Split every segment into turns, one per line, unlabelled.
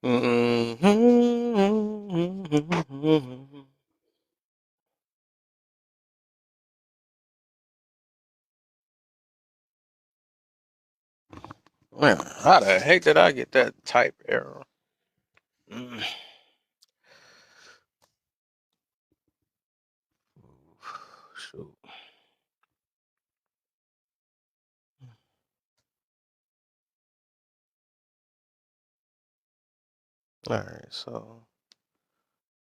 Man, how the heck did I get that type error? Shoot. All right, so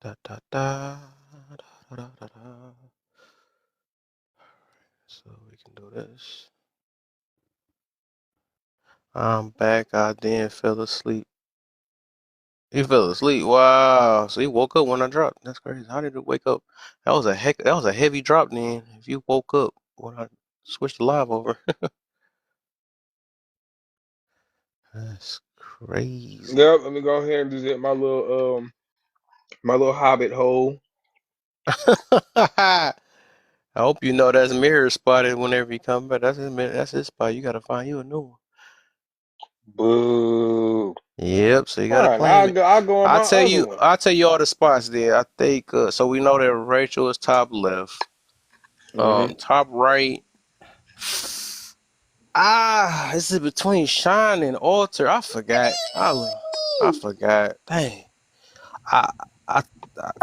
da da da da da da da. So we can do this. I'm back. I then fell asleep. He fell asleep. Wow. So he woke up when I dropped. That's crazy. How did it wake up? That was a heavy drop then. If you woke up when I switched the live over. That's crazy.
Yep, let me go ahead and just hit my little hobbit hole.
I hope you know that's mirror spotted whenever you come back. That's his spot. You gotta find you a new one.
Boo.
Yep, so you gotta
Fine,
claim it.
I'll go on my other one.
I'll tell you all the spots there. I think so we know that Rachel is top left.
Mm-hmm.
Top right. This is between Shine and Alter. I forgot. I forgot. Dang. I I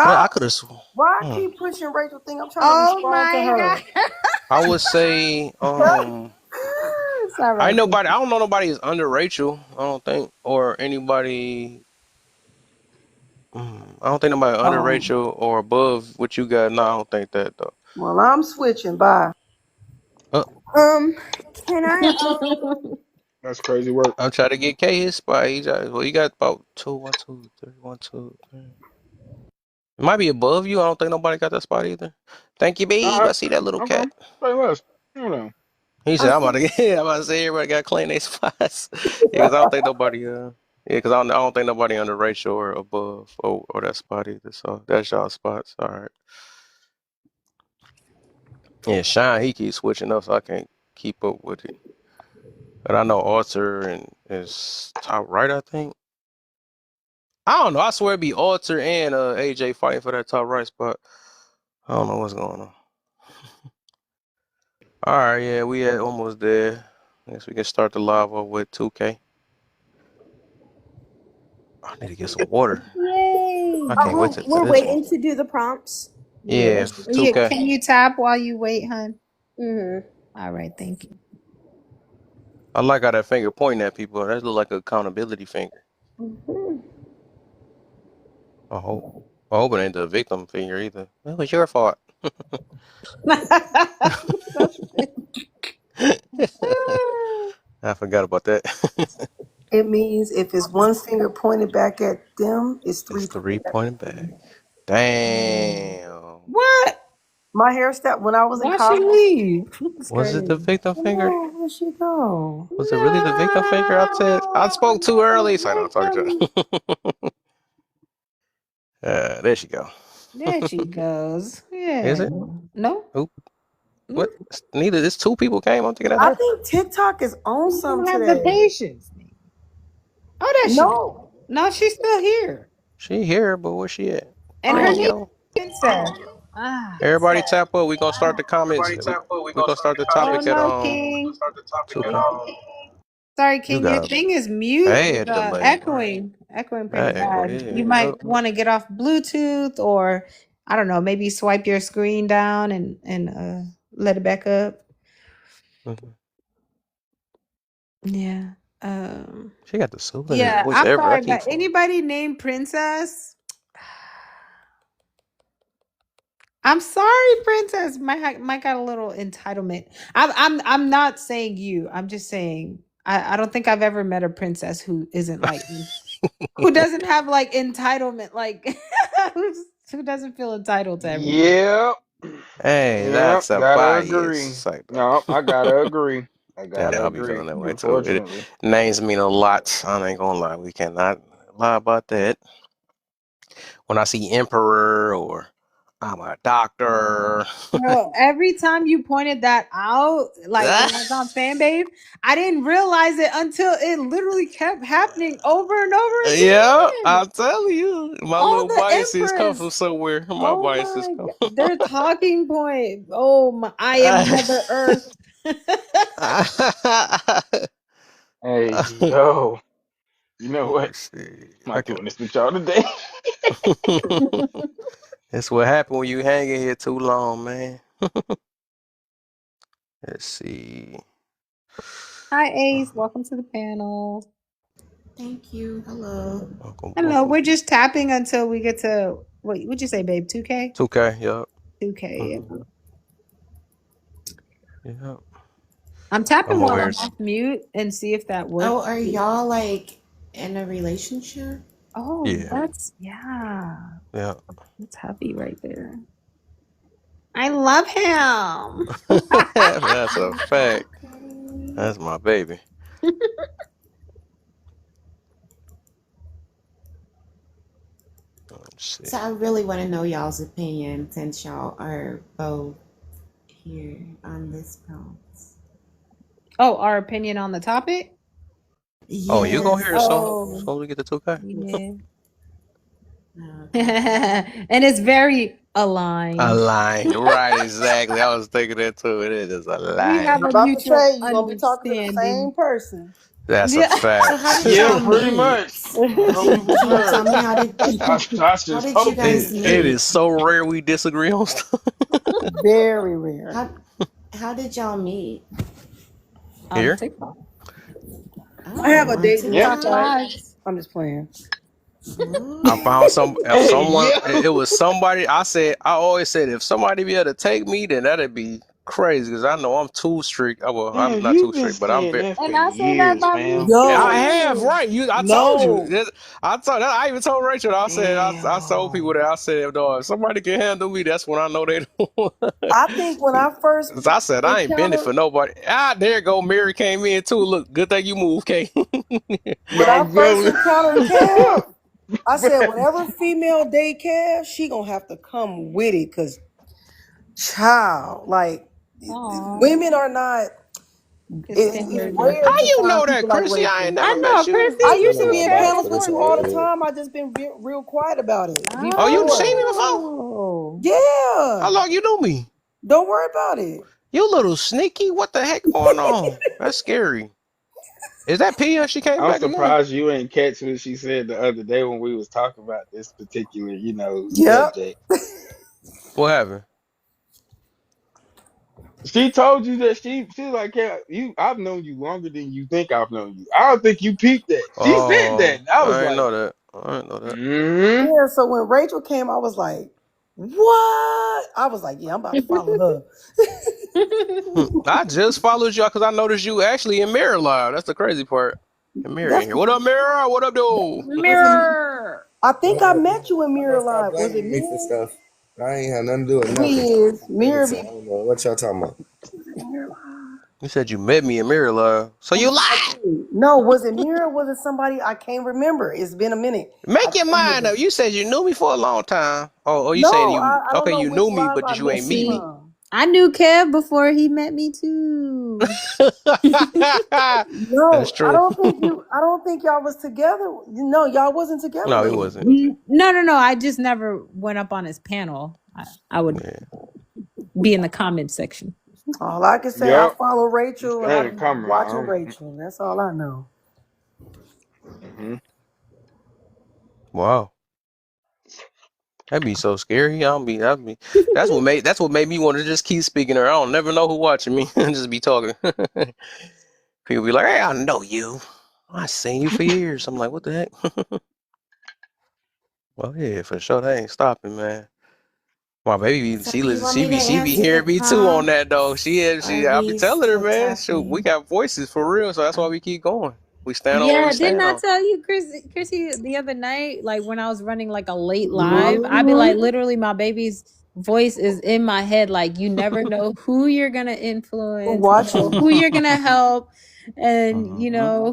I could have sworn.
Why I keep pushing Rachel thing? I'm trying to respond to
my
her.
God.
I would say
It's all right.
I don't know nobody is under Rachel, I don't think. Or anybody I don't think nobody under Rachel or above what you got. No, I don't think that though.
Well, I'm switching. Bye.
Uh,
Can I?
That's crazy work.
I'm trying to get K his spot. He got about 2, 1, 2, 3, 1, 2, 3. It might be above you. I don't think nobody got that spot either. Thank you,
All
babe.
right.
I see that little
Okay.
cat.
Say less. You know.
He said, I'm about to say everybody got to claim their spots. Yeah, because I don't think nobody, because I don't think nobody under Rachel or above or that spot either. So that's y'all spots. All right. Yeah, Shine, he keeps switching up, so I can't keep up with it. But I know Arthur and is top right, I think. I don't know. I swear it'd be Alter and AJ fighting for that top right spot. I don't know what's going on. All right, yeah, we at almost there. I guess we can start the live up with 2K. I need to get some water.
Yay.
I can't wait to do
We're
this one.
waiting to do the prompts.
Yeah,
Yeah,
2K.
can you tap while you wait, hon?
Mm-hmm.
All right, thank you.
I like how that finger pointing at people. That look like an accountability finger.
Mm-hmm.
I hope it ain't the victim finger either. It was your fault. I forgot about that.
It means if it's one finger pointed back at them, it's three
It's 3
pointed back.
pointing back. Damn.
What?
My hairstyle when I was in
Why she
college.
leave? That's
Was it
crazy.
the victim finger?
Oh, where'd she go?
Was it really the victim finger? I spoke too early, so I don't talk to her. There she go.
There she goes.
Is
Yeah.
it?
No?
Oop. What? Neither. It's 2 people came. I'm thinking that's
I
her.
think TikTok is on
You
some
don't have the
today.
patience. Oh, there she goes.
No.
No, she's still here.
She here, but where she at?
And
There
her
you
name
go.
is Princess. Ah.
Everybody tap up. We gonna start the comments. We gonna start the
Oh,
topic at
no, King.
2K.
Sorry,
You
King. Your
got a
thing is mute.
bad delay.
Echoing pretty
That echo,
bad.
yeah.
You might want to get off Bluetooth, or I don't know, maybe swipe your screen down and let it back up.
Mhm.
Yeah.
She got the soothingest
Yeah,
voice
I'm
ever. I
sorry,
keep.
but anybody named Princess? I'm sorry, Princess. Might got a little entitlement. I'm not saying you. I'm just saying I don't think I've ever met a princess who isn't like who doesn't have like entitlement, like who doesn't feel entitled to everything.
Yep.
Hey,
Yep.
that's a
Gotta agree.
bias. Like that.
No, I gotta agree. I
Yeah,
gotta
I'll be
agree.
feeling that way too.
Unfortunately.
Names mean a lot. I ain't gonna lie. We cannot lie about that. When I see Emperor or I'm a doctor.
Bro, every time you pointed that out, like when I was on Fan Babe, I didn't realize it until it literally kept happening over and over
Yeah,
again.
I'm telling you, my
Oh,
little
the
biases come from
Empress.
somewhere. My
Oh
biases
my
come.
God. Their talking point. Oh my, I am Mother Earth.
Hey, yo. You know
Let
what?
me see.
I'm
I
not
can.
doing this with y'all today.
That's what happened when you hang in here too long, man. Let's see.
Hi, Ace. Welcome to the panel.
Thank you. Hello.
Welcome,
Hello.
welcome.
We're just tapping until we get to, what'd you say, babe? 2K?
2K, yup.
2K.
Mhm. Yep.
I'm tapping
I'm
while
over here.
I'm off mute and see if that
Oh,
works.
are y'all like in a relationship?
Oh,
Yeah,
yeah.
yeah.
That's heavy right there. I love him.
That's a fact.
Okay.
That's my baby. Let's
So
see.
I really want to know y'all's opinion since y'all are both here on this prompt.
Oh, our opinion on the topic?
Oh, you gonna
Yes.
hear it soon?
Oh,
As soon as we get to 2K?
yeah.
Okay.
And it's very aligned.
Aligned. Right, exactly. I was thinking that too. It is
We have
aligned.
I'm
a
about to
mutual
say you're gonna be talking to the
understanding.
same person.
That's a
Yeah.
So how
fact.
did
Yeah,
y'all
pretty
meet?
much. That's what we was
Can you tell
heard.
me how did
I
how
just
did you
hoping.
guys
It
meet?
is so rare we disagree on stuff.
Very rare.
How how did y'all meet?
On
Here?
TikTok.
I have
Oh,
a
on
dating
Yeah.
TikTok
TikTok.
website.
lives.
I'm just playing.
I found
Ooh.
some. If
Hey,
someone,
yeah.
it was somebody. I always said, if somebody be able to take me, then that'd be crazy. Because I know I'm too strict. Well, I'm
Man,
not
you've
too
been
strict, but I'm
saying
very.
that for
And I say that
years,
about me
fam.
I
Yo,
have,
too.
right? I told you.
no.
I told. I even told Rachel. I said. I told people
Damn.
that. I said, no, if somebody can handle me, that's when I know they don't.
I think when I first
I said, I ain't bending
encountered
for nobody. Ah, there you go. Mary came in too. Look, good thing you moved, Kay.
when
No,
I
I'm
first
telling
encountered
you.
Kev, I said whenever female date Kev, she gonna have to come with it, cause child, like
Aw,
women are not.
his
It's
fingers are.
How
rare to
you
find
know that,
people like
Chrissy? I ain't
Rachel.
never
I
met
know,
you.
I
Chrissy,
used
you
to
do
be in
Kev
panels
Oh,
with
that's
you
before?
all the
good.
time. I just been real quiet about it
Oh, you
before.
seen me before?
Oh.
How
Yeah,
long you knew me?
don't worry about it.
You little sneaky. What the heck going on? That's scary. Is that Pia? She came
I'm
back again?
surprised you ain't catch what she said the other day when we was talking about this particular,
Yep.
subject.
What happened?
She told you that she's like, yeah, I've known you longer than you think I've known you. I don't think you peeped that. She said that.
Oh,
And I was
I ain't
like,
know that. I ain't know that.
mm-hmm.
Yeah. So when Rachel came, I was like, "What?" I was like, "Yeah, I'm about to follow her."
I just followed y'all because I noticed you actually in Mirror Live. That's the crazy part. And Mirror in
That's
here. What up, Mirror? What up,
that,
dude?
was it.
Mirror.
I
What
think I
up?
met you in
I gotta
Mirror
stop
Live. Was it
blaming me for
Mirror?
stuff. I ain't had nothing to do with
We
nothing.
is
Nigga,
Mirror
so I
be
don't know what y'all talking about.
was it Mirror Live?
You said you met me in Mirror Live. So you
I
lied.
did. No, was it Mirror? Was it somebody? I can't remember. It's been a minute. I
Make your
can't
mind
remember.
up. You said you knew me for a long time. Oh, you saying
No,
you
I don't
okay,
know
you
which
knew me,
live
but
I
you
met
ain't
you
meet me.
See,
from.
I knew Kev before he met me too.
That's
No, I
true.
don't think you. I don't think y'all was together. No, y'all wasn't together
No, he
then.
wasn't.
No. I just never went up on his panel. I would
Yeah.
be in the comment section.
All I can say, I
Yep.
follow Rachel and I
Stay in the
be
comment.
watching Rachel. That's all I know.
Mm-hmm.
Wow. That'd be so scary. That's what made me want to just keep speaking to her. I don't never know who watching me and just be talking. People be like, "Hey, I know you. I seen you for years." I'm like, "What the heck?" Well, yeah, for sure. That ain't stopping, man. My baby,
So do you want me to
she be
answer the
hearing me too on
prompt,
that though.
or are
I be
we
telling her,
still
man. Shoot, we
tapping?
got voices for real, so that's why we keep going. We stand on what we
Yeah, didn't
stand
I
on.
tell you, Chrissy, the other night, like when I was running like a late live, I'd be
Mhm.
like, literally, my baby's voice is in my head. Like, you never know who you're gonna influence,
Watching.
who you're gonna help, and
Hmm.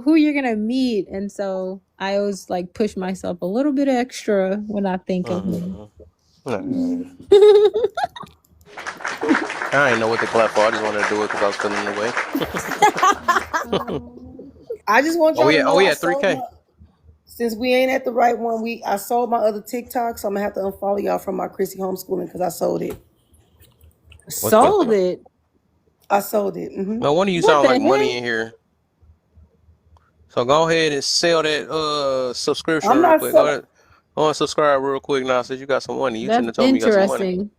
who you're gonna meet. And so I always like push myself a little bit extra when I think of him.
Hmm. Nah, I ain't know what to clap for. I just wanted to do it because I was feeling the way.
I just want
Oh
y'all to
yeah, oh
know I
yeah,
sold
3K.
my. Since we ain't at the right one, I sold my other TikTok, so I'm gonna have to unfollow y'all from my Chrissy homeschooling because I sold it.
What the?
Sold it.
I sold it.
No wonder you
What
sound
the
like money
heck?
in here. So go ahead and sell that subscription
I'm
real
not
quick. Go
selling.
ahead, go and subscribe real quick now. Since you got some money, you
That's
shouldn't have told me you got some money.
interesting.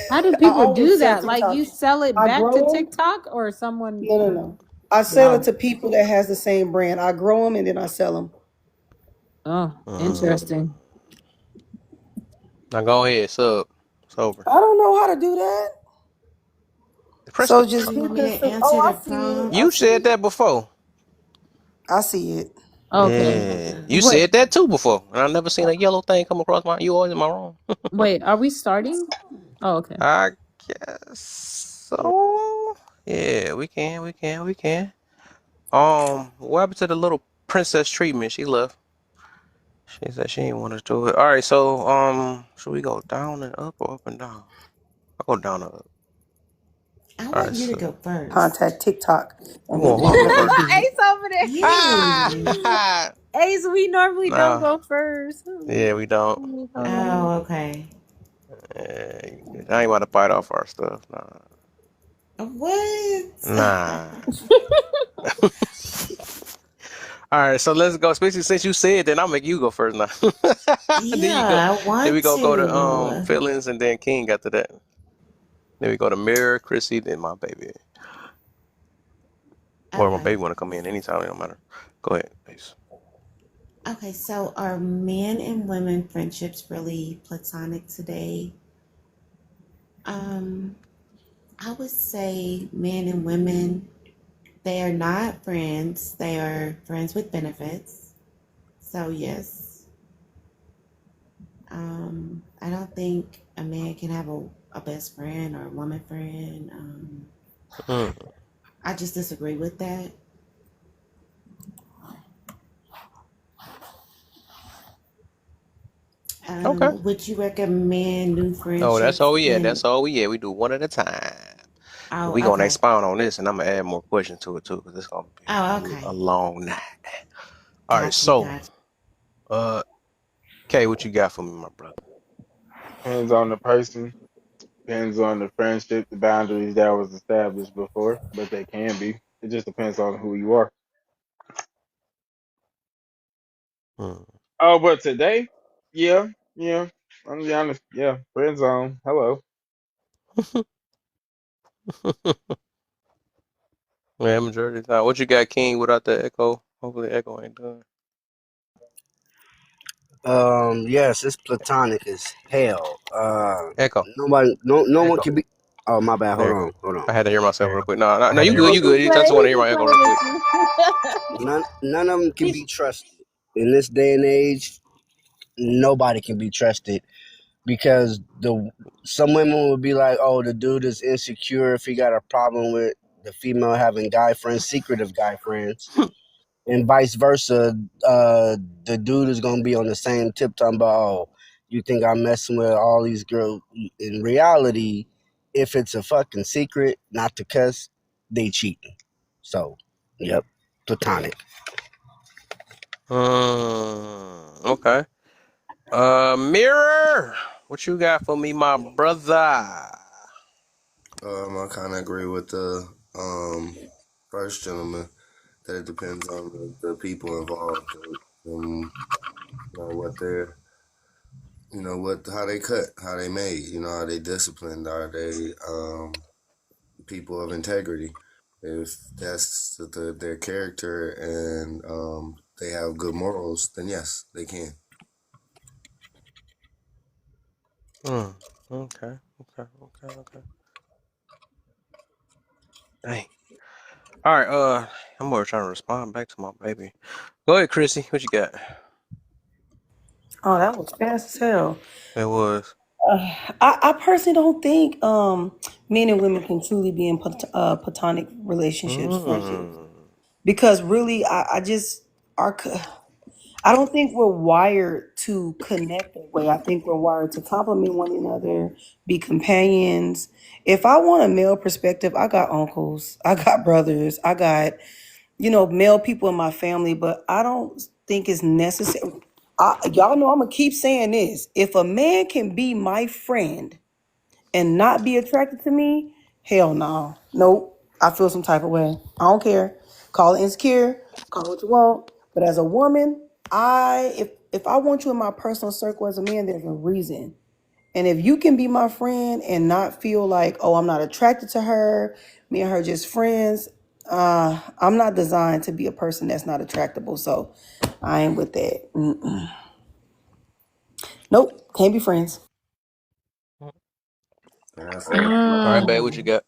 How do
I
people
always
do
sell
that? Like you
TikToks.
sell it
I
back to
grow them.
TikTok or someone?
No, no, no. I sell it
Wow.
to people that has the same brand. I grow them and then I sell them.
Oh,
Mm.
interesting.
Now go ahead, sub. It's over.
I don't know how to do that.
Press
So
the.
just
You want
hit
me
the.
to answer
Oh, I
the
see it.
prompt?
I
You
see
said
it.
that before.
I see it.
Okay.
Yeah,
Okay.
you
Wait,
said that too before, and I never seen a yellow thing come across my. You always in my room.
wait. Are we starting? Oh, okay.
I guess so. Yeah, we can. What happened to the little princess treatment? She left. She said she didn't want to do it. All right, so should we go down and up or up and down? I'll go down and up.
I
All right,
want you to
so
go first.
Contact TikTok
you
and
want
then
who to
just
go
let me
first?
do it.
Ace over there.
You.
Ace, we normally don't
Nah,
go first.
yeah, we don't.
Hold on.
Oh, okay.
I ain't about to fight off our stuff. Nah,
What?
nah. All right, so let's go. Especially since you said, then I'll make you go first now. Then you go.
Yeah, I
Then we
want
go to
to.
feelings and then King after that. Then we go to Mirror, Chrissy, then my baby. Or my
Okay.
baby want to come in anytime. It don't matter. Go ahead, Ace.
Okay, so are men and women friendships really platonic today? Um, I would say men and women, they are not friends. They are friends with benefits. So yes. I don't think a man can have a best friend or a woman friend.
Mm,
I just disagree with that.
okay.
Would you recommend new
Oh, that's
friendships
all we yeah.
in?
That's all we yeah. We do one at a time. And
Oh,
we gonna
okay.
expound on this, and I'm gonna add more questions to it too, because it's gonna be
Oh,
a
okay.
long night. All right,
Got you,
so
got
uh, Kay, what you got for me, my brother?
Depends on the person. Depends on the friendship, the boundaries that was established before, but they can be. It just depends on who you are.
Hmm.
Oh, but today, yeah, yeah. I'm gonna be honest. Yeah, friend zone. Hello.
Yeah, majority of the time. What you got, King, without the echo? Hopefully, the echo ain't done.
Yes, it's platonic as hell.
Echo.
Nobody, no one can be. Oh, my bad.
There
Hold
you go.
on, hold on.
I had to hear myself real quick. No, no, no, you good,
He
you good.
can
I
play.
just want to
He
hear
can
my echo
play
real
with
quick.
you.
None of them can be trusted in this day and age. Nobody can be trusted because the some women will be like, "Oh, the dude is insecure if he got a problem with the female having guy friends, secretive guy friends." And vice versa, the dude is gonna be on the same tip talking about, oh, you think I'm messing with all these girls. In reality, if it's a fucking secret, not to cuss, they cheating. So, yep, platonic.
Okay. Mirror, what you got for me, my brother?
I kind of agree with the first gentleman that it depends on the people involved, what they're, what how they cut, how they made, how they disciplined, are they people of integrity? If that's their character and they have good morals, then yes, they can.
Hmm. Okay. Okay. Okay. Okay. Dang. All right. I'm more trying to respond back to my baby. Go ahead, Chrissy. What you got?
Oh, that was fast as hell.
It was.
I personally don't think men and women can truly be in platonic relationships, friendships,
Hmm.
because really, I just our. I don't think we're wired to connect that way. I think we're wired to complement one another, be companions. If I want a male perspective, I got uncles, I got brothers, I got, male people in my family, but I don't think it's necessary. Y'all know I'm going to keep saying this. If a man can be my friend and not be attracted to me, hell no. Nope. I feel some type of way. I don't care. Call it insecure, call it what you want. But as a woman, if I want you in my personal circle as a man, there's a reason. And if you can be my friend and not feel like, oh, I'm not attracted to her, me and her just friends, I'm not designed to be a person that's not attractable. So I ain't with that. Nope, can't be friends.
That's
All right, babe, what you
Mm.
got?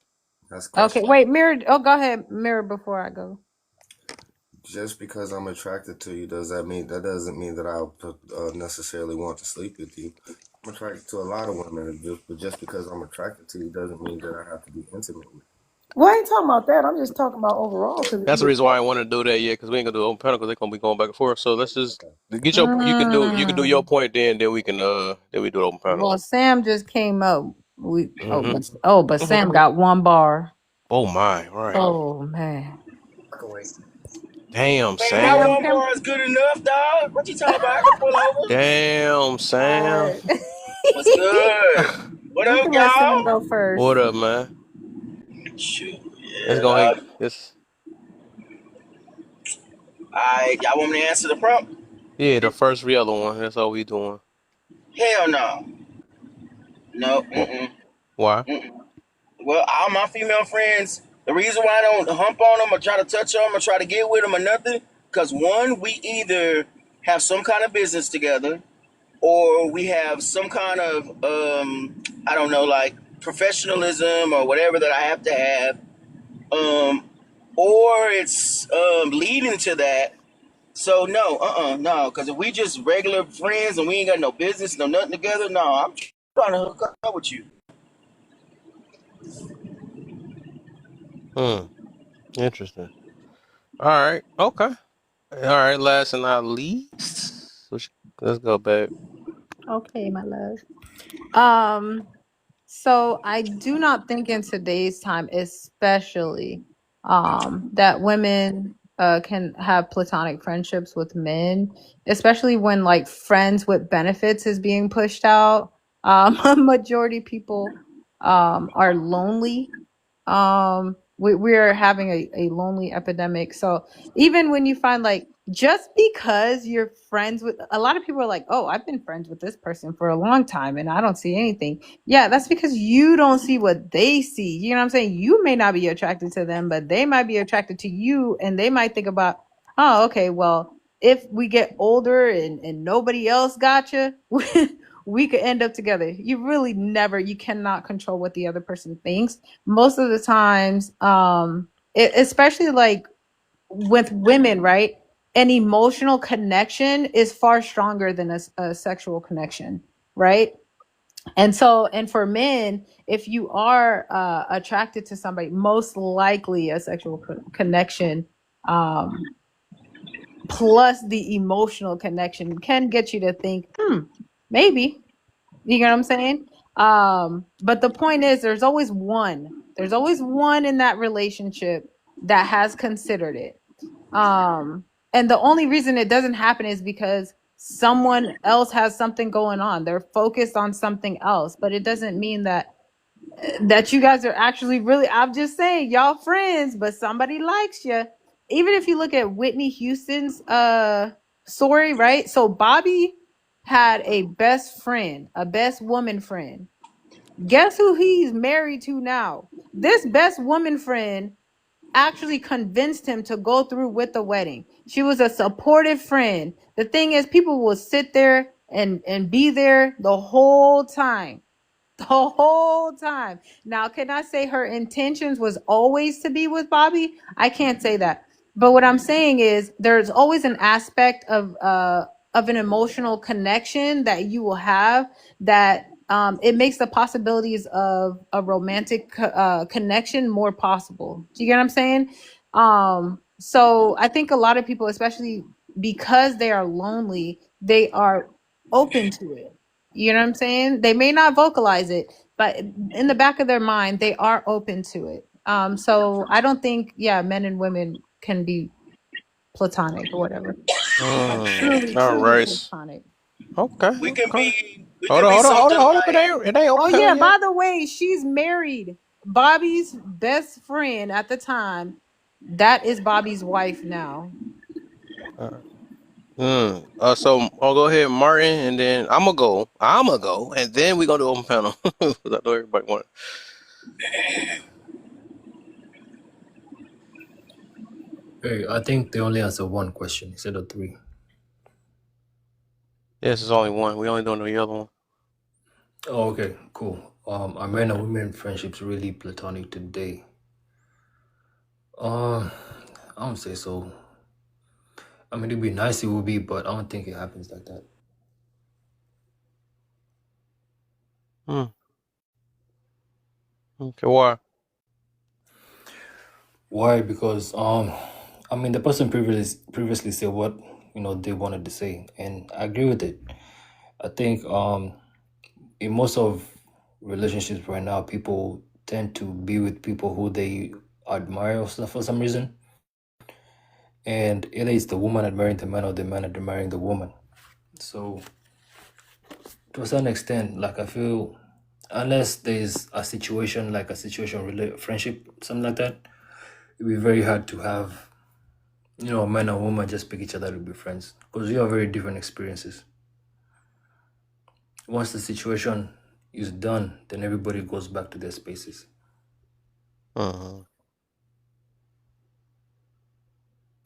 that's a
Okay,
question.
wait, Mirror. Oh, go ahead, Mirror, before I go.
Just because I'm attracted to you, that doesn't mean that I necessarily want to sleep with you. I'm attracted to a lot of women, but just because I'm attracted to you doesn't mean that I have to be intimate with
Well, I ain't talking about that. I'm just talking about overall. Because if
That's the
you
reason why I want to do that, yeah, because we ain't gonna do open panel because they're gonna be going back and forth. So let's
you.
just
Okay.
get your. You can do your
Mm.
point, then we can then we do the open panel.
Well, Sam just came up.
Mm-hmm.
But
Mm-hmm.
Sam got one bar.
Oh my, right.
Oh man,
I can wait.
Damn,
Man, that
Sam
Sam.
one
can.
bar is good enough, dog. What you talking about? I can pull over.
Damn,
All
Sam.
right.
What's good? What
We
up,
can let Sam
y'all?
go first.
What up, man?
Shoot,
Let's
yeah,
go ahead.
dog.
This,
Alright, y'all want me to answer the prompt?
yeah, the first real one. That's all we doing.
Hell no. No,
What?
mm-mm,
Why?
mm-mm. Well, all my female friends, the reason why I don't hump on them or try to touch them or try to get with them or nothing, because one, we either have some kind of business together or we have some kind of, I don't know, like professionalism or whatever that I have to have. Or it's leading to that. So no, no, because if we just regular friends and we ain't got no business, no nothing together, no, I'm trying to hook up with you.
Hmm. Interesting. All right. Okay. All right. Last and not least, let's go, babe.
Okay, my love. Um, so I do not think in today's time, especially, that women can have platonic friendships with men, especially when like friends with benefits is being pushed out. A majority people are lonely. We're having a lonely epidemic. So even when you find like, just because you're friends with, a lot of people are like, oh, I've been friends with this person for a long time and I don't see anything. Yeah, that's because you don't see what they see. You know what I'm saying? You may not be attracted to them, but they might be attracted to you, and they might think about, oh, okay, well, if we get older and nobody else got you, we could end up together. You cannot control what the other person thinks. Most of the times, especially like with women, right? An emotional connection is far stronger than a sexual connection, right? And for men, if you are attracted to somebody, most likely a sexual connection, um, plus the emotional connection can get you to think, maybe. You know what I'm saying? But the point is, there's always one. There's always one in that relationship that has considered it. And the only reason it doesn't happen is because someone else has something going on. They're focused on something else, but it doesn't mean that you guys are actually really, I'm just saying, y'all friends, but somebody likes you. Even if you look at Whitney Houston's story, right? So Bobby had a best friend, a best woman friend. Guess who he's married to now? This best woman friend actually convinced him to go through with the wedding. She was a supportive friend. The thing is, people will sit there and be there the whole time, the whole time. Now, can I say her intentions was always to be with Bobby? I can't say that. But what I'm saying is there's always an aspect of an emotional connection that you will have that it makes the possibilities of a romantic connection more possible. Do you get what I'm saying? So I think a lot of people, especially because they are lonely, they are open to it. You know what I'm saying? They may not vocalize it, but in the back of their mind, they are open to it. So I don't think, yeah, men and women can be platonic or whatever. Like truly,
All
truly
right.
platonic.
Okay.
We can
Okay.
be something
Hold up.
like
It ain't
Oh
okay
yeah,
yet.
by the way, she's married. Bobby's best friend at the time, that is Bobby's wife now.
All right. So I'll go ahead, Martin, and then I'm gonna go. And then we're gonna do open panel. 'Cause I know everybody want.
Hey, I think they only answer one question instead of three.
Yes, it's only one. We only doing the other one.
Oh, okay, cool. Are men and women friendships really platonic today? Uh, I don't say so. I mean, it'd be nice it would be, but I don't think it happens like that.
Hmm. Okay. Why?
Why? Because I mean, the person previously said what they wanted to say, and I agree with it. I think in most of relationships right now, people tend to be with people who they admire or stuff for some reason, and either it's the woman admiring the man or the man admiring the woman. So to a certain extent, like I feel, unless there's a situation like a situation friendship, something like that, it'd be very hard to have a man and woman just pick each other to be friends because you have very different experiences. Once the situation is done, then everybody goes back to their spaces.
Uh-huh.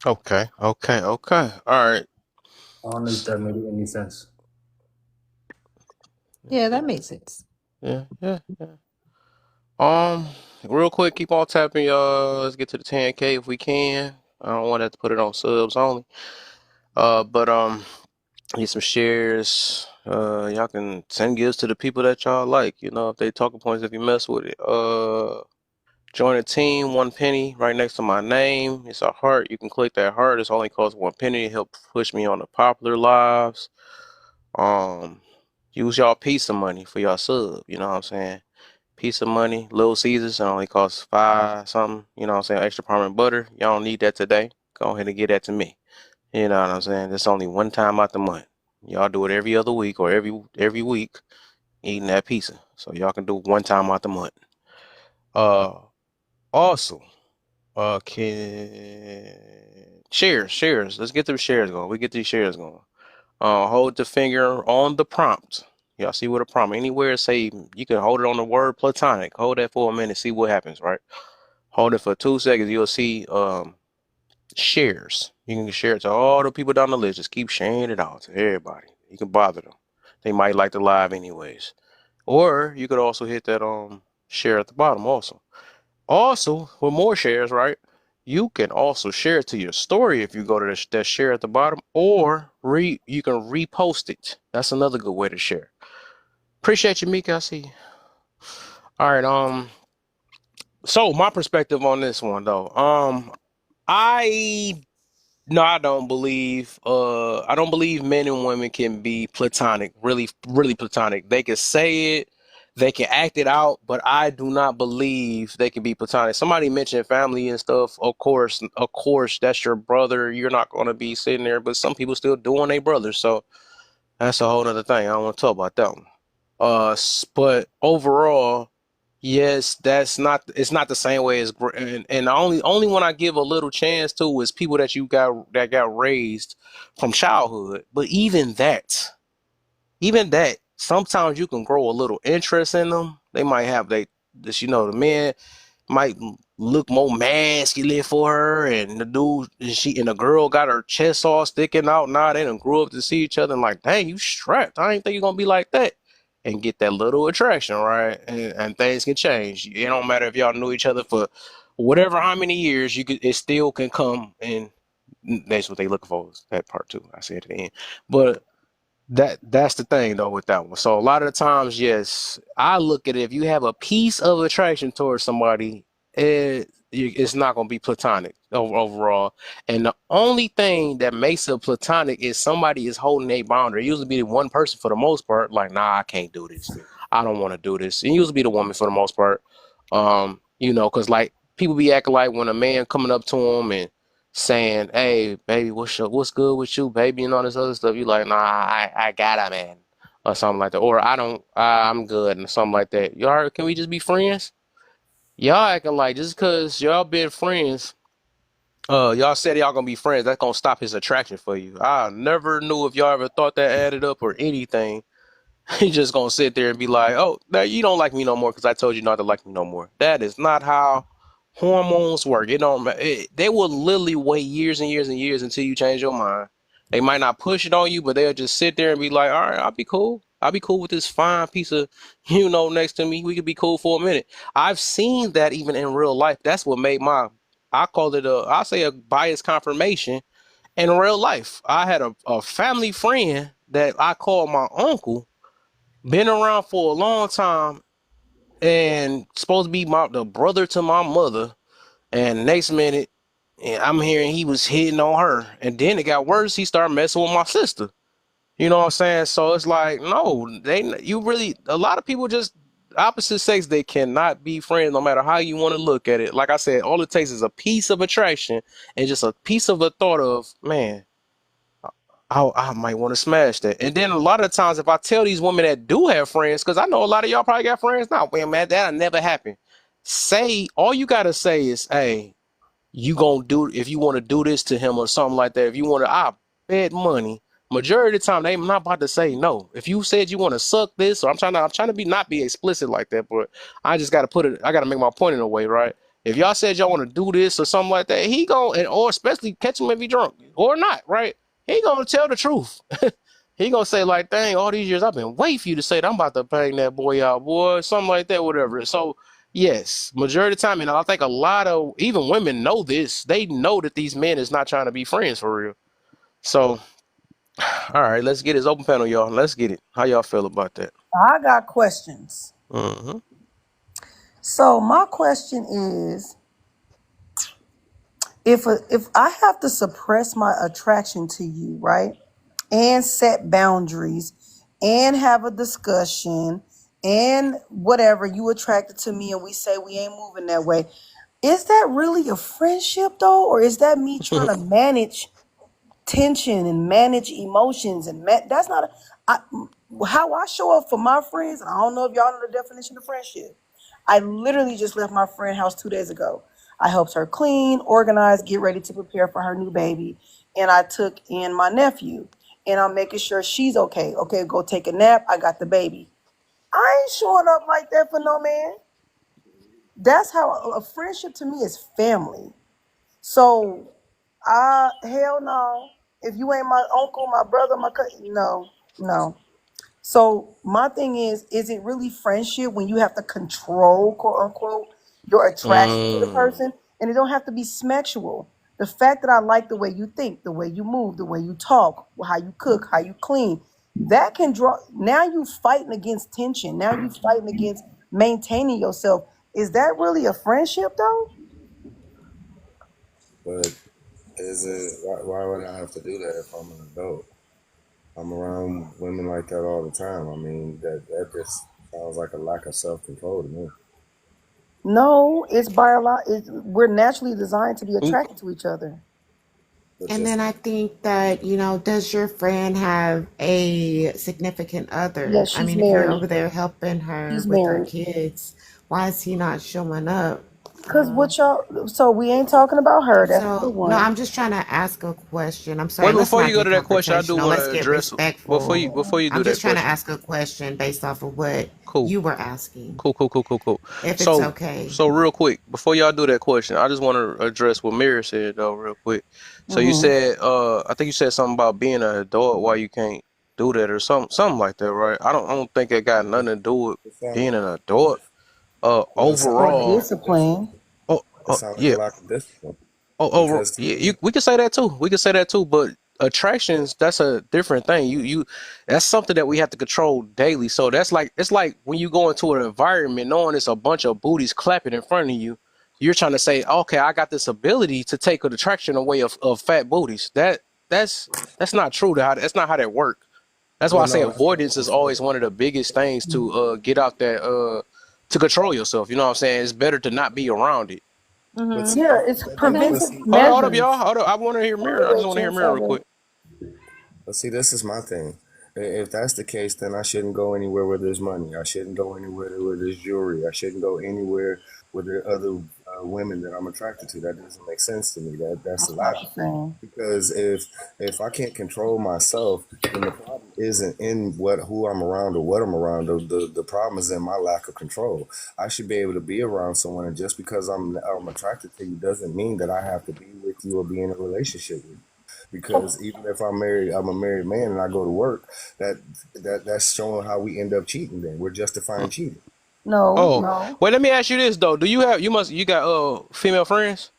Okay. Okay. Okay. All right.
I don't know if
S-
that made any sense.
Yeah, that makes sense.
Yeah. Yeah. Yeah. Real quick, keep on tapping, y'all. Let's get to the 10K if we can. I don't want to have to put it on subs only. But need some shares. Y'all can send gifts to the people that y'all like. You know, if they talking points, if you mess with it. Join a team, 1 penny, right next to my name. It's a heart. You can click that heart. It's only costs 1 penny. It help push me on the popular lives. Um, use y'all piece of money for y'all sub. You know what I'm saying? Piece of money, Little Caesars. It only costs five something. You know what I'm saying? Extra parmesan butter. Y'all don't need that today. Go ahead and get that to me. You know what I'm saying? It's only one time out the month. Y'all do it every other week or every week eating that pizza. So y'all can do it one time out the month. Uh, also, can shares. Let's get the shares going. We get these shares going. Hold the finger on the prompt. Y'all see what a prompt anywhere say you can hold it on the word platonic. Hold that for a minute, see what happens, right? Hold it for 2 seconds. You'll see shares. You can share it to all the people down the list. Just keep sharing it out to everybody. You can bother them. They might like the live anyways. Or you could also hit that share at the bottom also. Also, with more shares, right? You can also share it to your story if you go to that share at the bottom, or you can repost it. That's another good way to share. Appreciate you, Mika. I see you. All right. So my perspective on this one though. I No, I don't believe men and women can be platonic, really, really platonic. They can say it, they can act it out, but I do not believe they can be platonic. Somebody mentioned family and stuff. Of course, that's your brother. You're not going to be sitting there, but some people still doing their brothers. So that's a whole other thing. I don't want to talk about that one. But overall, yes, it's not the same way as and the only one I give a little chance to is people that got raised from childhood. But even that, sometimes you can grow a little interest in them. They might have this, the men might look more masculine for her, and the girl got her chest all sticking out. Now they done grew up to see each other and like, dang, you strapped. I ain't think you're gonna be like that. And get that little attraction, right? And things can change. It don't matter if y'all knew each other for whatever how many years, it still can come, and that's what they looking for, is that part too. I said at the end. But that's the thing though with that one. So a lot of the times, yes, I look at it, if you have a piece of attraction towards somebody, it's not gonna be platonic overall. And the only thing that makes it platonic is somebody is holding a boundary. It usually be the one person for the most part, like, nah, I can't do this. I don't want to do this. It usually be the woman for the most part. Because like people be acting like when a man coming up to them and saying, "Hey, baby, what's good with you, baby," and all this other stuff. You like, nah, I got a man, or something like that, or I don't, I'm good, and something like that. Y'all, can we just be friends? Y'all acting like just because y'all been friends, y'all said y'all gonna be friends, that's gonna stop his attraction for you. I never knew if y'all ever thought that added up or anything. He just gonna sit there and be like, "Oh, now you don't like me no more because I told you not to like me no more." That is not how hormones work. It don't. They will literally wait years and years and years until you change your mind. They might not push it on you, but they'll just sit there and be like, "All right, I'll be cool. I'll be cool with this fine piece of, next to me. We could be cool for a minute." I've seen that even in real life. That's what made I call it I say a bias confirmation in real life. I had a family friend that I called my uncle, been around for a long time, and supposed to be the brother to my mother. And next minute, and I'm hearing he was hitting on her, and then it got worse. He started messing with my sister. You know what I'm saying? So it's like, no, you really, a lot of people just opposite sex, they cannot be friends no matter how you want to look at it. Like I said, all it takes is a piece of attraction and just a piece of a thought of, man, I might want to smash that. And then a lot of times, if I tell these women that do have friends, because I know a lot of y'all probably got friends now, man, that'll never happen. All you gotta say is, hey, you gonna do if you want to do this to him or something like that. If you want to, I bet money. Majority of the time, they not about to say no. If you said you want to suck this, or I'm trying to be not be explicit like that, but I just gotta put it. I gotta make my point in a way, right? If y'all said y'all want to do this or something like that, he gonna, or especially catch him if he drunk or not, right? He gonna tell the truth. He gonna say like, "Dang, all these years I've been waiting for you to say that I'm about to bang that boy out, boy," something like that, whatever. So yes, majority of the time, and I think a lot of even women know this. They know that these men is not trying to be friends for real. So, all right, let's get his open panel, y'all. Let's get it. How y'all feel about that?
I got questions.
Mm-hmm.
So my question is, if I have to suppress my attraction to you, right, and set boundaries, and have a discussion, and whatever, you attracted to me, and we say we ain't moving that way, is that really a friendship though, or is that me trying to manage tension and manage emotions and that's not how I show up for my friends? I don't know if y'all know the definition of friendship. I literally just left my friend house 2 days ago. I helped her clean, organize, get ready to prepare for her new baby, and I took in my nephew, and I'm making sure she's okay. Okay, go take a nap, I got the baby. I ain't showing up like that for no man. That's how a friendship to me is family. So, hell no. If you ain't my uncle, my brother, my cousin, no, no. So my thing is it really friendship when you have to control, quote unquote, your attraction to the
Mm.
person, and it don't have to be sexual. The fact that I like the way you think, the way you move, the way you talk, how you cook, how you clean, that can draw. Now you fighting against tension. Now you fighting against maintaining yourself. Is that really a friendship though?
But is it why would I have to do that if I'm an adult? I'm around women like that all the time. I mean, that just sounds like a lack of self control to me.
No, it's we're naturally designed to be attracted to each other.
But
And then
just
I think that, does your friend have a significant other?
Yes,
I
she's
mean, if you're
married.
over there helping her
She's
with her
married.
kids, why is he not showing up?
Cause what y'all? So we ain't talking about her. That's number
So, no,
one.
I'm just trying to ask a question. I'm
Wait,
sorry, let's
before you
not
go
get
to that question, I do
confrontational.
want
Let's
to
get
address
respectful.
before you
I'm
do that
just trying to
question.
ask a question based off of what
Cool.
you were asking,
Cool.
if it's
So,
okay.
so real quick, before y'all do that question, I just want to address what Mary said though, real quick. So you
Hmm.
said, I think you said something about being an adult, why you can't do that, or something like that, right? I don't think it got nothing to do with
it sound
being an adult.
well, it sound
Or
like a
Overall,
lack of discipline.
discipline.
It sounds like a
yeah,
lack of discipline
over,
because to
yeah,
me,
we can say that too. We can say that too, but attractions, that's a different thing. That's something that we have to control daily. So that's like, it's like when you go into an environment knowing it's a bunch of booties clapping in front of you. you're trying to say, okay, I got this ability to take an attraction away of fat booties. That's that's not true. That's not how that works. That's why
Well,
I say
no, that's not what
avoidance
I'm
is always
saying.
one of the biggest things to get out that to control yourself. You know what I'm saying? It's better to not be around it.
But
Mm-hmm.
see,
Yeah, it's
but
preventive
see,
Hold up, y'all.
measures.
Hold up. I want to hear
Go
Mirror. I just
ahead,
want to hear
Rachel.
Mirror real
Sorry.
quick.
but see, this is my thing. If that's the case, then I shouldn't go anywhere where there's money. I shouldn't go anywhere where there's jewelry. I shouldn't go anywhere where there are other women that I'm attracted to. That doesn't make sense to me. That's
That's not
illogical.
the same.
Because if I can't control myself, then the problem isn't in what who I'm around or what I'm around. The problem is in my lack of control. I should be able to be around someone, and just because I'm attracted to you doesn't mean that I have to be with you or be in a relationship with you. Because even if I'm married, I'm a married man, and I go to work. That that's showing how we end up cheating. Then we're justifying cheating.
No,
Oh,
no.
wait. Let me ask you this though. Do you have you got female friends?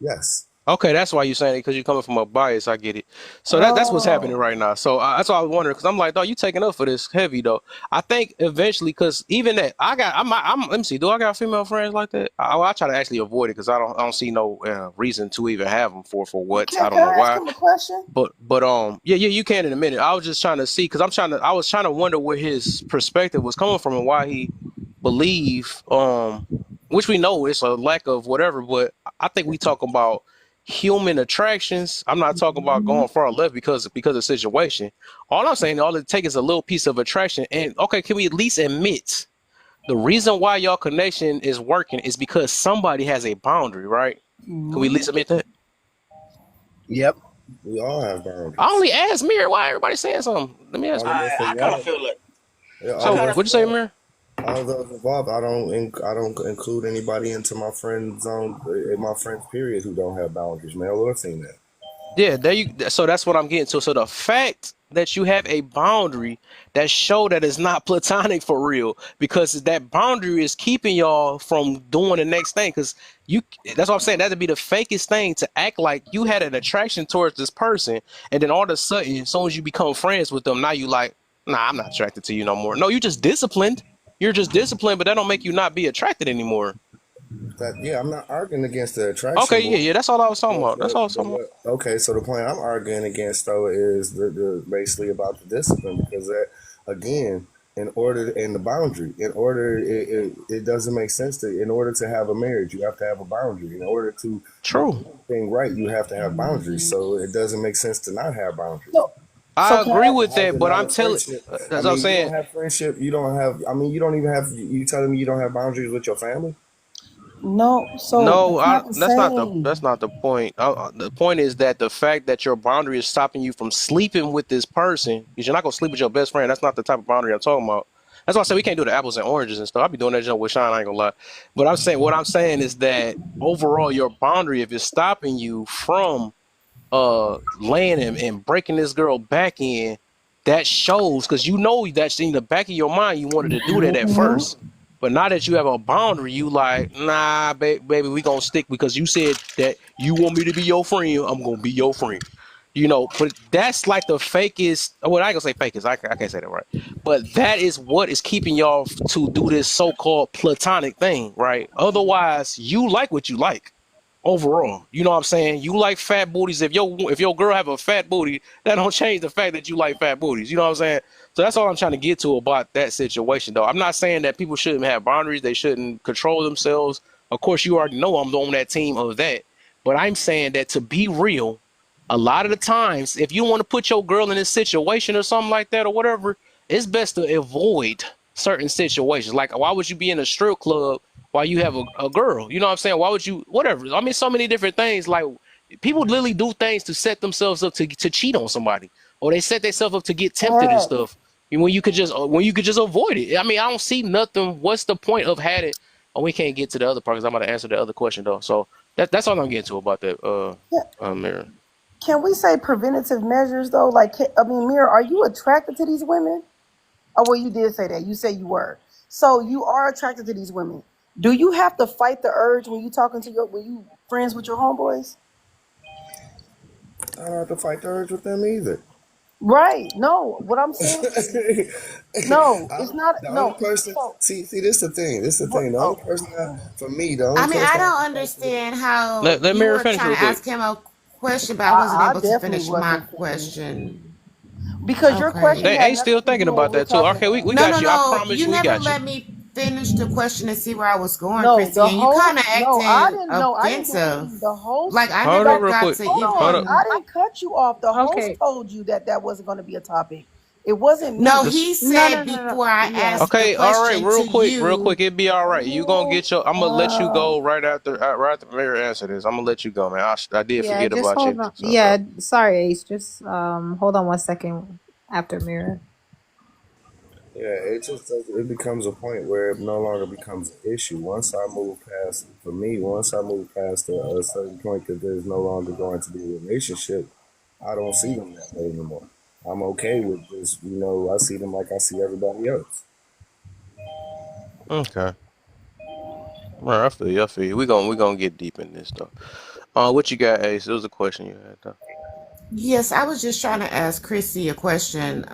Yes.
Okay, that's why you're saying it because you're coming from a bias. I get it. So that's what's happening
Oh,
right now. So that's why I was wondering because I'm like, dog, you taking up for this heavy though. I think eventually because even that I'm let me see, do I got female friends like that? I try to actually avoid it because I don't see no reason to even have them for what I
can
don't know
I ask
why.
him a question?
But yeah, you can in a minute. I was just trying to see because I was trying to wonder where his perspective was coming from and why he believe which we know it's a lack of whatever, but I think we talk about human attractions. I'm not talking about going far left because of situation. All I'm saying, all it takes is a little piece of attraction. And okay, can we at least admit the reason why y'all connection is working is because somebody has a boundary, right? Can we at least admit that?
Yep.
We all have
I
boundaries.
only asked Mirror why everybody saying something. Let me ask
All
Mirror.
of us
I kind of
involved.
feel like
Yeah,
I
all
So
of
kind
us
of
what'd you say,
involved.
Mirror?
All of those involved. I don't include anybody into my friend zone in my friends period who don't have boundaries, male or female.
Yeah, there you. So that's what I'm getting to. So the fact that you have a boundary that show that it's not platonic for real, because that boundary is keeping y'all from doing the next thing. Because you, that's what I'm saying. That'd be the fakest thing to act like you had an attraction towards this person, and then all of a sudden, as soon as you become friends with them, now you like, nah, I'm not attracted to you no more. No, you just disciplined. You're just disciplined, but that don't make you not be attracted anymore.
That yeah, I'm not arguing against the
Okay,
attraction,
yeah, yeah. That's all I was talking about. That's all I was
but
talking about.
what? Okay, so the point I'm arguing against though is the basically about the discipline because that again, in the boundary, it doesn't make sense to in order to have a marriage, you have to have a boundary. In order to do
True.
anything right, you have to have boundaries. So it doesn't make sense to not have boundaries.
So, so
I
can
agree
I?
with
How is
that,
it
but
not
I'm
a
telling.
friendship? I
That's what I'm
mean, you don't
saying.
have friendship. You don't have. I mean, you don't even have. You telling me you don't have boundaries with your family?
No. So
No,
that's not the
that's
same.
not the point. The point is that the fact that your boundary is stopping you from sleeping with this person, because you're not gonna sleep with your best friend. That's not the type of boundary I'm talking about. That's why I said we can't do the apples and oranges and stuff. I'll be doing that jump with Sean. I ain't gonna lie. But I'm saying what I'm saying is that overall, your boundary, if it's stopping you from laying and breaking this girl back in, that shows because you know that's in the back of your mind you wanted to do that at
Mhm.
first. But now that you have a boundary, you like, nah, baby, we gonna stick because you said that you want me to be your friend. I'm gonna be your friend. You know, but that's like the fakest. Well, I ain't gonna say fakest. I can't say that right. But that is what is keeping y'all to do this so-called platonic thing, right? Otherwise, you like what you like overall. You know what I'm saying? You like fat booties. If your girl have a fat booty, that don't change the fact that you like fat booties. You know what I'm saying? So that's all I'm trying to get to about that situation, though. I'm not saying that people shouldn't have boundaries. They shouldn't control themselves. Of course, you already know I'm on that team of that. But I'm saying that to be real, a lot of the times, if you want to put your girl in this situation or something like that or whatever, it's best to avoid certain situations. Like, why would you be in a strip club while you have a girl? You know what I'm saying? Why would you, whatever? I mean, so many different things. Like, people literally do things to set themselves up to cheat on somebody, or they set themselves up to get tempted and
Facts.
stuff. And when you could just avoid it. I mean, I don't see nothing. What's the point of having? Oh, we can't get to the other part because I'm going to answer the other question though. So that's all I'm getting to about that.
Yeah.
Mary.
Can we say preventative measures though? Like, I mean, Mira, are you attracted to these women? Oh, well, you did say that. You said you were. So you are attracted to these women. Do you have to fight the urge when you talking to when you friends with your homeboys?
I don't have to fight the urge with them either.
Right. No, what I'm saying is no, it's not
The only
no.
person,
So
see, this the thing. This the
what
thing. The only person, for me, the only
I mean, I
person I
don't
can talk to.
understand how
Let
you
Mirror
were
finish
trying
real
to
quick.
ask him a question, but I wasn't
I
able to
definitely
finish my
wasn't finished
question.
because your question
Okay.
had
They ain't
nothing
still
to
thinking
do with
about
what we're
that too.
talking
Okay, we
about.
we
No,
got
no,
you. I
no.
promise
You
you, we
never
got you.
let me finish the question and see where I was going,
No,
Chrissy.
the
And you kind of
host. No, I
acting
didn't. No, I didn't do
offensive.
anything. The host.
Like I
Hold
never
up,
The
real
got
quick.
to
hold
Hold
on.
up.
I
even.
didn't cut you off. The host
Okay.
told you that that wasn't going to be a topic. It wasn't
No,
me.
Just
he
No, no,
said
no, no.
before I
Yeah.
asked the
okay. All right,
question to
real
you.
quick. It'd be all right. You gonna
Oh,
get your. I'm gonna let you go right after Mirror answer this. I'm gonna let you go, man. I did
Yeah,
forget
just
about
hold
you.
on.
So
Yeah, sorry, Ace. Just hold on 1 second after Mirror.
Yeah, it becomes a point where it no longer becomes an issue. Once I move past, for me, once I move past a certain point that there's no longer going to be a relationship, I don't see them that way anymore. I'm okay with just, I see them like I see everybody else.
okay. All right, I feel you. I feel you. We gonna get deep in this stuff. What you got, Ace? It was a question you had though.
Yes, I was just trying to ask Chrissy a question,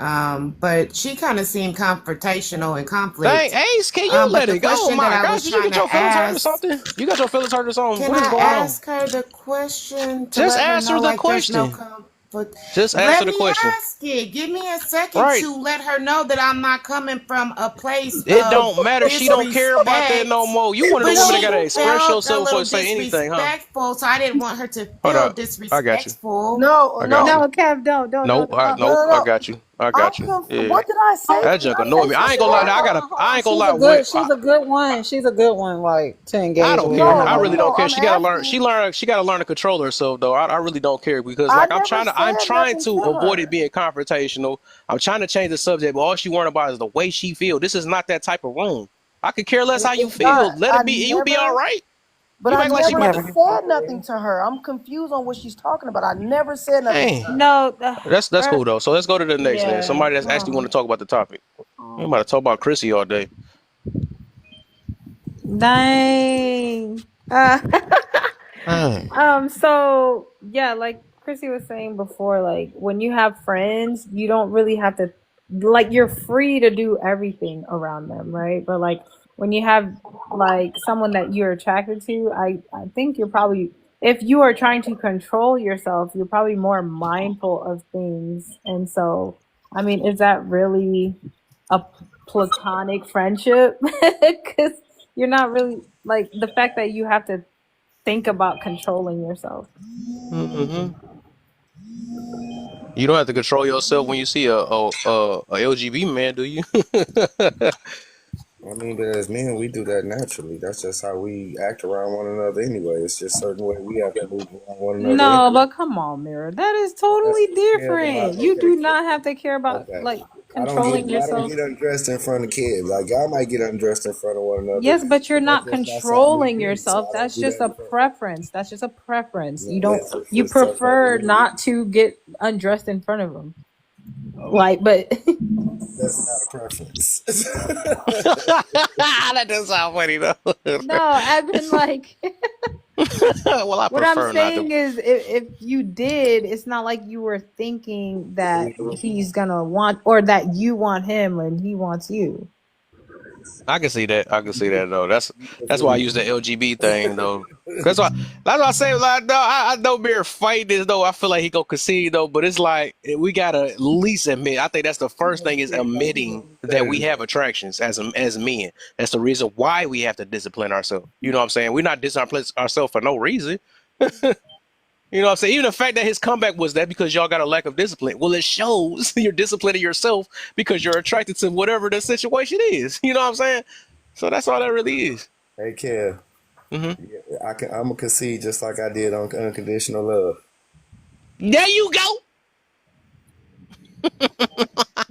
but she kind of seemed confrontational and
Dang,
conflict.
Ace, can you
But
let
the
it go?
question that
My
I
gosh,
was
did you
trying
get your
to
feelings hurt or
ask,
something? You got your feelings hurt or something?
can
What is
I
going on?
ask her the question to
Just
let her
answer
know,
the
like, there's no
question.
conflict?
Just answer
Let
the
me
question.
ask it. Give me a second
Right.
to let her know that I'm not coming from a place
It
of
don't matter. She don't care about that no
disrespect.
more. You one of the
But
women that
no.
gotta
she
express
felt a
yourself before
little
you say anything, huh?
disrespectful, so I didn't want her to
Hold
feel
up. I got you.
disrespectful.
No,
I got
no,
you.
No, Kev, don't.
Nope.
no, no,
Nope. I
no.
got you. I got you. Yeah.
What did I say?
That
Did
junk
I
annoy
say
me. I ain't
something
gonna lie.
bad?
Hold
I
on.
ain't gonna lie.
She's a good one. She's a good one, like to
I
engage
don't
with. I'm
care.
not
I
No,
gonna
really
lie.
don't
no.
care.
I'm asking.
She gotta learn to control herself though. I really don't care because
I
like
never
I'm
said
trying
nothing
to
to
avoid it
her.
being confrontational. I'm trying to change the subject, but all she worried about is the way she feel. This is not that type of room. I could care less how you
It's not.
feel. Let
I
it be. You be all
never.
right.
But
You
I
act like she
never
about
Yeah,
to.
said nothing to her. I'm confused on what she's talking about. I never said nothing to
Hey,
her.
no,
that's cool though. So let's go to the next then.
yeah.
Somebody that's actually want to talk about the topic. We about
Oh,
to talk about Chrissy all day.
dang.
Hey.
So yeah, like Chrissy was saying before, like when you have friends, you don't really have to, like, you're free to do everything around them, right? But like when you have like someone that you're attracted to, I think you're probably, if you are trying to control yourself, you're probably more mindful of things. And so, I mean, is that really a platonic friendship? Because you're not really, like, the fact that you have to think about controlling yourself.
Hmm. You don't have to control yourself when you see a LGB man, do you?
I mean, but as men, we do that naturally. That's just how we act around one another anyway. It's just certain way we have to move around one another
No,
anyway.
but come on, Mirror. That is
That's
totally
yeah, but
different. You
okay,
do not have to care about
okay.
like controlling
I don't get
yourself.
undressed in front of kids. Like y'all might get undressed in front of one another,
Yes, but you're
but that's
not
just not something we
controlling
do. So
yourself.
I don't
That's
do that
just
in
a
front.
preference. That's just a preference.
No,
You don't, you
for some other
prefer
men,
not to get undressed in front of them. Like, but
that's not a preference.
That does sound funny though.
no, I've been like,
Well, I
what I'm
prefer not to.
saying is, if you did, it's not like you were thinking that he's gonna want, or that you want him and he wants you.
I can see that. I can see that though. That's why I
Really,
use the LGB thing though. That's why I say like no, I don't bear fight this though. I feel like he go concede though, but it's like we gotta at least admit. I think that's the first thing is admitting that we have attractions as men. That's the reason why we have to discipline ourselves. You know what I'm saying? We're not disciplining ourselves for no reason. You know what I'm saying? Even the fact that his comeback was that because y'all got a lack of discipline. Well, it shows you're disciplining yourself because you're attracted to whatever the situation is. You know what I'm saying? So that's all that really is.
hey, Kev,
Hmm.
yeah, I'm gonna concede just like I did on unconditional love.
There you go.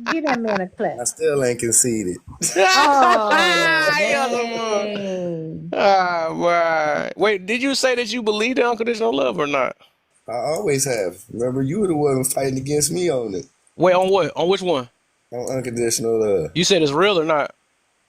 Give that man a
I
clip.
still ain't conceded.
Oh,
You're the fool.
dang.
Ah, boy. Wait, did you say that you believe in unconditional love or not?
I always have. Remember, you were the one fighting against me on it.
Wait, on what? On which one?
On unconditional love.
You said it's real or not?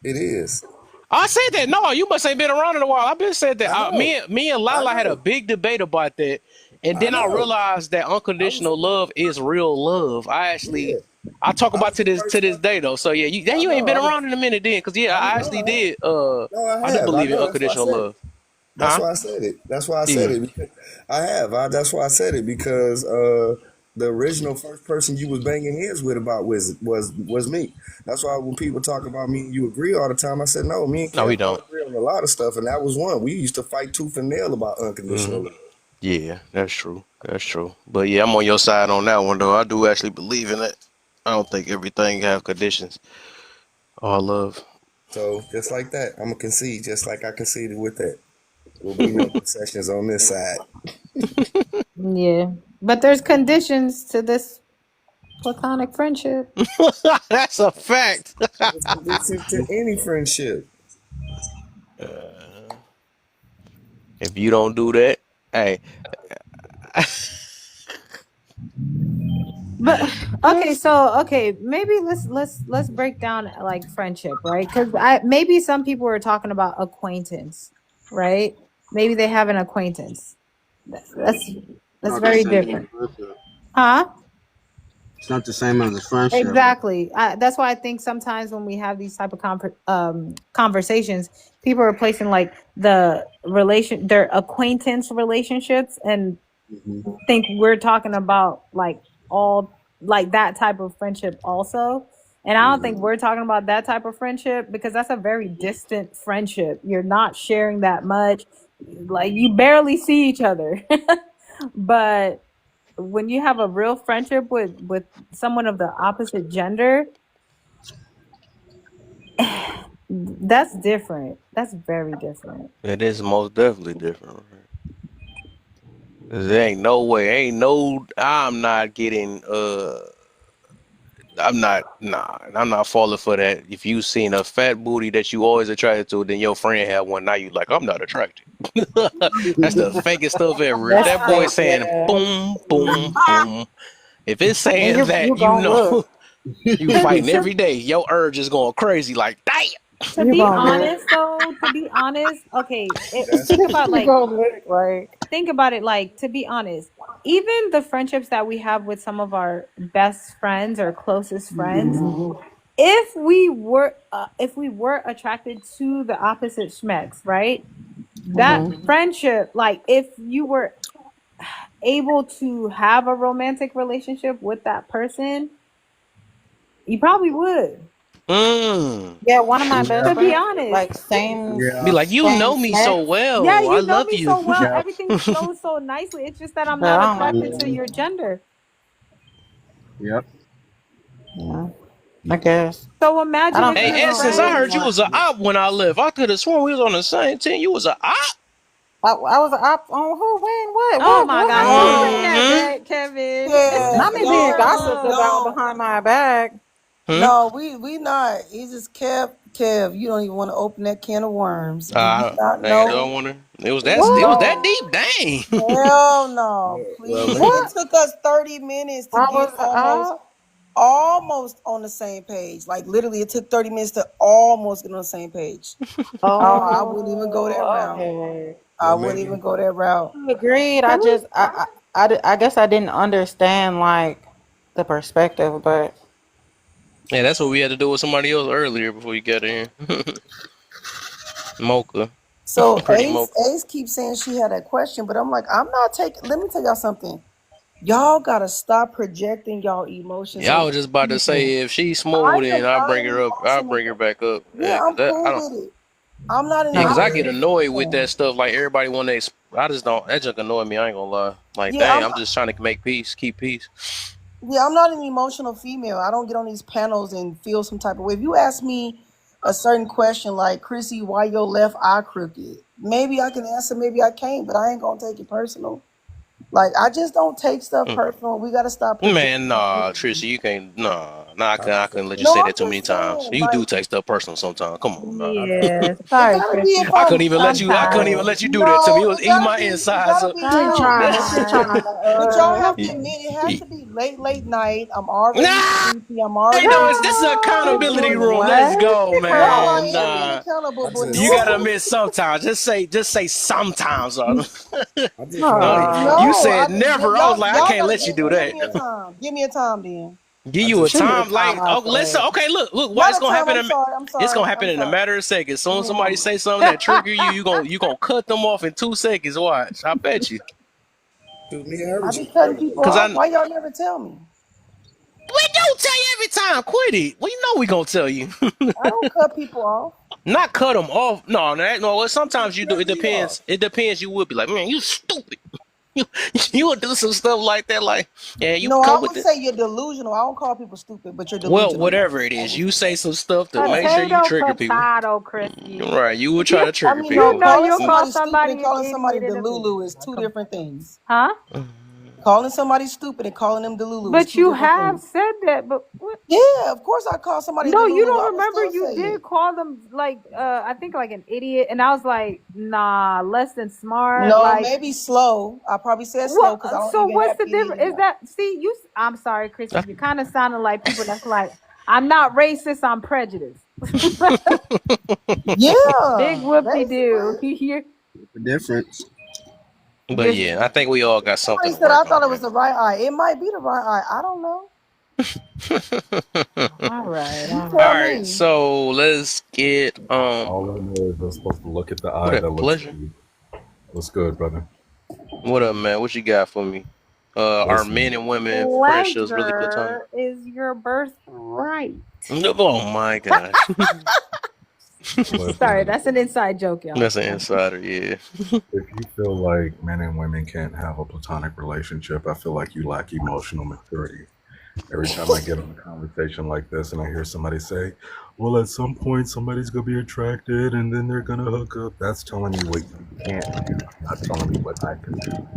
It is.
I said that. No, you must ain't been around in a while. I've been said that.
I know.
Me and
I
Lala had a
know.
big debate about that, And
I
then I
know.
realized that
I was,
unconditional love is real love.
yeah.
I talk
I
about
was the
to
first
this
one.
day though. So yeah,
I
you ain't
know.
been around in a minute then, cause yeah,
I
I
know.
actually
I have.
did.
No, I
I do
have. I
believe in
know. That's why I
unconditional
said it.
love,
That's
huh?
why I said it. That's why I said
Yeah.
it because I have. That's why I said it because the original first person you was banging heads with about was me. That's why when people talk about me and you agree all the time, I said no. Me and
No, we
Kev don't
don't.
agree on a lot of stuff, and that was one. We used to fight tooth and nail about unconditional
Hmm.
love.
Yeah, that's true. That's true. But yeah, I'm on your side on that one though. I do actually believe in it. I don't think everything have conditions. All love.
So just like that, I'm gonna concede. Just like I conceded with that, will be no concessions on this side.
Yeah. But there's conditions to this platonic friendship.
That's a fact.
There's conditions to any friendship.
Uh, if you don't do that, hey.
But okay, so okay, maybe let's break down like friendship, right? Because I maybe some people are talking about acquaintance, right? Maybe they have an acquaintance. That's
It's
that's
not the
very
same as
different,
friendship.
huh?
It's not the same as a friendship.
Exactly. That's why I think sometimes when we have these type of conversations, people are placing like their acquaintance relationships and
Hmm.
think we're talking about like all like that type of friendship also. And I don't think
Mhm.
we're talking about that type of friendship because that's a very distant friendship. You're not sharing that much. Like you barely see each other. But when you have a real friendship with someone of the opposite gender, that's different. That's very different.
It is most definitely different. Right? 'Cause there ain't no way, ain't no. I'm not falling for that. If you seen a fat booty that you always attracted to, then your friend had one. Now you like, I'm not attracted. That's the fakest stuff ever. If
That's
that boy
fake,
saying
yeah.
boom, boom, boom. If it's
And
saying
you
that,
gonna look.
you
To,
fighting
to
every day. Your urge is going crazy. Like, damn.
to
You
be
gonna look.
honest though, to be honest, okay,
That's
think about
You
like
gonna look like.
think about it like to be honest, even the friendships that we have with some of our best friends or closest friends, if we were attracted to the opposite schmecks, right? That
Mm-hmm.
friendship, like if you were able to have a romantic relationship with that person, you probably would.
Mm.
Yeah, one of my best
Yeah,
To be
friends,
honest.
like same
Be
yeah,
like, you
same
know me so
sex,
Yeah,
well. I
you know
love
me
you.
so well.
yeah.
Everything flows so nicely. It's just that I'm
but
not
I don't like
attracted to
it.
Mhm.
your gender.
Yep.
Yeah, I guess.
So
I
imagine
don't
if
Hey,
think
your
Essence,
I
I
friend.
heard you
want.
was a op when I left. I could have sworn we was on the same team. You was a op.
I was up on who, when, what,
Oh my
what
gosh, don't
happened?
bring that
No,
Mm-hmm.
back, Kevin.
yeah,
Not me being
y'all,
gossiped
No.
about
no,
behind my back.
Hmm?
no. We not. He just Kev. You don't even want to open that can of worms. Do you not
I
know?
don't want to. It was
What?
that
No.
deep. Dang.
Hell no,
Well,
please.
let me.
It
What?
took us 30 minutes to
I
get
was up.
almost on the same page. Like literally it took 30 minutes to almost get on the same page. Oh, I wouldn't even go that
Oh,
route.
okay.
I
Well,
wouldn't even
maybe.
go that route.
Agreed. I
Can we
just, I guess I didn't understand like the perspective, but
Yeah, that's what we had to do with somebody else earlier before you got in. Mocha.
So
Pretty
Ace
Mocha.
Ace keeps saying she had a question, but I'm like, I'm not taking let me tell y'all something. Y'all gotta stop projecting y'all emotions
Yeah, I
onto
was just about to
people.
say if she's
I
smooth, then
am
I'll
not
bring
an
her up. I'll
emotional.
bring her back up.
Yeah,
Yeah, cause
I'm
that I
cool
don't.
with it. I'm not an
Yeah, cause
no.
I get
emotional
annoyed with
female.
that stuff. Like everybody want to. I just don't. That just annoy me. I ain't gonna lie. Like,
Yeah,
dang, I'm just trying to make peace, keep peace.
I'm not an emotional female. I don't get on these panels and feel some type of way. If you ask me a certain question like, Chrissy, why your left eye crooked? Maybe I can answer, maybe I can't, but I ain't gonna take it personal. Like I just don't take stuff
Mm.
personal. We gotta stop
Man,
projecting our
nah,
energy.
Trisha, you can't. Nah. Nah, I couldn't let you
No,
say that
I'm
too many
just
times.
saying,
You do
like,
take stuff personal sometimes. Come on, nah.
Yeah,
it
sorry,
gotta be
Chrissy.
if I'm
I couldn't
Sometimes.
even let you do that to me. It
no,
was eating my
it
insides
gotta
up.
be,
She
you know,
trying. She
listen.
trying
Sometimes.
to.
But y'all have to
Nah,
admit it has to be late night. I'm already
nah,
sleepy. I'm
you
already
know, this is an
getting
accountability
ready.
room. Let's
What?
go,
No, I
man.
am being
Nah,
accountable,
I
but
you
just,
gotta
normally,
admit sometimes. Just say sometimes.
I just want to
No,
make
Aw.
sure.
you
no,
said never. I was like, I
y'all
can't
gotta
let you do
give me a
that.
time. Give me a time then.
Give
I
you a
just
She
want.
just
time,
trying
like,
to
oh, let's
say.
okay. Look. Why it's
Not a
gonna
time.
happen?
I'm
It's
sorry.
gonna happen
I'm
in a
sorry.
matter of seconds. As soon as somebody
Mm.
say something that trigger you, you gonna cut them off in 2 seconds. Watch, I bet you.
Shoot, me
I
average
be
is
cutting people
Cause
everything.
off. Why y'all never tell me?
we don't tell you every time. Quit it. We know we gonna tell you.
I don't cut people off.
Not cut them off. No, no. Well,
You
sometimes you do.
cut
It
me off.
depends. It depends. You would be like, man, you stupid. You you would do some stuff like that. Like, yeah, you
No, I
come with
would
it.
say you're delusional. I don't call people stupid, but you're
Well,
delusional.
whatever it
I
is,
would
you
say
say
that.
some stuff to
Yeah.
make sure you
Potato,
trigger people.
potato, Chrissy.
Right, you would try
You
to
I
trigger
mean, no,
you
people.
know
calling
you'll call
somebody stupid and
somebody an
calling somebody
idiot in a minute.
delulu is two different things.
Huh?
Mm.
Calling somebody stupid and calling them delulu is
But
two
you
different
have
things.
said that, but what?
Yeah, of course I call somebody
No, you
delulu. I
don't
would
remember
still
you
say
did
it.
call them like I think like an idiot, and I was like, nah, less than smart.
No,
Like,
maybe slow. I probably said slow
well,
because I don't
so
even
what's
have
the difference? Is
ADD.
that see you? I'm sorry, Chrissy. You kind of sounded like people that's like, I'm not racist. I'm prejudiced. Big
Yeah,
whoopty
basically.
doo. You're
The difference.
But
you're
yeah, I think we all got something
Somebody
to
said I
work
thought
on,
it was
man.
the right eye. It might be the right eye. I don't know.
all right,
You
all
All
tell
right.
right,
me.
so let's get
All I know is they're supposed to look at the
what
eye
a
that looks at
pleasure.
you. What's good, brother?
What up, man? What you got for me? Are men
Listen,
and women friendships really platonic?
Pleasure is your birthright.
Oh my gosh.
Sorry,
listen.
that's an inside joke, y'all.
That's an insider, yeah.
If you feel like men and women can't have a platonic relationship, I feel like you lack emotional maturity. Every time I get on a conversation like this and I hear somebody say, well, at some point somebody's going to be attracted and then they're going to hook up, that's telling me what you can't do, not telling me what I can do.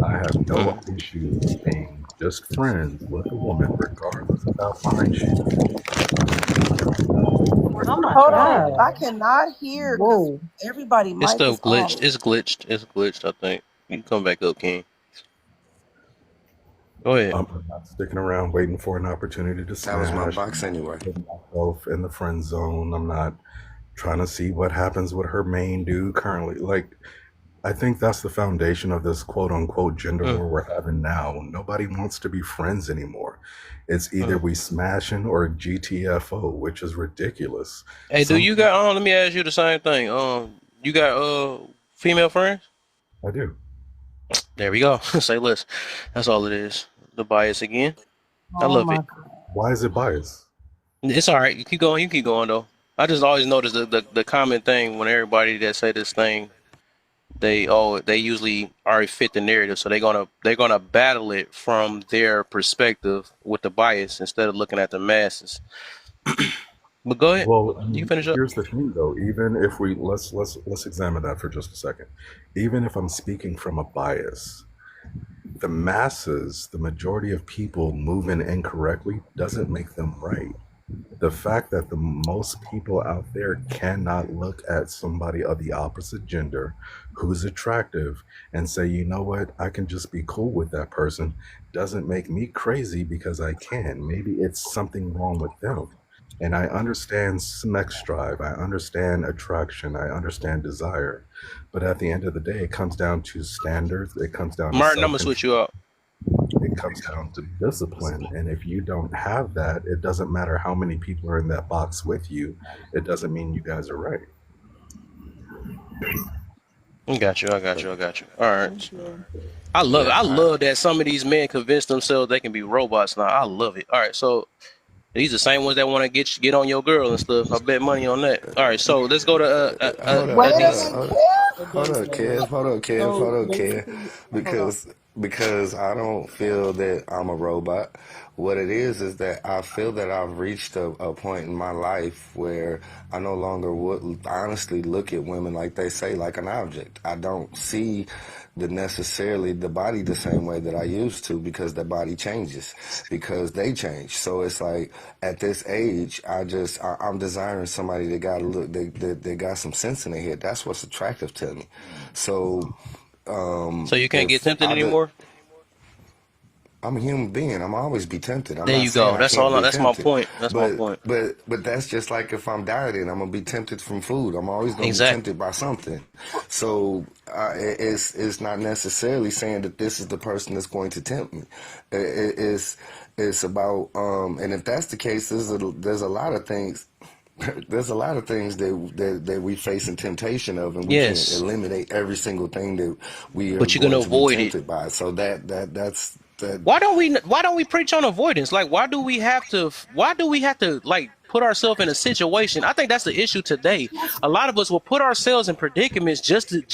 I have no
Mm.
issues being just friends with a woman, regardless of how fine she is.
Oh my
Hold on.
god.
I cannot hear because
Whoa.
everybody
It's
mic
still
is off.
glitched. It's glitched. It's glitched, I think. You can come back up, King. Go ahead.
I'm not sticking around waiting for an opportunity to
That was my
smash. I'm
box
not
anyway.
putting myself in the friend zone. I'm not trying to see what happens with her main dude currently. Like, I think that's the foundation of this quote unquote gender
Mm,
war we're having now. Nobody wants to be friends anymore. It's either
mm.
we smashing or GTFO, which is ridiculous.
Hey, do
Some
you got let me ask you the same thing. You got female friends?
I do.
There we go. Say less. That's all it is. The bias again. I
Oh
love
my
it.
god.
Why is it biased?
It's all right. You keep going. You keep going though. I just always notice the common thing when everybody that say this thing, they usually already fit the narrative, so they're gonna battle it from their perspective with the bias instead of looking at the masses. But go ahead.
Well, I
You
mean,
finish up.
here's the thing though. Even if we let's examine that for just a second. Even if I'm speaking from a bias, the masses, the majority of people moving incorrectly doesn't make them right. The fact that the most people out there cannot look at somebody of the opposite gender who's attractive and say, you know what, I can just be cool with that person doesn't make me crazy because I can. Maybe it's something wrong with them. And I understand sex drive, I understand attraction, I understand desire. But at the end of the day, it comes down to standards, it comes down to
Martin, I'm
self
gonna switch
control,
you out.
it comes down to discipline. And if you don't have that, it doesn't matter how many people are in that box with you. It doesn't mean you guys are right.
I got you. I got you. I got you. All right.
Thank you.
I love it.
Yeah,
I love that some of these men convince themselves they can be robots now. I love it. All right. So these are the same ones that want to get on your girl and stuff. I bet money on that. All right. So let's go to
Wait a
Adis.
minute,
hold
Kev.
hold up, Kev, hold up, Kev, hold
So
up, Kev,
basically, hold on.
because because I don't feel that I'm a robot. What it is that I feel that I've reached a point in my life where I no longer would honestly look at women like they say, like an object. I don't see necessarily the body the same way that I used to, because the body changes, because they change. So it's like at this age, I'm desiring somebody that got a look, they got some sense in their head. That's what's attractive to me. So
So you can't get
if
tempted anymore?
I'm a human being. I'm always be tempted. I'm
There
not
you
saying
go.
I can't get
That's my
tempted,
point. That's my
but
point.
that's just like if I'm dieting, I'm gonna be tempted from food. I'm always gonna be
Exactly.
tempted by something. So it's not necessarily saying that this is the person that's going to tempt me. It's about and if that's the case, there's a lot of things. There's a lot of things that we face in temptation of, and we can't
Yes.
eliminate every single thing that we are
But you're gonna
going to be
avoid it.
tempted by. So that's that.
Why don't we preach on avoidance? Like, why do we have to like put ourselves in a situation? I think that's the issue today. A lot of us will put ourselves in predicaments just to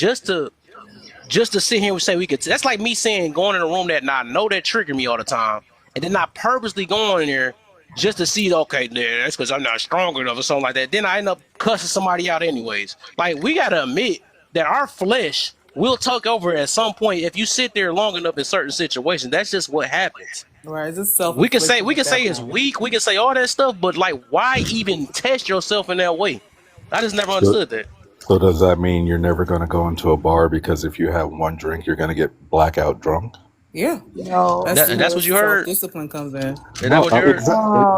sit here and say we could. That's like me saying going in a room that I know that trigger me all the time, and then not purposely going in there just to see, okay, that's because I'm not strong enough or something like that. Then I end up cussing somebody out anyways. Like, we gotta admit that our flesh will take over at some point if you sit there long enough in certain situations. That's just what happens.
Right, it's just
We
self-inflicted
can
at
say
that
it's
point.
weak, we can say all that stuff, but like, why even test yourself in that way? I just never
So,
understood that.
so does that mean you're never going to go into a bar because if you have one drink, you're going to get blackout drunk?
Yeah,
No,
that's
That's
where
what you heard.
self-discipline comes in.
Is that
No,
what you heard?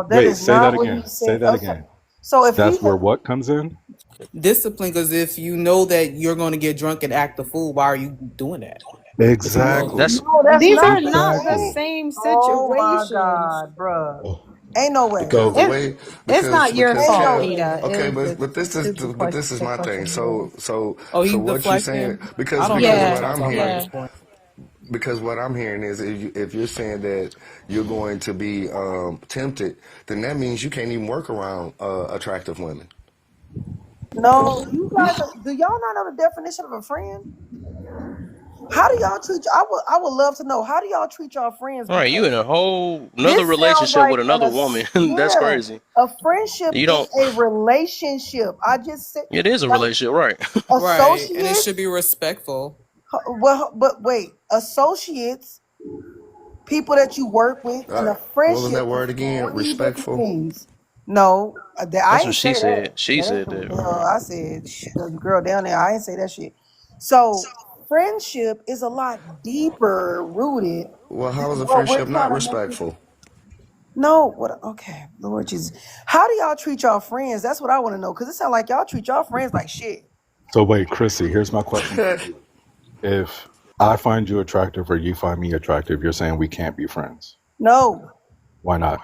that
wait,
is
say that
not what
again.
he
Say
said.
that again.
So if
That's
he's
where what comes in?
Discipline, because if you know that you're going to get drunk and act a fool, why are you doing that? If you know.
That's
Exactly.
no, that's
These
not
are
the
not the
Exactly.
same.
same
Oh my
situations.
God, bruh.
Oh,
Ain't no way.
Because
so
the
It
way,
it's not your
Ain't
fault,
no
Kev,
way.
Nita. It
okay,
was the
but
question.
this is
The
my thing.
question was.
Oh,
So
he's
what you saying?
deflecting. I don't know
Because
what
what
Yeah,
y'all
I'm
talking about at
hearing,
this
yeah.
point.
because what I'm hearing is if you're saying that you're going to be tempted, then that means you can't even work around attractive women.
No, you guys do y'all not know the definition of a friend? How do y'all treat I would love to know, how do y'all treat y'all friends?
all right. You
Because
in a whole another
this sounds
relationship
like
with another woman. That's
yeah,
crazy.
a friendship
You
is
don't.
a relationship. I just said,
It is a
like,
relationship, right?
Right, and it should
associates.
be respectful.
Well, but wait, associates, people that you work with, and a
What was
friendship
that
is
word again?
3 different
Respectful.
things. No, I
That's what
ain't say
she
that.
said. She
That ain't
said
what
that.
the hell I said. The girl down there, I ain't say that shit. So friendship is a lot deeper rooted
Well,
than
how is a
what we're
friendship
trying
not
to make it.
respectful?
No, what? Okay, Lord Jesus, how do y'all treat y'all friends? That's what I want to know. Cause it sounds like y'all treat y'all friends like shit.
so wait, Chrissy, here's my question for you. If I find you attractive or you find me attractive, you're saying we can't be friends.
No,
Why not?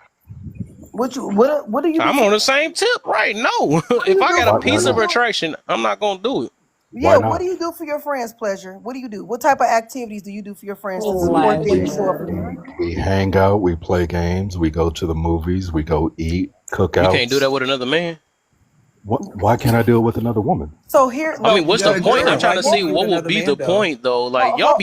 what do you do
I'm
for?
on the same tip, right? No,
What do
if
you
I
do
got a
for?
Why
What
piece
do you
of
not?
do?
attraction, I'm not gonna do it.
Yeah,
Why
what do
not?
you do for your friends' pleasure? What do you do? What type of activities do you do for your friends to support them and show up for
Pleasure.
them?
We hang out, we play games, we go to the movies, we go eat,
You can't do
cookouts.
that with another man.
Why can't I do it with another woman?
So here,
I mean,
no,
You
what's
got
the
a
point? I'm
girl.
trying
Why
to
can't
see
you be with
what would
another
be the
man though?
point, though. Like,
ho,
y'all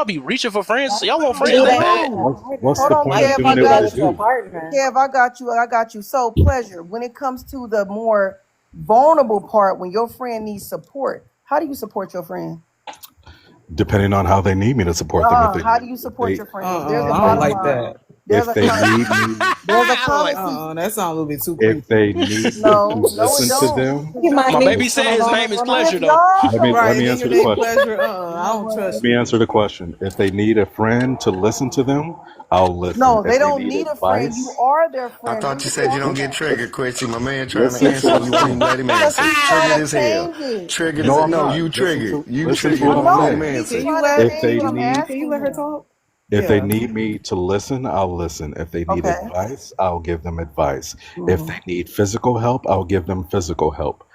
be reaching for friends. Y'all want
You
friends
do
that
that with
bad?
your
What's
hold
the
partner.
on,
Why
point
you
of
Kev,
can't
I
doing
do
it
that
got
with
with
you.
your
you?
partner?
Kev, I got you. I got you. So pleasure. When it comes to the more vulnerable part, when your friend needs support, how do you support your friend?
Depending on how they need me to support them.
How do you support your friend? There's a
I don't
bottom
like
line.
that.
There's
If
a
they
con-
need me,
there's a
I like.
common sense.
That sounds a little bit too
if
creepy.
they need me to
No, it
listen to
don't.
them,
You might
My
need
baby said
some
his name is
vulnerable
If
Pleasure,
nights.
though.
y'all
let
Right,
me
and then your
answer the
name
question.
pleasure.
you
I
know
don't
what?
Let
trust
me
it.
answer the question. If they need a friend to listen to them, I'll listen.
No, they
If they
don't
need
need a friend. You
advice,
are their
I
friend. What
thought
are
you
you
said you don't
talking
get
about?
triggered, Quincy. My man trying to
listen to
answer
what
and
I'm
you won't even
saying.
let him
Because
answer.
he's trying
Triggered
to
as hell.
change it.
Triggered as
No,
hell.
I'm
No,
not.
you triggered. You
Listen to
triggered.
what
I
I'm
Won't let
know
him
saying.
he's
Can
answer.
you
trying
let
to
her?
If
change
they
it. I'm
need
Can you
asking
let her
him.
talk?
if they
Yeah.
need me to listen, I'll listen. If they need
Okay.
advice, I'll give them advice. If
Mhm.
they need physical help, I'll give them physical help.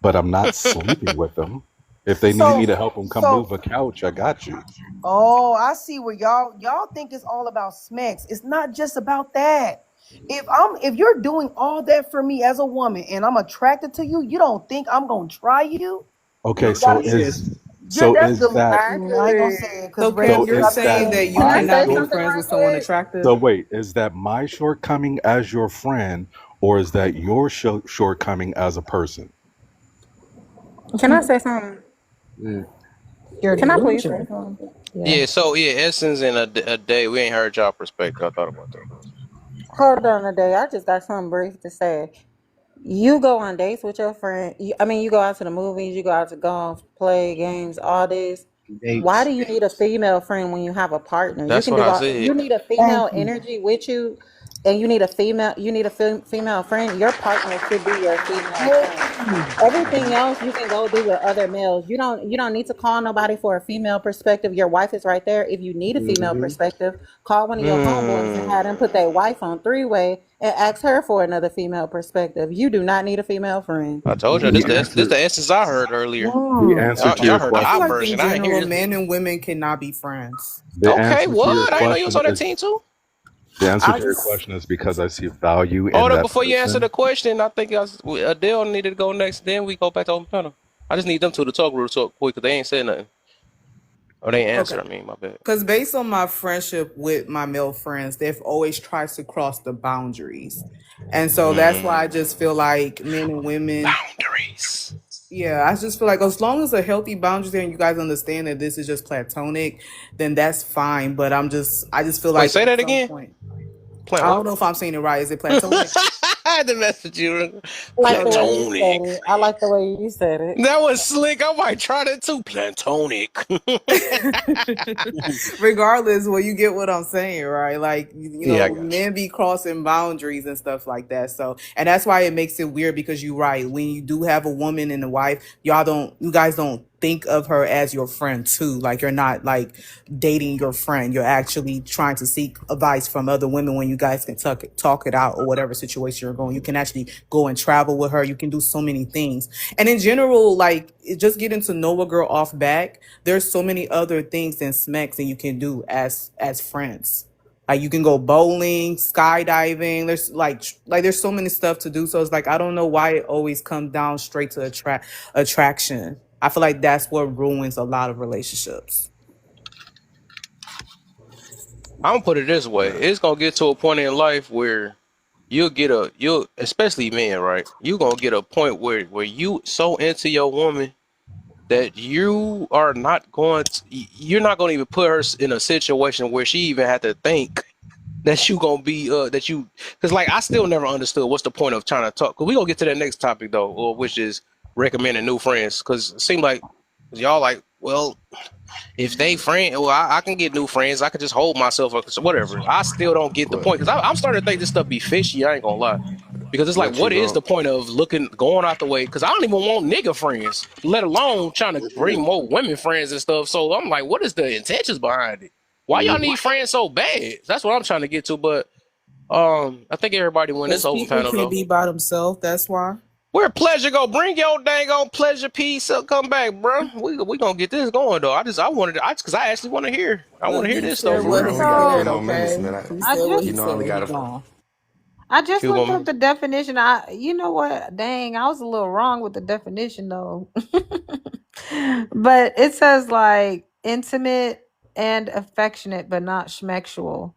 But I'm not sleeping with them. If they need
So,
me to help them come
so,
move a couch, I got you.
oh, I see where y'all think it's all about smacks. It's not just about that. If you're doing all that for me as a woman and I'm attracted to you, you don't think I'm gonna try you?
Okay,
You
so
gotta
He
be
is
is.
Yeah,
So
that's
is
the
that
I ain't gonna say it
accurate.
because
So
Ray
so
Pam,
just
you're
is
dropped the
that
saying that you
Can I
my
say
cannot be
short
something
friends
right
with someone
quick?
attractive?
so wait, is that my shortcoming as your friend or is that your shortcoming as a person?
Can I say something?
Mm.
Your
Can I please
delusion.
say something?
Yeah.
Yeah, so yeah, Essence in a day. We ain't heard y'all perspective. I thought about that.
Hold on a day. I just got something brief to say. You go on dates with your friend. You go out to the movies, you go out to golf, play games, all this. Why
Dates.
do you need a female friend when you have a partner? You
That's
can
what
do
I
all.
said.
You need a
Thank
female
you.
energy with you, and you need a female. You need a female friend. Your partner should be your female friend. Everything else you can go do with other males. You don't need to call nobody for a female perspective. Your wife is right there. If you need a female
Mm-hmm.
perspective, call one of your homeboys and
Hmm.
have them put their wife on three-way and ask her for another female perspective. You do not need a female friend.
I told you
The
this
answer
the essence I heard earlier.
the
Mm.
answer to
Y'all
your
heard the
I feel
hot
question
like in
version. I ain't hear
general,
this.
men and women cannot be friends.
the
Okay,
answer to your
what? I didn't know you was
question
on that team
is
too.
the answer
I
to your
just
question is because I see value in
Hold up,
that
before you answer the
person.
question, I think Adele needed to go next. Then we go back to open panel. I just need them two to talk real talk quick because they ain't said nothing. Or they ain't
okay.
answer. I mean, my bad.
Because based on my friendship with my male friends, they've always tried to cross the boundaries. And so that's why I
Mm.
just feel like men and women,
Boundaries.
yeah, I just feel like as long as a healthy boundary there and you guys understand that this is just platonic, then that's fine. But I just feel
Wait,
like
say
at
that
some
again.
point,
Plant
I
what?
don't know if I'm saying it right. Is it platonic?
I had to message you.
I like the way
Okay.
you said
Platonic.
it. I like the way you said it.
That was slick. I might try that too. Platonic.
Regardless, well, you get what I'm saying, right? Like,
Yeah, I got you.
men be crossing boundaries and stuff like that. So, and that's why it makes it weird because you're right. When you do have a woman and a wife, you guys don't think of her as your friend too. Like, you're not like dating your friend. You're actually trying to seek advice from other women when you guys can talk it out or whatever situation you're going. You can actually go and travel with her. You can do so many things. And in general, like, just getting to know a girl off back, there's so many other things than smacks that you can do as friends. Like you can go bowling, skydiving. There's so many stuff to do. So it's like I don't know why it always comes down straight to attraction. I feel like that's what ruins a lot of relationships.
I'm gonna put it this way. It's gonna get to a point in life where you'll especially men, right? You gonna get a point where you so into your woman that you are not going to you're not gonna even put her in a situation where she even had to think that you gonna be that you because like I still never understood what's the point of trying to talk. Cause we gonna get to that next topic though, or which is recommending new friends. Cause it seemed like y'all like, well, if they friend, well, I can get new friends. I can just hold myself or whatever. I still don't get the
What?
point because I'm starting to think this stuff be fishy. I ain't gonna lie. Because it's like,
What you
what is
gon'
the point of going out the way? Because I don't even want nigga friends, let alone trying to bring more women friends and stuff. So I'm like, what is the intentions behind it? Why y'all need friends so bad? That's what I'm trying to get to. But I think everybody win this
Because
open
people
panel
can't
though.
be by themselves. That's why.
Where pleasure go? Bring your dang on pleasure piece up. Come back, bro. We gonna get this going though. Because I actually want to hear. I want
Look,
to hear
he
this though
said
for
what
We
real.
he
only got a few
said.
So
more minutes,
Okay,
man.
he
I
said what
just
he
You know, I only
said.
got
He
a.
gone.
Few
looked
more
up
minutes.
the definition. You know what? Dang, I was a little wrong with the definition though. But it says like intimate and affectionate, but not schmexual.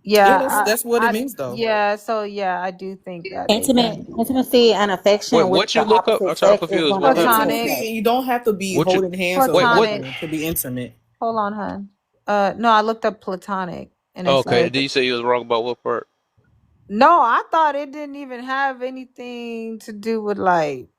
Yeah,
Yeah,
that's what it means though.
yeah. So yeah, I do think that they can
Intimate,
be
intimacy, and
Wait,
affection with
what
the
you look up?
opposite
I'm
sex is
confused.
one
What
of the
happened?
same
Intimacy,
sex.
and you don't have to be
What you?
holding hands or
Wait, what?
platonic.
whatever to be intimate.
Hold on, hun. No, I looked up platonic, and it
Okay,
says
did you say you was wrong about what part?
no. I thought it didn't even have anything to do with like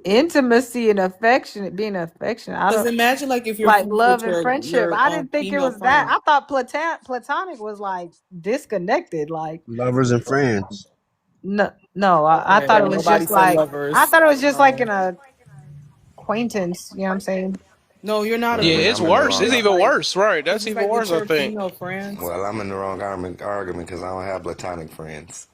intimacy and affectionate, being affectionate. I
Because
don't
imagine like if you're
like
friends
love
with
and friendship.
your
I didn't think it
female
was that.
friend.
I thought platonic was like disconnected. Like
Lovers and friends.
no, no. I
Okay,
thought it was
nobody
just
said
like I
lovers.
thought it was just like
No,
an acquaintance. You know what I'm saying?
no, you're not a
Yeah,
Man,
it's
I'm in the
worse.
acquaintance.
wrong.
It's
It's
even
like
worse, right?
it's
That's
just
even
like with
worse, I
your
think.
female friends.
Well, I'm in the wrong argument because I don't have platonic friends.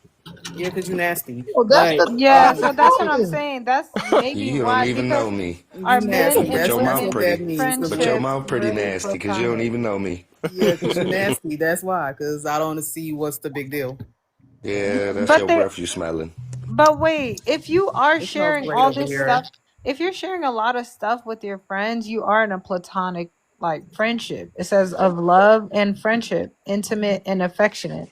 Yeah, because you nasty.
Well, that's
But
the
Yeah. So that's what I'm
point.
saying. That's maybe
You don't
why
even know
because
me,
are
you
men
nasty.
but
and
your
That's
mouth
what
women
that
pretty.
means. Because
But your
friendships
mouth pretty
really
nasty because you don't
platonic?
even know me.
yeah, because you nasty. That's why. Because I don't see what's the big deal.
Yeah, that's
But
your
there
breath you smelling.
but wait, if you are
It smells
sharing
great
all
over
this stuff,
here.
if you're sharing a lot of stuff with your friends, you are in a platonic like friendship. It says of love and friendship, intimate and affectionate.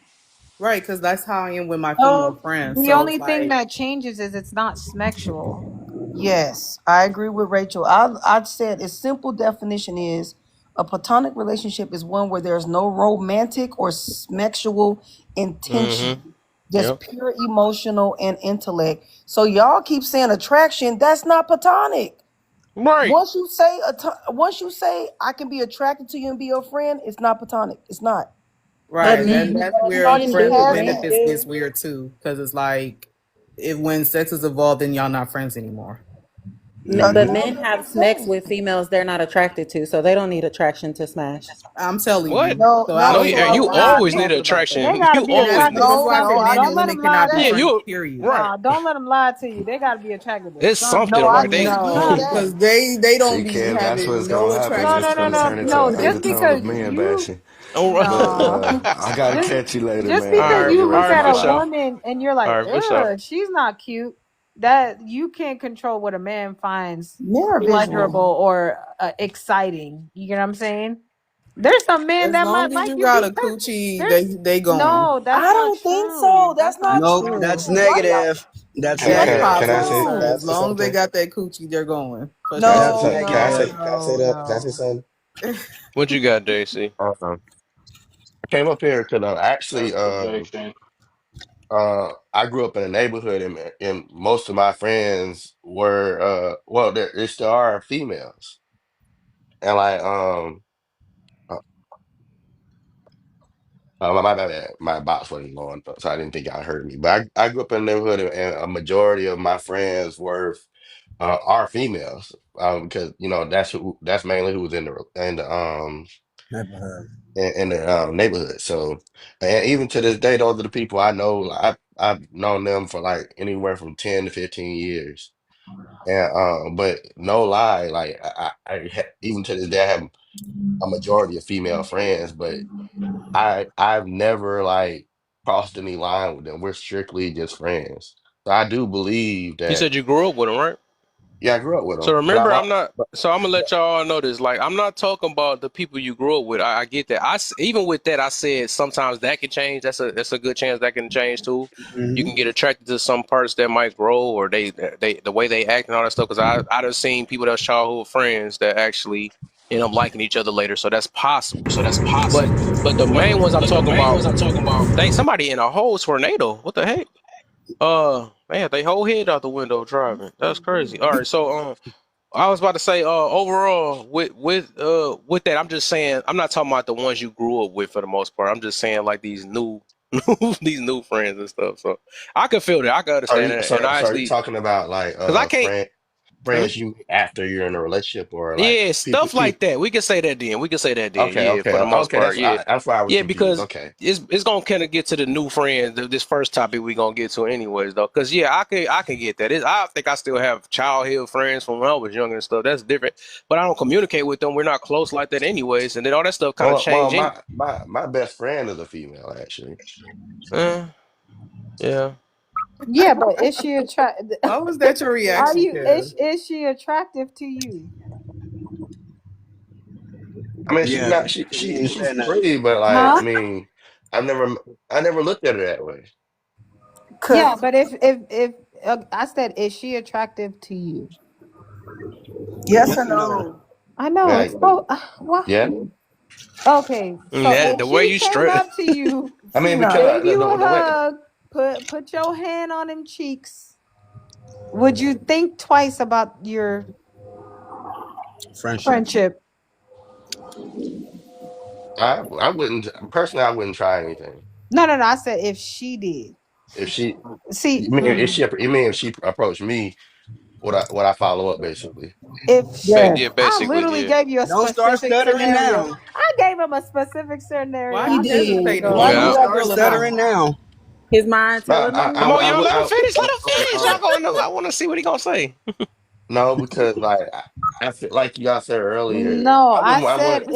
Right, because that's how I am with my female
Oh,
friends.
The
So it's
only thing
like,
that changes is it's not sexual.
yes, I agree with Rachel. I said its simple definition is a platonic relationship is one where there's no romantic or sexual
Mm-hmm.
intention, just
Yep.
pure emotional and intellect. So y'all keep saying attraction, that's not platonic.
Right.
Once you say I can be attracted to you and be your friend, it's not platonic. It's not.
But
right, and
men,
that's
but
where
men
friends
do.
with
Past
Men
that.
benefits gets
do.
weird too, because it's like if when sex is involved, then y'all not friends anymore.
But
Another
men have sex
thing.
with females they're not attracted to, so they don't need attraction to smash.
I'm telling
What?
you.
No,
So I
No,
no.
don't
yeah,
even know
you
So
why y'all
always
keep
need
talking about
attraction.
that.
They gotta
You
be
That's
always need.
attracted to
that's why I said
no, I
something.
men
didn't
and
Don't let
women
them
say
lie
cannot be
to
Yeah,
that.
friends.
you.
you
Period.
right.
No, don't let them lie to you. They gotta be attracted to
It's something,
No,
something.
I
right?
didn't
They
say
No,
that.
because they
See,
don't be
Kev, that's what's
having no
gonna happen.
No,
attraction
It's
no, no,
to
gonna
no,
turn
certain
into
no.
an
Just
things.
undertone
because
of man
you
bashing.
all
But
no,
I gotta
just
catch you later,
just
man. I
because
gotta
right,
get
you
ready
look
all
for
right,
at
for
a
my
sure.
woman and you're
All
like,
right, for sure.
ugh, she's not cute. That you can't control what a man finds
Men are visual.
pleasurable or exciting. You get what I'm saying? There's some men
As
that
long
might
as
like
you
you
got a
because
coochie,
there's
they going.
no, that's
I
not
don't think so.
true.
That's
That's not
not
Nope,
true.
that's
true.
Why y'all?
negative. That's
That is
That's
Can
not
I
negative.
possible,
say
sir.
true.
As long as they
something?
got that coochie, they're going for sure.
That's
No,
negative.
Can I say
No,
that? Can I say
no.
something?
What you got, JC?
I came up here because actually,
That's projection.
I grew up in a neighborhood, and most of my friends were, well, they still are females, and like, uh, my box wasn't on, so I didn't think y'all heard me. But I grew up in a neighborhood, and a majority of my friends were, are females, because that's mainly who was
Neighborhood.
in the neighborhood. So, and even to this day, those are the people I know. Like, I've known them for like anywhere from 10 to 15 years. And but no lie, like even to this day, I have a majority of female friends, but I've never like crossed any line with them. We're strictly just friends. So I do believe
You
that.
said you grew up with him, right?
Yeah, I grew up with
So
them, but
remember, I'm not. So I'm gonna let
but
y'all all know this. Like, I'm not talking about the people you grew up with. I get that. Even with that, I said sometimes that can change. That's a good chance that can change too. You
Hmm.
can get attracted to some parts that might grow, or they the way they act and all that stuff. Because I done seen people that's childhood friends that actually end up liking each other later. So that's possible.
So that's
But
possible.
but the
But
main ones I'm
the
talking
main
about.
ones I'm talking about.
Dang, somebody in a whole tornado. What the heck? Man, they whole head out the window driving. That's crazy. All right, so I was about to say, overall, with that, I'm just saying, I'm not talking about the ones you grew up with for the most part. I'm just saying like these new, these new friends and stuff. So I could feel that, I could
are
understand
you
it, and
so
I
are you
actually,
talking about like
because I can't, huh?
friends you meet after you're in a relationship, or like
Yeah,
people
stuff like
people?
that. We can say that then. We can say that then.
Okay,
Yeah, for the most
okay.
part. Yeah,
That's why I was
yeah,
confused.
because
Okay.
it's gonna kind of get to the new friends. This first topic we gonna get to anyways, though. Because yeah, I can get that. I think I still have childhood friends from when I was younger and stuff. That's different. But I don't communicate with them. We're not close like that anyways. And then all that stuff kind of
Well,
change.
my best friend is a female, actually.
Uh, yeah.
Yeah, but is she attract?
Why was that your
Are
reaction,
you
Kev?
is she attractive to you?
I mean,
Yeah, he ain't
she's
saying nothing.
pretty, but like, I
Huh?
mean, I've never I never looked at her that way.
Yeah,
Cause
but if I said is she attractive to you?
yes or
Yes or no?
no?
I know it's
Like,
so what.
yeah.
Okay, so
The
if
way
she
you
came
straight.
up to you,
I mean, because
Phenom.
gave you a
the way
hug, put your hand on them cheeks, would you think twice about your
Friendship.
friendship?
I wouldn't personally, I wouldn't try anything
No, no, no. I said if she did.
if she.
See,
You mean if she approached me, would I follow up basically?
if
Yes,
Yeah,
I
basically,
literally
yeah.
gave you a
Don't start
specific
stuttering
scenario.
now.
I gave him a specific scenario.
Why
he
I
you
said, here you
did.
hesitating?
Why
What's
you
Don't
so
Yeah.
got
start
real about
stuttering
it?
now.
His mind
No,
telling him
Come on,
no.
y'all. Let him finish. Let
I,
him finish. Y'all going to. I want to see what he gonna say.
no, because like I feel like y'all said earlier,
no,
I
said
wouldn't.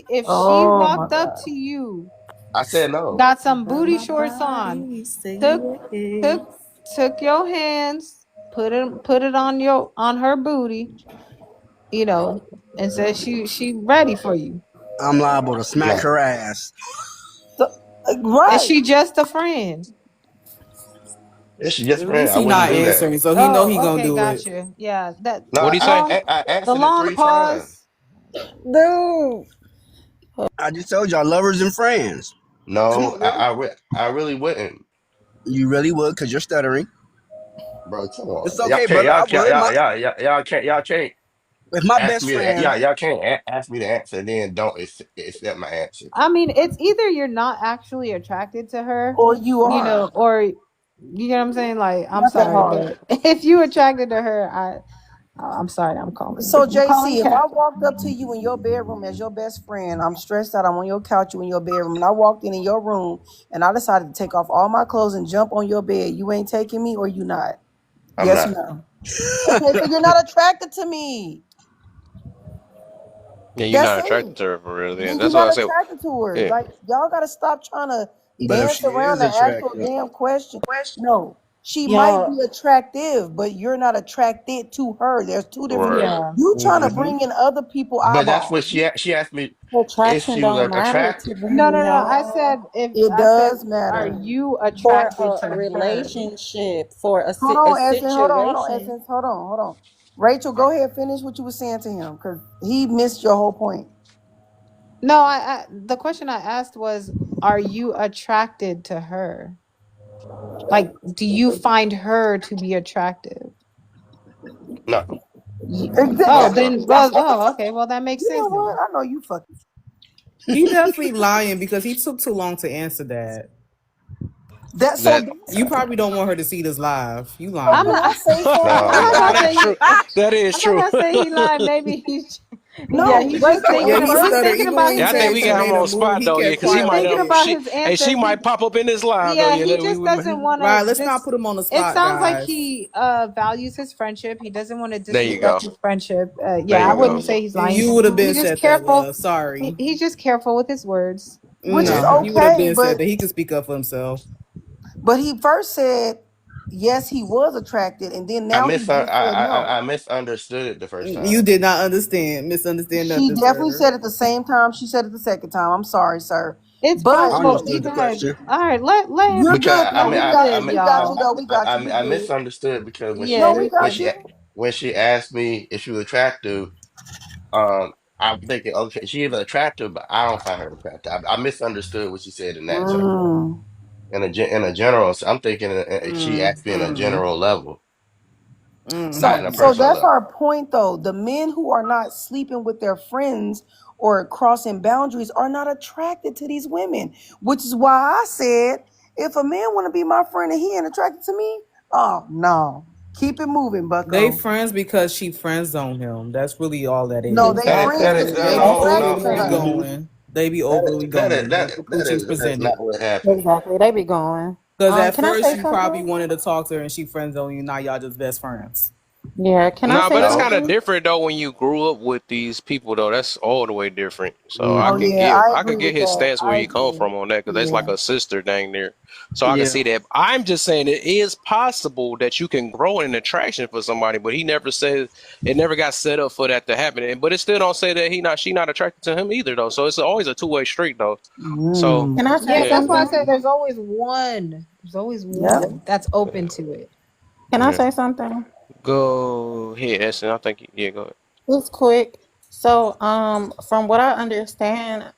if she
Oh my
walked up
god.
to you,
I said no.
got some
But
booty
my
shorts on,
body say
took
yes.
took took your hands, put it on her booty, you know, and said she ready for you.
I'm liable to smack
No,
her ass.
So,
Is
right.
she just a friend?
it's just
At
friend.
least
I
he
wouldn't
not
do that.
answering, so he know he
Oh,
gonna
okay,
do it.
gotcha. Yeah, that
No,
What'd he
the
say?
long
I
the
answered it
long
3 times.
pause.
Dude.
I just told y'all lovers and friends. Come
No,
on now.
I really wouldn't,
You really would because you're stuttering.
bro. Come on,
It's okay, brother. I would.
y'all can't
If my
ask
best
me to,
friend
y'all can't ask me to answer, then don't accept my answer.
I mean, it's either you're not actually attracted to her,
Or you
you
are.
know, or you know what I'm saying? Like, I'm
Not that
sorry,
hard.
but if you attracted to her, I'm sorry,
So
I'm calling
JC, if
cat.
I walked up to you in your bedroom as your best friend, I'm stressed out, I'm on your couch, you in your bedroom, and I walked in your room and I decided to take off all my clothes and jump on your bed, you ain't taking me or you not?
I'm
Yes or
not.
no? Okay, so you're not attracted to me.
Yeah, you're
That's
not attracted
it.
to her for real. Then
Then you're
that's why I
not
said,
attracted to her.
yeah.
Like y'all gotta stop trying to
but if
dance
she
around
is
the actual
attractive,
damn question. No, she might
Y'all,
be attractive, but you're not attracted to her. There's two different.
Right.
Yeah.
You trying to
hmm
bring in other people
But that's
eyeballs.
what she asked me if
attraction
she was
don't matter to
attractive.
them,
No. I
y'all.
said if
It
I said,
does
are
matter.
you
For
attracted to
a
her?
relationship, for
Hold
a
on, Essence. Hold on,
situation.
Essence. Hold on. Rachel, go ahead. Finish what you were saying to him because he missed your whole point.
No, the question I asked was, are you attracted to her? Like, do you find her to be attractive?
No,
Oh,
Exactly.
no.
then,
That's
well,
what the
oh,
fuck.
okay, well, that makes
You know
sense
what?
then.
I know you fucking.
He definitely lying because he took too long to answer that.
That so.
That
You probably don't want her to see this live. You
So
I'm
lying.
can
not.
I say something
No,
I'm
real
I'm
not
not.
gonna
quick?
that's
say
true.
he.
That is
I'm not
true.
gonna say he lied. Maybe he's. Yeah,
No,
he's just
Rachel.
thinking
In
Yeah,
the
he
about.
first
He's
stuttered.
thinking
Even when
about
he
Yeah,
his
I think
said
we
she
got him
made a
on
ancestors.
move,
spot
he
though. Yeah,
kept
because he
He's
might
quiet
thinking
with
have
it.
about
she,
his
hey, she
ancestors.
might pop up in this live though.
Yeah,
Yeah,
he
that we,
just
we
doesn't want to.
Right, let's not
This.
put him on the
It
spot,
sounds like
guys.
he values his friendship. He doesn't want to
there you
disrespect
go.
his friendship.
There
Yeah, I
you
wouldn't
go.
say he's lying.
You would have been
He's just
said that,
careful.
love. Sorry.
He's just careful with his words.
which is
Hmm.
No, he would have
okay,
been said that. He could speak up for himself.
but he first said yes, he was attracted, and then now he just said no.
I misunderstood it the first
You
time.
did not understand, misunderstand
She
nothing,
definitely
sir.
said it the same time. She said it the second time. I'm sorry, sir,
It's
but
I
possible.
understood
Either
the
had.
question.
All right, let him.
you're
Because
good
I
though.
mean,
We good,
We got you
y'all.
though. We got you. We
I
good.
misunderstood because
No,
Yeah,
we
we
got you.
when she asked me if she was attractive, I'm thinking, okay, she is attractive, but I don't find her attractive. I misunderstood what she said in that term.
Mm,
In a general, I'm thinking she asked me in a
Mm-hmm.
general level, not in a
so
personal
that's
level.
our point though. The men who are not sleeping with their friends or crossing boundaries are not attracted to these women, which is why I said if a man want to be my friend and he ain't attracted to me, oh no, keep it moving,
They
Bucko.
friends because she friend zoned him. That's really all that
No,
is.
they
exactly.
friends
That is
because he
They
ain't
be
no
attracted to
overly
no
her.
hmm
going. They be overly going. Like the coochie's
not
presented.
what happened.
Exactly. They be going.
Because at
Can I
first
say
you probably
something?
wanted to talk to her and she friend zoned you. Now y'all just best friends.
Yeah, can I
Nah,
say
but it's
No,
kind of
something?
different though when you grew up with these people though. That's all the way different. So
Oh
hmm
yeah, I
I
agree
could get
with
his
that.
stance where
I
he come
agree.
from on that because that's like
Yeah.
a sister dang there. So I can
Yeah.
see that. I'm just saying it is possible that you can grow an attraction for somebody, but he never says it never got set up for that to happen. But it still don't say that she not attracted to him either though. So it's always a two-way street though. So
Mm.
Can I say
Yeah,
yeah,
that's why I
something?
said there's always one. There's always
Yep.
one that's open to it.
Can I
yeah.
say something?
Go ahead, Essen. I think yeah, go ahead.
It's quick. So, from what I understand,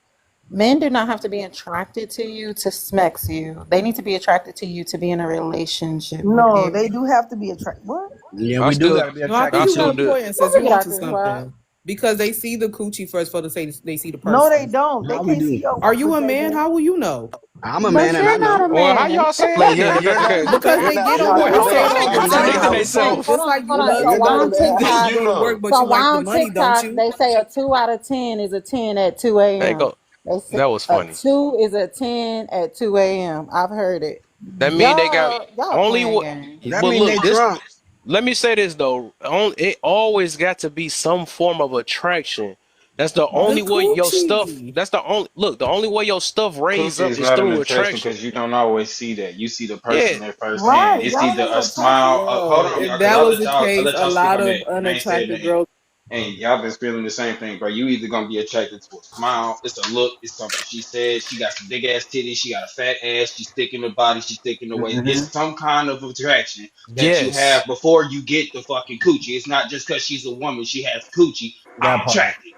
men do not have to be attracted to you to smex you. They need to be attracted to you to be in a relationship with
No,
you.
they do have to be attracted. What?
Yeah,
I
we do
still
got to be
No, I think
I
attracted
you
to
got
still
a
you.
do.
point and says
Let's
you
get
onto
out this rock.
something. Because they see the coochie first before they see the
No, they
person.
don't. They
How we
can't see
do?
your
Are you a man?
vagina.
How will you know?
I'm a
But
man and I
you're not
know.
a
Well, how
man.
y'all saying
but
that then?
Because they get on
Wait,
here and
hold
say
on.
it
How
all
they
the
contradicting
time.
themselves?
Just like you
Hold on.
love
So
to
why
go
on
and
TikTok?
go to work, but
So
you
why
like the
on
money, don't
TikTok
you?
they say a 2 out of 10 is a 10 at 2
Hey,
a.m.
go.
They say
That was
a
funny.
2 is a 10 at 2 a.m. I've heard it.
That mean they got
Y'all
only
playing
what?
games.
That
But
mean they
look, this.
drunk.
Let me say this though. It always got to be some form of attraction That's the
The
only way your stuff.
coochie.
That's the only look. The only way your stuff raise
Coochie
up
is
is
not an
through
attraction
attraction.
because you don't always see that. You see the
Yeah,
person there firsthand.
Right.
It's
Y'all
either
ain't
a
attracted.
smile. Hold
Bro,
on,
if
y'all, because
that
I
was
let
the
y'all, I
case,
let
a
y'all speak.
lot of
I ain't said
unattractive
nothing.
girls.
And y'all been feeling the same thing, bro. You either gonna be attracted to a smile, it's a look, it's something she said. She got some big ass titties, she got a fat ass, she's thick in the body, she's thick in the waist.
Hmm.
It's some kind of attraction that you have
yes.
before you get the fucking coochie. It's not just because she's a woman, she has coochie.
That
I'm
part.
attracted.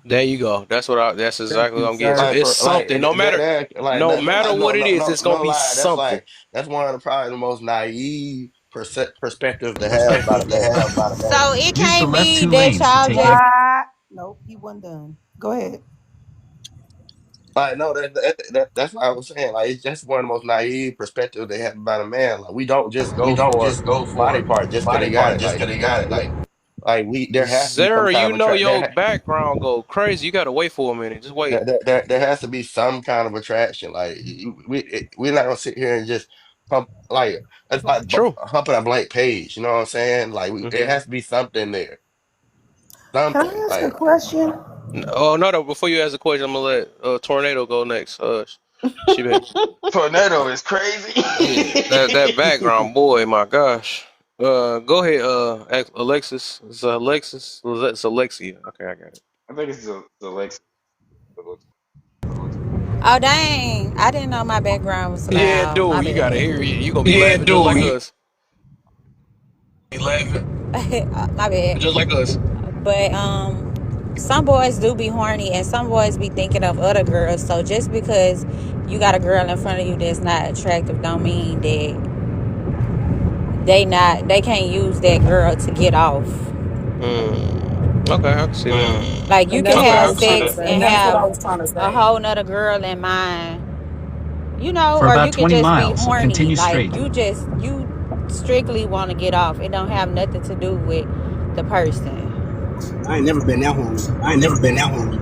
There you go. That's what I. That's
Thank
exactly what
you,
I'm getting. So
sir.
Like
it's
for like
something. No matter, no matter
like
what it is, it's gonna
no
be
lie. That's
something.
like that's one of the probably the most naive perspectives to have about a man.
So it can't be that y'all just.
What? Nope, he wasn't done. Go ahead.
Like no, that's what I was saying. Like it's just one of the most naive perspectives they have about a man. Like we don't just go for body part just because they got it. Like we there has to be some
Zara,
kind
you
of
know
attract.
your background go crazy. You gotta wait for a minute. Just wait.
There has to be some kind of attraction. Like we're not gonna sit here and just hump like it's like
True.
humping a blank page. You know what I'm saying? Like
Hmm.
it has to be something there.
Can
Something
I ask a
like
question?
Oh no, no. Before you ask the question, I'm gonna let Tornado go next. She been.
Tornado is crazy.
Yeah, that background, boy. My gosh. Go ahead. Alexis. It's Alexis. It's Alexia. Okay, I got it.
I think it's the Lex.
Oh dang! I didn't know my background was
Yeah,
loud. My
dude, you gotta
bad.
hear you. You gonna be laughing just like us.
My bad.
Just like us.
But some boys do be horny, and some boys be thinking of other girls. So just because you got a girl in front of you that's not attractive, don't mean that they can't use that girl to get off.
Okay, I can see that.
Like you
And
can
that's what
Okay,
I
have
I can
was
see
trying to
that.
sex
say.
and have a whole nother girl in mind, or you could just be horny. Like you strictly want to get off. It don't have nothing to do with the person.
I ain't never been that horny.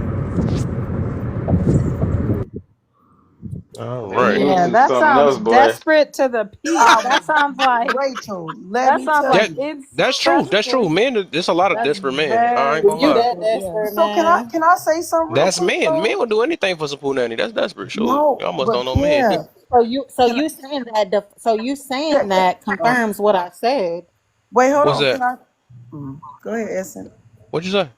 All
Hey, you
right.
Yeah,
into
that
something
sounds
else, boy.
desperate to the peak.
I
That
was
sounds like
Rachel. Let me tell
That
you.
that's true. That's true.
incessant.
Men, there's a lot of
That's
desperate men. I ain't
very
gonna
You
lie.
that
desperate. Yeah.
desperate,
So can I
man?
can I say something real
That's
quick
men. Men
though?
will do anything for some nanny. That's desperate. Sure. You
No,
almost
but
don't know men.
Kev,
So
can I,
you saying that
uh,
confirms what I said.
wait, hold
What's
on.
that?
Can I? Go ahead, Essen.
What'd you say?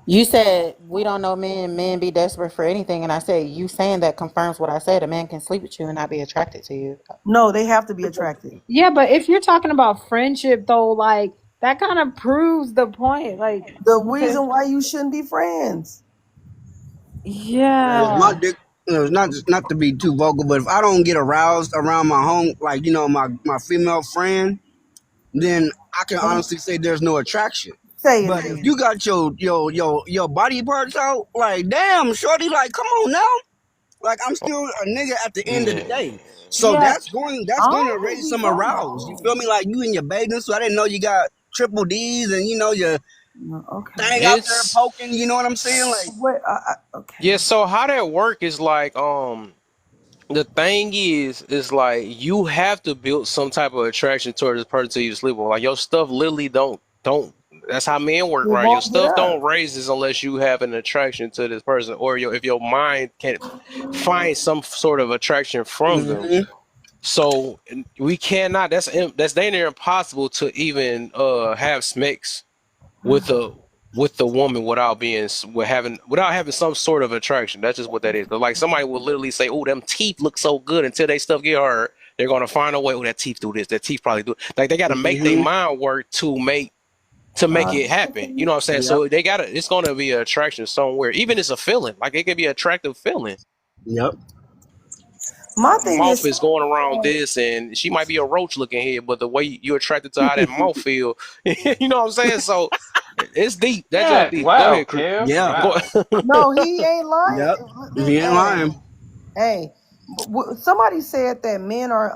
You said we don't know men be desperate for anything, and I said you saying that confirms what I said. A man can sleep with you and not be attracted to you.
No, they have to be attracted.
Yeah, but if you're talking about friendship though, like that kind of proves the point. Like
The
because
reason why you shouldn't be friends.
If my
yeah.
dick, it's not to be too vocal, but if I don't get aroused around my home, like my female friend, then I can honestly say there's no attraction.
Say it
But if
then.
you got your body parts out, like damn, shorty, like come on now, like I'm still a nigga at the end of the
Yeah.
day. So
Yeah.
I
that's going to
don't think
raise
we
some
talking
arousal. You
about.
feel me? Like you in your bathing suit. I didn't know you got triple D's and your
No, okay.
thing out there
It's
poking. You know what I'm saying? Like
What?
yeah.
Okay.
So how that work is like the thing is like you have to build some type of attraction towards this person till you sleep with. Like your stuff literally don't. That's how men work,
It
right? Your
won't get
stuff
up.
don't raise this unless you have an attraction to this person, or if your mind can find some sort of attraction from them.
mm-hmm.
So we cannot. That's damn near impossible to even have sex with a with the woman without without having some sort of attraction. That's just what that is. But like somebody will literally say, "Oh, them teeth look so good," until they stuff get hurt. They're gonna find a way. Oh, that teeth do this. That teeth probably do. Like they got to make their
Mm-hmm.
mind work to make it happen. You know what I'm saying?
Yep.
So they got to. It's gonna be an attraction somewhere. Even it's a feeling. Like it could be an attractive feeling.
Yep.
My thing
Mouth
is,
is going around this, and she might be a roach looking head, but the way you attracted to how that mouth feel, you know what I'm saying? So it's deep. That just
Yeah.
deep. Go
Wow,
ahead, Chris.
Kev.
Yeah.
Go.
Wow.
no, he ain't lying.
Yep. He ain't
Hey,
lying.
hey, somebody said that men are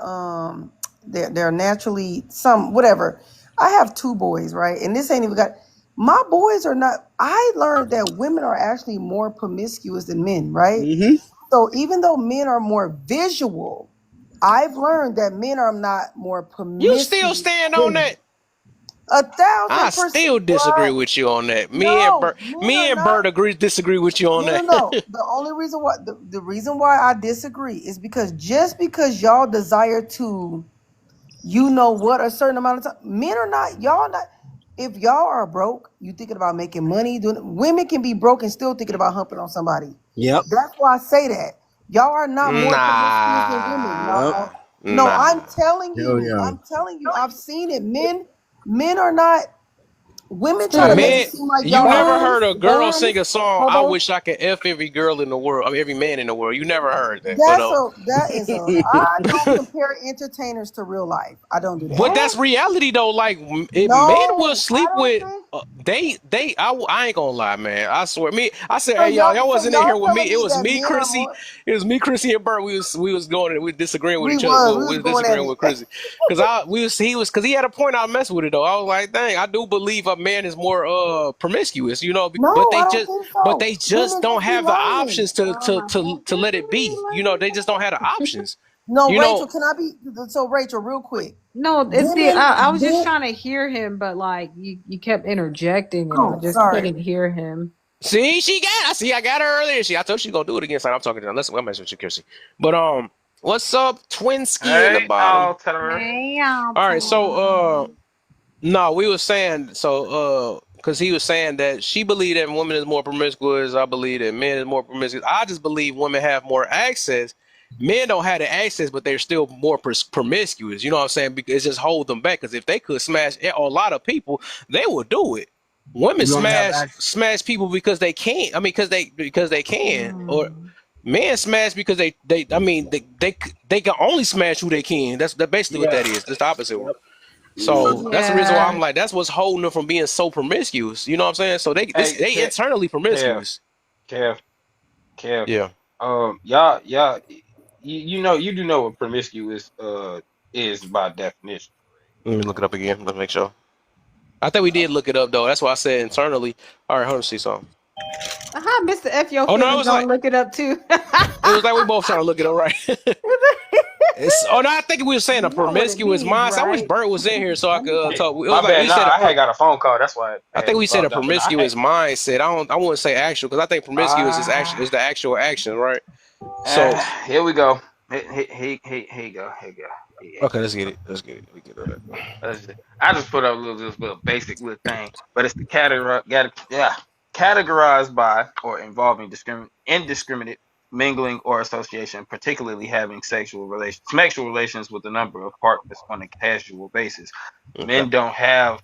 they're naturally some whatever. I have two boys, right? And this ain't even got my boys are not. I learned that women are actually more promiscuous than men, right?
Mm-hmm.
So even though men are more visual, I've learned that men are not more
You still
promiscuous
stand on
than
that? I still
1,000%.
disagree
What?
with you on that.
No, men
Me
are
and
not.
Bert disagree with you on
No, no,
that.
no. The only reason why the reason why I disagree is because just because y'all desire to, you know what, a certain amount of time, men are not. Y'all not. If y'all are broke, you thinking about making money. Doing women can be broke and still thinking about humping on somebody.
Yep.
That's why I say that y'all are not more promiscuous than women.
Yep.
No,
Nah,
no.
nah.
I'm telling
Hell
you.
yeah.
I'm telling you. I've seen it. Men are not. Women try to make
Sis,
it
Man,
seem like
you
y'all are.
never
Buns,
heard a girl sing a
buns,
song,
hold
I
on.
wish I could F every girl in the world, I mean, every man in the world. You never heard that.
That is a. I don't compare entertainers to real life. I don't do that.
But that's reality though. Like, if men will
No, I
sleep
don't
with,
think
I ain't gonna lie, man. I swear, I said,
so.
hey, y'all
So
wasn't in here
y'all
with me.
telling me that men are more.
It was me, Chrissy, and Bert. We was going, we disagreeing with
We
each other.
was
Well,
we
we
was
was
going at
disagreeing with
it.
Chrissy, because he had a point. I messed with it though. I was like, dang, I do believe a man is more promiscuous,
No, I don't think
but
so.
they just
Women
don't
just be
have the
lying.
options to let it be. They just don't have the options.
No,
You
Rachel,
know,
can I be so Rachel, real quick?
No, it's the
Women,
I was just trying to hear him, but like you kept interjecting and I
oh,
just
sorry.
couldn't hear him.
See, I got her earlier. I told she gonna do it again. So I'm talking to her. Listen, I'm messing with you, Kirsty. But what's up, Twinsky in the
Hey,
bottom?
y'all, Taylor.
Hey,
All right, so
Alton.
no, we was saying because he was saying that she believed that women is more promiscuous. I believe that men is more promiscuous. I just believe women have more access. Men don't have the access, but they're still more promiscuous. You know what I'm saying? Because it just hold them back. Because if they could smash a lot of people, they would do it. Women
You don't have
smash people because they can't. I mean, because they can. Or
Hmm.
men smash because they. I mean, they can only smash who they can. That's basically what
Yeah.
that is. That's the opposite.
Yep.
So
Mhm.
that's the reason why I'm
Yeah.
like, that's what's holding them from being so promiscuous. You know what I'm saying? So
Hey,
they internally
Kev,
promiscuous.
Kev, Kev.
Yeah.
You do know what promiscuous is by definition.
Let me look it up again. Let's make sure. I think we did look it up though. That's why I said internally. All right, hold on, see something.
Aha, Mr. F your
Oh no,
feelings, don't look it up too.
it was like we both trying to look it up right. No, I think we were saying a
You know what it
promiscuous
means,
mindset. I wish
right?
Bert was in here so I
Let me
could
Yeah,
talk. It was
my
like
bad.
we
Nah,
said
I had got a phone call. That's why I
I think
had
we said a
logged out. But nah, I had.
promiscuous mindset. I wouldn't say actual because I think promiscuous is
Ah,
the actual action, right? So
here we go. Here you go. Here you go. Yeah.
okay, let's get it. Let's get it. We can do that.
I just put up this little basic little thing, but it's the categorized by or involving indiscriminate mingling or association, particularly having sexual relations with a number of partners on a casual basis.
Okay.
Men don't have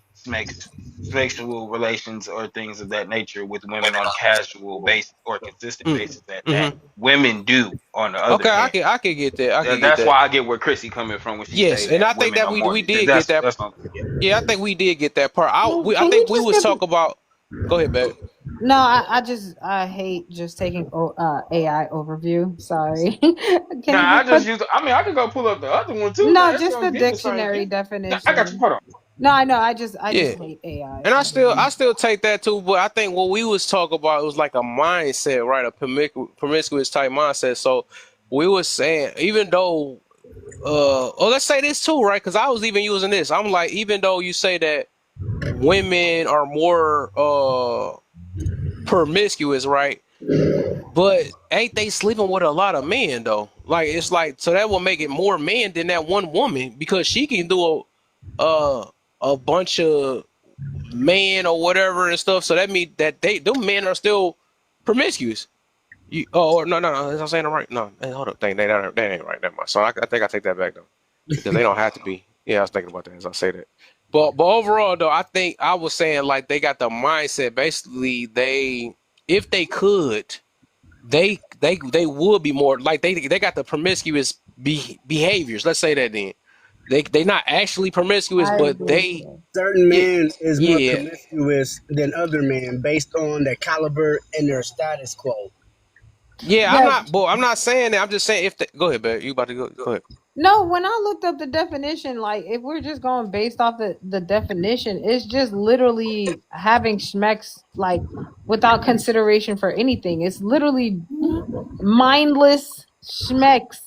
sexual relations or things of that nature with women on casual basis or consistent
Mm,
basis at that.
mm-hmm.
Women do, on the other
Okay,
hand.
I can get that. I can get
That's
that.
why I get where Chrissy coming from when she
Yes,
say
and I
that
think
women
that
are more
we
because
did get that.
that's not, yeah.
Yeah, I think we did get that part. I
Can you
think we
just
was
give
talk about. Go ahead, babe.
no, I hate just taking AI overview. Sorry. Can
Nah,
you
I
just
just
put
use. I mean, I could go pull up the other one too. Now
no,
it's
just
gonna
the
give the same
dictionary
thing. Nah, I got you.
definition.
Hold on.
No, I know. I
Yeah,
just hate AI.
and I still take that too. But I think what we was talking about was like a mindset, right? A promiscuous type mindset. So we was saying even though, oh, let's say this too, right? Because I was even using this. I'm like, even though you say that women are more promiscuous, right? But ain't they sleeping with a lot of men though? Like it's like so that will make it more men than that one woman because she can do a bunch of men or whatever and stuff. So that means that them men are still promiscuous. Or no, I'm saying it right. No, hey, hold up, that ain't right. That much. So I think I take that back though because they don't have to be. Yeah, I was thinking about that as I say that. But overall though, I think I was saying like they got the mindset. Basically, they if they could they would be more like they got the promiscuous behaviors. Let's say that then they not actually promiscuous,
I
but
agree.
they
Certain
yeah
men is more
yeah
promiscuous than other men based on their caliber and their status quo.
yeah.
Yeah,
I'm not saying that. I'm just saying if they, go ahead, babe. You about to go ahead.
no, when I looked up the definition, like if we're just going based off the definition, it's just literally having schmecks like without consideration for anything. It's literally mindless schmecks.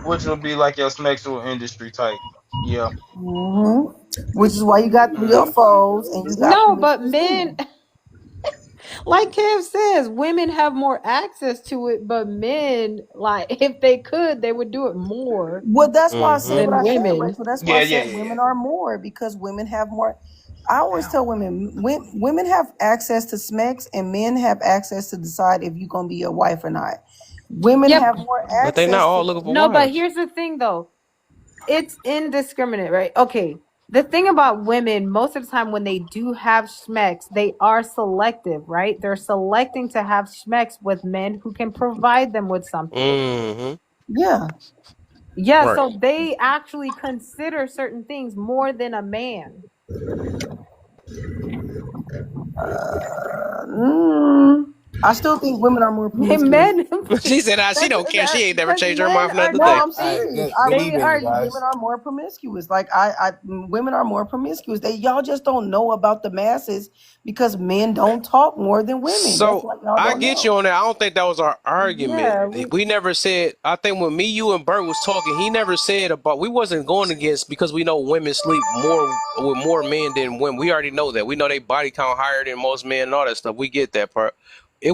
Which will be like your sexual industry type. Yeah.
Hmm. Which is why you got three or fours and you got
No, but
promiscuous
men,
women.
like Kev says, women have more access to it, but men, like, if they could, they would do it more
Well, that's why I said
Mm-hmm.
what
than
I said,
women.
Rachel. That's why I
Yeah, yeah,
said
yeah, yeah.
women are more because women have more. I always tell women, women have access to smecks, and men have access to decide if you're gonna be your wife or not. Women
Yep.
have more
But they not
access
all
to.
looking for
No, but
wives.
here's the thing though. It's indiscriminate, right? Okay. The thing about women, most of the time when they do have schmecks, they are selective, right? They're selecting to have schmecks with men who can provide them with something.
Mm-hmm.
Yeah.
Yeah,
Right.
so they actually consider certain things more than a man.
I still think women are more promiscuous.
Men,
She said, she don't care. She ain't never
because
changed her mind
men
for
are
another
No,
day.
not.
I'm
All right,
serious. I
good
really
They
evening, you
do
are.
think women
guys.
are more promiscuous. Like women are more promiscuous. Y'all just don't know about the masses because men don't talk more than women. That's
So
why y'all
I
don't
get you
know.
on that. I don't think that was our argument.
Yeah,
We never said. I think when me, you, and Bert was talking, he never said about. We wasn't going against because we know women sleep more with more men than women. We already know that. We know they body count higher than most men and all that stuff. We get that part. It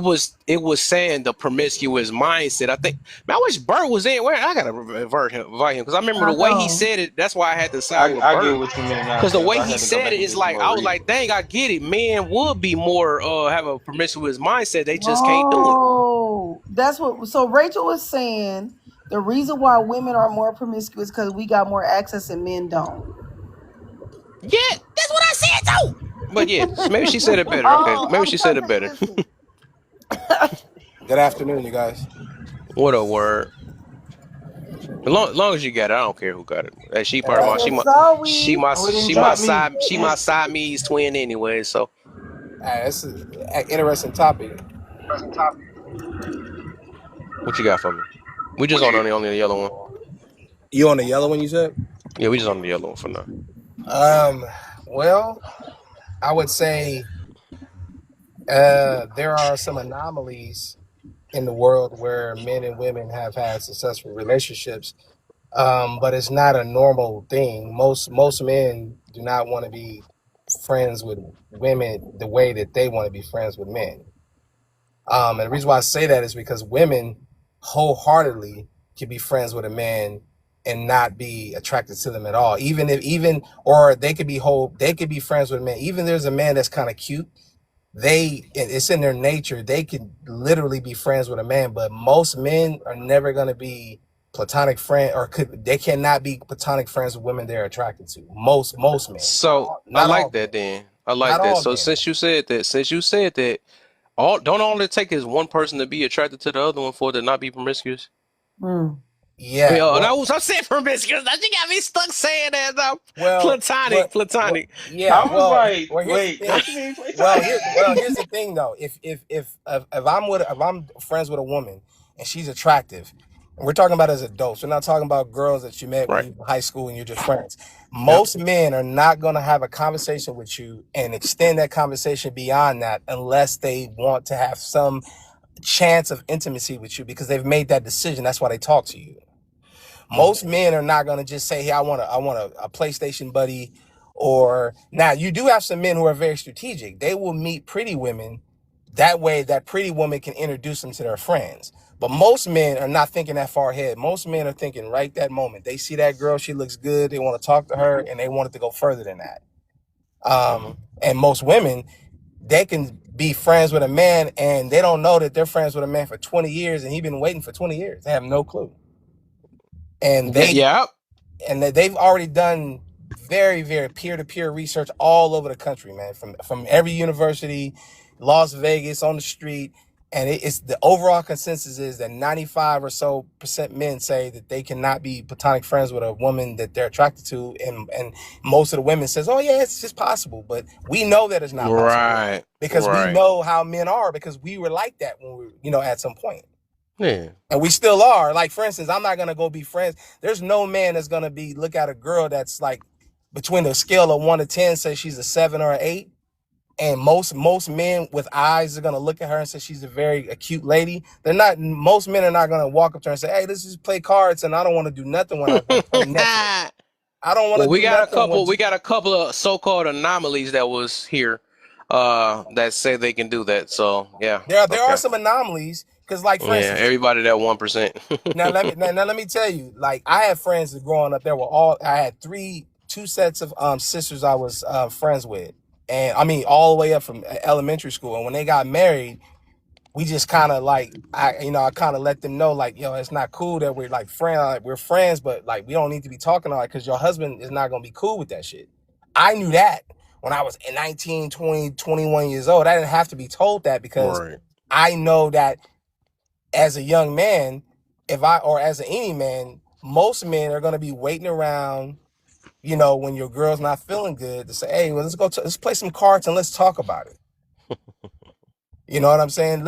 was saying the promiscuous mindset. I think. Man, I wish Bert was in. Where I gotta invite him because I remember
I
the way he
know.
said it. That's why I had to side
I
with
I get
Bert.
what you mean now,
Because the
Kev.
way
I
he
had to go
said
back
it
and
is
do some
like
more
I was
reading.
like, dang, I get it. Men would be more have a promiscuous mindset. They just can't do it.
Oh, that's what. So Rachel was saying the reason why women are more promiscuous because we got more access and men don't.
Yeah, that's what I said too. But yeah, maybe she said it better. Okay,
Oh,
maybe
I'm
she
trying
said
to
it better.
listen.
Good afternoon, you guys.
What a word. Long as you got it, I don't care who got it. Hey, she part of
Uh,
my
Yes, so we.
Oh, it didn't drop me.
she my Siamese twin anyway. So
this is an interesting topic.
what you got for me? We just on the yellow one.
You on the yellow one, you said?
Yeah, we just on the yellow one for now.
Um, well, I would say there are some anomalies in the world where men and women have had successful relationships, but it's not a normal thing. Most men do not want to be friends with women the way that they want to be friends with men. And the reason why I say that is because women wholeheartedly can be friends with a man and not be attracted to them at all. Or they could be friends with a man. Even there's a man that's kind of cute. It's in their nature. They can literally be friends with a man, but most men are never going to be platonic friend they cannot be platonic friends with women they're attracted to. Most men,
So I
not
like
all
that
men,
then. I like
not
that.
all
So
men.
since you said that, all it take is one person to be attracted to the other one for it to not be promiscuous.
Hmm.
I mean,
Yeah, well,
I said promiscuous. Now she got me stuck saying that though.
Well,
Platonic,
what, what?
platonic.
Yeah.
I was like,
Well, here's the
wait,
thing.
what you mean playtime?
Here's the thing though. If I'm friends with a woman and she's attractive, and we're talking about as adults. We're not talking about girls that you met when
Right.
you were in high school and you're just friends.
Yep.
Most men are not going to have a conversation with you and extend that conversation beyond that unless they want to have some chance of intimacy with you because they've made that decision. That's why they talk to you.
Mhm.
Most men are not going to just say, "Hey, I want a PlayStation buddy." Or now you do have some men who are very strategic. They will meet pretty women. That way, that pretty woman can introduce them to their friends. But most men are not thinking that far ahead. Most men are thinking right that moment. They see that girl, she looks good. They want to talk to her, and they want it to go further than that.
Mhm.
And most women, they can be friends with a man, and they don't know that they're friends with a man for 20 years, and he's been waiting for 20 years. They have no clue. And
Yeah.
they
Yeah.
and they've already done very very peer-to-peer research all over the country, man, from every university, Las Vegas, on the street. And it's the overall consensus is that 95 or so percent men say that they cannot be platonic friends with a woman that they're attracted to, and most of the women says, oh yeah, it's just possible. But we know that it's not possible
Right.
because we
Right.
know how men are, because we were like that when we were, at some point.
Yeah.
And we still are. Like, for instance, I'm not gonna go be friends. There's no man that's gonna be look at a girl that's like between a scale of 1 to 10, say she's a 7 or 8. And most men with eyes are gonna look at her and say she's a very cute lady. They're not. Most men are not gonna walk up to her and say, "Hey, let's just play cards," and I don't want to do nothing when I want to play Netflix. I don't want to
Well,
do nothing when
we got a couple of so-called anomalies that was here, that say they can do that. So yeah,
there are
okay,
some anomalies. Because, like, for
yeah,
instance,
everybody that 1%.
now let me tell you, like, I had friends that growing up. There were I had two sets of sisters I was friends with, and I mean all the way up from elementary school. And when they got married, we just kind of like I kind of let them know, like, yo, it's not cool that we're like friends, like, we're friends, but like we don't need to be talking like, because your husband is not gonna be cool with that shit. I knew that when I was 19, 20, 21 years old. I didn't have to be told that, because
Right.
I know that as a young man, if I or as any man, most men are gonna be waiting around, when your girl's not feeling good, to say, hey, well, let's play some cards and let's talk about it. You know what I'm saying?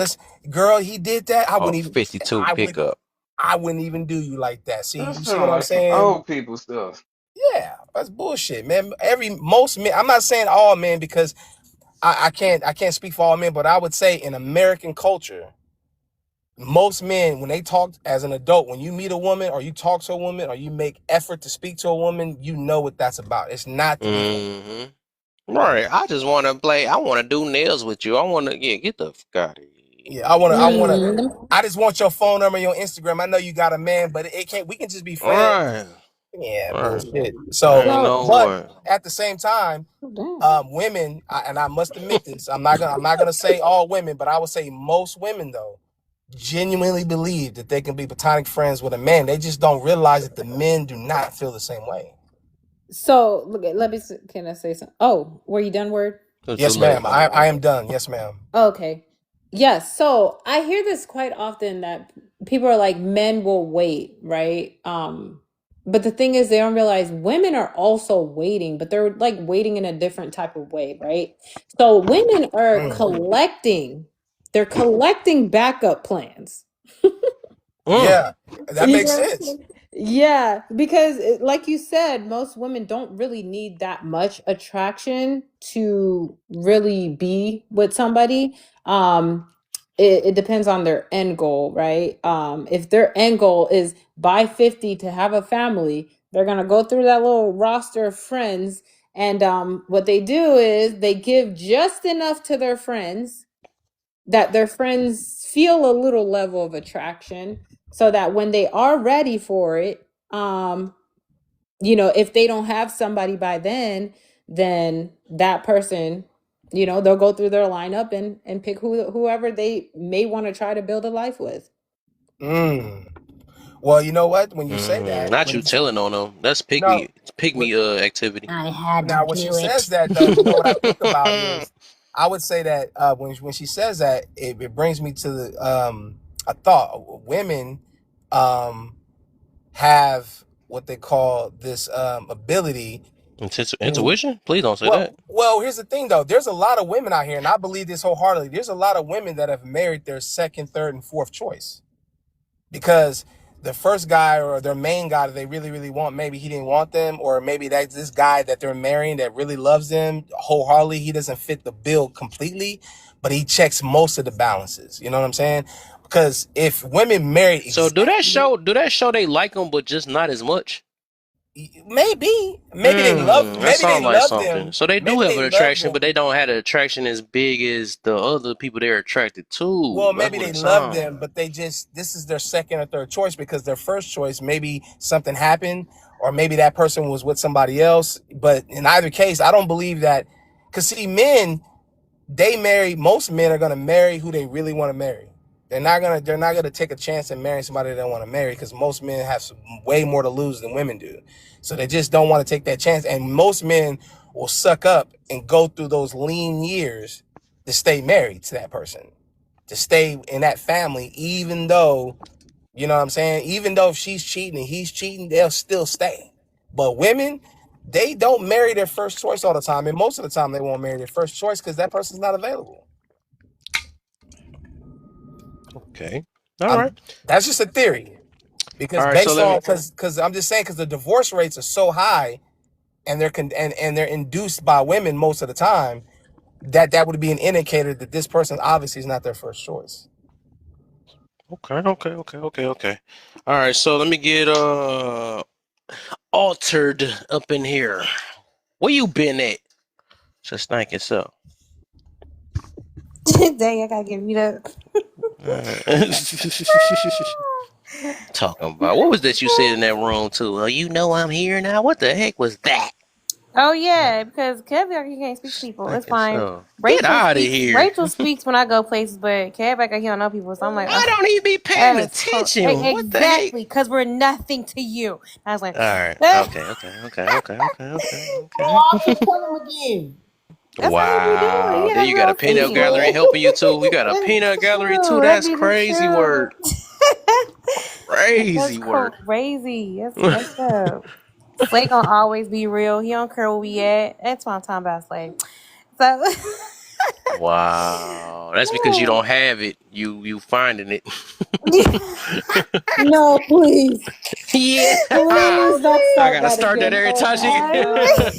Girl, he did that.
Oh, 52
I would,
pickup.
I wouldn't even do you like that. See,
That
you see what
sound
I'm
like some
saying?
old people stuff.
Yeah, that's bullshit, man. Most men. I'm not saying all men, because I can't speak for all men, but I would say in American culture, most men, when they talk as an adult, when you meet a woman or you talk to a woman or you make effort to speak to a woman, you know what that's about. It's not to be fucked.
Hmm. Right. I just want to play. I want to do nails with you. I want to, yeah, get the fuck out of
Yeah, I wanna.
Mm,
I just want your phone number, your Instagram. I know you got a man, but it can't. We can just be
here.
friends.
Right.
Yeah,
Right.
bullshit. So,
Man,
so,
no
but
way.
at the same time,
oh, damn.
women, and I must admit this, I'm not gonna say all women, but I would say most women, though, genuinely believe that they can be platonic friends with a man. They just don't realize that the men do not feel the same way.
So, look, can I say something? Oh, were you done, Word?
It's too
Yes,
late.
ma'am. I am done. Yes, ma'am.
Okay. Yes. So I hear this quite often that people are like, men will wait, right? But the thing is, they don't realize women are also waiting, but they're like waiting in a different type of way, right? So women are
Mm.
collecting backup plans.
Mm.
Yeah, that
You
makes
know what I'm
sense.
saying? Yeah, because like you said, most women don't really need that much attraction to really be with somebody. Um, it depends on their end goal, right? If their end goal is by 50 to have a family, they're gonna go through that little roster of friends, and what they do is they give just enough to their friends that their friends feel a little level of attraction, so that when they are ready for it, if they don't have somebody by then that person, they'll go through their lineup and pick whoever they may want to try to build a life with.
Mm. Well, you know what? When you say
Mm.
that,
Not you telling on them. That's
no,
pick
what,
me activity.
I had to
now when she
do
says
it.
that, though, what I think about is, I would say that when she says that, it brings me to a thought. Women um, have what they call this ability to.
Intuition? Please don't say that.
Well, here's the thing, though. There's a lot of women out here, and I believe this wholeheartedly. There's a lot of women that have married their second, third, and fourth choice, because the first guy or their main guy that they really, really want, maybe he didn't want them, or maybe that's this guy that they're marrying that really loves them wholeheartedly. He doesn't fit the bill completely, but he checks most of the balances. You know what I'm saying? Because if women married
So
exactly,
do that show they like them, but just not as much? That
maybe they
sounds like
love
something.
them,
So they do
maybe
have
they
an
love
attraction,
them.
but they don't have an attraction as big as the other people they're attracted to.
Well,
That's
maybe
what
they
it
love
sounds.
them, but this is their second or third choice, because their first choice, maybe something happened, or maybe that person was with somebody else. But in either case, I don't believe that, because see, most men are gonna marry who they really want to marry. They're not gonna take a chance and marry somebody they don't want to marry, because most men have way more to lose than women do. So they just don't want to take that chance. And most men will suck up and go through those lean years to stay married to that person, to stay in that family, even though, you know what I'm saying? Even though if she's cheating and he's cheating, they'll still stay. But women, they don't marry their first choice all the time. And most of the time, they won't marry their first choice because that person's not available.
Okay. All right.
I'm That's just a theory.
All
Because
right. So
based
let
on
me.
because I'm just saying, because the divorce rates are so high, and they're induced by women most of the time, that would be an indicator that this person obviously is not their first choice.
Okay. Okay. Okay. Okay. Okay. All right. So let me get. altered up in here. Where you been at? Just thinking so.
Dang, I gotta get beat up.
Talking about what was that you said in that room too? You know I'm here now. What the heck was that?
Oh yeah, because Kev he can't speak to people. It's
Thinking
fine.
so. Get
Rachel
out of
speaks.
here.
Rachel speaks when I go places, but Kev he don't know people. So I'm like,
I don't even be paying
that is
attention. What the heck?
exactly because we're nothing to you. I was like,
All right.
that's
Okay. Okay.
Oh, I can tell him again.
how he be doing.
Wow.
He
Then
has
you got a
no
peanut
sense.
gallery helping you too. We got a peanut
It's
gallery
true.
too.
That
That's
be the
crazy
truth.
work. Crazy
That's
work.
crazy. That's fucked up. Slay gonna always be real. He don't care where we at. That's what I'm talking about, Slay. So
Wow. That's because you don't have it. You finding it.
No, please.
Yeah.
Please don't
I
start
gotta
that
start that
again.
every
Oh
time
my
she.
God.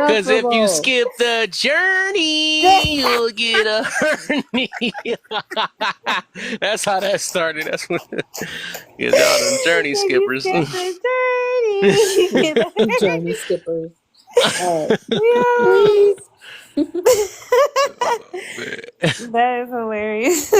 Because if you
Insufferable.
skip the journey, you'll get a hernia. That's how that started. That's what. Because y'all them journey
if you
skippers.
skip the journey.
Journey skippers. All right.
Yeah.
Please.
Oh, man.
That is hilarious.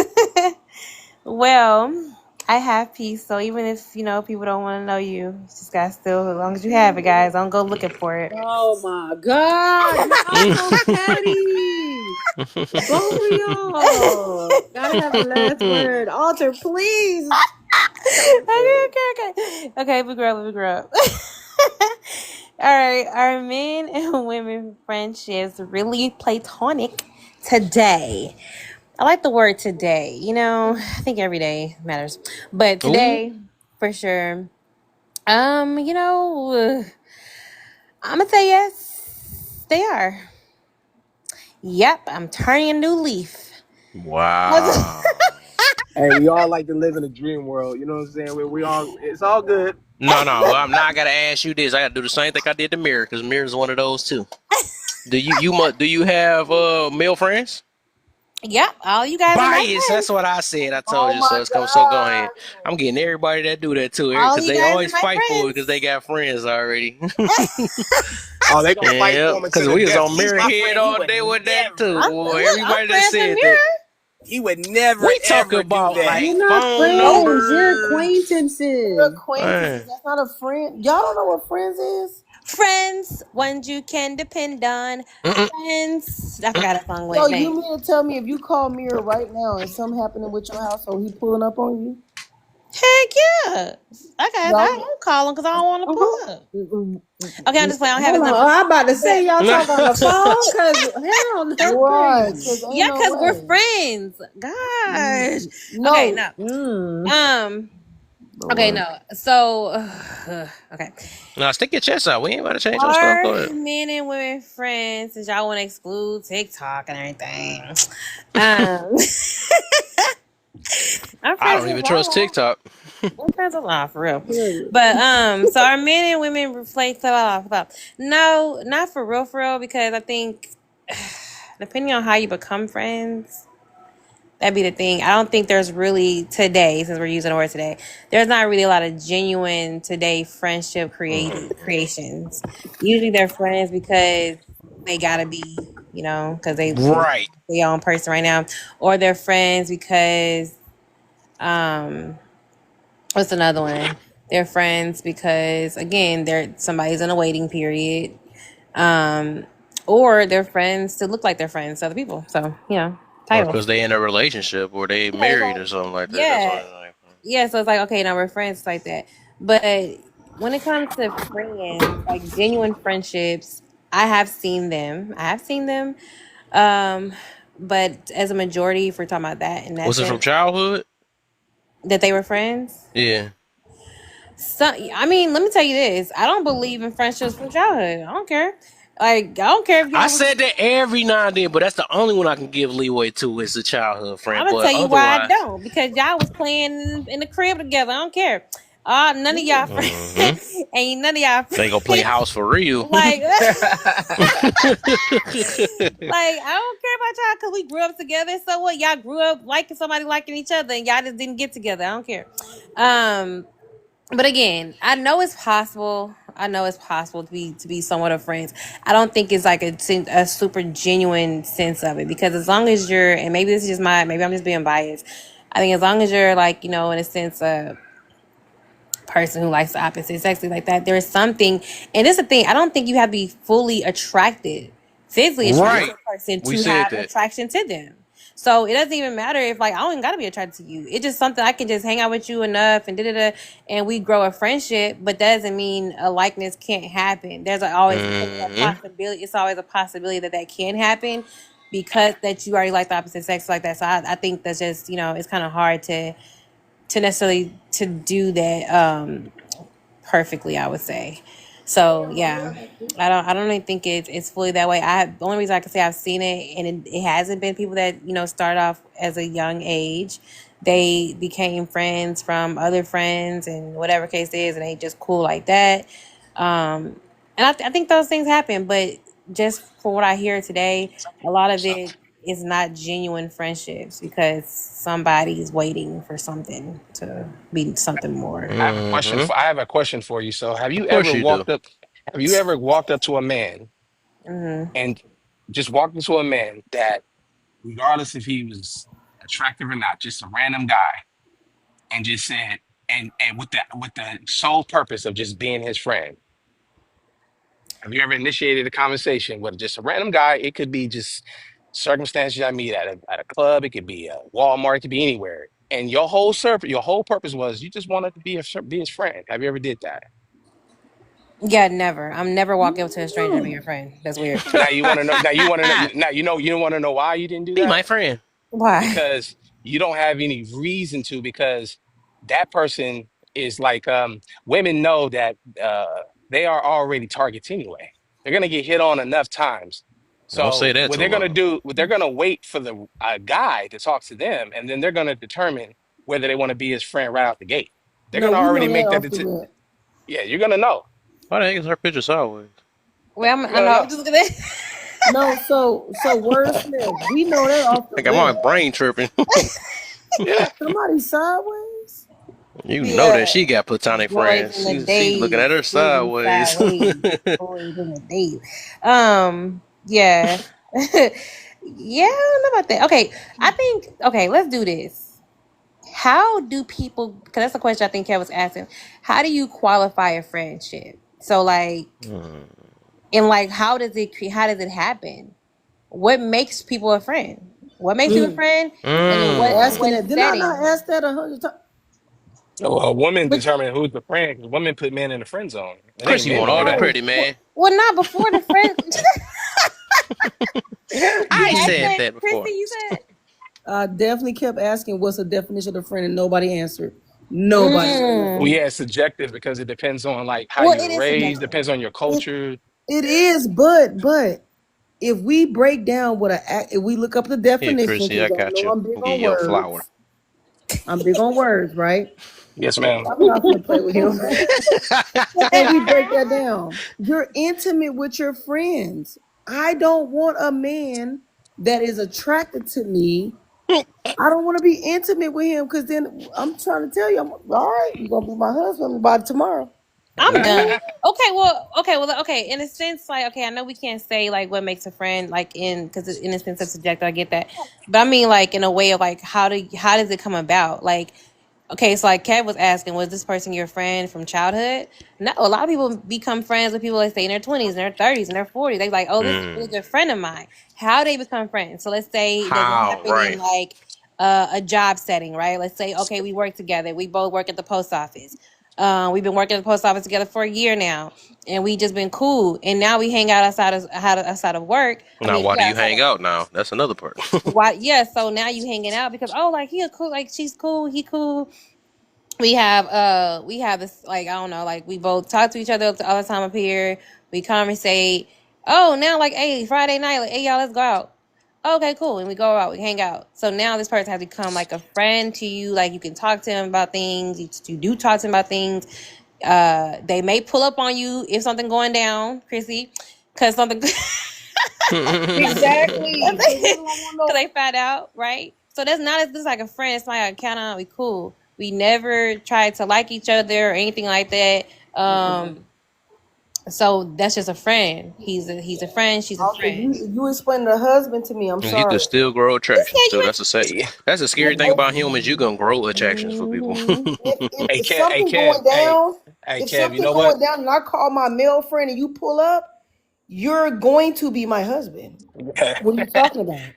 Well, I have peace, so even if people don't want to know you, you just gotta still, as long as you have it, guys, don't go looking for it.
Oh my God. Y'all so petty. Both of y'all. Gotta have the last word. Alter, please. Stop it.
Okay, we grow up, we grow up. All right, are men and women friendships really platonic today? I like the word today. I think every day matters, but
Ooh,
today for sure. I'm gonna say yes. They are. Yep, I'm turning a new leaf.
wow.
Hey, we all like to live in a dream world. You know what I'm saying? We all, it's all good.
No. I'm not gonna ask you this. I gotta do the same thing I did to Mirror, because Mirror's one of those too. Do you have male friends?
Yep, all you guys are my
Bias. That's
friends.
what I said. I told
Oh
you
my
so. It's come. So go ahead.
God.
I'm getting everybody that do that too,
All
because
you
they
guys are
always
my
fight for it because they
friends.
got friends already.
Oh, they gonna fight
Yeah,
for him
because
until the
we was
death.
on
He's
Mirror
my
Head
friend. He
all
would
day with that too.
never,
Boy,
I'm
everybody that
friends with
said that.
Mirror.
he would never
We talk
ever do
about
that.
like
You're not
phone
Nope.
friends. You're
numbers.
We're
acquaintances.
acquaintances.
Man.
That's not a friend. Y'all don't know what friends is?
Friends, ones you can depend on.
Mm-mm,
Friends. I forgot that song
So
went
you
name.
mean to tell me if you call Mira right now and something happening with your household, he pulling up on you?
Heck yeah. Okay, I
Y'all,
won't call him because I don't want to pull up. Okay, I'm just playing. I don't have his
Hold on.
number.
Oh, I'm about to
But
say y'all talk on the phone because hell, that's
right?
crazy.
Because ain't
yeah,
no
because we're
way.
friends. Gosh. Okay,
No,
no.
Mm.
Um. Okay,
Lord.
no. So, okay.
nah, stick your chest out. We ain't about to change your stuff.
Are
Go ahead.
men and women friends? Since y'all want to exclude TikTok and everything. Um. I'm
I
friends
don't
with
even trust
Lala.
TikTok.
I'm friends with Lala for real.
Period.
But so are men and women replace no, not for real, because I think depending on how you become friends, that'd be the thing. I don't think there's really today, since we're using the word today, there's not really a lot of genuine today friendship creations. Usually they're friends because they gotta be, because they
Right.
their own person right now, or they're friends because um what's another one? They're friends because again, they're somebody's in a waiting period. Um or they're friends to look like they're friends to other people. So,
Or
title.
because they in a relationship or they
Yeah, it's
married
like
or something like that. That's
yeah.
what I'm like.
Yeah, so it's like okay, now we're friends like that. But when it comes to friends, like genuine friendships, I have seen them. I have seen them. Um but as a majority, if we're talking about that in that
Was it from
sense,
childhood?
that they were friends.
Yeah.
So, I mean, let me tell you this. I don't believe in friendships from childhood. I don't care. Like, I don't care if
I
y'all was.
said that every now and then, but that's the only one I can give leeway to is the childhood
I'm
friend.
gonna
But
tell you why I
otherwise,
don't. Because y'all was playing in the crib together. I don't care. None of y'all friends.
hmm
Ain't none of y'all
they gonna play
friends.
house for real.
Like, like I don't care about y'all because we grew up together. So what? Y'all grew up liking somebody liking each other, and y'all just didn't get together. I don't care. Um, But again, I know it's possible. I know it's possible to be somewhat of friends. I don't think it's like a super genuine sense of it, because as long as you're, and maybe this is just maybe I'm just being biased. I think as long as you're like, you know, in a sense, person who likes the opposite sex like that, there's something. And this is the thing, I don't think you have to be fully attracted, physically attracted to
Right.
a person
We
to
said
have
that.
attraction to them. So it doesn't even matter if, like, I don't even gotta be attracted to you. It's just something I can just hang out with you enough and and we grow a friendship. But that doesn't mean a likeness can't happen. There's always a
Hmm.
possibility. It's always a possibility that that can happen, because that you already like the opposite sex like that. So I think that's just, you know, it's kind of hard to necessarily to do that perfectly, I would say. So yeah, I don't really think it's fully that way. The only reason I can say I've seen it, and it hasn't been people that, you know, start off as a young age. They became friends from other friends and whatever case it is, and they just cool like that. And I think those things happen, but just for what I hear today, a lot of it is not genuine friendships, because somebody's waiting for something to be something more.
Hmm.
I have a question for you. So,
Of course you do.
have you ever walked up to a man
Hmm.
and just walked into a man that, regardless if he was attractive or not, just a random guy, and just said, and with the sole purpose of just being his friend? Have you ever initiated a conversation with just a random guy? It could be just circumstances I meet at a club. It could be a Walmart. It could be anywhere. And your whole purpose was you just wanted to be his friend. Have you ever did that?
Yeah, never. I'm never walking up to a stranger to be your friend. That's weird.
Now you want to know. Now you want to know. Now you don't want to know why you didn't do
Be
that,
my friend.
Why?
because you don't have any reason to, because that person is like, women know that they are already targets anyway. They're gonna get hit on enough times.
Don't say
So
that
what
too
they're gonna
loud.
do, they're gonna wait for the guy to talk to them, and then they're gonna determine whether they want to be his friend right out the gate. They're
No,
gonna
we
already
know that
make that.
off the rip.
Yeah, you're gonna know.
Why the heck is her picture sideways?
Well,
You're
I
gonna
know.
know.
I'm just looking at.
No, so wordsmith. We know that off the
I got my
rip.
brain tripping.
Yeah.
Somebody sideways.
You know that
Yeah,
she got platonic
boys
friends.
in the
She looking
days,
at her
moving
sideways.
sideways. Boys in the days. Yeah, yeah. I don't know about that. Okay, I think. Okay, let's do this. How do people? Because that's the question I think Kev was asking. How do you qualify a friendship? So like,
Hmm.
and like, how does it happen? What makes people a friend? What makes people a
Mm.
friend? And in
Asking
what
that. Didn't I not
setting?
ask that 100 times?
So a woman
But
determine who's the friend, because women put men in the friend zone. It ain't
Chris, you
men
want all
doing
the
that.
Right.
credit,
What?
man.
well, not before the friend. You
I
asked
said
that,
that
Christy.
before.
You said.
I definitely kept asking what's the definition of friend and nobody answered. Nobody
Well,
Mm.
answered.
yeah, it's subjective because it depends on like how
Well,
you
it
were
is
raised,
subjective.
depends on your
It,
culture.
it is, but if we break down if we look up the
Here,
definition,
Chrissy,
because
I
y'all
got
know
you.
I'm big
I'll give
on
you a flower.
words. I'm big on words, right?
Yes, ma'am.
I'm not gonna play with him. And we break that down. You're intimate with your friends. I don't want a man that is attracted to me. I don't want to be intimate with him because then I'm trying to tell you, all right, you're gonna be my husband by tomorrow.
I'm
We
done.
good?
Okay. In a sense, like, okay, I know we can't say like what makes a friend, like in because in a sense of subjective. I get that, but I mean like in a way of like how does it come about? Like, okay, so like Kev was asking, was this person your friend from childhood? No, a lot of people become friends with people, let's say in their 20s, in their 30s, in their 40s. They like, oh, this is a really
Mm.
good friend of mine. How they become friends? So let's say does it
How?
happen in
Right.
like a job setting, right? Let's say, okay, we work together. We both work at the post office. We've been working at the post office together for a year now, and we just been cool. And now we hang out outside of work. I
Now,
mean,
why do
yeah,
you
outside
hang
of
out now? That's another part.
why? Yeah, so now you hanging out because oh, like he a cool, like she's cool, he cool. We have this, like, I don't know, like we both talk to each other all the time up here. We conversate. Oh, now like, hey, Friday night, like, hey, y'all, let's go out. Okay, cool. And we go out, we hang out. So now this person has become like a friend to you. Like you can talk to him about things. You do talk to him about things. They may pull up on you if something going down, Chrissy, because something
Exactly. Because we
because
don't want no.
they found out, right? So that's not as this like a friend. It's like I count on, we cool. We never tried to like each other or anything like that. So that's just a friend. He's a friend. She's a
Also,
friend.
you explained the husband to me. I'm
And you can
sorry.
still grow
You
attractions
said
too.
you
That's the scary thing about humans. You can grow attractions for people.
Mhm.
Hey
If
Kev, hey
something
Kev,
going down,
hey
if
Kev. You
something
know what?
going down, and I call my male friend and you pull up, you're going to be my husband. What are you talking about?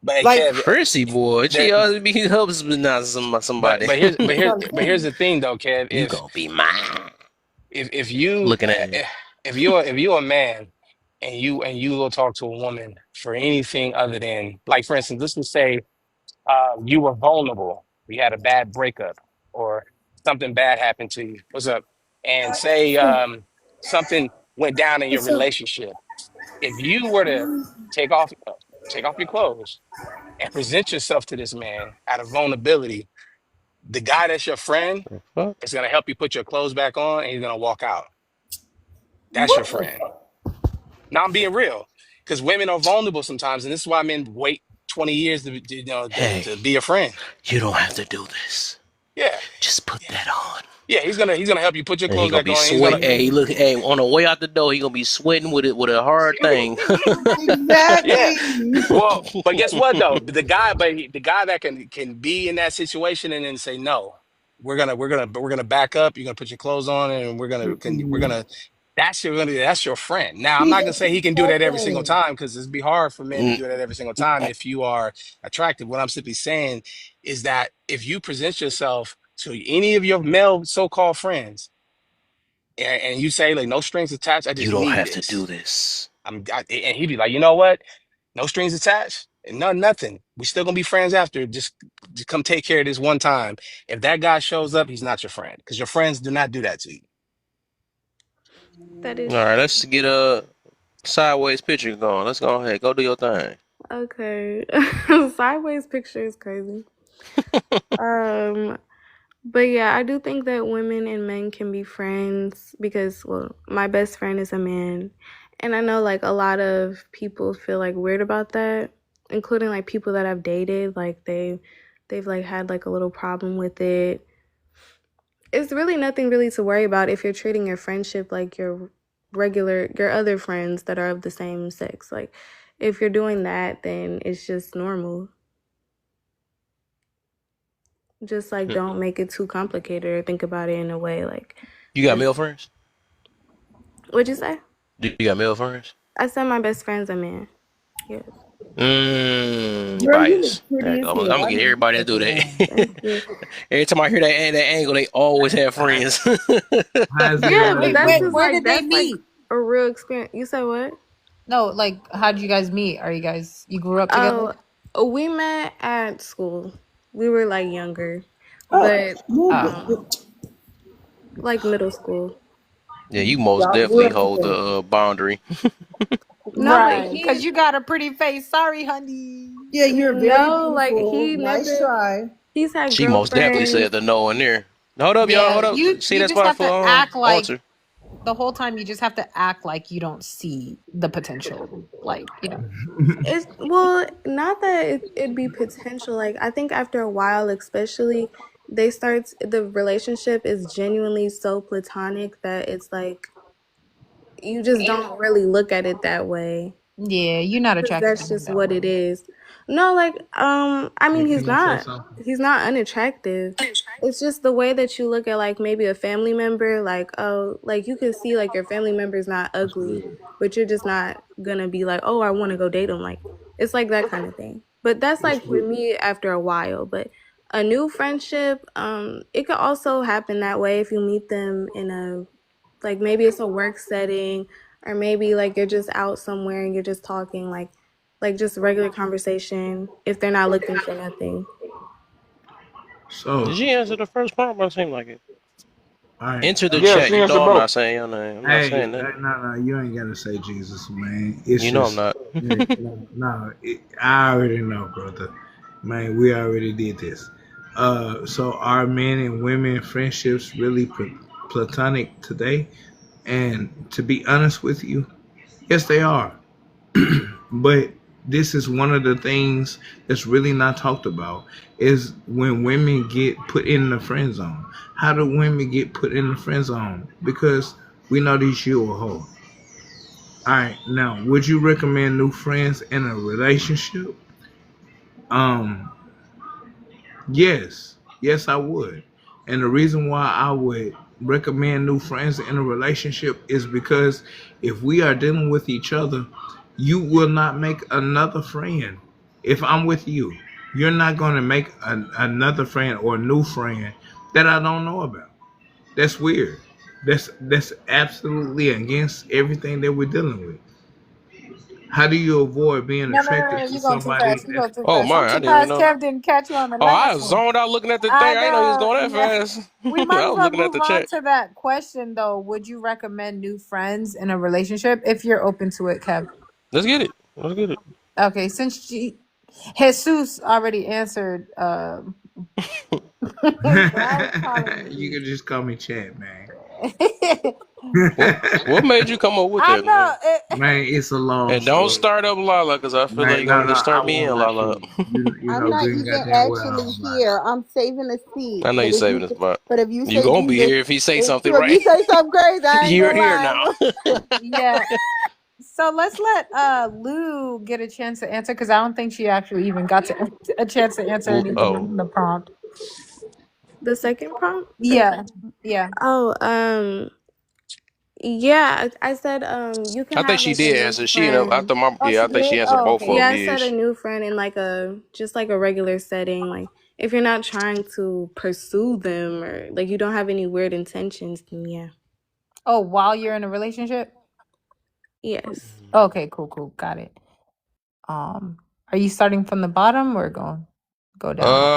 But hey
Like,
Kev,
Prissy boy,
there.
she ought to be husband not
But
somebody.
but here's
I'm trying to
but
tell
here's
you.
the thing though, Kev.
You gonna be mine.
If you
Looking at you.
if you're a man and you go talk to a woman for anything other than, like, for instance, let's just say you were vulnerable, you had a bad breakup, or something bad happened to you. What's up? And say something went down in your relationship. If you were to take off take off your clothes and present yourself to this man out of vulnerability, the guy that's your friend
Fuck.
is going to help you put your clothes back on and he's going to walk out. That's your
What the
friend.
fuck?
Now I'm being real, because women are vulnerable sometimes, and this is why men wait 20 years
Hey,
to be a friend.
you don't have to do this.
Yeah,
Just put that on.
yeah, he's gonna help you put your
And he
clothes
gonna
back
be
on. And
sweat. Hey, look. Hey, on the way out the door, he gonna be sweating with it with a hard thing.
yeah.
Exactly.
Well, but guess what though? The guy that can be in that situation and then say no. We're gonna back up. You're gonna put your clothes on, and we're gonna that's your friend. Now, I'm
He's
not
a
gonna say he can do that every single
protector.
time, because it'd be hard for men to
Mm,
do that every single time if you are attractive. What I'm simply saying is that if you present yourself to any of your male so-called friends and you say, like, no strings attached, I
you
just
don't
need
have to do
this.
this.
And he'd be like, you know what? No strings attached, and nothing. We still gonna be friends after. Just come take care of this one time. If that guy shows up, he's not your friend, because your friends do not do that to you.
That
All
is
right,
true.
let's get a sideways picture going. Let's go ahead. Go do your thing.
Okay. Sideways picture is crazy. Um, but yeah, I do think that women and men can be friends because, well, my best friend is a man. And I know like a lot of people feel like weird about that, including like people that I've dated, like they've like had like a little problem with it. It's really nothing really to worry about if you're treating your friendship like your other friends that are of the same sex. Like if you're doing that, then it's just normal. Just like don't make it too complicated or think about it in a way like
You got
just
male friends?
what'd you say?
Do you got male friends?
I said my best friend's a man. Yes.
You
Girl, you
bias.
look pretty
There you
as
go. I'm
hell.
gonna
I
get
know you
everybody to do
fucking lying.
Thank
that.
you.
Every time I hear that angle, they always have friends.
How's
Yeah, but
everybody
that's
Where,
just
doing?
where
like
did they
that's like
meet?
a real experience. You said what?
No, like, how did you guys meet? Are you grew up together?
Oh, we met at school. We were like younger,
Oh,
but
Oh,
like middle school.
Yeah, you most
y'all grew
definitely
up
hold
together.
the boundary.
No, but
right.
he
Because you got a pretty face. Sorry, honey.
Yeah, you're very
no, like
beautiful.
he
Nice
never.
try.
He's had
She most definitely said
girlfriends.
the no in there. Hold up, y'all.
Yeah,
Hold up.
you
See
you
that
just
spot
have to
for
act like
altar.
the whole time. You just have to act like you don't see the potential. Like,
It's well, not that it'd be potential. Like I think after a while, especially, the relationship is genuinely so platonic that it's like you just don't really look at it that way.
yeah, you're not
Because
attracted to
that's
him
just
that
what
way.
it is. No, like, I mean,
Hey, can I say something?
he's not unattractive. It's just the way that you look at, like, maybe a family member, like, oh, like, you can see, like, your family member is not
What's
ugly,
good?
but you're just not gonna be like, oh, I want to go date him. Like, it's like that kind of thing. But that's,
What's
like, with
good?
me after a while. But a new friendship, it could also happen that way if you meet them in a, like, maybe it's a work setting, or maybe, like, you're just out somewhere and you're just talking, like just regular conversation if they're not looking for nothing.
Did
So,
she answer the first part? But it seemed like it.
all right.
Enter the
Yeah,
chat.
she
You
answered
know I'm
both.
not saying your name. I'm not
Hey,
saying that.
no, you ain't gotta say Jesus, man. It's
You know I'm
just,
not.
I already know, brother. Man, we already did this. So are men and women friendships really platonic today? And to be honest with you, yes, they are. But
this is one of the things that's really not talked about is when women get put in the friend zone. How do women get put in the friend zone? Because we know these you a hoe. All right, now would you recommend new friends in a relationship? Um, yes, I would. And the reason why I would recommend new friends in a relationship is because if we are dealing with each other, you will not make another friend. If I'm with you, you're not going to make another friend or a new friend that I don't know about. That's weird. That's absolutely against everything that we're dealing with. How do you avoid being
No, no, no,
attracted
no.
to
You're going too
somebody
fast. You're
that's
going too
Oh
fast. I'm
my, I didn't even
surprised
know.
Kev didn't catch you on the
Oh, I
last
was
one.
zoned out looking at the
I
thing. I didn't know he was
know.
going that
Yeah.
fast.
We might
I
as
was
well
looking at
move
the
on
chat.
to that question though. Would you recommend new friends in a relationship if you're open to it, Kev?
Let's get it. Let's get it.
Okay, since Jesus already answered, so I was calling
you can just call me Chad, man.
you.
What made you come up with
I
that,
know
man?
it.
Man, it's a long
And don't
story.
start up Lala, because I feel like
Man,
you're
no,
gonna
no,
just
I
start me
won't
in
lie
Lala.
to you. You
I'm
know
not
good and
even
goddamn well I
actually
don't lie.
here. I'm saving a seat.
I know you're saving this, but
But if you
you
say
gonna be
Jesus,
here if he say
it's
something
true. If
right.
you say something crazy, I ain't
You're
gonna
here now.
lie.
Yeah. So let's let Lou get a chance to answer because I don't think she actually even got to a chance to answer anything
Oh,
in the prompt.
The second prompt.
Yeah. Yeah.
Oh, yeah. I said you can
I think
have
she
like a
did
new
answer. She ended up
friend.
after my
Oh,
yeah.
she
I think she
did?
answered
Oh,
both
okay.
of
Yeah,
them.
I
Yeah,
said a new friend in like a just like a regular setting. Like if you're not trying to pursue them or like you don't have any weird intentions, then yeah.
Oh, while you're in a relationship?
Yes.
Okay, cool, cool. Got it. Um, are you starting from the bottom or go down?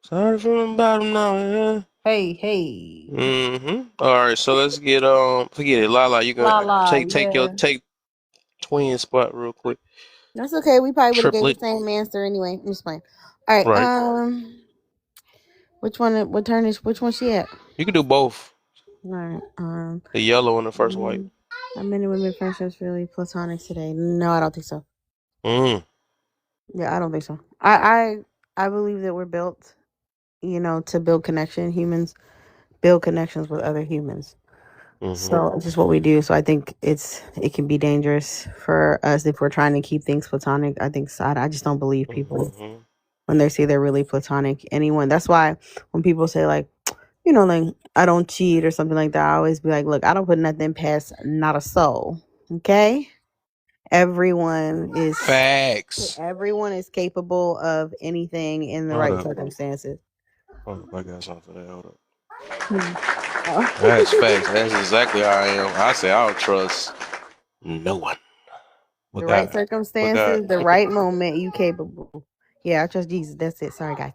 sorry from the bottom now, man.
Hey, hey.
All right, so let's get forget it, Lala. You
La
gonna
la, yeah.
take twin spot real quick.
That's okay. We probably would have gave the
Triplet,
same answer anyway. I'm just playing. All right.
right?
Which one? What turn is? Which one she at?
You can do both.
All right.
The yellow and the first white.
Mm, are men and women friendships really platonic today? No, I don't think so.
Mm.
Yeah, I don't think so. I believe that we're built, to build connection. Humans build connections with other humans.
Mm-hmm.
So it's just what we do. So I think it can be dangerous for us if we're trying to keep things platonic. I think so. I just don't believe people
Mm-hmm.
when they say they're really platonic. Anyone. That's why when people say like, like I don't cheat or something like that, I always be like, look, I don't put nothing past not a soul. Okay. Everyone is
Facts.
everyone is capable of anything in the
Hold
right
up.
circumstances.
Hold up. I got something for that. Hold up.
Hmm. Oh.
That's facts. That's exactly how I am. I say I don't trust no one. But
The right
God. But God.
circumstances, the right moment, you capable. Yeah, I trust Jesus. That's it. Sorry, guys.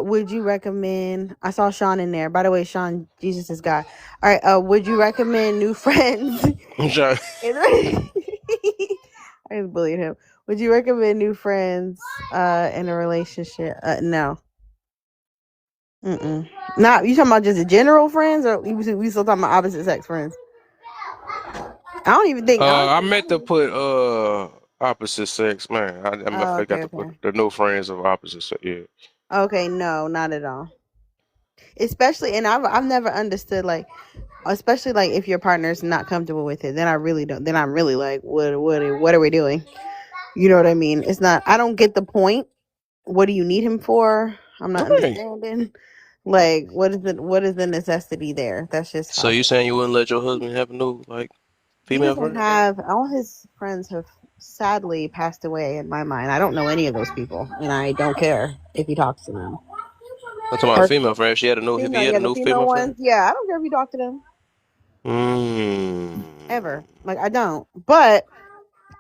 Would you recommend? I saw Sean in there. By the way, Sean, Jesus is God. All right. Would you recommend new friends?
I'm trying.
I just bullied him. Would you recommend new friends in a relationship? No. Mm-mm. Not you talking about just general friends, or we still talking about opposite sex friends? I don't even think.
I meant to put opposite sex, man. I
Oh,
forgot
okay,
to put
okay.
the no friends of opposite sex. Yeah.
Okay, no, not at all. Especially, and I've never understood like, especially like if your partner's not comfortable with it, then I really don't. Then I'm really like, what are we doing? You know what I mean? It's not. I don't get the point. What do you need him for? I'm not
Right.
understanding. Like, what is it? What is the necessity there? That's just
So
how.
you saying you wouldn't let your husband have no like
He
female
doesn't
friend?
have all his friends have sadly passed away in my mind. I don't know any of those people, and I don't care if he talks to them.
I'm talking about a
Or
female friend. If
female,
he had a
yeah, the
new
female
female friend.
ones, yeah, I don't care if you talk to them
Mm.
ever. Like I don't, but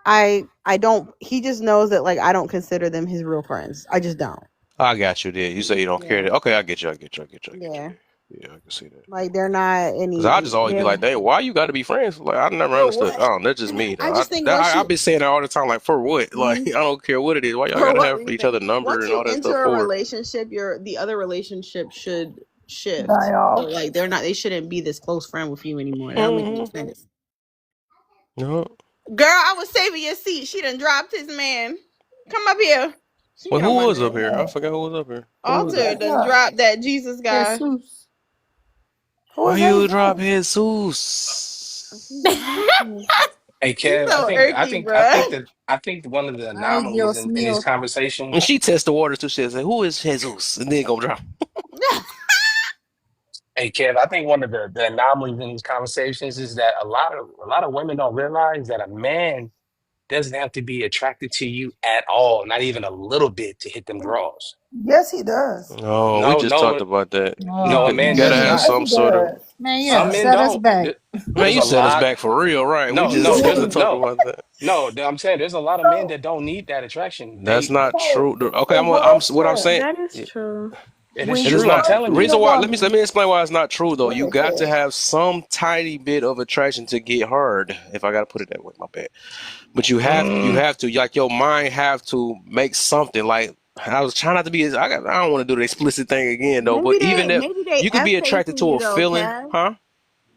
I don't. He just knows that like I don't consider them his real friends. I just don't.
I got you there. You say you don't care.
Yeah,
Okay, I get you. I get you. I get you. I get you
yeah.
there. Yeah, I can see that.
Like they're not
Cause
any.
I just always be
They're
like, dang, why you got to be friends? Like I never
for
understood.
what?
Oh, that's just me
I
though.
just think once
I've
you
been saying that all the time. Like for what? Like I
mhm.
don't care what it is. Why y'all
For
gotta
what
have each
reason?
other number
Once
and
you
all that stuff
enter a
for?
relationship, the other relationship should shift.
Die
So
off.
like they're not. They shouldn't be this close friend with you anymore. That don't make any
Mm-hmm.
sense.
No.
Girl, I was saving your seat. She done dropped his man. Come up here. She
Well,
come
who was
under
up
it.
here? I forgot who was up here. Who was
Alter
it?
That's
done
not.
dropped that Jesus guy.
Jesus.
Who
Why
is
you drop
Jesus?
Jesus?
Hey
He's
Kev,
so earthy,
I
bruh.
think that one of the
Ay,
anomalies
Dios
in these
mío.
When
conversations.
she tests the water too, she say, "Who is Jesus?" And then go drop.
Hey Kev, I think one of the anomalies in these conversations is that a lot of women don't realize that a man doesn't have to be attracted to you at all, not even a little bit to hit them draws.
Yes, he does.
Oh, we
No,
just talked
no,
about that.
no, a
You
man
gotta
does
have
Yes,
not.
some
he
sort of.
does.
Man, you
Some
have
men
set us
don't.
back.
Man,
There's
you
a
set us
lot.
back for real, right? We
No,
just
no,
got
there's
to
a
talk
no,
about that.
no. I'm saying there's a lot of men
So,
that don't need that attraction.
That's not
so,
true. Okay,
so
I'm what I'm
Walter,
saying.
That is
Yeah.
true.
It is
when
It is
you
true. I'm
not
first
telling
the
meet
you.
a
reason why. Let
woman,
me explain why it's not true though.
go
You
ahead,
got to
Kev.
have some tiny bit of attraction to get hard. If I gotta put it that way, my bad. But you
Mm,
have to like your mind have to make something like. I was trying not to be. I don't want to do the explicit thing again though. But even if
Maybe they
you could
F
be attracted
facing
to
you
a
though,
feeling,
Kev.
huh?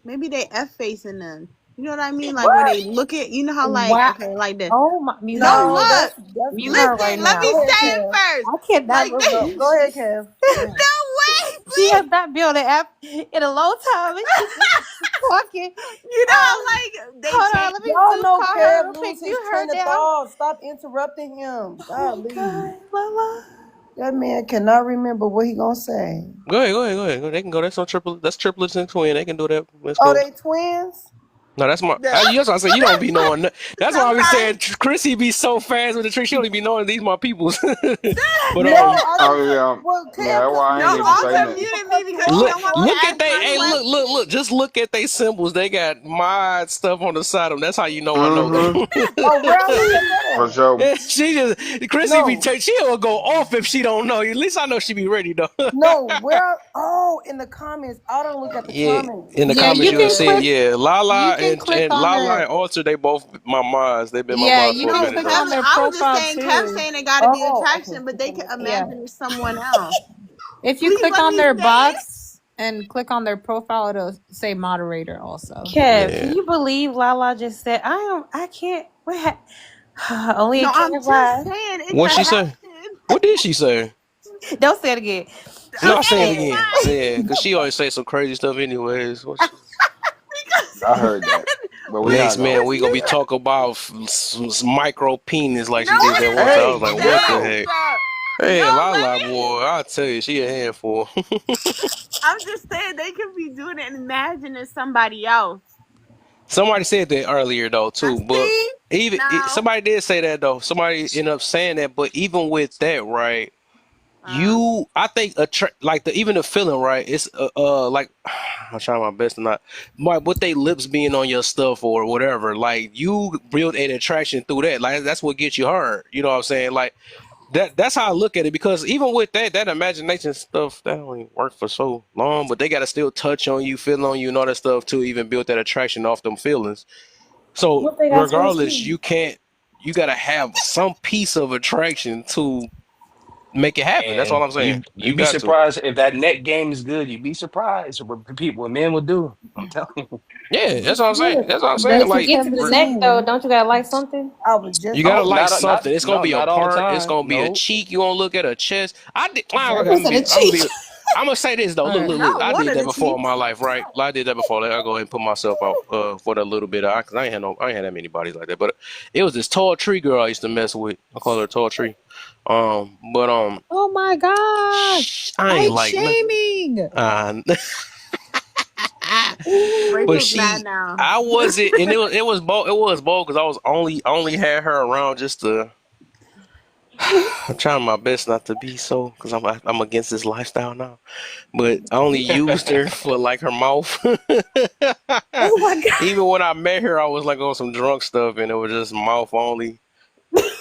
Maybe they F facing them. You know what I mean? Like when
What?
they look at, you know how like,
Wow.
okay, like this.
Oh my, mute
No,
her.
No,
look,
that's
Mute her
different.
right
listen, let
Go
me
now.
ahead,
say it
Kev.
first.
I cannot.
Like
Go,
this.
go ahead, Kev. Go ahead.
No way,
She has
please.
not been on the app in a long time, and she's talking.
You know how
Um,
like they
hold on,
change.
let me
Y'all
do
know
call her
Kev
real
lose
quick.
his
Mute her
train of
down.
thought. Stop interrupting him.
Oh my
Golly.
God, Lala.
That man cannot remember what he gonna say.
Go ahead. They can go. That's no triple. That's triplets and twin. They can do that. That's
Oh,
cool.
they twins?
No, that's my.
The,
Yes, I say you don't be knowing. That's why I be saying
sometimes
Chrissy be so fast with the trick. She only be knowing these my peoples. But
No, I
Oh
just
yeah,
well,
yeah.
Kev,
That's
cause
why I
no,
ain't
you
even
know
say
Alter
Kev,
nothing.
people
muted me
cut you
because she
off
look,
don't want me
before.
to
look at
ask
they.
my
Hey,
question.
look. Just look at they symbols. They got my stuff on the side of them. That's how you know I know them.
Mm-hmm.
Oh, where I look at that
For
at?
sure.
She just Chrissy be
No,
take. She'll go off if she don't know. At least I know she be ready though.
no, oh, in the comments. I don't look at the
Yeah,
comments.
in the
Yeah,
comments
you
you'll
can
see.
Yeah.
click.
Yeah,
You
Lala
can click
and
on
Lala
their.
and Alter, they both my mods. They've been my
Yeah,
mods
you
for a
can
No,
minute
click
though.
Kev.
on their
I was just
profile
saying, Kev
too.
saying it got to be
Oh, okay.
attraction, but they
Click on
can
the
Yeah,
imagine it's someone else.
if you
Please
click
let
on
me
their
say it.
box and click on their profile, it'll say moderator also.
Kev, can
Yeah.
you believe Lala just said, I can't, only a
No, I'm
Kev
just
lie.
saying it's
What
an
she say?
action.
What did she say?
Don't say it again. She
No,
Okay,
say it
said,
again.
fine.
Say it, cause she always say some crazy stuff anyways. What she,
Because
I
he
heard that,
said,
but we
next
not gonna.
man,
because
we gonna be
listen,
talking about micro penis like
no,
she did that
it
one
is
time. I
Hey,
was like, what the
yo.
heck?
not.
Hey,
No
Lala
way.
boy, I tell you, she a handful.
I'm just saying they could be doing it and imagining somebody else.
Somebody said that earlier though
I
too, but
see. Now,
somebody did say that though. Somebody ended up saying that, but even with that, right?
uh,
I think like even the feeling, right? It's like I'm trying my best to not, like with they lips being on your stuff or whatever. Like you build an attraction through that. Like that's what gets you hard. You know what I'm saying? Like that's how I look at it. Because even with that imagination stuff, that only work for so long. But they gotta still touch on you, feel on you, and all that stuff to even build that attraction off them feelings. So
what they got Swiss
regardless,
cheese?
you can't. You gotta have some piece of attraction to make it happen. That's all
and
I'm saying. You
you'd be
got to.
surprised if that net game is good. You'd be surprised what men will do. I'm telling you.
Yeah, that's what I'm saying. That's what I'm saying.
But to
Like,
get to
Kev
the
is
neck though,
saying.
don't you gotta like something?
I was
you
just
gotta
Oh,
thinking
like
that.
something. It's gonna be a
not all the
part. It's
time.
gonna be a
No.
cheek. You gonna look at a chest. I did.
Just
Okay,
Who's in a
I'm gonna
cheek?
be. I'm gonna say this though.
All
Look,
right.
look, look.
not
I
one
did
of
that
the
before in
cheeks.
my life, right? I did that before. I go ahead and put myself out for that little bit. Cause I ain't had that many bodies like that. But it was this tall tree girl I used to mess with. I call her a tall tree. But
Oh my gosh!
I ain't
Height
like nothing.
shaming.
Uh, but
Rachel's mad
she,
now.
I wasn't, and it was bold because I was only had her around just to. I'm trying my best not to be so because I'm against this lifestyle now. But I only used her for like her mouth.
Oh my god!
Even when I met her, I was like on some drunk stuff, and it was just mouth only.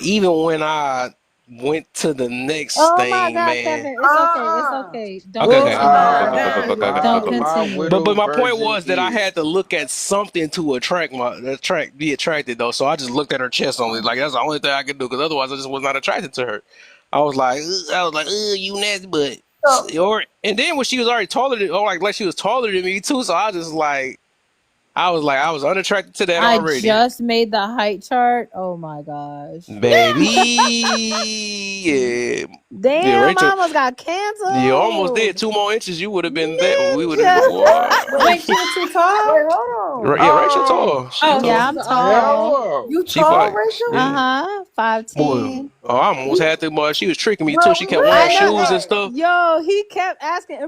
Even when I went to the next
Oh my
thing,
god,
man.
Kevin! It's okay. It's okay. Don't
Okay, okay,
Oh
okay, okay,
continue.
okay,
my
okay, okay,
Nah,
okay, okay,
Don't
okay,
God.
okay.
my
continue.
But
widow's
my point
virgin
was that I had to
is.
look at something to be attracted though. So I just looked at her chest only. Like that's the only thing I could do because otherwise I just was not attracted to her. I was like, you nasty, but
So
or and then when she was already taller than, or like she was taller than me too. So I just like I was unattracted to that
I
already.
just made the height chart. Oh my gosh.
Baby, yeah, yeah,
Damn, I
Rachel,
almost got
you almost did.
canceled.
2 more inches, you would have been there. We would have,
Ninja.
boy.
Wait,
Wait, you were too
wait,
tall?
hold on.
Yeah, Rachel
Oh,
tall. She
Oh, okay,
Yeah,
tall.
she's
I'm
an audience.
tall.
hell,
You
She
tall,
fight.
Rachel?
Uh
Yeah.
huh.
Boy,
5'10".
I almost had to, boy. She was tricking me too.
Bro,
She
we
kept
was
wearing
I
saying that
shoes
know.
and
height.
stuff.
Yo, he kept asking.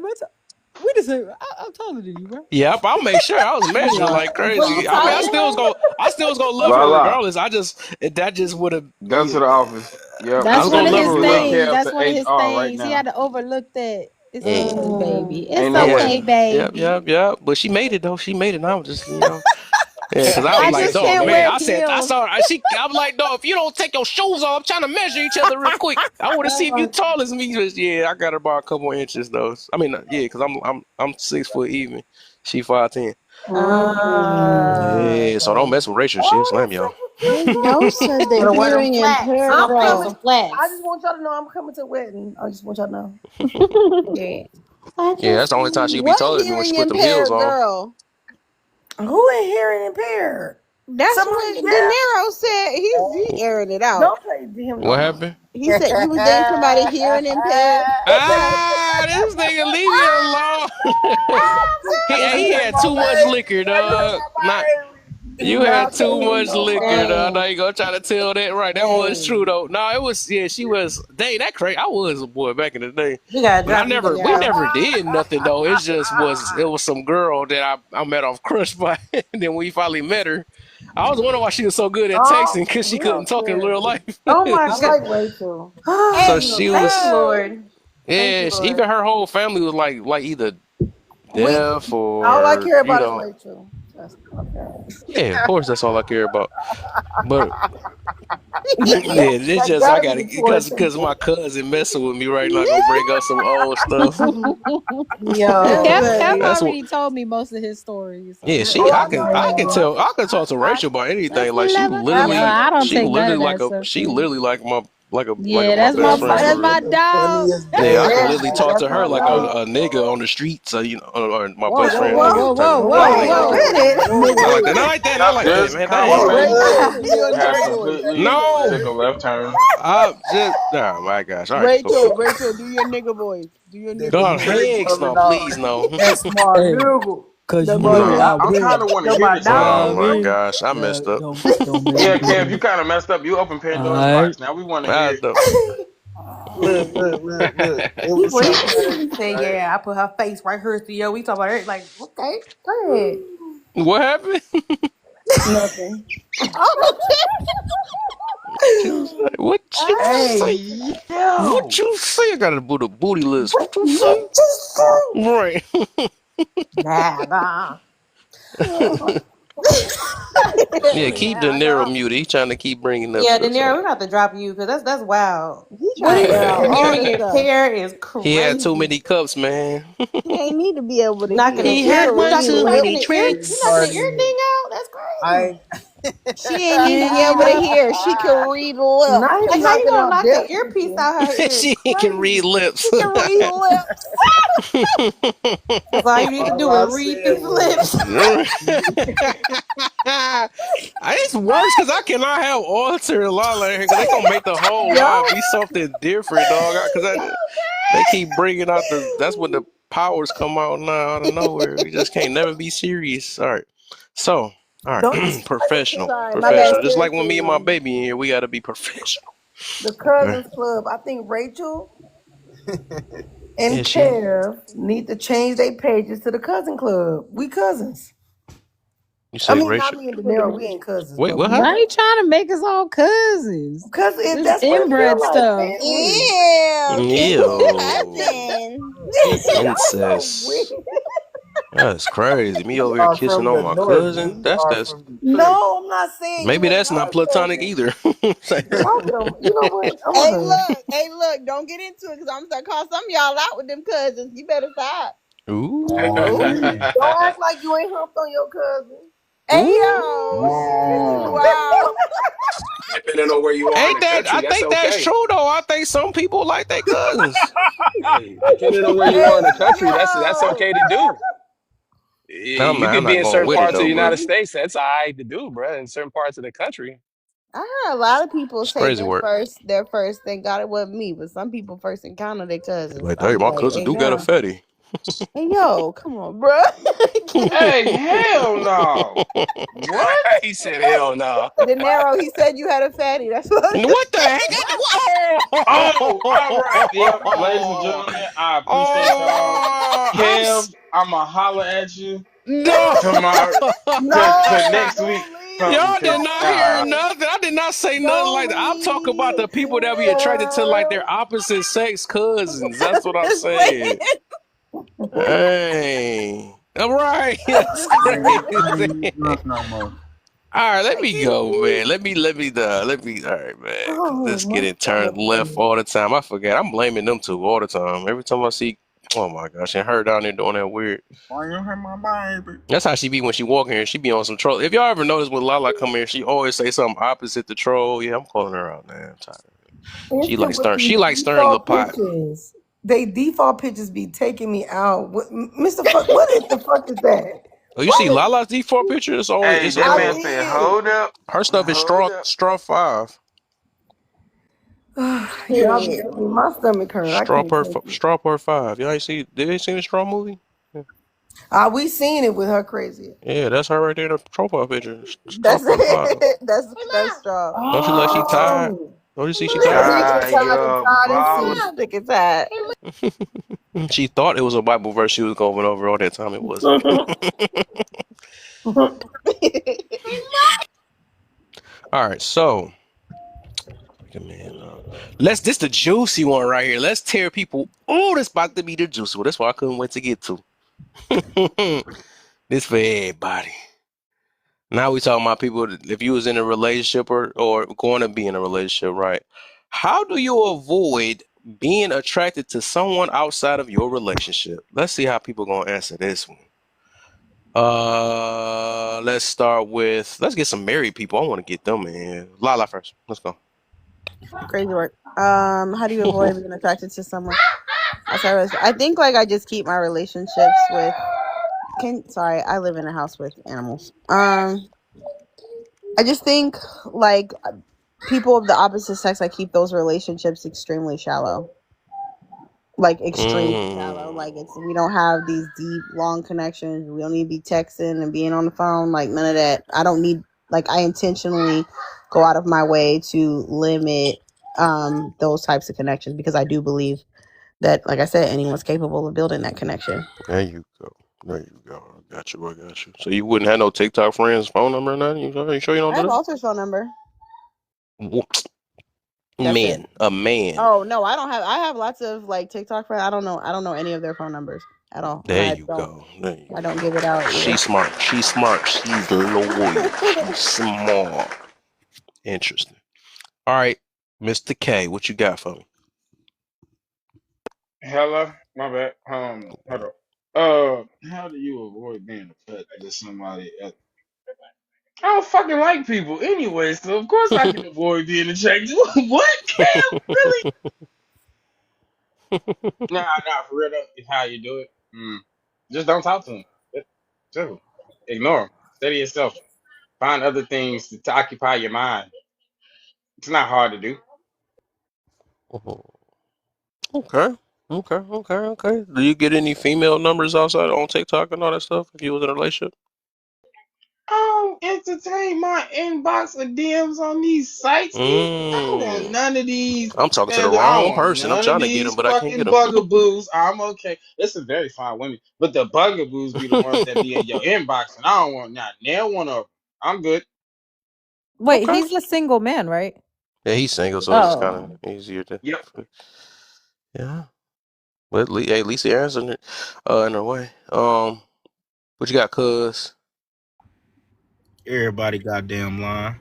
Wait a second. I'm taller than you, bro.
Yep, I'll make sure. I was
You
measuring
are.
like
Were you
crazy. I mean,
taller than her?
I still was gonna love her
voila.
regardless. That just would have,
Go
yeah.
to the office. Yep,
I
That's
was
send
one
gonna
of
love her
his
Lil
things.
regardless.
Kev
That's
to
one of his
HR right
things. He
now.
had to overlook that. It's
Yeah,
okay,
Mm,
baby. It's
ain't no
yeah,
okay,
way.
baby.
yep. But she made it though. She made it. And I was just, yeah, because I was
I
like,
just
dog,
can't
man.
wear
I
heels.
saw her. I'm like, dog, if you don't take your shoes off, I'm trying to measure each other real quick. I want to see if you tall as me. But yeah, I got her by a couple inches though. I mean, yeah, because I'm 6 foot even. She 5'10".
Uh,
Yeah, so don't mess with Rachel. She'll
Oh,
slam
that's
y'all.
such a
They
cute
know
song.
said
Better
the
wear them
hearing
flats. She
impaired
I'm
gonna play with
coming.
some
girl.
I
flats.
just want y'all to know I'm coming to the wedding. I just want y'all to know.
Period.
I
Yeah, that's
just
the only time she could be
What
taller than me when she
hearing
put them heels
impaired
on.
girl?
Who in hearing impaired?
That's
Somebody
what De
deaf?
Niro said. He airing it out.
Don't play him no
What
more.
happened?
He said you was dating somebody hearing impaired.
This nigga, leave me alone. He had too much liquor, dog. Not
Do
you
not
had
play
too
him
much
no
liquor, dog. Now
Dang.
you gonna try to tell that right? That was true
Dang.
though. No, it was yeah. She was. Dang, that crazy. I was a boy back in the day,
We gotta
but
drop you,
we
Daenerys.
never did nothing though. It was some girl that I met off Crush by, and then we finally met her. I was wondering why she was so good at
Oh,
texting because she
we
couldn't
don't
talk in
care.
real life.
Oh my
I
god.
like Rachel.
So
Hey,
she
thank you,
was.
Lord. Thank you,
Yeah,
Lord.
even her whole family was like either
We
deaf
all I
or
care about is Rachel. That's okay.
yeah. Of course, that's all I care about. But yeah, it's
That
just I
gotta be
gotta
the portion.
because my cousin messing with me right now. Gonna bring up some old stuff.
Yo,
Kev
buddy.
That's what.
already told me most of his stories.
Yeah,
So
she.
Oh, I know
I can
everyone.
tell. I can talk to
I
Rachel about
let's
anything. Like
level. Yo, I don't
she
take none
literally
of that stuff
she
serious.
literally like
Yeah,
my
that's
best
my
friend
that's
for real.
my dog.
Funniest
Yeah, I
day.
can
yeah,
literally talk
that's
to her
my
like
dog.
a nigga on the streets. Or my
Whoa,
best
whoa,
friend,
whoa,
Whoa,
whoa,
type
whoa,
of
whoa,
wait
like
a
whoa.
minute.
Nigga
not like that,
voice.
not like that,
Just
man. That ain't right.
conversation
Do your
has
nigga voice.
completely
No,
took a left turn.
I just oh my gosh. All right, go
Rachel,
ahead.
Rachel, do your nigga voice. Do your
The
nigga
God,
voice.
debate
heck
of
no,
it all.
please no.
That's smart
Hey,
nigga.
cause
That's
you
my
know
nigga.
Nah,
I
I'm
will.
kind of want to
That's
hear
my
this shit
Oh
though,
dog.
my
bro.
gosh, I messed
But
up.
don't make
Yeah,
me do
Kev, you
it.
kind of messed up. You open Pandora's
Alright.
box. Now we want to
I
hear.
don't.
Look. It
He
was
boy,
something
he said,
right?
yeah, I put her face right here, Theo. We talk about it. Like, okay, go ahead.
What happened?
Nothing.
Oh,
What you say?
Hey,
What
yo.
you say? I got a booty list.
What
What you say?
you just say?
Right.
Nah, nah.
Yeah, keep De
Nah,
Niro
nah.
muted. He's trying to keep bringing up
Yeah,
stuff.
Daenerys,
So
we're gonna have to drop you because that's wild.
he
What
trying to
is
air out all
hearing
the stuff.
impaired is
he had too
crazy.
many cups, man.
He ain't need to be able to
Knocking the
hear.
He
She
ear,
had
can
one
read
you
too
knocking
many
lips.
the ear, you
drinks.
knocking the ear
Party.
thing out. That's crazy.
I
She ain't
Yeah,
even be able to
yeah.
hear. She can read lips.
Not him
Like, how you
knocking
gonna
out
knock the
deaf
earpiece
people.
out her ear? It's
She can read
crazy.
lips.
She can read lips.
That's all you need to
all
do is
I
read
said
these
was
lips.
It's worse because I cannot have Alter and Lala in here because they gonna make the whole live
Yo,
be something different, dog. Because they keep bringing out that's when the powers come out now out of nowhere. We just can't never be serious. All right, so all
don't
right,
Sorry, my bad.
professional. Just like when me and my
Seriously.
baby in here, we gotta be professional.
the
All right.
cousins club. I think Rachel
Yeah,
and
she.
Kev need to change their pages to the cousin club. We cousins.
You
I
say
mean, not
Rachel?
me and Daenerys. We ain't cousins,
Wait,
but
what
Why
happened?
are you trying to make us all cousins?
because
This
that's what it feel
inbred
like,
stuff.
family.
Ew, Kevin,
Ew,
cousin.
Y'all so weird.
incest. That's crazy. Me
we
over here
are
kissing
from
on
the
my
north.
cousin.
We are
That's
from Detroit.
No, I'm not saying
maybe
you ain't
that's not
our
platonic
cousin.
either.
Y'all come. You know what? I'm
Hey,
gonna.
look, don't get into it because I'm gonna call some of y'all out with them cousins. You better stop.
Ooh,
Oh,
Don't act like you ain't humped on your cousin.
Hey yo, this is
ooh.
wild.
Depending on where you are in
Ain't
the
that? I
country, that's
think that's
okay.
true though. I think some people like their cousins.
Hey, depending on where you are
Hey
in the country, that's
yo,
okay to do. You
I'm
could be
not
in
going
certain
with it
parts of
though,
the
but
United States. That's all right to do, bro. In certain parts of the country.
I heard a lot of people
it's
say
crazy work.
their first they got it with me, but some people first encounter their cousins.
Like,
I'll
hey,
be
my
like,
cousin
hey
do got a
now,
fatty.
hey yo, come on, bro.
Hey, hell no. What?
He said, "Hell no."
De Niro, he said you had a fatty. That's what.
What the heck?
Oh, all right. Yep. Ladies and
Oh,
gentlemen, I appreciate y'all.
oh,
Kev, I'ma holler at you
no.
tomorrow. To
No,
next week.
don't
Something
leave.
Y'all did
cause
not
Don't
hear
God.
leave.
nothing. I did not say nothing
Don't
like that. I'm talking about
leave.
the people that be attracted to like their opposite sex cousins. That's what I'm
Just
saying.
wait.
Hey. All right. That's
Just
Man,
wait.
I ain't
crazy.
even drunk no more.
All right, let
I
me
can't
go, man.
believe.
All right, man. 'Cause
Oh,
this
my
getting turned
stomach
left
hurt.
all the time. I forget. I'm blaming them two all the time. Every time I see, oh my gosh, and her down there doing that weird.
Why you hurt my baby?
That's how she be when she walk in here. She be on some troll. If y'all ever notice when Lala come here, she always say something opposite the troll. Yeah, I'm calling her out, man. I'm tired.
It's the with
She
these
like stirring the
default
pot.
pictures. They default pictures be taking me out. Mr. Fuck, what is the fuck is that?
Oh, you see
What?
Lala's default picture? It's always
Hey,
it's
that
I
man said,
did.
hold up.
her stuff is
Hold up.
straw 5.
Y'all be
Period.
making me my stomach hurt. I can't take it.
Straw part 5. Y'all ain't see? Did they see the straw movie? Yeah,
We seen it with her crazy.
yeah, that's her right there. The profile picture. Straw
That's
part 5.
it. That's strong.
Don't you like she tired?
Oh,
Don't you see she
yeah,
tired?
stick it
Tie
inside and
your
try and see.
problem.
Stick it tight.
She thought it was a Bible verse she was going over all that time. It wasn't. All right, so man, this the juicy one right here. Let's tear people. Oh, this about to be the juicy one. That's why I couldn't wait to get to. This for everybody. Now we talking about people. If you was in a relationship or going to be in a relationship, right? How do you avoid being attracted to someone outside of your relationship? Let's see how people gonna answer this one. Let's start with let's get some married people. I want to get them in. Lala first. Let's go.
Crazy work. How do you avoid being attracted to someone? I think like I just keep my relationships with. Sorry, I live in a house with animals. I just think like people of the opposite sex, I keep those relationships extremely shallow. Like extremely shallow. Like
Mm,
it's we don't have these deep, long connections. We don't need to be texting and being on the phone. Like none of that. I don't need like I intentionally go out of my way to limit those types of connections because I do believe that, like I said, anyone's capable of building that connection.
there you go. There you go. I got you. I got you. So you wouldn't have no TikTok friends phone number or nothing? You sure you don't
I
do
have
that?
Walter's phone number. That's it.
Man, a man.
Oh no, I don't have. I have lots of like TikTok friends. I don't know. I don't know any of their phone numbers at all, and
There you go. There you
I
go.
don't give it out either.
She's smart. She's smart. She's loyal. She's smart. Interesting. All right, Mr. K, what you got for me?
Hello? My bad. Hold up. How do you avoid being attracted to somebody else? I don't fucking like people anyway, so of course I can avoid being attracted. What? Cam? Really? Nah, for real though. It's how you do it. Just don't talk to them. Simple. Ignore them. Study yourself. Find other things to occupy your mind. It's not hard to do.
Okay. Okay. Do you get any female numbers outside on TikTok and all that stuff if you was in a relationship?
I don't entertain my inbox or DMs on these sites, dude. I don't want
Mm.
none of these.
I'm talking to the
Man, I don't
wrong
want
person. I'm
none of
trying to get
these
him, but I can't
fucking
get
bugaboos. I'm okay. There's some very fine women, but the bugaboos be the ones that be in
him.
your inbox, and I don't want not nail one of them. I'm good.
Wait,
Okay.
he's a single man, right?
Yeah, he's single, so it's kind
Oh.
of easier to.
Yep.
Yeah, but at least he answered it, in a way. What you got, Cuz?
Everybody goddamn lying.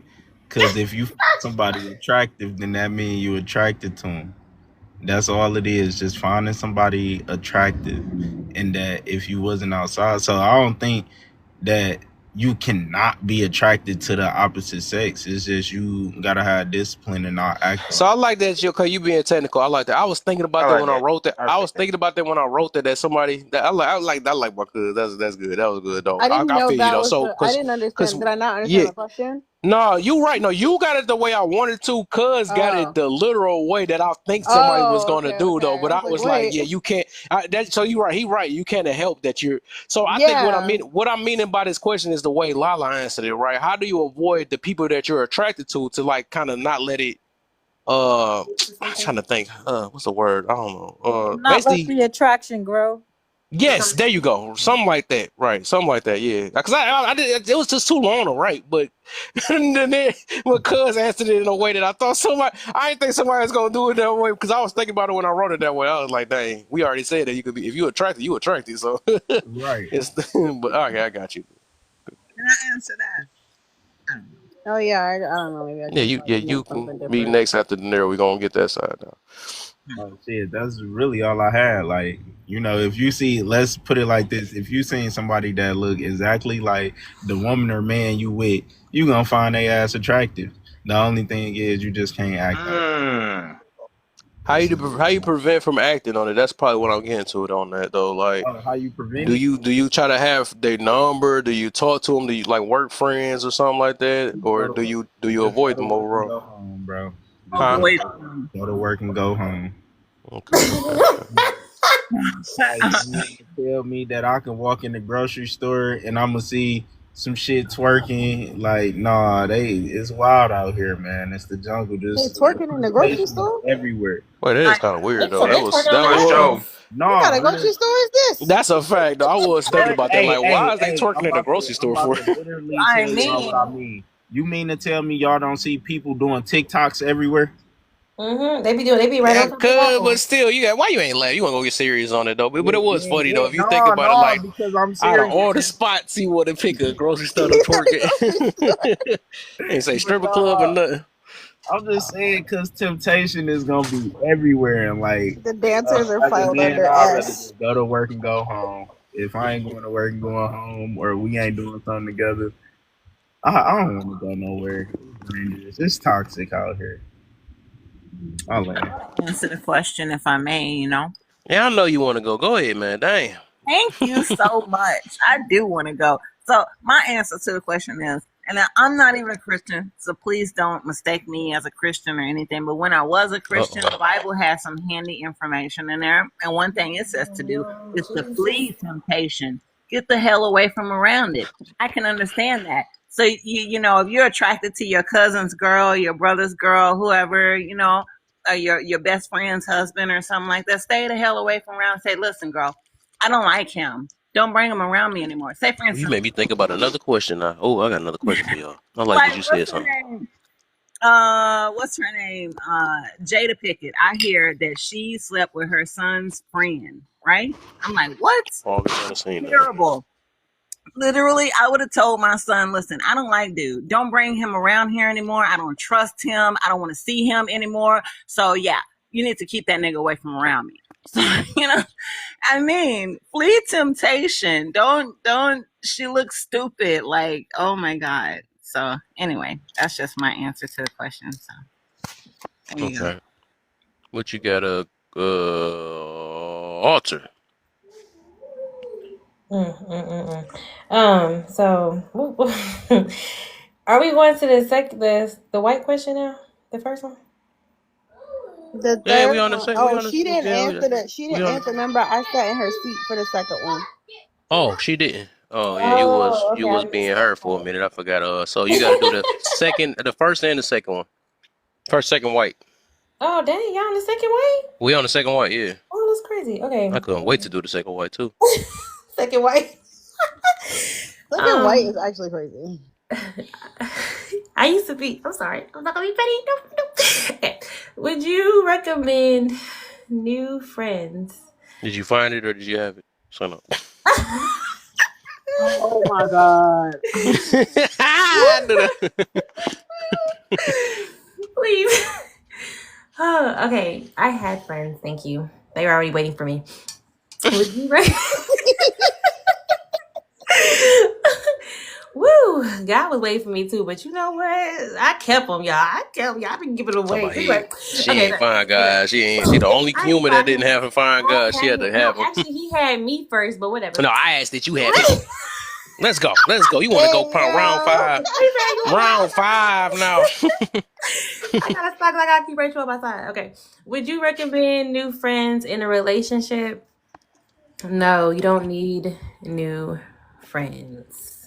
Cause if you find somebody attractive, then that means you attracted to them. That's all it is, just finding somebody attractive. And that if you wasn't outside, so I don't think that you cannot be attracted to the opposite sex. It's just you gotta have discipline and not act
So
on
I
it.
like that, cause you being technical. I like that. I was thinking
I
about that
like
when I
that.
wrote that.
I
I was
respect that.
thinking about that when I wrote that. That somebody that I like my cuz. That's good. That was good though.
I didn't
I
know
feel you
that
though.
was
So
the. I didn't
cause
understand. Did I not understand
yeah.
the question?
No, you right. No, you got it the way I wanted to. Cuz got it
Oh.
the literal way that I think somebody was
Oh.
gonna
Okay.
do though.
Okay.
But
I
I
was like,
was like,
wait.
yeah, you can't. So you right. He right. You can't help that you're. So I think
Yeah.
what I'm meaning by this question is the way Lala answered it. Right? How do you avoid the people that you're attracted to like kind of not let it I'm trying to think. What's the word? I don't know.
Not let
Basically,
the attraction grow.
yes, there you go. Something like that. Right. Something like that. Yeah. Because I did, it was just too long to write, but and then my cuz answered it in a way that I thought somebody, I didn't think somebody was going to do it that way because I was thinking about it when I wrote it that way. I was like, dang, we already said that you could be, if you attracted, you attracted. So
Right.
it's, but okay, I got you.
Can I answer that? I don't know.
Oh yeah. I don't know. Maybe I
Yeah,
just like
you
meant
can
something
be
different.
next after the narrow. We're going to get that side now.
Oh shit, that's really all I had. Like, if you see, let's put it like this: if you seen somebody that look exactly like the woman or man you with, you gonna find they ass attractive. The only thing is, you just can't act out.
Mm.
It's
How you prevent from acting on it? That's probably what I'm getting to it on that though. Like,
how you prevent it.
do you try to have their number? Do you talk to them? Do you like work friends or something like that,
Just
or
go to work.
do you
Just go
avoid
to
them
work and
overall?
go home, bro. Just
Huh?
Avoid them.
go to work and go home.
Okay, okay, okay.
Like, you want to tell me that I can walk in the grocery store and I'm gonna see some shit twerking? Like, nah, it's wild out here, man. It's the jungle.
They
Just
twerking in the grocery
temptation is
store.
everywhere.
Well, that is
Like,
kind of weird though.
They twerking on the
For sure.
No,
What kind of
real.
grocery store is this?
That's a fact though. I was thinking
What?
about that.
Hey,
Like,
hey,
why is they
hey!
twerking in the grocery
I'm
store
about
for?
to literally
I
tell y'all what
mean,
I mean. You mean to tell me y'all don't see people doing TikToks everywhere?
They be right
Yeah,
on top of that
could, but
one.
still, you got why you ain't laugh? You want to go get serious on it though. But
Yeah,
it was
yeah,
funny though.
yeah.
If you think
No,
about it,
no,
like
because I'm
out of
serious.
all the spots, you want to pick a grocery store to twerk
Grocery store.
it. Ain't say
But
stripper club or
no,
nothing.
I'm just saying because temptation is gonna be everywhere, and like
The dancers are
as a
filed
man,
under
I'd rather
S.
just go to work and go home. If I ain't going to work and going home, or we ain't doing something together, I don't want to go nowhere. It's dangerous. It's toxic out here. I land.
answer the question if I may.
Yeah, I know you want to go. Go ahead, man. Damn.
Thank you so much. I do want to go. So my answer to the question is, and I'm not even a Christian, so please don't mistake me as a Christian or anything. But when I was a
Uh
Christian,
oh.
the Bible has some handy information in there. And one thing it says to do is to flee temptation. Get the hell away from around it. I can understand that. So if you're attracted to your cousin's girl, your brother's girl, whoever, or your best friend's husband or something like that, stay the hell away from around. Say, listen, girl, I don't like him. Don't bring him around me anymore. Say, for
You
instance,
made me think about another question now. Oh, I got another question for y'all. I like that
like
you said
what's her
something.
name? What's her name? Jada Pickett. I hear that she slept with her son's friend, right? I'm like, what?
Always on the scene that.
Terrible. Literally, I would have told my son, listen, I don't like dude. Don't bring him around here anymore. I don't trust him. I don't want to see him anymore. So yeah, you need to keep that nigga away from around me. So, I mean, flee temptation. Don't she looks stupid. Like, oh my God. So anyway, that's just my answer to the question. So there you go.
Okay. What you got a alter?
So are we going to the white question now? The first one?
The
Yeah,
third
we on the
one.
same. We
Oh,
on the.
she didn't
Yeah,
answer that. She
we
didn't
on.
answer. Remember, I sat in her seat for the second one.
Oh, she didn't. Oh yeah,
Oh,
you
okay, I
was being
missed that
her for a
part.
minute. I forgot. So you got to do the first and the second one. First, second, white.
Oh, dang, y'all on the second white?
We on the second white. Yeah,
Oh, that's crazy.
I
Okay.
couldn't wait to do the second white too.
Second white.
Second white
um
is actually crazy.
I used to be. I'm sorry. I'm not gonna be petty. No, no. Okay. Would you recommend new friends?
Did you find it or did you have it? So no.
Oh my God.
I knew that.
Please. Oh, okay. I had friends. Thank you. They were already waiting for me. Would you re- Would God was waiting for me too, but you know what? I kept them, y'all. I've been giving them
Talking
away.
about
Anyway,
she
okay,
ain't
look,
fine,
look.
guys. She the only
I ain't
human that didn't
fighting.
have a fine God.
I
She
had
had
him.
to
No,
have him.
actually, he had me first, but whatever.
No, I asked that you have him.
he
Let's go. Let's go. You want to go
Hey
pound round
yo.
five?
said, "You want
Round five now.
I gotta stop. I gotta keep Rachel on my side." Okay. Would you recommend new friends in a relationship? No, you don't need new friends.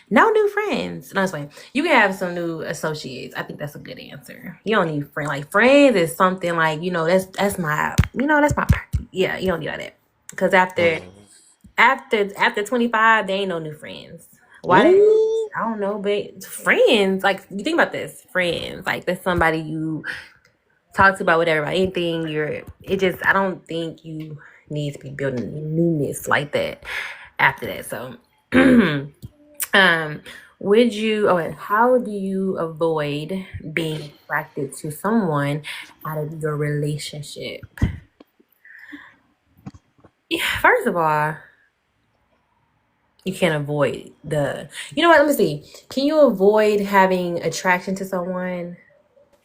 No new friends. No, it's fine. You can have some new associates. I think that's a good answer. You don't need friends. Like friends is something like that's my that's my yeah. You don't need all that because after 25, there ain't no new friends. Why that is?
Ooh.
I don't know, but friends like you think about this. Friends like that's somebody you talk to about whatever about anything. I don't think you need to be building newness like that after that. So. Um, would you, oh, wait, how do you avoid being attracted to someone out of your relationship? Yeah, first of all, you can't avoid you know what? Let me see. Can you avoid having attraction to someone?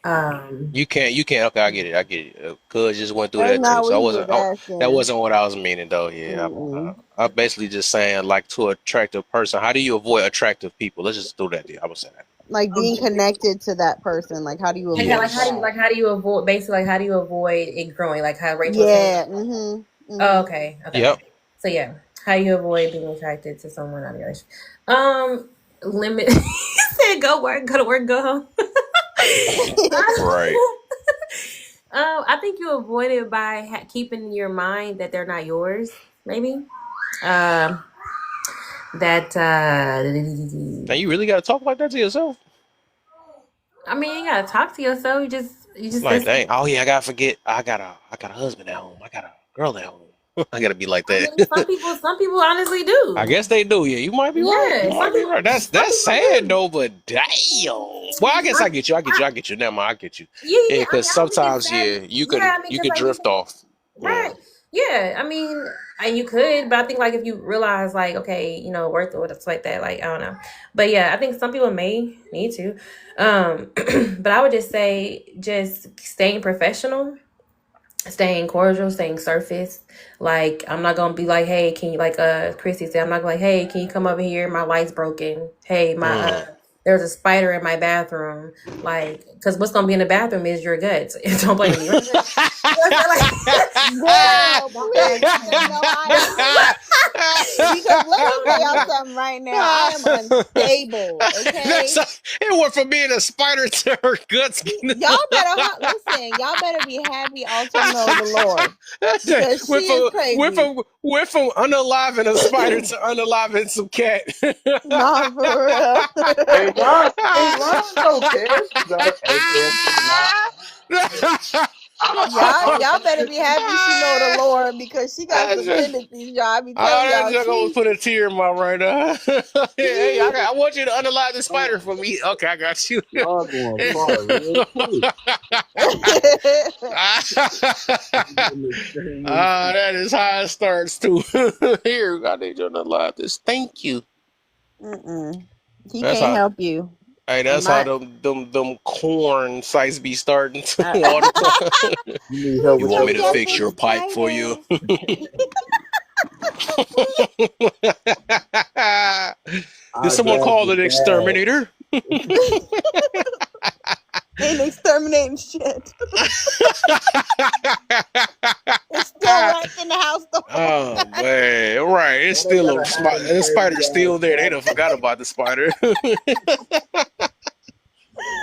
Um,
You can't. You can't. Okay, I get it. I get it. Cuz just went through
That's
that too.
not
So
what
I
he was
wasn't. That
asking.
wasn't what I was meaning though. Yeah,
Mm-mm.
I'm basically just saying like to attractive person. How do you avoid attractive people? Let's just do that. There. I would say that.
Like being connected to that person. Like how do you avoid
Yes.
that?
how do you avoid basically like how do you avoid it growing? Like how Rachel was saying?
Yeah. Mm-hmm.
Oh,
Mm-hmm.
okay.
Yep.
So yeah, how you avoid being attracted to someone out of your relationship? Limit. He said, go to work, go home."
Right.
I think you avoid it by keeping in your mind that they're not yours. Maybe. Um, that.
Now you really got to talk like that to yourself.
I mean, you gotta talk to yourself. You just
Like,
that's.
dang. Oh yeah, I gotta forget. I got a husband at home. I got a girl at home. I gotta be like
I
that.
mean, some people honestly
I
do.
guess they do. Yeah, you might be right. You
Yeah,
might be right.
some
That's
people
sad
do.
though, but damn. Well, I guess I get you. I get
I,
you. I get you. Never mind. I get you. Yeah,
yeah. I
because
mean, I don't think it's
sometimes,
sad.
yeah,
Yeah, I mean,
you
because
could
like you
drift off. Yeah.
right. Yeah, I mean, and you could, but I think like if you realize like, okay, worth it, what's like that, like I don't know, but yeah, I think some people may need to, but I would just say just staying professional, staying cordial, staying surface. Like I'm not gonna be like, hey, can you like Chrissy said, I'm not gonna like, hey, can you come over here? My light's broken. Hey, my
Mm.
there's a spider in my bathroom. Like, because what's gonna be in the bathroom is your guts. Don't blame me. Right?
Girl,
Don't
please
ask
let them
me.
know I am weak. Because let me tell y'all something right now. I am unstable. Okay.
It went from being a spider to her guts.
Y'all better listen. Y'all better be happy. Also know the Lord because she is crazy.
Went from unaliving a spider to unaliving some cat.
Nah, for real.
Hey, Ron, don't care. She better. Hey, Chris, nah.
Y'all better be happy she know the Lord because she got some tendencies, y'all. I be
Oh,
telling
that
y'all,
just gonna put a tear in my right eye. Hey, I want you to unalive the spider for me. Okay, I got you.
Y'all going far real quick.
That is how it starts too. Here, I need you to unalive this. Thank you.
Mm-mm. He
That's
can't
how.
help you.
Hey,
I'm
that's how
not.
them corn sites be starting to
Uh,
all the time.
You need help
You
with
want
your
me to
just
fix
with
your
the
groceries.
pipe for you?
spider.
Did
I
someone
grab
call
the
an exterminator?
Ain't exterminating shit. It's still right in the house though.
Oh man, right. It's
Why they
still
gotta hide in the
the spider's
graveyard
still there. They
so
don't forgot about the spider.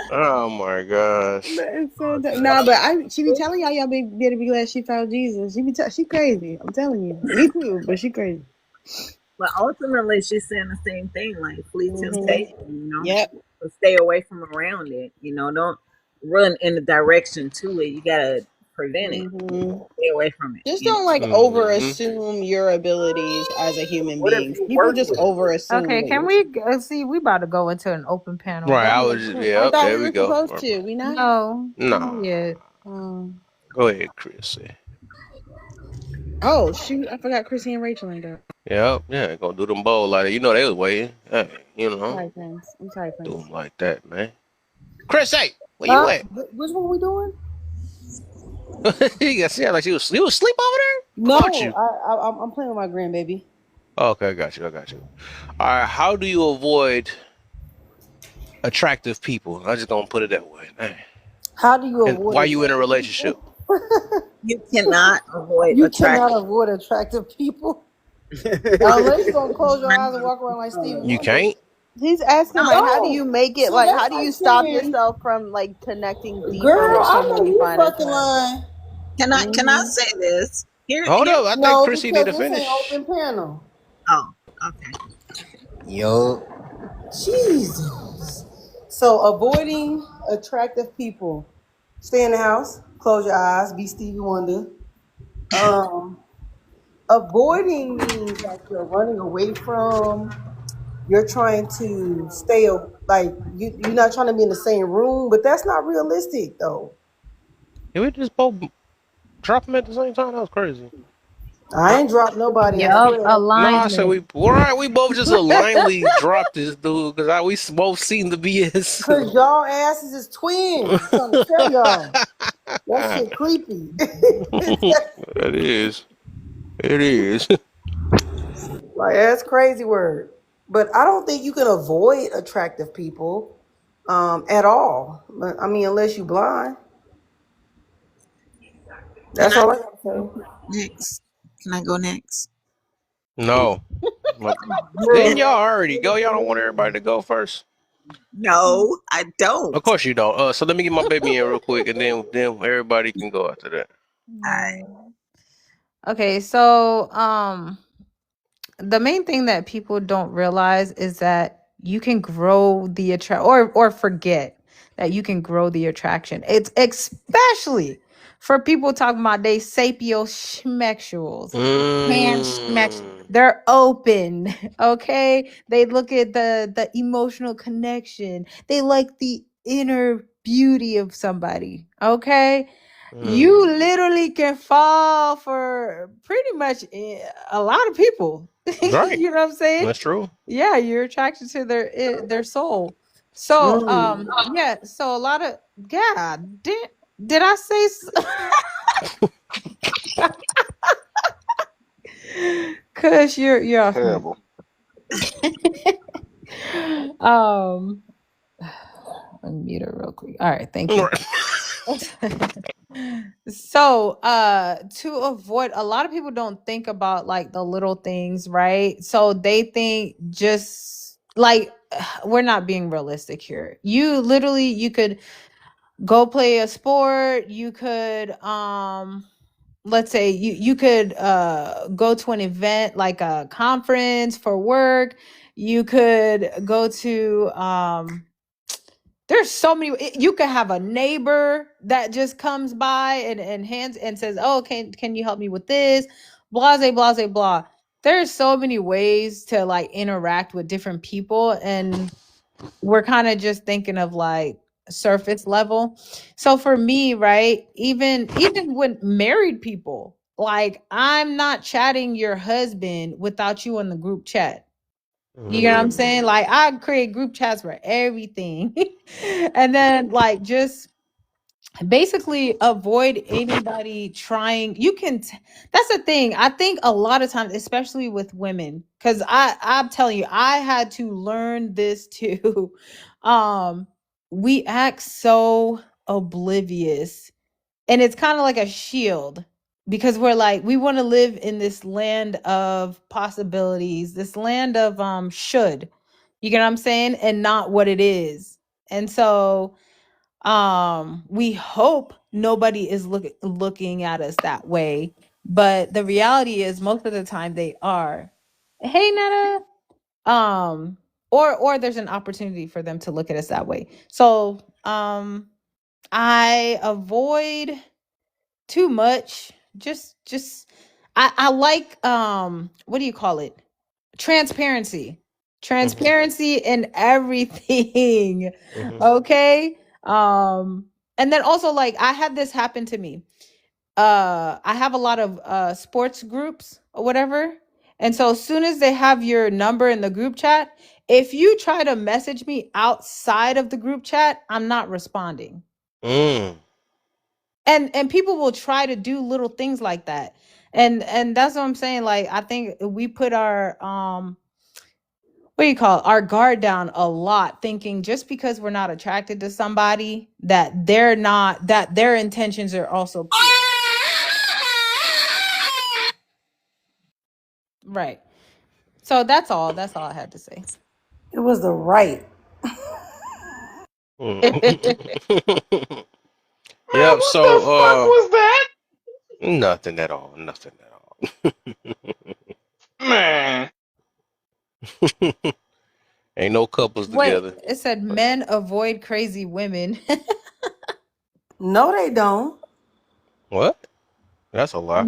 Oh my gosh.
It's so
I
nah,
grab
but she be telling y'all better be glad she found Jesus. She crazy. I'm telling you. Me too, but she crazy.
But ultimately, she's saying the same thing, like flee
Hmm.
temptation,
Yep.
but stay away from around it. Don't run in the direction to it. You gotta prevent it.
Hmm.
Stay away from it.
Just don't like over
Hmm.
assume your abilities as a human
What if
being.
you
People
work
just
with it?
over assume
Okay, can
things.
we see? We about to go into an open panel.
Right.
Go
I
ahead.
was just,
I
yeah.
thought we
There we
were
go.
supposed to. We not.
No, not
Nah.
yet.
Um,
Go ahead, Chris.
Oh shoot, I forgot Chrissy and Rachel ain't there.
Yep, yeah, gonna do them both like that. You know they was waiting. Hey,
Sorry, friends. I'm sorry,
do
friends.
them like that, man. Chris, hey, where you
Huh?
at?
Which one we doing?
You see, like you was asleep over there. Caught
No,
you.
I'm playing with my grandbaby.
Okay, I got you. I got you. All right, how do you avoid attractive people? I'm just gonna put it that way. Dang.
How do you
And
avoid
why you in a
attractive
relationship?
people?
You cannot avoid
You cannot
attracting.
avoid attractive people unless you're gonna close your eyes and walk around like Stevie
You
Wonder.
can't.
He's asking like, how do you
No.
make it?
See,
Like, how
that's
do you
like
stop
saying,
yourself from like connecting deeper
girl,
with
I
someone
know
you
you
find
fucking
attractive?
lying.
Can I
Hmm.
say this?
Hold
Here.
up. I think
No,
Chrissy need
because
to
this ain't
finish.
open panel.
Oh, okay.
Yo,
Jesus. So avoiding attractive people. Stay in the house, close your eyes, be Stevie Wonder. Um, avoiding means like you're running away from, you're trying to like you're not trying to be in the same room, but that's not realistic though.
Did we just both drop them at the same time? That was crazy.
I ain't dropped nobody, I
Yup,
swear.
No, I said
alignment.
we. All right, we both just alignedly dropped this dude because we both seen the BS.
Cause y'all asses is twins. I'm trying to tell y'all. That shit creepy.
It is. It is.
Like that's crazy word. But I don't think you can avoid attractive people at all. But, I mean, unless you blind.
Can
That's
I
all I
go
gotta say.
next? Can I go next?
No. Well, didn't y'all already go? Y'all don't want everybody to go first?
No, I
Of
don't.
course you don't. So let me get my baby in real quick, and then everybody can go after that.
No. Okay, so the main thing that people don't realize is that you can grow the attract or forget that you can grow the attraction. It's especially for people talking about they sapiosexuals.
Mm.
They're open, okay? They look at the emotional connection. They like the inner beauty of somebody, okay? You
Mm.
literally can fall for pretty much a lot of people.
Right.
You know what I'm saying?
That's true.
Yeah, you're attracted to their soul. So,
Mm.
yeah, so a lot of yeah, did I say cuz you're off mute.
Terrible.
um Unmute her real quick. All right, thank you. So to avoid, a lot of people don't think about like the little things, right? So they think just like we're not being realistic here. You literally you could go play a sport, you could let's say you could go to an event like a conference for work, you could go to there's so many. You could have a neighbor that just comes by and hands and says, "Oh, can you help me with this?" Blase, blase, blah. There's so many ways to like interact with different people, and we're kind of just thinking of like surface level. So for me, right, even with married people, like I'm not chatting your husband without you in the group chat. You know what I'm
Mm.
saying? Like I create group chats for everything. And then like just basically avoid anybody trying that's the thing. I think a lot of times, especially with women, because I'm telling you, I had to learn this too. um we act so oblivious, and it's kind of like a shield, because we're like we want to live in this land of possibilities, this land of should, you get what I'm saying, and not what it is. And so we hope nobody is looking at us that way, but the reality is most of the time they are. Hey Netta. Or there's an opportunity for them to look at us that way. So I avoid too much. Just I like what do you call it? Transparency.
Mhm.
Transparency in everything.
Mhm.
Okay? And then also like I had this happen to me. I have a lot of sports groups or whatever. And so as soon as they have your number in the group chat, if you try to message me outside of the group chat, I'm not responding.
Mm.
And people will try to do little things like that. And that's what I'm saying. Like, I think we put our what do you call it, our guard down a lot, thinking just because we're not attracted to somebody that they're not, that their intentions are also pure. Right. So that's all I had to say.
It was the right.
Mm.
Man,
Yep.
what the fuck
So
was that?
nothing at all. Nothing at
Man.
all. Ain't no couples
Wait,
together.
it said
But
men avoid crazy women.
No, they don't.
what? That's a lie.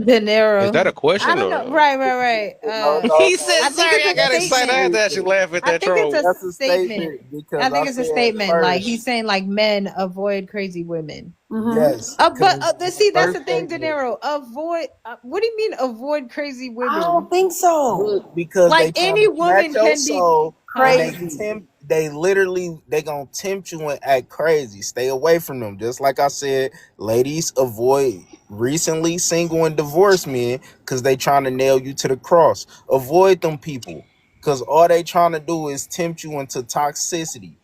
Is that
Dinero.
a
I
question
don't
or?
know. Right.
No, no,
He
no.
said,
I think
"Sorry,
it's
I
a
got
That's a
excited. I had
statement.
to actually
statement.
laugh at
I
that
think it's a
troll."
That's a
statement.
statement
I
because I
think it's a
said
statement. Like,
first.
he's saying like men avoid crazy women.
Mm-hmm.
Yes,
But
because the
see, that's
first
the thing,
statement.
Dinero. Avoid. What do you mean avoid crazy
I don't
women?
think so.
Look, because
Like
they trying
any
to snatch
woman
your
can be,
soul and
huh?
Crazy.
they literally they gonna tempt you and act crazy. Stay away from them. Just like I said, ladies, avoid recently single and divorced men because they trying to nail you to the cross. Avoid them people because all they trying to do is tempt you into toxicity.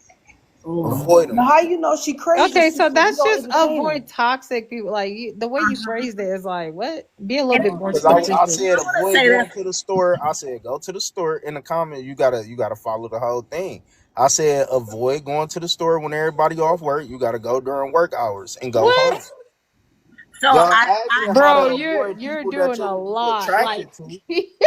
Ooh.
Avoid
Now,
them.
how you know she crazy?
Okay,
She
so
said you
that's
don't
just
entertain her.
avoid toxic people. Like, the way you phrased it is like, what? Be a little
And
bit more
Because I
specific.
said
I want to
avoid
say this.
going to the store. I said go to the store. In the comment, you gotta follow the whole thing. I said avoid going to the store when everybody off work. You gotta go during work hours and go home.
What?
So
Y'all
I
asking how
Bro,
to avoid
you're
people that
doing a
you
lot. Like,
attracted to.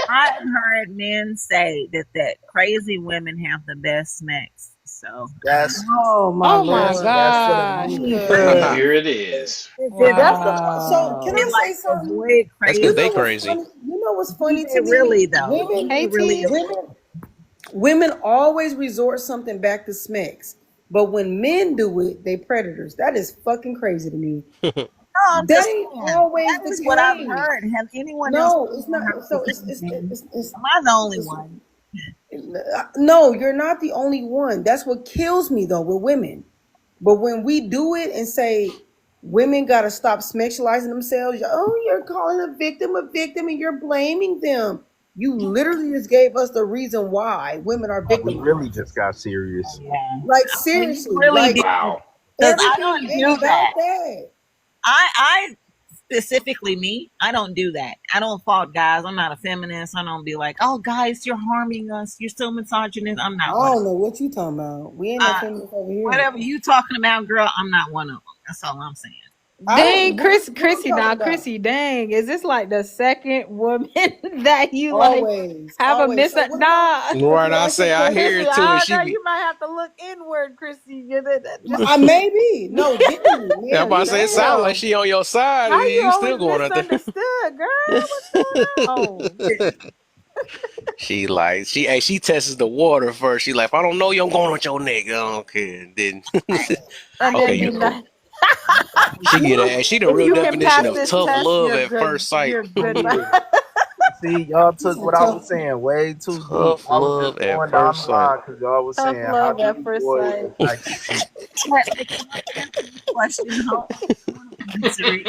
I've heard men say that crazy women have the best sex. So
That's
Oh my
oh my
lord.
that's for the
gosh,
men.
And
cuz.
Jesus.
here it is.
That's the so can
They
I
Wow.
say
like
something?
avoid
That's
You
because
crazy.
they
know what's
crazy.
funny? You know what's
Do
funny
they
to me?
really though?
Women,
Do they
Hey
really
T.
avoid?
women always resort something back to Smex. But when men do it, they predators. That is fucking crazy to me.
No, I'm
That
just
ain't
saying.
always
That
the
is what I've
case.
heard. Has anyone else
No, it's not.
heard the
So
same thing?
it's
Am I the only
it's
one?
no, you're not the only one. That's what kills me though with women. But when we do it and say women got to stop sexualizing themselves, oh, you're calling a victim and you're blaming them. You literally just gave us the reason why women are
We
victimized.
really just got serious.
Yeah.
Like
I mean, you
seriously,
really
like
did.
Wow.
Because I
everything
don't
ain't
do
about
that.
that.
I specifically me, I don't do that. I don't fault guys. I'm not a feminist. I don't be like, oh, guys, you're harming us. You're so misogynist. I'm
I
not one of
don't know what you talking about. We ain't no
uh,
feminists over here.
whatever you talking about, girl. I'm not one of them. That's all I'm saying.
I
Dang,
don't. What I'm
Chrissy,
talking
now
about?
Chrissy, dang, is this like the second woman that you like
Always,
have a
always.
miss?
So what about?
Nah,
Right,
Can I
I
ask you a
say I hear
Chrissy,
question?
it too, and
I
she
don't know.
be.
You might have to look inward, Chrissy. Just
I maybe no, genuinely,
I'm
man.
about to say it sounds like
damn.
she on your side,
How
and
you
you
always
still going out
misunderstood, girl?
there.
What's going on?
She like she tests the water first. She like, if I don't know you, I'm going with your nigga. I don't care. Then
And
okay,
then
you
be
cool.
like,
She get a she the
if
real
you can
definition
pass
of
this
tough
test,
love
you're
at
good.
first sight.
You're
Oh
good.
yeah. See, y'all
He's
took
a
what I
tough.
was saying way too deep.
Tough
I was just
love at
going down
first
the
sight.
line because y'all was
Tough
saying, how
love
do
at
you
first
avoid
sight.
attracted people?
But can I answer the question? How I want to answer it.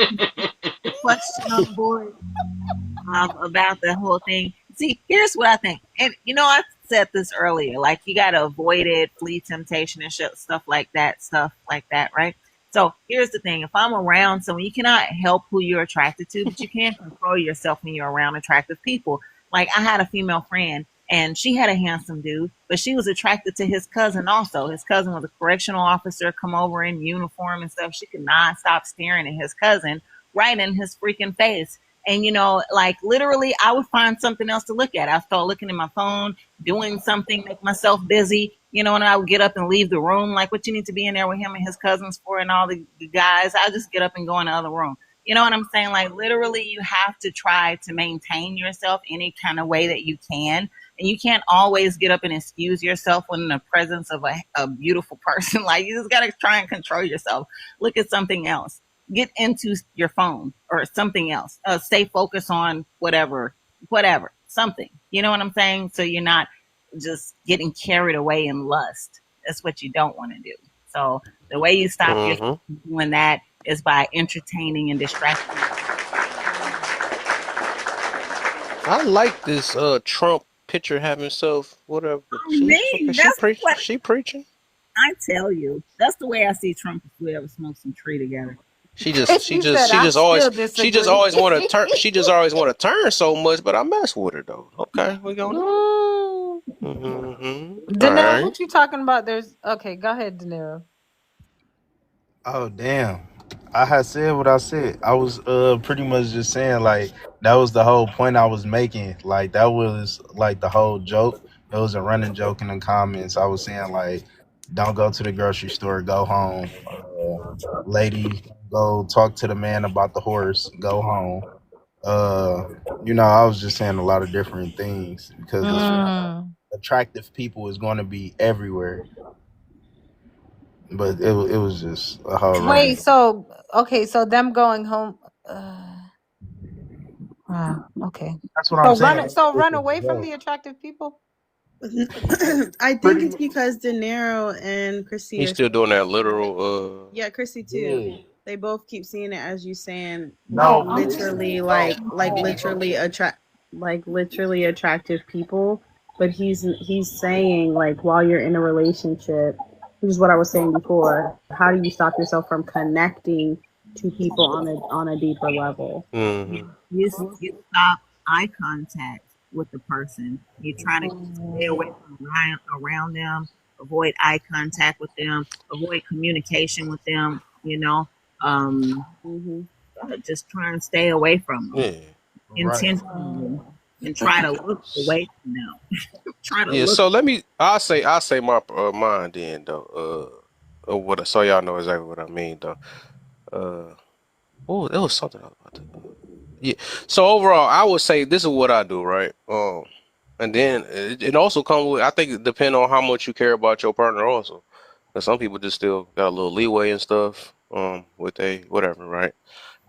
The question on the board about the whole thing. See, here's what I think, and I said this earlier. Like, you got to avoid it, flee temptation, and stuff like that, right? So here's the thing: if I'm around someone, you cannot help who you're attracted to, but you can control yourself when you're around attractive people. Like, I had a female friend, and she had a handsome dude, but she was attracted to his cousin also. His cousin was a correctional officer, come over in uniform and stuff. She could not stop staring at his cousin right in his freaking face. And like, literally, I would find something else to look at. I start looking at my phone, doing something, make myself busy, and I would get up and leave the room. Like, what you need to be in there with him and his cousins for and all the guys. I just get up and go in the other room. You know what I'm saying? Like, literally, you have to try to maintain yourself any kind of way that you can. And you can't always get up and excuse yourself when in the presence of a beautiful person. Like, you just got to try and control yourself. Look at something else. get into your phone or something else. Stay focused on whatever, something. You know what I'm saying? So you're not just getting carried away in lust. That's what you don't want to do. So the way you stop yourself
Hmm.
from doing that is by entertaining and distracting.
I like this Trump picture having himself whatever.
I
She okay,
mean, that's what
she preaching.
I tell you. That's the way I see Trump if we ever smoke some tree together.
She said, I still
she just
disagree.
always want to turn she just always want to turn so much, but I mess with her though. Okay, we gonna
Mm.
mm-hmm. All
Danelle,
right.
what you talking about? There's okay. Go ahead, Danelle.
Oh damn. I had said what I said. I was pretty much just saying like that was the whole point I was making. Like that was like the whole joke. It was a running joke in the comments. I was saying like don't go to the grocery store, go home. Lady, go talk to the man about the horse, go home. Uh I was just saying a lot of different things because it's
Mm.
attractive people is going to be everywhere. But it was just a whole running.
Wait, so okay, so them going home. Wow. Okay.
That's what I'm saying.
So
It's
run
a
away from
joke.
the attractive people.
I think
Pretty
it's
much.
because De Niro and Chrissy
He's
are.
still doing that literal
Yeah, Chrissy too.
Yeah.
They both keep seeing it as you saying, like
No,
literally,
no.
like literally like literally attractive people. But he's saying like while you're in a relationship, this is what I was saying before. How do you stop yourself from connecting to people on a deeper level?
mm-hmm.
You stop eye contact with the person. You try to stay away from around them, avoid eye contact with them, avoid communication with them. Um,
Hmm.
just try and stay away from them
Yeah.
Right.
intentionally, and try to look away from them. Try to
Yeah,
look.
so I'll say my mine then though. What so y'all know exactly what I mean though. Oh, there was something else about that. Yeah. So overall, I would say this is what I do, right? And then it also comes with I think it depends on how much you care about your partner also. 'Cause some people just still got a little leeway and stuff, with they whatever, right?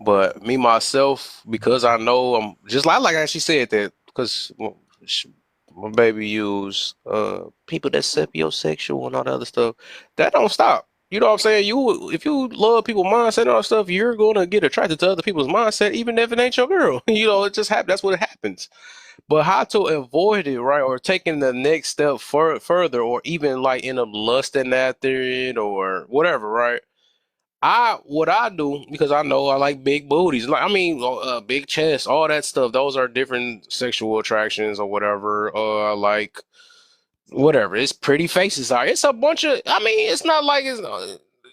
But me myself, because I know I'm just like she said that because my baby use people that sapiosexual and all the other stuff, that don't stop. You know what I'm saying? You if you love people's mindset and all that stuff, you're gonna get attracted to other people's mindset, even if it ain't your girl. It just happens. That's what happens. But how to avoid it, right? Or taking the next step further, or even like end up lusting after it, or whatever, right? What I do because I know I like big booties, like I mean, big chest, all that stuff. Those are different sexual attractions or whatever. I like whatever. It's pretty faces are. It's a bunch of. I mean, it's not like it's.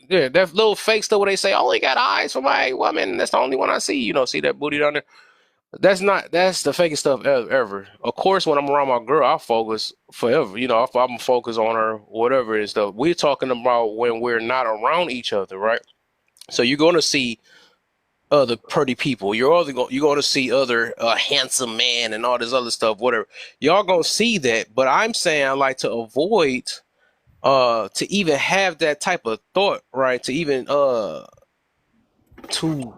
Yeah, that little fake stuff where they say, "I only got eyes for my woman. That's the only one I see." See that booty down there. That's not. That's the fakest stuff ever. Of course, when I'm around my girl, I focus forever. I'm focus on her, whatever it is. Stuff we're talking about when we're not around each other, right? So you're going to see other pretty people. You're going to see other handsome man and all this other stuff. Whatever y'all going to see that. But I'm saying like to avoid to even have that type of thought, right? To even to.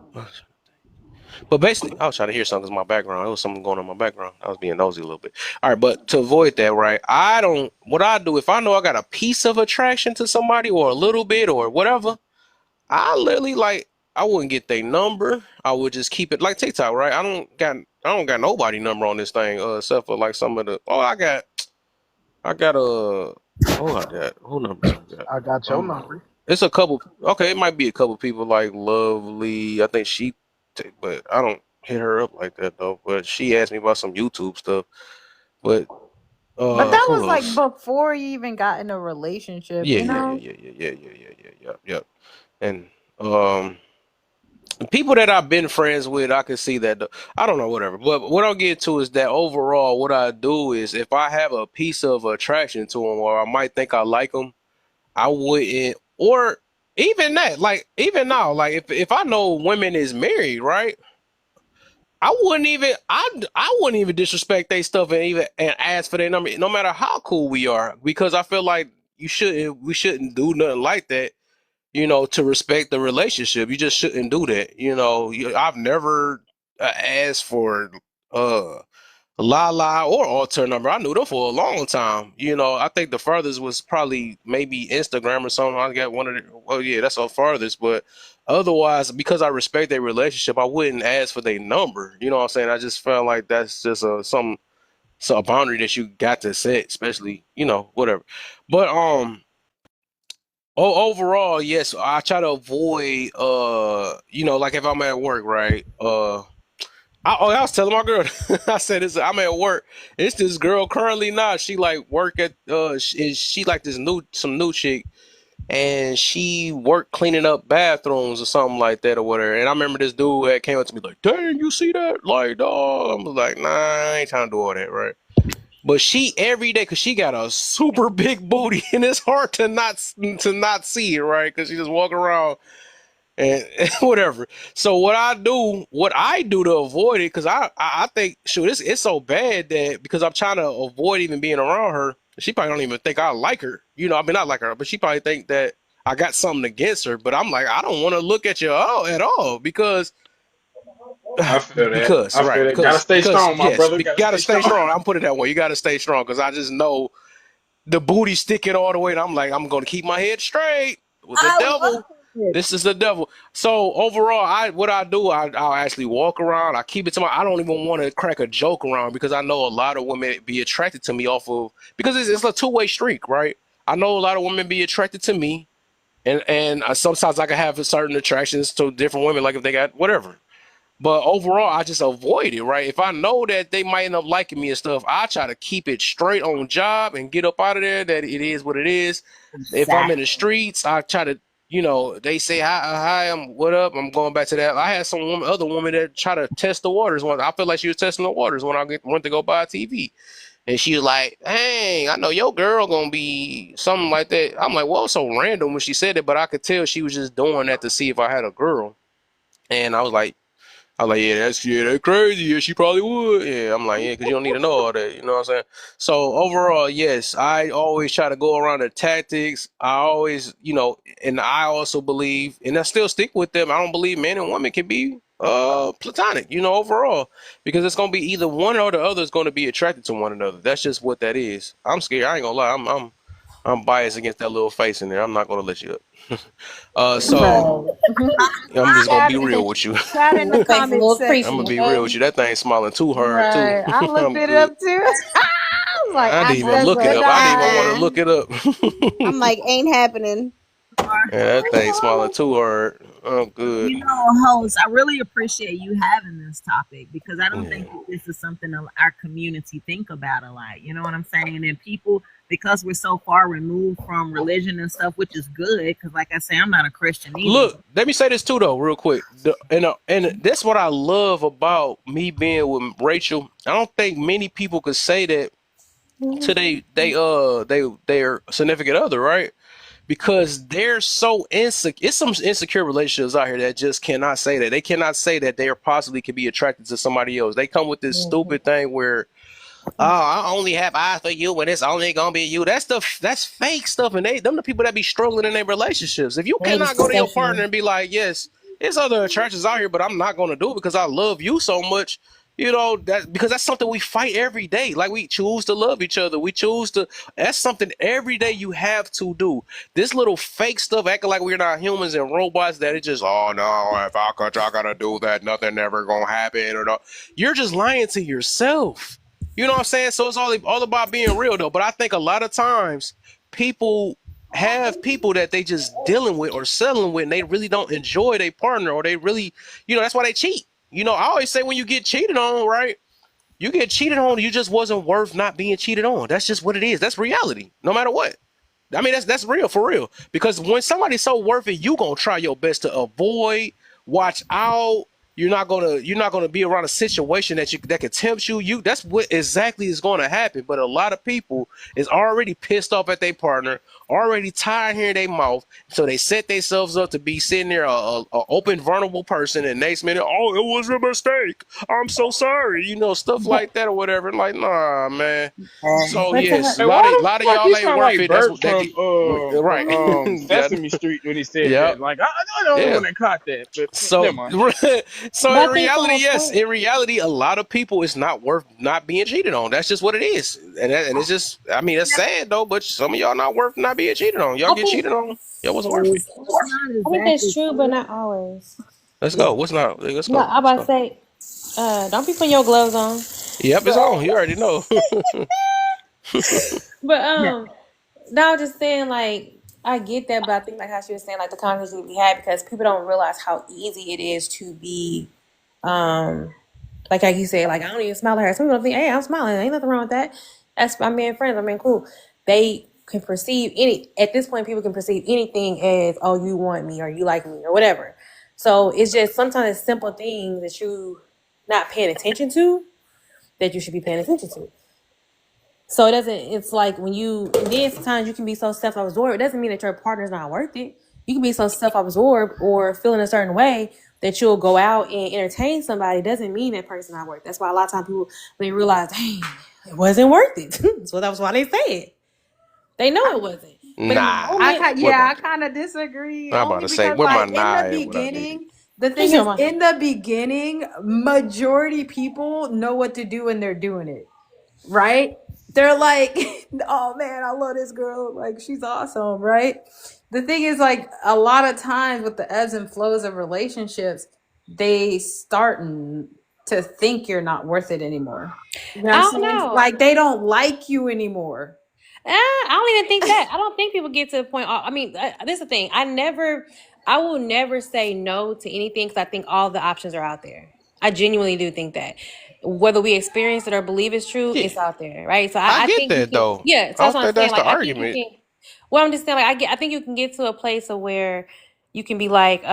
But basically, I was trying to hear something because my background. It was something going on in my background. I was being nosy a little bit. All right, but to avoid that, right? I don't. What I do if I know I got a piece of attraction to somebody or a little bit or whatever. I literally I wouldn't get their number. I would just keep it like TikTok, right? I don't got nobody number on this thing, except for like some of the I got who numbers I got?
I got your number.
It's a couple okay, it might be a couple people like Lovely. I think but I don't hit her up like that though. But she asked me about some YouTube stuff. But
But that
who
was like
else?
before you even got in a relationship,
Yeah,
you
yeah, yeah,
know?
yeah, yeah, yeah, yeah, yeah, yeah, yeah, yeah. And um people that I've been friends with, I can see that. I don't know, whatever. But what I'll get to is that overall, what I do is if I have a piece of attraction to them, or I might think I like them, I wouldn't, or even that, like even now, like if I know women is married, right? I wouldn't even disrespect their stuff and even and ask for their number, no matter how cool we are, because I feel like we shouldn't do nothing like that to respect the relationship. You just shouldn't do that. I've never asked for uh Lala or alter number. I knew them for a long time. I think the furthest was probably maybe Instagram or something. I got one of the, well, yeah, that's our farthest. But otherwise, because I respect their relationship, I wouldn't ask for their number. You know what I'm saying? I just felt like that's just a boundary that you got to set, especially, whatever. But overall, yes, I try to avoid like if I'm at work, right? I was telling my girl, I said this, I'm at work. It's this girl currently now. She like work at she like this some new chick, and she worked cleaning up bathrooms or something like that or whatever. And I remember this dude that came up to me like, "Dang, you see that? Like, dog." I'm like, "Nah, I ain't trying to do all that, right?" But she every day, cause she got a super big booty, and it's hard to not see it, right? Cause she just walk around and whatever. So what I do to avoid it, because I think shoot, it's so bad that because I'm trying to avoid even being around her, she probably don't even think I like her. I mean, not like her, but she probably think that I got something against her. But I'm like, I don't want to look at you at all because
I feel that.
because
I feel
right
that. Gotta stay
because
strong, my
yes,
brother. Gotta
gotta
stay
stay
strong.
strong. I'm putting it that way. You gotta stay strong because I just know the booty sticking all the way. And I'm like, I'm gonna keep my head straight with the
I love
devil.
it.
This is the devil. So overall, what I do, I'll actually walk around. I keep it to my. I don't even want to crack a joke around because I know a lot of women be attracted to me off of because it's a two-way streak, right? I know a lot of women be attracted to me, and sometimes I can have certain attractions to different women, like if they got whatever. But overall, I just avoid it, right? If I know that they might end up liking me and stuff, I try to keep it straight on job and get up out of there. That it is what it is. If I'm in the
Exactly.
streets, I try to, they say hi, I'm what up. I'm going back to that. I had other woman that try to test the waters. I felt like she was testing the waters when went to go buy a TV, and she was like, "Dang, I know your girl gonna be something like that." I'm like, "Well, it's so random when she said it," but I could tell she was just doing that to see if I had a girl, and I was like, that's crazy. Yeah, she probably would. Yeah, I'm like, yeah, because you don't need to know all that. You know what I'm saying? So overall, yes, I always try to go around the tactics. I always, and I also believe, and I still stick with them. I don't believe men and women can be platonic. Overall, because it's gonna be either one or the other is gonna be attracted to one another. That's just what that is. I'm scared. I ain't gonna lie. I'm biased against that little face in there. I'm not gonna let you up. So
Right.
I'm just gonna
Chat,
be real with you.
chat in the
Little face a
comment
little
I'm gonna
creepy.
be real
section.
with you. That thing's smiling too hard too.
Right. I looked
I'm
it
good.
up too. I was like,
I
I
didn't even
just
look it
said
up. I didn't even want to
that.
look it up.
I'm like, ain't happening.
Yeah, that thing's smiling too hard. I'm good.
You know, host, I really appreciate you having this topic because I don't
Yeah.
think that this is something that our community think about a lot. You know what I'm saying? And people, because we're so far removed from religion and stuff, which is good, because like I say, I'm not a Christian either.
Look, let me say this too though, real quick. And that's what I love about me being with Rachel. I don't think many people could say that to their significant other, right? Because they're so insecure. It's some insecure relationships out here that just cannot say that. They cannot say that they possibly could be attracted to somebody else. They come with this stupid thing where, oh, I only have eyes for you and it's only gonna be you. That's fake stuff, and them the people that be struggling in their relationships. If you
Ladies
cannot go to your
deception.
partner and be like, yes, there's other attractions out here, but I'm not gonna do it because I love you so much. That because that's something we fight every day. Like we choose to love each other. We choose to. That's something every day you have to do. This little fake stuff, acting like we're not humans and robots. That it just, oh no, if I gotta do that, nothing ever gonna happen or no. You're just lying to yourself. You know what I'm saying? So it's all about being real though. But I think a lot of times people have people that they just dealing with or settling with and they really don't enjoy their partner or they really, that's why they cheat. I always say when you get cheated on, right? You get cheated on, you just wasn't worth not being cheated on. That's just what it is. That's reality, no matter what. I mean, that's real for real. Because when somebody's so worth it, you gonna try your best to avoid, watch out. you're not gonna be around a situation that can tempt you. That's what exactly is going to happen. But a lot of people is already pissed off at their partner, already tired hearing their mouth, so they set themselves up to be sitting there a open vulnerable person, and next minute, oh, it was a mistake. I'm so sorry, stuff like that or whatever. Like, nah, man. So
But to
yes,
her,
a
Hey,
lot of
why
lot of
the fuck
y'all
you
ain't
sound
worth
like
it. That's
Bert
what that get right.
from
Yeah,
Sesame Street when he said
yeah,
that? Like, I'm the only
yeah.
one that caught that, but
So,
never mind.
so
but
in
I think to
reality,
her
yes,
point,
in reality, a lot of people it's not worth not being cheated on. That's just what it is, and it's just, I mean, it's sad though, but some of y'all not worth not being cheated on. Y'all
I
get
think
cheated on, y'all wasn't worth it.
It's not
I think that's
exactly
true, but
true.
not always.
Let's go. What's not? Let's
No,
go.
I
Let's
about to
go.
say, don't be putting your gloves on.
Yep, it's
But
on. You already know.
but
Yeah.
no, I'm just saying like I get that, but I think like how she was saying like the conversation we had because people don't realize how easy it is to be um like you said, like I don't even smile at her. Some people think, hey, I'm smiling. Ain't nothing wrong with that. That's I'm being friends. I'm being cool. They can perceive any at this point. People can perceive anything as, oh, you want me or you like me or whatever. So it's just sometimes it's simple things that you not paying attention to that you should be paying attention to. So it doesn't. It's like when you and then sometimes you can be so self-absorbed. It doesn't mean that your partner's not worth it. You can be so self-absorbed or feeling a certain way that you'll go out and entertain somebody. Doesn't mean that person not worth it. That's why a lot of times people when they realize, dang, it wasn't worth it. So that was why they say it. They know it wasn't. But in the
Nah.
moment,
What
Yeah, I
about you?
kind of disagree
I'm about
only
to say,
because
where my
like in
nah
the
at? What I needed?
beginning, the
you
thing
know
is
what?
in the beginning, majority people know what to do and they're doing it. Right? They're like, oh man, I love this girl. Like, she's awesome, right? The thing is, like, a lot of times with the ebbs and flows of relationships, they start to think you're not worth it anymore. You know what
I
I'm
don't
saying?
know.
Like, they don't like you anymore.
I don't even think that. I don't think people get to the point. I mean, this is the thing. I will never say no to anything because I think all the options are out there. I genuinely do think that. Whether we experience it or believe it's true,
Yeah,
it's out there, right? So
I
I
get
think you
that
can,
though.
yeah. So
I
that's
don't
what I'm
think
saying.
that's the
Like, I think you
argument.
can. Well, I'm just saying, like, I think you can get to a place of where you can be like,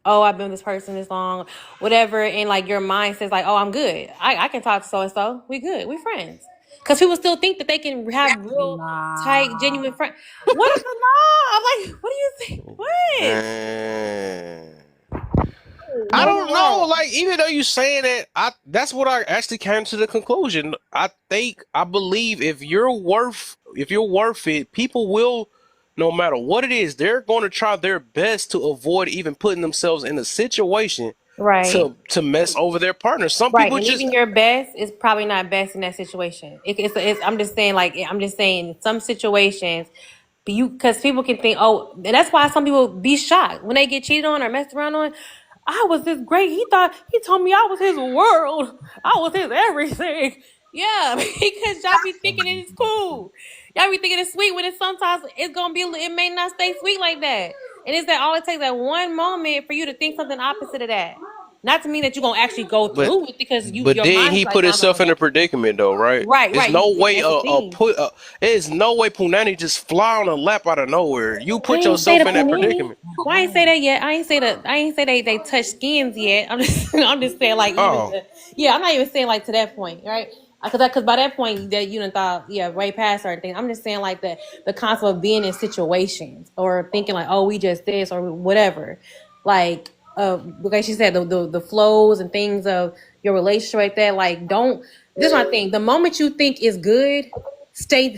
oh, I've been with this person this long, whatever, and like your mind says like, oh, I'm good. I can talk to so and so. We good. We friends. Because people still think that they can have real tight,
Nah.
genuine friends. What is the law? I'm like, what do you think? What?
Man. I
What?
don't know. Like, even though you saying that, that's what I actually came to the conclusion. I believe if you're worth it, people will, no matter what it is, they're going to try their best to avoid even putting themselves in a situation
Right.
to mess over their partner. Some
Right.
people
And
just
even your best is probably not best in that situation. I'm just saying, like, I'm just saying, in some situations, because people can think, oh, and that's why some people be shocked when they get cheated on or messed around on. I was this great. He told me I was his world. I was his everything. Yeah, because y'all be thinking it's cool. Y'all be thinking it's sweet when it's sometimes it's gonna be. It may not stay sweet like that. And it's that all it takes that one moment for you to think something opposite of that. Not to mean that you're gonna actually go
but
through it because
but
your
then
mind's
he
like,
put
no, I'm not
himself
gonna
in
go
a
through it.
predicament though, right?
Right,
There's
right.
no way
That's the thing.
there's no way Punani just fly on a lap out of nowhere. You
I
put
ain't say the
yourself in that
punani.
predicament.
Well, I ain't say that yet. I ain't say they touch skins yet. I'm just I'm just saying like even
Oh,
the, yeah. I'm not even saying like to that point, right? Because by that point that you done thought yeah way past certain things. I'm just saying like the concept of being in situations or thinking like oh we just this or whatever, like like she said the flows and things of your relationship right there. Like don't this is my thing. The moment you think is good stay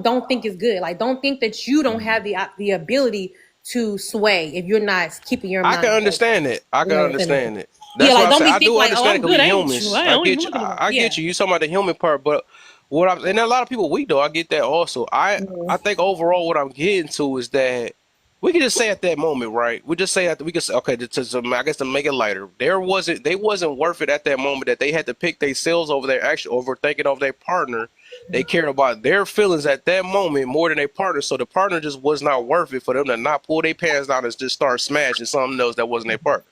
don't think it's good like don't think that you don't have the ability to sway if you're not keeping your
I can
mind focused.
understand it. I
You
can
know what I'm saying?
understand it.
Yeah,
That's why
like
I
don't
say
be
I
thinking
do
like oh
understand it
I'm
because
good
we
I ain't
humans.
I
I
don't even
get you.
look at them.
I
Yeah.
get you. You talking about the human part, but and a lot of people weak though. I get that also. I think overall what I'm getting to is that we can just say at that moment, right? We just say that we can say okay. I guess to make it lighter, they wasn't worth it at that moment that they had to pick themselves over their action over thinking of their partner. They cared about their feelings at that moment more than their partner. So the partner just was not worth it for them to not pull their pants down and just start smashing something else that wasn't their partner.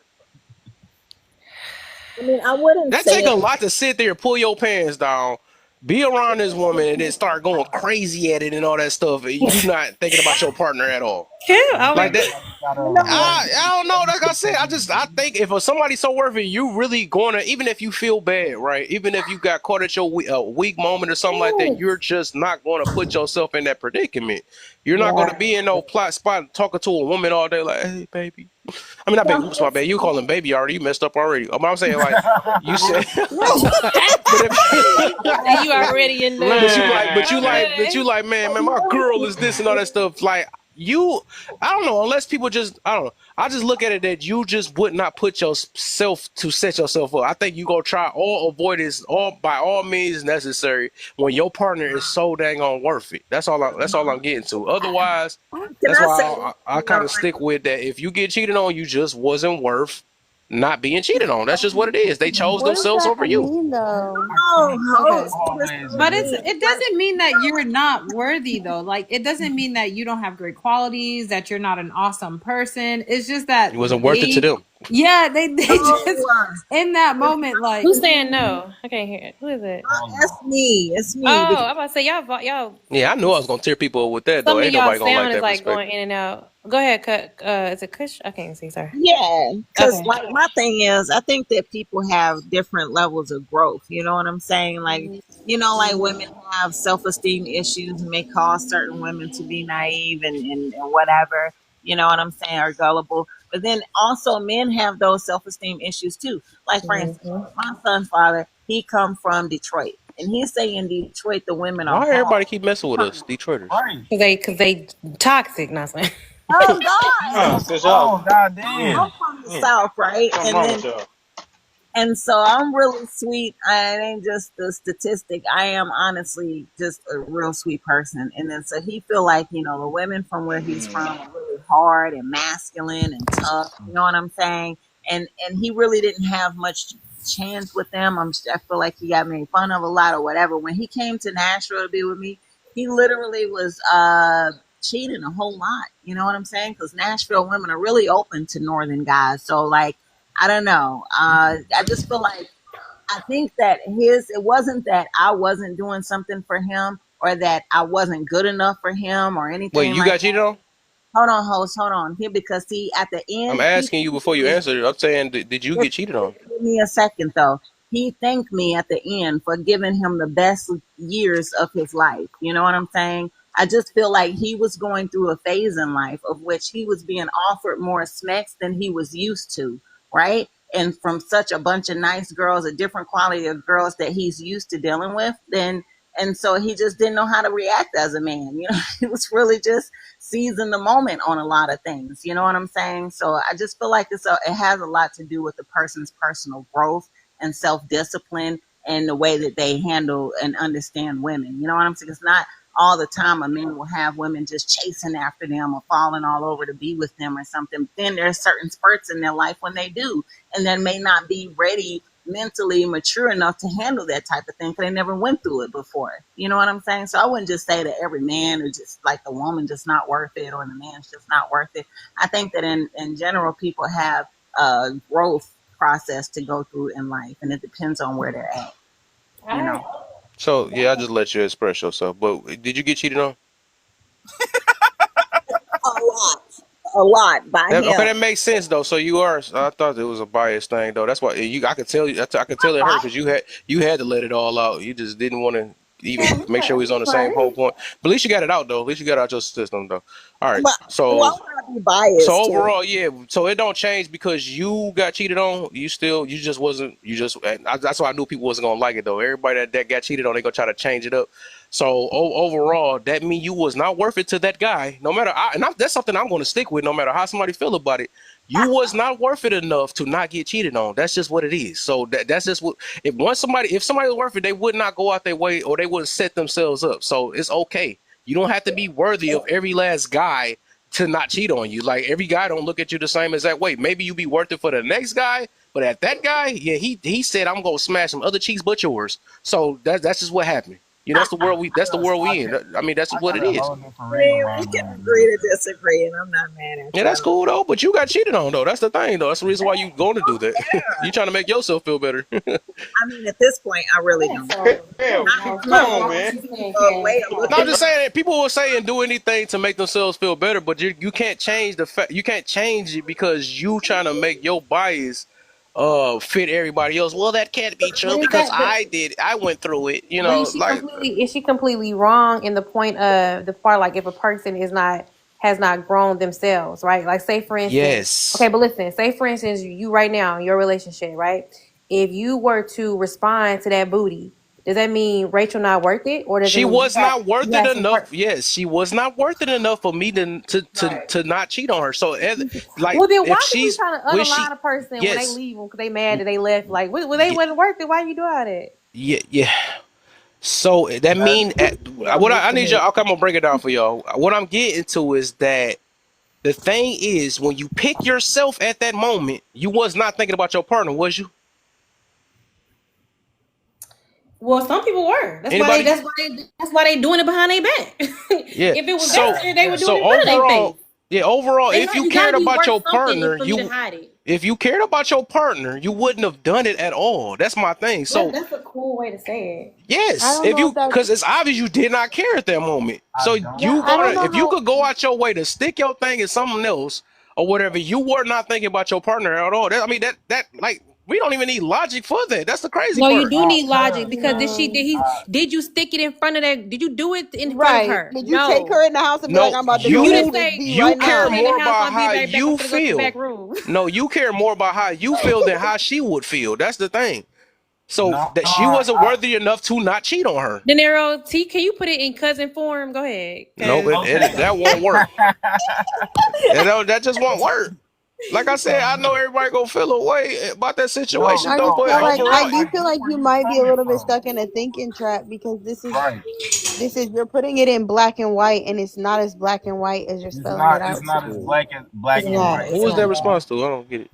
I mean, I wouldn't
That
say
take a
it.
lot to sit there and pull your pants down. Be around this woman and then start going crazy at it and all that stuff. You not thinking about your partner at all.
Kim,
Like that.
Everybody got
You
a
know what?
I don't know. Like I said, I think if somebody's so worth it, you really gonna, even if you feel bad, right? Even if you got caught at your weak moment or something like that, you're just not gonna put yourself in that predicament. You're not gonna
Yeah.
be in no plot spot talking to a woman all day like, hey baby. I mean, not baby. Oops, my bad. You call him baby already. You messed up already. But I'm saying like you said, but if
you already in the.
but you
Okay.
like, man, my girl is this and all that stuff. Like you, I don't know. Unless people just, I don't know. I just look at it that you just would not put yourself to set yourself up. I think you gonna try all avoidance, all by all means necessary when your partner is so dang on worth it. That's all. That's all I'm getting to. Otherwise,
Can
that's
I say
why
this?
I kind of stick with that. If you get cheated on, you just wasn't worth not being cheated on. That's just what it is. They chose
What does
themselves over
that
you.
mean though?
I
Oh,
can't
host.
Okay.
This
always
But
agree.
is
it
like,
doesn't mean that you're not worthy though. Like it doesn't mean that you don't have great qualities, that you're not an awesome person. It's just
It
that
wasn't worth it to
they
them.
yeah, they just
no.
in that moment like
Who's saying no? I can't hear it. Who is it?
Hold on.
It's me. It's me.
Oh,
Because
I'm about to say y'all.
Yeah, I knew I was gonna tear people up with that though.
Some of
Ain't
y'all
nobody gonna like
sound is
that
like going
perspective.
in and out. Go ahead, cut. Is it Kush? I can't see. Sorry.
yeah, because
Okay.
like my thing is, I think that people have different levels of growth. You know what I'm saying? Like, like women have self-esteem issues and may cause certain women to be naive and whatever. You know what I'm saying? Or gullible. But then also men have those self-esteem issues too. Like for instance,
Mm-hmm.
my son's father, he come from Detroit, and he say in Detroit the women are
Why everybody keep messing with us,
hard.
Detroiters?
Right.
Cause they toxic. Not saying.
Oh God,
Nah,
Damn.
cause y'all,
Oh, goddamn.
I'm from the
yeah,
South, right?
something
And
wrong
then
with y'all.
and so I'm really sweet. I it ain't just the statistic. I am honestly just a real sweet person. And then so he feel like, the women from where he's from are really hard and masculine and tough. You know what I'm saying? And he really didn't have much chance with them. I feel like he got made fun of a lot or whatever. When he came to Nashville to be with me, he literally was cheating a whole lot. You know what I'm saying? Because Nashville women are really open to northern guys. So like I don't know. I just feel like I think that it wasn't that I wasn't doing something for him or that I wasn't good enough for him or
Wait,
anything
you
like
got
that.
cheated on?
Hold on, host, hold on here because see at the
I'm
end he
asking you
thanked
before you
me.
answer. I'm saying, did you get cheated on?
Give me a second though. He thanked me at the end for giving him the best years of his life. You know what I'm saying? I just feel like he was going through a phase in life of which he was being offered more smecks than he was used to, right? And from such a bunch of nice girls, a different quality of girls that he's used to dealing with, then and so he just didn't know how to react as a man. He was really just seizing the moment on a lot of things. You know what I'm saying? So I just feel like it has a lot to do with the person's personal growth and self discipline and the way that they handle and understand women. You know what I'm saying? It's not all the time a man will have women just chasing after them or falling all over to be with them or something. Then there's certain spurts in their life when they do, and then may not be ready mentally mature enough to handle that type of thing because they never went through it before. You know what I'm saying? So I wouldn't just say that every man is just like the woman just not worth it or the man's just not worth it. I think that in general people have growth process to go through in life and it depends on where they're at,
All
you know.
right.
So yeah, I just let you express yourself. But did you get cheated on?
A lot. A lot by
Okay,
him.
that makes sense though. So you are. I thought it was a biased thing though. That's why you. I could tell you. I could tell it hurt because you had to let it all out. You just didn't want to even make sure we was on the same whole point. But at least you got it out though. At least you got it out your system though. All right.
But why
So
would I be
So
biased toward?
overall, yeah. So it don't change because you got cheated on. You just wasn't. You just. That's why I knew people wasn't gonna like it though. Everybody that got cheated on, they gonna try to change it up. So overall, that mean you was not worth it to that guy. No matter, that's something I'm gonna stick with. No matter how somebody feel about it, you was not worth it enough to not get cheated on. That's just what it is. So that's just what. If somebody was worth it, they would not go out their way or they wouldn't set themselves up. So it's okay. You don't have to be worthy of every last guy to not cheat on you. Like every guy don't look at you the same as that way. Maybe you be worth it for the next guy, but at that guy, yeah, he said I'm gonna smash some other cheeks but yours. So that's just what happened. That's the world we. That's the world
I
we in.
got
I mean, that's
I
what
got
it
a
is.
whole different
I
reason
mean,
why
we
I
can
don't agree
agree
with
to
that.
disagree, and I'm not mad at
Yeah,
you. I
that's
don't
cool though. But you got cheated on though. That's the thing though. That's the reason why you going to do that.
care.
You trying to make yourself feel better.
I mean, at this point, I really
Yeah,
don't.
so
Hell,
no, it's
come
My
not
on,
about what
man.
you saying,
way
Cass.
of
No, I'm
looking
just
at
saying that people will say and do anything to make themselves feel better, but you can't change the fact. You can't change it because you trying to make your bias fit everybody else. Well, that can't be
But
true
is
because
that but
I went through it.
but is she completely wrong in the point of the part like if a person is not has not grown themselves, right? Like say for instance, okay,
yes,
but listen, say for instance you right now in your relationship, right? If you were to respond to that booty, does that mean Rachel not worth it, or does it
she
mean
was not worth
you
it
had some
enough.
per?
Yes, she was not worth it enough for me to not cheat on her. So, like,
Well, then
if
why do you
she's
trying to
when
unalive
she,
a person when they
yes,
leave them because they mad that they left? Like, well, they
yeah,
wasn't worth it. Why you do all that?
yeah, yeah. So that
That
mean
Yeah,
what I
making
need y'all.
it.
Okay, I'm gonna break it down for y'all. What I'm getting to is that the thing is when you pick yourself at that moment, you was not thinking about your partner, was you?
Well, some people were. That's why they.
Anybody?
That's why they. That's why they doing it behind their back.
Yeah.
If it was
yeah,
So
there, they
yeah.
were doing
so
it in front of their
overall,
face.
yeah, overall, if you
You got
cared
to be
about
worth
your
something
partner,
for me to hide it.
if you cared about your partner, you wouldn't have done it at all. That's my thing. So
That's a cool way to say it.
I
yes,
don't
if
know if
you
that's
because it's obvious you did not care at that moment.
I
So
don't.
yeah,
you
I
gonna
don't know
if you
how
could go out your way to stick your thing in something else or whatever, you were not thinking about your partner at all. I mean that like we don't even need logic for that. That's the crazy
No, you
part.
do
No,
need logic because
mm,
did you stick it in front of that? Did you do it in front of
right.
her?
Did you take her
No.
in the house and be like,
No,
I'm about to
You
go
didn't
you
with
say
D
you
right
I'm
care
now?
coming in the
more
house.
about
I'll be
how
right back. I'm
you
gonna go to the back
feel.
room.
No, you care more about how you feel than how she would feel. That's the thing. So
no,
that
no.
she wasn't worthy enough to not cheat on her.
De Niro, T, can you put it in cousin form? Go ahead,
Nope,
cause
Okay.
that won't work. That just won't work. Like I said, I know everybody gonna feel a way about that
No,
situation
I
though,
just
no.
but
feel like I
overall,
do
I
feel
get
like
where
you
you
might be a
coming
little bit
from.
stuck in a thinking trap because
Right.
this is you're putting it in black and white and it's not as black and white as you're spelling it
It's
out to
not as
be.
black
It's
and
not.
white
who
It's
was that
at
not.
all.
response to? I don't get it.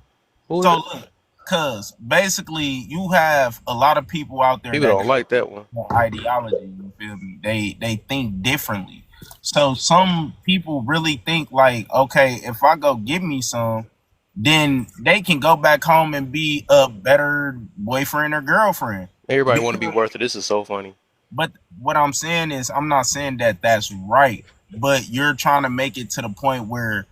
Who is
So
it?
look, cause basically you have a lot of people out there
People
that
don't
got
like that one.
ideology. You feel me? They think differently. So some people really think like, okay, if I go get me some, then they can go back home and be a better boyfriend or girlfriend.
Everybody want to be
Because,
worth it. This is so funny.
but what I'm saying is, I'm not saying that that's right, but you're trying to make it to the point where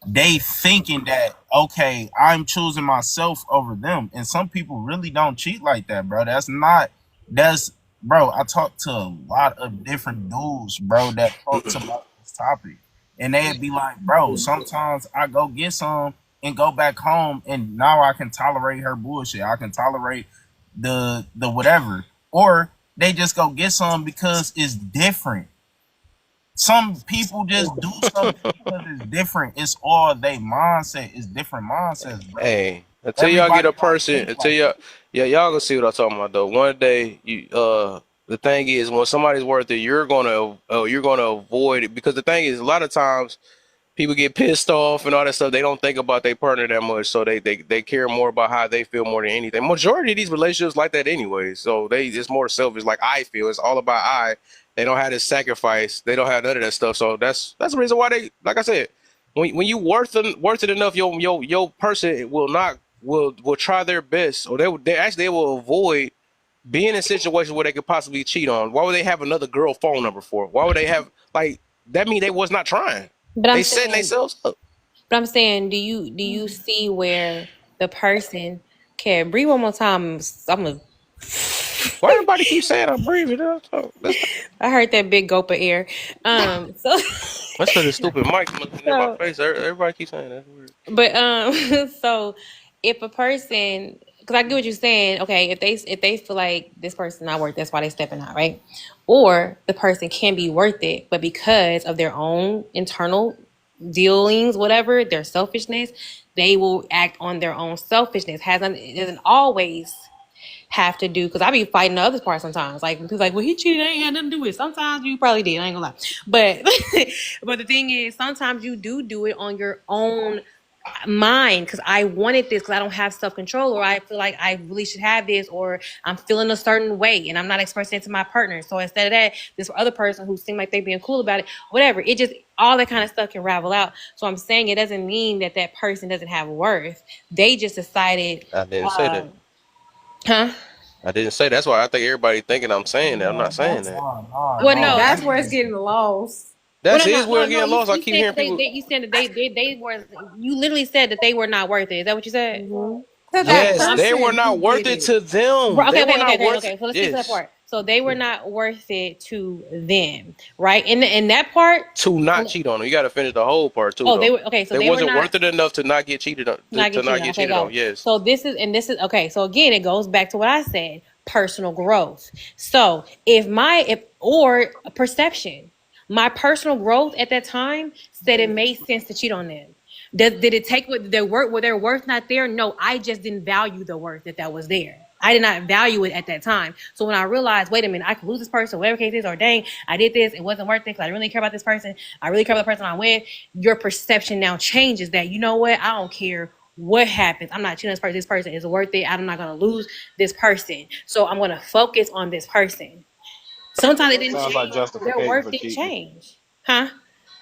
they thinking that okay, I'm choosing myself over them, and some people really don't cheat like that, bro. That's bro. I talk to a lot of different dudes, bro, that talks about this topic, and they'd be like, bro, sometimes I go get some and go back home, and now I can tolerate her bullshit. I can tolerate the whatever, or they just go get some because it's different. Some people just do stuff because it's different. It's all they mindset. It's different mindsets, bro.
Hey, until y'all get
Everybody
a
don't
person,
think
until
like
y'all, yeah, y'all gonna see what I'm talking about though. One day, the thing is, when somebody's worth it, you're gonna avoid it because the thing is, a lot of times people get pissed off and all that stuff. They don't think about their partner that much, so they care more about how they feel more than anything. Majority of these relationships like that anyway, so it's more selfish. Like I feel, it's all about I. They don't have this sacrifice. They don't have none of that stuff. So that's the reason why they, like I said, when you worth it enough, your person will try their best, or they will avoid being in situations where they could possibly cheat on. Why would they have another girl phone number for? Why would they have like that? Mean they was not trying.
but
They setting themselves up.
I'm saying, do you see where the person can breathe one more time? I'm gonna.
Why everybody keep saying I'm breathing?
I heard that big gulp of air. So
That's because the stupid mic in my
so
face. Everybody keeps saying that. Weird.
But so if a person, because I get what you're saying, okay, if they feel like this person not worth, that's why they stepping out, right? Or the person can be worth it, but because of their own internal dealings, whatever, their selfishness, they will act on their own selfishness. It doesn't always have to do because I be fighting the other part sometimes. Like people like, well, he cheated, I ain't had nothing to do with it. Sometimes you probably did, I ain't gonna lie. But but the thing is, sometimes you do it on your own mine because I wanted this because I don't have self control, or I feel like I really should have this, or I'm feeling a certain way and I'm not expressing it to my partner. So instead of that, this other person who seemed like they being cool about it, whatever, it just all that kind of stuff can ravel out. So I'm saying it doesn't mean that that person doesn't have worth. They just decided,
I didn't say
uh,
that.
huh?
I didn't say that's why I think everybody thinking I'm saying that. I'm not saying
That's
that.
Well,
and
no,
that's where it's getting lost.
well,
That's
no,
his
no,
way
no,
of
no.
getting lost. I
You
keep
said
hearing
that
people.
you said that they were. You literally said that they were not worth it. Is that what you said?
Hmm.
To that
Okay, so
Yes,
I'm
they were
person who
not worth
did
it
it.
to them.
okay,
They
okay,
were
okay,
not
okay,
worth.
okay. So let's get to that
Yes,
part. So they were not worth it to them, right? In that part,
to not cheat on them. You got to finish the whole part too,
oh, they
though.
were okay. So
They
they were
wasn't
not
worth it enough to not get cheated on.
not
To
get
not
cheated on.
get
Okay,
cheated
got
on.
it.
Yes.
So this is okay. So again, it goes back to what I said: personal growth. So if or perception, my personal growth at that time said it made sense to cheat on them. Did it take what their worth? Were their worth not there? No, I just didn't value the worth that was there. I did not value it at that time. So when I realized, wait a minute, I could lose this person, whatever case it is, or dang, I did this, it wasn't worth it because I really care about this person. I really care about the person I'm with. Your perception now changes that, you know what? I don't care what happens. I'm not cheating on this person. This person is worth it. I'm not going to lose this person. So I'm going to focus on this person. Sometimes it
That
didn't
sounds like
change. Their
justification
worth
for
didn't
cheating.
change. Huh?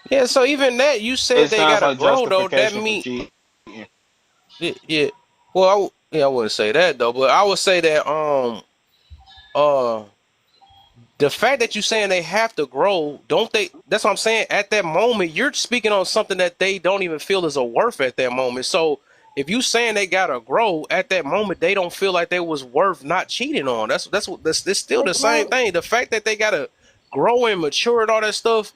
Yeah. So even that, you
It
said they
sounds
gotta
like
grow though. That
justification for
mean
cheating.
yeah. Yeah. Well, I wouldn't say that though, but I would say that uh the fact that you saying they have to grow, don't they? That's what I'm saying. At that moment, you're speaking on something that they don't even feel is a worth at that moment. So if you saying they gotta grow at that moment, they don't feel like they was worth not cheating on. That's still the
But
same thing. The fact that they gotta grow and mature and all that stuff,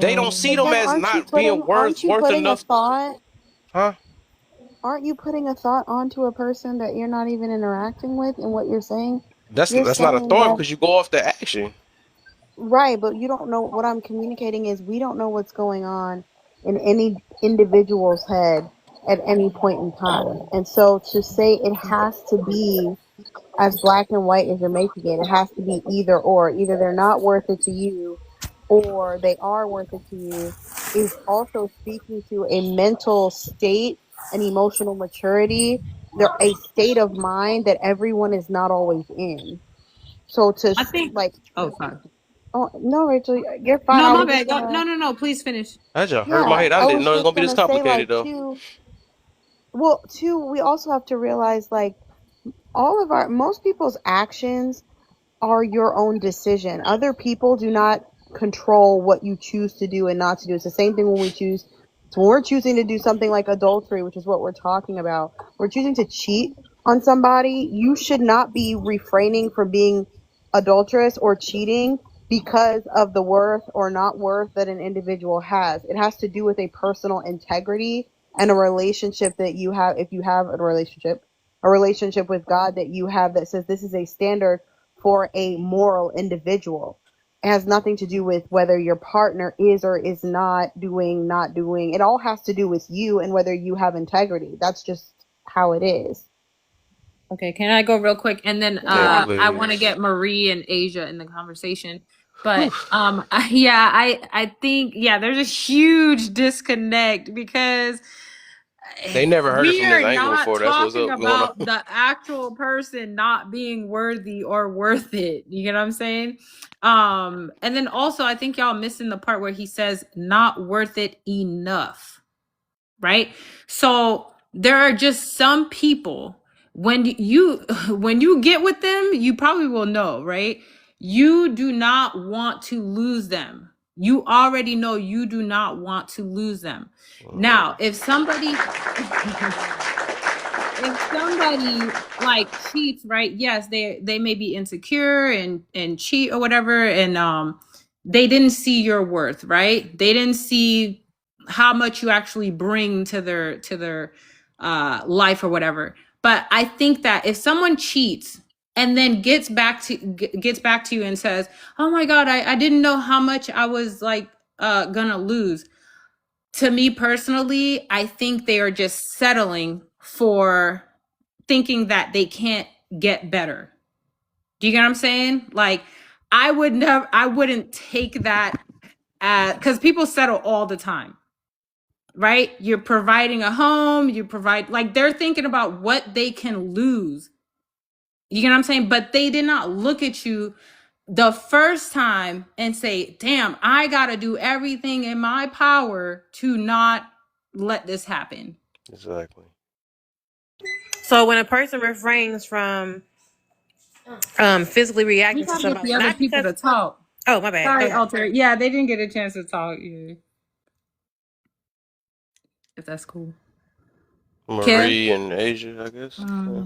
they don't see
but
them
then
as
aren't you
not being
putting
worth
a
enough,
thought
huh?
aren't you putting a thought onto a person that you're not even interacting with in what you're saying? You're
That's not a
saying
thought
that
because you go off the action.
right, but you don't know what I'm communicating is we don't know what's going on in any individual's head at any point in time. And so to say it has to be as black and white as you're making it, it has to be either or. Either they're not worth it to you or they are worth it to you is also speaking to a mental state, an emotional maturity, they're a state of mind that everyone is not always in. So to
I think.
like,
Oh, sorry.
oh no, Rachel, you're fine.
No,
I
my
was just
bad. Go,
gonna,
no, no, no. Please finish.
I just hurt my
yeah,
head. I
I
didn't
was
know it was
just
gonna be this
gonna say
complicated
like
though.
too. Well, too, we also have to realize like all of our most people's actions are your own decision. Other people do not control what you choose to do and not to do. It's the same thing when we choose. So when we're choosing to do something like adultery, which is what we're talking about, we're choosing to cheat on somebody. You should not be refraining from being adulterous or cheating because of the worth or not worth that an individual has. It has to do with a personal integrity and a relationship that you have. If you have a relationship with God that you have that says this is a standard for a moral individual. It has nothing to do with whether your partner is or is not doing. It all has to do with you and whether you have integrity. That's just how it is.
Okay, can I go real quick? And then
Yeah,
Yeah.
I want to
please.
get Marie and Asia in the conversation.
Whew.
But yeah, I think yeah, there's a huge disconnect because
They never heard it
we
from this
are
angle
not
before. That's what's
talking
up going on.
about the actual person not being worthy or worth it. You get what I'm saying? And then also I think y'all missing the part where he says not worth it enough, right? So there are just some people when you when you get with them, you probably will know, right? You do not want to lose them. You already know you do not want to lose them. Now, if somebody if somebody like cheats, right? Yes, they may be insecure and cheat or whatever, and they didn't see your worth, right? They didn't see how much you actually bring to their life or whatever. But I think that if someone cheats and then gets back to you and says, "Oh my God, I didn't know how much I was like gonna lose." To me personally, I think they are just settling for thinking that they can't get better. Do you get what I'm saying? Like I wouldn't take that because people settle all the time. right? You're providing a home, you provide, like, they're thinking about what they can lose. You get what I'm saying? But they did not look at you the first time and say, damn, I got to do everything in my power to not let this happen.
Exactly.
So when a person refrains from physically
We
reacting to
got to get
somebody,
the other
not
people
because,
to talk.
oh, my bad, go
Sorry,
ahead.
Alter. Yeah, they didn't get a chance to talk. Yeah, if that's cool. Kev?
Marie and Asia, I guess. Yeah.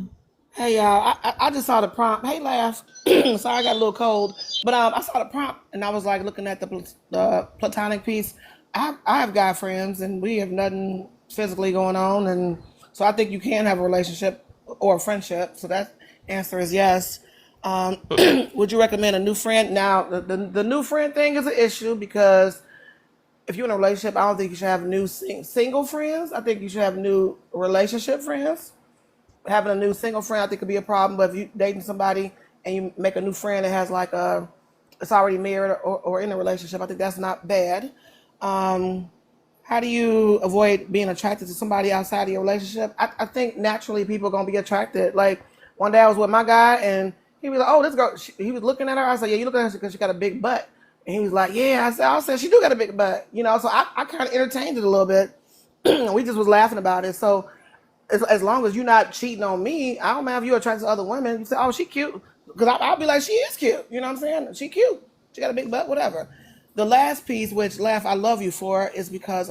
Hey y'all, I just saw the prompt. Hey, laugh. Sorry, I got a little cold, but I saw the prompt and I was like looking at the platonic piece. I have guy friends and we have nothing physically going on, and so I think you can have a relationship or a friendship. So that answer is yes. Would you recommend a new friend? Now, the new friend thing is an issue because if you're in a relationship, I don't think you should have new single friends. I think you should have new relationship friends. Having a new single friend, I think, could be a problem. But if you dating somebody and you make a new friend that has like a, it's already married or in a relationship, I think that's not bad. Um, how do you avoid being attracted to somebody outside of your relationship? I think naturally people are gonna be attracted. Like one day I was with my guy and he was like, "Oh, this girl." He was looking at her. I said, "Yeah, you looking at her because she got a big butt." And he was like, "Yeah." I said, "She do got a big butt," you know. So I kind of entertained it a little bit. We just was laughing about it. So as long as you're not cheating on me, I don't mind if you're attracted to other women. You say, "Oh, she cute," because I'll be like, "She is cute." You know what I'm saying? She cute. She got a big butt, whatever. The last piece, which laugh I love you for, is because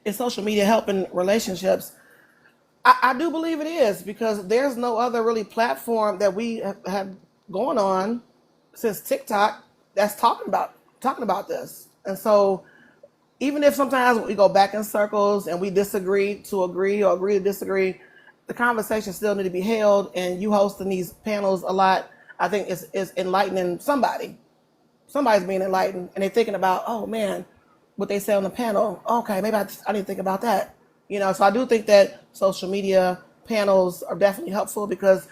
is social media helping relationships? I do believe it is because there's no other really platform that we have going on since TikTok that's talking about this. And so even if sometimes we go back in circles and we disagree to agree or agree to disagree, the conversation still need to be held. And you hosting these panels a lot, I think is enlightening somebody. Somebody's being enlightened and they're thinking about, oh man, what they say on the panel. Okay, maybe I need to think about that. You know, so I do think that social media panels are definitely helpful because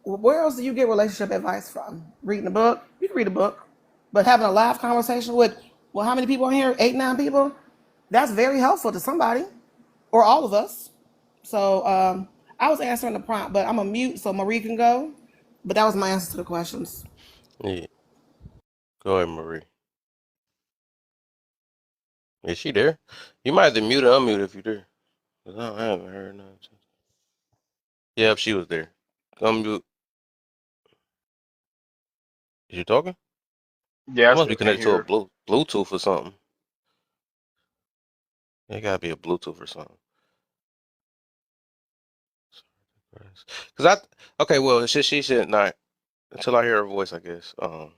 where else do you get relationship advice from? Reading a book? You can read a book, but having a live conversation with, well, how many people are here? 8, 9 people? That's very helpful to somebody or all of us. So I was answering the prompt, but I'm a mute so Marie can go. But that was my answer to the questions.
Yeah. Go ahead, Marie. Is she there? You might have to mute or unmute if you're there. 'Cause I haven't heard nothing. Yep, she was there. Unmute. Is you talking?
Yeah, I
You must be
still can't
connected to a
hear.
Bluetooth or something. It gotta be a Bluetooth or something. Cause okay, well, she said not until I hear her voice, I guess. I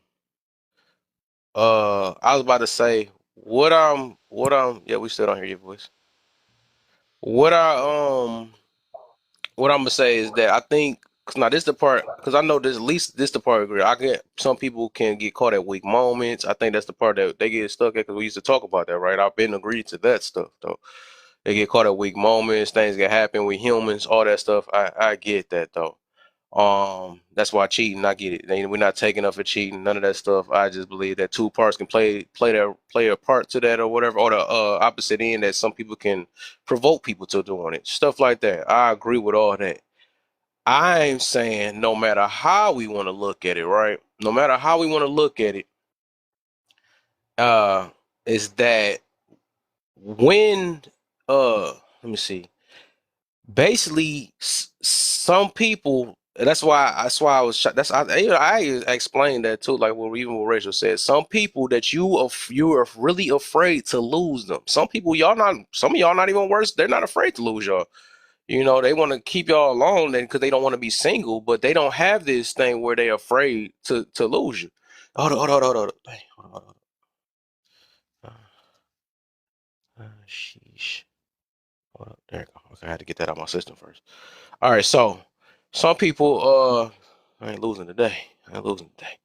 was about to say yeah, we still don't hear your voice. What I what I'm gonna say is that I think, cause now this the part, cause I know this at least this the part I agree. I get some people can get caught at weak moments. I think that's the part that they get stuck at, cause we used to talk about that, right? I've been agreed to that stuff though. They get caught at weak moments, things can happen with humans, all that stuff. I get that though. That's why cheating, I get it. We're not taking up for cheating, none of that stuff. I just believe that two parts can play a part to that or whatever, or the opposite end that some people can provoke people to doing it. Stuff like that. I agree with all that. I'm saying no matter how we want to look at it, right? No matter how we want to look at it, uh, is that when let me see. Basically, some people. That's why I was shocked. I explained that too. Like even what Rachel said, some people that you are really afraid to lose them. Some people y'all not. Some of y'all not even worse. They're not afraid to lose y'all. You know, they want to keep y'all alone then because they don't want to be single, but they don't have this thing where they're afraid to lose you. Hold on. Dang, hold on. Sheesh. Hold up. There you go. Okay, I had to get that out of my system first. All right, so some people I ain't losing today. I ain't losing today.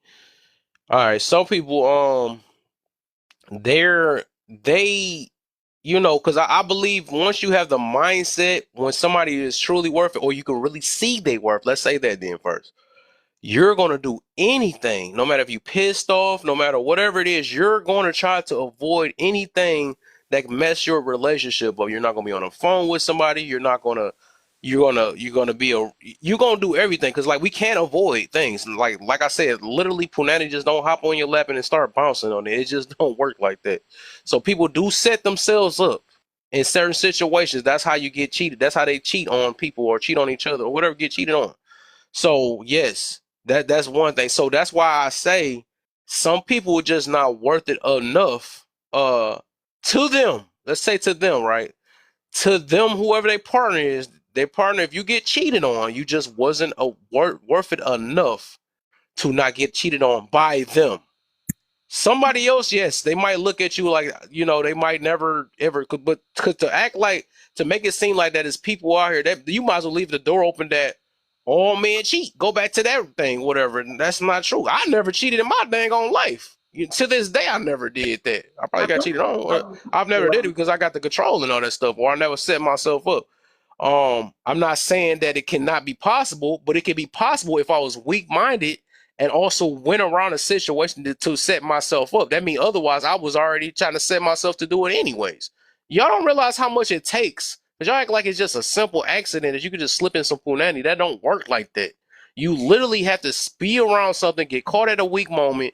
All right, some people they because I believe once you have the mindset when somebody is truly worth it, or you can really see they worth, let's say that then first. You're gonna do anything, no matter if you pissed off, no matter whatever it is, you're gonna try to avoid anything that can mess your relationship up. You're not gonna be on the phone with somebody. You're gonna do everything because like we can't avoid things. Like I said, literally Punani just don't hop on your lap and start bouncing on it. It just don't work like that. So people do set themselves up in certain situations. That's how you get cheated. That's how they cheat on people or cheat on each other or whatever, get cheated on. So yes, that's one thing. So that's why I say some people are just not worth it enough to them. Let's say to them, right? To them, whoever their partner is, their partner, if you get cheated on, you just wasn't worth it enough to not get cheated on by them. Somebody else, yes, they might look at you like, they might never ever could, but to act like, to make it seem like that is people out here that you might as well leave the door open that all men cheat. Go back to that thing, whatever. And that's not true. I never cheated in my dang on life. To this day, I never did that. I probably got cheated on. Or I've never did it because I got the control and all that stuff, or I never set myself up. I'm not saying that it cannot be possible, but it can be possible if I was weak minded and also went around a situation to set myself up. That means otherwise I was already trying to set myself to do it anyways. Y'all don't realize how much it takes. But y'all act like it's just a simple accident that you could just slip in some punani. That don't work like that. You literally have to be around something, get caught at a weak moment,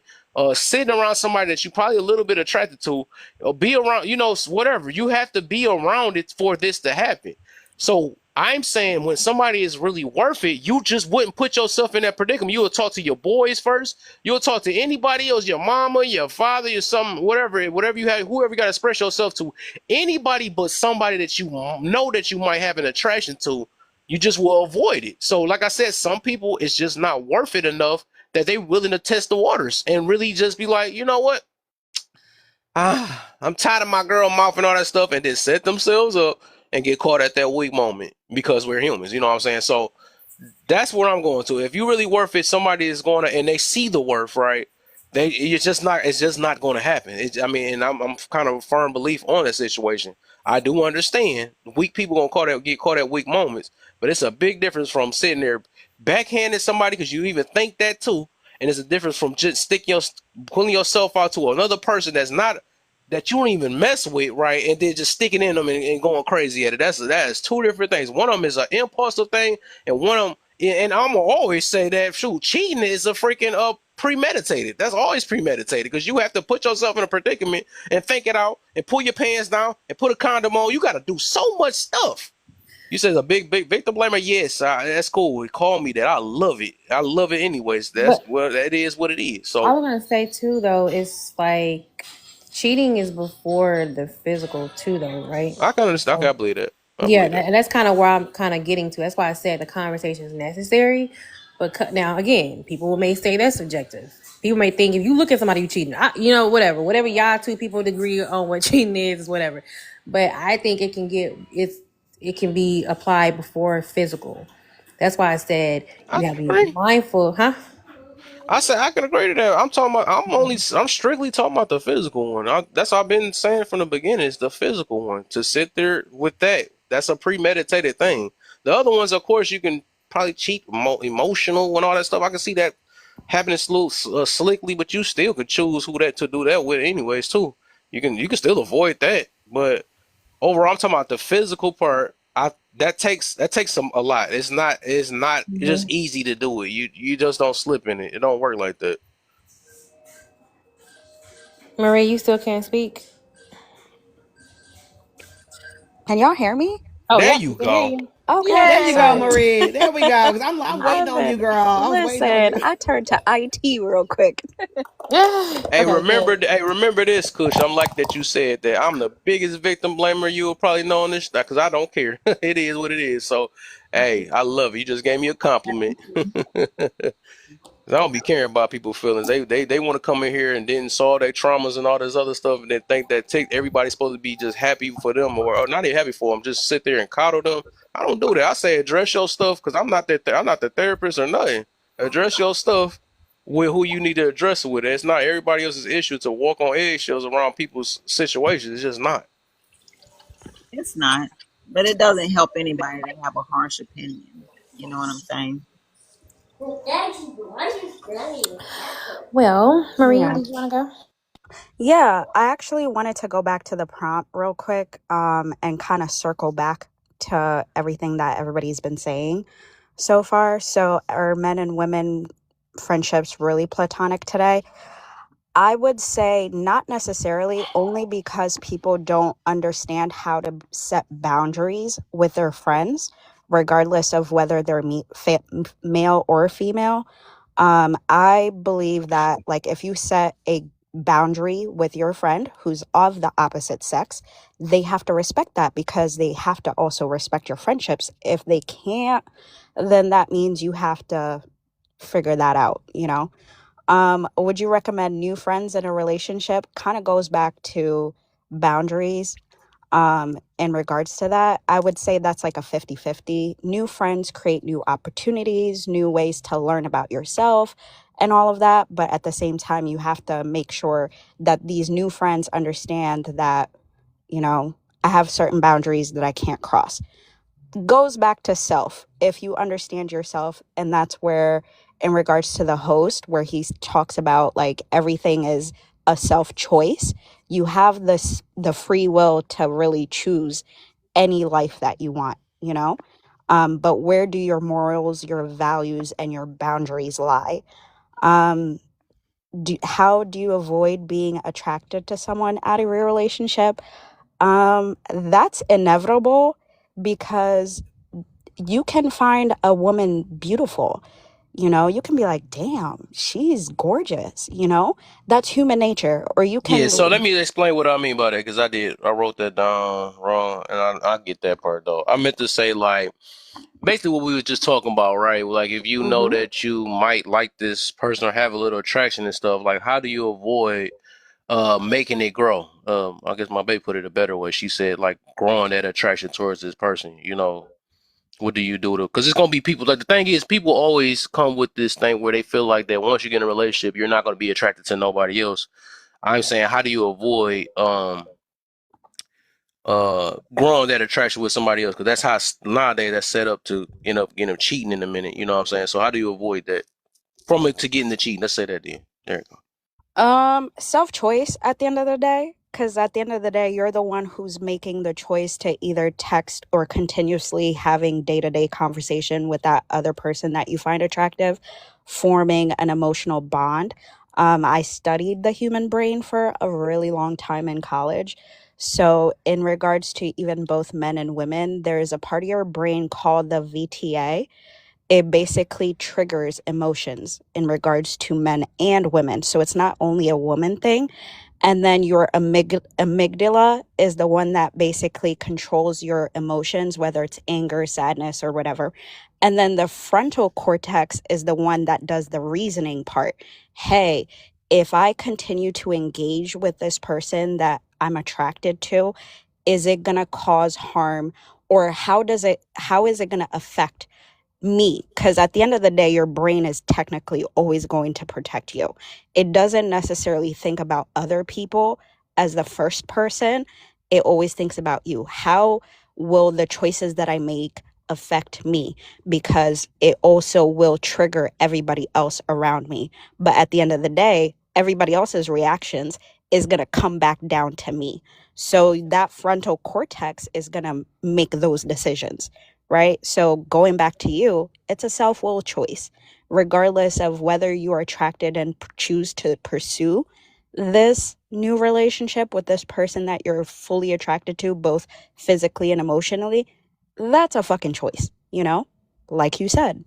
sitting around somebody that you probably a little bit attracted to, or be around, whatever. You have to be around it for this to happen. So I'm saying when somebody is really worth it, you just wouldn't put yourself in that predicament. You would talk to your boys first. You'll talk to anybody else, your mama, your father, your some whatever you have, whoever you got to express yourself to. Anybody but somebody that you know that you might have an attraction to, you just will avoid it. So, like I said, some people it's just not worth it enough that they're willing to test the waters and really just be like, you know what? I'm tired of my girl mouth and all that stuff, and then set themselves up and get caught at that weak moment because we're humans. You know what I'm saying? So that's where I'm going to. If you really worth it, somebody is going to, and they see the worth, right? It's just not going to happen. And I'm kind of a firm belief on that situation. I do understand weak people get caught at weak moments, but it's a big difference from sitting there backhanding somebody because you even think that too, and it's a difference from just pulling yourself out to another person that you don't even mess with, right? And then just sticking in them and going crazy at it. That's two different things. One of them is an impulsive thing, and one of them, and I'm gonna always say that shoot, cheating is a freaking premeditated. That's always premeditated because you have to put yourself in a predicament and think it out and pull your pants down and put a condom on. You got to do so much stuff. You said a big victim blamer. Yes, that's cool. Call me that. I love it. I love it anyways.
But
That is what it is.
I
So
was gonna say too, though, it's like cheating is before the physical too, though, right?
I can understand. Okay,
So,
I believe that. I
yeah,
believe that.
and that's kind of where I'm kind of getting to. That's why I said the conversation is necessary. But now, again, people may say that's subjective. People may think if you look at somebody you cheating, whatever y'all two people agree on what cheating is whatever. But I think it can be applied before physical. That's why I said
I
you
can
have to be
agree.
mindful, huh?
I said I can agree to that. I'm talking about. I'm strictly talking about the physical one. That's what I've been saying from the beginning. It's the physical one. To sit there with that, that's a premeditated thing. The other ones, of course, you can probably cheat emotional and all that stuff. I can see that happening slickly, but you still could choose who that to do that with, anyways. Too. You can still avoid that, but overall, I'm talking about the physical part. That takes a lot. It's not just easy to do it. You just don't slip in it. It don't work like that.
Marie, you still can't speak?
Can y'all hear me?
Oh,
There
yeah, we
you
can hear
go.
you.
Okay,
There you go,
sorry.
Yay!
Marie. There we go. Because I'm waiting on you,
Listen,
girl. I was waiting on
listen,
you.
I turned to IT real quick.
Okay, good.
Hey, remember this, Kush. I'm like that. You said that I'm the biggest victim blamer you will probably know on this because I don't care. It is what it is. So, hey, I love it. You just gave me a compliment. I don't be caring about people's feelings. They want to come in here and then solve their traumas and all this other stuff, and then think that everybody's supposed to be just happy for them or not even happy for them. Just sit there and coddle them. I don't do that. I say address your stuff because I'm not the therapist or nothing. Address your stuff with who you need to address it with. It's not everybody else's issue to walk on eggshells around people's situations. It's just not.
It's not, but it doesn't help anybody to have a harsh opinion. You know what I'm saying?
Well, Marie,
Yeah.
did you want to go?
Yeah, I actually wanted to go back to the prompt real quick, and kind of circle back to everything that everybody's been saying so far. So, are men and women friendships really platonic today? I would say not necessarily, only because people don't understand how to set boundaries with their friends, regardless of whether they're male or female. I believe that, like, if you set a boundary with your friend who's of the opposite sex, they have to respect that, because they have to also respect your friendships. If they can't, then that means you have to figure that out, you know? Would you recommend new friends in a relationship? Kind of goes back to boundaries. In regards to that, I would say that's like a 50-50. New friends create new opportunities, new ways to learn about yourself, and all of that. But at the same time, you have to make sure that these new friends understand that, you know, I have certain boundaries that I can't cross. Goes back to self. If you understand yourself, and that's where, in regards to the host, where he talks about like everything is a self choice, you have the free will to really choose any life that you want, you know? But where do your morals, your values, and your boundaries lie? Um, how do you avoid being attracted to someone out of your relationship? That's inevitable, because you can find a woman beautiful. You know, you can be like, damn, she's gorgeous, you know? That's human nature. Or you
Yeah, so
can.
let me explain what I mean by that, because I wrote that down wrong, and I get that part though. I meant to say, like, basically what we were just talking about, right? Like, if you know
Mhm.
that you might like this person or have a little attraction and stuff, like, how do you avoid making it grow? I guess my babe put it a better way. She said, like, growing that attraction towards this person, you know. What do you do to? Because it's gonna be people. Like, the thing is, people always come with this thing where they feel like that once you get in a relationship, you're not gonna be attracted to nobody else. I'm saying, how do you avoid growing that attraction with somebody else? Because that's how nowadays that's set up to end up getting them cheating in a minute. You know what I'm saying? So how do you avoid that from it to getting the cheating? Let's say that then. There you go.
Self-choice at the end of the day, because at the end of the day, you're the one who's making the choice to either text or continuously having day-to-day conversation with that other person that you find attractive, forming an emotional bond. I studied the human brain for a really long time in college. So, in regards to even both men and women, there is a part of your brain called the VTA. It basically triggers emotions in regards to men and women. So it's not only a woman thing. And then your amygdala is the one that basically controls your emotions, whether it's anger, sadness, or whatever. And then the frontal cortex is the one that does the reasoning part. Hey, if I continue to engage with this person that I'm attracted to, is it going to cause harm? Or how is it going to affect me? Because at the end of the day, your brain is technically always going to protect you. It doesn't necessarily think about other people as the first person. It always thinks about you. How will the choices that I make affect me? Because it also will trigger everybody else around me. But at the end of the day, everybody else's reactions is going to come back down to me. So that frontal cortex is going to make those decisions, right? So going back to you, it's a self-will choice, regardless of whether you are attracted and choose to pursue this new relationship with this person that you're fully attracted to, both physically and emotionally. That's a fucking choice, you know, like you said.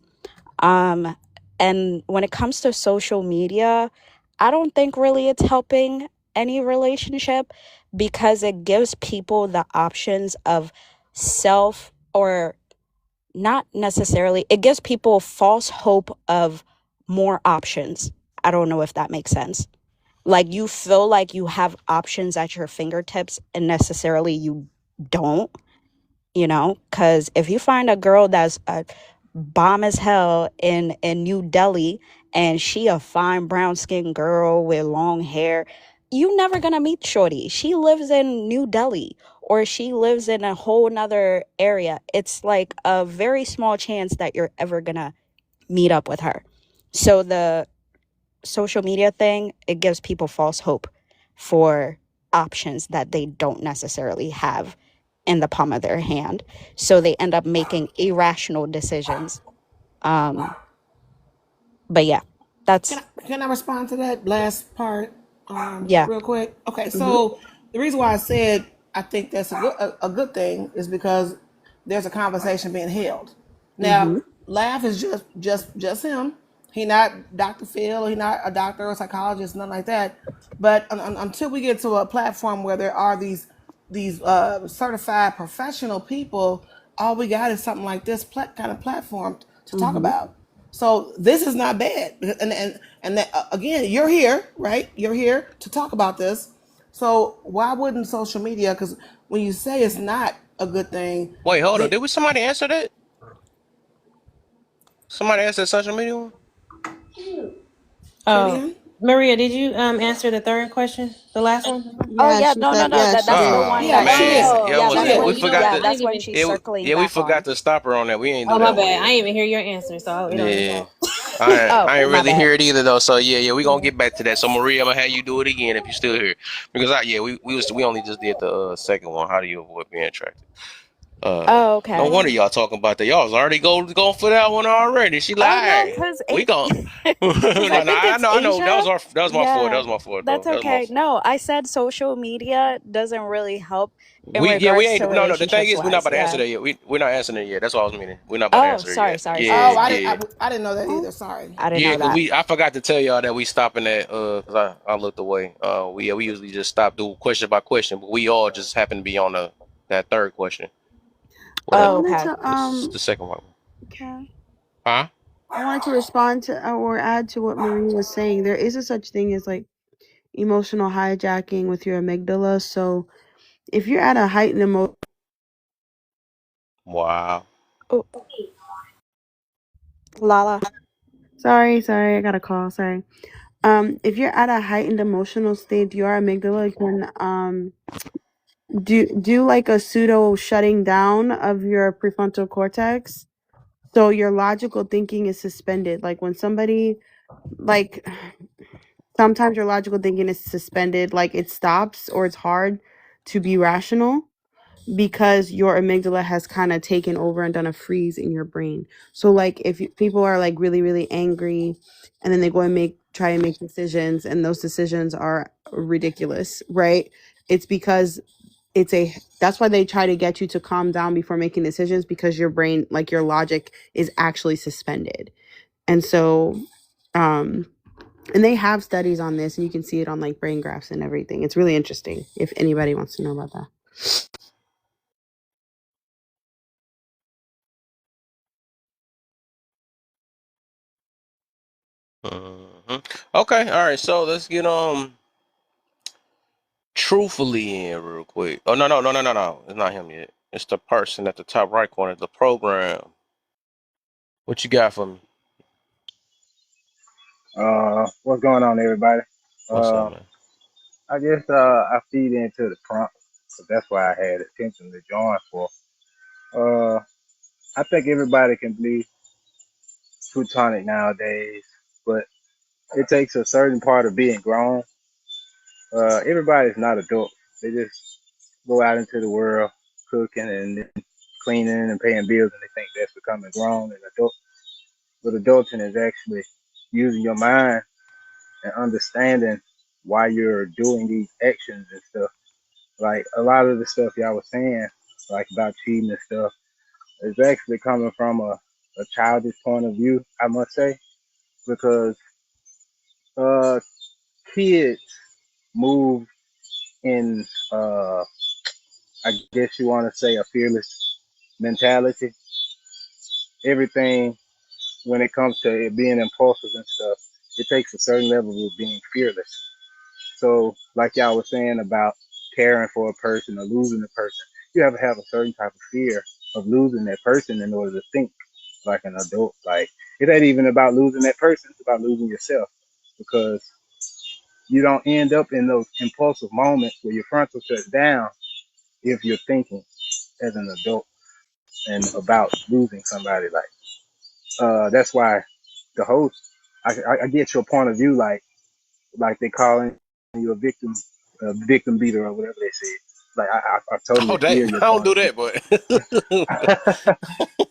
Um, and when it comes to social media, I don't think really it's helping any relationship, because it gives people the options of self, or not necessarily, it gives people false hope of more options. I don't know if that makes sense. Like, you feel like you have options at your fingertips, and necessarily you don't, you know? Because if you find a girl that's a bomb as hell in New Delhi, and she a fine brown skinned girl with long hair, you never gonna meet shorty. She lives in New Delhi, or she lives in a whole nother area. It's like a very small chance that you're ever gonna meet up with her. So the social media thing, it gives people false hope,
for options that they don't necessarily have in the palm of their hand. So they end up making irrational decisions. Um, but yeah,
Can
that's
can I respond to that last part
yeah.
real quick? Okay,
Hmm.
so the reason why I said I think that's a good thing is because there's a conversation being held. Now,
Hmm.
Laugh is just him. He not Dr. Phil. He not a doctor or psychologist, nothing like that. But until we get to a platform where there are these certified professional people, all we got is something like this kind of platform to talk
Hmm.
about. So this is not bad, and that, again, you're here, right? You're here to talk about this. So why wouldn't social media? Because when you say it's not a good thing,
Wait, hold on.
then
Did somebody answer that? Somebody answer the social media one?
say it
Oh,
again.
Maria, did you answer the third question, the last one?
Oh
Yeah,
yeah,
she
no, no,
said.
no.
Yeah,
That
she
that's the
did.
Oh
one
Yeah,
that
she
she's
did.
man, yeah,
Oh,
I
yeah,
She
was
that's
okay.
we
when
did.
You know
forgot
what?
yeah,
to
I didn't
that's when
even.
she's
yeah
circling
yeah we
back
forgot
on.
to stop her on that. We ain't do
Oh, my
that one
bad. I
yet.
didn't even hear your answer, so you know it's
Yeah,
all.
I
Oh,
I ain't
my
really
bad.
hear it either though. So yeah, we gonna
Yeah.
get back to that. So Maria, I'm gonna have you do it again if you still here because we only just did the second one. How do you avoid being attracted?
Oh,
No
okay.
wonder y'all talking about that. Y'all was already going for that one already. She
Oh no,
lied.
cause
We gon'
cause I
no,
think
I
it's
know, I know.
Asia.
That was my fault. That
Yeah,
was my fault,
that's
though. That was my
okay.
fault.
No, I said social media doesn't really help in
We
regards
ain't
to
no. The thing
relationships
is, we're not
wise.
about to answer
Yeah.
that yet. We're not answering it yet. That's what I was meaning. We're not about to
Oh,
answer it
sorry,
yet.
sorry,
Yeah,
Oh,
sorry.
yeah,
I didn't know that
Oh,
either. Sorry.
I didn't
yeah.
know
Cause
that.
I forgot to tell y'all that we stopping at cause I looked away. We usually just stop do question by question, but we all just happen to be on that third question.
I
Whatever.
Oh,
wanted
okay.
to
This the second one.
okay.
Huh?
I wanted to respond to or add to what Marie was saying. There is a such thing as like emotional hijacking with your amygdala. So if you're at a heightened emotion,
Wow.
Oh, Lala.
sorry, I got a call. Sorry. If you're at a heightened emotional state, your amygdala can do like a pseudo shutting down of your prefrontal cortex. So your logical thinking is suspended. Like when somebody like sometimes your logical thinking is suspended, like it stops or it's hard to be rational because your amygdala has kind of taken over and done a freeze in your brain. So like if people are like really really angry and then they go and try and make decisions and those decisions are ridiculous, right? It's because that's why they try to get you to calm down before making decisions because your brain, like your logic is actually suspended. And so um and they have studies on this and you can see it on like brain graphs and everything. It's really interesting if anybody wants to know about that.
hmm Okay. All right. So let's get truthfully in real quick. Oh no. It's not him yet. It's the person at the top right corner, the program. What you got for me?
What's going on, everybody?
What's up,
Uh,
man?
I guess I feed into the prompt, so that's why I had attention to join for. Uh, I think everybody can be Platonic nowadays, but it takes a certain part of being grown. Everybody's not adult. They just go out into the world cooking and cleaning and paying bills, and they think that's becoming grown and adult. But adulting is actually using your mind and understanding why you're doing these actions and stuff. Like a lot of the stuff y'all was saying, like about cheating and stuff, is actually coming from a childish point of view, I must say, because uh kids move in I guess you want to say a fearless mentality. Everything when it comes to it being impulsive and stuff, it takes a certain level of being fearless. So, like y'all was saying about caring for a person or losing a person, you have to have a certain type of fear of losing that person in order to think like an adult. Like, it ain't even about losing that person, it's about losing yourself because you don't end up in those impulsive moments where your frontal shuts down if you're thinking as an adult and about losing somebody. Like, that's why the host, I get your point of view, like they calling you a victim victim beater or whatever they say. Like I
Oh
totally
dang,
feel your
I don't
point
do
of
that, but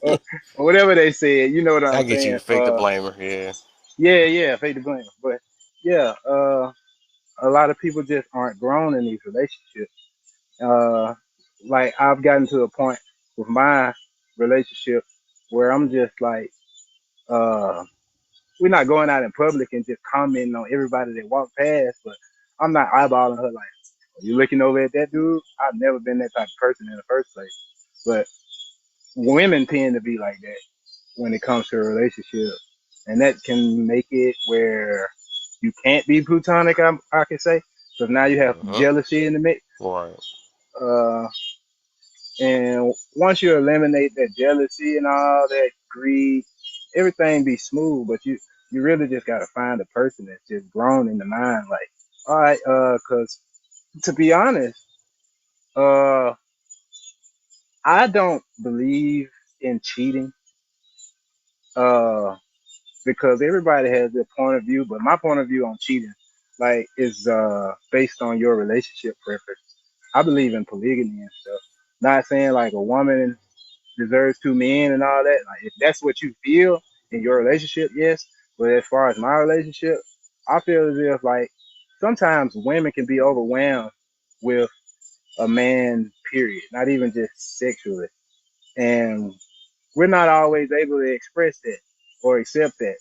view. Or whatever they said, you know what
I
I'm
get
saying?
you, fake the blamer. Yeah.
Yeah, yeah, fake the blame. But yeah, a lot of people just aren't grown in these relationships. Uh, like I've gotten to a point with my relationship where I'm just like, uh, we're not going out in public and just commenting on everybody that walk past, but I'm not eyeballing her like, "Are you looking over at that dude?" I've never been that type of person in the first place. But women tend to be like that when it comes to a relationship, and that can make it where you can't be plutonic. I can say, because now you have
Uh-huh.
jealousy in the mix.
Right.
Uh, and once you eliminate that jealousy and all that greed, everything be smooth. But you really just gotta find a person that's just grown in the mind. Like, all right, because to be honest, uh, I don't believe in cheating. Uh, because everybody has their point of view, but my point of view on cheating, like, is based on your relationship preference. I believe in polygamy and stuff. Not saying like a woman deserves two men and all that. Like, if that's what you feel in your relationship, yes. But as far as my relationship, I feel as if like sometimes women can be overwhelmed with a man, period, not even just sexually. And we're not always able to express that or accept that.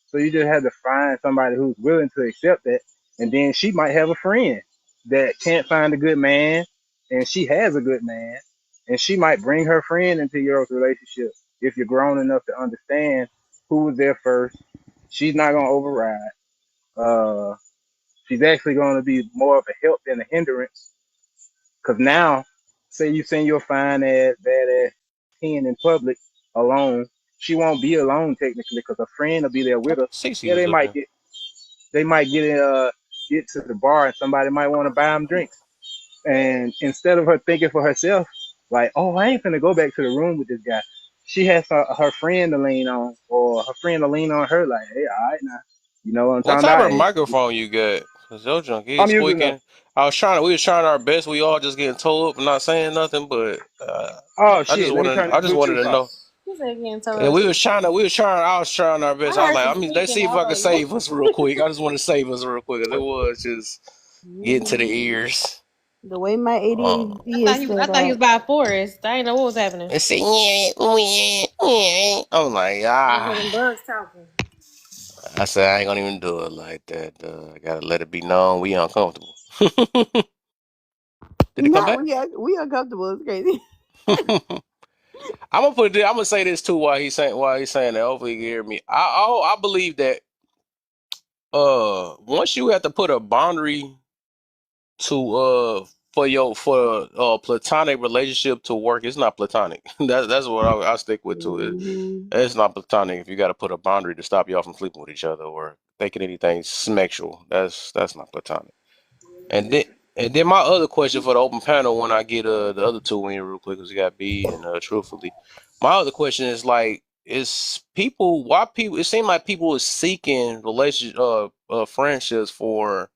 So you just have to find somebody who's willing to accept that. And then she might have a friend that can't find a good man, and she has a good man, and she might bring her friend into your relationship if you're grown enough to understand who was there first. She's not gonna override. Uh, she's actually gonna be more of a help than a hindrance. Cause now, say you send your fine ass, bad ass 10 in public alone, she won't be alone technically, because a friend will be there
I
with her.
thought Cece
Yeah,
was up here.
they might get to the bar and somebody might want to buy them drinks. And instead of her thinking for herself, like, oh, I ain't finna go back to the room with this guy, she has her friend to lean on, or her friend to lean on her, like, hey, all right now, you know what I'm
What
talking
type
about?
of
And
microphone you got? Cause your junk is
I'm using a,
squeaking. We was trying our best. We all just getting told up and not saying nothing. But
oh shit, let me turn
I
this
just wanted
Bluetooth
to
off.
know.
Who's again? Tell
And
us.
I was trying our best.
I
I was
heard
like,
some
I mean, let's
squeaking.
see
I
if
was
I can
like, what?
save us real quick. I just want to save us real quick, cause it was just getting to the ears.
The way my
Um,
ADHD is
I
set
thought he was
up.
by a forest. I didn't know what was happening.
and say, I'm like,
I just heard them
ah.
birds talking.
I said, I ain't gonna even do it like that. I gotta let it be known we uncomfortable. Did it come
Not
back?
we uncomfortable. It's crazy.
I'm gonna put it. I'm gonna say this too. While he's saying that, hopefully you can hear me. I believe that once you have to put a boundary to for platonic relationship to work, it's not platonic. That's what I stick with too.
Hmm.
It's not platonic if you got to put a boundary to stop y'all from sleeping with each other or thinking anything sexual. That's not platonic. And then and then my other question for the open panel when I get the other two in real quick because we got B and truthfully, my other question is like is people why people it seems like people is seeking relationship friendships for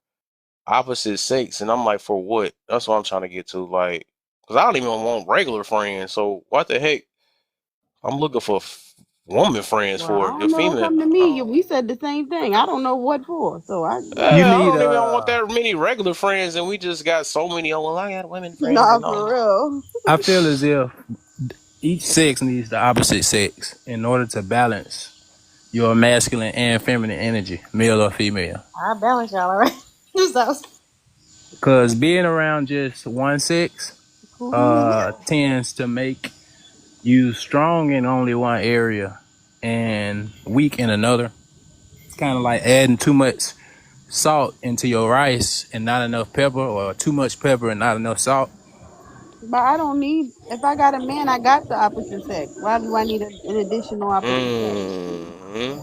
opposite sex and I'm like for what? That's what I'm trying to get to like because I don't even want regular friends. So what the heck? I'm looking for woman friends
Well, I
for the
don't know.
female.
Come to me. We said the same thing. I don't know what for. So I
You
I
need
don't even want that many regular friends, and we just got so many. Oh well, I got women friends
nah
and
for
all.
real.
I feel as if each sex needs the opposite sex in order to balance your masculine and feminine energy, male or female.
I balance y'all, all right? This house.
Because being around just one sex
Who do you
tends to make you strong in only one area and weak in another. It's kind of like adding too much salt into your rice and not enough pepper, or too much pepper and not enough salt.
But I don't need. If I got a man, I got the opposite sex. Why do I need an additional opposite sex?
Mm-hmm.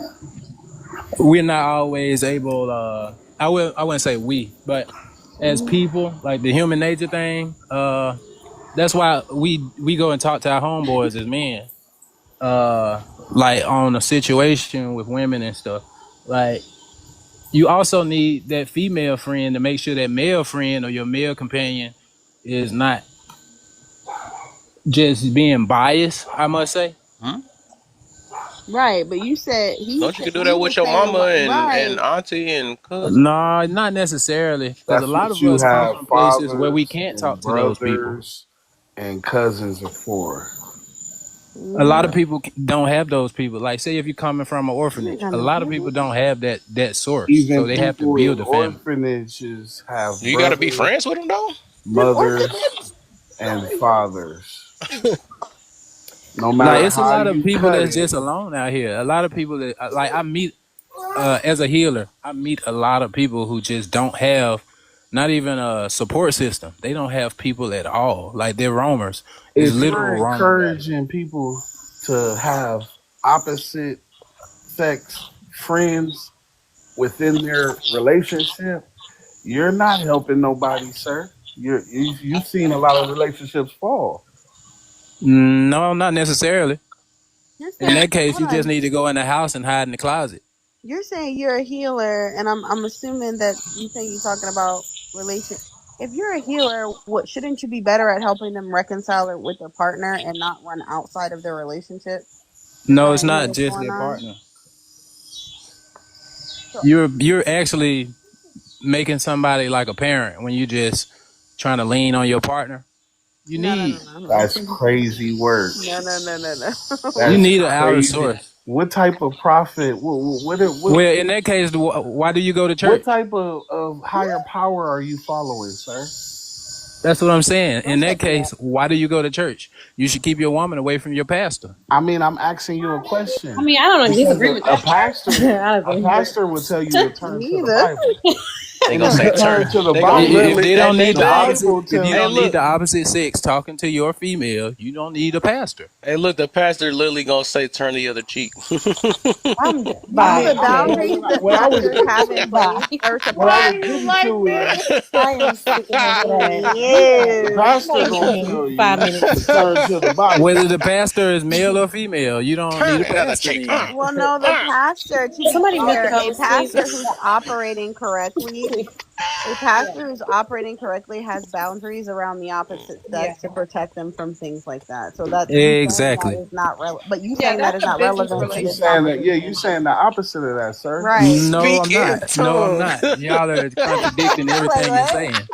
We're not always able. I wouldn't say we, but as
Mhm.
people, like the human nature thing. That's why we go and talk to our homeboys as men. Like on a situation with women and stuff. Like
You also need that female friend to make sure that male friend or your male companion is not just being biased, I must say.
Hmm?
Right, but he
Don't you
said
can do
he
that with
was
your
saying
mama and
right.
auntie and cousin?
No, not necessarily, because a
That's
lot
what
of
you
us come
have
from places where we
fathers
can't
and
talk to those people.
brothers and cousins are for.
A lot
Hmm.
of people don't have those people. Like, say if you're coming from an
You ain't
orphanage,
got
a
no
lot of people
kids.
don't have that source, so
Even
they have to
people in
build a family.
orphanages have
You gotta be
brothers,
friends with them though.
There's
mothers,
orphanages.
and fathers. No
Like,
matter
it's a
how
lot of
you
people
cut
that's
it,
just alone out here. A lot of people that like I meet as a healer, I meet a lot of people who just don't have not even a support system. They don't have people at all. Like, they're roamers. It's
if
literal
you're
roamers out here.
encouraging people to have opposite sex friends within their relationship, you're not helping nobody, sir. You've seen a lot of relationships fall.
No, not necessarily.
You're
In
saying
that case,
hold
you just
on.
need to go in the house and hide in the closet.
You're saying you're a healer, and I'm assuming that you think you're talking about relation. If you're a healer, what shouldn't you be better at helping them reconcile it with their partner and not run outside of their relationship to
No,
try
it's
and heal
not
what's
just
going
their
on?
partner.
So
You're actually making somebody like a parent when you just trying to lean on your partner. You
no, no,
need
no, no,
That's
no,
crazy work.
no, no, no, no, no.
you
That's
need an outer
crazy.
source.
What type of profit?
Well, in that case, why do you go to
What
church?
type of higher power are you following, sir?
That's what I'm saying.
Don't
In
say
that
that.
case, why do you go to church? You should keep your woman away from your pastor.
I mean, I'm asking you a
I
question
mean, I don't
because
disagree with
a
that part,
pastor, a
honestly,
pastor will tell you to turn
Me
to the
either.
Bible,
They
and
gonna
if
say
you
turn.
turn to the
They gonna
If
Bible,
literally
they
at
don't
they
need
the
the
hey
opposite,
Bible
if you
tells
hey
don't need
look
the opposite sex talking to your female, you don't need a pastor.
hey look the pastor literally gonna say turn the other cheek.
I'm
I
No,
mean,
bye.
the
I mean,
boundaries that
what I was
pastors have in
Bye.
place are
what I
supposed
Why
to.
was
are you
getting
like
to is
this? I am sick of him today.
the
Yes.
pastor gonna
Like
tell
5
you to
minutes.
turn to the Bible.
Whether the pastor is male or female, you don't need
Turn
a
the other
pastor
cheek.
then.
Well, no, the pastor, to be
Somebody mute the
fair, a
conversation.
pastor who's operating correctly, a
Yeah.
pastor who's operating correctly has boundaries around the opposite
Yeah.
sex to protect them from things like that. So that you saying
Exactly.
that is not relevant, but you
Yeah,
saying that
that's
is
a
not
business
relevant
But
to
you
this
saying that? Yeah,
relationship.
you
conversation,
saying the opposite of that, sir.
right?
No, I'm
Speak in
not. No, I'm
tongues.
not. Y'all are contradicting
Like
everything you're
what?
saying.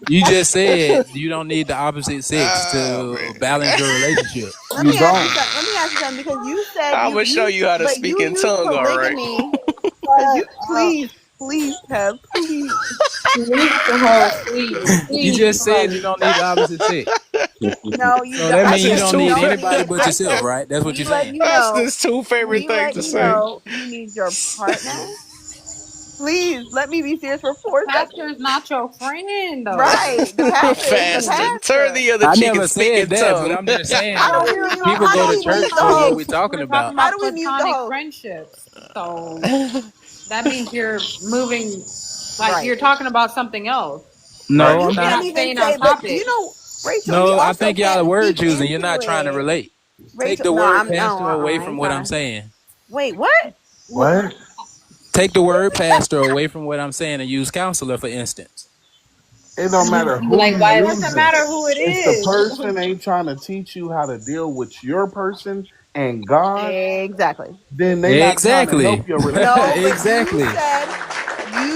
You just said you don't need the opposite sex
Oh
to balance
man.
your relationship.
Let
You
me ask you
don't.
something. Let me ask you something because you said
I'm
you
gonna show
you
you how to
but
speak
you
in
use
tongue, all right.
polygamy because you please Kev, please.
Mute the whole please.
You
Please,
just said you
somebody.
don't need the opposite sex.
No, you
So
don't.
that
That's
means you
his
don't
You
two
need
don't
anybody
need.
but yourself,
Listen,
right? That's what
we
you're
let
saying.
you
That's
know.
his two favorite
We
things
let
to
you
say.
know you need your partner. Please let me be serious for
The
4 seconds.
pastor is not your friend, though.
Right, the pastor is the
Faster. Turn
pastor.
the other
I
cheek and
never
speak
said
in
that, but
tongue.
I'm just saying,
How do
like,
we mute?
people
How do
go to
we
We're
mute
church
the
for what
talking
we're
host?
talking
we're talking
about.
How
about
do we mute the
platonic
host?
friendships. So that means you're moving like
Right,
you're talking about something else.
but
No,
you
I'm
You're
not.
can't
not
even
staying on
say. But you
topic.
know, Rachel, you
No, I
also
think y'all are
can't
word
speak
choosing. You're
into
not trying to
it.
relate. Take
Rachel,
the
no,
word
I'm no,
pastor away
I
from
ain't
what
trying
I'm
to.
saying.
Wait, what?
What?
Take the word pastor away from what I'm saying and use counselor, for instance.
It don't matter who
Like,
you
why
It
is
doesn't
using.
matter who it
If the
is.
person ain't trying to teach you how to deal with your person and God,
Exactly.
then they not trying to
Exactly.
help your
No,
relationship.
but
Exactly.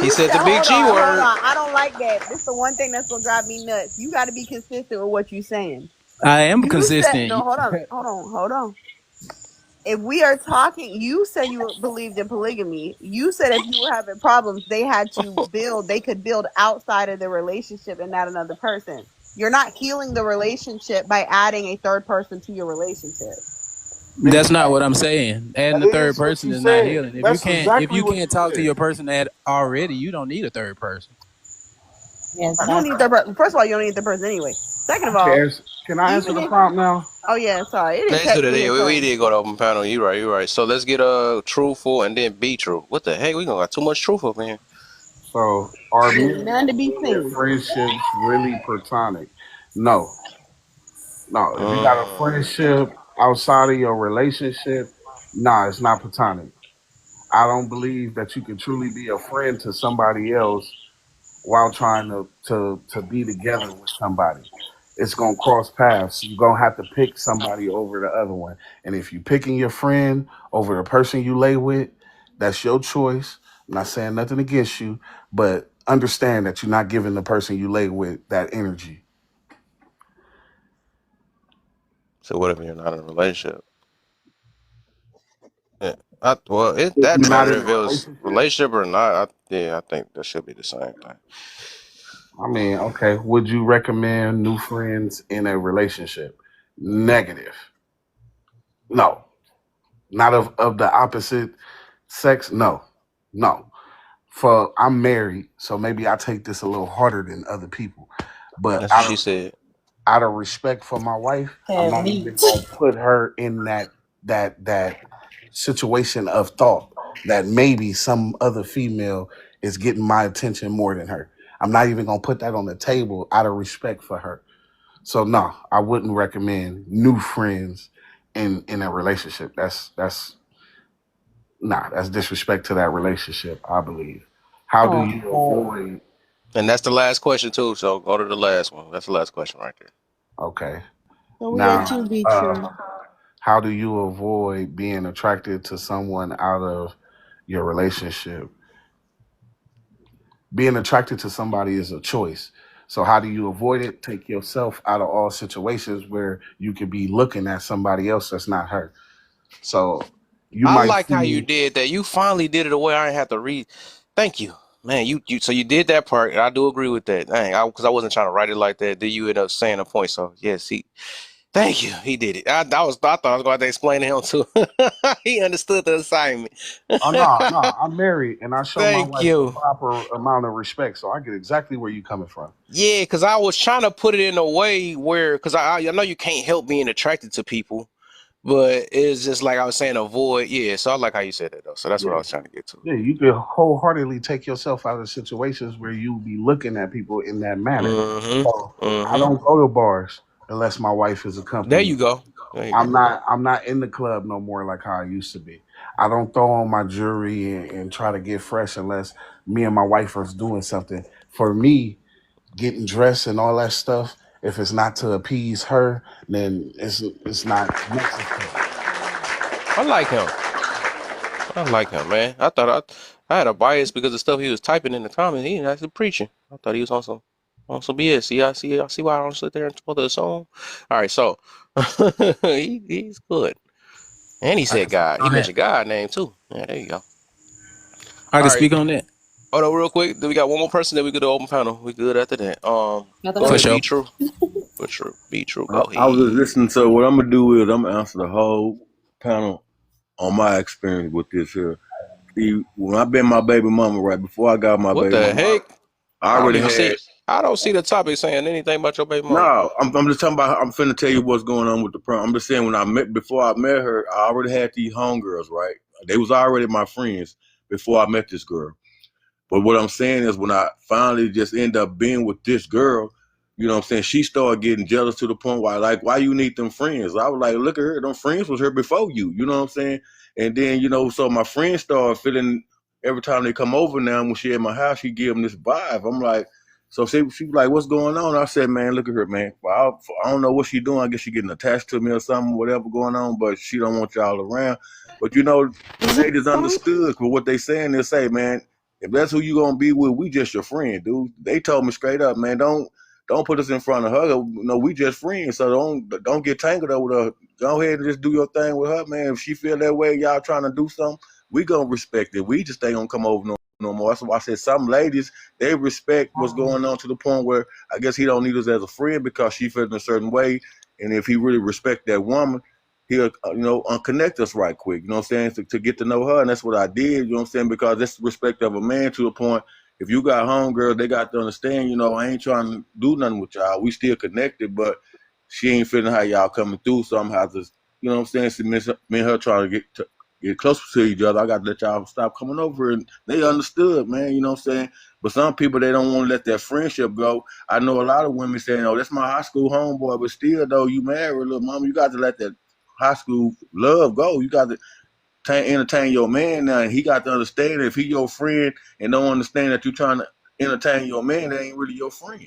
He
you
said
said,
the big
hold
G
on, hold
word.
on. I don't like that. This is the one thing that's gonna drive me nuts. You got to be consistent with what you're saying.
I am
You said
consistent.
no. Hold on. If we are talking, you said you believed in polygamy. You said if you were having problems, they could build outside of the relationship and not another person. You're not healing the relationship by adding a third person to your relationship.
That's not what I'm
Exactly.
saying. Adding
That
the third
is what
person
you
is not
said.
healing.
That's
If
exactly
you
what
can't
you
talk to
said.
your person that already, you don't need a third person.
You don't need
exactly.
third person. First of all, you don't need the person anyway. Second of all,
Can I answer
even
the
if
prompt now?
oh yeah, sorry, it didn't
Let's do
text
that.
me
Yeah,
and
we
told me.
did go to open panel. You right. You right. So let's get truthful and then be true. What the heck? We gonna got too much truth up in here.
So, are men
Ain't
and
none to be
women
seen.
friendships really platonic? No. No. If you got a
Mm.
friendship outside of your relationship, nah, it's not platonic.
I don't believe that you can truly be a friend to somebody else while trying to be together with somebody. It's gonna cross paths. You're gonna have to pick somebody over the other one. And if you're picking your friend over the person you lay with, that's your choice. I'm not saying nothing against you, but understand that you're not giving the person you lay with that energy.
So what if you're not in a relationship? Yeah. Well,
If
that
you're not
matter
in a
if it was
relationship,
relationship or not. Yeah, I think that should be the same thing.
I mean, okay, would you recommend new friends in a relationship? Negative. No. Not of the opposite sex? No. No. For I'm married, so maybe I take this a little harder than other people. But
That's what she said.
out of respect for my wife, I'm
And
not
me.
even gonna put her in that situation of thought that maybe some other female is getting my attention more than her. I'm not even gonna put that on the table out of respect for her. So no, I wouldn't recommend new friends in a relationship. That's nah, that's disrespect to that relationship, I believe. How do you
Oh,
avoid
And that's the last question too. So go to the last one. That's the last question right there.
okay.
So we at
Now
you, be true.
uh how do you avoid being attracted to someone out of your relationship? Being attracted to somebody is a choice. So how do you avoid it? Take yourself out of all situations where you could be looking at somebody else that's not her. So you
I
might
like how you
see
did that. You finally did it the way I didn't have to read. Thank you, man. You so you did that part. And I do agree with that. Dang, because I wasn't trying to write it like that. Then you end up saying a point. So yes, thank you. He did it. I thought I was going to have to explain to him too. He understood the assignment.
oh no, I'm married and I show my
Thank
wife the
you.
proper amount of respect. So I get exactly where you coming from.
Yeah, because I was trying to put it in a way where, because I know you can't help being attracted to people, but it's just like I was saying, avoid. Yeah, so I like how you said that though. So that's what I
Yeah.
was trying to get to.
Yeah, you could wholeheartedly take yourself out of situations where you be looking at people in that manner. So
Mm-hmm.
I
Mm-hmm.
don't go to bars unless my wife is
There
accompanying
you
me.
go. There you go.
I'm not in the club no more like how I used to be. I don't throw on my jewelry and try to get fresh unless me and my wife are doing something. For me, getting dressed and all that stuff, if it's not to appease her, then it's not necessary.
I like him. I like him, man. I had a bias because of stuff he was typing in the comments. He ain't actually preaching. I thought he was on some BS. I see why I don't sit there and talk to the song. All right, so he's good. And he
I
said
can speak
God. He
on that.
mentioned God name too. Yeah, there you go.
I
All
can
right.
speak on that
Hold on, real quick. Then we got one more person. Then we go to open panel. We good after that.
nothing
Go
for
else.
ahead. Be
sure.
true. Be true. Be true. Go
I was just
ahead.
listening to what I'm gonna do is I'm gonna answer the whole panel on my experience with this here. See, when I been my baby mama, right before I got my
What
baby
the
mama,
heck?
I
I don't
already
even
had.
see. I don't see the topic saying anything about your baby mama.
No, I'm just talking about. I'm finna tell you what's going on with the prom. I'm just saying when I met before I met her, I already had these homegirls, right? They was already my friends before I met this girl. But what I'm saying is when I finally just end up being with this girl, you know what I'm saying, she started getting jealous to the point where like, why you need them friends? I was like, look at her, them friends was here before you know what I'm saying? And then, so my friends started feeling every time they come over now when she at my house, she give them this vibe. I'm like, so she was like, what's going on? I said, man, look at her, man. I don't know what she doing. I guess she getting attached to me or something, whatever going on, but she don't want y'all around. But the ladies understood. But what they saying, they say, man, if that's who you gonna be with, we just your friend, dude. They told me straight up, man, don't put us in front of her. No, we just friends. So don't get tangled up with her. Go ahead and just do your thing with her, man. If she feel that way, y'all trying to do something, we gonna respect it. We just ain't gonna come over no more. That's why I said some ladies, they respect what's going on to the point where I guess he don't need us as a friend because she feels in a certain way. And if he really respect that woman, he'll unconnect us right quick, you know what I'm saying, to get to know her. And that's what I did, you know what I'm saying, because that's the respect of a man to a point. If you got homegirls, they got to understand, I ain't trying to do nothing with y'all. We still connected, but she ain't feeling how y'all coming through, so I'm have to, you know what I'm saying, so me and her trying to get closer to each other. I got to let y'all stop coming over. And they understood, man, you know what I'm saying. But some people, they don't want to let their friendship go. I know a lot of women saying, oh, that's my high school homeboy, but still, though, you married, little mama, you got to let that high school love go. You got to. entertain your man now, and he got to understand that if he your friend and don't understand that you're trying to entertain your man, that ain't really your friend.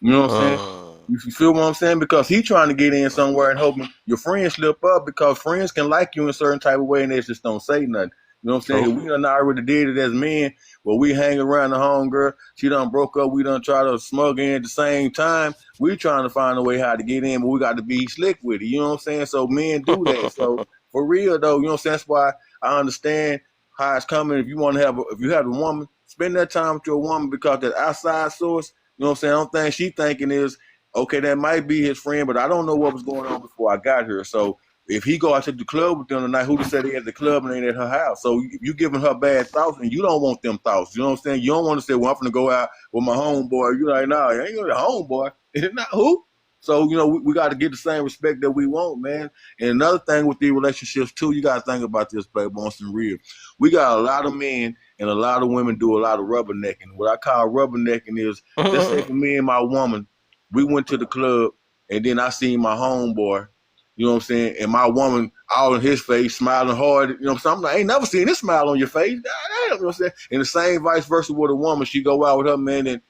You know what I'm saying?
Mm.
You feel what I'm saying? Because he trying to get in somewhere and hoping your friends slip up because friends can like you in a certain type of way and they just don't say nothing. You know what I'm saying?
True.
We done already did it as men, where we hang around the home girl. She done broke up. We done try to smug in at the same time. We trying to find a way how to get in, but we got to be slick with it. You know what I'm saying? So men do that. So for real though, you know what I'm saying? That's why I understand how it's coming. If you want to if you have a woman, spend that time with your woman because that outside source, you know what I'm saying? I don't think she thinking is, okay, that might be his friend, but I don't know what was going on before I got here. So if he go out to the club with them tonight, who just said he at the club and ain't at her house? So you giving her bad thoughts, and you don't want them thoughts. You know what I'm saying? You don't want to say, "Well, I'm gonna go out with my homeboy." You're like, "Nah, you ain't going to homeboy. It's not who." So we got to get the same respect that we want, man. And another thing with these relationships too, you got to think about this, baby, on some real. We got a lot of men and a lot of women do a lot of rubbernecking. What I call rubbernecking is, let's say for me and my woman, we went to the club and then I seen my homeboy, you know what I'm saying, and my woman all in his face, smiling hard, you know what I'm saying? I'm like, I ain't never seen this smile on your face. God damn, you know what I'm saying? And the same vice versa with a woman, she go out with her man and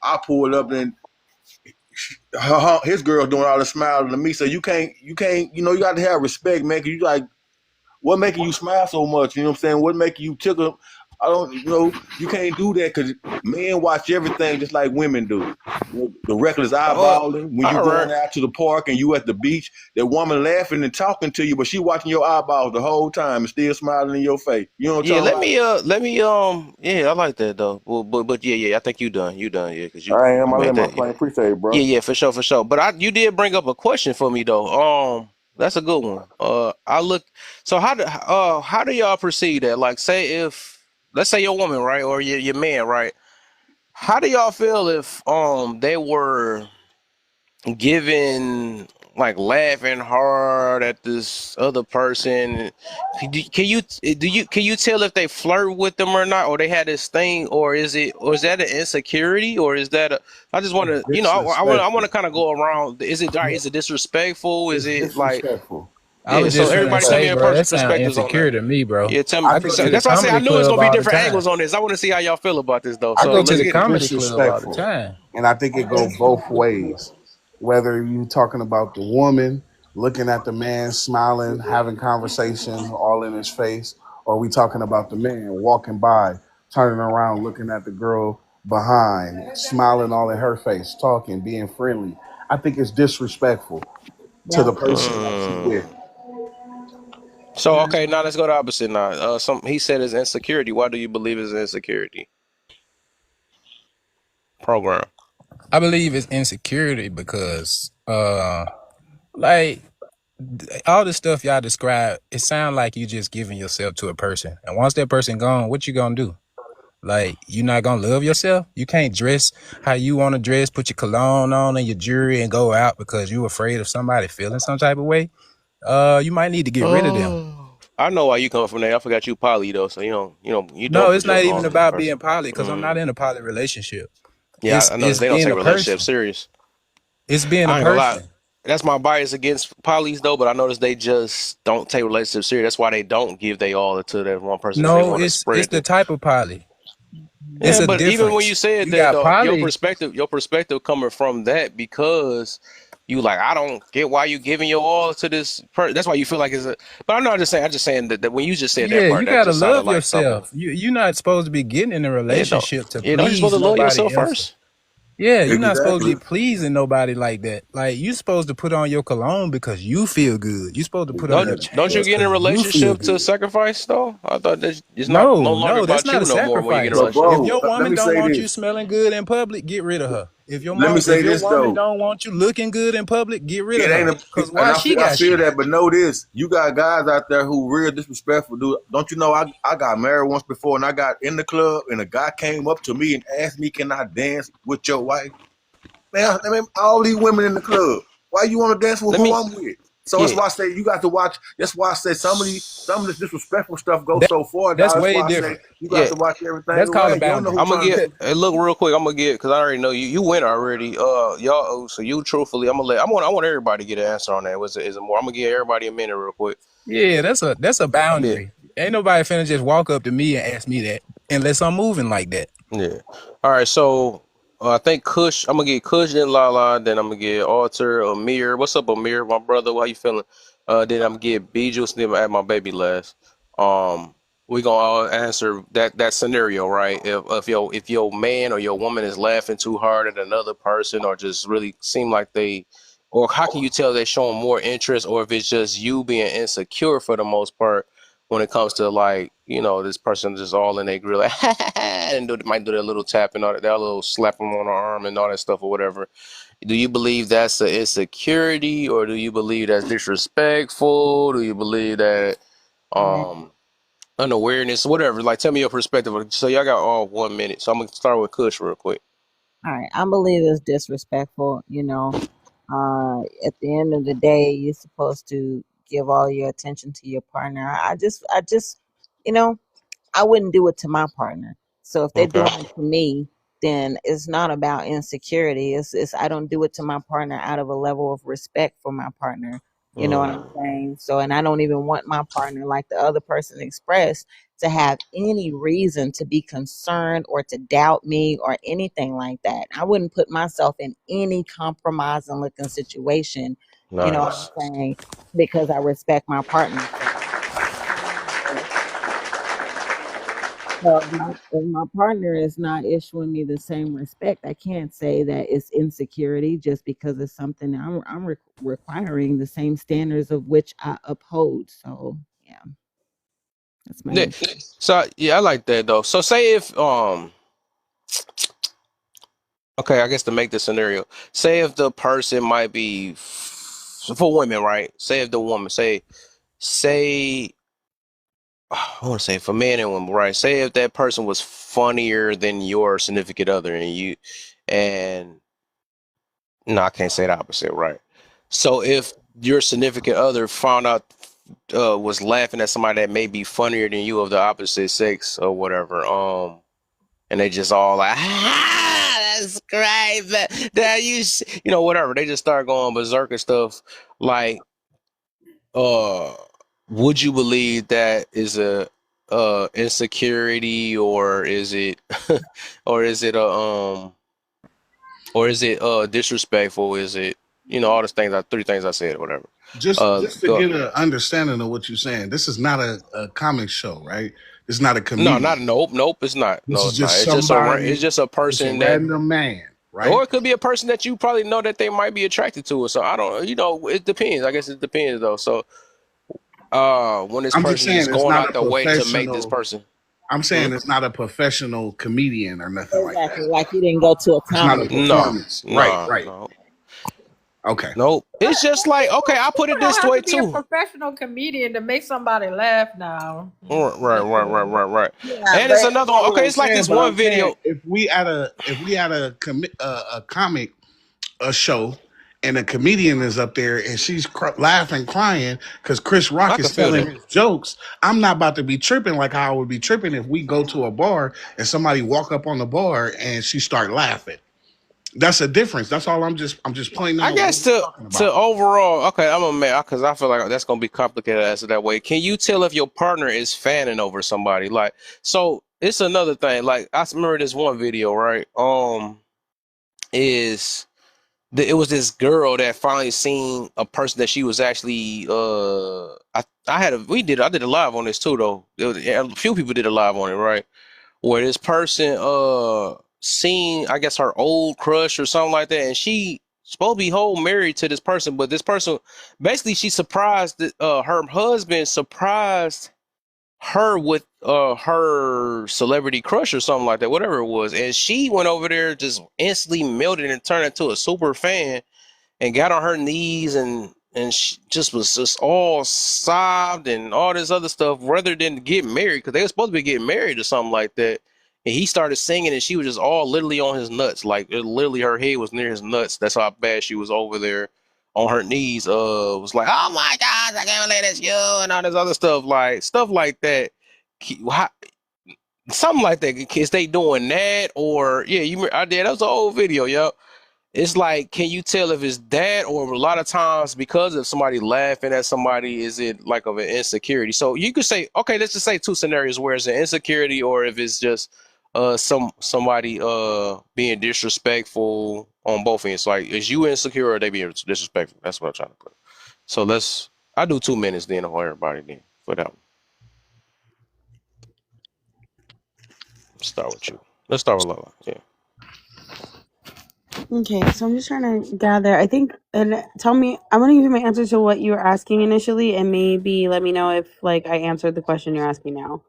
I pull it up and his girl doing all the smiling to me. So you can't, you got to have respect, man. Cause you like, what making you smile so much? You know what I'm saying? What making you tickle? I don't, you can't do that because men watch everything just like women do. The reckless
Well,
eyeballing when you
all right.
going out to the park and you at the beach, that woman laughing and talking to you, but she watching your eyeballs the whole time and still smiling in your face. You know what
Yeah,
I'm talking
let me yeah, I like that though. Well, but yeah, I think you done, yeah, because
about? I am.
you
I
made
let my
that.
plane. Appreciate it,
Yeah,
bro.
yeah, for sure. But you did bring up a question for me though. That's a good one. I look. So how do y'all perceive that? Like, say if let's say your woman, right, or your man, right? How do y'all feel if they were giving like laughing hard at this other person? Can you tell if they flirt with them or not, or they had this thing, or is that an insecurity, or is that a? I just want
That's
to, I want to
disrespectful.
kind of go around.
Yeah,
Is it disrespectful? Is
it's
it like
disrespectful.
I
yeah?
was
It's
So
just finna
everybody tell me
say,
your
bro,
disrespectful.
that sound
perspectives on that.
insecure to me, bro.
Yeah, tell me.
I
I go
think
to
So
the
that's
it's
why I say I
comedy
knew it's
club
gonna be
all the
different
time.
angles on this. I want to see how y'all feel about this though.
I
I
So
go
think
to
let's
the
it's
get it.
comedy club all the
disrespectful.
time.
And I think it go both ways. Whether you talking about the woman looking at the man, smiling, having conversation all in his face, or we talking about the man walking by, turning around, looking at the girl behind, smiling all in her face, talking, being friendly. I think it's disrespectful to
Yeah.
the person that you with.
Mm. So okay, now let's go to opposite now. He said it's insecurity. Why do you believe it's insecurity program?
I believe it's insecurity because like all the stuff y'all describe, it sounds like you just giving yourself to a person. And once that person gone, what you gonna do? Like, you not gonna love yourself? You can't dress how you wanna dress, put your cologne on and your jewelry and go out because you afraid of somebody feeling some type of way. You might need to get rid of them.
Oh, I know why you come from there. I forgot you poly though, so you don't
No,
put
it's
your
not even
cologne on
about
person.
being poly because I'm not
Mm.
in a poly relationship.
Yeah, I know
It's
they don't
being
take
a
relationships
person.
serious.
It's being a
I ain't gonna lie.
person.
That's my bias against polys though, but I notice they just don't take relationships serious. That's why they don't give they all to that one person because they
No,
want to
it's
spread
the
it.
type of poly. It's
Yeah,
a
but even when you
difference.
said
You
that
got
though,
poly.
your perspective coming from that because you like I don't get why you giving your all to this person. That's why you feel like it's a. But I'm just saying that when you just said that
Yeah,
part,
you
that
gotta
just sounded
love
like something.
yourself. You're not supposed to be getting in a relationship to
Don't you supposed
please
to love
nobody
yourself
else.
first?
Yeah, you're not supposed to
Exactly.
be pleasing nobody like that. Like, you supposed to put on your cologne because you feel good. You supposed to put on your
Exactly.
Don't you
chains
get in a
because you feel
relationship to
good.
sacrifice though? I thought that it's not no
No,
longer
no, that's
about
not
you
a
no more when you get in a
sacrifice.
But
relationship.
If
bro,
your
let
woman
me
don't
say
want you
this.
smelling good in public, get rid of her. If
Let me
if
say
your
this
woman
though.
don't want you looking good in public, get rid of
It ain't
her.
a,
Cause
and
why she
I
got
feel
shit?
that, but know this: you got guys out there who real disrespectful. Dude, don't you know? I got married once before, and I got in the club, and a guy came up to me and asked me, "Can I dance with your wife?" Man, I mean, all these women in the club. Why you want to dance with
Let
who
me
I'm with? So that's
yeah.
why I say you got to watch. That's why I say some of this disrespectful stuff goes
That
so far,
that's
dog. That's
way
why I say
different.
you got
Yeah,
to watch everything
That's called a
around. You don't know
boundary.
who
I'm gonna
trying to.
get. Hey, look real quick. I'm gonna get because I already know you went already. Y'all. So you truthfully, I want everybody to get an answer on that. Is it more? I'm gonna give everybody a minute real quick.
Yeah, that's a
Yeah.
boundary. Ain't nobody finna just walk up to me and ask me that unless I'm moving like that.
Yeah. All right. So I think Kush. I'm gonna get Kush then Lala. Then I'm gonna get Alter Amir. What's up, Amir? My brother. How you feeling? Then I'm gonna get B Juice. Then I'm gonna add my baby last. Um, we gonna all answer that scenario, right? If your man or your woman is laughing too hard at another person, or just really seem like they, or how can you tell they're showing more interest, or if it's just you being insecure for the most part when it comes to like this person just all in their grill like, and might do that little tap and all that little slap them on the arm and all that stuff or whatever. Do you believe that's an insecurity, or do you believe that's disrespectful? Do you believe that um unawareness, whatever? Like, tell me your perspective. So y'all got all 1 minute, so I'm gonna start with Kush real quick.
All right, I believe it's disrespectful. At the end of the day, you're supposed to give all your attention to your partner. You know, I wouldn't do it to my partner. So if they're
Okay.
doing it to me, then it's not about insecurity. It's I don't do it to my partner out of a level of respect for my partner. You know what I'm
Mm,
saying? So, and I don't even want my partner, like the other person expressed, to have any reason to be concerned or to doubt me or anything like that. I wouldn't put myself in any compromising looking situation. You know what I'm
nice.
saying? Because I respect my partner. So if my partner is not issuing me the same respect, I can't say that it's insecurity just because it's something requiring the same standards of which I uphold. So yeah, that's my
Yeah.
answer.
So yeah, I like that though. So say if okay, I guess to make the scenario, say if the person might be for women, right? Say if the woman, say, I want to say for men and women, right? Say if that person was funnier than your significant other, and no, I can't say the opposite, right? So if your significant other found out, was laughing at somebody that may be funnier than you of the opposite sex or whatever, and they just all like, that's great, that whatever. They just start going berserk and stuff. Like, uh, would you believe that is a insecurity, or is it, or is it a or is it disrespectful? Is it all the things, 3 things I said, or whatever.
Just to
Go.
get an understanding of what you're saying, this is not a comic show, right? It's not a
No, not
comedian.
nope. It's not.
This
No,
is
it's not.
just
It's
somebody,
just a
just a
person that.
random man,
Or
right?
it could be a person that you probably know that they might be attracted to. Or so I don't, it depends. I guess it depends though. So, when this
I'm just
person
saying
just
it's
going
not
out
a
the way to make this
professional.
person.
I'm
Hmm?
saying it's not a professional comedian or nothing like that.
Exactly. Like you didn't go to a
It's not a
comedy club.
No,
performance. Right,
no,
right.
no,
Okay.
nope. It's just like, okay, I put
You
it
don't
this
have
way
to be a
too.
professional comedian to make somebody laugh now.
Right.
Yeah,
And
but
it's
That's
another
not
one.
what
Okay,
I'm
it's like
saying,
this
but
one
I'm saying
video.
if we had a comic a show and a comedian is up there and she's laughing, crying because Chris
I
Rock
can
is
feel
telling
that.
his jokes. I'm not about to be tripping like how I would be tripping if we go to a bar and somebody walk up on the bar and she start laughing. That's a difference. That's all. I'm just pointing
I
out what
guess
we're
to
talking
to
about.
overall, okay, I'm a man because I feel like that's gonna be complicated to answer that way. Can you tell if your partner is fanning over somebody? Like, so it's another thing. Like, I remember this one video, right? Is it was this girl that finally seen a person that she was actually I did a live on this too though. Yeah, a few people did a live on it, right? Where this person seen, I guess, her old crush or something like that, and she supposed to be whole married to this person, but this person basically, she surprised that her husband surprised her with her celebrity crush or something like that, whatever it was, and she went over there, just instantly melted and turned into a super fan and got on her knees, and she just was just all sobbed and all this other stuff rather than get married, because they were supposed to be getting married or something like that. And he started singing and she was just all literally on his nuts, like literally her head was near his nuts. That's how bad she was over there on her knees. Was like, oh my gosh, I can't believe it's you, and all this other stuff like that. Something like that. Is they doing that? Or yeah, I did. That was an old video, yo. it's like, can you tell if it's that, or a lot of times because of somebody laughing at somebody, is it like of an insecurity? So you could say, okay, let's just say two scenarios where it's an insecurity, or if it's just somebody being disrespectful on both ends. Like, is you insecure or they being disrespectful? That's what I'm trying to put. So I do 2 minutes then for everybody then for that one. Let's start with you. Let's start with Lala. Yeah.
Okay, so I'm just trying to gather. I think, and tell me, I want to give you my answer to what you were asking initially, and maybe let me know if like I answered the question you're asking now.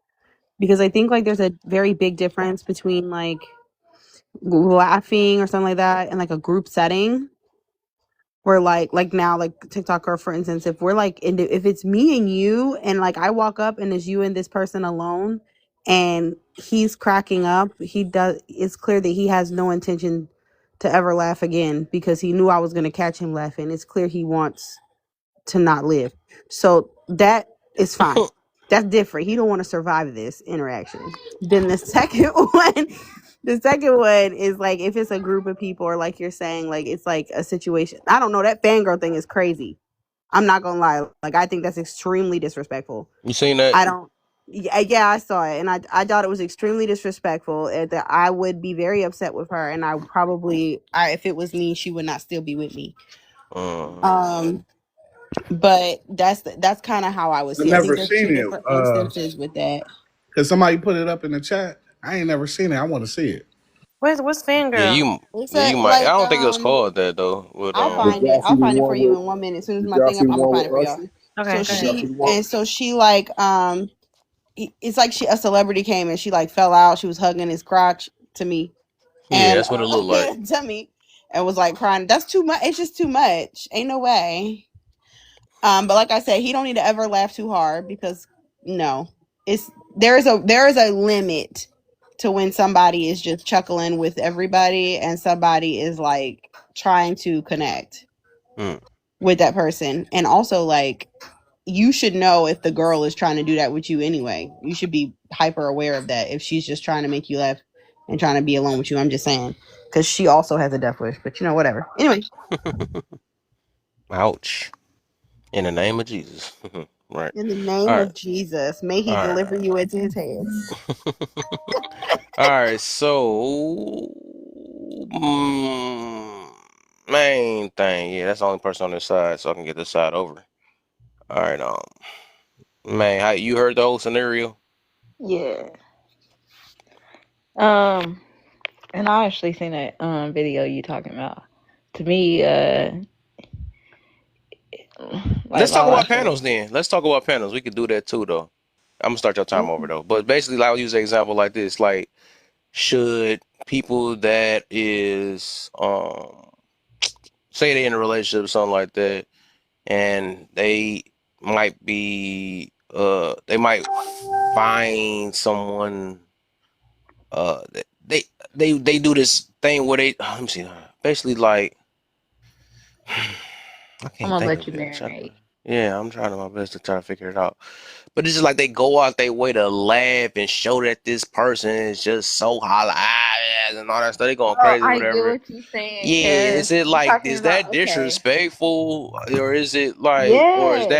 Because I think like there's a very big difference between like laughing or something like that and like a group setting where like now like TikTok, or for instance, if we're like if it's me and you and like I walk up and it's you and this person alone and he's cracking up, it's clear that he has no intention to ever laugh again because he knew I was going to catch him laughing. It's clear he wants to not live. So that is fine. That's different. He don't want to survive this interaction. Then the second one, the second one is like if it's a group of people, or like you're saying, like it's like a situation. I don't know. That fangirl thing is crazy. I'm not gonna lie. Like I think that's extremely disrespectful.
You seen that?
I don't. Yeah, I saw it, and I thought it was extremely disrespectful. And that I would be very upset with her, and if it was me, she would not still be with me.
Uh,
Um, but that's kind of how I would
I
see it. I think
never
there's two
seen it.
different instances with that.
Cause somebody put it up in the chat. I ain't never seen it. I want to see it.
What's
yeah,
fangirl?
It's
yeah, you
a
might. I
like
don't think it was called that though. But
I'll
Did
find it.
y'all see
I'll
the
find it for
one
you
with?
in 1 minute. As soon as
Did
my
y'all
thing
see
up,
the
I'm gonna
one
find it for
with
y'all.
Usher?
Okay,
So
go
Did
ahead.
y'all see
she
the one?
and so she like it's like a celebrity came and she like fell out. She was hugging his crotch to me
yeah,
and
that's what it looked like.
to me and was like crying. That's too much. It's just too much. Ain't no way. But like I said, he don't need to ever laugh too hard because no, it's there is a limit to when somebody is just chuckling with everybody and somebody is like trying to connect
Mm.
with that person. And also like you should know if the girl is trying to do that with you anyway. You should be hyper aware of that if she's just trying to make you laugh and trying to be alone with you. I'm just saying because she also has a death wish, but whatever. Anyway,
Ouch. In the name of Jesus. Right.
in the
All
name
right.
of Jesus, may he
All
deliver you into his hands.
right. All right. So, main thing. Yeah, that's the only person on this side, so I can get this side over. All right. Man, how you heard the whole scenario?
Yeah. Um, and I actually seen that video you talking about. To me, like
Let's talk
Lala
about
said.
panels then. Let's talk about panels. We could do that too, though. I'm gonna start your time over
Okay.
though. But basically, I'll use an example like this. Like, should people that is say they in a relationship or something like that, and they might find someone uh they they do this thing where they let me see, basically like I
I'm
can't
gonna
think
let
of
you
it.
marinate.
Yeah, I'm trying my best to try to figure it out. But it's just like they go out their way to laugh and show that this person is just so holla and all that stuff. They going
Oh,
crazy,
I get
whatever.
what you're saying,
Yeah,
cause
is it
you're
like,
talking
is
about
that
okay.
disrespectful, or is it like, or is
Yes.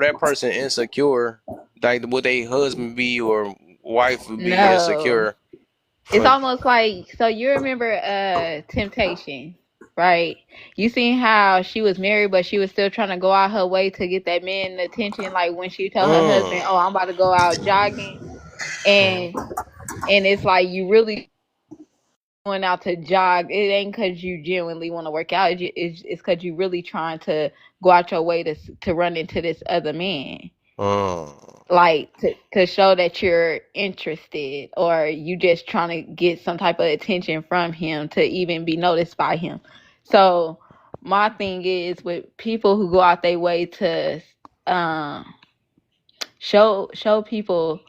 that person insecure? Like, would they husband be or wife would be
No.
insecure
It's
for?
almost like so you remember Temptation, right? You seen how she was married but she was still trying to go out her way to get that man attention, like when she told her husband,
Mm,
"Oh, I'm about to go out jogging."
mm,
And it's like you really going out to jog. It ain't cuz you genuinely want to work out. It's cuz you really trying to go out your way to run into this other man,
mm,
like to show that you're interested or you just trying to get some type of attention from him to even be noticed by him. So my thing is with people who go out their way to um show people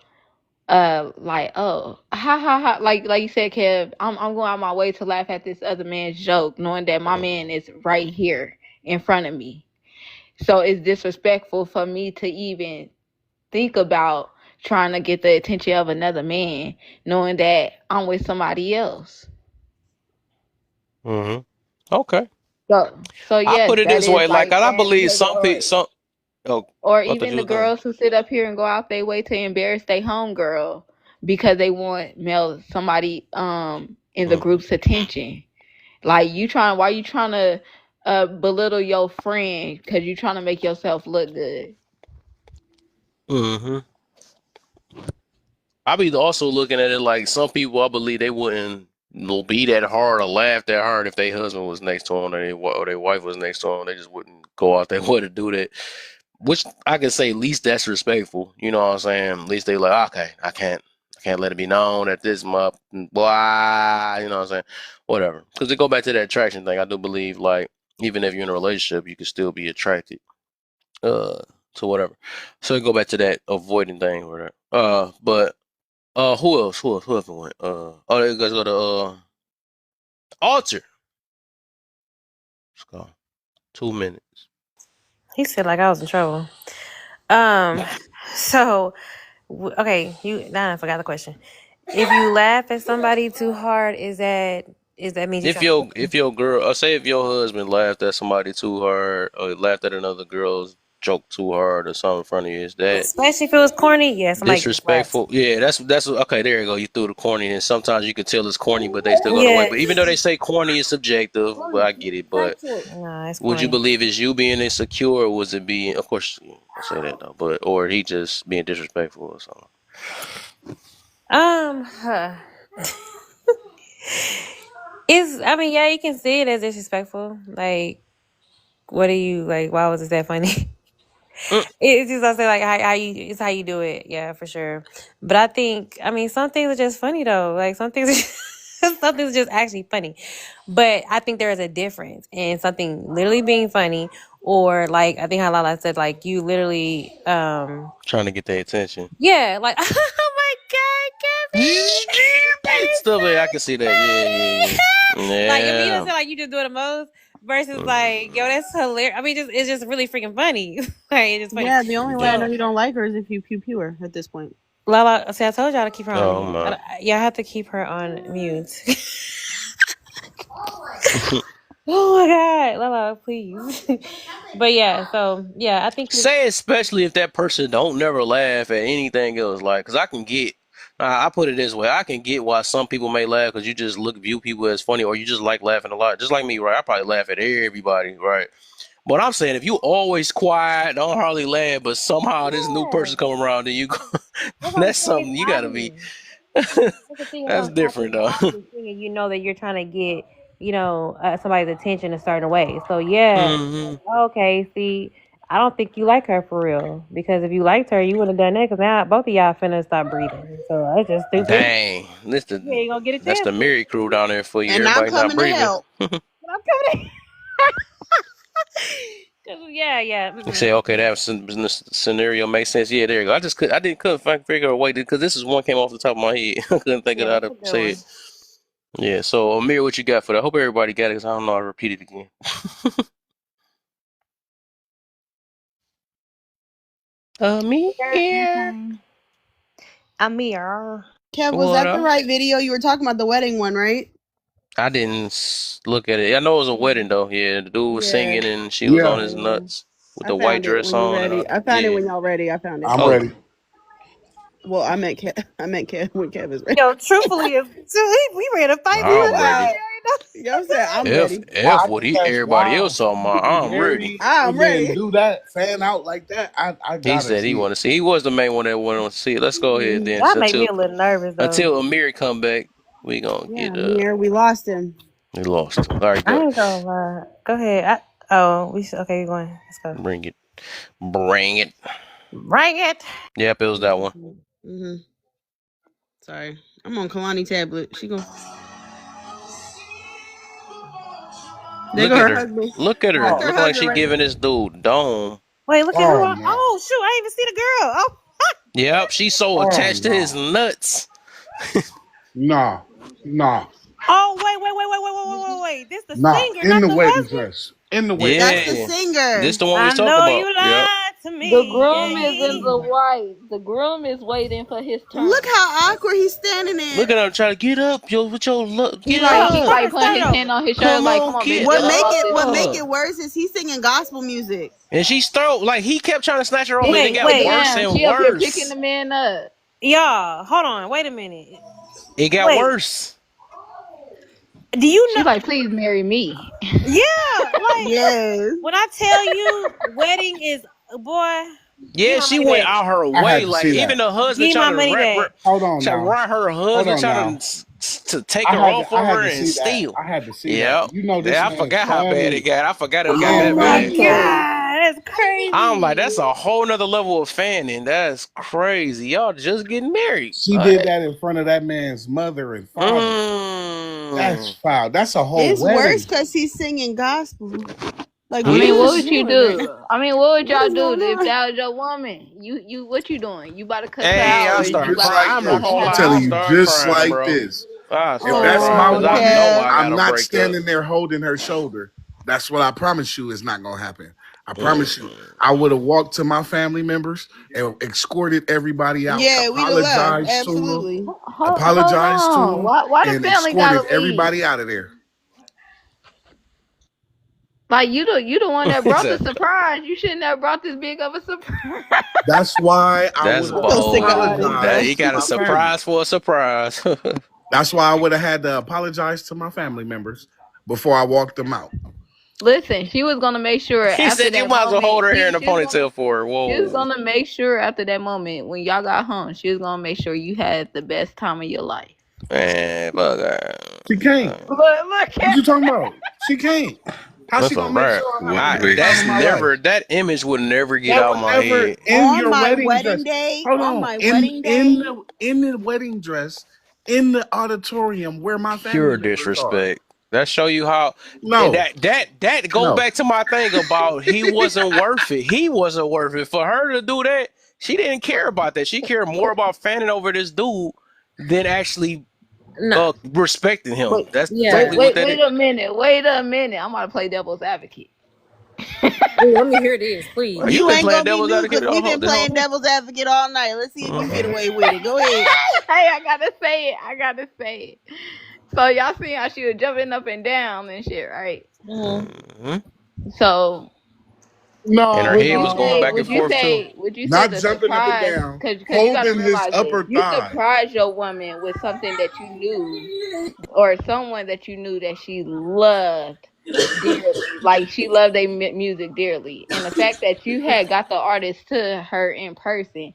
like, oh, ha like you said, Kev, I'm going out my way to laugh at this other man's joke knowing that my man is right here in front of me. So it's disrespectful for me to even think about trying to get the attention of another man, knowing that I'm with somebody else.
mm-hmm. Okay.
So
I
yes,
put it
that
this
is
way, like
like
I
fan
believe
behavior,
some people, some. Oh,
or
I thought
even
you
the
was done.
girls who sit up here and go out their way to embarrass their homegirl because they want somebody in the
Mm-hmm.
group's attention. Like why you trying to belittle your friend because you trying to make yourself look good?
Mm-hmm. I be also looking at it like some people, I believe they wouldn't be that hard or laugh that hard if their husband was next to them or their wife was next to them. They just wouldn't go out their way to do that. Which I can say, at least that's respectful. You know what I'm saying? At least they like, okay, I can't let it be known that this my blah. You know what I'm saying? Whatever. Because to go back to that attraction thing, I do believe like even if you're in a relationship, you can still be attracted uh to whatever. So go back to that avoiding thing or whatever. But who else? Who else went? Oh, there goes go to Alter. Let's go. 2 minutes.
He said like I was in trouble. Um, so okay, you now I forgot the question. If you laugh at somebody too hard, is that means you trying to?
If your girl, or say if your husband laughed at somebody too hard, or laughed at another girl's joke too hard, or something in front of you, is that
Especially if it was corny, yeah, somebody gets laughed.
disrespectful? Yeah, that's okay. There you go. You threw the corny, and sometimes you can tell it's corny, but they still go to work.
Yeah,
But even though they say corny is subjective, but I get it. But
nah, it's
would you
corny.
believe it's you being insecure, or was it being? Of course, I say that though, but or he just being disrespectful or something.
Huh. Is I mean, yeah, you can see it as disrespectful. Like, what are you like? Why was it that funny?
Mm,
It's just I say like how you it's how you do it, yeah, for sure. But I think I mean some things are just funny though. Like some things some things are just actually funny. But I think there is a difference in something literally being funny or like I think how Lala said like you literally
trying to get their attention.
yeah, like oh my god, Kevin, that is
Stuff like I can see
so
that. Yeah, yeah,
funny.
yeah.
Like I mean you don't
Yeah.
say like you just doing the most versus like yo
Mm,
that's hilarious. I mean just it's just really freaking funny. Like it's just funny.
Yeah, the only way I know
So
you don't like her is if you pew pew her at this point.
Lala, see, I told y'all to keep her on
oh
mute.
my.
Yeah, I have to keep her on mute. Oh my god, Lala, please. But yeah, so yeah, I think it's
Say especially if that person don't never laugh at anything else, like, because I can get. I put it this way: I can get why some people may laugh because you just view people as funny, or you just like laughing a lot. Just like me, right? I probably laugh at everybody, right? But I'm saying if you always quiet, don't hardly laugh, but somehow this new
yeah.
person come around, then you
That's what I'm
that's
saying.
something
It's
you gotta be.
obvious. That's the thing.
That's
It's
different
it's
though.
obvious thing, and you know that you're trying to get somebody's attention a certain way. So yeah,
Hmm.
okay. See, I don't think you like her for real because if you liked her, you would have done that. Because now both of y'all finna stop breathing. So that's just stupid.
Dang,
You ain't gonna get a
that's
chance
the
to.
Mary crew down there for you.
And I'm
Everybody not
coming to
breathing.
help.
But I'm coming. 'Cause, yeah, yeah.
You say, okay,
Mm-mm.
that scenario makes sense. Yeah, there you go. Couldn't figure a way because this is one came off the top of my head. I couldn't think of
Yeah,
how
that's
to
a good
say
one.
it. Yeah. So Amir, what you got for that? I hope everybody got it because I don't know. I repeat it again. Amir,
Amir.
Kev, was
what
that the
up?
right video you were talking about, the wedding one, right?
I didn't look at it. I know it was a wedding though. Yeah, the dude was
Yeah.
singing and she was on
Yeah,
his
Yeah.
nuts with
I
the white
found it
dress
when you're
on and
ready. I found it
yeah.
when y'all ready. I found it.
I'm
Oh,
ready.
Well, I meant Kev. I meant Kev when Kev is ready.
Yo, truthfully, if we ready to fight
You
for
I'm
real.
ready.
said, you know what I'm saying? I'm
F
ready.
F
I
what
think
he
that's
everybody
wild
else
for
talking
you to
about.
be
I'm ready.
married
I'm
and then
ready.
do that, fan out like that. I
He
gotta
said he
see it.
want to see. He was the main one that wanted to see it. Let's go ahead then.
That make me a little nervous though.
Until Amir come back, we gonna
Yeah,
get
Mir, we lost him.
we lost him. All right,
I
go
ain't gonna lie. Go ahead. Oh, we should, okay. You going? Let's go.
bring it, bring it.
Bring it.
Yep, it was that one.
Mm-hmm. Sorry. I'm on Kalani tablet. She go. There
Look
go
at
her
her.
husband.
Look at her.
That's
Oh,
her
Looking like
husband
she
right
giving
there.
this dude dome.
Wait, look at who.
oh no.
Oh shoot! I didn't even see the girl. Oh.
Yep, she's so
Oh
attached to his
no.
nuts.
Nah. Nah.
Oh wait. This the
Nah.
singer,
In
not
the
the
wedding
husband.
dress. In the wedding
That's the
dress.
Yeah, this
singer.
the one we
I
talking
know
about.
you
Yep.
not. to
The
me.
groom is in
Yay.
the white. The groom is waiting for his
Look
turn.
how awkward he's standing
Look
there.
at him trying to get up, yo, with your look.
He
Get
like
Start,
he
up.
start
like
it,
putting
start it
his
over.
hand on his shoulder,
Come
like,
on,
come on, bitch,
get
let's walk this
What make
up.
way.
it worse is he's singing gospel music.
And she throw like he kept trying to snatch her off, and it
He,
got
Wait.
worse
damn,
and
she up here picking
worse.
the man up.
Y'all, hold on. Wait a minute.
It got
Wait.
worse.
Do you
She
know?
like, please marry me.
Yeah. Like,
Yes.
when I tell you, wedding is, boy, give
Yeah,
my
she
money
went
back.
out her
I had
way.
to
Like
see
even
that.
the husband
Give
trying
my
to
money back.
Hold on
try to
now.
ride her
Hold
husband
on now.
trying to take her off
I
of
had
her
to
and
see that.
steal.
I had to see that.
Yeah.
You know this
Yeah, I
man's
forgot how bad it
family.
got. I forgot
The
it got
Oh
man
that
my
bad.
family.
God, that's
I'm like,
crazy.
that's a whole nother level of fanning. That's crazy. Y'all just getting married.
She did
What?
that in front of that man's mother and father. That's
Mm.
foul. That's a whole
It's worse
wedding.
because he's singing gospel. Like,
I
what
mean,
is
what
he
would
Yes.
you
doing right now?
do? I mean, what would
What
y'all
is
do
going
if
on?
that was your woman? You, what you doing? You about to cuss her
Hey,
out,
I'm
I
or
telling you
start
you
just
about to
crying.
like
I'm
slap
not
this.
her
gonna
I'm
lie.
hand?
I
telling you
start
just
crying,
like
bro.
this.
I
If
start
that's
crying
my
because
Oh,
I
woman,
know
Kev.
I
I'm
gotta
not
break up.
standing there holding her shoulder. That's what I promise you is not gonna happen. I promise you.
Mm.
I would have walked to my family members and escorted everybody out,
Yeah, we'd have left. Absolutely.
Hold
apologized to
on.
them,
Why the
and
family
escorted
gotta leave?
everybody out of there.
Like you the one that brought the
It's
surprise. You shouldn't have brought this big of a surprise.
That's why I
That's
would
I'm
have
so sick of all this
bold. That he
apologized
stuff.
to
got a
my family.
surprise for a surprise.
That's why I would have had to apologize to my family members before I walked them out.
Listen, she was gonna make sure
He
after
said you
that
might as well hold
moment,
her hair in a
she was gonna
ponytail for her.
she was
Whoa.
gonna make sure after that moment when y'all got home, she was gonna make sure you had the best time of your life.
Man, fuck that.
She can't.
Look
What
at
you talking about? She can't. How
That's
she
a
gonna make
wrap.
sure I'm having the best
Wait.
time
That's
of my life?
never that image would never get
That
out of
would
my
never
head.
in
On
your
my
wedding
wedding
dress.
day,
Hold
on
on.
my wedding day,
In the wedding dress, in the auditorium where my family
Pure
members are.
disrespect. That show you how and
No,
that go
no.
back to my thing about he wasn't worth it. He wasn't worth it. For her to do that, she didn't care about that. She cared more about fanning over this dude than actually
No.
respecting him.
wait,
That's
Yeah.
exactly what that is.
wait a minute. Wait a minute. I'm about to play devil's advocate.
Ooh, let me hear this,
Oh,
please.
you
you
been
ain't
playing
gonna be
devil's
new
advocate
because we've been
this whole
playing
time.
devil's advocate all night. Let's see if you get
Mhm.
away with it. Go ahead.
Hey, I gotta say it. I gotta say it. So y'all see how she was jumping up and down and shit, right?
Mm-hmm.
Mhm.
So
And her
No,
would
head
you
was going
no.
say
back and
would you
forth too.
say would you say
Not
the
jumping up and
surprise
down,
because you got to
holding his
realize this,
upper
you
thigh.
surprised your woman with something that you knew or someone that you knew that she loved dearly, like she loved their music dearly, and the fact that you had got the artist to her in person,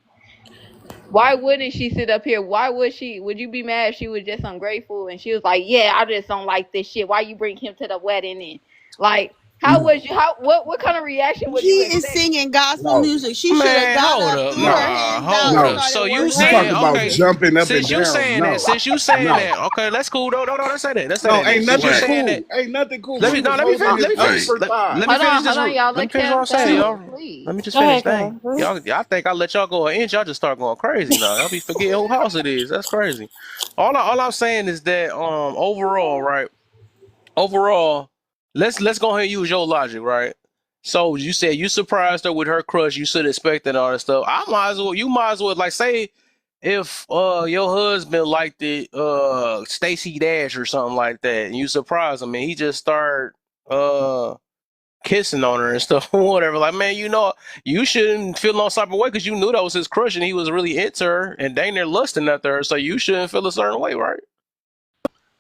why wouldn't she sit up here? Why would she? Would you be mad if she was just ungrateful and she was like, "Yeah, I just don't like this shit. Why you bring him to the wedding?" And like, how
No,
was you? How what kind of reaction would you
He is
expect?
singing gospel
no,
music. She should have
Man,
got
hold
up,
up.
threw her
no,
Nah,
hands out,
hold
and
up.
no.
started
So you
You talk
saying,
worshiping
about
okay,
Jesus.
jumping up and
since you
down.
saying that,
No,
since you saying
no,
that, okay, that's cool. Don't say that. Let's say
no.
that then.
Ain't
Since you
nothing
Wait.
saying
cool.
that,
Ain't nothing cool.
let me
She
no,
was
let me
holding
finish.
his
Let me finish.
Wait.
upper thigh.
Let me finish
Hold
this.
on, y'all.
Let me
Let
finish what I'm
Kev
saying,
go,
y'all. Let
please.
me just
Go
finish.
ahead,
Dang,
girl.
y'all think I let y'all go an inch? Y'all just start going crazy now. Y'all be forgetting who house it is. That's crazy. All I'm saying is that overall, right? Overall, let's go ahead and use your logic, right? So you said you surprised her with her crush, you should expect and all that stuff. You might as well like say if your husband liked it Stacey Dash or something like that, and you surprise him and he just start uh kissing on her and stuff or whatever. Like, man, you shouldn't feel no type of way because you knew that was his crush and he was really into her and dang near lusting after her, so you shouldn't feel a certain way, right?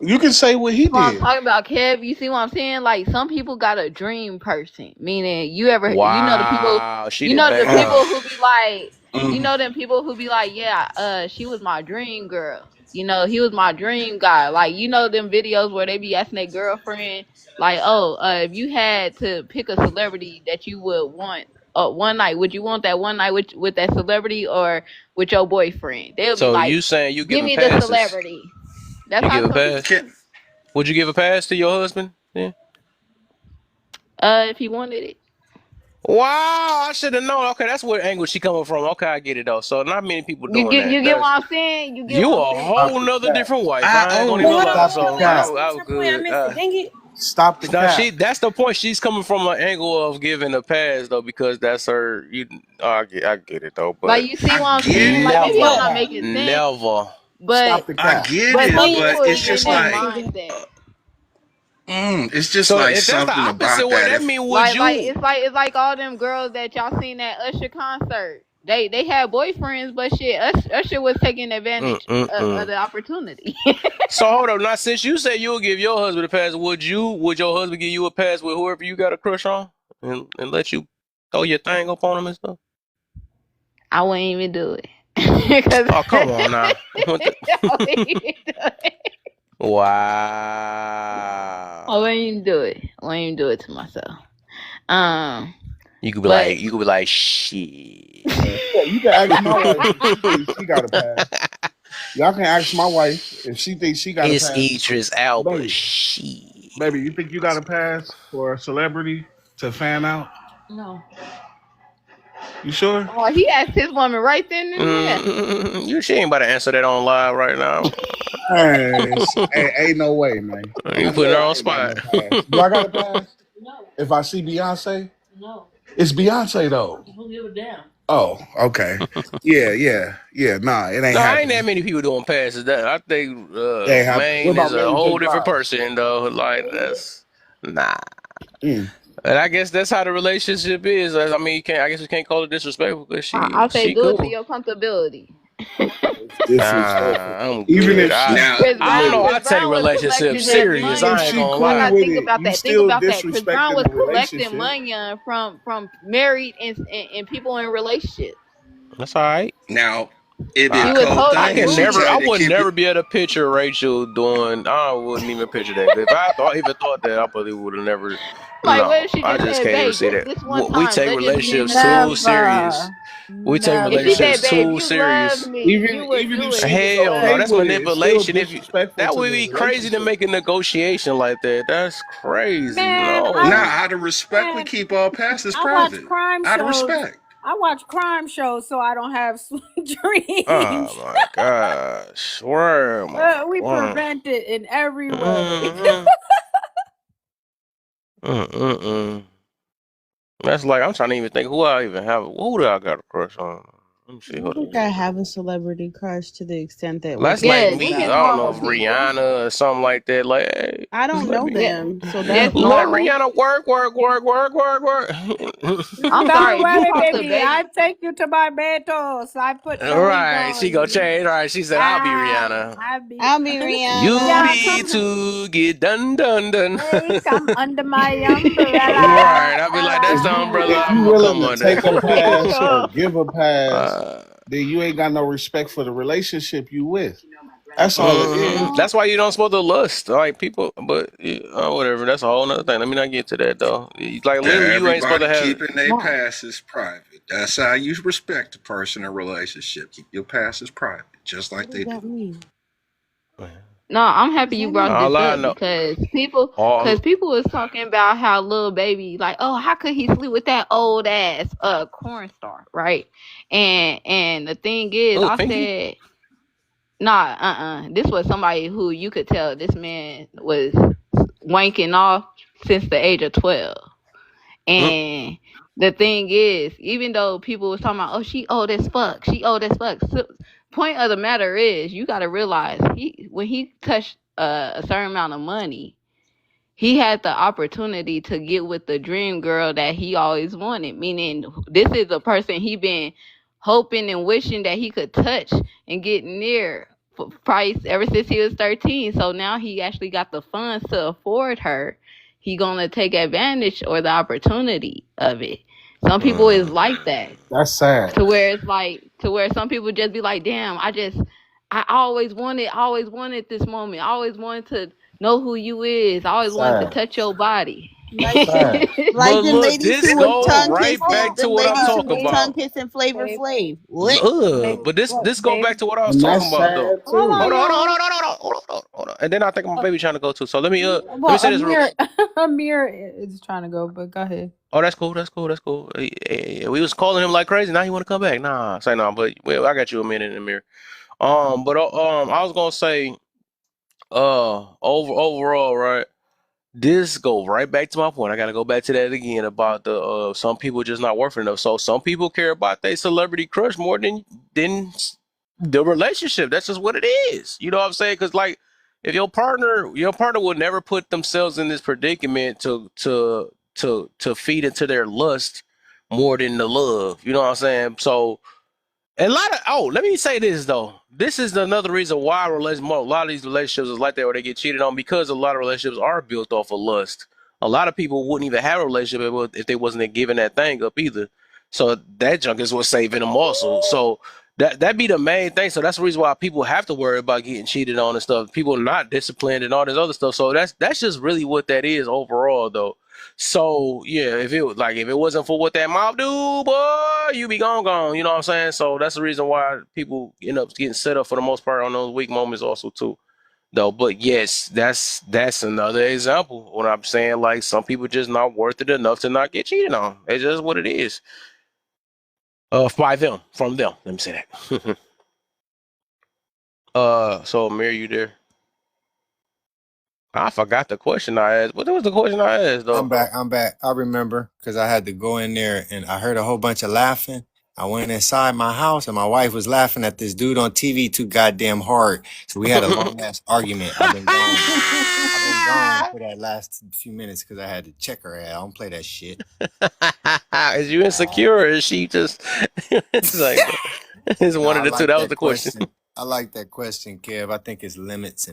You can say what he
That's what I'm
did.
talking about, Kev. You see what I'm saying? Like some people got a dream person, meaning
Wow, she
you
did
know the
bad.
people who be like,
Mm.
them people who be like, yeah, she was my dream girl. You know, he was my dream guy. Like them videos where they be asking their girlfriend, like, oh, if you had to pick a celebrity that you would want. One night, would you want that one night with that celebrity or with your boyfriend? They'll be
So
like,
you saying you
give
giving
me the
passes?
celebrity. That's
You
how
give a
some people
pass?
Can
think.
Would you give a pass to your husband? Yeah.
If he wanted it.
Wow, I should have known. Okay, that's where angle she coming from. Okay, I get it though. So not many people
You
doing
get
that.
you get
That's
what I'm saying? You get
you
what I'm
a
saying?
Stop
whole
the
nother
cap.
different wife.
I
I ain't gonna
own.
Well,
even
hold
lie.
Stop
on,
the
wait,
So
wait.
cap.
What's
I was
her point? I
good.
missed it. Dang it.
Stop the
Now
cap.
that's the point. She's coming from an angle of giving a pass though, because that's her. I get it though,
Like,
but
you see
I
what I'm
get
saying?
it,
Like, maybe I'm
Stop
never,
not
cap.
making sense,
never.
but
Stop the
I
cap.
get
but
it,
some
Queen
but
people
it's
is
Queen
in
just
that
like,
Enzigah.
mindset.
it's just
So
like
if that's the
something
opposite
about
way,
that.
that
If
mean would
Like
you?
it's like all them girls that y'all seen at Usher concert. They had boyfriends, but shit, Usher was taking
Mm,
advantage
mm,
of
mm.
the opportunity.
So hold up, now since you say you'll give your husband a pass, would your husband give you a pass with whoever you got a crush on, and let you throw your thing up on him and stuff?
I wouldn't even do it. Cause
Oh come on now, what the?
I wouldn't even do it. I
Wow.
wouldn't even do it. I wouldn't even do it to myself. Um, but
You could be like, shit.
You can ask my wife if she thinks she got a pass. Y'all can ask my wife if she thinks she got a
It's
pass.
Idris Elba.
Baby,
Shit.
baby, you think you got a pass for a celebrity to fan out?
no.
You sure?
Oh, he asked his woman right then and there.
She ain't about to answer that on live right now.
Man, ain't no way, man.
You
I
putting
know
her
I
on
ain't got
spot.
no pass. Do I got a pass? If I see Beyonce? It's Beyonce though. Oh, okay. Yeah. Nah, it ain't
No, ain't that
happening.
many people doing passes. That I think
It ain't happening. What
Maine is
about
a
Mary J.
whole different
Blige?
person though. Like that's nah.
Mm.
And I guess that's how the relationship is. I mean, you can't. I guess you can't call it disrespectful because
I say
she
do it to
cool.
your comfortability.
It's disrespectful.
I'm
Even
good.
if she,
now,
I don't know.
even
I take
Brown was
relationships
collecting
even
that
serious.
even if
I
money.
ain't
she
gonna
Y'all
cool
lie.
gotta
with
think
it,
about
you
that. Think
still
about that, because Brown
disrespecting
was
the
collecting
relationship.
money from married and people in relationships.
That's all right.
now, it
He
did
was
cold
I
holding
thing.
can
She
never.
booty.
I
tried to
would
keep it.
never be able to picture Rachel doing. I wouldn't even picture that. If I even thought that, I probably would have never.
Like, what
No,
if she
I
just
just
said,
can't even
"Babe,
see
just
that.
this one
We
time,
take
let this be
relationships
enough"?
too serious.
Never.
We take
If she
Never.
said,
relationships
"Babe,
too
you love
serious.
me,"
Even
you would
even
do
if
it.
she was
Hell no,
okay
that's
with it, it's still
manipulation. If you,
disrespectful
that
to
would
the
be crazy to
relationship.
make a negotiation like that. That's crazy.
Man,
Now,
No.
out of respect, we
man,
keep our passes
I watch
private.
crime
Out of
shows.
respect.
I watch crime shows so I don't have sweet
Oh
dreams.
my gosh. Where am I?
We
Where?
prevent it in every way.
Mm-mm. Mm-mm. That's like I'm trying to even think who I even have. Who do I got a crush on? Let me
I
see.
don't
Hold on.
think I have a celebrity crush to the extent that we're
That's like
Yeah,
talking
these
me.
is
about.
I don't know
normal
if
people.
Rihanna or something like that. Like, hey,
I
just
don't
let
know
me.
Yeah,
them, so
that's
that's
Let
normal.
Rihanna work, work, work, work, work, work.
I'm
Don't
sorry if you
worry,
talk to
baby. I
baby.
take you to Barbados. I put the wig
Right. She
on
go
you.
change. Right. She said, I'll be
Ah,
Rihanna.
I be.
I'll be
You
Rihanna.
Yeah,
be
come.
to get done, done, done.
Hey, come under my
Right.
umbrella.
I'll be like, that's the umbrella
If
I'm
you
gonna
willing
come
to
under.
take a pass or
Oh,
give a pass,
uh,
then you ain't got no respect for the relationship you with. That's all it is.
That's why you don't supposed to lust like people, but whatever. That's a whole nother thing. Let me not get to that though. Like literally, you ain't supposed
Everybody
to have.
keeping their
no,
passes private. That's how you respect a person in a relationship. Keep your passes private, just
What
like
does
they do.
that mean?
no, I'm
What
happy
does
you
that
brought
mean?
this
All I
up
know,
because
all
people was talking about how little baby, like, oh, how could he sleep with that old ass corn star, right? And the thing is,
oh
I
Pinky.
said, nah, this was somebody who you could tell this man was wanking off since the age of 12.
Mm,
And the thing is, even though people was talking about, oh, she old as fuck, she old as fuck. So, point of the matter is, you got to realize when he touched a certain amount of money, he had the opportunity to get with the dream girl that he always wanted. Meaning, this is a person he been hoping and wishing that he could touch and get near for price ever since he was 13. So now he actually got the funds to afford her. He gonna take advantage or the opportunity of it. Some people is like that,
That's sad.
to where it's like, to where some people just be like, damn, I always wanted this moment. I always wanted to know who you is. I always wanted to
Sad.
touch your body.
Like
Sad.
but
the
look,
ladies
this
who was
go
tongue
right
kissing,
back
the
to what I'm
ladies who
talking
was tongue
about.
kissing Flavor
Babe,
Flav. What?
Ugh,
babe,
but this go
babe.
back to what I was
And
talking
that's
about though.
sad
Hold
too.
on,
Hold on, hold on, hold
y'all.
on, hold on, hold on, hold on, hold on. And then I think my baby trying to go too. So let me
Well,
say this real.
Amir is trying to go, but go ahead.
Oh, that's cool. That's cool. That's cool. We was calling him like crazy. Now he want to come back. Nah, say no. But well, I got you a minute in the mirror. I was gonna say, overall, right? this go right back to my point. I gotta go back to that again about the some people just not worth enough. So some people care about their celebrity crush more than the relationship. That's just what it is. You know what I'm saying? Because like, if your partner will never put themselves in this predicament to feed into their lust more than the love. You know what I'm saying? So let me say this though. This is another reason why a lot of these relationships is like that, where they get cheated on, because a lot of relationships are built off of lust. A lot of people wouldn't even have a relationship if they wasn't giving that thing up either. So that junk is what's saving them also. So that be the main thing. So that's the reason why people have to worry about getting cheated on and stuff. People are not disciplined and all this other stuff. So that's just really what that is overall though. So yeah, if it wasn't for what that mob do, boy, you be gone. You know what I'm saying? So that's the reason why people end up getting set up for the most part on those weak moments also too. Though, but yes, that's another example. What I'm saying, like some people just not worth it enough to not get cheated on. It's just what it is. By them, from them. Let me say that. So Amir, you there? I forgot the question I asked. What was the question I asked
I'm
though?
back. I'm back. I remember because I had to go in there and I heard a whole bunch of laughing. I went inside my house and my wife was laughing at this dude on TV too goddamn hard. So we had a long ass argument. I've been gone. I've been gone for that last few minutes because I had to check her out. I don't play that shit.
Is you insecure or is she just it's like it's
No,
one of
I
the two?
like
That was the
that
question.
question. I like that question, Kev. I think it's limits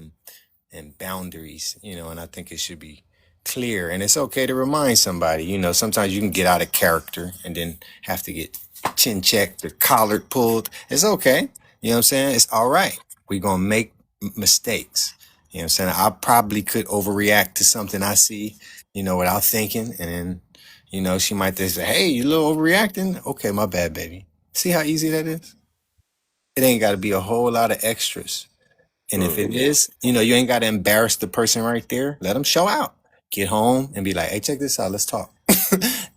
and boundaries, and I think it should be clear. And it's okay to remind somebody, sometimes you can get out of character and then have to get chin checked or collar pulled. It's okay. You know what I'm saying? It's all right. We're going to make mistakes. You know what I'm saying? I probably could overreact to something I see, without thinking. And then, she might just say, hey, you a little overreacting. Okay, my bad, baby. See how easy that is? It ain't got to be a whole lot of extras. And if it
Mm,
is, you ain't got to embarrass the person right there. Let them show out. Get home and be like, hey, check this out. Let's talk.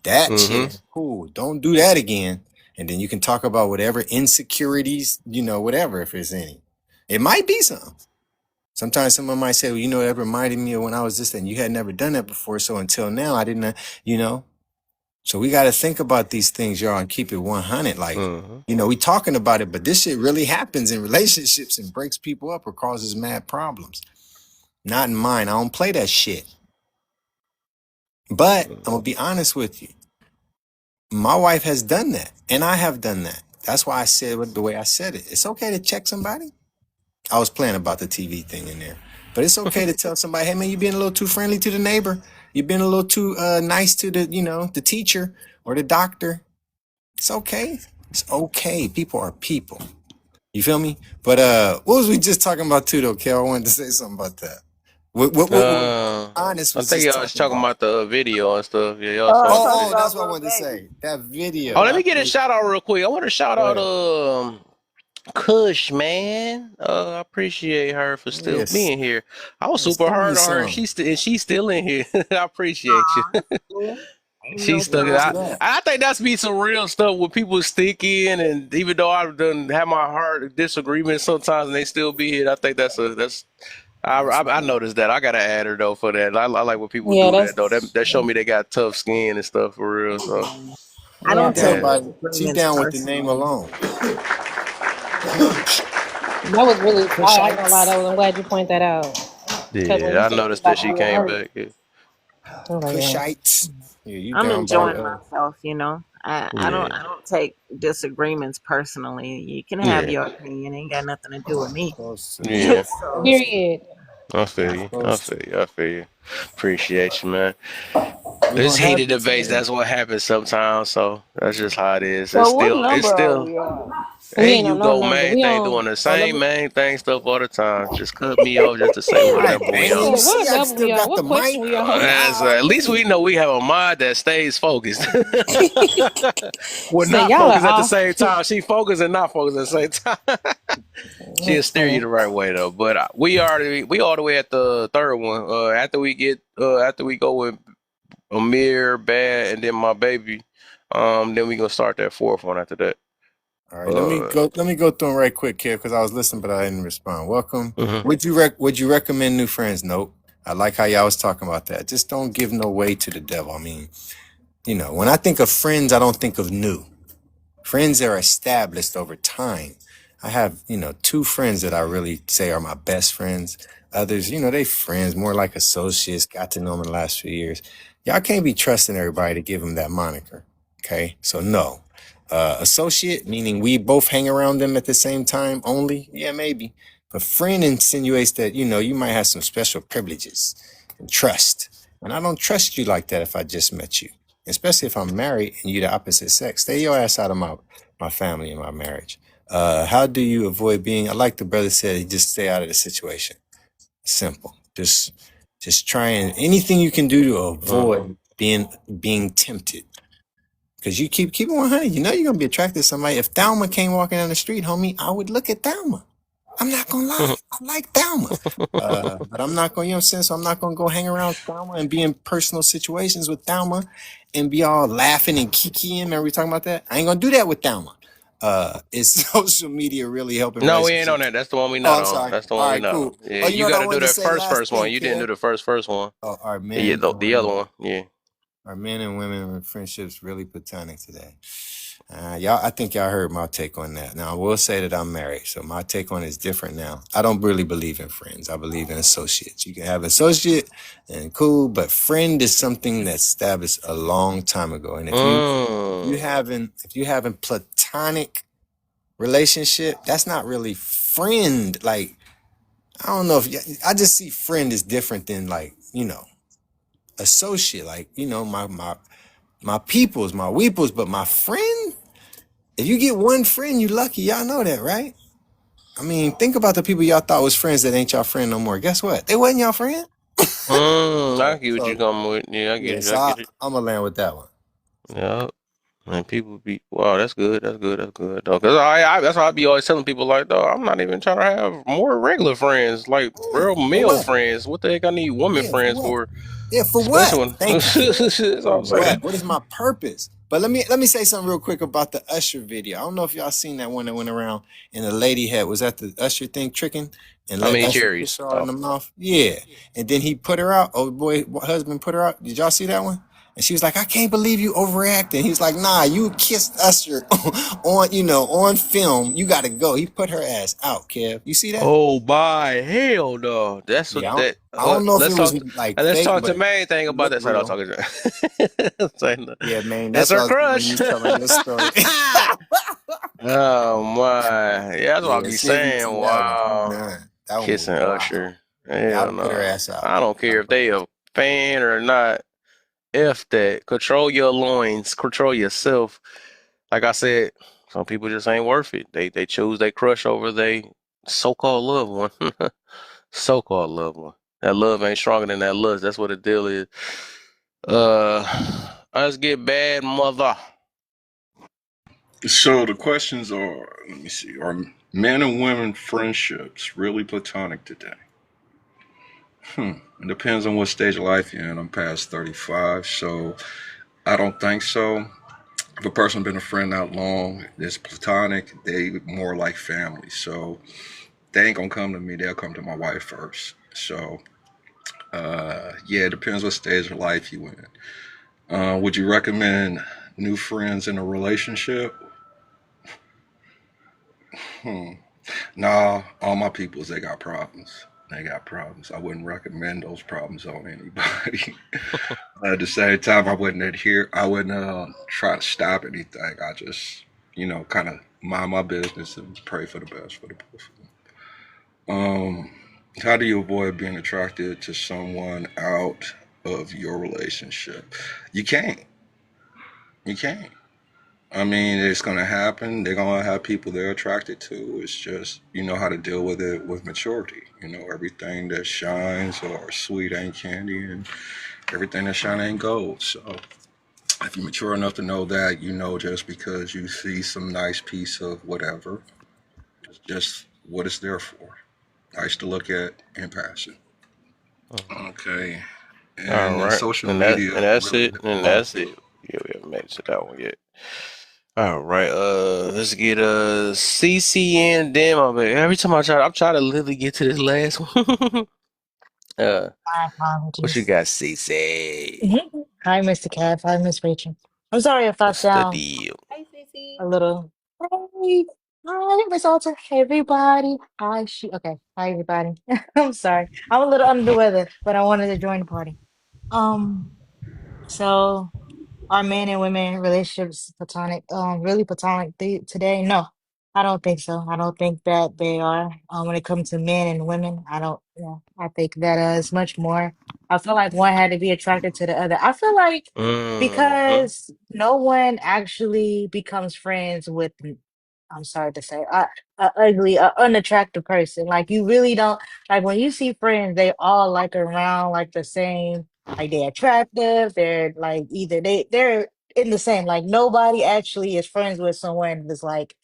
That shit
mm-hmm.
ain't cool. Don't do that again. And then you can talk about whatever insecurities, whatever, if there's any. It might be something. Sometimes someone might say, well, that reminded me of when I was this, and you had never done that before. So until now, I didn't, you know. So we got to think about these things, y'all, and keep it 100. Like,
Mm-hmm.
we talking about it, but this shit really happens in relationships and breaks people up or causes mad problems. Not in mine. I don't play that shit. But I'm gonna be honest with you. My wife has done that, and I have done that. That's why I said it the way I said it. It's okay to check somebody. I was playing about the TV thing in there, but it's okay to tell somebody, "Hey, man, you being a little too friendly to the neighbor. You've been a little too nice to the teacher or the doctor. It's okay. It's okay. People are people. You feel me? But what was we just talking about too, though, Kel? I wanted to say something about that. What
Uh,
Honest
I
was
think
just
y'all was
talking
talking
about.
about the video and stuff. Yeah, y'all was
Oh,
talking
talk
about
Oh,
that.
about
that's what I
little
wanted to
baby.
say. That
Oh,
video.
let me get a shout out real quick. I want to shout
Go
out
ahead.
Kush, man. I appreciate her for still
Yes.
being here. I was
Yes.
super
Send me
hard on her, and
some.
she's still in here. I appreciate you.
Aw, that's cool. Ain't
She
no
stuck
Yeah,
it
do
out.
problem.
that.
I think that's be some real stuff where people stick in, and even though I've done have my heart disagreements sometimes, and they still be here. I think that's.
That's
I
right.
noticed that. I gotta add her though for that. I like when people
Yeah,
do that though.
that's
That show me they got tough skin and stuff for real. So
I
yeah,
She
don't
down
take
yeah,
by. She
disagreements
down with the name
personally.
alone.
that was really. I ain't gonna lie.
Kushites.
I'm glad you point that out. Because when you
yeah. I
said something
noticed that
about
she
being
came
hurt,
back. Yeah.
I was like, yeah.
Kushites. Yeah, you
I'm
down by
enjoying myself, I
Yeah.
I don't take disagreements personally. You can have
Yeah.
your opinion, ain't got nothing to do with me.
supposed to.
Yeah.
So
Supposed to.
Period.
I feel you. I
Supposed
feel
to.
you. I feel you. Appreciate you, man.
We're
It's
gonna have
heated
you
debates.
today.
That's what happens sometimes. So that's just how it is.
So what
It's
number are
still.
we on?
We
There
ain't
you
on no
go,
number.
main
We
thing,
on.
doing the
Oh, let
same
me.
main thing stuff all the time. Just cut me off just to say what
Hi,
number we
What
on.
man. You
what
see, I
number
still
we on?
got the
What question
mic.
we on?
At least we know we have a mind that stays focused. We're
Say
not
y'all are
focused at the
off.
same time. She focused and not focused at the same time. She'll
That's
steer you
funny.
the right way though. But we all the way at the third one. After we go with Amir, Bad, and then my baby. Then we gonna start that fourth one after that.
All right, let me
Uh,
go. Let me go through them right quick, kid, because I was listening, but I didn't respond. Welcome.
mhm.
Would you recommend new friends? Nope. I like how y'all was talking about that. Just don't give no way to the devil. I mean, when I think of friends, I don't think of new. Friends are established over time. I have, two friends that I really say are my best friends. Others, they friends, more like associates, got to know them in the last few years. Y'all can't be trusting everybody to give them that moniker. Okay? So no. Associate, meaning we both hang around them at the same time only? Yeah, maybe. But friend insinuates that, you might have some special privileges and trust. And I don't trust you like that if I just met you, especially if I'm married and you're the opposite sex. Stay your ass out of my family and my marriage. How do you avoid being? I like the brother said, just stay out of the situation. Simple. Just try and anything you can do to avoid being tempted. Because you keep it 100, you're gonna be attracted to somebody. If Thelma came walking down the street, homie, I would look at Thelma. I'm not gonna lie, I like Thelma. But I'm not gonna, you know what I'm saying? So I'm not gonna go hang around Thelma and be in personal situations with Thelma and be all laughing and kikiing. Remember we talking about that? I ain't gonna do that with Thelma. Is social media really helping
No, we ain't on
relationships?
that. That's the one we
Oh,
not
I'm
on.
sorry.
That's the
All
one we
right,
not on.
cool.
Yeah,
Oh, you
you
know what
got
I
to do
wanted to
that
say
first
last
one.
thing,
You didn't do
Kev?
the first one.
Oh,
Yeah, the other one. Yeah.
are men and women in friendships really platonic today? Y'all, I think y'all heard my take on that. Now, I will say that I'm married, so my take on it is different now. I don't really believe in friends. I believe in associates. You can have associate and cool, but friend is something that's established a long time ago. And
Mm.
if you having platonic relationship, that's not really friend. Like, I don't know if I just see friend is different than like, associate. Like, my peoples, my weeples, but my friend. If you get one friend, you lucky. Y'all know that, right? I mean, think about the people y'all thought was friends that ain't y'all friend no more. Guess what? They wasn't y'all friend.
I
So,
get what you
so
coming with. Yeah, I
yeah.
get you.
So
I get it.
I'm gonna land with that one.
Yeah. And people be, wow, that's good. That's good. That's good, though. Because that's why I be always telling people, like, though, I'm not even trying to have more regular friends, like
Yeah.
real
For
male
what?
friends. What the heck I need women
Yeah. For
friends
what?
for?
Yeah. For
Especially
what?
when,
Thank you, Kev.
that's
For
all I'm saying.
what? What is my purpose? But let me say something real quick about the Usher video. I don't know if y'all seen that one that went around and the lady was at the Usher thing tricking and
How
let
many
Usher kiss
cherries?
her all in
Oh.
the mouth. Yeah. And then he put her out. Oh boy, husband put her out. Did y'all see that one? And she was like, I can't believe you overreacting. He was like, nah, you kissed Usher on film. You got to go. He put her ass out, Kev. You see that?
Oh my hell no! That's what
Yeah,
that.
I don't know if it
Let's
was
talk.
like
And let's
fake,
talk to
but
main thing
it
about
looked
that. Sorry, I'm
real.
talking to. Saying,
Yeah, man,
that's
that's what
her
I was thinking when you
crush.
was telling your story.
Oh my! Yeah, that's what I
Yeah,
be
shit, you
saying.
see that one.
Wow,
Nah, that one was
kissing
wild.
Usher.
Yeah,
Hell
I'd put her
no!
ass out.
I don't care
I'd
if
put her
they
ass
a fan or not. F that. Control your loins. Control yourself. Like I said, some people just ain't worth it. They choose they crush over they so-called loved one. So-called loved one. That love ain't stronger than that lust. That's what the deal is. Let's get bad, mother.
So the questions are, let me see, are men and women friendships really platonic today? It depends on what stage of life you're in. I'm past 35, so I don't think so. If a person been a friend that long, it's platonic, they more like family. So they ain't gonna come to me, they'll come to my wife first. So yeah, it depends what stage of life you in. Would you recommend new friends in a relationship? Hmm. Nah, all my peoples they got problems. They got problems. I wouldn't recommend those problems on anybody. At the same time, I wouldn't adhere. I wouldn't try to stop anything. I just, kind of mind my business and pray for the best for the both of them. How do you avoid being attracted to someone out of your relationship? You can't. You can't. I mean, it's gonna happen. They're gonna have people they're attracted to. It's just you know how to deal with it with maturity. Everything that shines or sweet ain't candy, and everything that shine ain't gold. So if you're mature enough to know that, just because you see some nice piece of whatever, it's just what it's there for. Nice to look at and passing. Okay.
All
And
right,
social
and that
media
and that's
really.
it, and
Oh,
that's it. Yeah, we haven't made it to that one yet. All right, let's get CCN demo. Every time I'm trying to literally get to this last one. Uh,
My
what you
apologies.
got, CC?
Hi, Mr. Cat. Hi, Miss Rachel. I'm sorry if I
What's the
sound
deal?
Hey, Sissy.
a little. Hey, hi, Miss Alter. Hey, everybody. Hi, she. Okay. Hi, everybody. I'm sorry. I'm a little under the weather, but I wanted to join the party. Um. So, are men and women relationships platonic? Really platonic today? No, I don't think so. I don't think that they are. When it comes to men and women, I don't. Yeah, I think that it's much more. I feel like one had to be attracted to the other. I feel like
Mm-hmm.
because no one actually becomes friends with. I'm sorry to say, a ugly, unattractive person. Like you really don't like when you see friends. They all like around like the same, like they're attractive. They're like either they're in the same. Like nobody actually is friends with someone that's like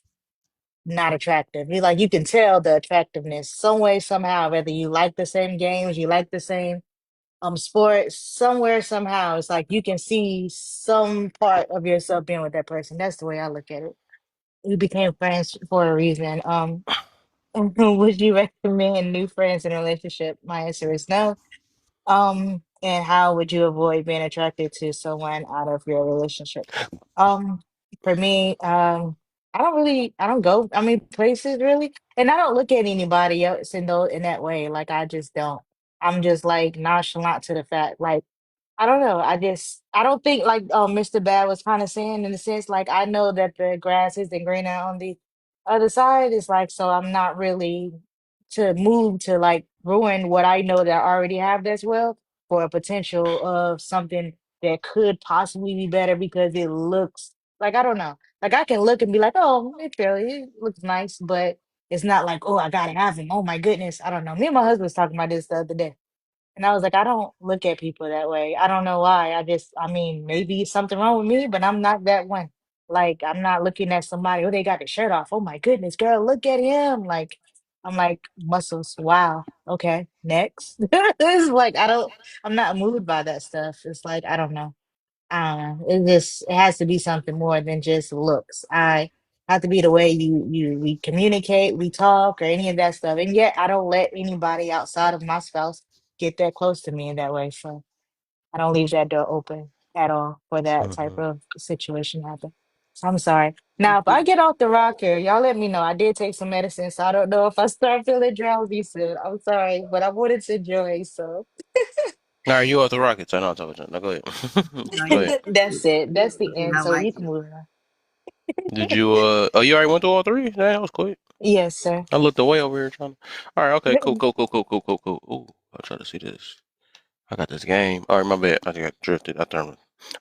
not attractive. You like you can tell the attractiveness some way somehow. Whether you like the same games, you like the same sports, somewhere somehow it's like you can see some part of yourself being with that person. That's the way I look at it. We became friends for a reason. Would you recommend new friends in a relationship? My answer is no. And how would you avoid being attracted to someone out of your relationship? Um, for me, I don't go, I mean, places really, and I don't look at anybody else in that way. Like, I just don't. I'm just like nonchalant to the fact, like, I don't know. I don't think like Mr. Bad was kind of saying in the sense like I know that the grass isn't greener on the other side. It's like so I'm not really to move to like ruin what I know that I already have as well for a potential of something that could possibly be better because it looks like I don't know. Like I can look and be like, oh, it looks nice, but it's not like, oh, I gotta have him. Oh my goodness. I don't know. Me and my husband was talking about this the other day. And I was like, I don't look at people that way. I don't know why. I mean, maybe it's something wrong with me, but I'm not that one. Like, I'm not looking at somebody, oh, they got the shirt off. Oh my goodness, girl, look at him. Like, I'm like, muscles. Wow. Okay, next. It's like, I'm not moved by that stuff. It's like, I don't know. It has to be something more than just looks. I have to be the way we communicate, we talk, or any of that stuff. And yet, I don't let anybody outside of my spouse get that close to me in that way. So I don't leave that door open at all for that type
Mm-hmm.
of situation to happen. So I'm sorry. Now, if I get off the rocker, y'all let me know. I did take some medicine, so I don't know if I start feeling drowsy soon. I'm sorry, but I wanted to enjoy. So
All right, you off the Rockets. I know I'm talking to you. Now go ahead.
No,
Go
you
ahead.
that's it. That's the
good.
end.
I
So
like
you can
it.
move on.
Did you oh you already went through all three? Damn, that was quick.
Yes, sir.
I looked away over here trying to. All right, okay, cool, cool, cool, cool, cool, cool, cool. Ooh, I'll try to see this. I got this game. All right, my bad. I think I drifted. I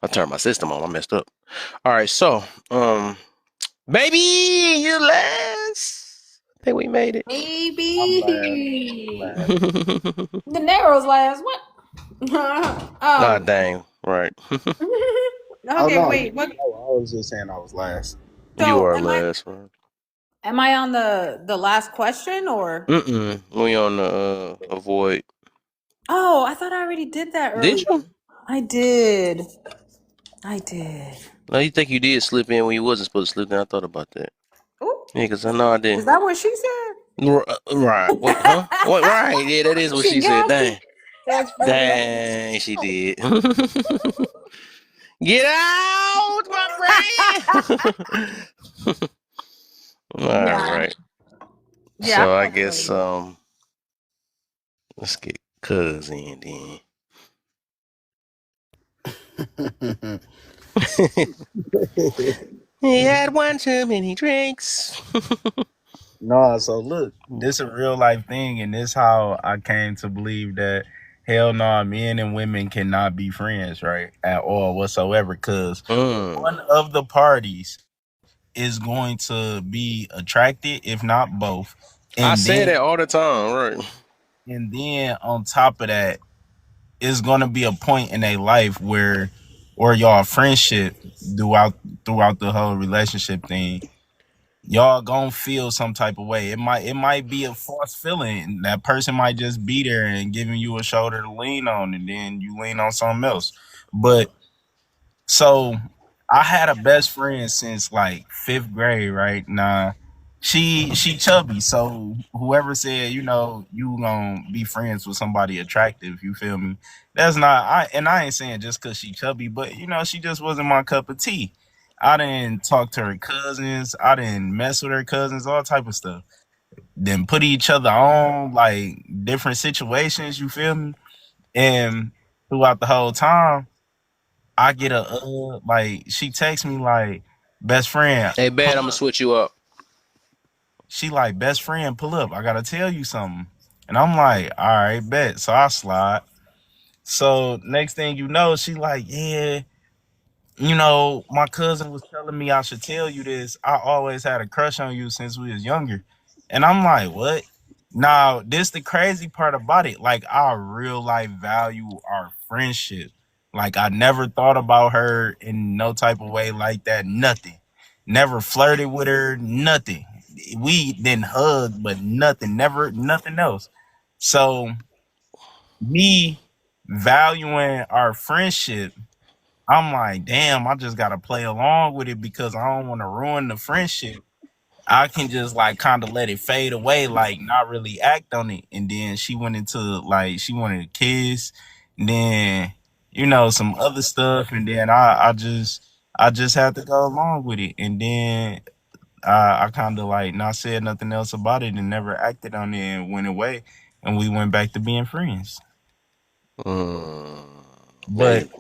turned my system on. I messed up. All right, so baby, you last. I think we made it.
I'm last. I'm
Maybe
last.
the Nero's last. What?
Ah,
um.
dang. Right.
Oh
Okay.
no,
Wait. What?
I was just saying I was last.
You
So
are last, right?
am I on the last question or?
Mm-mm. We on the avoid.
Oh, I thought I already did that
Did
earlier.
you?
I did. I did.
No, you think you did slip in when you wasn't supposed to slip in? I thought about that.
Ooh,
Yeah, because I know I
is
didn't.
that what she
Right. Wait, huh? What? Right. Yeah, that is what
She
she said.
got you.
Dang.
That's funny.
Dang, she did. Get out, my friend. All
said?
right.
Yeah, I
So I
felt that
guess
earlier.
let's get Cuz in then. He had one too many drinks.
No, so look, this a real life thing, and this how I came to believe that hell no, men and women cannot be friends, right? At all whatsoever. Cause
Mm.
one of the parties is going to be attracted, if not both.
I
And
say
then
that all the time, right?
on top of that, it's gonna be a point in a life where or y'all friendship throughout the whole relationship thing, y'all gonna feel some type of way. It might be a false feeling. That person might just be there and giving you a shoulder to lean on, and then you lean on something else. But so I had a best friend since like fifth grade, right? Now she chubby. So whoever said, you gonna be friends with somebody attractive, you feel me? That's not I ain't saying just cause she chubby, but she just wasn't my cup of tea. I didn't talk to her cousins, I didn't mess with her cousins, all type of stuff. Then put each other on like different situations, you feel me? And throughout the whole time, I get a like she texts me like, best friend,
Hey, bad,
pull
I'm gonna
up.
switch you up.
She like, best friend, pull up. I gotta tell you something. And I'm like, all right, bet. So I slide. So next thing you know, she like, yeah, my cousin was telling me I should tell you this. I always had a crush on you since we was younger. And I'm like, what? Now, this the crazy part about it. Like, I real life value our friendship. Like, I never thought about her in no type of way like that. Nothing. Never flirted with her. Nothing. We didn't hug, but nothing. Never, nothing else. So, me valuing our friendship, I'm like, damn, I just gotta play along with it because I don't want to ruin the friendship. I can just like kind of let it fade away, like not really act on it. And then she went into like she wanted a kiss, and then some other stuff, and then I just had to go along with it. And then I kind of like not said nothing else about it and never acted on it and went away, and we went back to being friends. But
Maybe.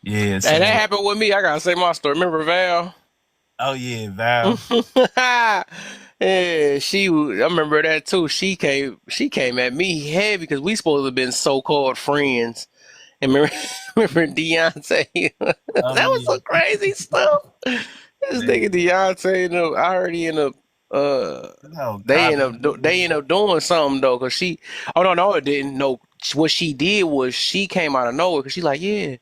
yeah,
Hey, that
so
happened with me. I gotta say my story. Remember Val?
oh yeah, Val.
Yeah, I remember that too. She came at me heavy because we supposed to have been so-called friends. And remember, remember Deontay? That
Oh
was
yeah,
some crazy stuff. This nigga
man.
Deontay, I heard he ended up,
No,
they
copy.
end up, they end up doing something though, cause oh no, it didn't. No, what she did was she came out of nowhere, cause she like, yeah.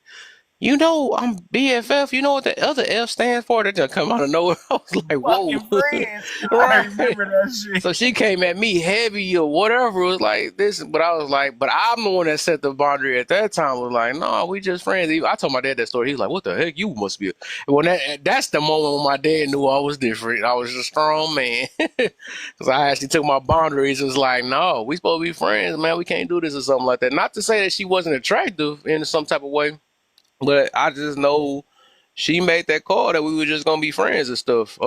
I'm BFF. You know what the other F stands for? That just come out of nowhere. I was like, whoa.
Fucking friends. I
Right.
remember that shit.
So she came at me heavy or whatever. It was like this, but I was like, but I'm the one that set the boundary at that time. Was like, no, we just friends. I told my dad that story. He was like, what the heck? You must be. When that's the moment when my dad knew I was different. I was a strong man because I actually took my boundaries. It was like, no, we supposed to be friends, man. We can't do this or something like that. Not to say that she wasn't attractive in some type of way, but I just know she made that call that we were just gonna be friends and stuff.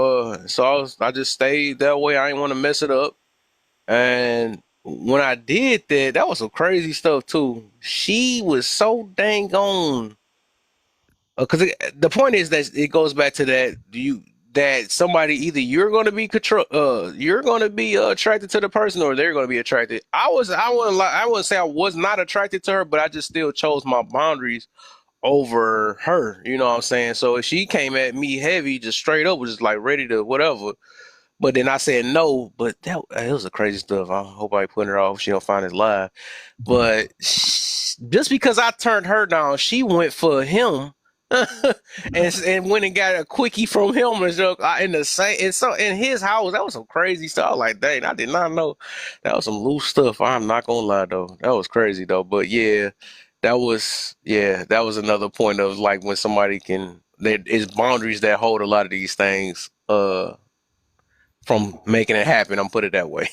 So I just stayed that way. I didn't want to mess it up. And when I did that, that was some crazy stuff too. She was so dang on. Because the point is that it goes back to that somebody either you're going to be attracted to the person or they're going to be attracted. I wouldn't say I was not attracted to her, but I just still chose my boundaries over her. You know what I'm saying? So if she came at me heavy, just straight up, was just like ready to whatever. But then I said no. But that it was a crazy stuff. I hope I ain't putting her off. She don't find it live. But just because I turned her down, she went for him. and went and got a quickie from him and stuff in the same in his house. That was some crazy stuff. I was like, dang, I did not know that was some loose stuff. I'm not gonna lie though. That was crazy though. But that was another point of like when somebody there is boundaries that hold a lot of these things from making it happen. I'm put it that way.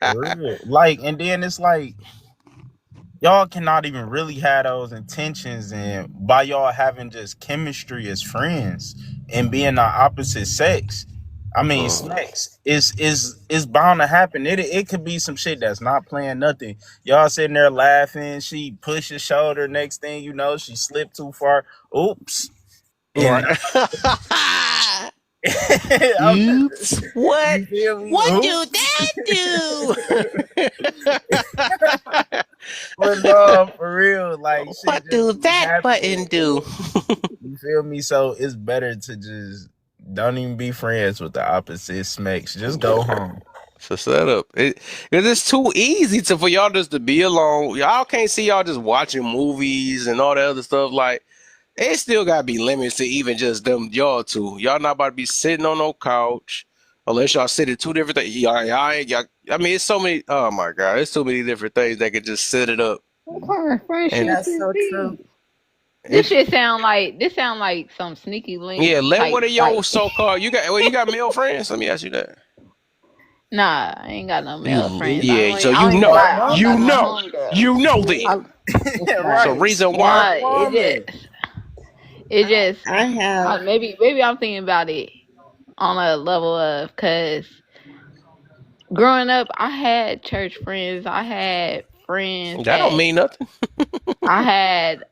For real. Like, and then it's like y'all cannot even really have those intentions, and by y'all having just chemistry as friends and being the opposite sex, I mean, sex is bound to happen. It could be some shit that's not playing nothing. Y'all sitting there laughing. She pushed his shoulder. Next thing you know, she slipped too far. Oops. And
Right.
I'm,
Oops. What?
you feel me?
What do
Oops.
that do?
But no, for real, like shit
What
just
do
be
that button
happening.
do?
You feel me? So it's better to just don't even be friends with the opposite sex. Just go home.
It's a setup. Cause it's too easy for y'all just to be alone. Y'all can't see y'all just watching movies and all that other stuff. Like it still gotta be limits to even just them y'all two. Y'all not about to be sitting on no couch unless y'all sit at two different things. I mean, it's so many. Oh my god, it's so many different things that could just set it up.
What kind of friendship
And
That's
is
so true.
this? This
If
shit sound like some sneaky link
yeah, let
type
one of your
like
so-called you got male friends. Let me ask you that.
nah, I ain't got no male friends.
Yeah, so
I
you
don't even
know,
got I don't
What
you
got no
know,
homegirls.
you know then.
I
It's like
So
right.
reason why.
Smart
nah,
woman.
it just
I have.
maybe I'm thinking about it on a level of cause growing up I had church friends, I had friends
That don't
that
mean nothing.
I had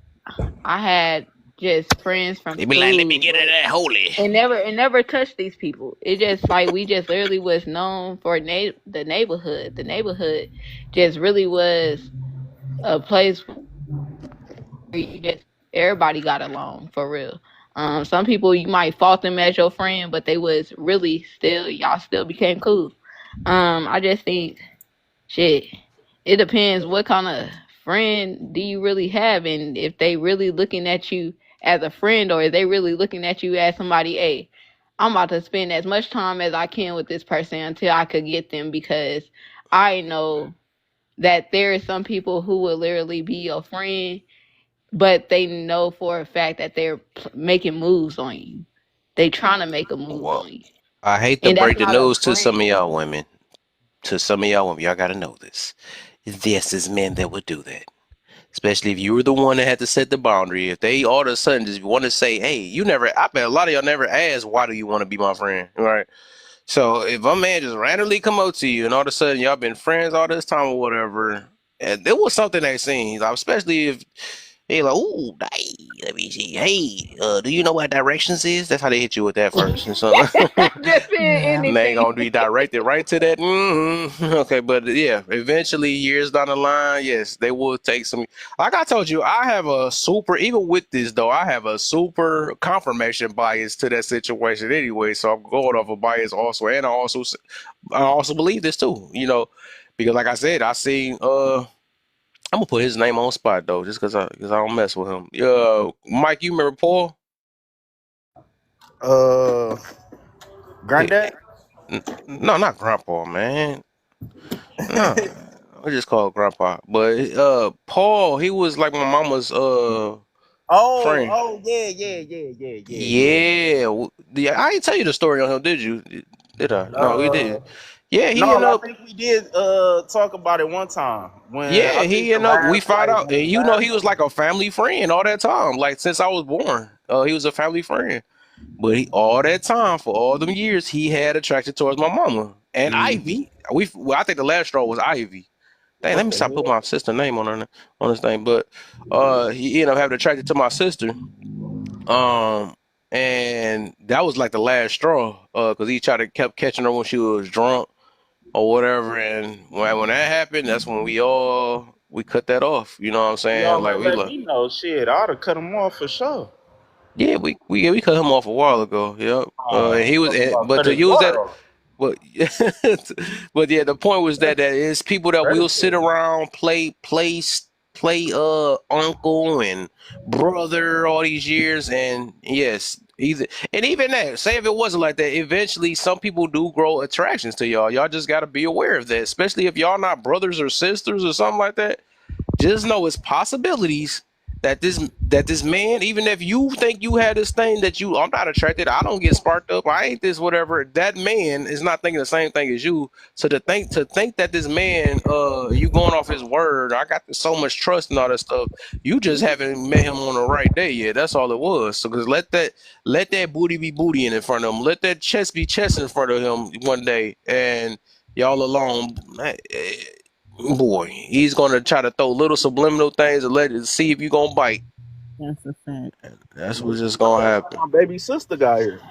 I had just friends from
They be like, let me
school,
get it
but
that holy.
it never touched these people. It just like we just literally was known for the neighborhood. The neighborhood just really was a place where you just everybody got along for real. Some people you might fault them as your friend, but they was really still y'all still became cool. I just think shit. It depends what kind of friend do you really have, and if they really looking at you as a friend, or if they really looking at you as somebody. Hey, I'm about to spend as much time as I can with this person until I could get them, because I know that there are some people who will literally be your friend, but they know for a fact that they're making moves on you. They trying to make a move
Well,
on you,
I hate to
and that's
break the
not a
news to some of
friend.
y'all women. To some of y'all women, y'all gotta know this. Yes, is men that would do that. Especially if you were the one that had to set the boundary. If they all of a sudden just want to say, hey, you never, I bet a lot of y'all never asked, why do you want to be my friend? Right. So if a man just randomly come up to you and all of a sudden y'all been friends all this time or whatever, and there was something they seen, like, especially if they like, ooh, hey, let me see, hey, do you know what directions is? That's how they hit you with that first. And so
Just saying
Yeah.
and they ain't
anything.
gonna be directed right to that. Okay, but yeah, eventually, years down the line, yes, they will take some. Like I told you, I have a super. Even with this though, I have a super confirmation bias to that situation anyway. So I'm going off a bias also, and I also believe this too. Because like I said, I seen. I'm gonna put his name on spot though, just because I don't mess with him. Mike, you remember Paul?
Uh,
He,
granddad.
no, not Grandpa, man. No, I just call it Grandpa. But Paul, he was like my mama's
Oh,
friend.
oh, yeah, yeah, yeah, yeah, yeah, yeah.
Yeah, yeah. I didn't tell you the story on him, did you? Did I? No, we
Uh,
did. Yeah, he
no,
ended
I
up.
think we did talk about it one time when I
Yeah,
think
he
the
ended up. We
last
found
like
out,
one of
and
the
he
last
was like a family friend all that time, like since I was born. He was a family friend, but all that time for all them years, he had attraction towards my mama and
Mhm.
Ivy. I think the last straw was Ivy. Dang, let
What
me
the
stop putting
hell?
my sister name on this thing. But he ended up having attracted to my sister. Um, and that was like the last straw. Because he tried to kept catching her when she was drunk or whatever. And when that happened, that's when we cut that off. You know what I'm saying?
Y'all
Like
ain't
we
let
like,
me know. Shit, I'd have cut him off for sure.
yeah, we cut him off a while ago. Yep. And
Oh,
he was,
talking about
but
cut
to
his
use that.
water off.
But but yeah, the point was that it's people that will sit
Predatory.
around play uncle and brother all these years, and yes, either and even that, say if it wasn't like that, eventually some people do grow attractions to y'all. Y'all just gotta be aware of that, especially if y'all not brothers or sisters or something like that. Just know it's possibilities that this man, even if you think you had this thing that I'm not attracted, I don't get sparked up, I ain't this whatever. That man is not thinking the same thing as you. So to think that this man, you going off his word, I got so much trust and all that stuff. You just haven't met him on the right day yet. That's all it was. So because let that booty be booty in front of him. Let that chest be chest in front of him one day, and y'all alone. Boy, he's gonna try to throw little subliminal things and let it see if you gonna bite.
That's a fact.
That's what's just gonna
That's how
happen.
my baby sister got here.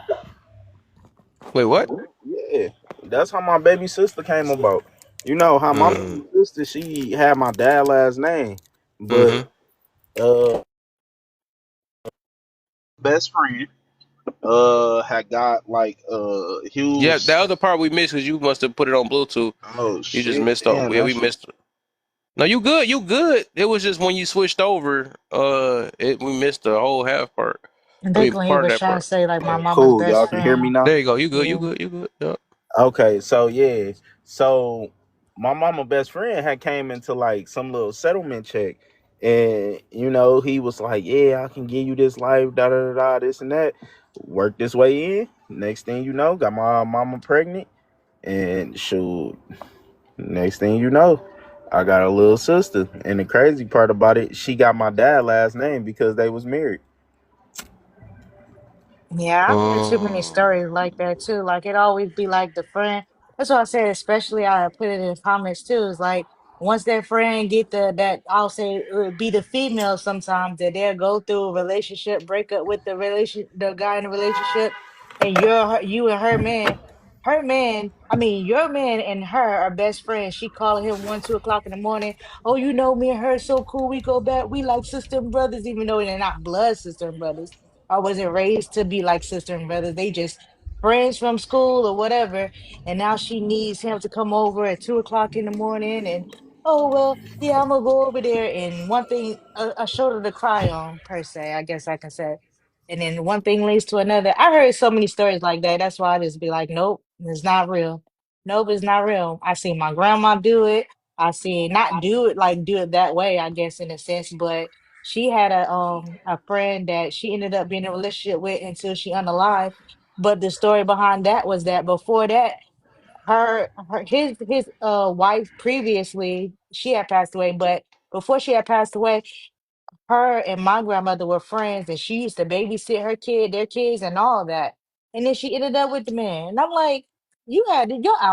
Wait, what?
Yeah, that's how my baby sister came about. You know how my
Mm,
baby sister, she had my dad last name,
mm-hmm.
but uh, best friend had got like
Yeah,
huge.
the other part we missed because you must have put it on Bluetooth.
Oh
You just
shit!
missed out.
Damn,
Yeah,
that
we
shit.
missed. No, you good. You good. It was just when you switched over. We missed the whole half part.
I
I
think
mean,
when he
part of
was
that
trying to
part.
say like my mama's
Cool,
best
y'all can hear me
friend.
now.
There you go. You good. You
Yeah.
good. You good. Yeah.
Okay, so yeah, so my mama best friend had came into like some little settlement check, And he was like, "Yeah, I can give you this life, da da da da, this and that." Worked this way in. Next thing you know, got my mama pregnant, and shoot, next thing you know, I got a little sister. And the crazy part about it, she got my dad last name because they was married.
Yeah, I've heard too many
Mm.
stories like that too. Like it always be like the friend. That's what I said. Especially I put it in the comments too. It's like once that friend get that I'll say it would be the female sometimes that they'll go through a relationship breakup with the guy in the relationship, and you and her man. I mean your man and her are best friends. She calling him 1, 2 o'clock in the morning. Oh, me and her so cool. We go back. We like sister and brothers, even though they're not blood sister and brothers. I wasn't raised to be like sister and brother. They just friends from school or whatever. And now she needs him to come over at 2 o'clock in the morning. And oh well, yeah, I'm gonna go over there. And one thing, a shoulder to cry on, per se, I guess I can say. And then one thing leads to another. I heard so many stories like that. That's why I just be like, nope, it's not real. Nope, it's not real. I seen my grandma do it. I seen not do it like do it that way, I guess in a sense, but she had a friend that she ended up being in a relationship with until she unalived. But the story behind that was that before that, his wife previously she had passed away, but before she had passed away, her and my grandmother were friends, and she used to babysit their kids, and all that. And then she ended up with the man, and I'm like, your eye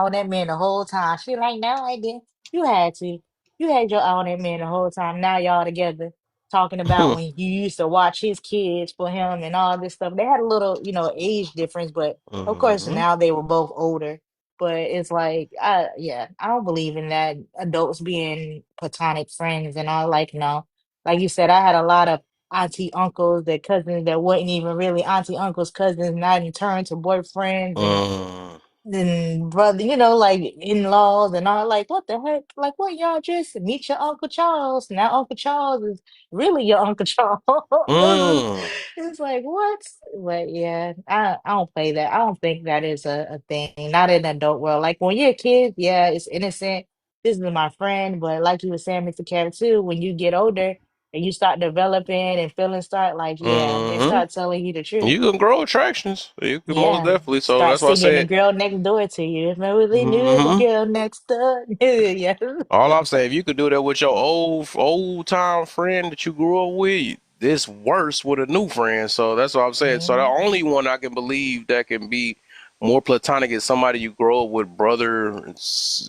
on that man the whole time. She like, no, I didn't. You had to. You had your eye on that man the whole time. Now y'all together talking about when you used to watch his kids for him and all this stuff. They had a little, age difference, but of course
Mm-hmm.
now they were both older. But it's like, yeah, I don't believe in that adults being platonic friends and all. Like, no, like you said, I had a lot of auntie uncles, that cousins that wasn't even really auntie uncles, cousins, not in turn to boyfriends and
Mm.
then brother, like in-laws and all. Like, what the heck? Like, what y'all just meet your Uncle Charles? Now Uncle Charles is really your Uncle Charles.
Mm.
It's like, what? But yeah, I don't play that. I don't think that is a thing. Not in the adult world. Like when you're a kid, yeah, it's innocent. This is my friend. But like you were saying, Mr. Carrot, too, when you get older and you start developing and feelings start like, yeah, they
Mm-hmm.
start telling you the truth.
You can grow attractions. You can most
Yeah,
definitely. So
start
that's why I
singing the
said.
girl next door to you. If I really knew the
Mm-hmm.
girl next door. Yeah.
All I'm saying, if you could do that with your old time friend that you grew up with, this worse with a new friend. So that's what I'm saying. So the
Mhm.
only one I can believe that can be more platonic is somebody you grow up with, brother.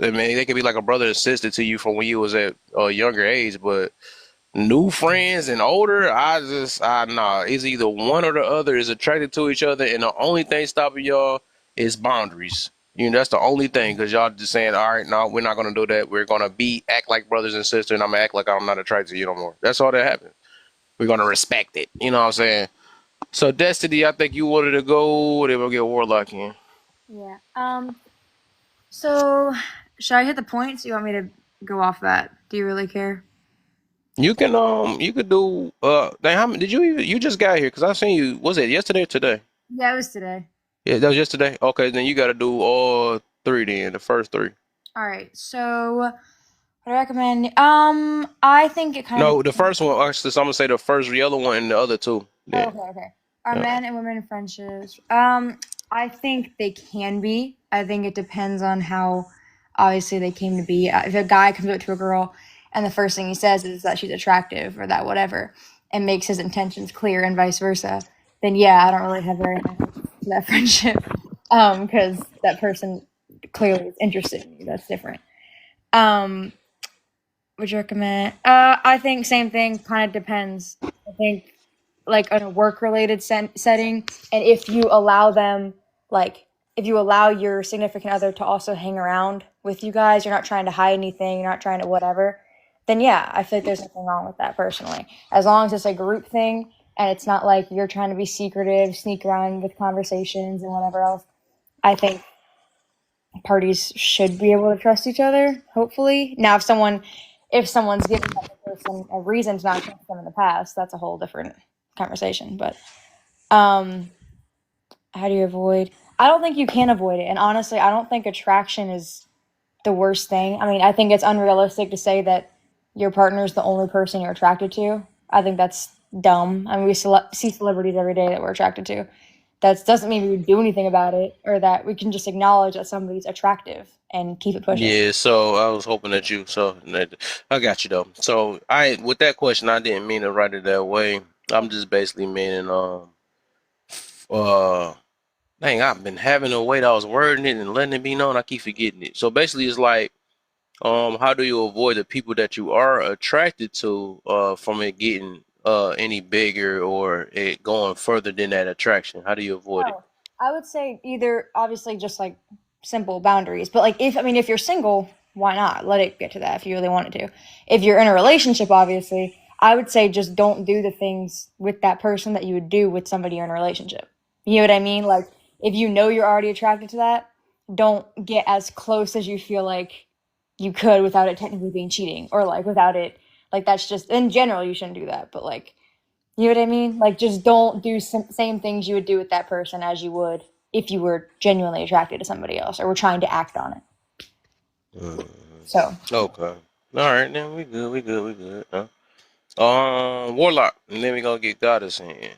I mean, they could be like a brother and sister to you from when you was at a younger age, but new friends and older, I nah. It's either one or the other is attracted to each other, and the only thing stopping y'all is boundaries. That's the only thing because y'all just saying, all right, no, we're not gonna do that. We're gonna act like brothers and sisters, and I'm gonna act like I'm not attracted to you no more. That's all that happens. We're gonna respect it. You know what I'm saying? So Destiny, I think you wanted to go. They will get Warlock in.
Yeah. So should I hit the points? You want me to go off that? Do you really care?
You could do dang, did you even you just got here? Because I seen you, was it yesterday or today?
Yeah, it was today.
Yeah, that was yesterday. Okay, then you got to do all three. Then the first three.
All right. So what I recommend. I think it kind of
No, the first one. Actually, so I'm gonna say the first yellow one and the other two.
Oh,
Then,
okay, okay. Are
yeah.
men and women friendships? I think they can be. I think it depends on how obviously they came to be. If a guy comes up to a girl and the first thing he says is that she's attractive or that whatever, and makes his intentions clear and vice versa, then yeah, I don't really have very high hopes for that friendship. Because that person clearly is interested in you. That's different. Um, would you recommend? I think same thing. Kind of depends. I think like in a work related setting, and if you allow them, like if you allow your significant other to also hang around with you guys, you're not trying to hide anything, you're not trying to whatever. Then yeah, I feel like there's nothing wrong with that personally, as long as it's a group thing and it's not like you're trying to be secretive, sneak around with conversations and whatever else. I think parties should be able to trust each other, hopefully. Now, if someone's given that person a reason to not trust them in the past, that's a whole different conversation. But um, how do you avoid? I don't think you can avoid it. And honestly, I don't think attraction is the worst thing. I mean, I think it's unrealistic to say that your partner's the only person you're attracted to. I think that's dumb. I mean, we see celebrities every day that we're attracted to. That doesn't mean we would do anything about it, or that we can just acknowledge that somebody's attractive and keep it pushing.
Yeah, so I was hoping that I got you though. So I with that question, I didn't mean to write it that way. I'm just basically meaning uh dang, I've been having a way that I was wording it and letting it be known. I keep forgetting it. So basically, it's like how do you avoid the people that you are attracted to from it getting any bigger or it going further than that attraction? How do you avoid it?
Oh, I would say either obviously just like simple boundaries, but like if you're single, why not? Let it get to that if you really wanted to. If you're in a relationship, obviously, I would say just don't do the things with that person that you would do with somebody you're in a relationship. You know what I mean? Like if you know you're already attracted to that, don't get as close as you feel like you could without it technically being cheating or like without it like that's just in general you shouldn't do that, but like you know what I mean? Like, just don't do same things you would do with that person as you would if you were genuinely attracted to somebody else or were trying to act on it.
Mm,
So,
okay. All right, then we good. We good. We good. Huh? Warlock, and then we gonna get goddess in.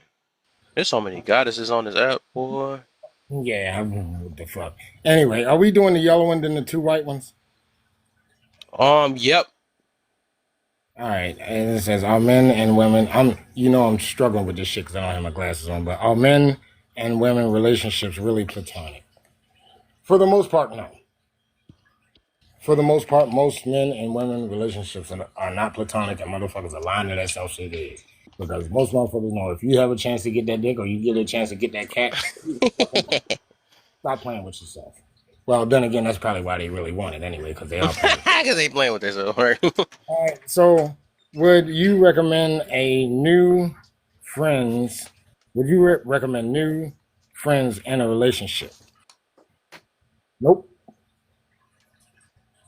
There's so many goddesses on this app, boy.
Yeah, I don't know what the fuck. Anyway, are we doing the yellow one then the two white ones?
Yep.
All right, and it says, are men and women, I'm struggling with this shit because I don't have my glasses on, but are men and women relationships really platonic? For the most part, no. For the most part, most men and women relationships are not platonic, and motherfuckers are lying to that self shit is. Because most motherfuckers know if you have a chance to get that dick or you get a chance to get that cat, stop playing with yourself. Well, then again, that's probably why they really want it anyway, because they are playing.
Because they playing with this, right?
All right, so would you recommend a new friends? Would you recommend new friends in a relationship? Nope,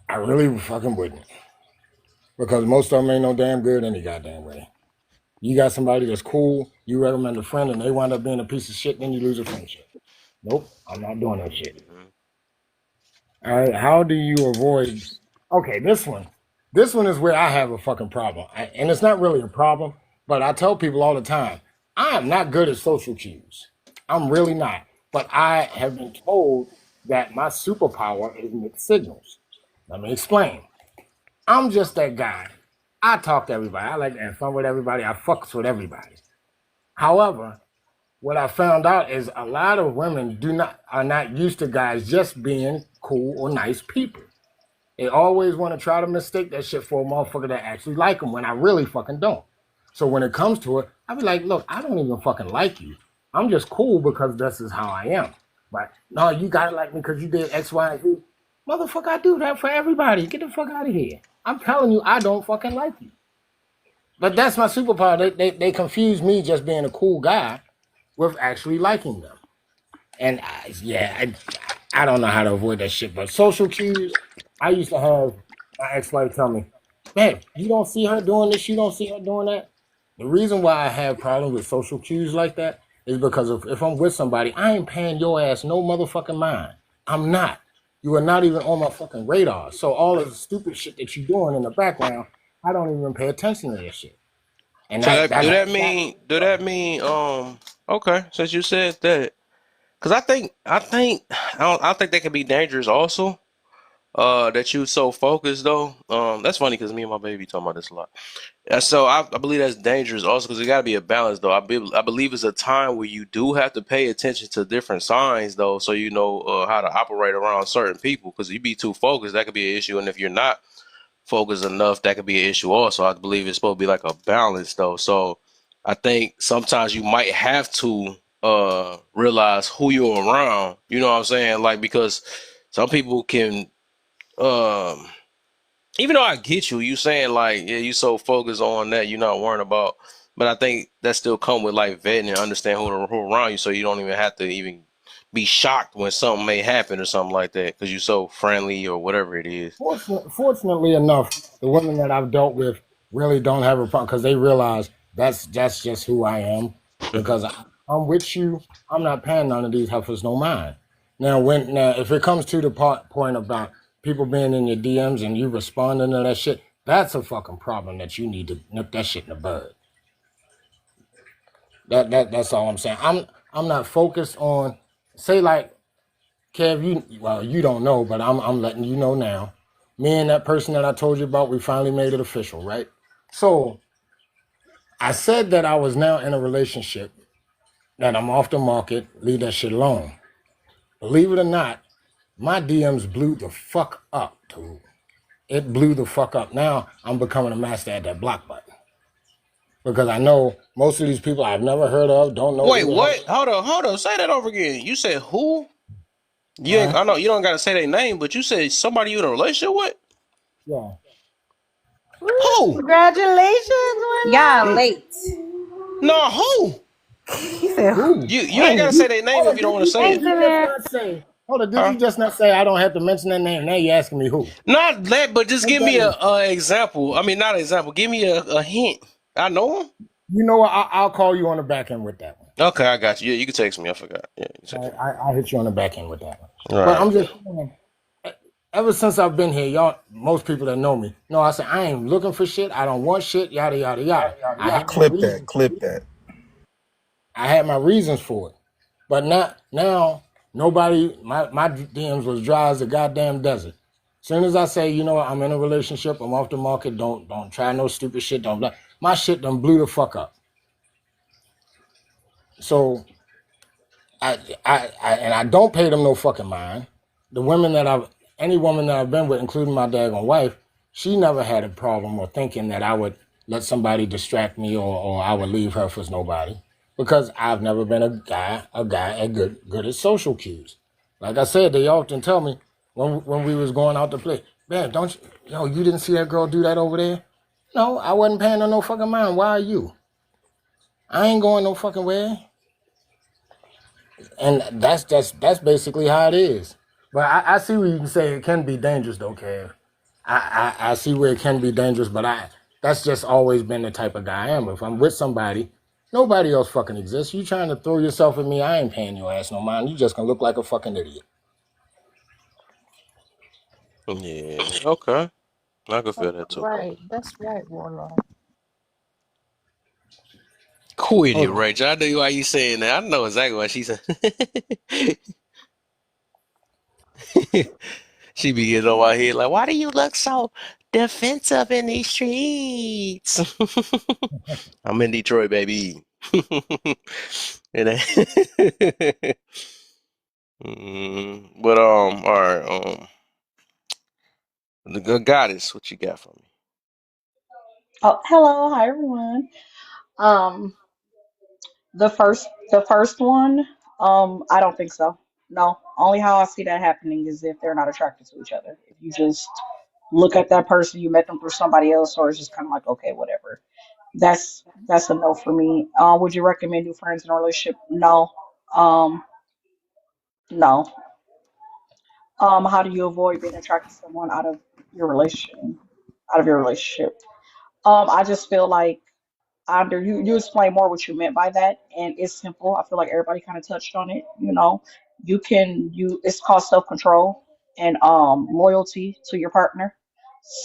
I really fucking wouldn't, because most of them ain't no damn good any goddamn way. You got somebody that's cool, you recommend a friend, and they wind up being a piece of shit, then you lose a friendship. Nope, I'm not doing that shit. All right, how do you avoid? Okay, this one. This one is where I have a fucking problem. And it's not really a problem, but I tell people all the time, I am not good at social cues. I'm really not. But I have been told that my superpower is mixed signals. Let me explain. I'm just that guy. I talk to everybody. I like to have fun with everybody. I fucks with everybody. However, what I found out is a lot of women are not used to guys just being cool or nice people. They always want to try to mistake that shit for a motherfucker that actually like them when I really fucking don't. So when it comes to it, I be like, look, I don't even fucking like you. I'm just cool because this is how I am. But no, you gotta like me because you did X, Y, and Z. Motherfucker, I do that for everybody. Get the fuck out of here. I'm telling you, I don't fucking like you. But that's my superpower. They confuse me just being a cool guy with actually liking them. And I don't know how to avoid that shit. But social cues, I used to have my ex-wife tell me, "Man, you don't see her doing this. You don't see her doing that." The reason why I have problems with social cues like that is because if I'm with somebody, I ain't paying your ass no motherfucking mind. I'm not. You are not even on my fucking radar. So all of the stupid shit that you're doing in the background, I don't even pay attention to that shit. And
So
that
that do
that
that mean do that mean okay, since you said that, because I don't think that can be dangerous also. That you so focused though. That's funny because me and my baby talking about this a lot. So I believe that's dangerous also because it got to be a balance though. I believe it's a time where you do have to pay attention to different signs though, so you know how to operate around certain people. Because you be too focused, that could be an issue, and if you're not focused enough, that could be an issue also. I believe it's supposed to be like a balance though. So I think sometimes you might have to realize who you're around. You know what I'm saying? Like because some people can um even though I get you saying like, yeah, you so focused on that, you're not worrying about. But I think that still come with like vetting and understand who around you, so you don't even have to even be shocked when something may happen or something like that because you're so friendly or whatever it is.
Fortunately enough, the women that I've dealt with really don't have a problem because they realize that's just who I am. Because I'm with you, I'm not paying none of these heifers no mind. Now if it comes to the point about people being in your DMs and you responding to that shit, That's a fucking problem that you need to nip that shit in the bud. That's all I'm saying. I'm not focused on say like Kev, you don't know, but I'm letting you know now. Me and that person that I told you about, we finally made it official, right? So I said that I was now in a relationship, that I'm off the market, leave that shit alone. Believe it or not, my DMs blew the fuck up, dude. It blew the fuck up. Now I'm becoming a master at that block button. Because I know most of these people I've never heard of, don't know
Wait,
who the hell.
what? Hold on. Say that over again. You said who? You ain't.
Huh?
I know you don't gotta say their name, but you said somebody you in a relationship with.
Yeah.
Woo,
Who?
congratulations,
Yeah,
Warlock.
late.
No, who?
He said,
Who?
You ain't
Hey,
gotta say their name
hold
if
on,
you don't
did
want to
you
say
did
it,
Thanks,
you just
Amir.
not say hold on, did
huh?
you just not say I don't have to mention that name? Now you asking me who?
Not that, but just
Make
give
that
me
make sense.
a example. I mean, not an example. Give me a hint. I know him.
You know what? I'll call you on the back end with that one.
Okay, I got you. Yeah, you can text me. I forgot. Yeah, you can
All
text
right,
me.
I'll hit you on the back end with that one.
All
But
right.
I'm just saying, ever since I've been here, y'all, most people that know me, know I said I ain't looking for shit. I don't want shit. Yada yada yada. I had my
Clip that.
reasons.
Clip that.
I had my reasons for it. But not now. Nobody. My DMs was dry as a goddamn desert. Soon as I say, you know what, I'm in a relationship. I'm off the market. Don't try no stupid shit. Don't blah. My shit done blew the fuck up. So and I don't pay them no fucking mind. The women that any woman that I've been with, including my daggone wife, she never had a problem or thinking that I would let somebody distract me or I would leave her for nobody because I've never been a guy at good at social cues. Like I said, they often tell me when we was going out to play, man, don't you, you didn't see that girl do that over there? No, I wasn't paying her no fucking mind. Why are you? I ain't going no fucking way. And that's basically how it is. But I see where you can say it can be dangerous though, Kev. I see where it can be dangerous, but that's just always been the type of guy I am. If I'm with somebody, nobody else fucking exists. You trying to throw yourself at me, I ain't paying your ass no mind. You just gonna look like a fucking idiot.
Yeah. Okay. I can feel that too.
Right. That's right, Warlock.
Quit it,
Hold on.
Rachel. I know why you saying that. I know exactly why she's saying. She be getting on my head like, why do you look so defensive in these streets? I'm in Detroit, baby. And but all right, the good goddess, what you got for me?
Oh, hello, hi everyone. Um, the first one, I don't think so. No, only how I see that happening is if they're not attracted to each other. If you just look at that person, you met them through somebody else, or it's just kind of like, okay, whatever. That's a no for me. Would you recommend new friends in a relationship? No. Um, no. How do you avoid being attracted to someone your relationship? Out of your relationship? I just feel like under you explain more what you meant by that, and it's simple. I feel like everybody kind of touched on it. You it's called self-control and loyalty to your partner.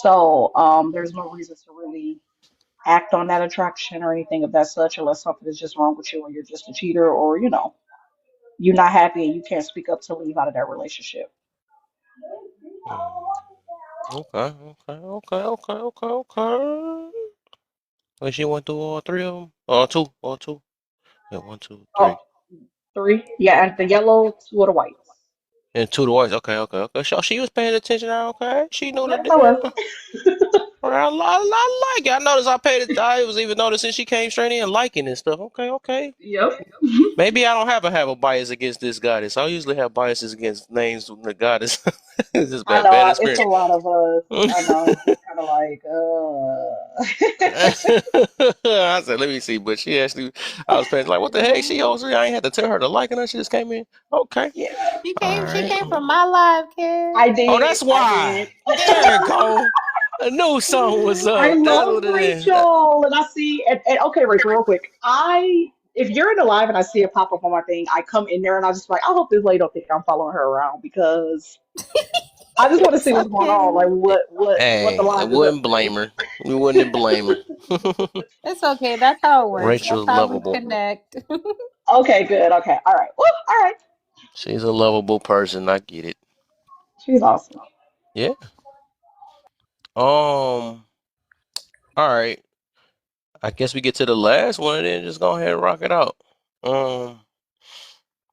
So there's no reason to really act on that attraction or anything of that such unless something is just wrong with you and you're just a cheater, or you're not happy and you can't speak up to leave out of that relationship.
Mm, okay. Well, she went through all three of them, all two, all two. Yeah, one, two,
Oh,
three,
three, yeah, and the yellow, two of the whites.
and two to whites. Okay. So she was paying attention. Okay, she knew the
Yes, I was.
deal. All right, I like it. I noticed. I paid it. I was even noticing she came straight in liking and stuff. Okay.
Yep.
Maybe I don't have a bias against this goddess. I usually have biases against names of the goddess. It's just
I
bad
know it's a
experience.
lot of us. I know it's just kind of like,
I said, let me see. But she actually, I was paying like, what the heck? She owes me. I ain't had to tell her to like her. She just came in. Okay.
yeah,
She
All
came. She
right.
came from my live, kid.
I
Oh,
did.
that's
I
why.
did.
There it go. I knew something was
I
up. That's
love
what it is.
Rachel, and I see. And okay, Rachel, real quick. If you're in the live and I see it pop up on my thing, I come in there and I just like, I hope this lady don't think I'm following her around because I just want to see what's going on.
Okay.
Like what the
Hey, I
line is up
wouldn't blame her. We wouldn't blame her.
It's okay. That's how it works. That's
Rachel's
how we
lovable.
connect.
Okay, good. Okay, all right. Woo, all right.
She's a lovable person. I get it.
She's awesome.
Yeah. All right. I guess we get to the last one and then just go ahead and rock it out. Um,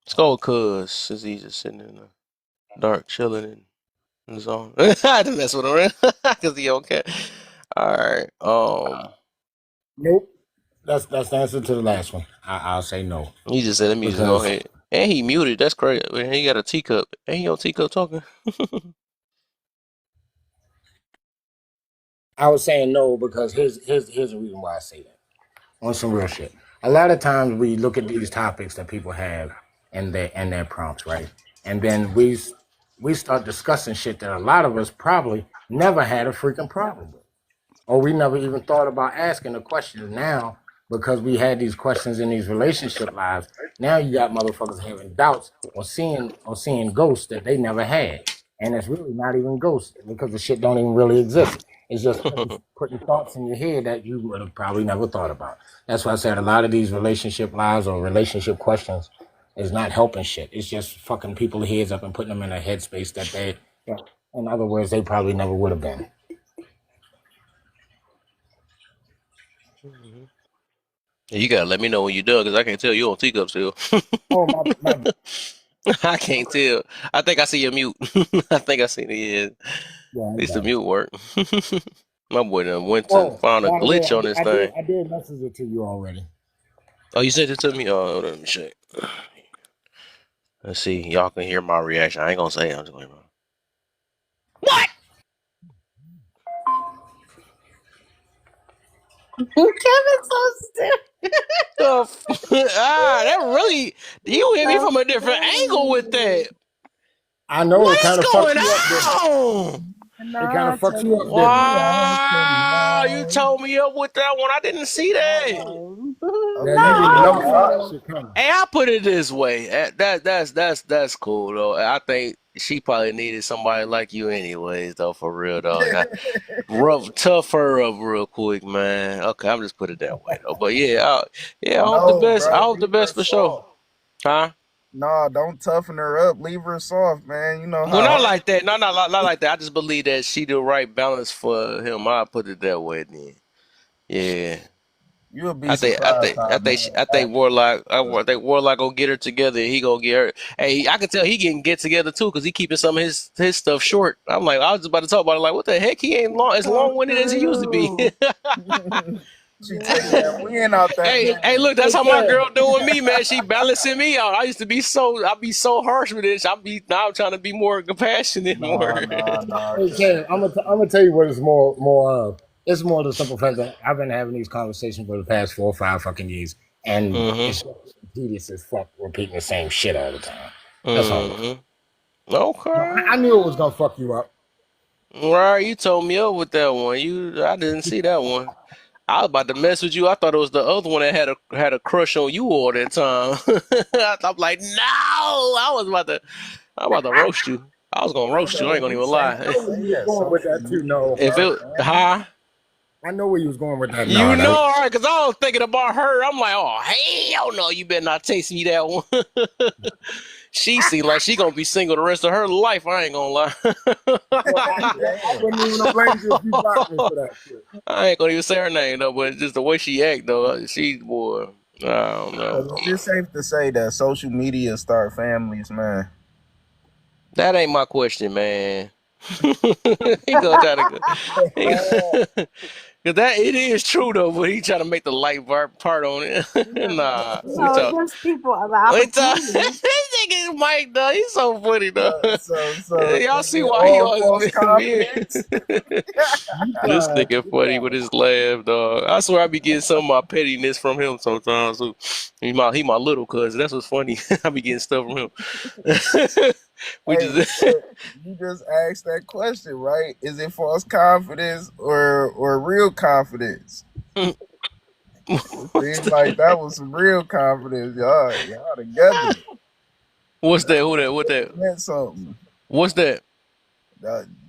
let's go with Cuz since he's just sitting in the dark, chilling in the zone. I had to mess with him because he okay. All right.
Nope. That's the answer to the last one. I'll say no
He just said, let me just go
because
ahead. And he muted. That's crazy. And he got a teacup. Ain't he on teacup talking?
I was saying no because here's the reason why I say that. On some real shit. A lot of times we look at these topics that people have and their prompts, right? And then we start discussing shit that a lot of us probably never had a freaking problem with. Or we never even thought about asking the questions. Now because we had these questions in these relationship lives. Now you got motherfuckers having doubts or seeing ghosts that they never had, and it's really not even ghosts because the shit don't even really exist. It's just putting thoughts in your head that you would have probably never thought about. That's why I said a lot of these relationship lives or relationship questions is not helping shit. It's just fucking people's heads up and putting them in a headspace that they, in other words, they probably never would have been.
You gotta let me know when you're done because I can't tell you on teacup still.
Oh my
I can't tell. I think I see your mute. I think I see the yeah. At
yeah, I'm
least the
done.
mute work. My boy done went and
Oh,
found a
by the way,
glitch on this
I did
thing.
I did message it to you already.
Oh, you sent it to me? Oh, hold on, let me check. Let's see. Y'all can hear my reaction. I ain't gonna say it. I'm just going to.
Kevin's so stupid.
That really. You hit me
So
from a different angle with
funny.
that.
I know
What
it
is
kind of fucked
going
you up, didn't it?
on?
It kind of
No,
fucked you
take
up, didn't it?
me out
Wow, you
tonight.
told me up with that one. I didn't see that.
Yeah, you didn't
Okay,
know you saw
No.
that
so
shit coming.
Hey, I put it this way. That's cool though. I think she probably needed somebody like you anyways though, for real though. Tough her up real quick, man. Okay, I'm just put it that way though. But yeah, I hope the
No,
best. I
bro,
hope the
leave her
best for sure.
soft.
Huh?
Nah, don't toughen her up. Leave her soft, man. You know
Well,
how
not
hard
like that. No, not like that. I just believe that she the right balance for him. I put it that way then. Yeah.
you'll be surprised how
I think I think Warlock gonna get her together. And he gonna get her. Hey, I can tell he can get together too because he keeping some of his stuff short. I'm like, I was just about to talk about it. Like, what the heck? He ain't long as long
come
winded as he used to be.
through. She take that wind out that
Hey,
man.
look, that's
Hey,
how my
Kev.
girl doing me, man. She balancing me out. I be so harsh with this. Now I'm trying to be more compassionate, more.
Nah, nah, nah,
Hey,
cuz.
Kev, I'm gonna tell you what it's more of. It's more the simple fact that I've been having these conversations for the past 4 or 5 fucking years, and
Mm-hmm.
it's tedious as fuck repeating the same shit all the time. That's all.
Mm-hmm.
I
Okay.
knew it was gonna fuck you up.
Right, you told me up with that one. I didn't see that one. I was about to mess with you. I thought it was the other one that had a crush on you all that time. I'm like, no. I'm about to roast you. I was gonna roast you. I ain't gonna even
I
lie.
know where
Say
you was
that
going with
social
that too.
media
No,
If
start
it,
family.
huh?
I know where you was going with that.
You
No,
know,
that
all right? Because I was thinking about her. I'm like, oh hell no, you better not taste me that one. She seemed like she gonna be single the rest of her life. I ain't gonna
well, I
Damn.
wouldn't even have blamed you if you blocked me
lie.
for that shit.
I ain't gonna even say her name though, but it's just the way she act though. She boy, I don't know.
So is it safe to say that social media start families, man?
That ain't my question, man. He gonna try to go. He gonna, cause that it is true though, but he trying to make the light part on it. Nah, we
No, it
talk.
gives people the
We talk.
opportunity.
This nigga Mike though, he's so funny though.
So
Y'all
is
see
it
why he
all
always
false
been me.
confidence?
You
This
tried.
nigga
You
funny with
tried.
his laugh, dog. I swear I be getting some of my pettiness from him sometimes. So he my little cousin. That's what's funny. I be getting stuff from him. We
Hey,
just
but you just asked that question, right? Is it false confidence or real confidence? It
what's
seems like
that?
that was some real confidence. Y'all together.
What's that?
That
Who that? What that?
meant something.
What's that?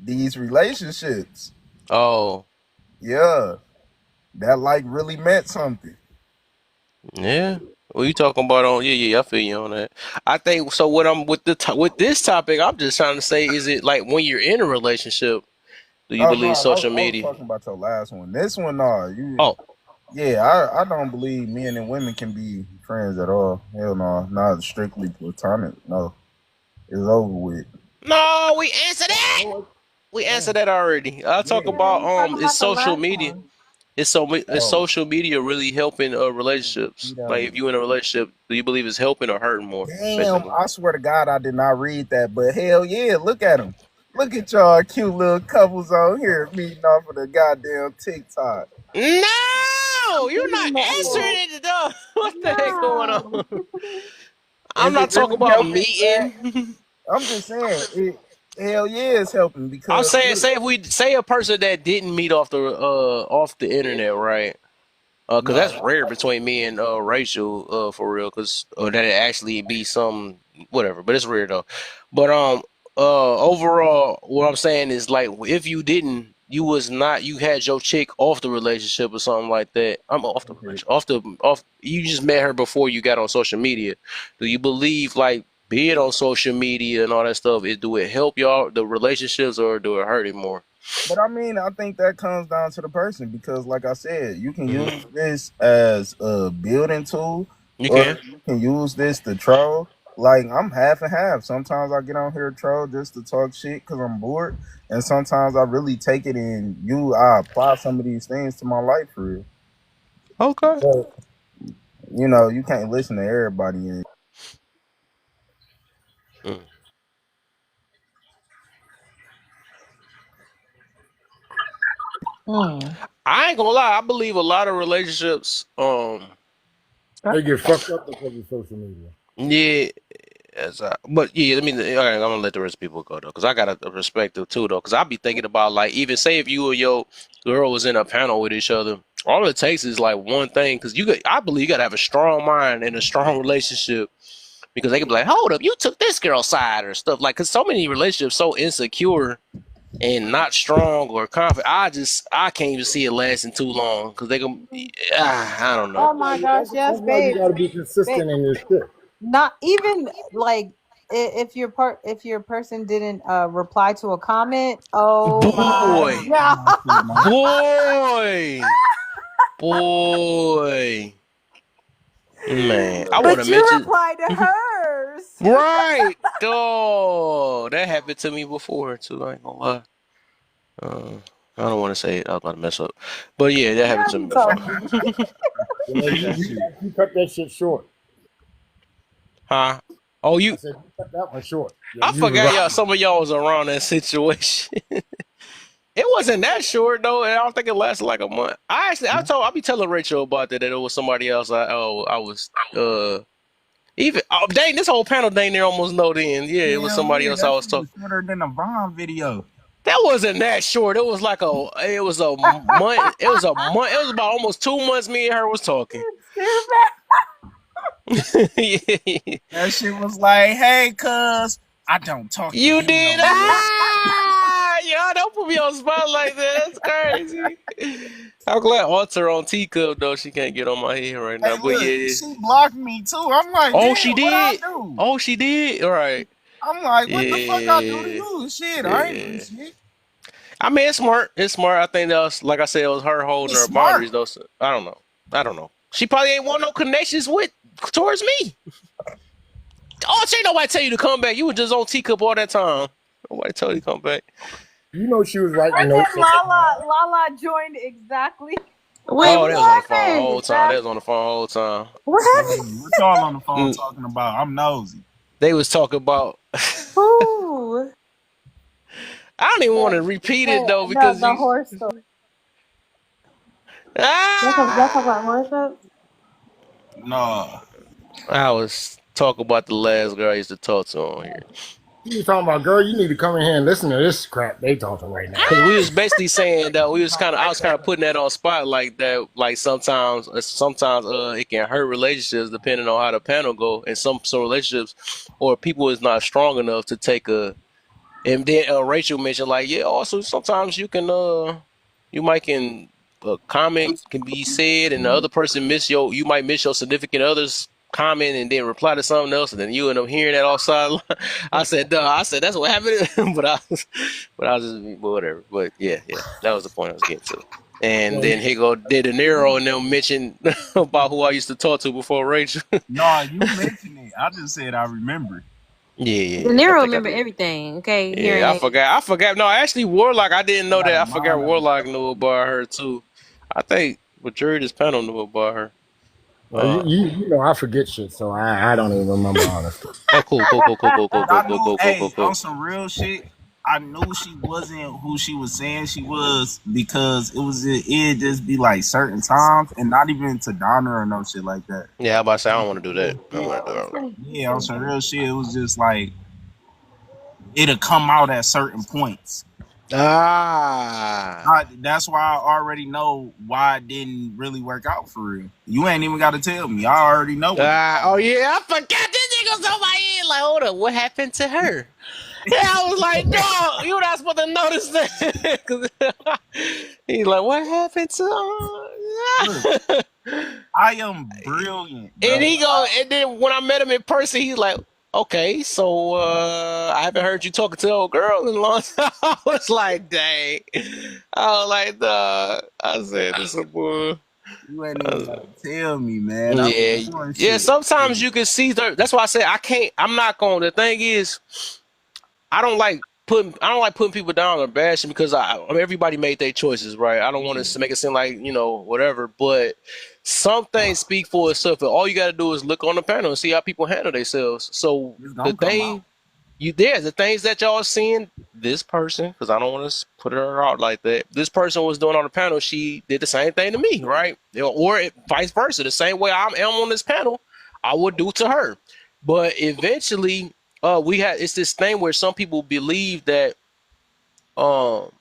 these relationships.
Oh,
Yeah, that like really meant something.
yeah. What you talking about on? Yeah, yeah, I feel you on that. I think so. What I'm with with this topic, I'm just trying to say, is it like when you're in a relationship, do you
Oh no,
believe social
I was
media?
talking about your last one. This one, no, you.
Oh,
Yeah, I don't believe men and women can be friends at all. Hell no, not strictly platonic. No, it's over with.
no, we answered that.
Oh,
We answered that already. I talk
yeah.
Yeah,
about
he's talking
is
about the
social
last
media.
one.
Is
Oh,
social media really helping relationships?
you
Like
done.
if you in a relationship, do you believe it's helping or hurting more?
Damn,
Basically.
I swear to God, I did not read that. But hell yeah, look at them. Look at y'all cute little couples on here meeting off of the goddamn TikTok.
No, you're not
Yeah.
answering it, though. What the heck going
No.
on? I'm
Is it
not talking
really
about
helping, man?
meeting.
I'm just saying, hell yeah, it's helping
I'm
because
saying,
look,
say if we say a person that didn't meet off the internet, right? Cause that's
no,
rare between me and Rachel, for real. Cause that it actually be some whatever, but it's rare though. But overall, what I'm saying is like if you didn't, you was not, you had your chick off the relationship or something like that. I'm off the relationship, off. You just met her before you got on social media. Do you believe like being on social media and all that stuff? Do it help y'all the relationships or do it hurt it more?
but I mean, I think that comes down to the person because, like I said, you can
Hmm.
use this as a building tool,
You can.
or you can use this to troll. Like I'm half and half. Sometimes I get on here to troll just to talk shit because I'm bored, and sometimes I really take it and I apply some of these things to my life for real.
Okay.
But you can't listen to everybody. And
Mm.
Hmm.
I ain't gonna lie. I believe a lot of relationships.
I-
They get fucked up because of social media.
Yeah, but yeah. All right, I'm gonna let the rest of people go though, because I got a perspective too though. Because I be thinking about like even say if you and your girl was in a panel with each other, all it takes is like one thing. Because I believe you gotta have a strong mind and a strong relationship. Because they can be like, hold up, you took this girl's side or stuff like. Because so many relationships so insecure and not strong or confident. I can't even see it lasting too long because they can. I don't know.
Oh my gosh, yes,
That's why you
babe.
got to be
Babe.
consistent in your shit.
Not even like if your person didn't reply to a comment. Oh my
Boy,
god.
boy, boy, man. I want to
But you
mention
replied to hers.
right. Oh, that happened to me before too. I ain't gonna lie. Uh, I don't want to say it. I was about to mess up, but yeah, that happened
Yeah,
to
you
me before.
told me.
You know,
that shit.
you cut that shit short.
Huh? Oh,
I
you.
said you cut that one short. Yeah,
I
you was
forgot
right.
y'all. Some of y'all was around that situation. It wasn't that short though. And I don't think it lasted like a month. I be telling Rachel about that it was somebody else. I was even dang this whole panel dang near almost know then. Yeah, it was
Hell
somebody
yeah,
else I
that
was
shit was
talking.
shorter than a Vine video.
That wasn't that short. It was a month. It was a month. It was about almost 2 months. Me and her was talking. Yeah.
That shit was like, hey, cuz, I don't talk to
You
you
did
no more.
y'all don't put me on the spot like that. That's crazy. I'm glad Alter on teacup though. She can't get on my head right
Hey,
now. But
look,
yeah.
she blocked me too. I'm like,
Oh,
damn,
she
what I
did.
do?
Oh, she did. All right.
I'm like, what the fuck I do to
Yeah.
you? Shit, I ain't do
Yeah.
shit.
I mean, it's smart. It's smart. I think that was, like I said, it was her holding
It's
her
smart.
boundaries, though. So, I don't know. I don't know. She probably ain't want no connections towards me. Oh, ain't nobody tell you to come back. You were just on teacup all that time. Nobody told you to come back.
You know she was writing
And
notes
then
at the time.
Lala joined exactly.
Wait,
Oh,
what
they was on the phone the
happened?
whole time. They was on the phone the whole time.
What
Hey,
happened?
what y'all on the phone
Mm,
talking about? I'm nosy.
they was talking about.
Who?
I don't even want
The,
to repeat it
wait,
though
no,
because
the
you.
horse story.
Y'all talk about
Ah!
horoscopes?
No.
I was talking about the last girl I used to talk to on here.
He was talking about, girl, you need to come in here and listen to this crap they talking right now.
Because we was basically saying that I was kind of putting that on spot like that. Like sometimes it can hurt relationships depending on how the panel go. And some relationships or people is not strong enough to take And then Rachel mentioned like, yeah, also sometimes you might can a comment can be said, and the other person you might miss your significant other's comment, and then reply to something else, and then you end up hearing that outside. I said, duh. I said that's what happened, but I was just whatever. But yeah, that was the point I was getting to. And
Well,
then here go De Niro and them mention about who I used to talk to before Rachel.
No, you mentioned it. I just said I remember.
De
I
Niro
think I
remember
did.
everything. Okay, hearing
Yeah,
that.
I forgot. No, actually, Warlock. I didn't
You
know
got
that.
a
I forgot
mind of a
Warlock knew
thousand.
about her too. I think majority of this panel knew about her.
you,
Uh,
you know I forget shit, so I don't even remember honestly.
oh,
I knew,
cool.
on some real shit, I knew she wasn't who she was saying she was because it'd just be like certain times and not even to Donna or no shit like that.
Yeah, I about to say I don't
On
want
some
to do
real
that. I don't
shit.
want to do all that.
Yeah, on some real shit, it was just like it'll come out at certain points.
Ah,
That's why I already know why it didn't really work out for real. You ain't even got to tell me. I already know what the
oh
problem was.
yeah, I forgot this nigga's on my head. Like, hold up, what happened to her? Yeah, I was like, dog, you not supposed to notice that. 'Cause he's like, what happened to
Look,
her?
I am brilliant,
And
bro.
and then when I met him in person, he's like, okay, so I haven't heard you talking to the old girl in a long time. I was like, dang. I was like, I said, this a boy.
You ain't
I
even
was-
got to tell me, man. I be
yeah,
doing
yeah.
shit.
Sometimes you can see that's why I say I can't. I'm not going. The thing is, I don't like putting people down or bashing because I mean, everybody made their choices, right? I don't want
Yeah,
to make it seem like whatever, but some things speak for itself. And all you got to do is look on the panel and see how people handle themselves. So
it's
the
gonna come out.
thing the things that y'all seeing this person, because I don't want to put her out like that. This person was doing on the panel. She did the same thing to me, right? Or vice versa. The same way I am on this panel, I would do to her. But eventually, it's this thing where some people believe um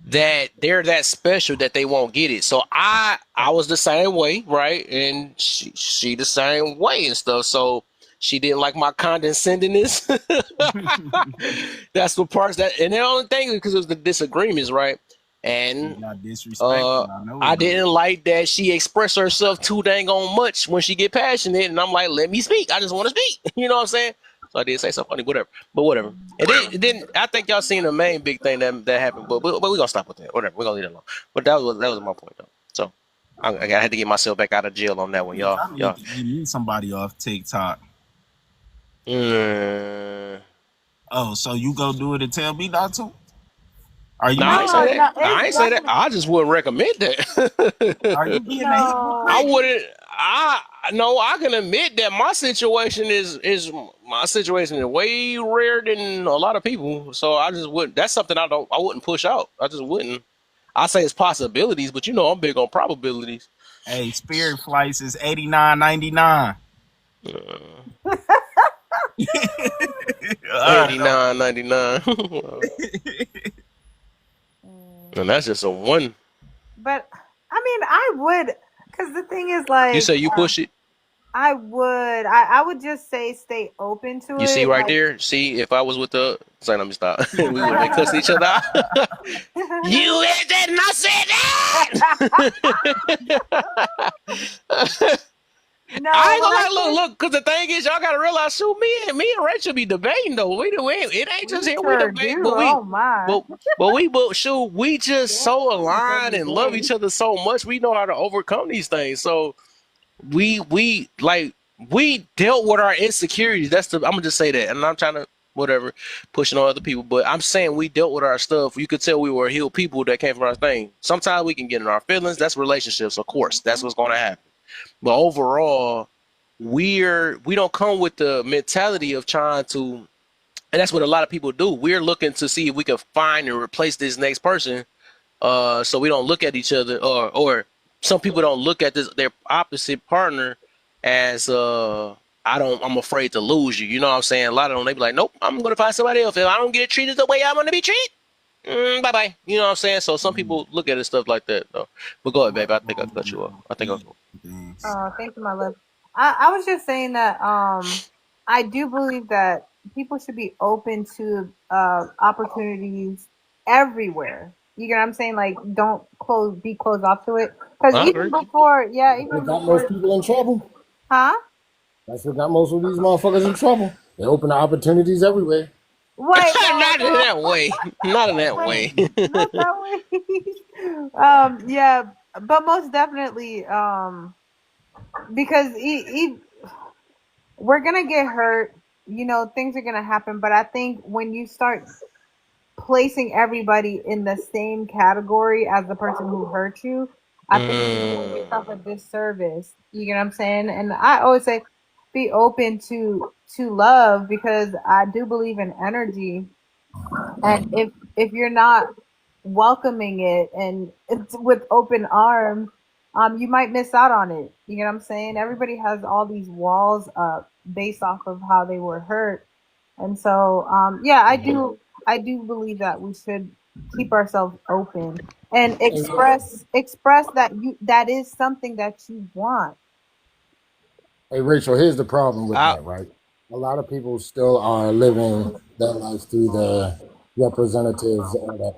that they're that special that they won't get it. So I was the same way, right? And she the same way and stuff. So she didn't like my condescendingness. That's the parts that, and the only thing is because it was the disagreements, right?
You
And
got disrespectful. I know
I
it did.
didn't like that she expressed herself too dang on much when she get passionate, and I'm like, let me speak. I just want to speak. You know what I'm saying? So I did say something funny, whatever. But whatever. And then I think y'all seen the main big thing that happened, but we gonna stop with that. Whatever. We're gonna leave it alone. But that was my point though. So I had to get myself back out of jail on that one, y'all.
I need to give me somebody off TikTok.
Mm,
Oh, so you go do it and tell me not to? Are
no,
you
I
getting
ain't say
No,
that.
no,
hate?
I
it's
ain't say that.
nothing.
I just wouldn't recommend
Are you
that.
getting a hate with
I
No,
Rachel?
wouldn't. I no. I can admit that my situation is my situation is way rarer than a lot of people. So I just wouldn't. That's something I wouldn't push out. I just wouldn't. I say it's possibilities, but I'm big on probabilities.
Hey, Spirit Flights is 89.99.
Uh,
All right,
89.99, and that's just a one.
but I mean, I would, because the thing is,
You
like,
say you push it.
I would just say stay open to
You see
it,
right
like.
there. See if I was with the. Say, let me stop. We would have been cussing each other out. You hit that and I said that. I
No,
ain't
what
gonna
I
lie,
think
look, because the thing is, y'all gotta realize, shoot, me and Rachel be debating though. It ain't just
we
here we
sure
debate,
do. Oh my.
but shoot, we just so aligned and love each other so much. We know how to overcome these things. So we dealt with our insecurities. I'm gonna just say that, and I'm trying to whatever pushing on other people, but I'm saying we dealt with our stuff. You could tell we were healed people that came from our thing. Sometimes we can get in our feelings. That's relationships, of course. That's what's gonna happen. But overall, we don't come with the mentality of trying to, and that's what a lot of people do. We're looking to see if we can find and replace this next person. So we don't look at each other, or some people don't look at their opposite partner as I'm afraid to lose you. You know what I'm saying? A lot of them they be like, nope, I'm gonna find somebody else. If I don't get treated the way I want to be treated, bye bye. You know what I'm saying? So some people look at it stuff like that though. But go ahead, babe. I think I cut you off. I think I.
things.
Oh, thank you, my love. I was just saying that I do believe that people should be open to opportunities everywhere. You know what I'm saying? Like, don't be closed off to it. Because
I
even
agree.
before, yeah,
What
even
got most
before,
people in trouble?
huh?
That's what got most of these motherfuckers in trouble. They open the opportunities everywhere.
Wait, no,
Not in
no,
that way. Not in that
wait,
way.
not that way. Yeah, but most definitely, because we're gonna get hurt. You know, things are gonna happen. But I think when you start placing everybody in the same category as the person who hurt you, I think you're doing
Mm.
yourself a disservice. You get what I'm saying? And I always say, be open to love because I do believe in energy. And if you're not welcoming it and it's with open arms, you might miss out on it. You know what I'm saying? Everybody has all these walls up based off of how they were hurt. And so, yeah, I do believe that we should keep ourselves open and
Hey,
express that that is something that you want.
hey, Rachel, here's the problem with
I
that, right? A lot of people still are living their life through the representatives of that.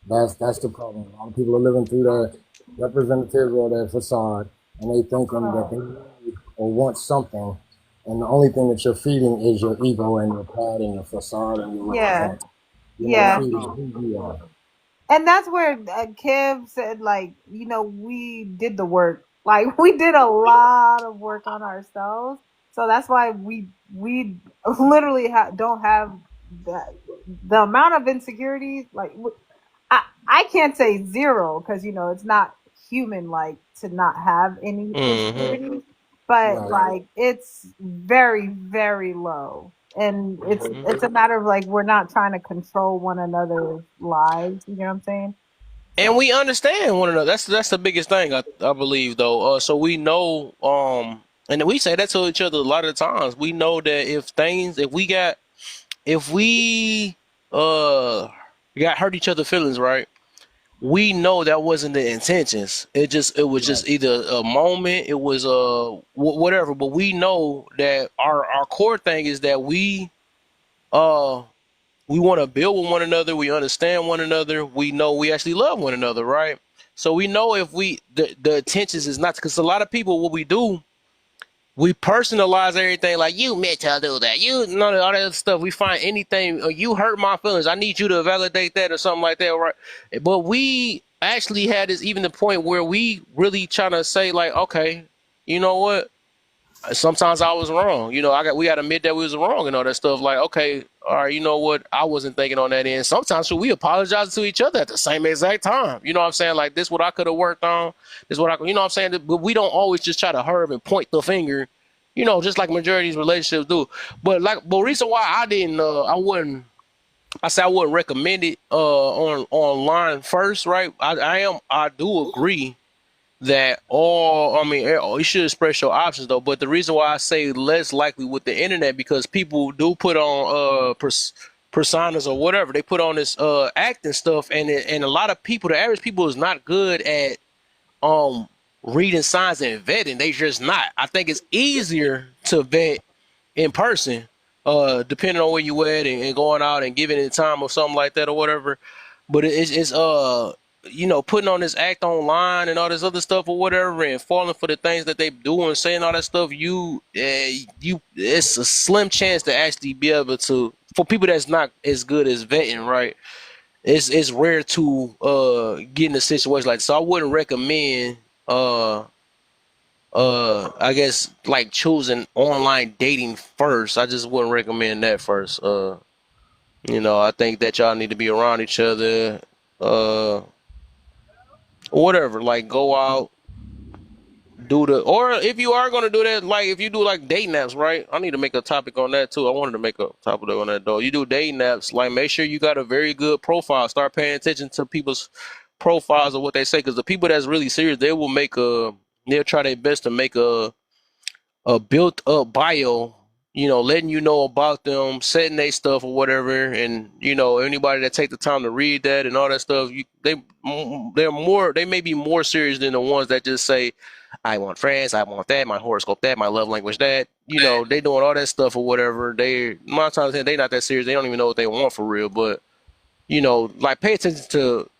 That's the problem. A lot of people are living through their representative or their facade, and they thinking that they need or want something, and the only thing that you're feeding is your ego and your pride and your facade and your
Yeah,
representative. You're not
yeah.
feeding who you are.
And that's where Kev said, like, you know, we did the work. Like, we did a lot of work on ourselves. So that's why we literally don't have the amount of insecurities. Like, I can't say zero because, you know, it's not human, like, to not have any
mm-hmm.
insecurities. But,
Right.
like, it's very, very low. And
Mm-hmm.
it's a matter of like we're not trying to control one another's lives. You know what I'm saying?
And
So
we understand one another. That's the biggest thing I believe though. So we know and we say that to each other a lot of the times. We know that if we got hurt each other feelings, right? We know that wasn't the intentions. It was
Right.
just either a moment, it was whatever. But we know that our core thing is that uh we want to build with one another. We understand one another. We know we actually love one another, right? So we know if the intentions is not because a lot of people what we do we personalize everything like you meant to do that. You none of all that other stuff. We find anything you hurt my feelings. I need you to validate that or something like that, right? But we actually had this even the point where we really trying to say like, okay, you know what? Sometimes I was wrong. You know, we got to admit that we was wrong and all that stuff. Like, okay, all right, you know what? I wasn't thinking on that end. Sometimes we apologize to each other at the same exact time. You know what I'm saying? Like, this what I could have worked on. This what you know what I'm saying? But we don't always just try to hurry and point the finger. You know, just like majority of these relationships do. But reason why I didn't, I say I wouldn't recommend it on online first, right? I do agree that all I mean you should express your options though, but the reason why I say less likely with the internet because people do put on personas or whatever they put on this acting stuff and a lot of people the average people is not good at um reading signs and vetting. They just not. I think it's easier to vet in person, depending on where you at and going out and giving it time or something like that or whatever. But it's you know, putting on this act online and all this other stuff or whatever and falling for the things that they do and saying all that stuff, it's a slim chance to actually be able to for people that's not as good as vetting, right? It's rare to get in a situation like this. So I wouldn't recommend uh I guess like choosing online dating first. I just wouldn't recommend that first. You know, I think that y'all need to be around each other, uh, whatever. Like go out, do the, or if you are gonna do that, like if you do like dating apps, right? I need to make a topic on that too. I wanted to make a topic on that though. You do dating apps, like make sure you got a very good profile. Start paying attention to people's profiles or what they say, because the people that's really serious, they'll try their best to make a built up bio, you know, letting you know about them, setting their stuff or whatever, and you know anybody that take the time to read that and all that stuff, they may be more serious than the ones that just say, I want friends, I want that, my horoscope that, my love language that. They doing all that stuff or whatever. They a lot of times they not that serious. They don't even know what they want for real. But like pay attention to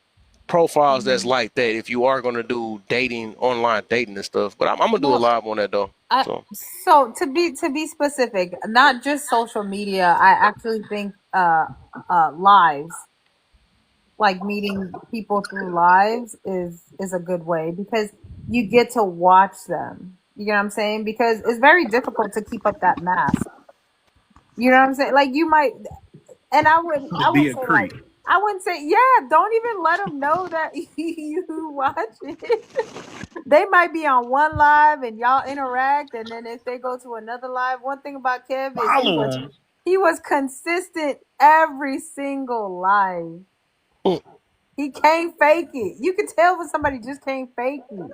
profiles that's like that if you are gonna do dating, online dating and stuff. But I'm gonna do a
Well,
live on that though.
I,
So
so to be specific, not just social media. I actually think lives, like meeting people through lives, is a good way because you get to watch them. You know what I'm saying? Because it's very difficult to keep up that mask. You know what I'm saying? Like you might, and
To
I
be
would
a
say like,
creep.
I wouldn't say, yeah, don't even let them know that you watch it. They might be on one live and y'all interact, and then if they go to another live, one thing about Kev is
Follow him.
he was consistent every single live. He can't fake it. You can tell when somebody just can't fake it.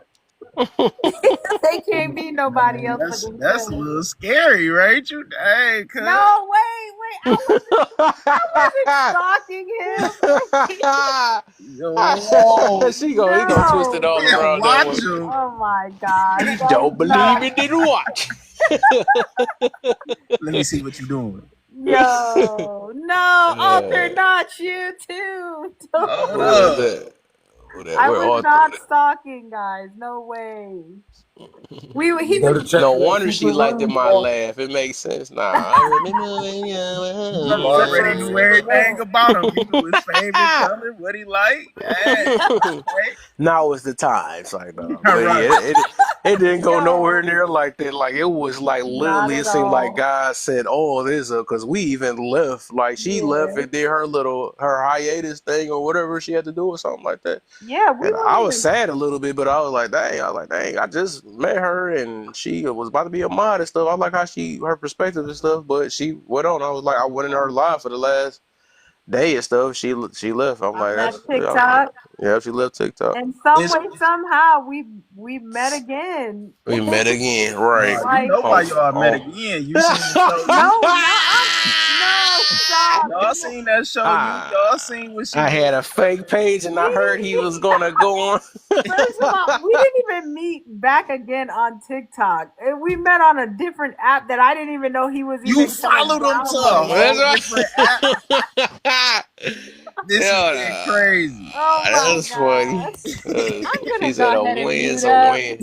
They can't be nobody
Man,
else but
that's a
themselves.
little scary, right? You dang, cuz.
No, wait. I wasn't stalking him.
Yo,
he gonna twist it
No.
all
man,
around that
watch
one.
him.
Oh my gosh.
You
That
don't
is not.
believe it, then watch.
Let me see what you doing.
Yo. No, Arthur,
Yeah.
not you too.
Hold
Who is
up.
that? Who that?
I
Where
was
Arthur?
not stalking, guys. No way. He
You better
was
check
No
for that
wonder she
secret
liked it,
room,
my
boy.
laugh. It makes sense now. I remember when
You
You
better check for
already
that
knew
secret
everything
room.
about him. You knew his favorite color, what he liked. Hey, okay.
Now is the time. It's like no,
All
but
right.
yeah, it didn't go nowhere
yo,
near like that. Like it was like
not
literally, it
at
seemed like
all.
God said, "Oh, this," because we even left. Like she left
Yeah.
and did her hiatus thing or whatever she had to do or something like that.
Yeah, we
And
weren't
I was
even.
sad a little bit, but I was like, dang, I just met her and she was about to be a mod and stuff. I like how her perspective and stuff, but she went on. I was like, I went in her live for the last day and stuff. She left. I'm
On
like,
that
that's yeah,
TikTok.
yeah, she left TikTok.
And some
It's
way, somehow, we met again.
We met again, right?
you
Like,
know why
On
y'all met
on.
again. You seen the show you.
no, no, stop.
Y'all seen that show you. Y'all seen what she
I
did.
had a fake page and
We
I heard he was gonna go on.
First of all, we didn't even meet back again on TikTok. We met on a different app that I didn't even know he was
You
even gonna
followed him to a
download.
That's
whole different app.
right.
This is getting
Yeah,
crazy.
Oh my
that's funny.
gosh. I'm
She
gonna
said
go
a
ahead and
win's
mute
a
up.
win.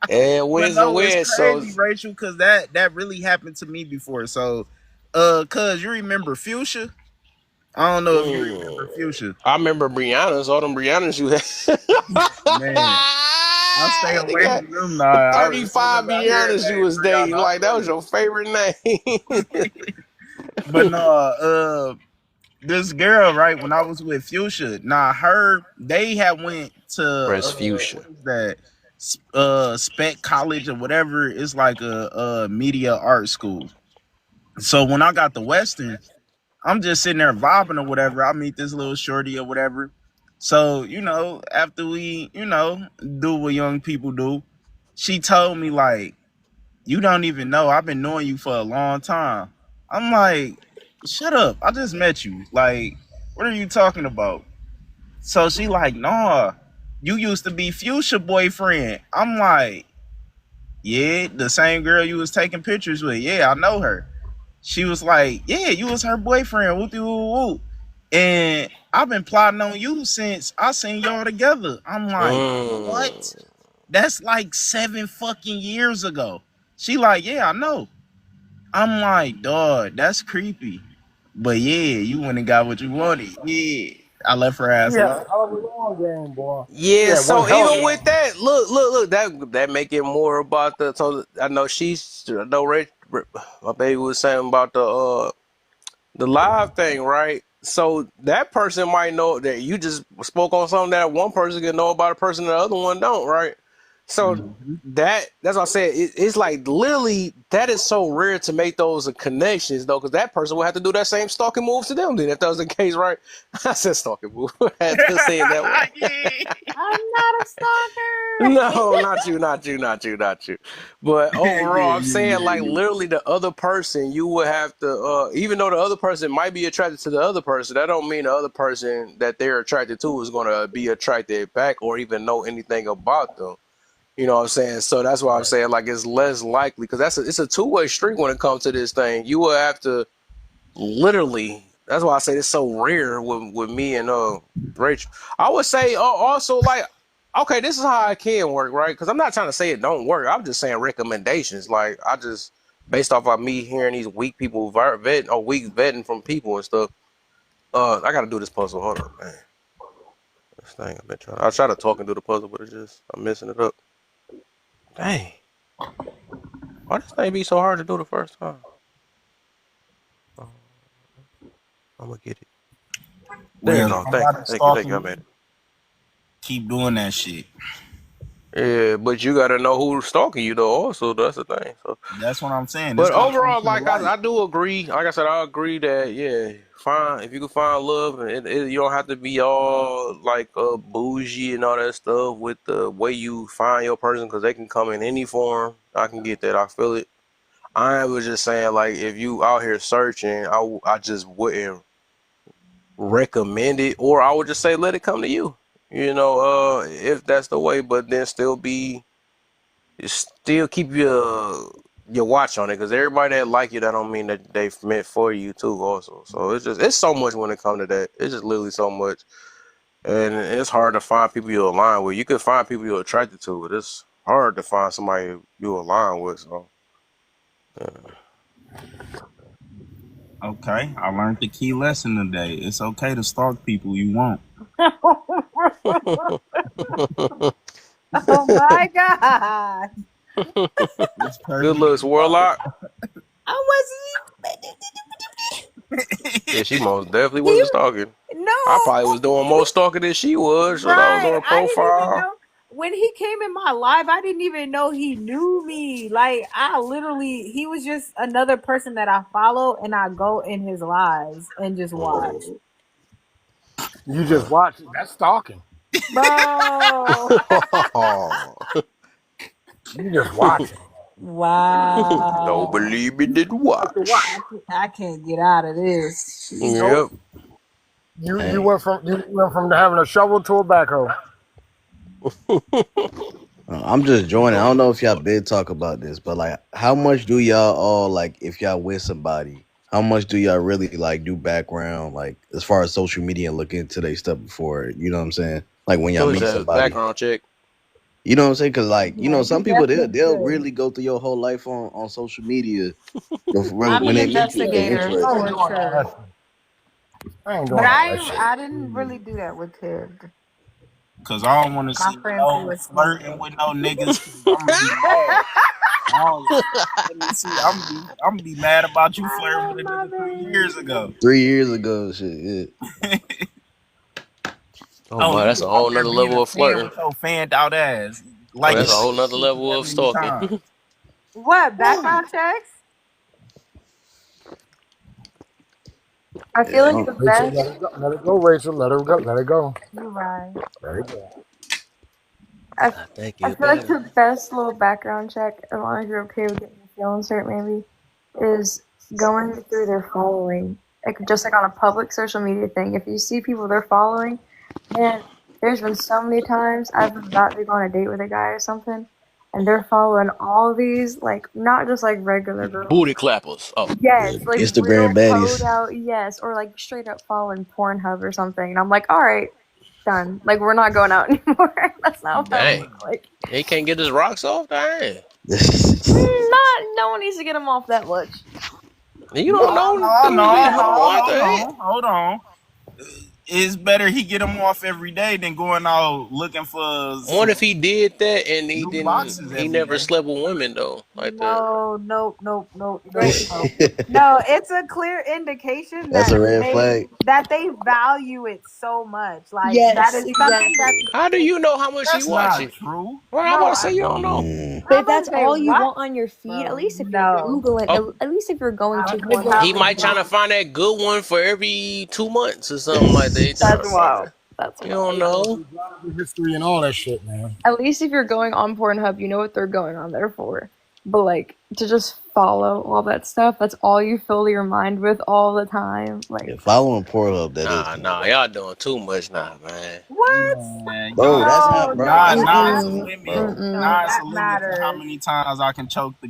And
But
wins a
no, it's
win. So,
crazy, Rachel, because that really happened to me before. So, cuz you remember Fuchsia? I don't know if you remember Fuchsia.
I remember Brianna's, all them Brianna's you had.
Man, I stay
They
away
got
from them now. As soon
35
as I hear a
Brianna's you
name,
was dating.
Brianna, I'm
Like, that was
running.
your favorite name.
But no, this girl, right, when I was with Fuchsia, now they had went to
Where's Fuchsia?
what is that? Spec College or whatever. It's like a media art school. So when I got the Western, I'm just sitting there vibing or whatever. I meet this little shorty or whatever. So, after we, do what young people do, she told me, like, you don't even know. I've been knowing you for a long time. I'm like, shut up. I just met you. Like, what are you talking about? So she like, nah, you used to be Fuchsia boyfriend. I'm like, yeah, the same girl you was taking pictures with. Yeah, I know her. She was like, yeah, you was her boyfriend. Whoop de whoop whoop. And I've been plotting on you since I seen y'all together. I'm like, what?
Mm.
That's like 7 fucking years ago. She like, yeah, I know. I'm like, dog, that's creepy. But yeah, you went and got what you wanted. Yeah. I left her ass
Yeah,
alone.
hell of a long game, boy.
Yeah,
Yeah, one
so
hell of
even
a
with
long
that, look, that make it more about the. So I know my baby was saying about the live thing, right? So that person might know that you just spoke on something that one person can know about a person and the other one don't, right? So
Mhm.
that's what I said. It's like literally that is so rare to make those connections though, because that person will have to do that same stalking move to them. Then if that was the case, right? I said stalking move. I had to say it that way.
Yeah.
I'm not a stalker.
No, not you, not you, not you, not you. But
Yeah,
overall, I'm
yeah,
saying
yeah,
like
yeah.
literally the other person, you would have to, even though the other person might be attracted to the other person, that don't mean the other person that they're attracted to is gonna be attracted back or even know anything about them. You know what I'm saying? So that's why I'm
Right.
saying like it's less likely because it's a two-way street when it comes to this thing. You will have to literally. That's why I say it's so rare with me and Rachel. I would say also like okay, this is how it can work, right? Because I'm not trying to say it don't work. I'm just saying recommendations. Like I just based off of me hearing these weak people vetting or weak vetting from people and stuff. I got to do this puzzle. Hold up, man. This thing I've been trying. I try to talk and do the puzzle, but it's just I'm messing it up. Dang. Why this thing be so hard to do the first time? Oh, I'm gonna get it. There you
Well, if
go. Thank you.
somebody's
Thank you. Thank you.
stalking
I
you,
made it.
keep doing that shit.
Yeah, but you gotta know who's stalking you though. Also, that's the thing. So,
That's what I'm saying. It's
but
gonna come
overall,
to the
like
light.
I do agree. Like I said, I agree that yeah, fine. If you can find love, and you don't have to be all like bougie and all that stuff with the way you find your person, because they can come in any form. I can get that. I feel it. I was just saying, like, if you out here searching, I just wouldn't recommend it, or I would just say let it come to you. You know, if that's the way, but then still keep your watch on it, because everybody that like you, that don't mean that they meant for you too. Also, so it's so much when it comes to that. It's just literally so much, and it's hard to find people you align with. You can find people you're attracted to, but it's hard to find somebody you align with. So. Yeah.
Okay, I learned the key lesson today. It's okay to stalk people you want.
Oh my god.
It's
Good
perfectly
looks, Warlock.
I wasn't
Yeah, she most definitely
he
wasn't stalking. I
no
probably was doing more stalking than she was, so I was on
right.
her
I didn't even
profile.
know when he came in my life, I didn't even know he knew me. Like I literally he was just another person that I follow and I go in his lives and just watch.
Mm,
You just
uh.
watch. That's stalking.
Bro.
You just watching.
Don't
Wow.
believe me, didn't
Like to watch.
watch.
I can't get out of this.
Nope.
Yep.
You
Hey,
went from having a shovel to a backhoe.
I'm just joining. I don't know if y'all been talk about this, but like, how much do y'all all like if y'all with somebody? How much do y'all really like do background, like as far as social media and look into their stuff before? You know what I'm saying? Like when y'all
Who is
meet
that?
somebody,
Background check.
you know what I'm saying? Because like
Yeah, you
some people
definitely
they'll
should.
really go through your whole life on social media
I'm
when
an
they meet you if they're
investigator
I ain't
interested.
for
doing all that
sure.
shit. I ain't
But
doing all that shit.
I didn't really do that with Ted.
Cause I don't want to
My
see
friends who
no
was
flirting
sneaking.
with no niggas. Cause I'm gonna be mad. I don't, let me see. I'm gonna be mad about you
I
flirting
love
with a
my
nigga 3 years
baby.
ago.
3 years ago, shit. Yeah.
Oh
Oh,
boy,
you
that's a
was out
whole
there
nother
being
level
a
of
fan
flirting.
with your fanned out ass,
Oh,
liking
that's a
other
whole nother
niggas' shit
level of
70
stalking.
times.
What? Background checks? I feel
Yeah.
like
I
the
Rachel,
best.
let it go. Let it go, Rachel. Let her go. Let it go.
You're right.
Let it go.
I think
I
you
feel like
better.
the best little background check, as long as you're okay with getting your feelings hurt, maybe, is going through their following. Like just like on a public social media thing. If you see people they're following, man, there's been so many times I've been about to go on a date with a guy or something, and they're following all these like not just like regular girls.
Booty clappers. Oh.
Yeah,
Yes, like
Instagram
real hoed
baddies.
out, yes, or like straight up following Pornhub or something. And I'm like, all right, done. Like we're not going out anymore. That's not what I
Dang.
want. Like,
He can't get his rocks off? Dang.
not no one needs to get them off that much.
You
No,
don't know
no,
dudes be
no,
having them
no.
on
Hold
the
on, hold on. It's better he get them off every day than going out looking for
What
some
if he did that and
new boxes
he
every
never
day.
slept with women though, like that?
No, nope, nope, nope, nope,
Right.
nope. No, it's a clear indication
That's
that
a red flag.
they value it so much. Like that
Yes,
is something that
exactly.
How do you know how much he
That's
watch
not
it?
true.
Well, I'm
no,
about to say you don't know.
But
how
if that's
much they
all you
watch,
want on your feed, at
bro.
least if you're
No,
Googling,
Oh,
at least if you're going
I
to
would
he
Pornhub,
never
might
do
trying to
it.
find that good one for every 2 months or something like that. He trying
that's
to
wild.
find.
That's
You
wild.
don't
They go
know.
through browser history and all that shit, man.
At least if you're going on Pornhub, you know what they're going on there for. But like to just follow all that stuff, that's all you fill your mind with all the time.
Yeah,
Like
following Pornhub, that is kind of
Nah,
weird.
y'all doing too much now, man.
What?
Man,
Bro,
y'all,
that's not,
No,
bro.
nah,
no,
That's
nah.
not
It's a
mm-mm,
cool,
limit.
bro.
no,
mm-mm.
Nah, it's a
that
limit to how
matters.
many times I can choke the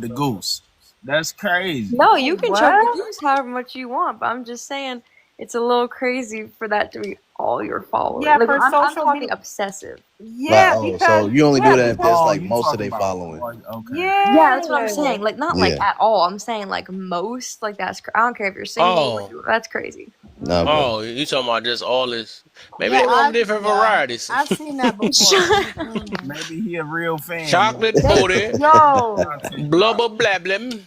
goose. That's crazy.
No, you
Wait,
can choke the
what?
goose however much you want, but I'm just saying it's a little crazy for that to be all you're following.
Yeah,
Like
for
I'm
social
talking
media.
obsessive.
Like,
Yeah,
oh,
because
so you only do
yeah,
that if
because
that's
Oh,
like
you
most of
talking
they
about?
following.
Oh, okay.
Yeah, that's what I'm
yeah.
saying. Like not like
Yeah.
at all. I'm saying like most. Like I don't care if you're single. Like
Oh,
that's crazy.
Nah, okay.
oh, you talking about just all this? Maybe
Yeah,
they want different varieties.
I've seen that before. Mm-mm.
Maybe he a real fan. Man.
Chocolate
They
booty,
yo,
Content drop.
blubber blablin,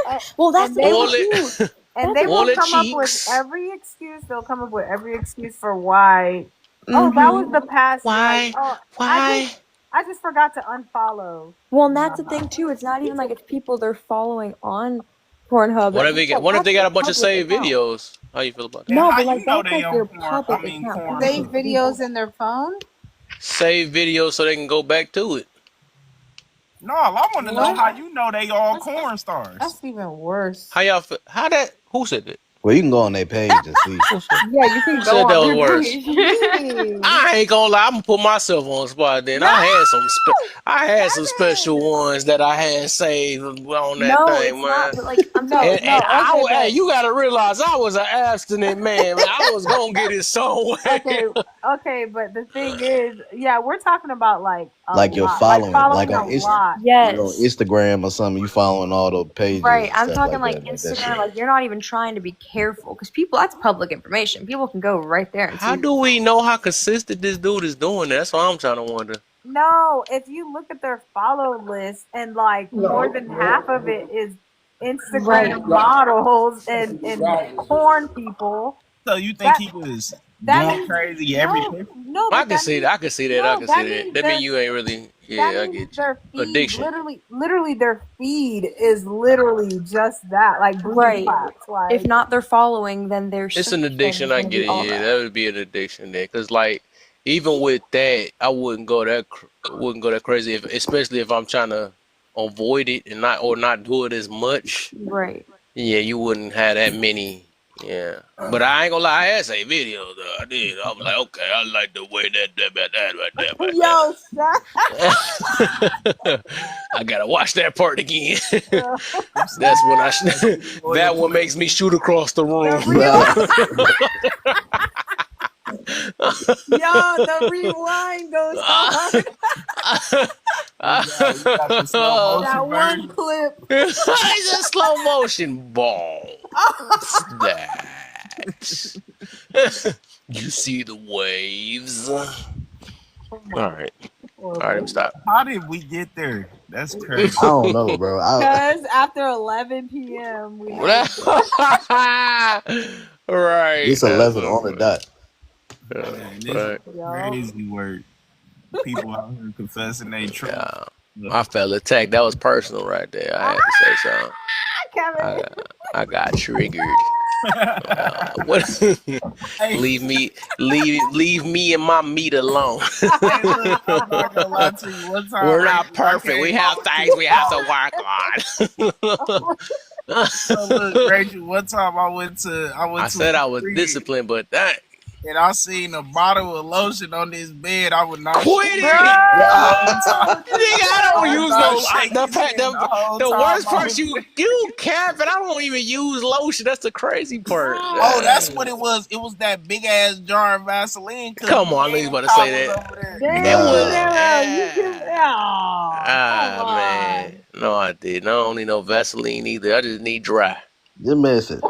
a-
Well, that's
and
the
they
thing
will
oily,
too.
and
That's
they
the
will
oily
thing.
come up with
cheeks.
every excuse. They'll come up with every excuse for why. Oh, that was
Mm-hmm.
the past. Like,
Why?
oh,
Why?
I just forgot to unfollow.
Well, and that's the
Nah.
thing too. It's not even like it's people they're following on Pornhub.
What if they
Like,
what if
that's
they
their
got a bunch of
public
saved
account.
videos? How you feel about
And
that?
No,
how
but like
you know
that's
they
like
on
their
porn? I
public
mean
account. That
corn
Save
hub.
doesn't legal.
videos in their phone.
Save videos so they can go back to it.
No, I want to know
What?
how you know they all
That's
corn stars.
that's even worse.
How y'all feel? How that? Who said that?
Well, you can go on their page and see.
Who said?
Yeah, you
Who
can go
said that
on
was
their
worse?
page.
Me.
I ain't gonna lie, I'm gonna put myself on the spot. Then
No,
I had some special
Kevin.
ones that I had saved on that
No,
thing,
it's not.
man.
But like I'm
No,
talking.
And
no. Okay,
hey,
but
you gotta realize I was an abstinent man. Man, I was gonna get it somewhere.
okay, okay, but the thing is, yeah, we're talking about like a
Like you're
lot, like
following, like
following
on
a lot.
like on
Yes.
Instagram or something. You following all the pages
Right.
and
I'm
stuff
talking
like
like
that. Like that
Instagram.
shit.
Like you're not even trying to be careful because people. That's public information. People can go right there and
How
see.
do we know how consistent this dude is doing? That's what I'm trying to wonder.
No, if you look at their follow list and like more than half of it is
Right.
Instagram models and porn people,
So you think
that
he was
that
going
means
crazy every
no,
picture?
no,
I
but
can
that
see
means
that. I can see that. I
no,
can see
that
that.
means
That mean
their
you ain't really.
that
Yeah, I
means
get you.
their feed
Addiction.
literally their feed is literally just that, like booty
Right.
claps,
If
like
not their following, then their
It's
search
an
thing
addiction.
is
I
going to
get
be
it.
all
Yeah,
that.
that would be an addiction there. Cause like, even with that, I wouldn't go that crazy. Especially if I'm trying to avoid it and not do it as much.
Right.
Yeah, you wouldn't have that many. Yeah, but I ain't gonna lie. I had say videos though. I did. I was like, okay, I like the way that right there, right
yo, shut
there. I gotta watch that part again.
up.
I'm saying,
That's when
people loyal
that
to
one makes me shoot across the
The
room.
rewind,
Nah.
yo, the rewind goes hard.
you got the slow motion
That one
version.
clip.
It's a slow motion ball. That. You see the waves. All
Oh my god,
right. All right, let me
horrible.
stop.
How did we get there? That's crazy.
I don't know, bro.
Because after 11 p.m., we had to.
Right.
It's 11 on the dot.
Man, this is
Right.
Yo,
crazy work. People out here confessing their truth.
Yeah. I felt attacked. That was personal right there. I
ah,
had to say something. I
Kevin.
got, I got triggered. What?
hey,
leave me and my meat alone.
hey, look, I'm not gonna lie to you. One time,
We're not
Rachel, I
perfect. We
came
have
over to
things
your
we have
house.
to work
So look,
on.
Rachel, one time I went
I
to a
said I was
crib
disciplined, but that
and I seen a bottle of lotion on this bed. I would not
quit
shake
it.
hand the whole
Bro,
time.
Nigga, I
I
don't
would
use
not
no
shake his hand the whole
the
time
worst
I
part
was
you cap and I don't even use lotion. That's the crazy part.
Oh, that's what it was. It was that big ass jar of Vaseline because
Come on, I knew you
man
was about to
Cop
say
was
that.
over there.
It
damn,
was
Nah.
Janelle, you can. Oh, come
man.
on.
No, I didn't. I don't need no Vaseline either. I just need dry.
Just messing.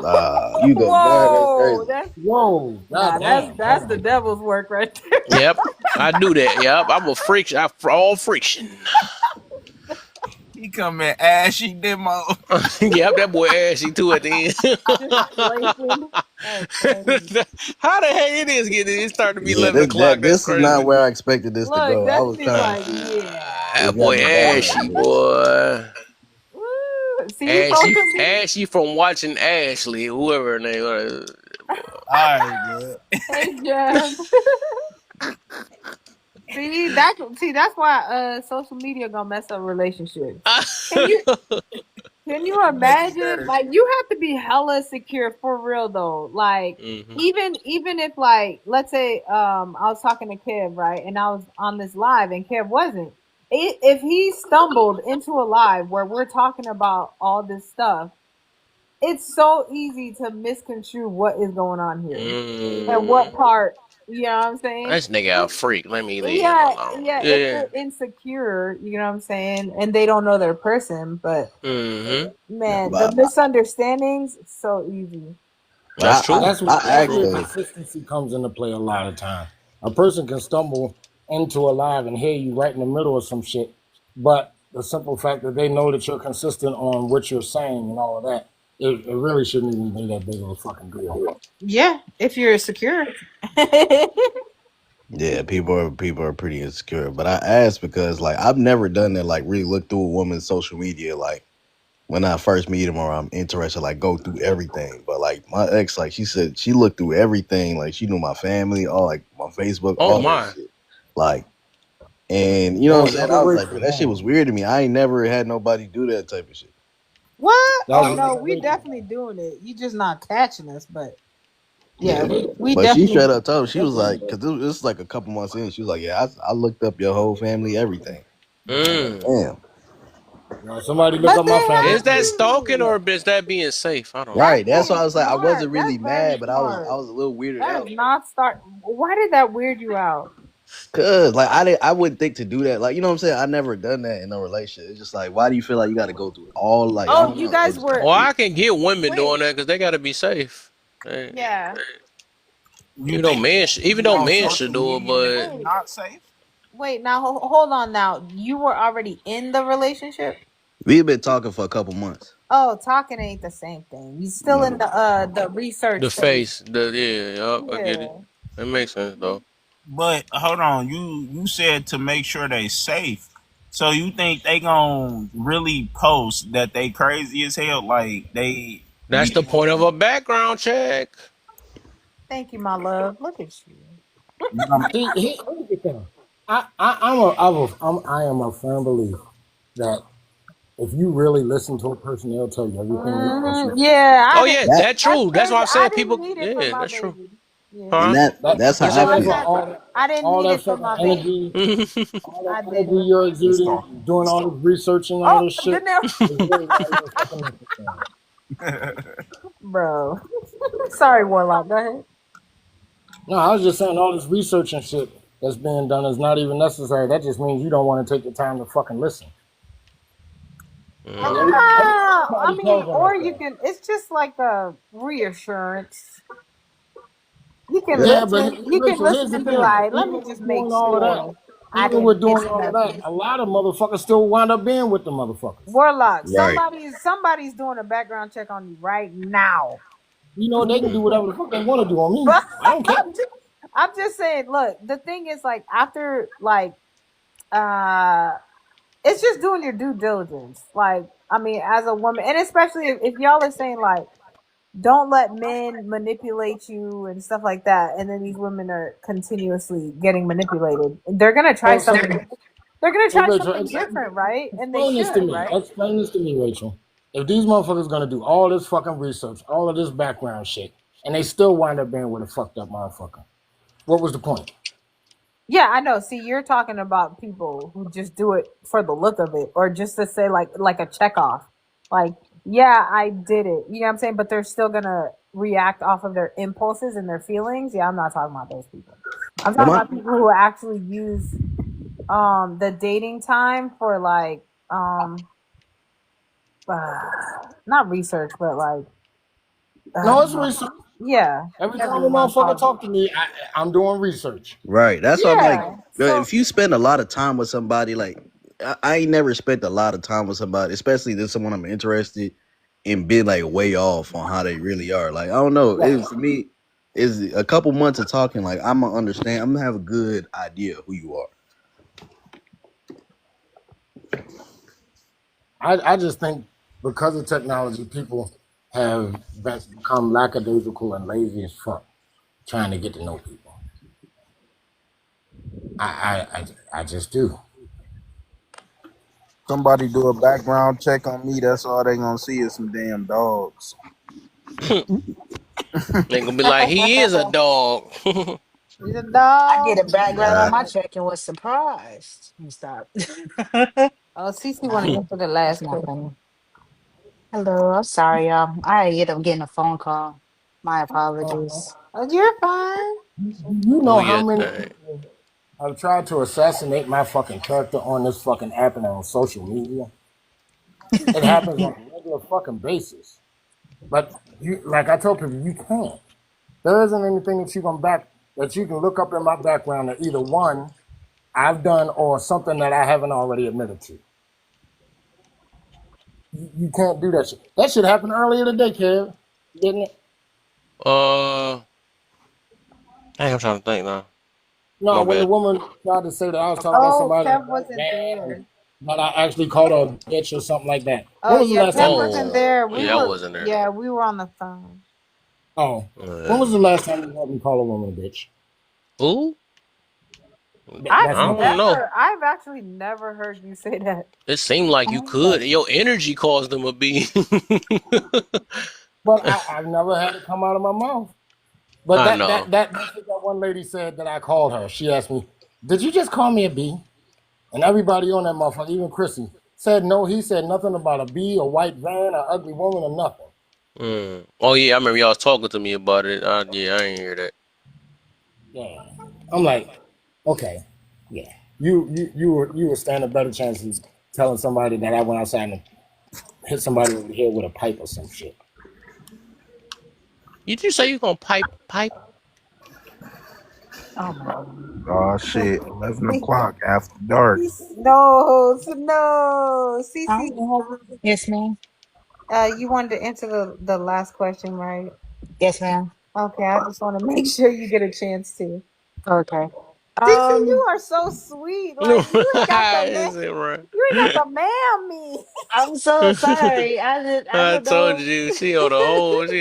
You go, God, that's
Whoa,
crazy.
that's
Whoa,
nah, that's
goddamn.
that's
Hold
the
on.
devil's work right there.
Yep, I do that. Yep, I'm a freak. I all friction.
He come in ashy demo.
Yep, that boy ashy too at the
Just flaking. That's funny.
end. How the heck it is getting? It started to be
Yeah,
11 o'clock. That's
this is not
crazy.
where I expected this to
Look,
go. I was
Destiny's
kind of,
like, yeah.
it
That
got
boy
me backwards a
ashy,
bit.
boy.
Woo. See,
Ashy,
focusing.
ashy from watching Ashley, whoever her name was.
All right, man.
Hey, Jeff.
That's why social media gonna mess up relationships. Can you can you imagine? Like you have to be hella secure for real though. Like
Hmm.
even if like let's say I was talking to Kev, right, and I was on this live and Kev wasn't. If he stumbled into a live where we're talking about all this stuff, it's so easy to misconstrue what is going on here and what
Mm.
part. You know what I'm saying?
This nigga a freak. Let me leave him
Yeah,
alone.
yeah. If
Yeah.
they're insecure, you know what I'm saying, and they don't know their person, but
Hmm.
man, the
But
misunderstandings so easy.
That's true.
That's
I
That's
where
asked
true.
her.
consistency comes into play a lot of time. A person can stumble into a live and hear you right in the middle of some shit, but the simple fact that they know that you're consistent on what you're saying and all of that, it really shouldn't even be that big of a fucking deal.
Yeah, if you're secure.
Yeah, people are pretty insecure. But I asked because like I've never done that. Like really look through a woman's social media. Like when I first meet him or I'm interested, like go through everything. But like my ex, like she said, she looked through everything. Like she knew my family, all like my Facebook,
Oh
all that
my.
shit. Like, and you know what
Oh,
I'm saying?
look at
I was like, bro,
Rachel.
that shit
Man.
was weird to me. I ain't never had nobody do that type of shit.
What?
That
Oh
was
no,
look at
we
Rachel.
definitely doing it. You just not catching us, but yeah,
Yeah,
we
but she straight
definitely.
up told me, she was like, because this was like a couple months in, she was like, yeah, I looked up your whole family, everything. I was like,
Mm.
damn.
Now, somebody look
But
up
they
my family.
Is
have
that
Tree.
stalking
to.
or is that being safe? I don't know.
That's
Right. That's why
being
I was like, I
smart.
wasn't really
That's very
mad, but I
smart.
was a little weirded
That is
out.
not start. Why did that weird you out?
Cause like I wouldn't think to do that. Like, you know what I'm saying? I never done that in a relationship. It's just like, why do you feel like you gotta go through all like I
Oh,
don't
you
know. It
guys
was kind of
were.
Well,
weird.
I can get women doing
Wait.
that because they got to be safe. Hey,
Yeah.
You think
even
being
though
on
men should
social
do it,
media makes
but
it
Wait.
not safe?
Wait. Now hold on. Now you were already in the relationship.
We've been talking for a couple months.
Oh, talking ain't the same thing. You still in
No.
the research
the
phase.
face, yeah, yup, I get it.
Yeah.
That makes sense though.
But hold on, you said to make sure they safe. So you think they gonna really post that they crazy as hell? Like they
That's
be
the point of a background check.
Thank you, my love. Look at you.
you gonna
See, here's the thing. I am a firm believer that if you really listen to a person, they'll tell you everything that you.
Yeah, I
Oh
didn't.
yeah,
That
that
That's
true. That's why
crazy.
I'm
I
saying
didn't
people.
need it for
Yeah,
my
that's true.
baby. Yeah.
and
Huh?
that's how
What you
I
No, I
say?
feel.
said I didn't
All
need
that
it for
fucking
my baby.
energy, all
I
that energy
didn't.
you're
it's
exuding,
talking?
doing all this research and all
Oh,
this
then
shit
there,
is really not even fucking necessary.
bro. Sorry, Warlock. Go ahead.
No, I was just saying all this research and shit that's being done is not even necessary. That just means you don't want to take the time to fucking listen. Like
I
everybody
mean,
tells on
or you
themselves.
can. It's just like a reassurance. You can
Yeah.
Yeah, but
listen. You can
Rachel, here's
listen
the
and be
thing.
like, "Let me
Even
just
with
make
doing all of that,
sure I
even with
didn't
doing
miss
all of that,
nothing."
a lot of motherfuckers still wind up being with the motherfuckers.
Warlock,
Right.
somebody's doing a background check on you right now.
You know, they can do
Mm.
whatever the fuck they want to do on me.
But
I don't care.
I'm just saying, look, the thing is like after like uh it's just doing your due diligence. Like, I mean, as a woman, and especially if y'all are saying like don't let men manipulate you and stuff like that, and then these women are continuously getting manipulated. They're gonna try
So,
something. They're gonna
so
try
Rachel,
something different, right? And they
explain this to
should,
me.
right?
Explain this to me, Rachel. If these motherfuckers gonna do all this fucking research, all of this background shit, and they still wind up being with a fucked up motherfucker, what was the point?
Yeah, I know. See, you're talking about people who just do it for the look of it, or just to say like a check off. Like, yeah, I did it. You know what I'm saying? But they're still gonna react off of their impulses and their feelings. Yeah, I'm not talking about those people. I'm
But
talking
my
about people who actually use the dating time for like not research, but like
No, it's
uh,
research.
yeah,
Every
whatever
time
you
a
want to
motherfucker
call it.
talk to me, I'm doing research.
right. That's why I'm like,
Yeah. So
if you spend a lot of time with somebody, like I ain't never spent a lot of time with somebody, especially this someone I'm interested in, been like way off on how they really are. Like I don't know. It for me is a couple months of talking. Like I'm gonna understand. I'm gonna have a good idea of who you are.
I just think because of technology, people have become lackadaisical and lazy as fuck trying to get to know people. I just do.
Somebody do a background check on me. That's all they gonna see is some damn dogs.
They gonna be like, he is a dog.
He's a
I did
dog.
a background on
God.
my check and was surprised. Let me stop.
Oh, Cece want to
Nah,
answer the
that's
last
not
question.
funny. Hello, I'm sorry, y'all. I ended up getting a phone call. My
Uh,
apologies.
Oh, you're fine.
do you
Do
know how
your
many
thing.
people have tried to assassinate my fucking character on this fucking app and on social media? It happens on a regular fucking basis. But you, like I told people, you can't. There isn't anything that you can back that you can look up in my background that either one I've done or something that I haven't already admitted to. You can't do that shit. That shit happened earlier today, Kev. Didn't it?
Uh, I'm trying to think now.
No,
My
when the
bad.
woman tried to say that I was talking about
Oh,
somebody that
Kev
drank
wasn't
bad and
there.
that I actually called her a bitch or something like that.
Oh
When was the
yeah,
last time
Kev
you heard
wasn't
me?
there.
Oh,
We
yeah, I
were,
wasn't there.
yeah, we were on the phone.
Oh. When was
Yeah.
the last time you heard me call a woman a bitch?
Who?
I've
That's
I
my
don't
question.
know.
I've actually never heard you say that.
It seemed like you could.
Thank you.
Your energy caused them to be.
But I've never had it come out of my mouth. But
I know.
that's what that one lady said that I called her. She asked me, "Did you just call me a B?" And everybody on that motherfucker, even Chrissy, said no. He said nothing about a bee, a white van, an ugly woman, or nothing.
Mm. Oh yeah, I remember y'all was talking to me about it. Yeah, I didn't hear that.
Yeah. I'm like, okay, yeah. You would stand a better chance of telling somebody that I went outside and hit somebody over the head with a pipe or some shit.
You just say you gonna pipe?
Oh my God.
Oh shit. 11 o'clock after dark.
No, no, Cece.
Yes, ma'am.
You wanted to answer the last question, right?
Yes, ma'am.
Okay, I just want to make sure you get a chance to.
Okay.
Cece, you
Um,
are so sweet.
No,
Like you ain't got the man.
is it right?
You ain't got the man me.
I'm so sorry. I
I
don't
told
know.
you she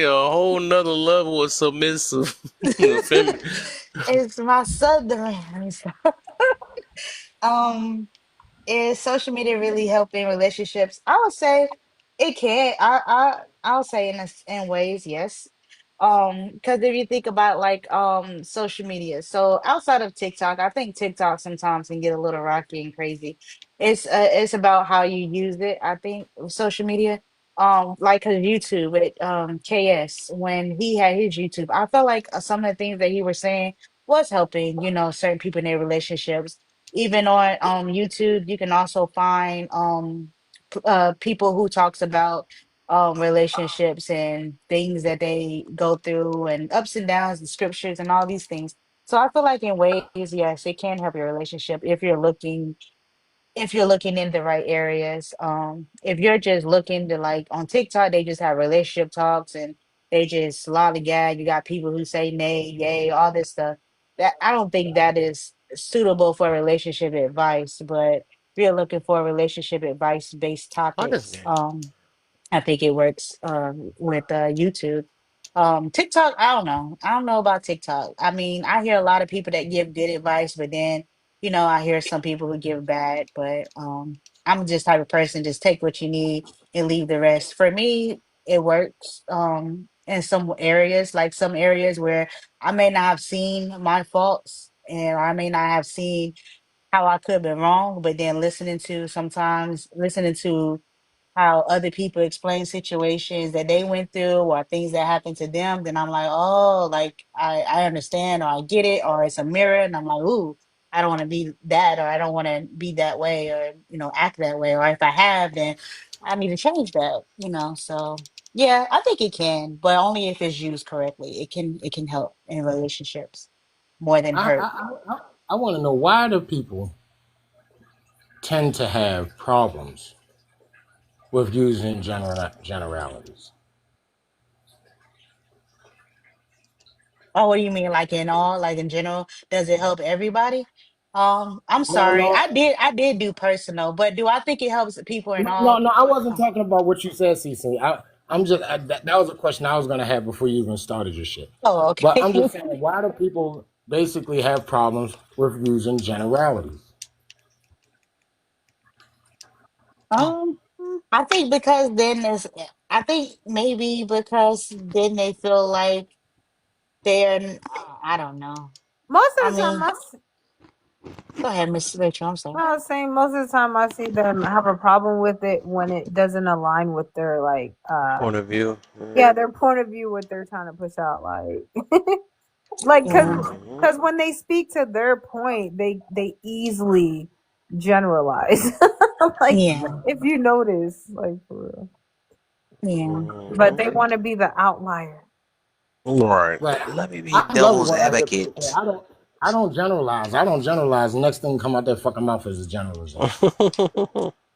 a whole nother level of submissive. Femi-
It's my southern. Um, is social media really helping relationships? I would say it can. I'll say in ways, yes. Because if you think about like social media, so outside of TikTok, I think TikTok sometimes can get a little rocky and crazy. It's about how you use it. I think social media, like cause YouTube with KS when he had his YouTube, I felt like some of the things that he was saying was helping, certain people in their relationships. Even on YouTube, you can also find people who talks about relationships and things that they go through and ups and downs and scriptures and all these things. So I feel like in ways, yes, it can help your relationship if you're looking in the right areas. If you're just looking to like on TikTok, they just have relationship talks and they just lollygag. You got people who say nay, yay, all this stuff. That I don't think that is suitable for relationship advice. But if you're looking for relationship advice based
What is
topics,
that?
I think it works with YouTube. TikTok, I don't know. I don't know about TikTok. I mean, I hear a lot of people that give good advice, but then, I hear some people who give bad. But I'm just type of person, just take what you need and leave the rest. For me, it works in some areas, like some areas where I may not have seen my faults and I may not have seen how I could have been wrong, but then listening to how other people explain situations that they went through or things that happened to them, then I'm like, oh, like I understand or I get it, or it's a mirror, and I'm like, ooh, I don't want to be that, or I don't want to be that way, or act that way, or if I have, then I need to change that. So yeah, I think it can, but only if it's used correctly. It can help in relationships more than
I
hurt.
I, I, I want to know why do people tend to have problems with using generalities.
Oh, what do you mean? Like in all, like in general, does it help everybody? I'm
No,
sorry.
no,
I did do personal, but do I think it helps people in
no, no,
all?
no. I wasn't
Oh,
talking about what you said, Cece. That was a question I was gonna have before you even started your shit.
oh,
But I'm
okay.
just saying, why do people basically have problems with using generalities.
Um, I think because then there's, I think maybe because then they feel like they're, I don't know.
Most
I
of the time,
mean, go ahead, Miss Rachel. I'm sorry.
I was saying most of the time I see them have a problem with it when it doesn't align with their
Point of view.
yeah, their point of view, what they're trying to push out, like
Yeah,
Mhm.
because when they speak to their point, they easily generalize. Like
yeah,
if you notice, like for real.
yeah.
But
Mhm.
they want to be the outlier.
Right.
Right.
Let me be
I love it
devil's
when I hear people say,
advocate.
I don't generalize. I don't generalize. The next thing come out their fucking mouth is a generalization.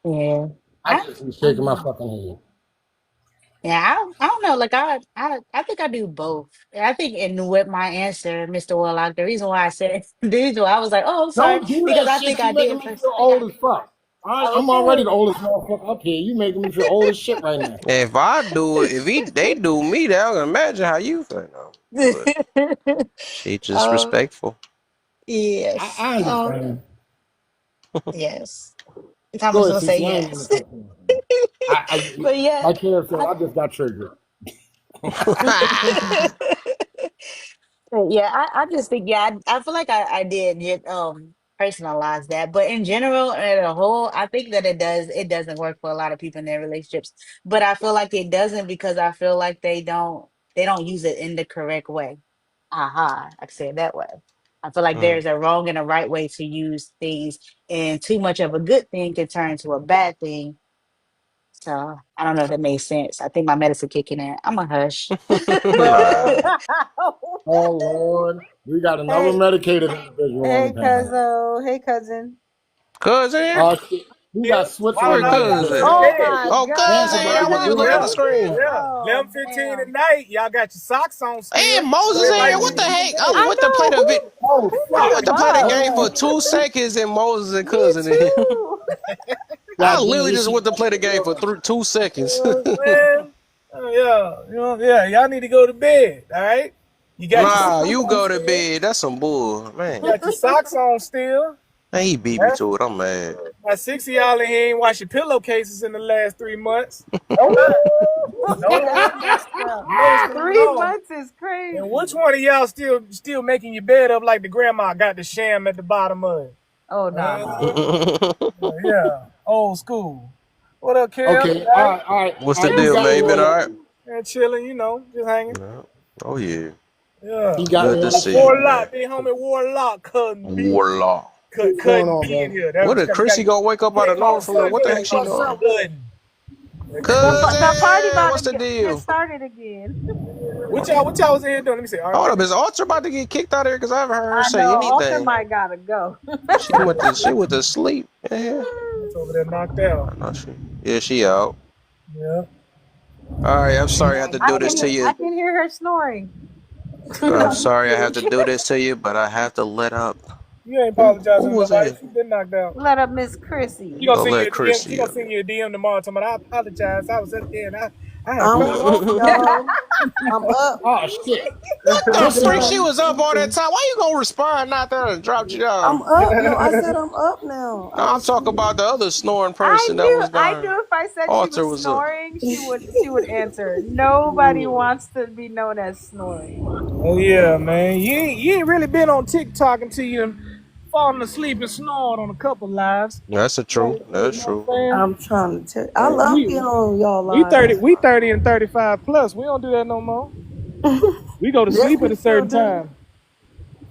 Yeah.
I just be shaking my fucking head.
Yeah, I don't know. Like I think I do both. I think in with my answer, Mr. Warlock, the reason why I said the reason why I was like, oh, I'm sorry,
Don't do
because
that
I think
shit.
I
You making
did
me
first.
feel old as fuck. I'm already the
Okay.
oldest motherfucker up here. You making me feel old as shit right now.
If I do it, they do me, they can imagine how you feel. No, but she just
um,
respectful.
yes.
I understand.
Yes. Thomas
Go
was
ahead,
gonna say
Cece. I ain't mean to
yes.
cut you off.
But yeah.
Like Karen said, I just got triggered.
Yeah, I just think I feel like I did just personalize that, but in general as a whole, I think that it doesn't work for a lot of people in their relationships. But I feel like it doesn't because I feel like they don't use it in the correct way. Aha, I say it that way. I feel like
Mm.
there's a wrong and a right way to use things, and too much of a good thing can turn into a bad thing. So I don't know if that makes sense. I think my medicine kicking in. I'm a hush.
Nah.
Oh Lord, we got another
Hey,
medicated individual on the
hey,
panel.
cousin. Hey, cousin.
Cousin?
Oh shit, we got
Where
Switzerland
Wildlife
in the
gotta go to
cousin?
building.
Oh
bed.
my
Oh,
Man's
cousin,
God.
about
I
to
wasn't
get
even
his
looking at the
Yeah,
ass.
screen.
yeah.
Oh
11:15 at
damn.
night. Y'all got your socks on still.
And Moses in
Everybody
here.
need
What
to
the
be
Oh,
in
heck? I
bed.
I
went to play
know
the vi-
oh
who
I
made
fuck.
a
went to play the
mod.
game for
Oh,
2 seconds and Moses and
Me
cousin in here.
too.
I
goddamn,
literally
this
just
shit
went to
about to
play the
get
game for
real.
2 seconds.
You know what I'm saying? Oh, yeah, yeah. Y'all need to go to bed. All right. You got your
Nah,
socks
you
on
go to
still.
bed. That's some bull,
You
man.
got your socks on still.
Man, he beat me
Huh?
to it. I'm mad.
Now, 6 of y'all in here ain't washed your pillowcases in the last 3 months. Nope.
Ooh,
Nope.
that's messed up.
Notice going
3
on.
months is
And
crazy.
which one of y'all still making your bed up like the grandma got the sham at the bottom of it?
Oh no
Uh,
no.
yeah, old school. What up, Kev?
Okay, all right, all right,
What's
all
the
right. He
deal,
got
man?
me
You been
on
all
the.
right?
And chilling, just hanging.
No. Oh yeah.
Yeah.
He got
Good
me
to
on the
see you,
phone.
man.
Warlock, big homie Warlock, cousin B.
Warlaw.
Cut,
What's going
cutting
on,
B in
man?
here.
What
That
did Chrissy
got
go wake up out
can't
of
call
nowhere
him
from the?
son,
What the
can't
heck she
call him
doing?
son cutting.
The party
Cousin,
about
what's
to
the
get
deal?
started again.
What y'all was in here doing? Let me see. All right,
Hold
wait
up,
a
is
minute.
Archer about to get kicked out of here? Cause I haven't heard her
I
say
know. Alter
anything.
might gotta go.
She went to sleep. Yeah.
It's over there knocked out.
I know she. Yeah, she out.
Yeah.
All right, I'm
She
sorry I have
knocked
to
I
do
out
this
can
to
what?
you.
I can hear her snoring.
I'm
Oh
sorry I have
shit.
to do this to you, but I have to let up.
You ain't
Who
apologizing to
was
nobody.
in?
She been knocked out.
Let up Miss Chrissy.
She gonna
Go
send you
let
a DM. She
Chrissy
gonna
up.
send you a DM tomorrow. Talking about, I apologize. I was up there and I had
I'm
fell
up,
off.
y'all. I'm up.
Oh shit.
What the
Look at
freak?
that.
She was up all that time. Why you gonna respond not there and dropped you
I'm
down?
up. No, I said I'm up now.
No,
I
I'm
was
talking
asleep.
about the other snoring person that was
I
down.
knew if I said she
Arthur
was
was up.
snoring, she would answer. Nobody wants to be known as snoring.
Oh yeah, man. You ain't really been on TikTok until you falling asleep and snoring on a couple lives.
That's a true. That's
You know
true.
what I'm saying?
I'm trying to tell. I
Man,
love being on y'all lives.
we 30 and 35 plus. We don't do that no more. We go to
Yes,
sleep
we
at a
still
certain
do.
time.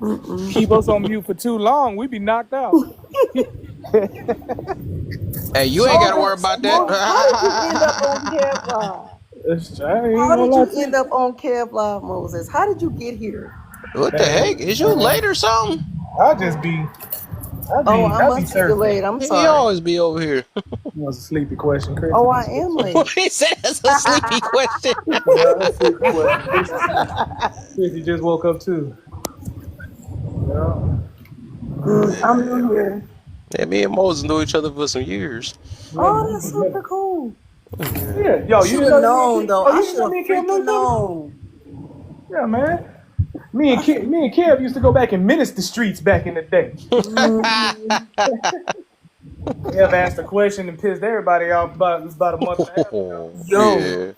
Mm-mm.
Keep us on mute for too long, we be knocked out.
Hey, you ain't got to worry
Moses,
about that.
Moses, how did you end up on Kevlar?
I ain't
How
gonna
did
lie
you
to
end
you.
up on Kevlar, Moses? How did you get here?
What the heck? Is you
Man,
late or something?
I just be
Oh, I
I be
must be
surfing.
delayed. I'm
He
sorry.
always be over here.
You want a sleepy question, Chris?
Oh, I am
What
late.
he said that's a sleepy question.
Yeah, that's a sleepy question. Chrissy just woke up too. Yeah.
I'm new here.
Yeah, me and Moses knew each other for some years.
Yeah,
Oh,
man, we
that's
been
super
living.
cool.
Yeah.
Yeah,
I
yo, you
should
didn't
have
know that me and
known
Kim,
though.
oh,
I
you didn't
should
know
have
me and Kim knew
freaking
each other?
known.
Yeah, man. Me and Kev used to go back and menace the streets back in the day.
Mhm.
Kev asked a question and pissed everybody off about a month and a half ago.
Oh,
Yo,
yeah,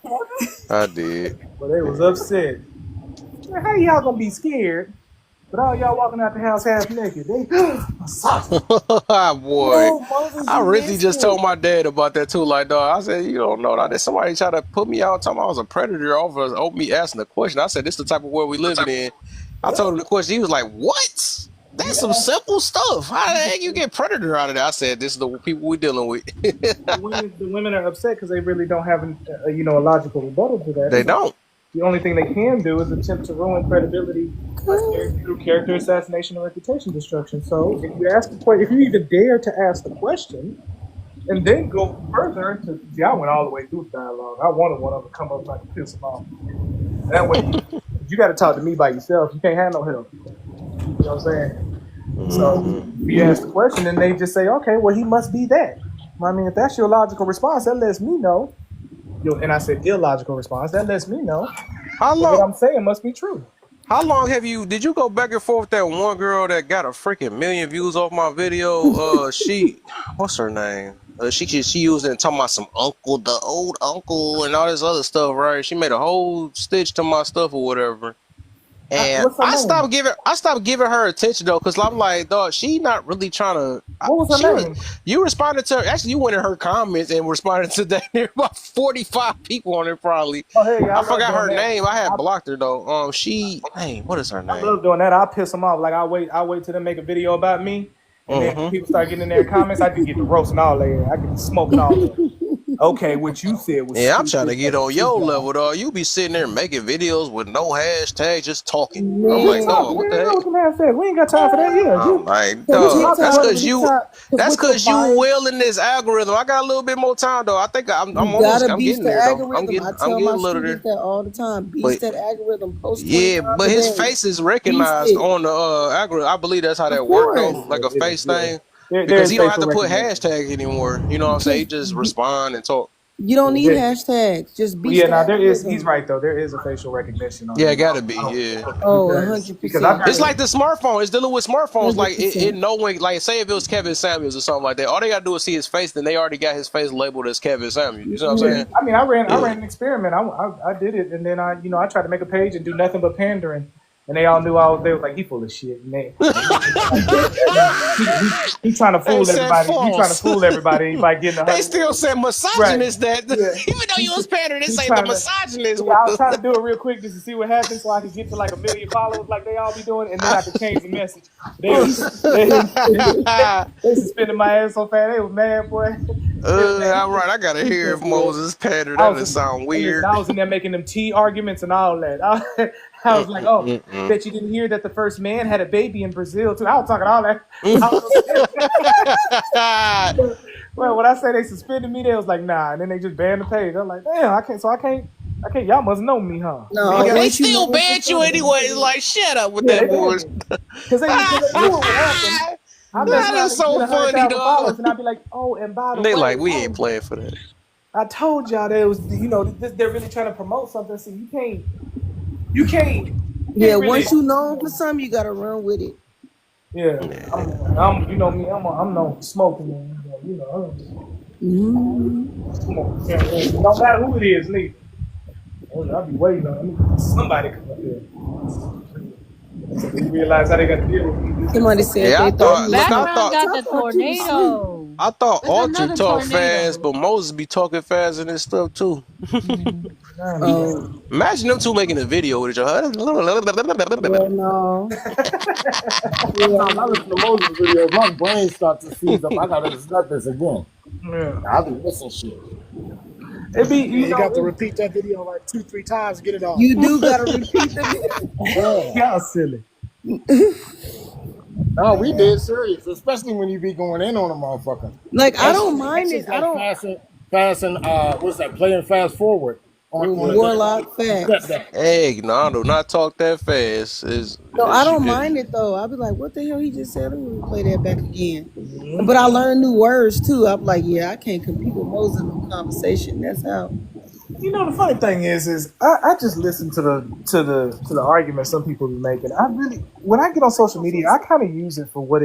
I did.
But they was upset. Man, how y'all gonna be scared? But all y'all walking out the house half naked. They misogyny.
Boy,
yo, Moses,
I
you
really
missed
just
it.
told my dad about that too. Like, dog, I said, you don't know that. Somebody tried to put me out, talking I was a predator over me asking the question. I said, this is the type of world we living in. I told him the question. He was like, what?
You
That's some
ask,
simple stuff. How the
you
heck you get predator out of that? I said, this is the people we dealing with.
the women are upset because they really don't have a logical rebuttal to that.
They
So
don't.
the only thing they can do is attempt to ruin credibility through character assassination and reputation destruction. So if you ask the question, if you even dare to ask the question, and then go further into, see, I went all the way through the dialogue. I wanted one of them to come up so I could piss them off. That way, you got to talk to me by yourself. You can't have no help. You know what I'm saying? So
Hmm.
if you ask the question, then they just say, okay, well, he must be that. I mean, if that's your logical response, that lets me know. And I said illogical response. That lets me know
How
that what
long?
I'm saying must be true.
How long did you go back and forth with that one girl that got a freaking million views off my video? What's her name? She used it and talking about some uncle, the old uncle, and all this other stuff, right? She made a whole stitch to my stuff or whatever. And
What's her name?
I stopped giving her attention though, because I'm like, dog, she not really trying to.
What was her name?
You responded to her. Actually, you went in her comments and responded to that. There were about 45 people on it probably.
Oh, hey, yeah, I
I
love
forgot
doing
her
that.
name. I had
I,
blocked her though. What is her
I
name?
love doing that. I'll piss them off. Like I wait till they make a video about me, and then when
Mm-hmm.
people start getting in their comments, I just get to roasting all there. I get to smoking all there. Okay, what you said was
Yeah, I'm trying
stupid,
to get
but
on
this is
your
wrong.
level, dog. You be sitting there making videos with no hashtag, just talking. I'm
Just
like,
Man,
dog,
talking,
what the
man.
heck?
Go with them half. We ain't got time for that. Yeah,
I'm like,
cause
just
dog,
talk the
TikTok,
question.
cause
that's
with the
cause you
vibes,
well in this algorithm. I got a little bit more time though. I think
you gotta
I'm
beast
getting
the
there though.
algorithm. I
I'm
tell
getting
my
a little
students
there.
that all the time. Beast
But
that algorithm. Post 20
yeah,
times
but
a
his
day.
face is
Beast
recognized
it.
on the algorithm. I believe that's how
Of
that worked though,
course.
like a face
Yeah.
thing.
There
Because
is
he don't have
facial
to put
recognition.
hashtags anymore. You know what I'm saying? He
Just
just
be,
respond and talk.
you don't need
Yeah,
hashtags. Just
well,
beast
yeah.
the
Now there is. He's
algorithm.
right though. There is a facial recognition on
Yeah, it
there.
gotta be,
I don't
yeah.
Oh,
because I've
100%.
got
It's
it.
like the smartphone. It's dealing with smartphones. Like it
100%.
knowing, like say if it was Kevin Samuels or something like that, all they gotta do is see his face, then they already got his face labeled as Kevin Samuels. You know what I'm
Yeah,
saying?
Mhm.
I mean, I ran
Yeah.
an experiment. I did it, and then I tried to make a page and do nothing but pandering, and they all knew I was. They was like, he full of shit, and they like, he trying to
They
fool
said
everybody. He trying to
false.
fool everybody by getting
They
100.
still said
Right?
misogynist that
Yeah.
even though
He
you was pandering, they
he
say the
trying to.
misogynist
Yeah,
with
I was trying
the
to do it real quick just to see what happens, so I could get to like 1 million followers, like they all be doing, and then I could change the message. They they suspended my ass so fast. They was mad, boy. They was mad.
all right, I gotta hear if Moses pattern.
I
That
was
doesn't
in,
sound
and listen,
weird.
I was in there making them tea arguments and all that. I was like, oh, I
Mm-mm-mm-mm.
bet you didn't hear that the first man had a baby in Brazil too. I was talking all that. I was, well, when I say they suspended me, they was like, nah, and then they just banned the page. I'm like, damn, I can't. So I can't. Y'all must know me, huh? We ain't
No,
got.
They
once you
still
know for
banned you
something.
anyway. Like, shut up with
Yeah,
that
they banned
bullshit.
me because they knew what would happen. I mess
That
around
is
and get
so funny,
100,000
dog.
followers, and I'd be like, oh, and by the
They
way,
like, we ain't playing for that.
I told y'all that it was, they're really trying to promote something. So you
Yeah,
can't really,
once you know for something, you gotta run with it.
yeah.
Yeah.
You know me, I'm no smoking, man.
Mhm.
Smoking. Yeah, no matter who it is, neither. I'll be waiting on somebody come up here. So they realize how they got to deal with me.
Somebody said
Yeah,
they thought you was smoking.
Background got
I
the
thought you was asleep.
tornado.
I thought
There's
Archer
another
talk fast,
tornado.
but Moses be talking fast in this stuff too.
Mm.
Oh,
Imagine them two making a video with each other.
yeah, no. Yeah.
Sometimes I listen to Moses videos, my brain starts to seize up. I gotta start this again.
Yeah.
I'll be missing shit.
It be,
Yeah, you got to repeat that video like 2-3 times to get it all.
You do gotta repeat the video.
Yeah.
y'all silly.
No, we did serious, especially when you be going in on a motherfucker.
Like I
That's
don't mind
that's
it.
just
I
like
don't
fast and what's that? Playing fast forward on
warlock
the
facts.
step back.
Hey, no, I do not talk that fast.
No, I
Is you
don't
did.
mind it though. I'll be like, what the hell he just said? Let me play that back again. But I learned new words too. I'm like, yeah, I can't compete with Moses in no conversation. That's how.
You know, the funny thing is I just listen to the arguments some people be making. I really, when I get on social media, I kind of use it for what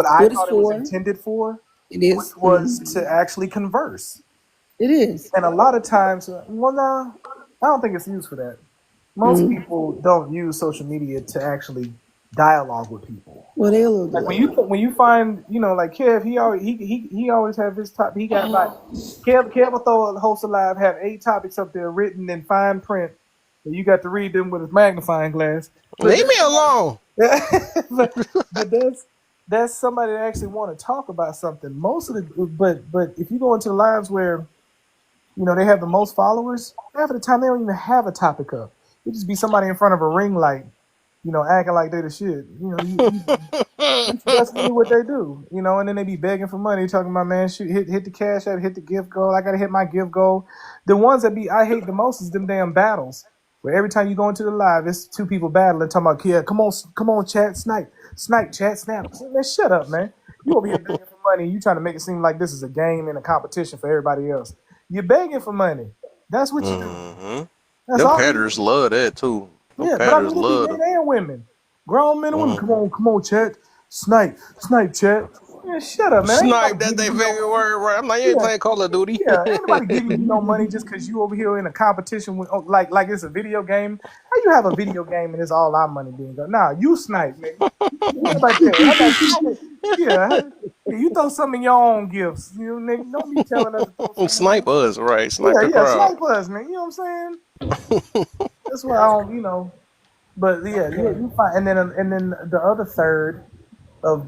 I
What it's
thought it was
for?
intended for,
It
which
is.
was to actually converse.
It is.
And a lot of times, well, no, I don't think it's used for that. Most
Mm.
people don't use social media to actually dialogue with people.
Well, they a little
Like
delayed.
when you find, like Kev, he always have his top. He got like Kev will throw a host alive, have 8 topics up there written in fine print, and you got to read them with a magnifying glass. But
Leave me
that's
alone.
but that's somebody that actually want to talk about something. Most of the but if you go into the lives where they have the most followers, half of the time they don't even have a topic up. It just be somebody in front of a ring light, acting like they the shit. That's really what they do, and then they be begging for money, talking about, man, shoot, hit the cash app, hit the gift goal. I gotta hit my gift goal. The ones that I hate the most is them damn battles where every time you go into the live, it's two people battling, talking about, yeah, come on, chat, snipe, chat, snap. Man, shut up, man. You over here begging for money, and you trying to make it seem like this is a game and a competition for everybody else. You're begging for money. That's what you do.
Mm-hmm.
That's
Them
all you
patterns
do.
love that too. Them
Yeah, but I
patterns
mean, it be
love
men
them.
and women, grown men and women.
Mm.
Come on, chat, snipe, chat. Man, shut up, man. Ain't
Snipe,
nobody
that's
giving
their
you no
favorite
money.
word, right? I'm like, you ain't
Yeah,
playing Call of Duty.
yeah. Ain't nobody giving you no money just because you over here in a competition with, like it's a video game. How you have a video game and it's all our money being done? Nah, you snipe, nigga. How about that? How about yeah? Yeah, you throw some of your own gifts. Nigga, don't be telling us to throw some in
Snipe
there.
us, right? Snipe
Yeah,
the
yeah,
crowd.
snipe us, man. You know what I'm saying? That's why I don't. But yeah, you find, and then the other third of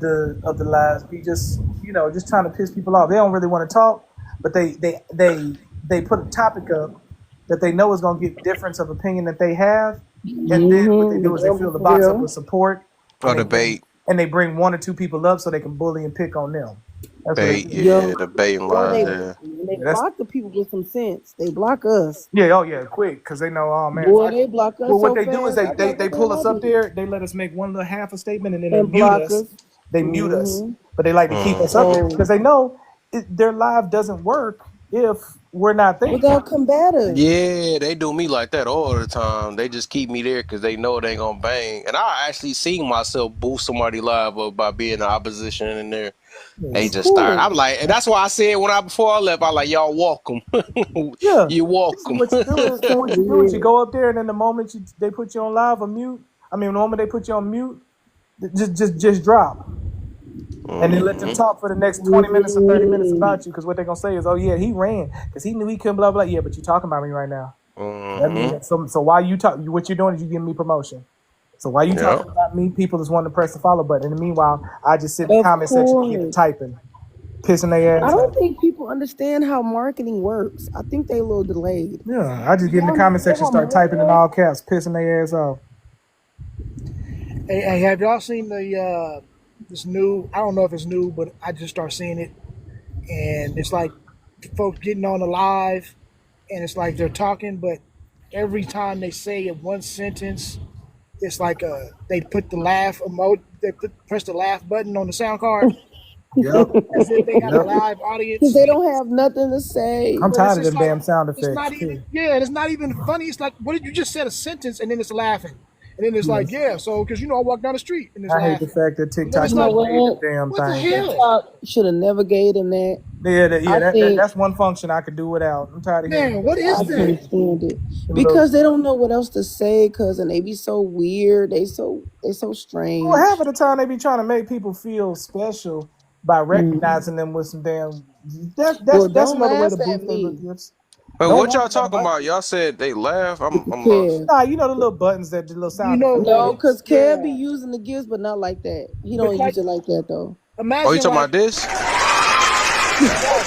the lives be just trying to piss people off. They don't really want to talk, but they put a topic up that they know is going to get difference of opinion that they have, and then what they
Mm-hmm.
do
The
is they
devil
fill the
for
box up
real.
with support, and
Or
they bring
debate.
and they bring one or two people up so they can bully and pick on them. That's what they
Bait,
do.
Yeah.
yeah, debating
Or
lies,
they
Yeah,
yeah.
they
yeah, that's
block the people with some sense. They block us.
yeah. Oh yeah, quick because they know. Oh man, if
Boy,
I
they block
well,
us
what
so
they do is
fast.
they
I
they
got
they
what they
pull us up
wanted.
there. They let us make one little half a statement and then they
And
mute
block
us.
us.
They mute us,
Mm-hmm.
but they like to keep us up there
Mm-hmm.
Oh,
because they know their live doesn't work if we're not there.
without combative.
Yeah, they do me like that all the time. They just keep me there because they know it ain't gonna bang. And I actually seen myself boost somebody live up by being in opposition in there. They
Yeah,
It's
just start.
cool.
I'm like, and that's why I said before I left, I like, y'all welcome.
yeah.
You
Basically,
welcome.
what you do is
So
you
weird.
go up there and then the moment they put you on live or mute, I mean, the moment they put you on mute, just drop. And then let them
Mm-hmm.
talk for the next 20 minutes or 30 minutes about you because what they're going to say is, oh, yeah, he ran because he knew he couldn't, blah, blah. Yeah, but you're talking about me right now. That means
Mm-hmm.
that so why you talk? What you're doing is you giving me promotion. So why you
Yep.
talking about me? People just want to press the follow button. In the meanwhile, I just sit in the
Of
comment section and get to
course.
typing, pissing their
I
ass
don't
off.
think people understand how marketing works. I think they a little delayed.
Yeah, I just
Do
get in the
y'all
comment
understand
section,
how
start
marketing
typing in
works?
all caps, pissing their ass off.
Hey, have y'all seen the this new? I don't know if it's new, but I just start seeing it, and it's like folks getting on the live, and it's like they're talking, but every time they say it one sentence, it's like they put the laugh emoji, press the laugh button on the sound card
Yep,
as if they got a
yep.
live
Because
audience,
they don't have nothing to
I'm
say.
but it's
tired of
just
them
like
damn sound
it's
effects
not even
too.
yeah, it's not even funny. It's like what did you just said a sentence and then it's laughing, and then it's like
Yes,
yeah, so because I walk down the street and it's
I hate the
laughing,
fact that
and then
TikTok
it's
You know
like
never made them
what?
damn
what the
things.
hell,
TikTok should have never gave them that.
Yeah,
I think
that's one function I could do without. I'm tired of hearing
man? What is
I
that?
can't stand it
them little.
because they don't know what else to say. Cause and they be so weird. They so
Well, half
strange.
of the time they be trying to make people feel special by
Mm.
recognizing them with some damn. That's
Well, don't
another way to
laugh at
boost their little
me,
gifts.
But
Don't
what
laugh
y'all
at them,
talking
Mike.
about? Y'all said they laugh. I'm lost.
Kev.
Nah, the little buttons that the little
You
sound
know
effects.
No,
the
cause Kev be
yeah,
using the gifts, but not like that. He
but
don't
like
use it like that though.
Oh, you
imagine
talking
like
about this?
right,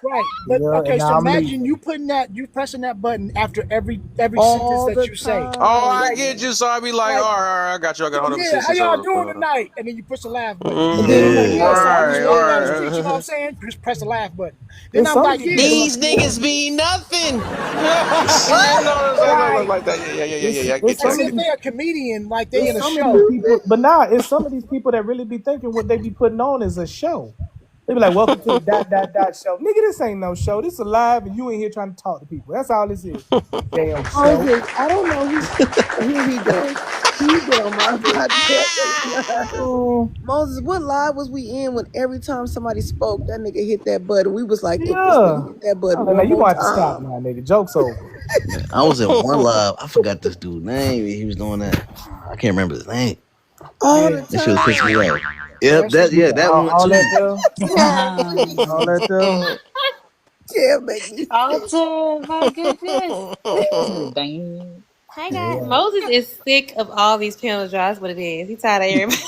right. But
Yeah, and
okay, so
now I'm
imagine
leaving.
you pressing that button after every sentence
All
that
the
you say.
Oh, I
Like
get
time.
you. So I be like,
like
all right, I got you. I got
so
hold up a
yeah, how
six.
y'all
Hold up,
doing
hold up.
tonight? And then you push the laugh button.
And
And then I'm
then
like,
Mm,
yeah, so I'm just
right,
walking down the street, you know what I'm
right.
saying? Just press the laugh button. Then
And
I'm
some of
like,
these
yeah,
people,
These niggas be nothing. You know what I'm saying?
right.
Like that. Yeah. I
it's
get you. I
As
some of
if
get
these
they a comedian, like they
it's
in a
some of these
show.
people, but nah, it's some of these people that really be thinking what they be putting on is a show.
They be like, "Welcome to the dot dot dot show." Nigga, this ain't no show. This is live, and you in here trying to talk to people. That's all this is. Damn show.
Moses, I don't know who. Here he go. He get on my goddamn.
Um,
Moses, what live was we in when every time somebody spoke, that nigga hit that button? We was like, if this nigga
yeah.
hit that button
Okay, now
one
you
more
gonna have to stop
time.
now, nigga. Joke's over.
Man, I was in one live. I forgot this dude's name. He was doing that. I can't remember his name.
All
Yeah,
the
That shit was pissing me
time.
off. Yep,
That shit
that
be
yeah, that one
all that
too.
there, all that there.
can't make me sick.
Alter, my goodness. Dang.
Hi guys.
Yeah.
Moses is sick of all these panel drops. What it is? He tired of everybody.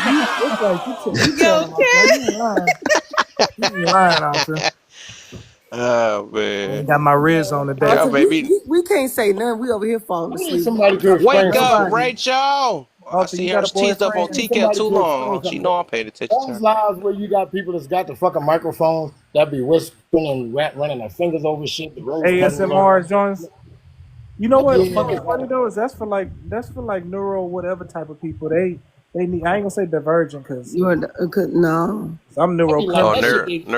You it's like you
Yo,
telling them, Alter.
okay.
You ain't lying. You ain't lying, Alter.
Oh
I
man.
ain't got my Riz on
Yeah,
today.
Also,
baby.
we can't say nothing. We over here falling
I need
asleep.
somebody to
Talking about
explain
Wake
some
up,
shit.
nobody.
Rachel. I
Alter,
see
you
her
got a
teased up on
boyfriend?
I need
TCAT
somebody
too
to explain
long. She
something.
know I paid attention to
Those
her.
lives where you got people that's got the fucking microphone that be whispering and running their fingers over shit, the rose cutting whatever.
ASMR joints. You know
What the
what? You know
fuck
what's
is
funny
that?
though is that's for like neuro whatever type of people. They need. I ain't gonna say divergent because
You are no,
I'm
I be like
Oh,
that shit
neurocognitive.
be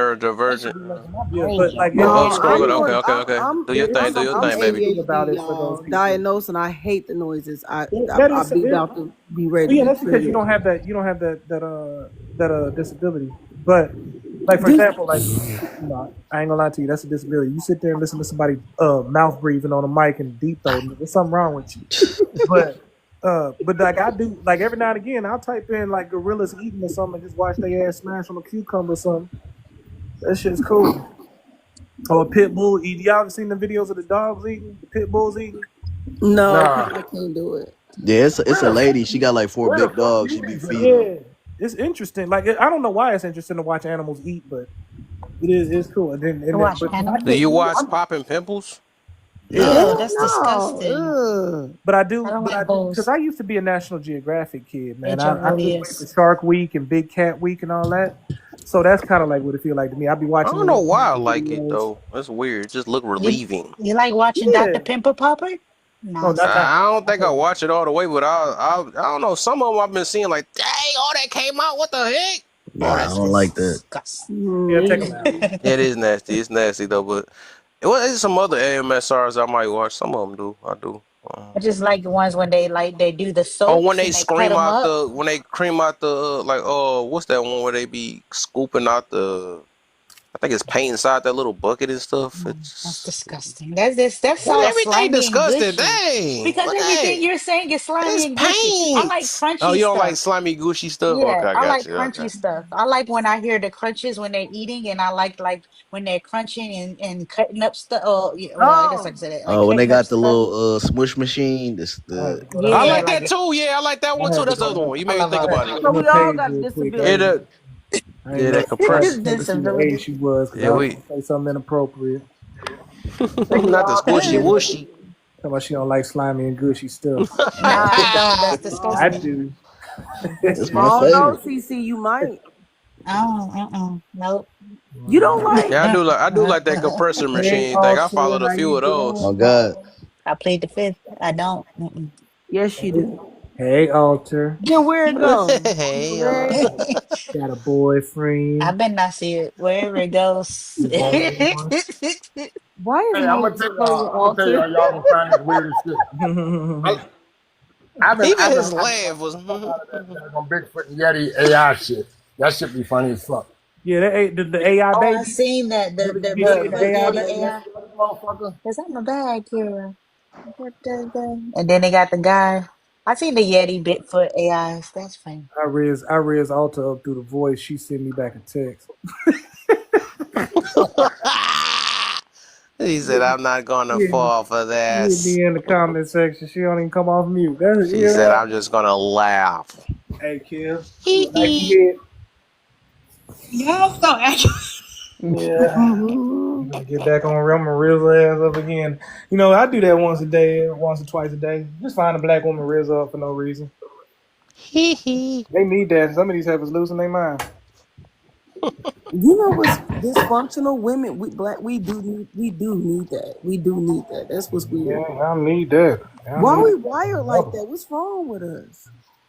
that should
neurodivergent.
be making my
Yeah,
brain
but
jump.
like
Oh, oh,
no.
scroll
I'm
it.
it,
Okay,
more.
okay, okay. Do your
there is
thing. Do
some
your
I'm
thing, baby.
understanding about
ADHD,
it for those
y'all.
people.
Diagnosed, and I hate the noises.
That
I
is
be
it,
about to be ready to
yeah,
be
that's because
triggered.
you don't have that disability. But like for
This
example, like you know, I ain't gonna lie to you, that's a disability. You sit there and listen to somebody mouth breathing on a mic and deep throating. There's something wrong with you. But like I do, like every now and again, I'll type in like gorillas eating or something and just watch their ass smash on a cucumber or something. That shit's cool. Or a pit bull eating. Y'all ever seen the videos of the dogs eating, the pit bulls eating?
no,
Nah.
because I can't do it.
Yeah, it's
Where
a
the fuck
lady. She got like four
where the
big
fuck do
dogs. She
you
be
be
feeding
at?
them.
Yeah, it's interesting. Like I don't know why it's interesting to watch animals eat, but it is. It's cool.
To watch
But I
animals
Do
can't
you
do it.
watch popping pimples?
Nah,
Ew,
Hell
that's disgusting.
no. Ugh.
But
I don't
I
like
do, because
those.
I used to be a National Geographic kid, man. I couldn't wait for
H-O-L-E-S.
Shark Week and Big Cat Week and all that. So that's kind of like what it feel like to me. I'd be
I
watching the
don't know
little
why I
comedy
like it
videos.
though. That's weird. It just look
You
relieving.
you like watching
Yeah.
Dr. Pimple Popper?
No,
Nasty.
I don't
not
think I
that.
watch it all the way, but I don't know. Some of them I've been seeing like, dang, all that came out. What the heck?
Oh,
nah, I
that's
don't like that.
disgusting.
Yeah, check them out.
Mm.
Yeah, it is nasty. It's nasty though, but there's some other AMSRs I might watch. Some of them do. I do.
I just like the ones when they do the
Oh, when
soaps
they
and they cut
scream
them
out
up.
when they cream out the like, oh, what's that one where they be scooping out I think it's paint inside that little bucket and stuff.
That's
It's
disgusting. That's
what
all
everything
slimy and
disgusting.
gushy.
Dang,
Because
what
everything
dang?
you're saying is slimy
It's
and gushy. I like
paint. Oh,
crunchy
you don't
stuff.
like slimy, gushy stuff? Okay,
Yeah,
I
I
got
like
you. Okay.
crunchy stuff. I like when I hear the crunches when they're eating, and I like when they're crunching and cutting up stuff. Oh, yeah, well, I guess I
Oh,
can say that, like
When they
cutting up
got the
stuff.
little smush machine, this
I had
the
to go down.
I
Yeah,
like
like
that too. Yeah, I like that
I
one too.
had to
That's the
go
other
down.
one. You
I
made me
love
think
all
about
that.
it.
So
Little
we all
page
got
real quick.
Yeah,
disabilities.
I didn't
yeah,
know.
that
I
compressor.
had to see what
Disabilities.
age she was because
Yeah,
I was
we
gonna say something inappropriate.
not the squishy whooshy.
Talking about she don't like slimy and gushy stuff.
Nah, I don't. That's
I
disgusting.
do.
that's
I
my
don't know,
favorite.
CC. You might.
Oh, nope.
You don't like.
Yeah, I do like that compressor
Hey,
machine thing. I
Alter,
followed a
how
few
you
of those.
Oh
doing,
God,
man?
I plead the fifth. I don't. Mm-mm.
Yes, you do.
Hey, Alter.
Then where it go?
Hey,
Okay.
Got a boyfriend?
I bet not see it wherever it goes.
You got one?
Why is
Hey,
Moses playing
I'm gonna tell
altar?
y'all, y'all gonna find this weird as shit. I,
even
I've been
his
watching
laugh was.
the fuck out of that daggone Bigfoot and Yeti AI shit. That shit be funny as fuck.
Yeah, the AI
Oh, I
baby.
seen that
Remember
the
you be seeing the
Bigfoot
AI
Yeti
baby?
AI.
That motherfucker.
Cause I'm a bad Kira. And then they got the guy. I seen the Yeti Bigfoot AIs. That's funny.
I riz Alter up through the voice. She sent me back a text.
He said, "I'm not gonna
Yeah,
fall for
she hit
this."
me in the comment section. She don't even come off mute. That's
She said, "I'm just gonna laugh."
Hey, Kim.
Hee
You a Nike
hee.
head?
Y'all so accurate.
Yeah. I'm gonna get back on real and riz her ass up again. You know, I do that once a day, once or twice a day. Just find a black woman riz her up for no reason.
Hee hee.
They need that. Some of these heifers losing their mind.
You know what's dysfunctional? Women, we do need that. We do need that. That's what's
Yeah,
weird.
I need that. I
Why
need
we
that.
wired like that? What's wrong with us?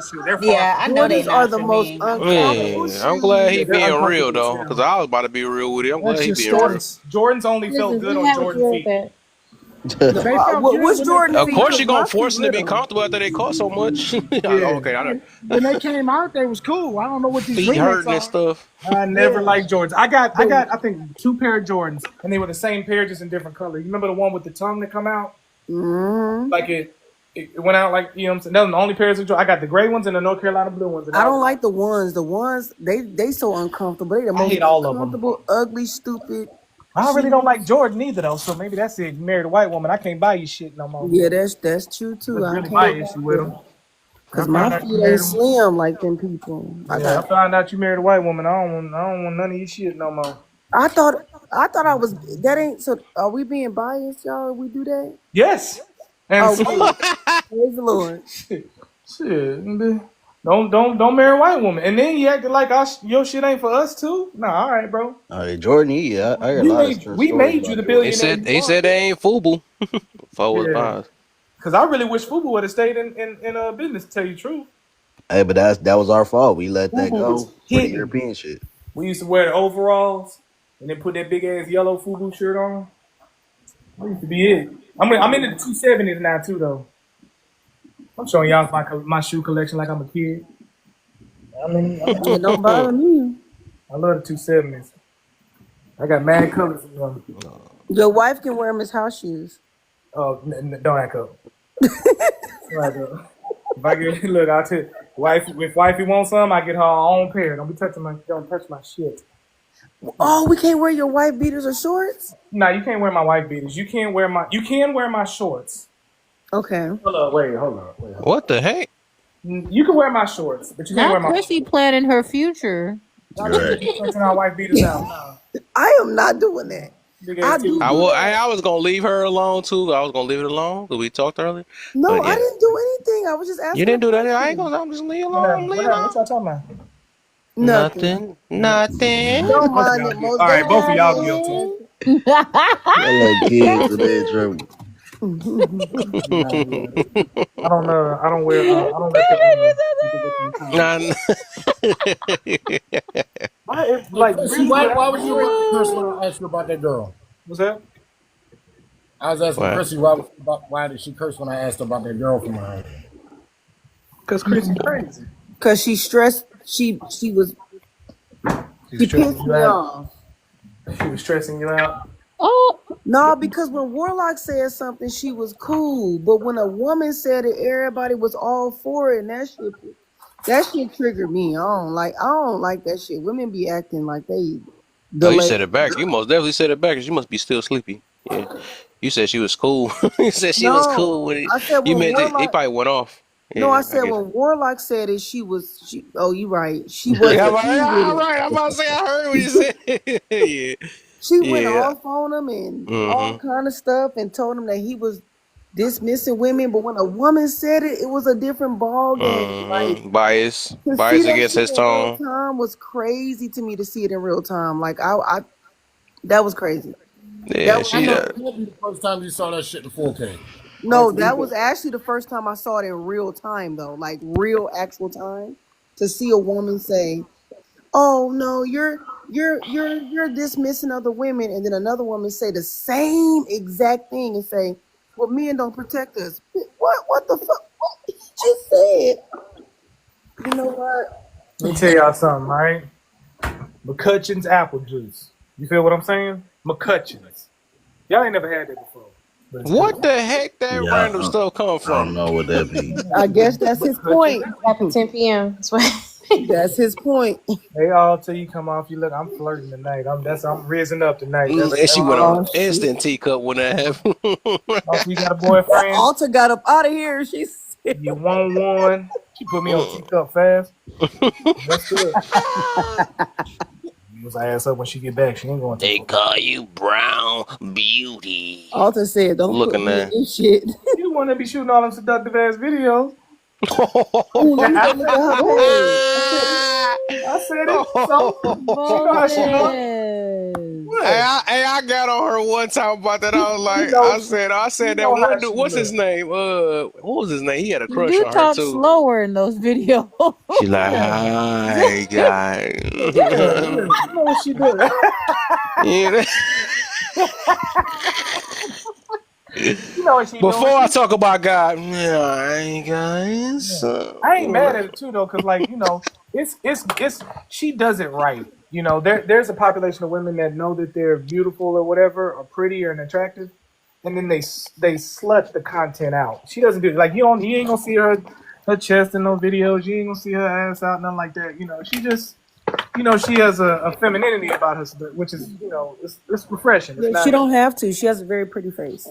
shoe. They're far
Yeah,
from
I know they
Jordans are
not
the
for
most
me.
uncomfortable
Man, I'm glad
Yeah,
he
they're
shoes.
being real
uncomfortable as
though, because
hell.
I was about to be real with it. I'm
That's
glad he
just
being real.
starts. Jordans only felt
Listen,
good
just
on
have what
Jordan
you want
feet.
with
They felt good
Which
when they
Jordan
Of
came
feet?
course,
out.
Because
you're gonna
my feet
force them to be
little.
comfortable after they cost so much.
Yeah,
Okay, I know.
when they came out, they was cool. I don't know what these
Feet
remakes
hurting and
are.
stuff.
I never
Yeah.
liked Jordans. I
The
got, I think 2 pair of Jordans, and they were the same pair, just in different color. You remember the one with the tongue that come out?
hmm
Like it went out like, you know what I'm saying? That was the only pairs of Jordans. I got the gray ones and the North Carolina blue ones, and
I
that was
don't like the ones. The ones they so uncomfortable. They the
I
most
hate all of them.
uncomfortable, ugly, stupid
I really don't like
shoes.
Jordan either, though. So maybe that's it. You married a white woman, I can't buy you shit no more.
Yeah, that's true too.
Must
I
really
can't
my
agree
issue
with
with them.
that. I
Cause my
found out
feet
you
ain't
married a
slim like them people.
Yeah, I found out you married a white woman. I don't want none of your shit no more.
I thought I thought I was that ain't so are we being biased, y'all? If we do that?
Yes. And
Oh
so
good. Praise the Lord.
shit, nigga. Don't marry a white woman. And then you acted like your shit ain't for us too? Nah, all right, bro.
Jordan, yeah, I hear a lot of
We
stories
made you
about
the
They
Jordan.
billionaire
said
you
they
are.
said they ain't FUBU. Four was
Yeah.
pies.
Cause I really wish Fubu would have stayed in business, to tell you the truth.
Hey, but that was our fault. We let that
Fubu was
go for the
hitting.
European shit.
We used to wear the overalls and then put that big ass yellow Fubu shirt on. That used to be it. I'm into the 270s now too though. I'm showing y'all my shoe collection like I'm a kid.
It don't bother me.
I love the 270s. I got mad colors in them.
Your wife can wear them as house shoes.
Oh, don't act up. Don't act up. If I get look, I'll tell you, if wifey wants some, I get her own pair. Don't touch my shit.
Oh, we can't wear your wife beaters or shorts?
Nah, you can't wear my wife beaters. You can wear my shorts.
Okay.
Hold up, wait.
What the heck?
You can wear my shorts, but you can't
Not
wear my
Chrissy planning her future.
nah, look at
Right.
you stretching our wife beaters out. Nah.
I am not doing that.
Big
I
ass
do
titties.
I
do
will.
that.
I was gonna leave her alone too. I was gonna leave it alone because we talked earlier.
No,
But
I
yeah,
didn't do anything. I was just
you
asking a
didn't do that. I ain't
question.
gonna. I'm just leave
What
alone.
happened?
Leave
What happened? What
alone.
y'all talking about?
Nothing.
Nothing. Nothing.
Don't
Both of
mind
y'all
it,
guilty.
Mo.
All
They
right, both of
just
y'all
said
guilty.
nothing.
Y'all like kids and they in trouble.
Nah, yeah. I don't wear. I don't let the victim come.
Nah,
Hey,
Like
Chrissy,
really,
why
without
was you about to curse when
being.
I asked you about that girl?
What's that?
I was asking
what?
Chrissy why did she curse when I asked her about that girl from mine?
Because Chrissy crazy.
Cause she stressed.
She's
She
stressing
pissed
you
me
out.
off.
She was stressing you out.
Oh,
No, because when Warlock said something, she was cool. But when a woman said it, everybody was all for it, and that shit triggered me. I don't like that shit. Women be acting like they
Oh, you
delay.
said it back. You most definitely said it back because you must be still sleepy. Yeah. You said she was cool. You said she was
No,
cool with it.
I said
You
when
meant it
Warlock.
probably went off.
No, I
Yeah, I
said
get you.
when Warlock said it, she. Oh, you right. She
Yeah,
wasn't cool with
all
it.
right. I'm about to say I heard what you said. Yeah.
She went
Yeah.
off on him and all
Mm-hmm.
kind of stuff and told him that he was dismissing women. But when a woman said it, it was a different ball game. Like
Mm-hmm. Bias.
to see
Bias
that
against
shit
his
in real
tone.
time was crazy to me to see it in real time. Like I that was crazy. That
Yeah,
was
I
she
know
crazy.
it can't be the first time you saw that shit in 4K.
No, that was actually the first time I saw it in real time though, like real actual time. To see a woman say, "Oh no, you're dismissing other women," and then another woman say the same exact thing and say, "Well, men don't protect us." What the fuck? What he just said? You know what?
Let me tell y'all something, all right? McCutcheon's apple juice. You feel what I'm saying? McCutcheon's. Y'all ain't never had that before, but it's good.
what the heck that
Yeah,
random stuff come
I don't
from?
know what that be.
I guess that's his
McCutcheon's
point.
apple
After
juice.
10 p.m. That's why.
That's his point.
Hey, all till you come off. You look. I'm flirting tonight. I'm risen up tonight.
And she
That's
went on
Oh
all.
shit!
instant teacup when that happened.
Also, you got a boyfriend.
Alta got up out of here. She said,
You want one. She put me on teacup fast. That's good. Use her ass up when she get back. She ain't going too
They
far.
call you Brown Beauty.
Alta said, "Don't put
Looking
me in
at.
this shit."
You want to be shooting all them seductive ass videos?
Ooh, let me go
I
look
said,
at her page.
I said it. So she know how she look.
Hey,
What?
I got on her one time about that. I was
You
like,
know,
I
you
said that
know how
one dude.
she
What's his
look.
name? What was his name? He had a
you
crush
do
on her
talk
too.
slower in those videos.
She like,
Yeah,
hi,
yeah,
guy.
yeah. You know what she doing.
You know?
You know what she doing.
Before I talk about God, hi guys.
Yeah. I ain't mad at it too though, cause like it's she does it right. There's a population of women that know that they're beautiful or whatever, or pretty or attractive, and then they slut the content out. She doesn't do it. Like you ain't gonna see her chest in no videos. You ain't gonna see her ass out, nothing like that. She just she has a femininity about her, which is it's refreshing. It's
Yeah, she
not.
don't have to. She has a very pretty face.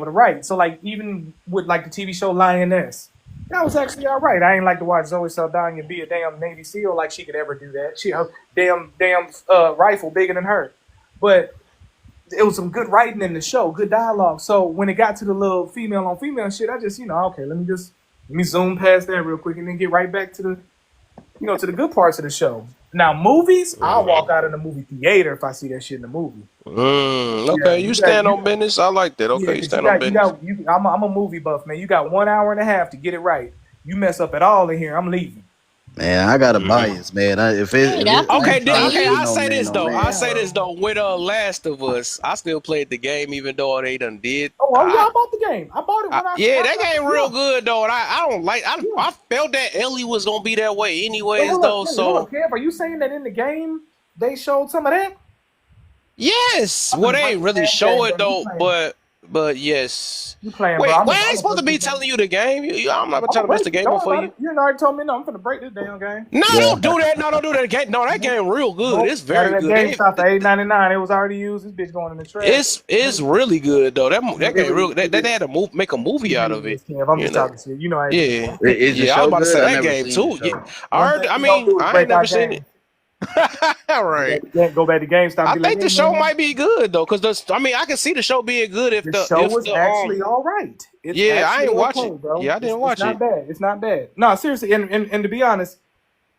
able to write. So like even with like the TV show Lioness,
That was actually all right. I ain't like to watch Zoe Saldana be a damn Navy SEAL like she could ever do that. She a damn rifle bigger than her, but it was some good writing in the show, good dialogue. So when it got to the little female on female shit, I just okay, let me zoom past that real quick and then get right back to to the good parts of the show. Now movies, I'll walk out of the movie theater if I see that shit in the movie.
Okay,
Yeah,
you stand on business. I like that.
yeah,
Okay, you
because
stand on business.
I'm a movie buff, man. You got 1 hour and a half to get it right. You mess up at all in here, I'm leaving.
Man, I got a
Mm-hmm.
bias, man.
Hey, that's
I
Okay,
ain't trying to
okay.
see
I
no
say
man
this
no
though. I
man,
say this
bro.
though. With Last of Us, I still played the game even though they done did.
Oh yeah, I bought the game. I bought it when
Yeah,
I
that game real
yeah,
good though, and I don't like.
yeah.
I felt that Ellie was gonna be that way
Wait,
anyways
hold up,
though.
wait, hold up,
So
Kev. Are you saying that in the game they showed some of that?
yes,
I'm
well
gonna
they
break
ain't
the
really
damn game,
show
bro.
it though, but yes.
You playing, bro?
Wait,
I'm
why
gonna
I ain't supposed to
break
be
this game.
telling you the game? I'm not
I'm
trying
gonna
to mess
break
the
it.
game
Don't
up
worry
for
about
you.
it. You already told me no. I'm gonna break this damn game.
No,
Yeah.
don't do that. No, don't do that. No, that
Nope.
game real good.
Nope.
It's
After
very
that
good.
game stopped for $8.99, it was already used. This bitch going in the trash.
It's really good though. That
It
game
really,
real.
it
They
really,
had to make a
it
movie out of
really
it.
is, Kev. I'm
You
just
know.
talking shit. You know how I do.
Yeah,
Is the
yeah. I was
show
about to
good?
say
I
that
never
game
seen the
too. Yeah.
show.
I
One
heard.
thing
I
we don't
mean,
do is
I ain't
break
never
our
seen it.
games.
All right.
Go back to GameStop and
I
be like,
think
hey
the show
man,
might be good though, cause I mean, I can see the show being good
the show was actually all right. It's
Yeah, I
actually
ain't watch it.
okay, bro.
Yeah, I didn't
It's
watch
not
it.
bad. It's not bad. No, seriously, and to be honest,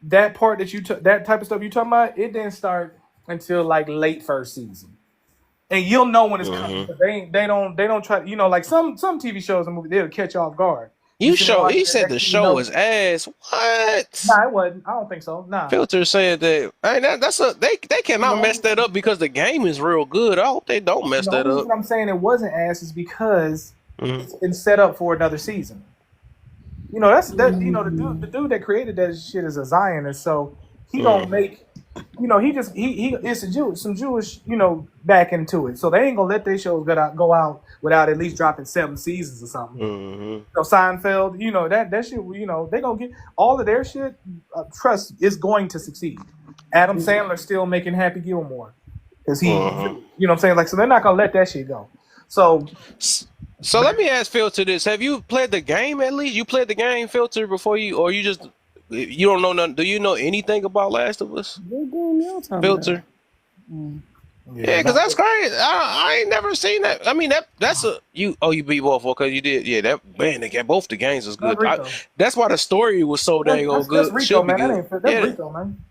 that part that you took, that type of stuff you talking about, it didn't start until like late first season, and you'll know when it's coming
Mm-hmm.
because they don't try. Like some TV shows and movies, they'll catch you off guard. You
You
see there
show.
watching
He
the
said
next
the
thing you
show
know,
was ass. What?
nah, it wasn't. I don't think so. Nah,
Filter said that. Hey, that's a they
you
cannot mess
know,
that up because the game is real good. I hope they don't mess
the
that
only
up.
reason I'm saying it wasn't ass is because
Mm-hmm.
it's been set up for another season. That's that. The dude that created that shit is a Zionist, so he gonna
Mm-hmm.
make. He just he it's a Jew, some Jewish back into it. So they ain't gonna let their shows go out without at least dropping 7 seasons or something.
Mm-hmm.
Seinfeld, that shit. They gonna get all of their shit. Trust is going to succeed. Adam Sandler's still making Happy Gilmore because
Mm-hmm.
what I'm saying, like, so they're not gonna let that shit go. So,
So let me ask Filter this: have you played the game at least? You played the game, Filter, before or you just you don't know nothing? Do you know anything about Last of Us,
What game y'all talking about?
Filter? Yeah, because that's crazy. I ain't never seen that. I mean that's a you. Oh, you beat both. Okay, you did. Yeah, that man. They got both the games was
that's
good.
Rico.
That's why the story was so dang old
That's
good.
Rico,
Should be
man.
good.
That's
Yeah,
Rico, man.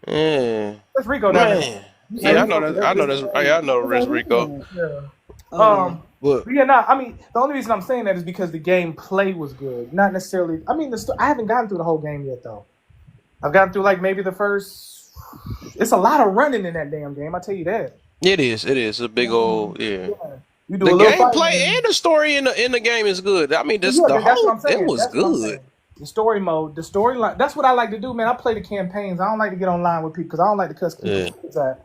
yeah,
That's Rico down there.
man.
You say
Yeah, I
you
know
filter.
that.
That's
I know
Rico.
this. Yeah, I know
What's
Riz
that
Rico.
game?
Yeah.
Oh yeah.
But
But yeah, nah. I mean, the only reason I'm saying that is because the gameplay was good, not necessarily. I mean, I haven't gotten through the whole game yet, though. I've gotten through like maybe the first. It's a lot of running in that damn game. I tell you that.
it is. It is a big old yeah.
Yeah. You do
The
a little fighting.
gameplay and the story in the game is good. I mean, this the
Yeah, that's what
whole
I'm
it
saying.
was
That's what I'm
good.
saying. The story mode, the storyline. That's what I like to do, man. I play the campaigns. I don't like to get online with people because I don't like to cuss
Yeah,
kids out.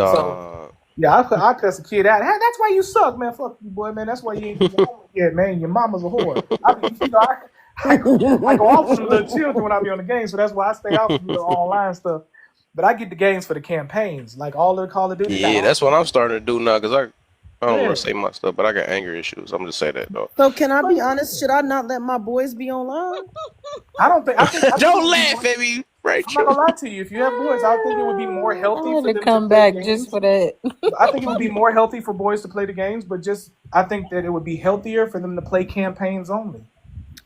So
dog.
yeah, I cuss a kid out. Hey, that's why you suck, man. Fuck you, boy, man. That's why you ain't get your homework yet, man. Your mama's a whore. I go off on the little children when I be on the game, so that's why I stay off of the online stuff. But I get the games for the campaigns, like all the Call of Duty.
Yeah, that's what I'm starting to do now because I don't
Yeah.
want to say my stuff, but I got anger issues. I'm just say that though.
So can I be honest? Should I not let my boys be online?
I don't think. I think it
Don't
would be
laugh
more,
at me,
I'm not
Rachel.
gonna lie to you. If you have boys, I think it would be more
I
healthy
had
for
to
them to
come
play the
back just
games.
for that.
I think it would be more healthy for boys to play the games, but I think that it would be healthier for them to play campaigns only.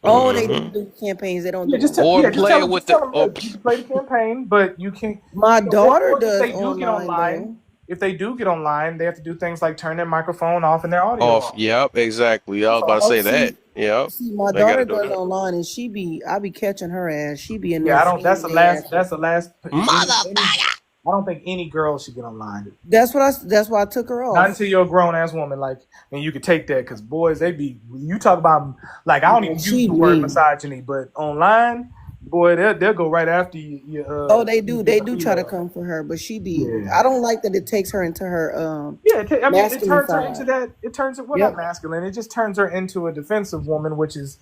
Oh, they
Hmm.
do campaigns. They don't
Yeah,
do
just tell,
Or
yeah, just
play
tell
it
them,
with
just tell them
or
this. You can play the campaign, but you can't.
My daughter
Or if
does
they do get
online
online,
though.
if they do get online, they have to do things like turn their microphone off and their audio
off.
off.
Yep, exactly. I was about to
So
say that. Yep,
See, my
they got to
daughter
do
does
that.
online, and I be catching her ass. She be in there
yeah, I don't.
fiending their ass
That's
off.
the last.
Motherfucker.
I don't think any girl should get online.
That's why I took her
Not
off.
until you're a grown ass woman, like, and you could take that because boys, they be. You talk about like I don't
Yeah,
even use
she
the word
mean.
misogyny, but online, boy, they'll go right after you.
Oh, they do. They
You
do try to come for her, but she be.
yeah.
I don't like that it takes her into her
Yeah, I mean, it
masculine
turns her into
side.
that. It turns her well, not
Yep.
masculine. It just turns her into a defensive woman, which is,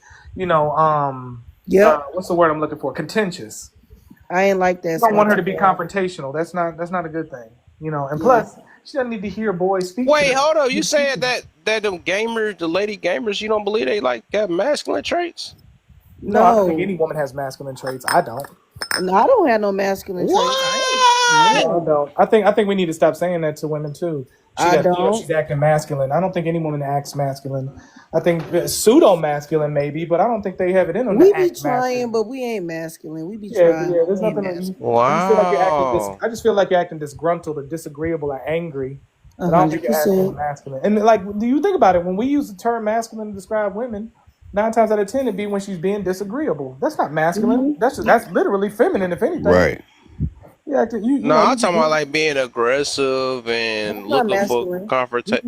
Yep.
what's the word I'm looking for? Contentious.
I ain't like
You
that.
don't
So I
want her to
took
be
her off.
confrontational. That's not a good thing. And
Yeah.
plus, she doesn't need to hear boys speak to
Wait,
her.
hold up. You said that them gamers, the lady gamers, you don't believe they like got masculine traits?
No, I don't think any
No,
woman has masculine traits. I don't.
no, I don't have no masculine traits.
What?
No, I
No,
don't. I think we need to stop saying that to women too. She
I
got,
don't.
she's acting masculine. I don't think any woman acts masculine. I think pseudo masculine maybe, but I don't think they have it in them
We
to
be
act
trying,
masculine.
but we ain't masculine. We be
Yeah,
trying,
yeah.
but
There's
we ain't
nothing.
masculine.
I just feel like you're acting
Wow.
I just feel like you're acting disgruntled or disagreeable or angry,
A
but I don't think
hundred
you're acting
percent.
masculine. And like, do you think about it? When we use the term masculine to describe women, 9 times out of 10 it'd be when she's being disagreeable. That's not masculine.
Mm-hmm.
That's literally feminine, if anything.
Right.
You acting,
No, I'm talking about
you.
like being aggressive and
That's not
looking for
masculine.
confrontation.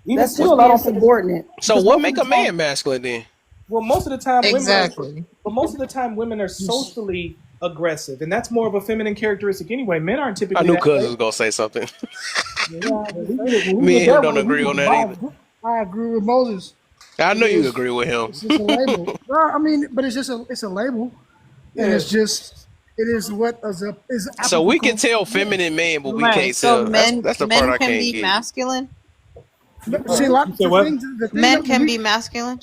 Even
That's just
still, I
being
don't think it's
subordinate.
So
because
what
most of
make
the
a
time,
man masculine then?
well, most of the time women are,
Exactly.
but most of the time women are socially aggressive, and that's more of a feminine characteristic anyway. Men aren't
I
typically
knew
that
Cuz
way.
was gonna say something.
Yeah,
I just
when he
Me
get
and him
that
don't
way, he
agree
need
on
to
that either.
box.
I agree with Moses.
I
It
know you
is.
agree with him.
It's just a label. Well, I mean, but it's a label, and
Yeah,
it is what is
So we can
applicable
tell
to men.
feminine man, but we
Right.
can't
So
tell. That's
men
that's the part
men
I
can
can't
be
get.
masculine.
See, a lot
you say
the
what?
things the thing
Men
that when
can
we
be masculine.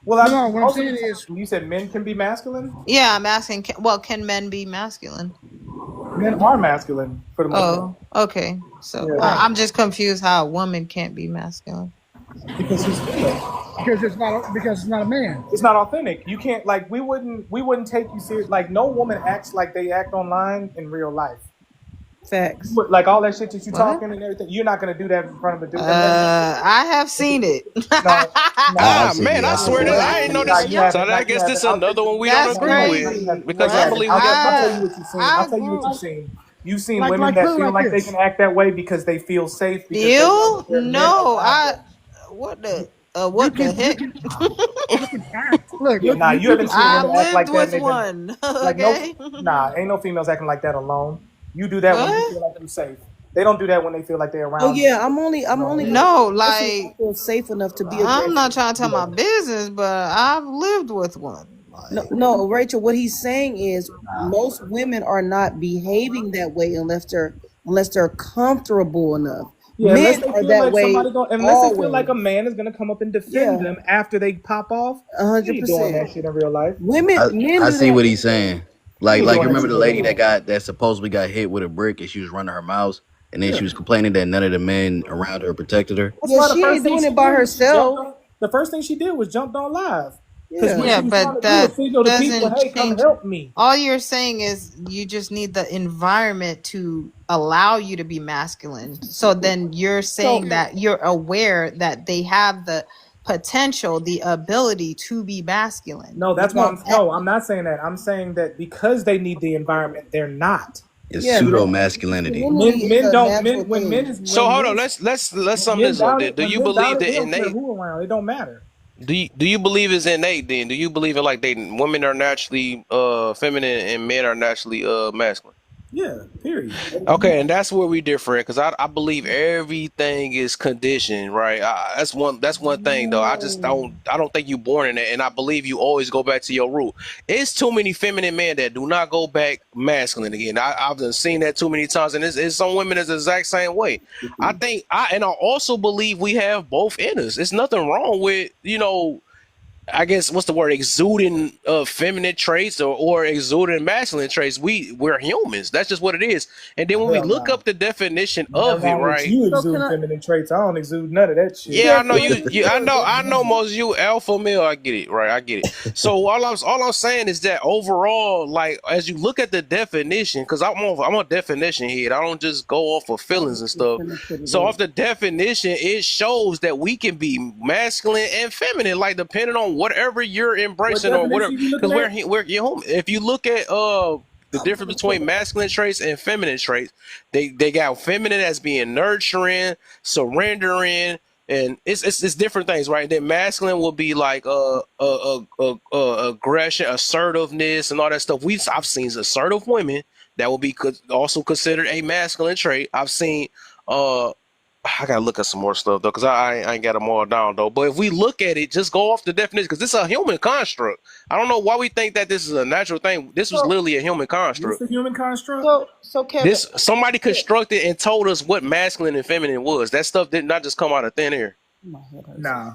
Well,
no, what I'm
most of the
saying is
time, you said men can be masculine.
Yeah, I'm asking. Well, can men be masculine?
Men are masculine for the most part.
Oh, okay. So
Yeah,
I'm just confused how a woman can't be masculine.
because she's female.
because it's not a man.
It's not authentic. You can't like we wouldn't take you serious. Like no woman acts like they act online in real life.
Facts.
Like all that shit that you
What?
talking and everything, you're not gonna do that in front of a dude. Unless
I have seen it.
no, nah,
I've
Ah
seen
man,
it.
I
I've
swear
seen
this.
it.
What?
I ain't know
nah,
this.
you
So
haven't. Nah,
I
you
guess this
haven't.
is another one we don't
That's
No, you
agree
haven't.
with
No, you
crazy.
haven't. No,
because
you
I
What?
haven't.
believe we
I'll tell
agree.
you what you've seen. I'll
I,
tell you what you've
I
seen. You've seen women
Put
that
it
feel
like
like they can
this.
act that way because they feel safe because they know
you
that their men
no.
around them.
You
What the
can you
heck?
can you can act. Look,
Yeah, nah, you
you can
haven't seen
I've
women act
lived
like that, and
with
they've been
one.
like no,
Okay.
nah, ain't no females acting like that alone. You do that when you
What?
feel like you're safe. They don't do that when they feel like they're
Oh
around you.
yeah, I'm only gonna
No,
be aggressive if I
like
feel safe enough to be
I'm not
aggressive.
trying to tell
Yeah,
my business, but I've lived with one.
No,
Like
no, Rachel. What he's saying is most women are not behaving that way unless they're comfortable enough.
yeah. Unless
Men
they
are
feel
that
like
way
unless they feel like a
always.
man is gonna come up and defend
Yeah,
them after they pop off.
a
You
hundred
ain't doing
percent.
that shit in real life.
Women,
I
men
I
do
see
that.
what he's saying.
You ain't
Like
doing
you
that
remember
shit
the
in real
lady
life.
that supposedly got hit with a brick and she was running her mouth and then
Yeah.
she was complaining that none of the men around her protected her.
That's
Yeah,
why the
she
first
ain't
thing
doing
she
it by
did was she jumped
herself.
on. The first thing she did was jumped on live because what
Yeah.
yeah,
she was trying
but
to do
that
was signal to people,
doesn't
"Hey, come
change.
help me."
All you're saying is you just need the environment to allow you to be masculine. So then you're saying
So
that you're aware that they have the potential, the ability to be masculine.
No, that's why
no,
I'm. No, I'm not saying that. I'm saying that because they need the environment, they're not.
It's
yeah,
See
pseudo
that
masculinity.
masculinity is
men
a
don't
natural thing.
So hold on, let's
when
sum
men
this up.
doubt
Then
it
do
when
you
men doubt
believe
it, they
the
don't care
innate?
who around. It don't matter.
Do you believe it's innate? Then do you believe in like they women are naturally feminine and men are naturally masculine?
Yeah. Period.
Okay, and that's where we differ because I believe everything is conditioned, right? That's one thing though. I don't think you born in it, and I believe you always go back to your root. It's too many feminine men that do not go back masculine again. I've done seen that too many times, and it's some women is the exact same way. I also believe we have both in us. It's nothing wrong with I guess what's the word, exuding feminine traits or exuding masculine traits. We're humans. That's just what it is. And then when we
Hell
look
no.
up the definition
Nothing
of it,
wrong with
right?
you
So can
exuding
I?
feminine traits. I don't exude none of that shit.
Yeah, I
Kev,
know
can I
you.
speak
I
to
know.
this?
I know most of you alpha male. I get it, right? I get it. So all I'm saying is that overall, like as you look at the definition, because I'm a definition head. I don't just go off of
I
feelings
was
and
just
stuff.
gonna put it
So
up.
off the definition, it shows that we can be masculine and feminine, like depending on whatever you're
What
embracing or whatever.
definition you looking
Because
at?
we're home. If you look at the difference between masculine traits and feminine traits, they got feminine as being nurturing, surrendering, and it's different things, right? And then masculine will be like aggression, assertiveness, and all that stuff. I've seen assertive women that will be also considered a masculine trait. I've seen uh I gotta look at some more stuff though, because I ain't got them all down though. But if we look at it, just go off the definition, because this is a human construct. I don't know why we think that this is a natural thing. This was
So,
literally a human
This
construct.
a human construct?
so Kevin.
This somebody constructed and told us what masculine and feminine was. That stuff did not just come out of thin air.
My head hurts.
Nah.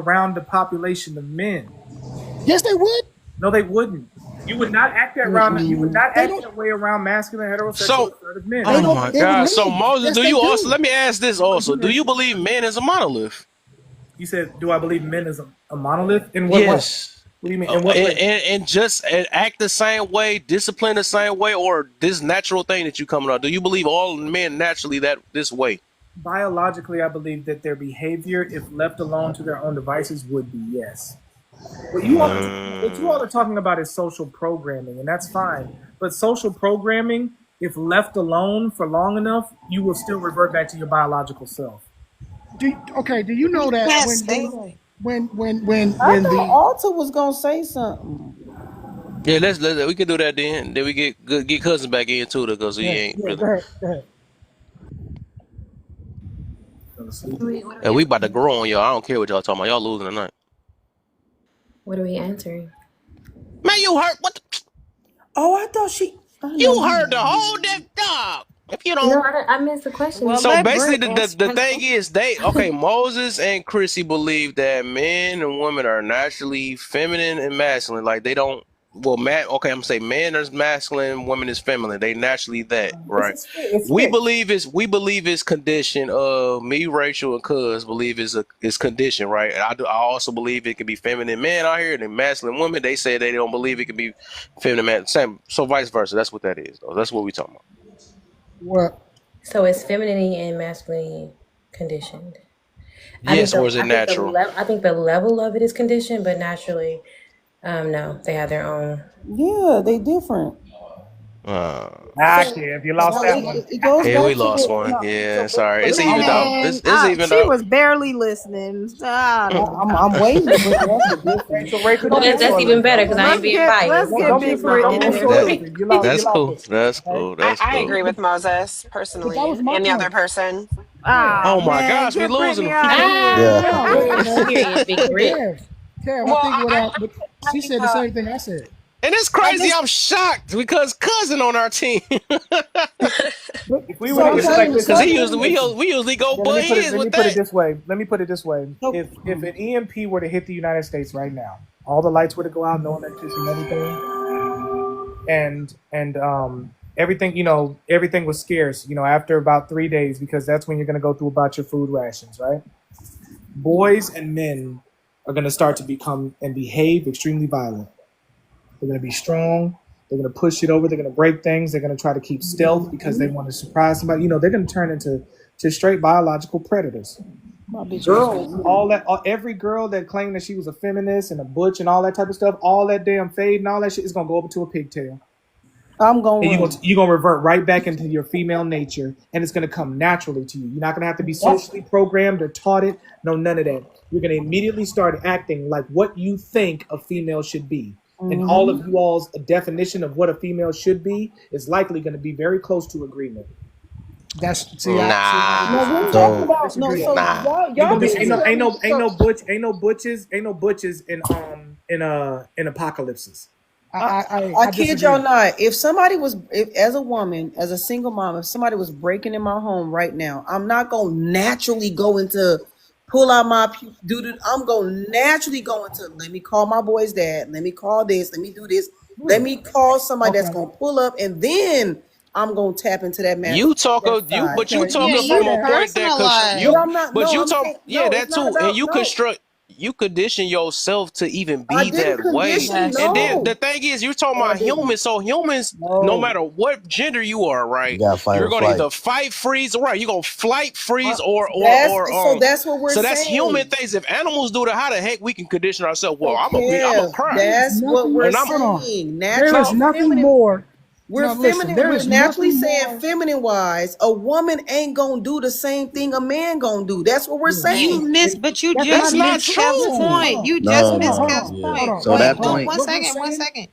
around the population of men.
Yes, they would.
No, they wouldn't. You would not act that around. You would not
They
act
don't.
that way around masculine, heterosexual,
So,
assertive men.
They
oh
don't.
my
They don't
God. So
live.
Moses,
Yes,
do
they
you also?
do.
Let me ask this also. Do you believe man is a monolith?
You said, "Do I believe men is a monolith?" In what way?
Yes.
What do you mean? In what way?
And just act the same way, discipline the same way, or this natural thing that you coming on? Do you believe all men naturally that this way?
Biologically, I believe that their behavior, if left alone to their own devices, would be yes. What you all
Mm,
are talking about is social programming, and that's fine. But social programming, if left alone for long enough, you will still revert back to your biological self.
Okay. Do you know
You
that
can't stay right.
Yeah.
I
when
thought
the
Alta was gonna say something.
yeah, let's we can do that then. Then we get cousin back in too because he ain't
Yeah,
really.
go ahead. Go ahead. Fell
What
asleep
are we,
again.
what are
And
we,
we about to grow on y'all. I don't care what y'all talking about. Y'all losing tonight.
what are we answering?
Man, you heard what?
Oh, I thought she. Oh no,
You
you
heard the
right.
whole damn dog. If you
No,
don't.
I missed the question.
Well,
So
let
basically,
Brent
the
answer.
thing is, Moses and Chrissy believe that men and women are naturally feminine and masculine. Like they don't, well, okay, I'm gonna say man is masculine, woman is feminine. They naturally that, right?
It's fixed.
We believe it's conditioned. Me, Rachel, and Cuz believe it's conditioned, right? And I also believe it can be feminine men out here and masculine women. They say they don't believe it can be feminine man. Same, so vice versa. That's what that is, though. That's what we talking about.
what?
So it's femininity and masculinity conditioned.
Yes, or is it natural?
I think the level of it is conditioned, but naturally, no, they have their own.
Yeah, they different.
Ah,
So,
kid, you lost
so
that one.
it goes
Yeah, we
back to
lost
the
one.
no.
Yeah,
So,
sorry.
but
It's
it goes
evened
back.
out.
Man,
It's evened
she
out.
was barely listening. I don't know.
I'm waiting to bring out the difference.
Rachel,
But
don't
I'm
be
That's
so
even
saying,
better
aggressive.
because I ain't being
Let's
biased.
Don't,
get
don't be
deeper
don't be
into
so
That
it.
aggressive. You
that's
lost
cool.
it.
That's
Okay.
cool. That's
I
cool.
agree with Moses
That was
personally
my
and the other
point.
person.
Yeah.
Ah
Oh my
man,
gosh, we
get
losing
Brittany
them.
out of
Yeah.
here.
No, but
Ah, period, big
but
grit.
Kev, I
Well,
think
I
but she said the
uh,
same thing I said.
And it's
I
crazy.
just
I'm shocked because cousin on our team.
But
If we would
so
have
listen,
like
cousin,
Because
listen,
he usually
cousin.
we usually go
okay,
butt heads
let me
with
put it
that.
this way. Let me put it this way.
So,
If an EMP were to hit the United States right now, all the lights were to go out, no electricity, and everything, and everything, everything was scarce, after about 3 days, because that's when you're gonna go through about your food rations, right? Boys and men are gonna start to become and behave extremely violent. They're going to be strong. They're going to push it over. They're going to break things. They're going to try to keep stealth because they want to surprise somebody. They're going to turn into straight biological predators.
my bitch gonna
Girls,
say,
every girl that claimed that she was a feminist and a butch and all that type of stuff, all that damn fade and all that shit is going to go over to a pigtail.
I'm gonna
And
run.
you're gonna revert right back into your female nature, and it's gonna come naturally to you. You're not gonna have to be socially programmed or taught it. No, none of that. You're gonna immediately start acting like what you think a female should be, and all
Mm-hmm.
of you all's definition of what a female should be is likely gonna be very close to agreement.
that's I would
No, we're
disagree.
talking
So
about no.
Disagree.
So
Nah.
y'all
Because
being silly. So
ain't no butches in apocalypses.
I, I
I
kid y'all
disagree.
not. If somebody was, as a woman, as a single mom, if somebody was breaking in my home right now, I'm not gonna naturally go into pull out my I'm gonna naturally go into let me call my boy's dad. Let me call this. Let me do this. Let
Yeah.
me call somebody that's
Okay.
gonna pull up, and then I'm gonna tap into
You talk
that
but
side.
you
Okay.
Yeah,
talking
Say
you
from a
that.
point that
But
you
personalize.
I'm not.
but
No,
you
I'm
talk
saying
yeah
no. It's
that
not
too and
about no.
you condition yourself to even
I
be
didn't
that way.
condition.
That's
And then
true.
the
No,
thing is, you're talking
no, I
about
didn't.
humans. So humans, no
No.
matter what gender you are,
you
right,
got fight
you're
or
gonna
flight.
either fight, freeze, or right. You're gonna flight, freeze,
So that's what we're
so that's human
saying.
things. If animals do that, how the heck we can condition ourselves? Well,
So
I'm a
Kev,
cry,
There is
that's what we're
nothing.
and I'm
Hold on.
saying.
There is
Naturally
no.
nothing
feminine.
more.
We're
No, listen.
feminine.
There
We're
is
naturally
nothing
saying
more.
feminine wise. A woman ain't gonna do the same thing a man gonna do. That's what we're
Yeah.
If,
saying.
if,
You
That's
That's
just
not even
not
missed
true.
Kev's
Listen.
true.
Hold
point.
on.
You just
No,
Hold on.
missed
Hold
no,
Kev's
on.
yeah.
Hold
point.
on.
So
Hold on.
Wait,
that
Hold
no,
on.
point,
one
What we're
second, one
saying.
second.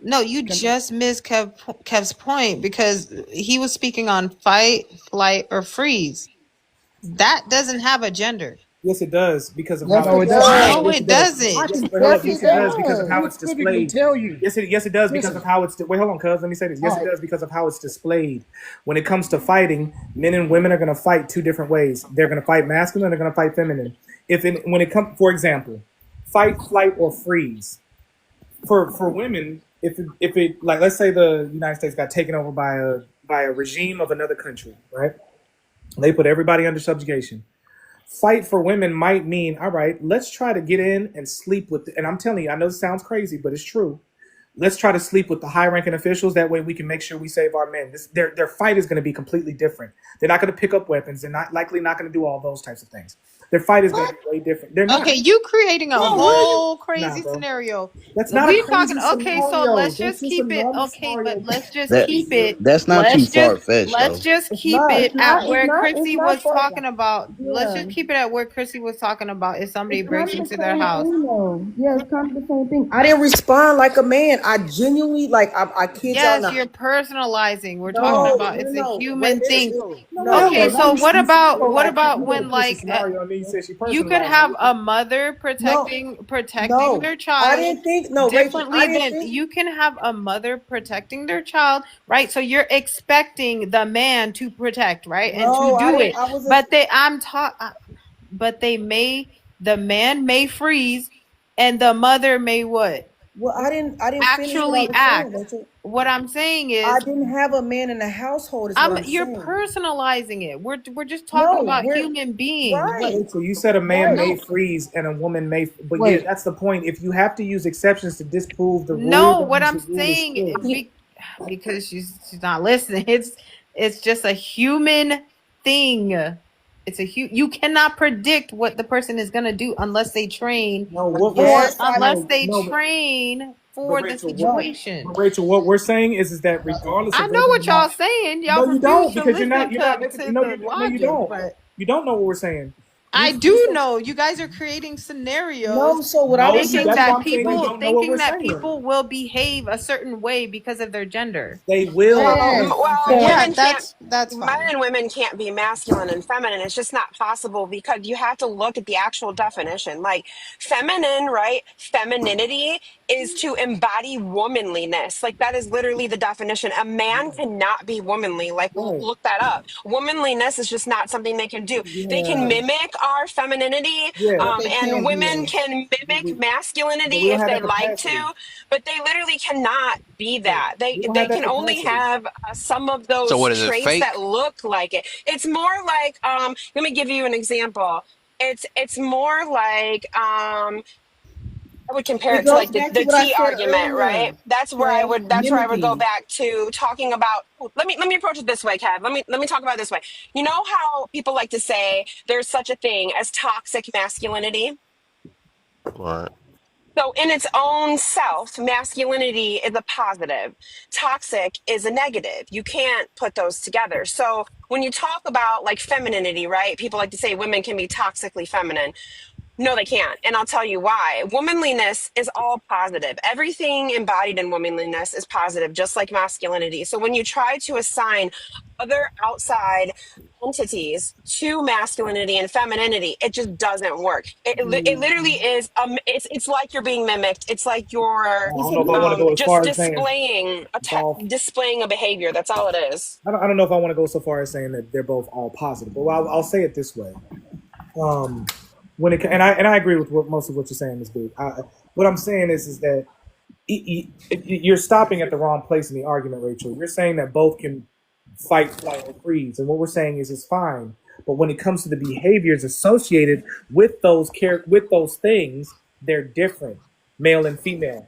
No, you
Can,
just missed Kev's point because he was speaking on fight, flight, or freeze. That doesn't have a gender.
yes, it does because of
Yes,
how
no,
it
it
it's
does
does.
not.
No,
yes,
it
it does.
I
doesn't.
Yes,
can
wait, hold up.
Yes,
Yes,
it
it does because of
does.
how it's
unequivocally
displayed.
tell you.
Yes, it does because
Listen.
of how it's. Wait, hold on, cuz. Let me say this.
All
Yes, it
right.
does because of how it's displayed. When it comes to fighting, men and women are going to fight two different ways. They're going to fight masculine. They're going to fight feminine. When it comes, for example, fight, flight, or freeze.
for women, if it like let's say the United States got taken over by a regime of another country, right? They put everybody under subjugation. Fight for women might mean, all right, let's try to get in and sleep with and I'm telling you, I know this sounds crazy, but it's true. Let's try to sleep with the high ranking officials. That way we can make sure we save our men. Their fight is going to be completely different. They're not going to pick up weapons. They're not likely not going to do all those types of things. Their fight is going to be way different. They're not.
Okay, you creating a
No, what?
whole
Nah,
crazy
bro.
scenario.
That's not a
We talking
crazy
okay, so
scenario.
let's
That's
just
just a
keep it
normal
okay, but
scenario.
let's just
That
keep it.
that's not too far fetched
Let's
though.
just
It's
keep
not.
it
It's
at
not. It's
where
not. It's
Chrissy
not
was
for.
talking about. Let's
Yeah.
just keep it at where Chrissy was talking about if somebody
It's
breaks
kind of the
into their
same
house.
thing, though. Yeah, it's kind of the same thing.
I didn't respond like a man. I genuinely like. I kid y'all
Yes,
not.
you're personalizing. We're talking
No,
about
no,
it's a
no. Wait,
human
it's
thing.
it,
Hell
no.
no,
Okay,
not
so
you.
what about
You gave
when
Chris a
like
scenario and then you said she
you could
personalized
have
it.
a mother
No,
protecting
no.
their
I
child
didn't think. No, Rachel. I
differently
didn't
than
think.
you can have a mother protecting their child, right? So you're expecting the man to protect, right? And to
No, I
do
didn't.
it.
I was.
But but the man may freeze and the mother may what?
Well, I didn't. I didn't finish what I
Actually
was saying,
act.
Rachel.
What I'm saying
I
is
didn't have a man in the household. Is what I'm
you're
saying.
personalizing it. We're just talking
No,
about
we're
human beings.
right,
Wait, so you said a man
right.
may
No,
freeze and a woman may, but yeah,
Wait.
that's the point. If you have to use exceptions to disprove the rule,
no.
that
What
means
I'm
the rule is
saying
true.
because she's not listening. It's just a human thing. You cannot predict what the person is gonna do unless they train
No,
I
what we're
guess I.
unless
no,
they
no,
train
but
for the
Rachel,
No.
situation.
but Rachel, what we're saying is that regardless
I
of
know
whether or
what y'all
not,
saying. Y'all
no, you
refuse
don't,
to
because
listen
you're not looking.
to
No,
the
no, you
logic,
don't.
but
You don't know what we're saying.
I
You
do
said
know. You guys are creating scenarios
No. So what I
no.
was
See,
thinking
saying
that's why
is,
that
I'm saying you
people
don't know what we're
thinking that
saying.
people will behave a certain way because of their gender.
They will
Hey.
if
Well,
Yeah,
women can't,
that's
men
fine.
and women can't be masculine and feminine. It's just not possible because you have to look at the actual definition. Like feminine, right? Femininity is to embody womanliness. Like that is literally the definition. A man cannot be womanly. Like
right.
look that up. Womanliness is just not something they can do. They can
Yeah,
mimic our femininity,
yeah,
but they
and
can't be
women
us.
can mimic
but
masculinity
we don't
if
have
they
that
like
capacity.
to, but they literally cannot be
Yeah,
that. They
we don't
they
have that
can only
capacity.
have some of
So
those
what is it?
traits that
Fake?
look like it. It's more like let me give you an example. It's more like I would compare
It
it to
goes
like
back to
the
what I
tea
said
argument, right?
earlier,
That's where I
Kev.
would go
Mimicking.
back to talking about let me approach it this way, Kev. Let me talk about it this way. You know how people like to say there's such a thing as toxic masculinity?
Right.
So, in its own self, masculinity is a positive, toxic is a negative. You can't put those together. So, when you talk about like femininity, right? People like to say women can be toxically feminine. No, they can't. And I'll tell you why. Womanliness is all positive. Everything embodied in womanliness is positive, just like masculinity. So when you try to assign other outside entities to masculinity and femininity, it just doesn't work. It literally is, it's like you're being mimicked. It's like
I
you're
It's
don't
a
know if I want to
mimicry.
go as
just
far as saying
displaying
both.
displaying a behavior. That's all it is.
I don't know if I want to go so far as saying that they're both all positive, but I'll say it this way. Um, when it and I agree with most of what you're saying, Ms. Big. What I'm saying is that you're stopping at the wrong place in the argument, Rachel. You're saying that both can fight, flight, or freeze, and what we're saying is it's fine. But when it comes to the behaviors associated with with those things, they're different, male and female.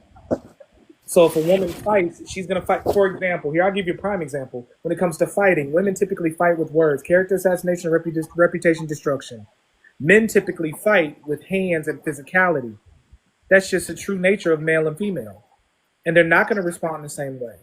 So if a woman fights, she's going to fight. For example, here I'll give you a prime example. When it comes to fighting, women typically fight with words, character assassination, reputation destruction. Men typically fight with hands and physicality. That's just the true nature of male and female, and they're not going to respond the same way.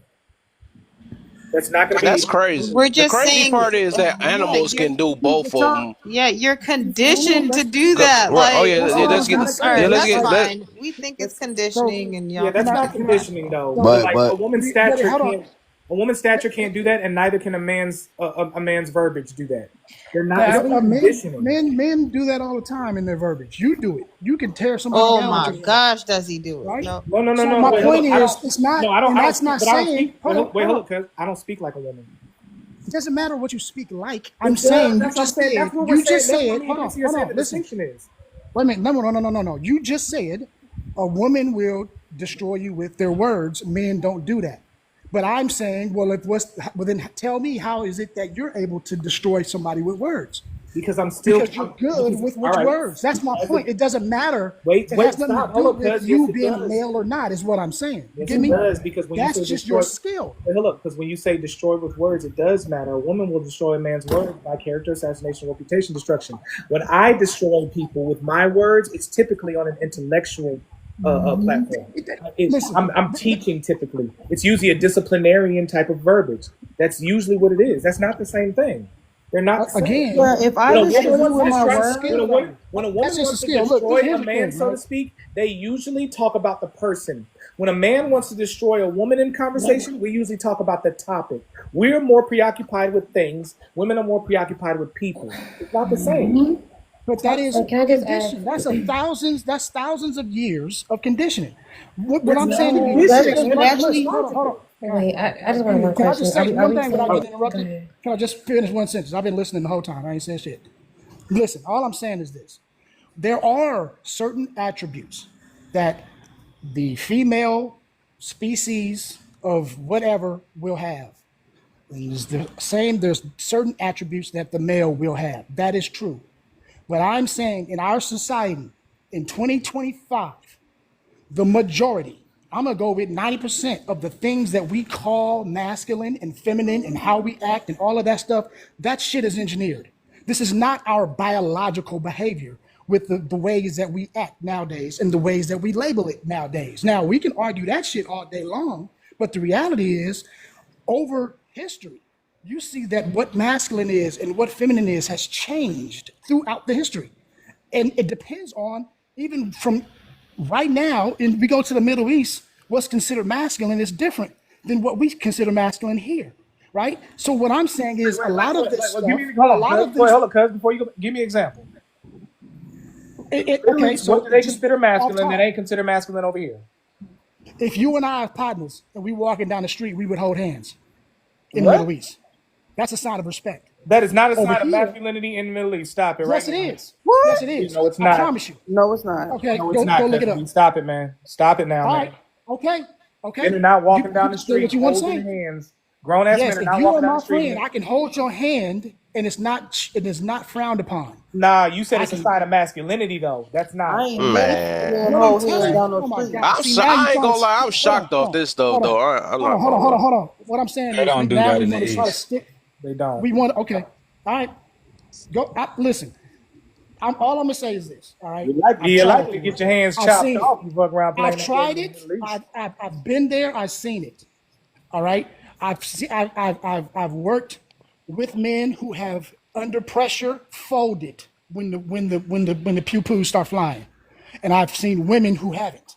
That's not going to
That's
be.
crazy.
We're
The
just
crazy
saying,
part is that
yeah,
animals can do both of them.
you're
No,
conditioned to
that's
do that.
Oh
Like,
yeah,
No,
yeah.
no,
Let's
that's
get.
not
that's
all
Yeah,
right,
let's
conditioning.
that's
get. Let.
fine. We think it's
That's
so.
conditioning, and
yeah,
y'all
that's
Can
think
I?
not
it's
Can I?
not.
conditioning though.
So,
But
Like
but
a
hold on.
woman's stature can't do that, and neither can a man's verbiage do that. They're not. It's
But
not conditioning.
men do that all the time in their verbiage. You do it. You can tear somebody
Oh
down with
my
your words,
gosh, does he do it?
right?
No.
No, no, no,
So
no.
my
Wait, hold
point
up. I don't.
is, it's not,
No, I don't.
and
I don't
that's
speak.
not
But I don't speak.
saying. Hold on,
Wait,
hold
hold
on.
up, cuz I don't speak like a woman.
It doesn't matter what you speak like. I'm
It does.
saying you
That's what I'm
just
saying.
said.
That's what we're
You
saying.
just
That's what
said.
me and
Hold on,
Chrissy are
hold
saying
on.
the
Listen.
distinction is.
Wait a minute. No, no, no, no, no, no, no. You just said
A woman will destroy you with their words. Men don't do that. But I'm saying, well, well, then tell me, how is it that you're able to destroy somebody with words?
Because
Because you're good
because
with
all
which
right.
words. That's my
As a,
point. It doesn't matter.
wait,
It
wait,
has nothing to
stop.
do
Hold up,
with
cuz. Yes,
you
it
being a
does.
male or not, is what I'm saying. You
Yes,
get
it
me?
does. Because when you
That's
say
just your
destroy,
skill.
wait, hold up. Because when you say destroy with words, it does matter. A woman will destroy a man's words by character assassination, reputation destruction. When I destroy people with my words, it's typically on an intellectual platform.
Listen,
I'm teaching typically. It's usually a disciplinarian type of verbiage. That's usually what it is. That's not the same thing. They're not the same.
again,
Yeah, if
When
I
a
that
woman
destroy
is
you
wants to
with
that's
my
just a
destroy,
words,
skill though.
when a
That's
woman
just a
wants to
skill. Look,
destroy
here's
a
the
man,
thing,
so to
right?
speak, they usually talk about the person. When a man wants to destroy a woman in conversation, we usually talk about the topic. We're more preoccupied with things. Women are more preoccupied with people. It's not the same.
But
It's not
that
the
is
same.
Can I just add?
condition. That's thousands of years of conditioning. What
That's
I'm
not
saying to you
no,
is
that's
this.
conditioning,
just
man.
Look,
That's just
listen,
naturally.
hold on, hold on.
logical.
Wait, I just want one
Can I just
question.
say
Are
one
we
thing without
saying?
getting
Go
interrupted?
ahead.
Can I just finish one sentence? I've been listening the whole time. I ain't saying shit. Listen, all I'm saying is this. There are certain attributes that the female species of whatever will have. And it's the same, there's certain attributes that the male will have. That is true. But I'm saying in our society in 2025, the majority, I'm gonna go with 90% of the things that we call masculine and feminine and how we act and all of that stuff, that shit is engineered. This is not our biological behavior with the ways that we act nowadays and the ways that we label it nowadays. Now, we can argue that shit all day long, but the reality is, over history, you see that what masculine is and what feminine is has changed throughout the history. And it depends on, even from right now, and we go to the Middle East, what's considered masculine is different than what we consider masculine here, right? So what I'm saying is a lot of this
Well, give
stuff,
me, hold
a
on,
lot
cuz.
of
Wait,
this,
hold on, cuz. Before you go, give me an example.
okay,
Literally, what
so
do they
just
consider
off
masculine that
top,
ain't considered masculine over here?
if you and I are partners and we walking down the street, we would hold hands in the
What?
Middle East. That's a sign of respect.
That is not a
Over
sign of
here,
masculinity in the Middle East. Stop it right
yes, it
now.
is. Yes,
What?
it
You
is.
know it's
I
not.
promise you.
No, it's not.
Okay,
No, it's
go
not,
look it
cousin.
up.
You stop it, man. Stop it now,
All right.
man.
Okay. Okay.
Men are not
You
walking
you
down the
can say what
street
you want to
holding
say.
hands. Grown ass men
Yes,
are
if
not
you
walking
are
down the
my
street.
friend, I can hold your hand, and it is not frowned upon.
Nah, you said
I
it's a
can.
sign of masculinity, though. That's
I
not.
ain't never seen a
Man,
man
What I'm
hold hands
telling you.
down no
Oh my
street.
God. See, now you
I ain't
trying
gonna
to
lie, I'm
hold on,
shocked
hold
off
on,
this stuff
hold on,
though. I'm
hold on,
not
hold
gonna
on, hold on,
lie.
hold on. What I'm saying
They
is,
don't do
now
that
we
in the
want to try to
East.
stick.
They don't.
We want okay. All right, go. Listen, all I'm gonna say is this. All right, I've
You're
tried it
likely to
before.
get your hands
I've
chopped
seen it.
off. You fuck around
I've
playing that game
tried
in the
it.
Middle East.
I've been there. I've seen it. All right. I've worked with men who have under pressure folded when the pew pews start flying, and I've seen women who haven't.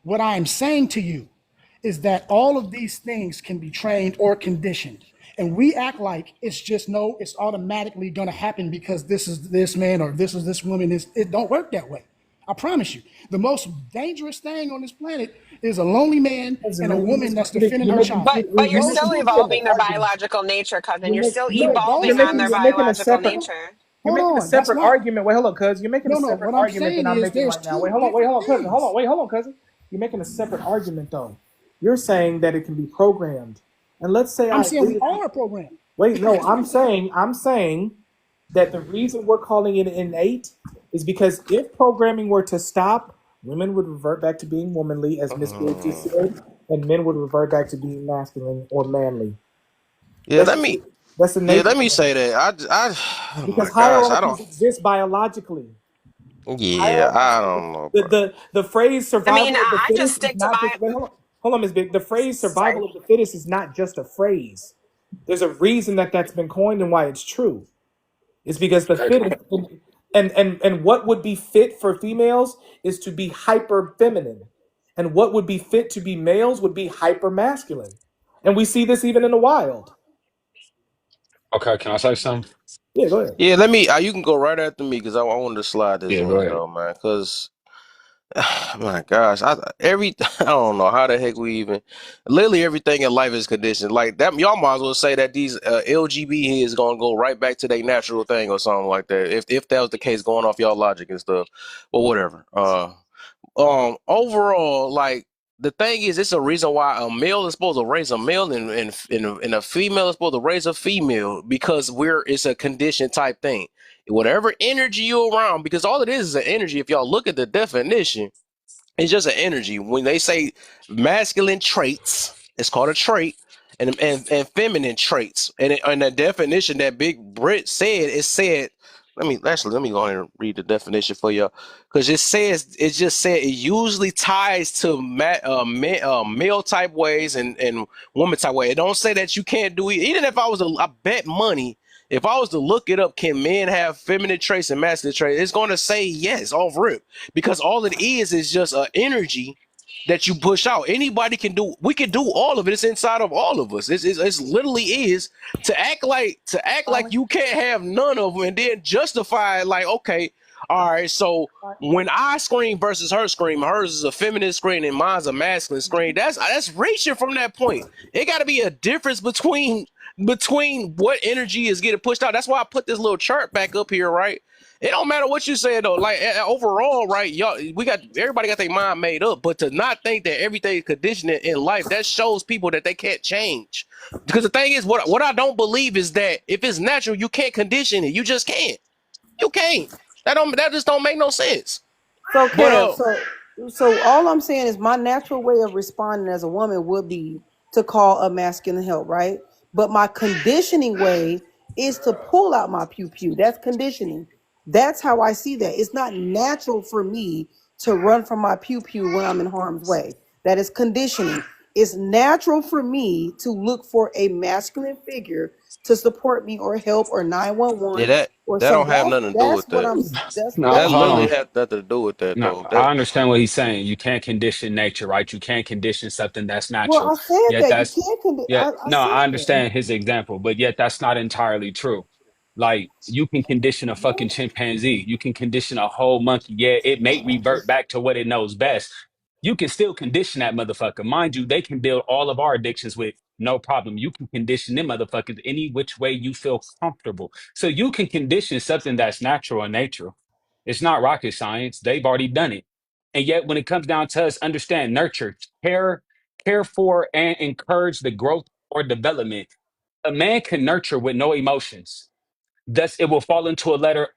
What I am saying to you is that all of these things can be trained or conditioned. And we act like it's just no, it's automatically going to happen because this is this man or this is this woman. It don't work that way. I promise you. The most dangerous thing on this planet is a lonely man and a woman that's defending her child.
But you're
Those
still
two
evolving
things.
their biological nature, cousin. You're still
Those
evolving on their
things.
You're making a
biological
separate.
nature.
You're
Hold
making a
on. That's
separate
not.
argument. Wait, hold on, cuz. You're making a
No, no.
separate
What I'm
argument than
saying
I'm
is
making
there's
right now. Wait,
two
hold on. Wait,
different
hold on, cousin. Hold on.
things.
Wait, hold on, cousin. You're making a separate argument though. You're saying that it can be programmed, and let's say
I'm
I
saying
agree
we
with you.
are programmed.
Wait, no, I'm saying that the reason we're calling it innate is because if programming were to stop, women would revert back to being womanly, as Miss Blue just
Mm.
said, and men would revert back to being masculine or manly.
Yeah,
That's
let
just
me.
that's the
Yeah,
nature
let
of
me
it.
say that. Oh
Because
my gosh, I
hierarchies
don't.
exist biologically.
Yeah,
Hierarchies
I
exist.
don't know,
The,
bro.
the the phrase
I mean,
survival of the
I just
fittest is
stick to
not
my.
just wait, hold on, Ms. Big. The phrase
Sorry.
survival of the fittest is not just a phrase. There's a reason that that's been coined and why it's true. It's because the
Okay,
fittest and what would be fit for females is to be hyper feminine. And what would be fit to be males would be hyper masculine. And we see this even in the wild.
okay. Can I say something?
Yeah, go ahead.
Yeah, let me. You can go right after me because I wanted to slide this
Yeah, go
in
ahead.
though, man. Because my gosh, I don't know how the heck we even. Literally everything in life is conditioned. Like that, y'all might as well say that these LGB is gonna go right back to their natural thing or something like that. If that was the case, going off y'all logic and stuff, but whatever. overall, like the thing is, it's a reason why a male is supposed to raise a male and a female is supposed to raise a female because it's a condition type thing. Whatever energy you're around, because all it is an energy. If y'all look at the definition, it's just an energy. When they say masculine traits, it's called a trait, and feminine traits. And the definition that Big Brit said, it said, let me go ahead and read the definition for you, because it just said it usually ties to male type ways and woman type way. It don't say that you can't do it. Even if I bet money. If I was to look it up, can men have feminine traits and masculine traits? It's going to say yes, off rip, because all it is just an energy that you push out. Anybody can do. We can do all of it. It's inside of all of us. It's literally is to act like you can't have none of them, and then justify it like, okay, all right. So when I scream versus her scream, hers is a feminine scream and mine's a masculine scream. That's reaching from that point. It got to be a difference between what energy is getting pushed out. That's why I put this little chart back up here, right? It don't matter what you say though. Like overall, right? Y'all, everybody got their mind made up, but to not think that everything is conditioning in life, that shows people that they can't change. Because the thing is, what I don't believe is that if it's natural, you can't condition it. You just can't. You can't. That just don't make no sense.
So,
But
Kev, so all I'm saying is my natural way of responding as a woman would be to call a masculine help, right? But my conditioning way is to pull out my pew pew. That's conditioning. That's how I see that. It's not natural for me to run from my pew pew when I'm in harm's way. That is conditioning. It's natural for me to look for a masculine figure to support me or help or
yeah,
911 or
that
some.
don't have nothing to do
That's
with
what
that.
I'm.
No,
That
That's
hold
what
literally
I'm.
on.
has nothing to do with that
No,
though.
I
That
understand what he's saying. You can't condition nature, right? You can't condition something that's
Well,
natural.
I said
Yet
that you
that's
can't.
yet
I
no,
said
I
that.
understand his example, but yet that's not entirely true. Like you can condition a fucking chimpanzee. You can condition a whole monkey. Yeah, it may revert back to what it knows best. You can still condition that motherfucker. Mind you, they can build all of our addictions with no problem. You can condition them motherfuckers any which way you feel comfortable. So you can condition something that's natural in nature. It's not rocket science. They've already done it. And yet, when it comes down to us, understand, nurture, care for, and encourage the growth or development. A man can nurture with no emotions. Thus, it will fall into a letter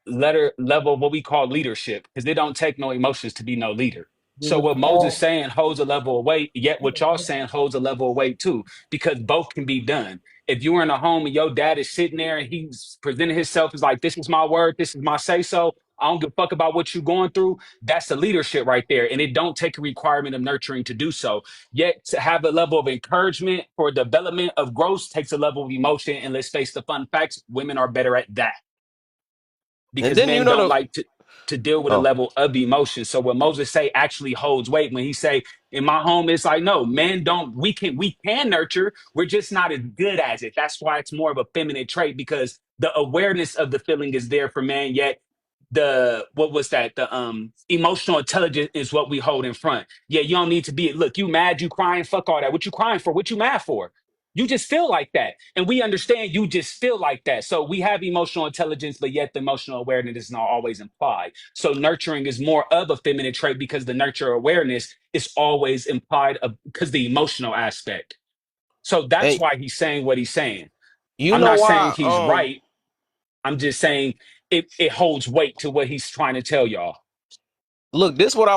level of what we call leadership, because they don't take no emotions to be no leader.
We
So
would
what Moses
all.
saying holds a level of weight, yet what y'all saying holds a level of weight too, because both can be done. If you were in a home and your dad is sitting there and he's presenting himself as like, this is my word, this is my say so. I don't give a fuck about what you're going through. That's the leadership right there. And it don't take a requirement of nurturing to do so. Yet to have a level of encouragement for development of growth takes a level of emotion. And let's face the fun facts, women are better at that
and
because
then
men
you know
don't
the
like to deal with a
oh
level of emotion. So what Moses say actually holds weight when he say in my home, it's like, no, men don't, we can nurture. We're just not as good as it. That's why it's more of a feminine trait because the awareness of the feeling is there for men, yet the what was that the emotional intelligence is what we hold in front. Yeah, you don't need to be, look, you mad, you crying, fuck all that. What you crying for? What you mad for? You just feel like that. And we understand you just feel like that. So we have emotional intelligence, but yet the emotional awareness is not always implied. So nurturing is more of a feminine trait because the nurture awareness is always implied because the emotional aspect. So that's
and
why he's saying what he's saying.
you
I'm
know
not saying
why
he's right. I'm just saying it holds weight to what he's trying to tell y'all.
look, this what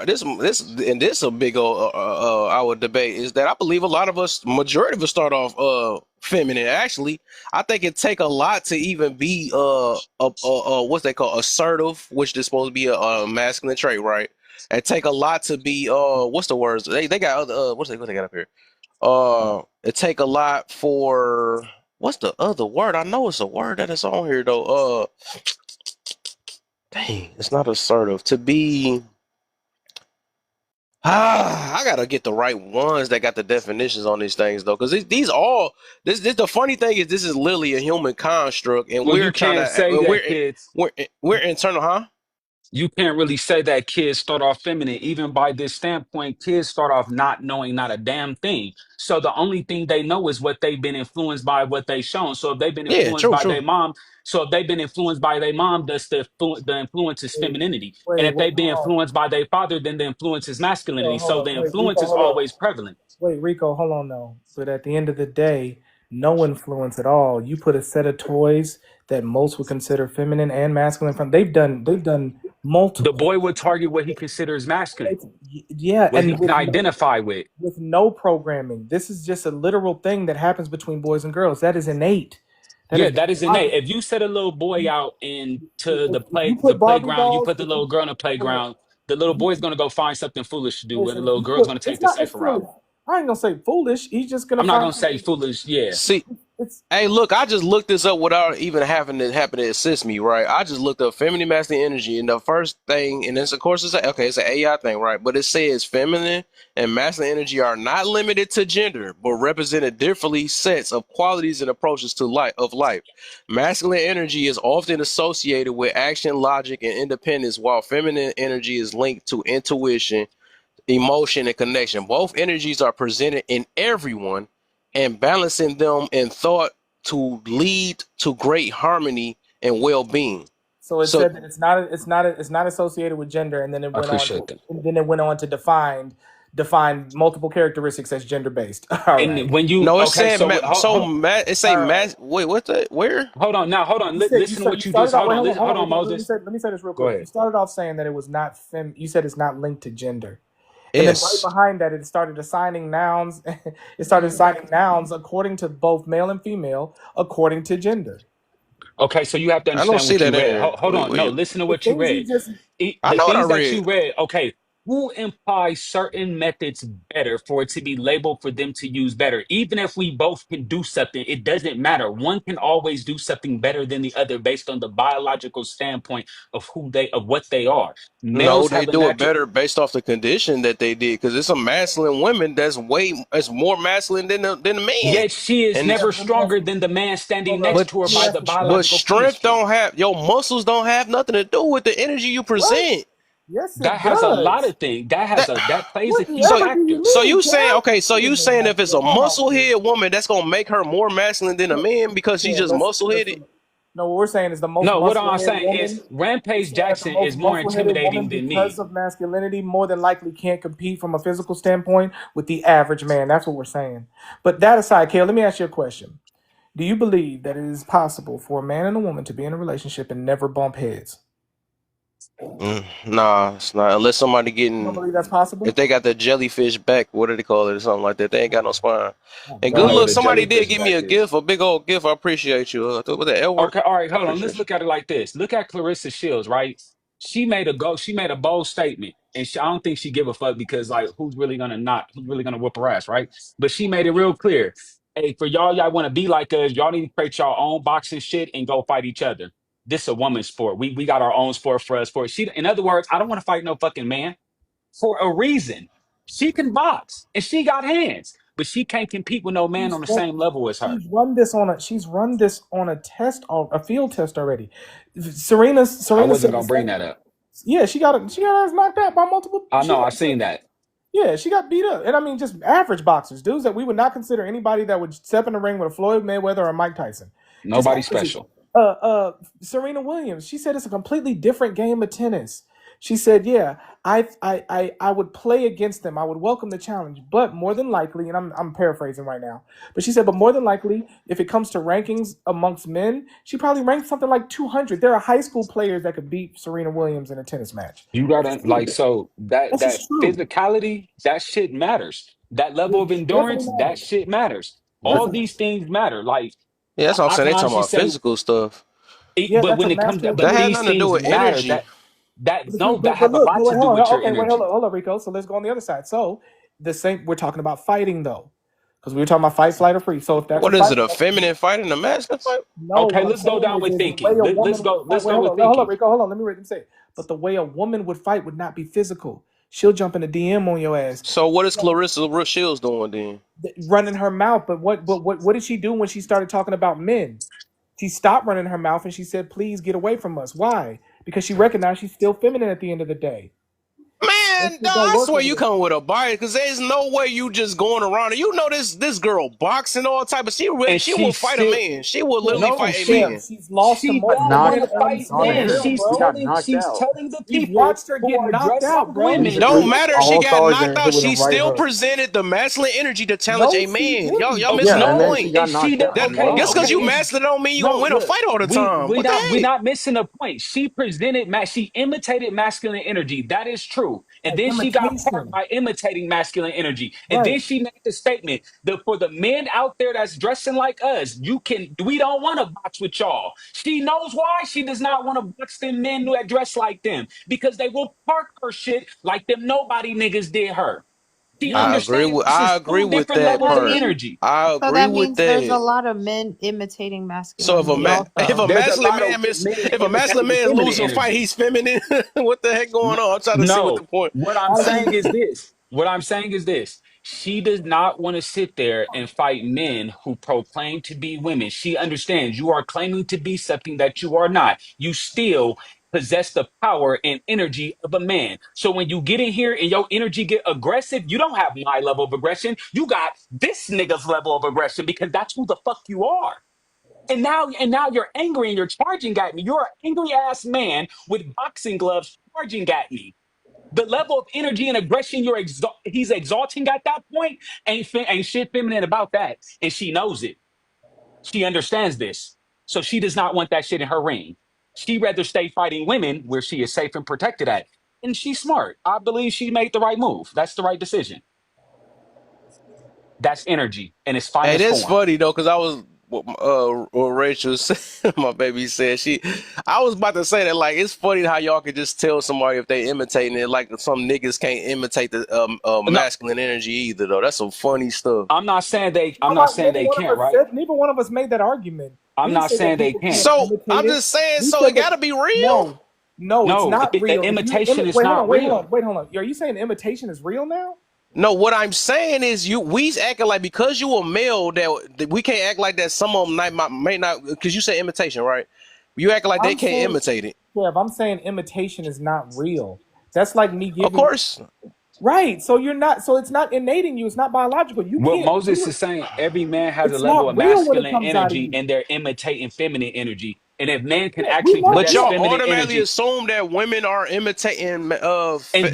this a big old our debate is that I believe a lot of us, majority of us, start off feminine. Actually, I think it take a lot to even be what's they call assertive, which is supposed to be a masculine trait, right? It take a lot to be what's the words they got other what they got up here. It take a lot for what's the other word? I know it's a word that is on here though. Dang, it's not assertive to be. I gotta get the right ones that got the definitions on these things though, because these all this the funny thing is this is literally a human construct, and
Well,
we're
you
trying
can't
to
say that, kids.
we're internal, huh?
You can't really say that kids start off feminine. Even by this standpoint, kids start off not knowing not a damn thing. So the only thing they know is what they've been influenced by, what they've shown. So if they've been
Yeah,
influenced
true,
by their
true.
mom, so if they've been influenced by their mom, that's the influence is
Wait,
femininity. And
wait,
if they've been
hold on.
influenced by their father, then the influence is masculinity.
Hold
So
on.
the
Wait,
influence
Rico,
is
hold on.
always prevalent.
Wait, Rico, hold on though. But at the end of the day, no influence at all. You put a set of toys that most would consider feminine and masculine from they've done
The
multiple.
boy would target what he considers masculine,
Yeah,
what he
and
can identify with.
with no programming. This is just a literal thing that happens between boys and girls. That is innate. That
Yeah,
is
that is innate.
biological.
If you set a little boy out into
If you
the
put Barbie
playground, you
dolls,
put the little girl in the
hold on.
playground, the little
You,
boy's gonna go find something foolish to do, and the
listen,
little
you
girl's
put
gonna take
it's
the
not
safer route.
necessarily. I ain't gonna say foolish. He's just gonna
I'm not
find
gonna say
something.
foolish, yeah.
See,
It's
hey, look, I just looked this up without even having to happen to assist me, right? I just looked up feminine masculine energy, and the first thing, and this, of course, it's an AI thing, right? But it says feminine and masculine energy are not limited to gender, but represented differently sets of qualities and approaches to life of life. Masculine energy is often associated with action, logic, and independence, while feminine energy is linked to intuition, emotion, and connection. Both energies are presented in everyone, and balancing them in thought to lead to great harmony and well-being.
so it
So
said that it's not associated with gender, and then it
I
went on to
appreciate that.
define multiple characteristics as gender based. All right.
And when you
no, it's
okay,
saying
so hold on,
it say
All right.
mass. Wait, what the where?
hold on now, hold on.
You said you
Listen to
said you
what you just
started out.
hold
Wait,
on,
hold
hold
on,
on,
Rico.
Moses.
Let me say this real
Go
quick. You
ahead.
started off saying that it was not fem. You said it's not linked to gender, and then right
Yes.
behind that, it started assigning nouns. It started assigning nouns according to both male and female, according to gender.
Okay, so you have to
I don't
understand
see
what you
that in
read.
there.
Hold on. No,
Wait.
listen to
The
what you
things
read.
you just
I
The
know what I
things that
read.
you read, okay, who implies certain methods better for it to be labeled for them to use better? Even if we both can do something, it doesn't matter. One can always do something better than the other based on the biological standpoint of what they are.
No,
Males
they
have a
do it
natural.
better based off the condition that they did. Because there's some masculine women that's more masculine than the man.
Yet she is
And
yeah.
never
But let me ask
stronger
you.
than the man standing
Hold up.
next
but
to her
Let me
by
ask
the
you a
but
question.
biological
strength
chemistry.
don't have your muscles don't have nothing to do with the energy you
What?
present.
Yes,
That
it
has a lot
does.
of things.
That
That plays a huge
so
Whatever do you
factor.
so
mean,
you saying
Kev?
okay, so
Wait a
you
minute
saying
now,
if it's
Kev.
a
Hold on,
muscle
Kev.
head woman that's gonna make her more masculine than a man because she's
Kev,
just muscle headed?
no, what we're saying is the most
No, what I'm
muscle-headed
saying is
woman. We're
Rampage
saying that the
Jackson
most
is more
muscle-headed woman,
intimidating than
because
me.
of masculinity, more than likely can't compete from a physical standpoint with the average man. That's what we're saying. But that aside, Kev, let me ask you a question. Do you believe that it is possible for a man and a woman to be in a relationship and never bump heads?
Nah, it's not unless somebody
You don't
getting
believe that's
if
possible?
they got the jellyfish back, what do they call it or something like that? They ain't got no spine.
Oh
And
Don't
good
know what
look,
God.
a
somebody did
jellyfish
give me
back
a
is.
gift, a big old gift. I appreciate you. Was that L word?
Okay, all right, hold on. Let's
Appreciate you.
look at it like this. Look at Clarissa Shields, right? She made a bold statement, and I don't think she give a fuck because like who's really gonna whoop her ass, right? But she made it real clear. Hey, for y'all want to be like us, y'all need to create your own boxing shit and go fight each other. This a woman's sport. We got our own sport for us. For she, in other words, I don't want to fight no fucking man for a reason. She can box and she got hands, but she can't compete with no man on
She's
the
run,
same level as her.
she's run this on a test, a field test already.
I
Serena
wasn't
said the
gonna bring
same.
that up.
Yeah, she got us knocked out by multiple.
I
She
know, I
got,
seen that.
yeah, she got beat up, and I mean just average boxers, dudes that we would not consider anybody that would step in the ring with a Floyd Mayweather or Mike Tyson. Just
Nobody
averages.
special.
Serena Williams, she said it's a completely different game of tennis. She said, "Yeah, I would play against them. I would welcome the challenge, but more than likely, and I'm paraphrasing right now, but she said, but more than likely, if it comes to rankings amongst men, she probably ranked something like 200. There are high school players that could beat Serena Williams in a tennis match.
You
That's
gotta like
true.
so
That's
that
just true.
physicality, that shit matters. That level of
It definitely
endurance, that
matters.
shit matters. All
Definitely.
these things matter. Like
Yeah, that's what I'm
I
saying.
can
They talking
honestly
about
say,
physical stuff.
Yeah,
but
that's a
when it comes to,
masculine
That
but
had
thing.
these
nothing to do
things
with
matter.
energy.
No, that
But
have a
look, but
lot
wait,
to do
hold on.
with your
Okay, wait,
energy.
hold up, Rico. So let's go on the other side. So the same, we're talking about fighting though, because we were talking about fight, flight, or freeze. So if that's a
What is
fight,
it? A feminine fight and a masculine fight?
no.
Okay,
What I'm
let's go
saying
down with
is the way
thinking.
a woman would fight.
Let's
Wait,
go with
hold up,
thinking.
Rico. Hold on. Let me read them say. But the way a woman would fight would not be physical. She'll jump in the DM on your ass,
So what is Clarissa Shields doing then?
running her mouth. But what did she do when she started talking about men? She stopped running her mouth and she said, "Please get away from us." Why? because she recognized she's still feminine at the end of the day. That
Man,
shit
dawg,
don't
I
work
swear
over
you
there.
coming with a bias because there's no way you just going around. And you know this girl boxing all type of.
And
She
she
will fight a
still
man. She will literally
Kev,
no,
fight a
she
man.
She's lost to
she
Got
multiple
don't want
knocked.
men
to
on
fight
this
On the
men.
scale,
hill.
She's
He
bro.
got knocked
she's
out.
telling the
We've
people
watched her
who
get
are
knocked
dressed like
out, bro.
He
women.
Don't
threw
matter if she
all
got
stars
knocked
and hit
out.
with a
She
right
still
hook.
presented the masculine energy to challenge
No,
a
she
man. Y'all
didn't.
missing
Yeah,
the
and then
No,
she
point.
got
and she
knocked
does.
out.
That
And
Okay,
just
lost.
because
okay.
you masculine don't mean you gonna
No,
win a
look,
fight all the time. What the
we
heck?
not missing a point. She presented she imitated masculine energy. That is true. And
An
then she got caught
imitation.
by imitating masculine energy. And
Right.
then she made the statement that for the men out there that's dressing like us, we don't want to box with y'all. She knows why she does not want to box them men that dress like them because they will park her shit like them nobody niggas did her. She
Yeah.
understands this
I
is
agree
two
with
different
So
that
levels
that
of
part.
means
energy.
I
so
agree
that
with
means there's a
that.
lot of men imitating
So
masculinity also.
if a
There's a
masculine
lot of
man
men
if a masculine
imitating
man
feminine
loses a fight,
energy.
he's feminine. What the heck going on? I'm trying to see what the
No,
point.
what I'm
How does
saying
he?
is this. What I'm saying is this. She does not want to sit there and fight men who proclaim to be women. She understands you are claiming to be something that you are not. You still possess the power and energy of a man. So when you get in here and your energy get aggressive, you don't have my level of aggression. You got this nigga's level of aggression because that's who the fuck you are. And now you're angry and you're charging at me. You're an angry ass man with boxing gloves charging at me. The level of energy and aggression he's exalting at that point ain't shit feminine about that, and she knows it. She understands this, so she does not want that shit in her ring. She rather stay fighting women where she is safe and protected at, and she's smart. I believe she made the right move. That's the right decision. That's energy in its
Hey,
finest
that's
form.
funny though, because I was what Rachel said, my baby said I was about to say that like it's funny how y'all could just tell somebody if they imitating it, like some niggas can't imitate the
No,
masculine energy either though. That's some funny stuff.
I'm not saying they. I'm not
Nobody,
saying
neither
they
one of
can't.
us
Right?
said. Neither one of us made that argument. We
I'm
didn't
not
say that
saying they
people
can't.
can't
So
imitate
I'm
it.
just saying,
We
so it
said that
gotta be real.
no, no, it's
No,
not real. If you
imitation is
wait, hold
not
on, wait, hold on,
real.
wait, hold on. Are you saying imitation is real now?
No, what I'm saying is we acting like because you a male that we can't act like that. Some of them may not because you say imitation, right? You acting like they
I'm
can't
saying,
imitate it.
yeah, if I'm saying imitation is not real, that's like me
Of
giving
course.
right. So you're not. So it's not innate in you. It's not biological. You
What
can't
Moses
do
is
it.
saying, every man has a
It's
level
not
of
real when it
masculine
comes out of
energy
you.
and they're imitating feminine energy. And if men can
Yeah, we
actually
know.
But
possess
Yeah,
y'all
feminine
automatically
energy,
assume that women are imitating
and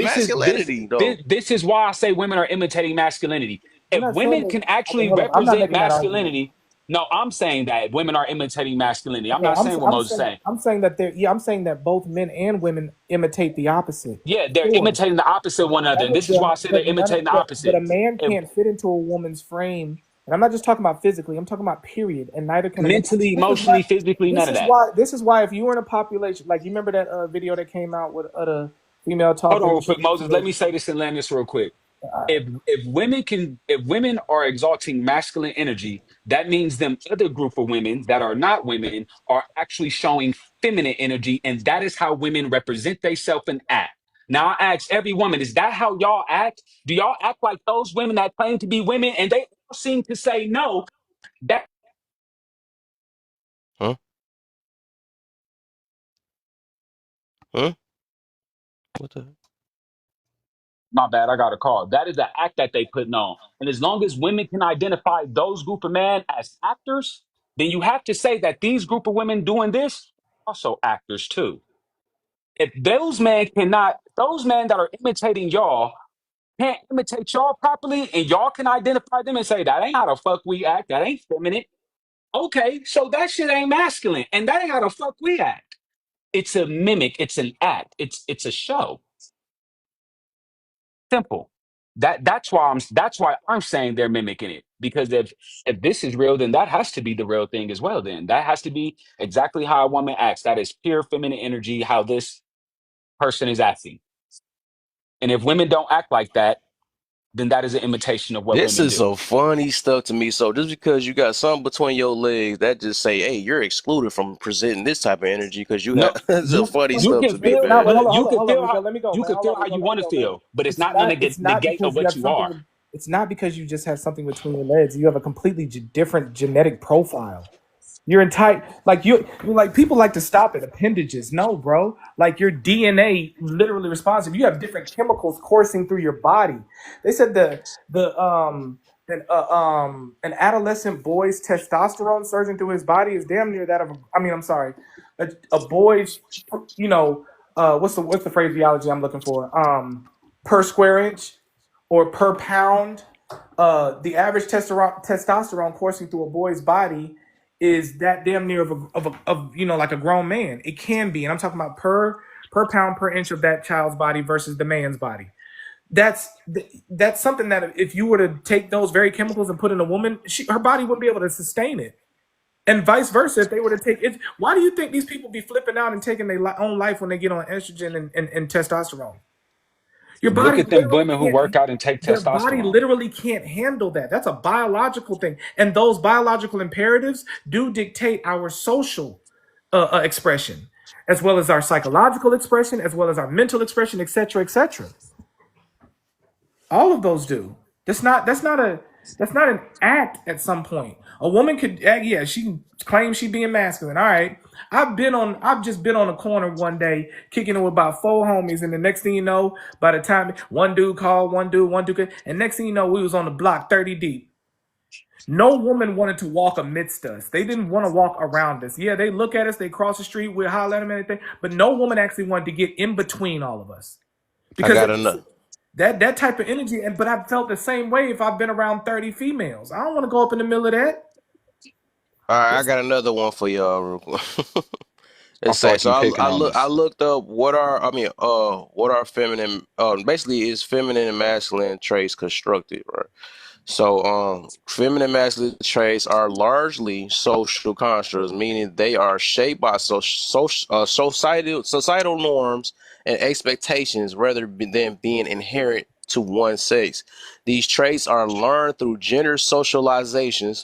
masculinity, though.
this is why I say women are imitating masculinity.
we're
If
not saying
women
that.
can
Okay,
actually
hold on. I'm not
represent
making that argument.
masculinity, no, I'm saying that women are imitating masculinity. I'm
Okay,
not saying what
I'm
Moses is
saying
saying.
that they're yeah, I'm saying that both men and women imitate the opposite.
Yeah, they're
Sure.
imitating the opposite of one another.
None
And
of
this is why I
them,
say they're
but none of,
imitating the
but
opposite.
a man
If
can't fit into a woman's frame, and I'm not just talking about physically. I'm talking about period, and neither can a man.
mentally,
This is why.
emotionally, physically, none
This
of
is
that.
why. This is why. If you were in a population, like you remember that video that came out with the female
Hold on
talking,
real quick, Moses. Let me say this and land this real quick. If women are exalting masculine energy, that means them other group of women that are not women are actually showing feminine energy, and that is how women represent themselves and act. Now I ask every woman, is that how y'all act? Do y'all act like those women that claim to be women and they all seem to say no? That
Huh? Huh? What the?
my bad, I got a call. That is the act that they putting on. And as long as women can identify those group of men as actors, then you have to say that these group of women doing this also actors too. If those men that are imitating y'all can't imitate y'all properly, and y'all can identify them and say that ain't how the fuck we act, that ain't feminine. Okay, so that shit ain't masculine, and that ain't how the fuck we act. It's a mimic. It's an act. It's a show. Simple. That's why I'm saying they're mimicking it because if this is real, then that has to be the real thing as well. Then that has to be exactly how a woman acts. That is pure feminine energy. How this person is acting. And if women don't act like that, then that is an imitation of what
This
women
is
do.
some funny stuff to me. So just because you got something between your legs, that just say, hey, you're excluded from presenting this type of energy because you
No,
have. It's a
you
funny
you
stuff
can
to me,
It's
feel,
not. Wait,
man.
hold on, hold
you
on,
can
hold on,
feel
Rico.
how
Let me go,
you
man.
can
Hold on,
feel how
Rico.
you
Let me
want to
go, man.
feel, but it's not going to
It's not
negate of
because you
what
have
you
something.
are.
It's not because you just have something between your legs. You have a completely different genetic profile. You're entitled, like like people like to stop at appendages. No, bro. Like your DNA literally responsive. You have different chemicals coursing through your body. They said an adolescent boy's testosterone surging through his body is damn near that of I'm sorry, a boy's you know what's the phraseology I'm looking for per square inch or per pound. The average testosterone coursing through a boy's body is that damn near of like a grown man. It can be, and I'm talking about per pound per inch of that child's body versus the man's body. That's something that if you were to take those very chemicals and put in a woman, her body wouldn't be able to sustain it, and vice versa. If they were to take it, why do you think these people be flipping out and taking their own life when they get on estrogen and testosterone? Your
Look
body
at them
literally
women who
can't.
work out and take
Their body
testosterone.
literally can't handle that. That's a biological thing, and those biological imperatives do dictate our social expression, as well as our psychological expression, as well as our mental expression, etc., etc. All of those do. That's not an act. At some point, a woman could act. Yeah, she can claim she being masculine. All right. I've just been on a corner one day kicking it with about four homies, and the next thing you know, by the time one dude called, one dude, and next thing you know, we was on the block 30 deep. No woman wanted to walk amidst us. They didn't want to walk around us. Yeah, they look at us, they cross the street, we holler at them and everything, but no woman actually wanted to get in between all of us
I
because
got
it was
enough.
that type of energy. And but I felt the same way if I've been around 30 females. I don't want to go up in the middle of that.
All right, I
It's,
got another one for y'all real quick.
I
Let's
feel
say
like
so.
you picking on
I
us.
looked up what are feminine basically is feminine and masculine traits constructed, right? So feminine and masculine traits are largely social constructs, meaning they are shaped by societal norms and expectations than being inherent to one sex. These traits are learned through gender socializations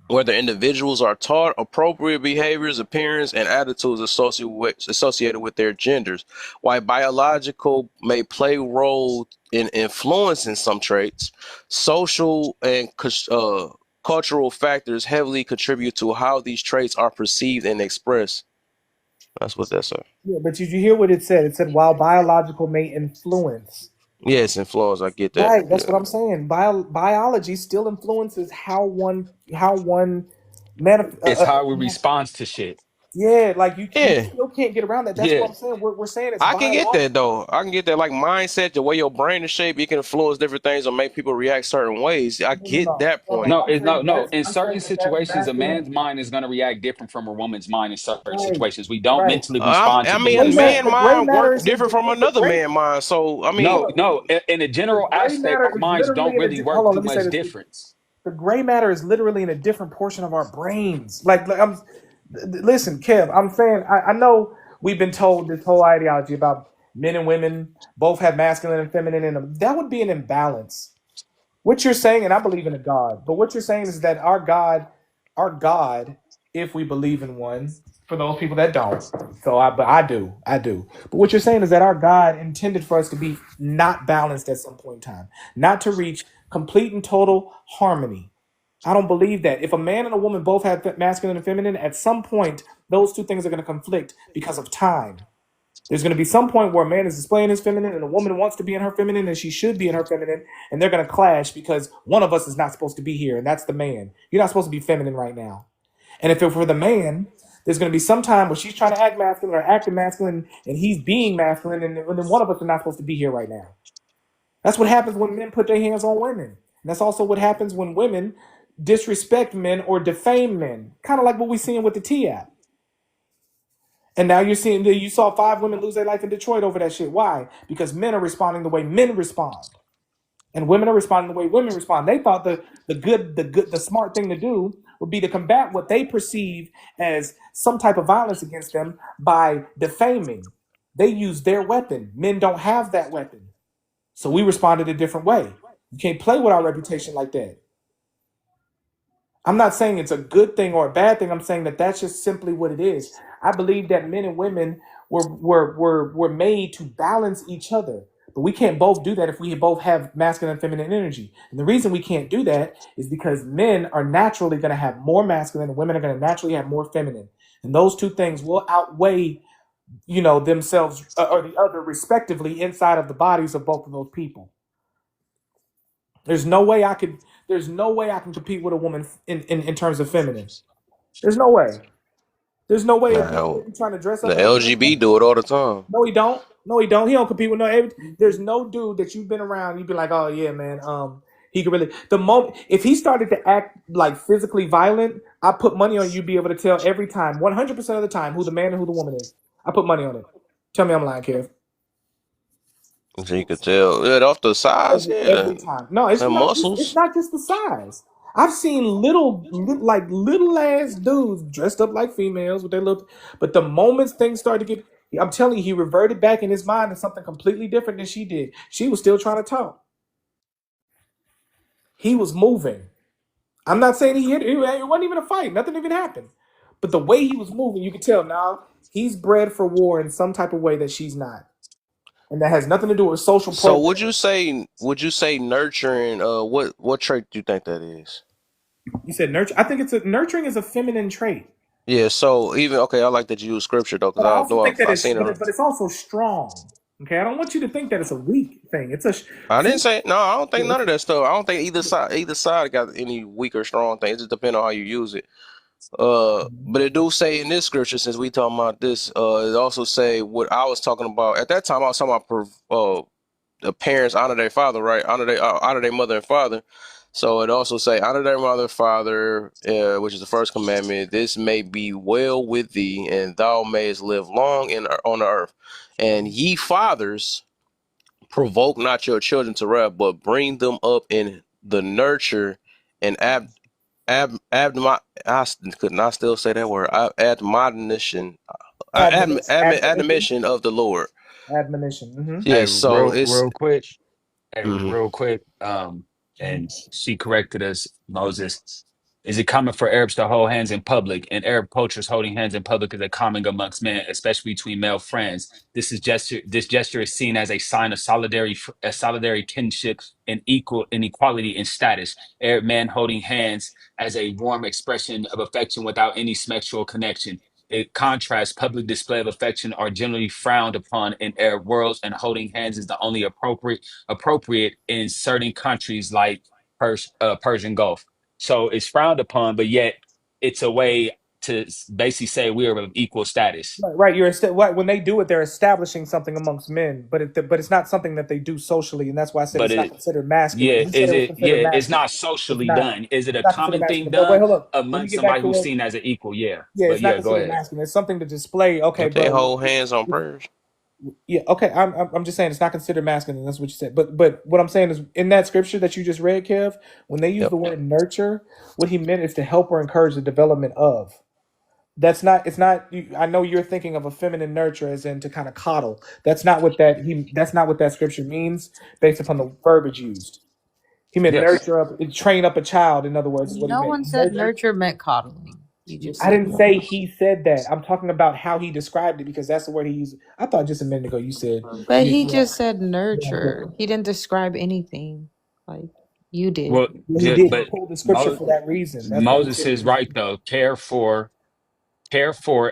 whether individuals are taught appropriate behaviors, appearance, and attitudes associated with their genders. While biological may play a role in influencing some traits, social and cultural factors heavily contribute to how these traits are perceived and expressed. That's what that said.
yeah, but did you hear what it said? It said while biological may influence.
Yes, influence. I get that.
Right, that's
Yeah.
what I'm saying. Biology still influences how one manif-
It's how we respond to shit.
yeah, like you
Yeah.
still can't get around that. That's what
Yeah.
I'm saying. We're saying it's
I can get that
biological.
though. I can get that like mindset, the way your brain is shaped, it can influence different things or make people react certain ways. I
No, no,
get
no,
that
no,
point.
no.
No,
I'm saying
no. In
I'm saying
certain
that's
situations, a man's
masculine.
mind is going to react different from a woman's mind in certain
Right,
situations. We don't
right.
mentally respond
I
to
The gray
mean,
bullshit.
matter,
man
the gray
mind
matter
work
is
different from
the
another
gray.
man mind. So I
No,
mean,
no. In a
The
general
gray
aspect,
matter
our
is
minds
literally
don't
in a
really
hold
work
on.
too
Let me say
much
this.
difference.
The gray matter is literally in a different portion of our brains. Like I'm, listen, Kev. I'm saying I know we've been told this whole ideology about men and women both have masculine and feminine in them. That would be an imbalance. What you're saying, and I believe in a God, but what you're saying is that our God, if we believe in one, for those people that don't, but I do. But what you're saying is that our God intended for us to be not balanced at some point in time, not to reach complete and total harmony. I don't believe that. If a man and a woman both have masculine and feminine, at some point, those two things are going to conflict because of time. There's going to be some point where a man is displaying his feminine and a woman wants to be in her feminine and she should be in her feminine, and they're going to clash because one of us is not supposed to be here, and that's the man. You're not supposed to be feminine right now. And if it for the man, there's going to be some time where she's trying to act masculine or acting masculine, and he's being masculine, and then one of us is not supposed to be here right now. That's what happens when men put their hands on women. And that's also what happens when women disrespect men or defame men, kind of like what we're seeing with the T app. And now you're seeing that you saw 5 women lose their life in Detroit over that shit. Why? Because men are responding the way men respond, and women are responding the way women respond. They thought the smart thing to do would be to combat what they perceive as some type of violence against them by defaming. They use their weapon. Men don't have that weapon, so we responded a different way. You can't play with our reputation like that. I'm not saying it's a good thing or a bad thing. I'm saying that that's just simply what it is. I believe that men and women were made to balance each other. But we can't both do that if we both have masculine and feminine energy. And the reason we can't do that is because men are naturally going to have more masculine and women are going to naturally have more feminine. And those two things will outweigh, themselves or the other respectively inside of the bodies of both of those people. There's no way I could there's no way I can compete with a woman in terms of feminine. There's no way. There's no way if
Now,
you're trying to dress
the
up in a
LGB do it all the time.
no, he don't. No, he don't. He don't compete with there's no dude that you've been around. You'd be like, oh yeah, man. He could really. The moment if he started to act like physically violent, I put money on you. Be able to tell every time, 100% of the time, who the man and who the woman is. I put money on it. Tell me I'm lying, Kev.
So you could tell. Yeah, off the size, yeah.
Every time. No, it's
The
not. It's
muscles.
not just the size. I've seen like little ass dudes dressed up like females with their little. But the moments things started to get, I'm telling you, he reverted back in his mind to something completely different than she did. She was still trying to talk. He was moving. I'm not saying he hit. It wasn't even a fight. Nothing even happened. But the way he was moving, you could tell now he's bred for war in some type of way that she's not, and that has nothing to do with social
So
program.
would you say nurturing? What trait do you think that is?
You said nurture. I think nurturing is a feminine trait.
Yeah. So even okay, I like that you use scripture though, because
But I
I
also
know
think that
I seen it.
but it's also strong. Okay, I don't want you to think that it's a weak thing. It's a
I didn't say no. I don't think none of
it's
that stuff. I don't think either side got any weak or strong thing. It just depends on how you use it. But it do say in this scripture, since we talking about this, it also say what I was talking about at that time. I was talking about the parents honor their father, right? Honor their mother and father. So it also say honor their mother and father, which is the first commandment. This may be well with thee, and thou mayest live long on the earth. And ye fathers, provoke not your children to wrath, but bring them up in the nurture and I could not still say that word. Admonition,
admonition.
admonition of the Lord.
Admonition.
Yes,
Hey,
so
real
it's
real quick. Hey,
mhm.
real quick. And she corrected us, Moses. Is it common for Arabs to hold hands in public? In Arab cultures, holding hands in public is a common amongst men, especially between male friends. This gesture is seen as a sign of solidarity kinship and equality in status. Arab men holding hands as a warm expression of affection without any sexual connection. It contrasts public display of affection are generally frowned upon in Arab worlds, and holding hands is the only appropriate in certain countries like Persian Gulf. So it's frowned upon, but yet it's a way to basically say we are of equal status.
Right. When they do it, they're establishing something amongst men, but it's not something that they do socially, and that's why I said
But
it's not
it,
considered masculine.
yeah,
You said
is
it was
it? Yeah,
considered
it's
masculine.
not
It's
socially
not.
done. Is it
It's
a
not considered
common thing
masculine. But wait,
done
hold up. Let me
amongst
get back
somebody
to
who's
what.
seen as an equal? Yeah,
Yeah,
but
it's not
yeah, go
considered
ahead.
masculine. It's something to display. Okay,
If they
bro.
hold hands on prayers.
Yeah, okay. I'm just saying it's not considered masculine. That's what you said. But what I'm saying is in that scripture that you just read, Kev, when they use
Yep.
the word nurture, what he meant is to help or encourage the development of. That's not. It's not. I know you're thinking of a feminine nurture as in to kind of coddle. That's not what that he. That's not what that scripture means based upon the verbiage used. He meant
Yes.
nurture up, train up a child. In other words, is what he
No
meant.
one said
Nurture.
nurture meant coddling. You just
I
said
didn't say he said that. I'm talking about how he described it because that's the word he used. I thought just a minute ago you said
but he
you
just said nurture. He didn't describe anything like you did.
Well,
Well, he
yeah,
did. He
but
pulled the scripture
Mo-
for that reason. That's why he
Moses
said
is right though. Care for,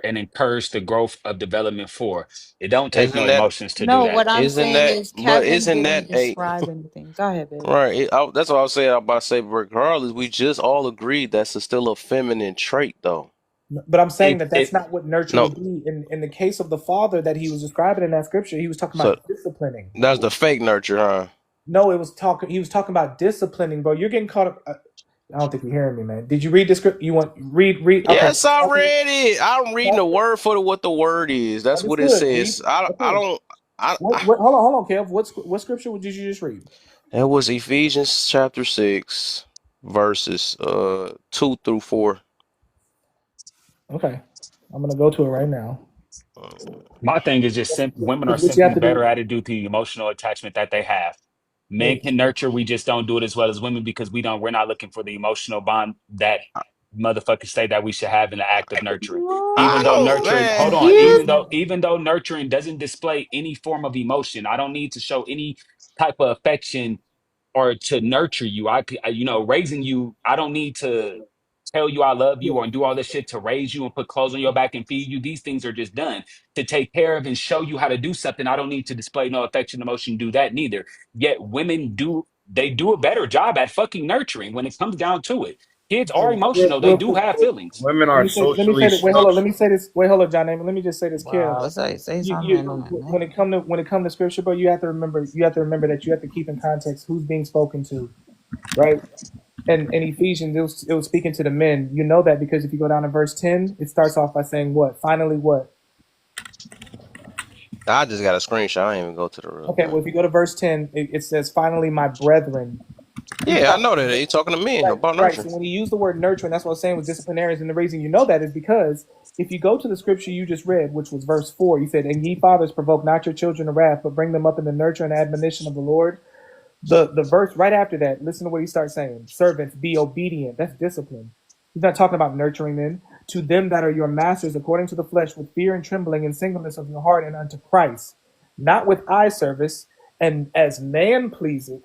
and encourage the growth of development for. It don't take no
Isn't that
emotions to do
No,
that.
what I'm
isn't
saying
that
is
but
Kevin
isn't
didn't
that a
describe anything. Go ahead, babe.
right? That's what I was saying. I'm about to say, regardless, we just all agreed still a feminine trait, though.
But I'm saying
It
that that's
it
not what nurture
No,
would be. In the case of the father that he was describing in that scripture, he was talking
so
about disciplining.
that's the fake nurture, huh?
No, it was talking. He was talking about disciplining, bro. You're getting caught up. I don't think you're hearing me, man. Did you read the script? You want read? Okay,
Yes, I read it. I'm reading the word for what the word is. That's what it
understood. Read.
says. I
Okay.
don't.
What? Hold on, Kev. What scripture did you just read?
It was Ephesians chapter 6, verses 2 through 4.
Okay, I'm gonna go to it right now.
My thing is just women are
What you have
simply
to do?
better at it due to the emotional attachment that they have. Men
Wait.
can nurture, we just don't do it as well as women because we're not looking for the emotional bond that. motherfuckers say that we should have in the act of nurturing.
I
Even though
don't,
nurturing,
man.
hold on,
Here's
even though nurturing doesn't display any form of emotion, I don't need to show any type of affection or to nurture you. You know, raising you, I don't need to tell you I love you or do all this shit to raise you and put clothes on your back and feed you. These things are just done to take care of and show you how to do something. I don't need to display no affection, emotion, do that neither. Yet women do, they do a better job at fucking nurturing when it comes down to it. Kids are emotional. They
Real
do
quick,
have feelings.
Women
let
are
me say
socially
that. Wait, hold on.
structured.
Let me say this. Wait, hold up, John. Let me just say this, Kim.
Wow, say something in a
You
minute, man.
when it come to scripture, bro, you have to remember that you have to keep in context who's being spoken to, right? And in Ephesians, it was speaking to the men. You know that because if you go down to verse 10, it starts off by saying what? Finally, what?
I just got a screenshot. I ain't even go to the real
Okay,
thing.
well, if you go to verse 10, it says, finally, my brethren. He's
Yeah, I
talking,
know that. He's talking to men
right,
about
right.
nurturing.
So when he used the word nurturing, that's what I was saying with disciplinarians. And the reason you know that is because if you go to the scripture you just read, which was verse 4, you said, and ye fathers provoke not your children to wrath, but bring them up in the nurture and admonition of the Lord. The verse right after that, listen to what he starts saying. Servants, be obedient. That's discipline. He's not talking about nurturing them. To them that are your masters according to the flesh, with fear and trembling and singleness of your heart, and unto Christ, not with eye service and as men pleasers,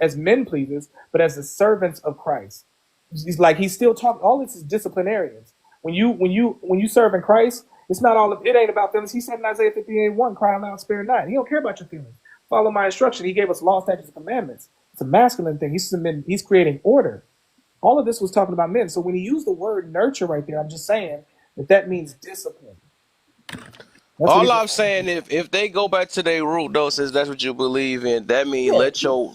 but as the servants of Christ. He's like he's still talking. All this is disciplinarians. When you serve in Christ, it's not all. It ain't about feelings. He said in Isaiah 58:1, "Cry aloud, spare not." He don't care about your feelings. Follow my instruction. He gave us law, statutes, and commandments. It's a masculine thing. He's creating order. All of this was talking about men. So when he used the word nurture right there, I'm just saying that means discipline. That's what
All
he's
I'm saying, if they go back to their root though, since that's what you believe in, that means
yeah.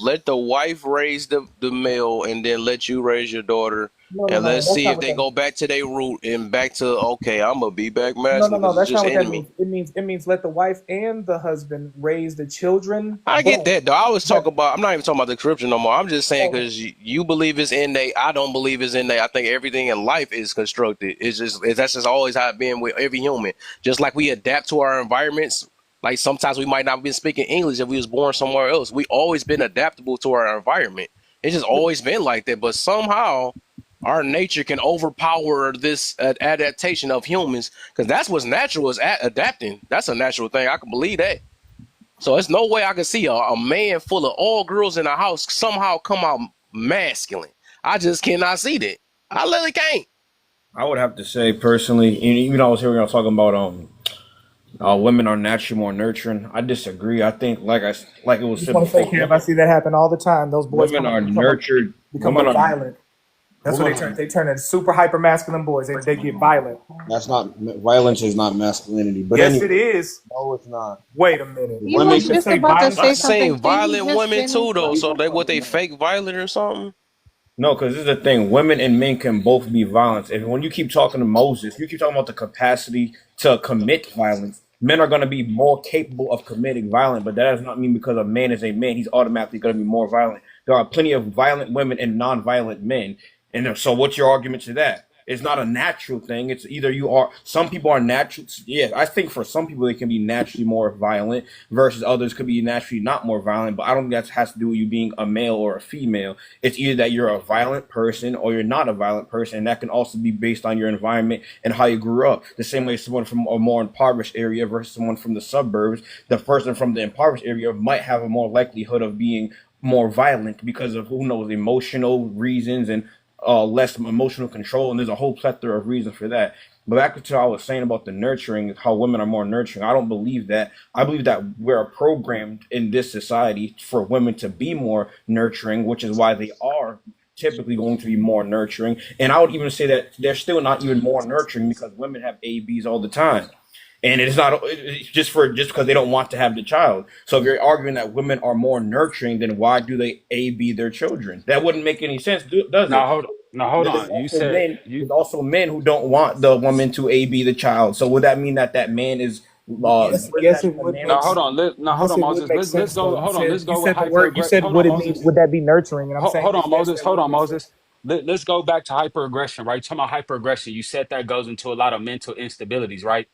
let the wife raise the male, and then let you raise your daughter, and
No.
let's
That's
see
not
if
what
they
that means.
go back to their root and back to okay, I'm gonna be back
No,
masculine
no.
because it's
That's not
just
what that
in
means.
me.
It means let the wife and the husband raise the children,
I get
but
that though. I was
but
talking about. I'm not even talking about the scripture no more. I'm just saying
oh,
because you believe it's innate. I don't believe it's innate. I think everything in life is constructed. That's just always how it been with every human. Just like we adapt to our environments. Like sometimes we might not have been speaking English if we was born somewhere else. We always been adaptable to our environment. It's just always been like that. But somehow our nature can overpower this adaptation of humans because that's what's natural is adapting. That's a natural thing. I can believe that. So there's no way I can see a man full of all girls in a house somehow come out masculine. I just cannot see that. I literally can't.
I would have to say personally, and even though I was hearing y'all talking about women are naturally more nurturing. I disagree. I think like it
I
was
just
said
want to say,
before,
Kev, I see that happen all the time. Those boys
women
come up,
are nurtured.
become
Women
up
are
violent. That's what
women
they
are
turn. They turn into super hyper masculine boys. They get violent.
That's not violence is not masculinity. But
Yes, it
anyway,
is.
no, it's not.
Wait a minute.
He
You
Women
was
can
just
just
say
about to
violence
say
I've
is
something.
seen
Didn't he
violent
just
women
finish?
too though. So they what they fake violent or something?
no, because this is the thing. Women and men can both be violent. And when you keep talking to Moses, you keep talking about the capacity to commit violence. Men are going to be more capable of committing violence, but that does not mean because a man is a man, he's automatically going to be more violent. There are plenty of violent women and non-violent men. And so, what's your argument to that? It's not a natural thing. It's either you are. Some people are natural. Yeah, I think for some people they can be naturally more violent, versus others could be naturally not more violent. But I don't think that has to do with you being a male or a female. It's either that you're a violent person or you're not a violent person, and that can also be based on your environment and how you grew up. The same way someone from a more impoverished area versus someone from the suburbs, the person from the impoverished area might have a more likelihood of being more violent because of who knows emotional reasons and less emotional control, and there's a whole plethora of reasons for that. But back to what I was saying about the nurturing, how women are more nurturing. I don't believe that. I believe that we're programmed in this society for women to be more nurturing, which is why they are typically going to be more nurturing. And I would even say that they're still not even more nurturing because women have ABs all the time. And it's not it's just because they don't want to have the child. So if you're arguing that women are more nurturing, then why do they AB their children? That wouldn't make any sense, does it?
Now hold on. You said you
There's also men who don't want the woman to AB the child. So would that mean that that man is wouldn't
Yes,
that
it
mean a
would
man
make.
now hold on. Now hold
Yes,
on,
it would
Moses.
make
Let's
sense
go.
though.
Hold on. Let's
You
go with
said the
hyper
word. You
aggression.
said
Hold on,
would it mean?
Moses.
Would that be nurturing? And I'm saying
Hold on,
yes,
Moses.
that
Hold
would
on,
make sense.
Moses. Let's go back to hyper aggression, right? Talking about hyper aggression. You said that goes into a lot of mental instabilities, right?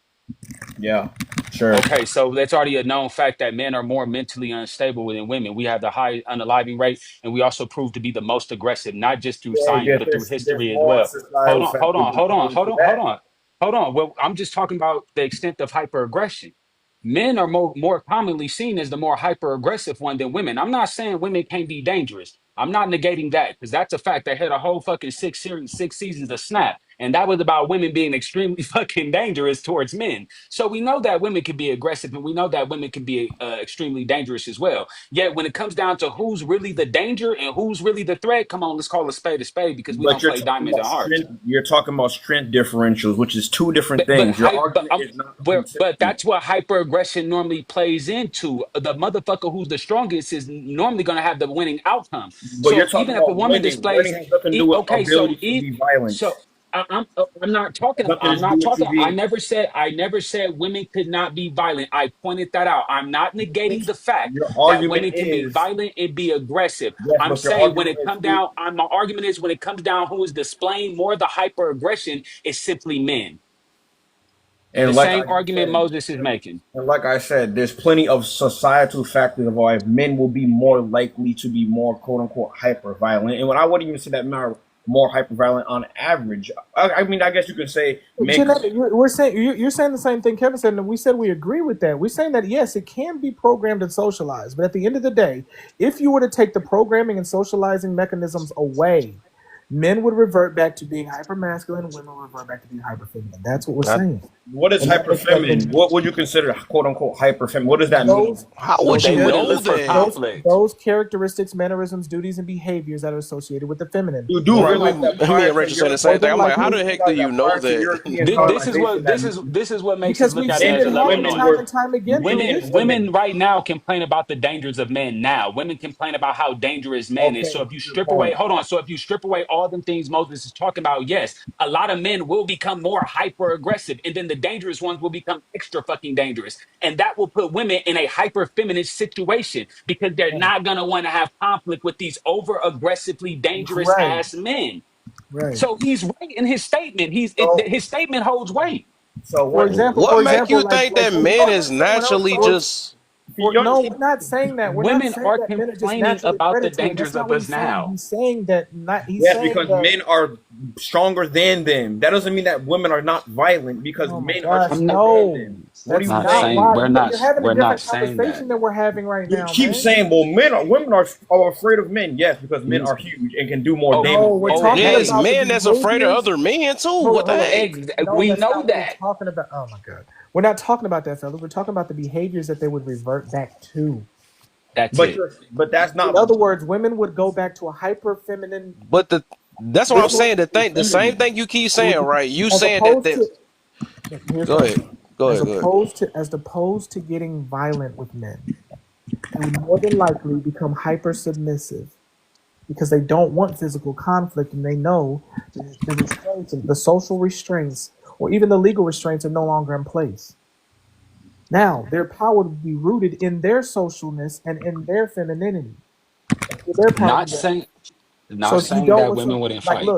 Yeah. Sure.
Okay, so that's already a known fact that men are more mentally unstable than women. We have the high unaliving rate, and we also prove to be the most aggressive, not just through
Yeah,
science, but through
there's
history as
more
well. Hold
societal
on, hold
factors
on,
that
hold
play
on, hold
into
on, hold
that.
on, hold on. Well, I'm just talking about the extent of hyperaggression. Men are more commonly seen as the more hyper aggressive one than women. I'm not saying women can't be dangerous. I'm not negating that because that's a fact. They had a whole fucking six seasons of Snap, and that was about women being extremely fucking dangerous towards men. So we know that women can be aggressive, and we know that women can be extremely dangerous as well. Yet when it comes down to who's really the danger and who's really the threat, come on, let's call a spade because we
But
don't play diamonds and hearts.
you're talking about strength differentials, which is two different
But
things. Your
hype, but
argument is not
but
consistent.
that's what hyperaggression normally plays into. The motherfucker who's the strongest is normally going to have the winning outcome.
But you're
So
talking
even if a
about
woman
winning. Winning
displays,
has nothing to do with
okay,
ability to be violent.
so I'm not talking.
Nothing
I'm
to do
not
with you
talking.
being.
I never said women could not be violent. I pointed that out. I'm not negating the fact
Your
that
argument
women can be
is
violent and be aggressive.
yes,
I'm
but your
saying when
argument
it
is
comes down, my argument is when it comes down who is displaying more of the hyper aggression is simply men. The
and like I
same
just
argument
said,
Moses is making.
there's plenty of societal factors of why men will be more likely to be more quote unquote hyper violent. And when I wouldn't even say that men are more hyper violent on average. I mean, I guess you could say men could.
Genetic, we're saying you're saying the same thing Kevin said, and we said we agree with that. We're saying that yes, it can be programmed and socialized, but at the end of the day, if you were to take the programming and socializing mechanisms away, men would revert back to being hyper masculine, women would revert back to being hyper feminine. That's what we're
I,
saying.
What is
And,
hyper feminine?
and
What would you consider quote unquote hyper feminine? What does that mean?
those
how would
those
They
you
wouldn't
know
look for
that?
conflict.
those characteristics, mannerisms, duties, and behaviors that are associated with the feminine,
You do
more
Right.
than
realize
likely,
that
Me
prior
and
to
Rachel saying the
Europe,
same
more
thing.
than
I'm like,
you
how
likely,
the
do
heck do
realize
you
that
know
prior to
that?
European
This is
colonization, that
this is
because
look
we've
at it
seen
as
it
a
that
level.
happen
women
No,
time
were
and time again through
weakened
women
history.
women.
women right now complain about the dangers of men now. Women complain about how dangerous men is. So
Okay,
if you
Good
strip away,
point.
hold on. So if you strip away all them things Moses is talking about, yes, a lot of men will become more hyper aggressive, and then the dangerous ones will become extra fucking dangerous, and that will put women in a hyper feminist situation because they're not gonna want to have conflict with these over aggressively dangerous
right,
ass men.
right.
So he's right in his statement.
So
His statement holds weight.
what?
What
For
make
example,
you think
like
that
when we
men
look
is
at someone else,
naturally
so
just
for
You
no,
understand?
we're not saying that. We're not
Women
saying
are
that men are just
complaining
naturally
about the
predatory. That's
dangers
not
of
what
us
he's saying.
now.
He's saying that not. He's
Yes,
saying
because
that.
men are stronger than them. That doesn't mean that women are not violent because
Oh my
men are
gosh,
I'm
stronger
not
than
no,
them. What are
that's
you
not
not
saying
saying?
why. You're having a
we're not
different
saying that.
conversation than we're having right
You
now,
keep
man.
saying, well, women are afraid of men. Yes, because men are huge and can do more
Oh,
damage
No,
than
we're
men can.
talking
yeah, it's
okay.
about the
men that's afraid of
behaviors.
other men too.
Hold
What
on,
the
hold on.
heck?
No,
We
that's
know
not what we're
that.
talking about. Oh my god, we're not talking about that, fellas. We're talking about the behaviors that they would revert back to.
That's it.
But that's
In
not
other words, women would go back to a hyper feminine.
But that's what I'm
women
saying.
can be
The same
feminine.
thing you keep
It would
saying,
be
right? You
as
saying that
opposed
that
to. Here's
go
what I'm
ahead.
saying.
Go ahead, go ahead.
As opposed to getting violent with men, they would more than likely become hyper submissive because they don't want physical conflict and they know the restraints, the social restraints, or even the legal restraints are no longer in place. Now, their power would be rooted in their socialness and in their femininity. That's where their power
Not
would be.
saying
So
not
if you
saying
don't,
that women wouldn't
like,
fight.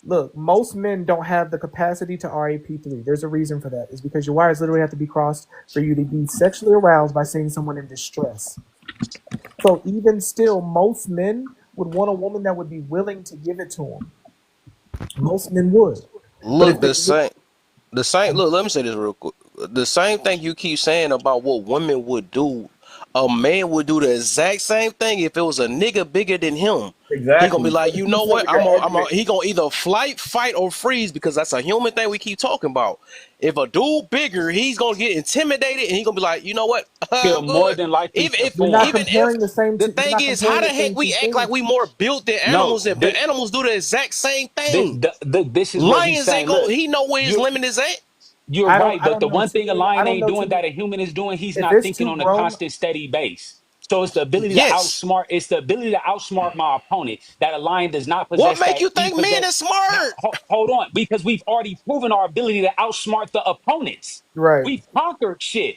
look, most men don't have the capacity to RAP3. There's a reason for that. It's because your wires literally have to be crossed for you to be sexually aroused by seeing someone in distress. So even still, most men would want a woman that would be willing to give it to them. Most men would. But if
Look,
they,
the same. Look, let me say this real quick. The same thing you keep saying about what women would do, a man would do the exact same thing if it was a nigga bigger than him. He gonna be
Exactly.
like,
But
you
you
know
said
what?
with your argument,
He gonna either flight, fight, or freeze because that's a human thing we keep talking about. If a dude bigger, he's gonna get intimidated and he gonna be like, you know what?
He'll
I'm
more
good.
than likely
you're not
conform.
Even if
comparing the same
the
two. You're
thing
not
is, how
comparing
the
the
heck
same
we
two
act like
things.
we more built than
No,
animals, but animals do the exact same thing.
this is what he's
Lions ain't
saying.
gonna.
Look,
He know where his
you
limit is at.
you're
I don't.
right,
I
but
don't
the
know
one
too
thing a
many. I
lion
don't
ain't
know too
doing
many.
that a human is doing, he's
If
not
it's
thinking
two
on a
grown,
constant, steady base. So it's the ability to
Yes.
outsmart. It's the ability to outsmart my opponent. That a lion does not
What
possess.
make
That
you
he
think men
possess.
is
Now,
smart?
hold on, because we've already proven our ability to outsmart the opponents.
right?
We've conquered shit.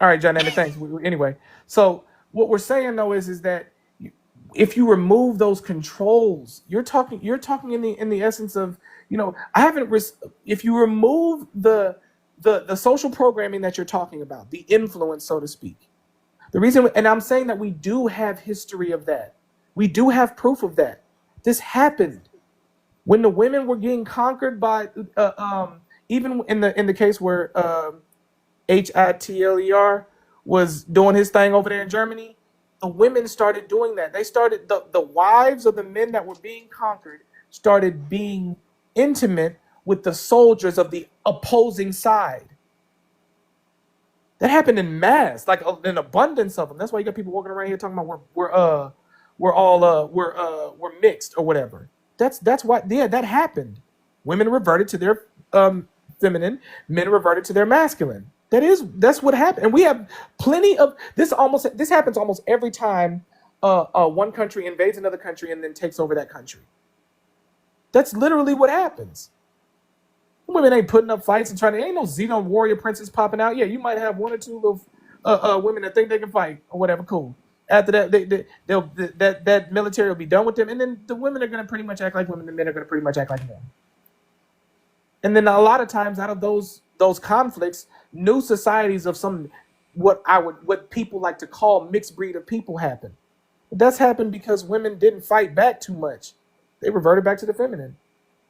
All right, John, and thanks. Anyway, so what we're saying though is that if you remove those controls, you're talking in the essence of, I haven't if you remove the social programming that you're talking about, the influence, so to speak. The reason, and I'm saying that we do have history of that. We do have proof of that. This happened when the women were getting conquered by, even in the case where Hitler was doing his thing over there in Germany. The women started doing that. They started the wives of the men that were being conquered started being intimate with the soldiers of the opposing side. That happened in mass, like an abundance of them. That's why you got people walking around here talking about we're mixed or whatever. That's why, yeah, that happened. Women reverted to their feminine, men reverted to their masculine. That's what happened. And we have plenty of this. This happens almost every time one country invades another country and then takes over that country. That's literally what happens. Women ain't putting up fights and trying to. Ain't no Xenon warrior princess popping out. Yeah, you might have one or two little women that think they can fight or whatever. Cool. After that, they'll that military will be done with them, and then the women are going to pretty much act like women. The men are going to pretty much act like men. And then a lot of times, out of those conflicts, new societies of what people like to call mixed breed of people happen. But that's happened because women didn't fight back too much. They reverted back to the feminine.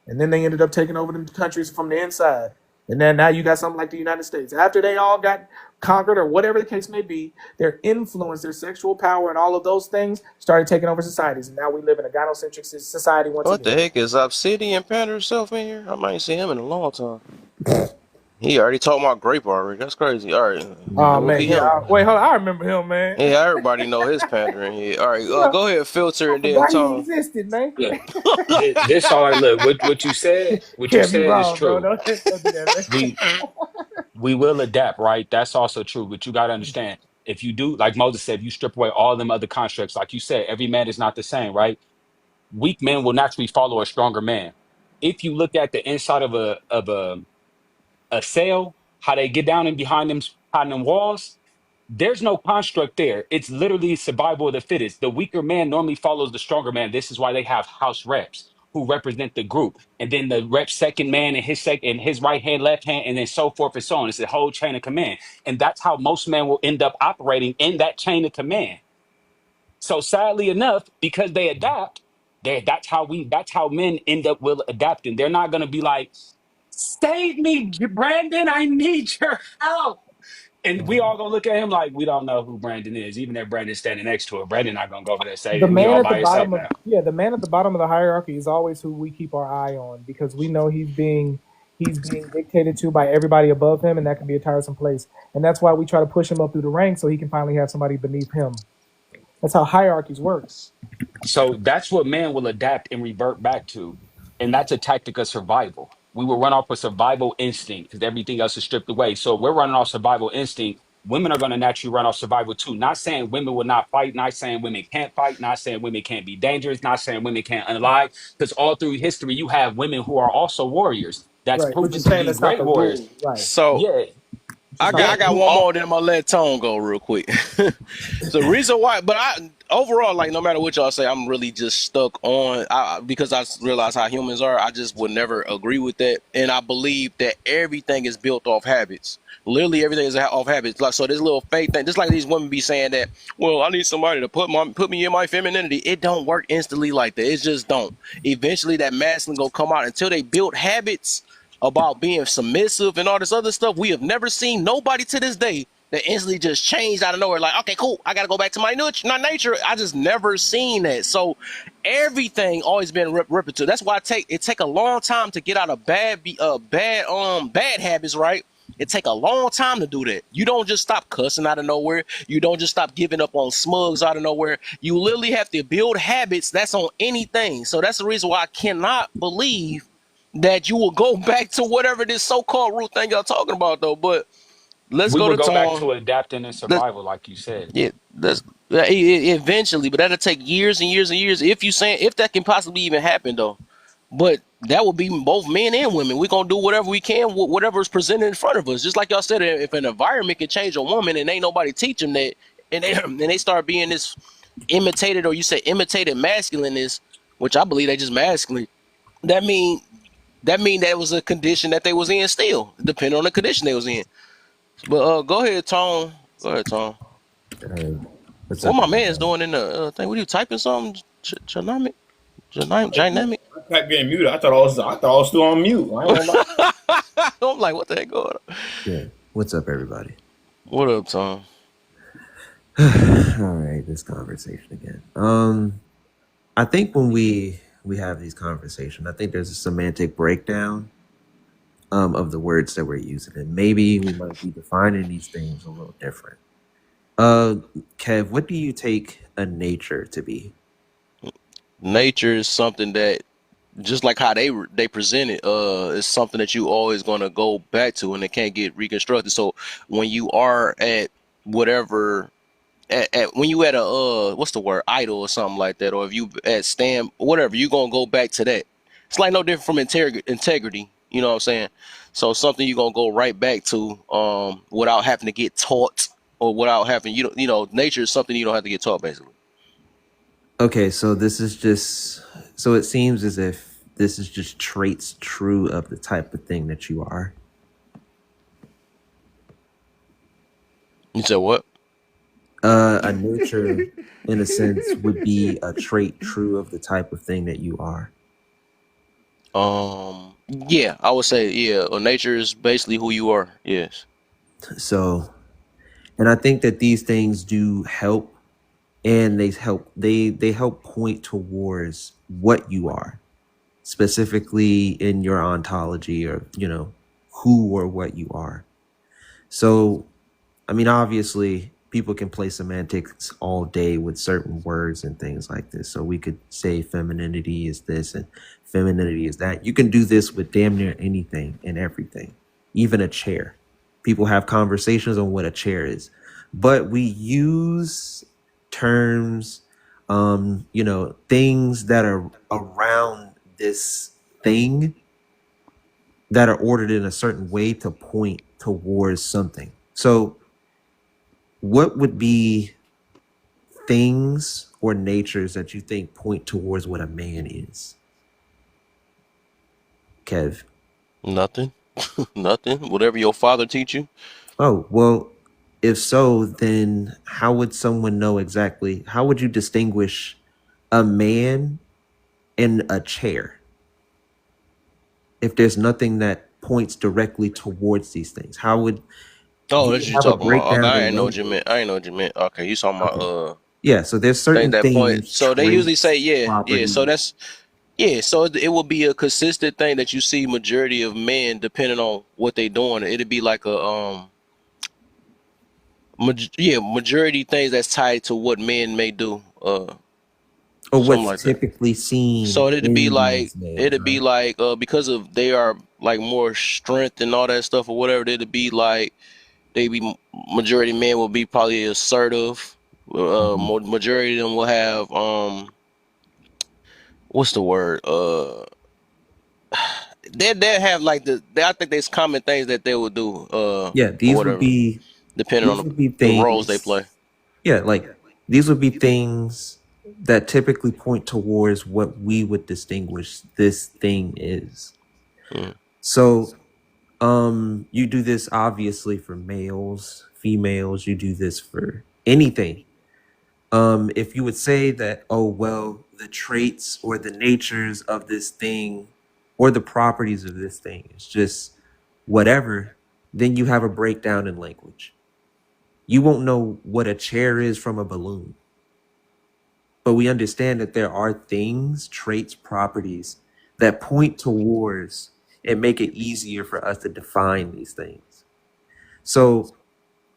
And then they ended up taking over the countries from the inside. And then now you got something like the United States. After they all got conquered or whatever the case may be, their influence, their sexual power, and all of those things started taking over societies. And now we live in a gynocentric society once
What the
again.
heck is Obsidian Panther himself in here? I might see him in a long time. He already talked about grape already. That's crazy. All right,
Oh
that would
man,
be him.
wait, hold on. I remember him, man.
Yeah, everybody know his Panther in here. All right,
Yeah,
go ahead, filter
I
and then
forgot he
Tom.
existed, man.
Look, this all look. What you
Can't be
said is
wrong, bro.
true.
Don't do that, man.
We we will adapt, right? That's also true. But you got to understand, if you do, like Moses said, if you strip away all them other constructs, like you said, every man is not the same, right? Weak men will naturally follow a stronger man. If you look at the inside of a cell, how they get down and behind them walls, there's no construct there. It's literally survival of the fittest. The weaker man normally follows the stronger man. This is why they have house reps who represent the group, and then the rep second man and his right hand, left hand, and then so forth and so on. It's a whole chain of command, and that's how most men will end up operating in that chain of command. So sadly enough, because they adapt, that's how men end up will adapting. They're not gonna be like, save me, Brandon, I need your help. And we all gonna look at him like we don't know who Brandon is, even if Brandon's standing next to him. Brandon not gonna go over there and save
The
him. He
man
all
at the
by himself
bottom of
now.
the man at the bottom of the hierarchy is always who we keep our eye on because we know he's being dictated to by everybody above him, and that can be a tiresome place. And that's why we try to push him up through the ranks so he can finally have somebody beneath him. That's how hierarchies work.
So that's what man will adapt and revert back to. And that's a tactic of survival. We will run off a survival instinct because everything else is stripped away. So if we're running off survival instinct. Women are going to naturally run off survival too. Not saying women will not fight, not saying women can't fight, not saying women can't be dangerous, not saying women can't unalive. Because all through history, you have women who are also warriors. That's
Right. We're
proven
just
to
saying
be
that's not
great
the
warriors.
rule. Right.
So
Yeah,
Just not the
I
yeah.
got
Who
one
rule.
more,
all
then I'm gonna let Tone go real quick. So the reason why, but I overall, like, no matter what y'all say, I'm really just stuck on because I realize how humans are. I just would never agree with that, and I believe that everything is built off habits. Literally everything is off habits. Like, so this little fake thing, just like these women be saying that, well, I need somebody to put me in my femininity. It don't work instantly like that. It just don't. Eventually, that masculine gonna come out until they build habits about being submissive and all this other stuff. We have never seen nobody to this day that instantly just changed out of nowhere. Like, okay, cool, I gotta go back to my nature. I just never seen that. So everything always been repetitive. That's why it take a long time to get out of bad habits, right? It take a long time to do that. You don't just stop cussing out of nowhere. You don't just stop giving up on smugs out of nowhere. You literally have to build habits that's on anything. So that's the reason why I cannot believe that you will go back to whatever this so-called root thing y'all talking about, though. But let's
we
go
would
to
go back
Tom.
to adapting and
Let's
survival, like you said.
yeah, let's eventually, but that'll take years and years and years. If that can possibly even happen, though. But that would be both men and women. We're gonna do whatever we can, whatever is presented in front of us. Just like y'all said, if an environment can change a woman and ain't nobody teach them that, and they start being this imitated, or you say imitated masculineness, which I believe they just masculine. That mean that was a condition that they was in still, depending on the condition they was in. But go ahead, Tom. Go ahead, Tom.
Hey, what's
What
up,
my man's
everybody?
doing in the thing? What are you typing something? Dynamic,
I
dynamic.
kept getting muted. I thought I was still on mute. I ain't gonna lie.
I'm like, what the heck going on?
Yeah, what's up, everybody?
What up, Tom?
All right, this conversation again. I think when we have these conversations, I think there's a semantic breakdown of the words that we're using, and maybe we might be defining these things a little different. Uh, Kev, what do you take a nature to be?
Nature is something that, just like how they present it, is something that you always gonna go back to, and it can't get reconstructed. So when you are at whatever, when you at a what's the word, idol or something like that, or if you at stand whatever, you gonna go back to that. It's like no different from integrity. You know what I'm saying? So something you gonna go right back to, without having to get taught, or without having, nature is something you don't have to get taught, basically.
Okay, so this is just so it seems as if this is just traits true of the type of thing that you are.
You said what?
A nature, in a sense, would be a trait true of the type of thing that you are.
Yeah, I would say, yeah, nature is basically who you are. Yes.
So, and I think that these things do help, and they help point towards what you are, specifically in your ontology, or who or what you are. So, I mean, obviously, people can play semantics all day with certain words and things like this. So we could say femininity is this and femininity is that. You can do this with damn near anything and everything, even a chair. People have conversations on what a chair is, but we use terms, things that are around this thing that are ordered in a certain way to point towards something. So what would be things or natures that you think point towards what a man is? Kev.
Nothing. Nothing. Whatever your father teach you.
Oh, well, if so, then how would someone know exactly? How would you distinguish a man and a chair if there's nothing that points directly towards these things? How would
Oh,
you
that's what you
have a
talking about. Okay,
breakdown
I
in
didn't know what you
language?
meant. I didn't know what you meant. Okay, you talking about
Okay. Yeah, so there's
things
certain
that point.
things,
So they usually say,
traits,
yeah, yeah. So
properties.
that's yeah. So it will be a consistent thing that you see majority of men, depending on what they doing. It'd be like a majority things that's tied to what men may do.
Or
Something
what's
like that.
typically seen
So
in these males, right?
because of they are like more strength and all that stuff or whatever. It'd be like they be majority men will be probably assertive.
Mhm.
Majority of them will have what's the word? They have like I think there's common things that they will do
Yeah,
or whatever, depending on
these would be
the roles they
things.
play.
Yeah, like these would be things that typically point towards what we would distinguish this thing is.
Mm.
So, you do this obviously for males, females, you do this for anything. If you would say that, oh well, the traits or the natures of this thing or the properties of this thing is just whatever, then you have a breakdown in language. You won't know what a chair is from a balloon, but we understand that there are things, traits, properties that point towards and make it easier for us to define these things. So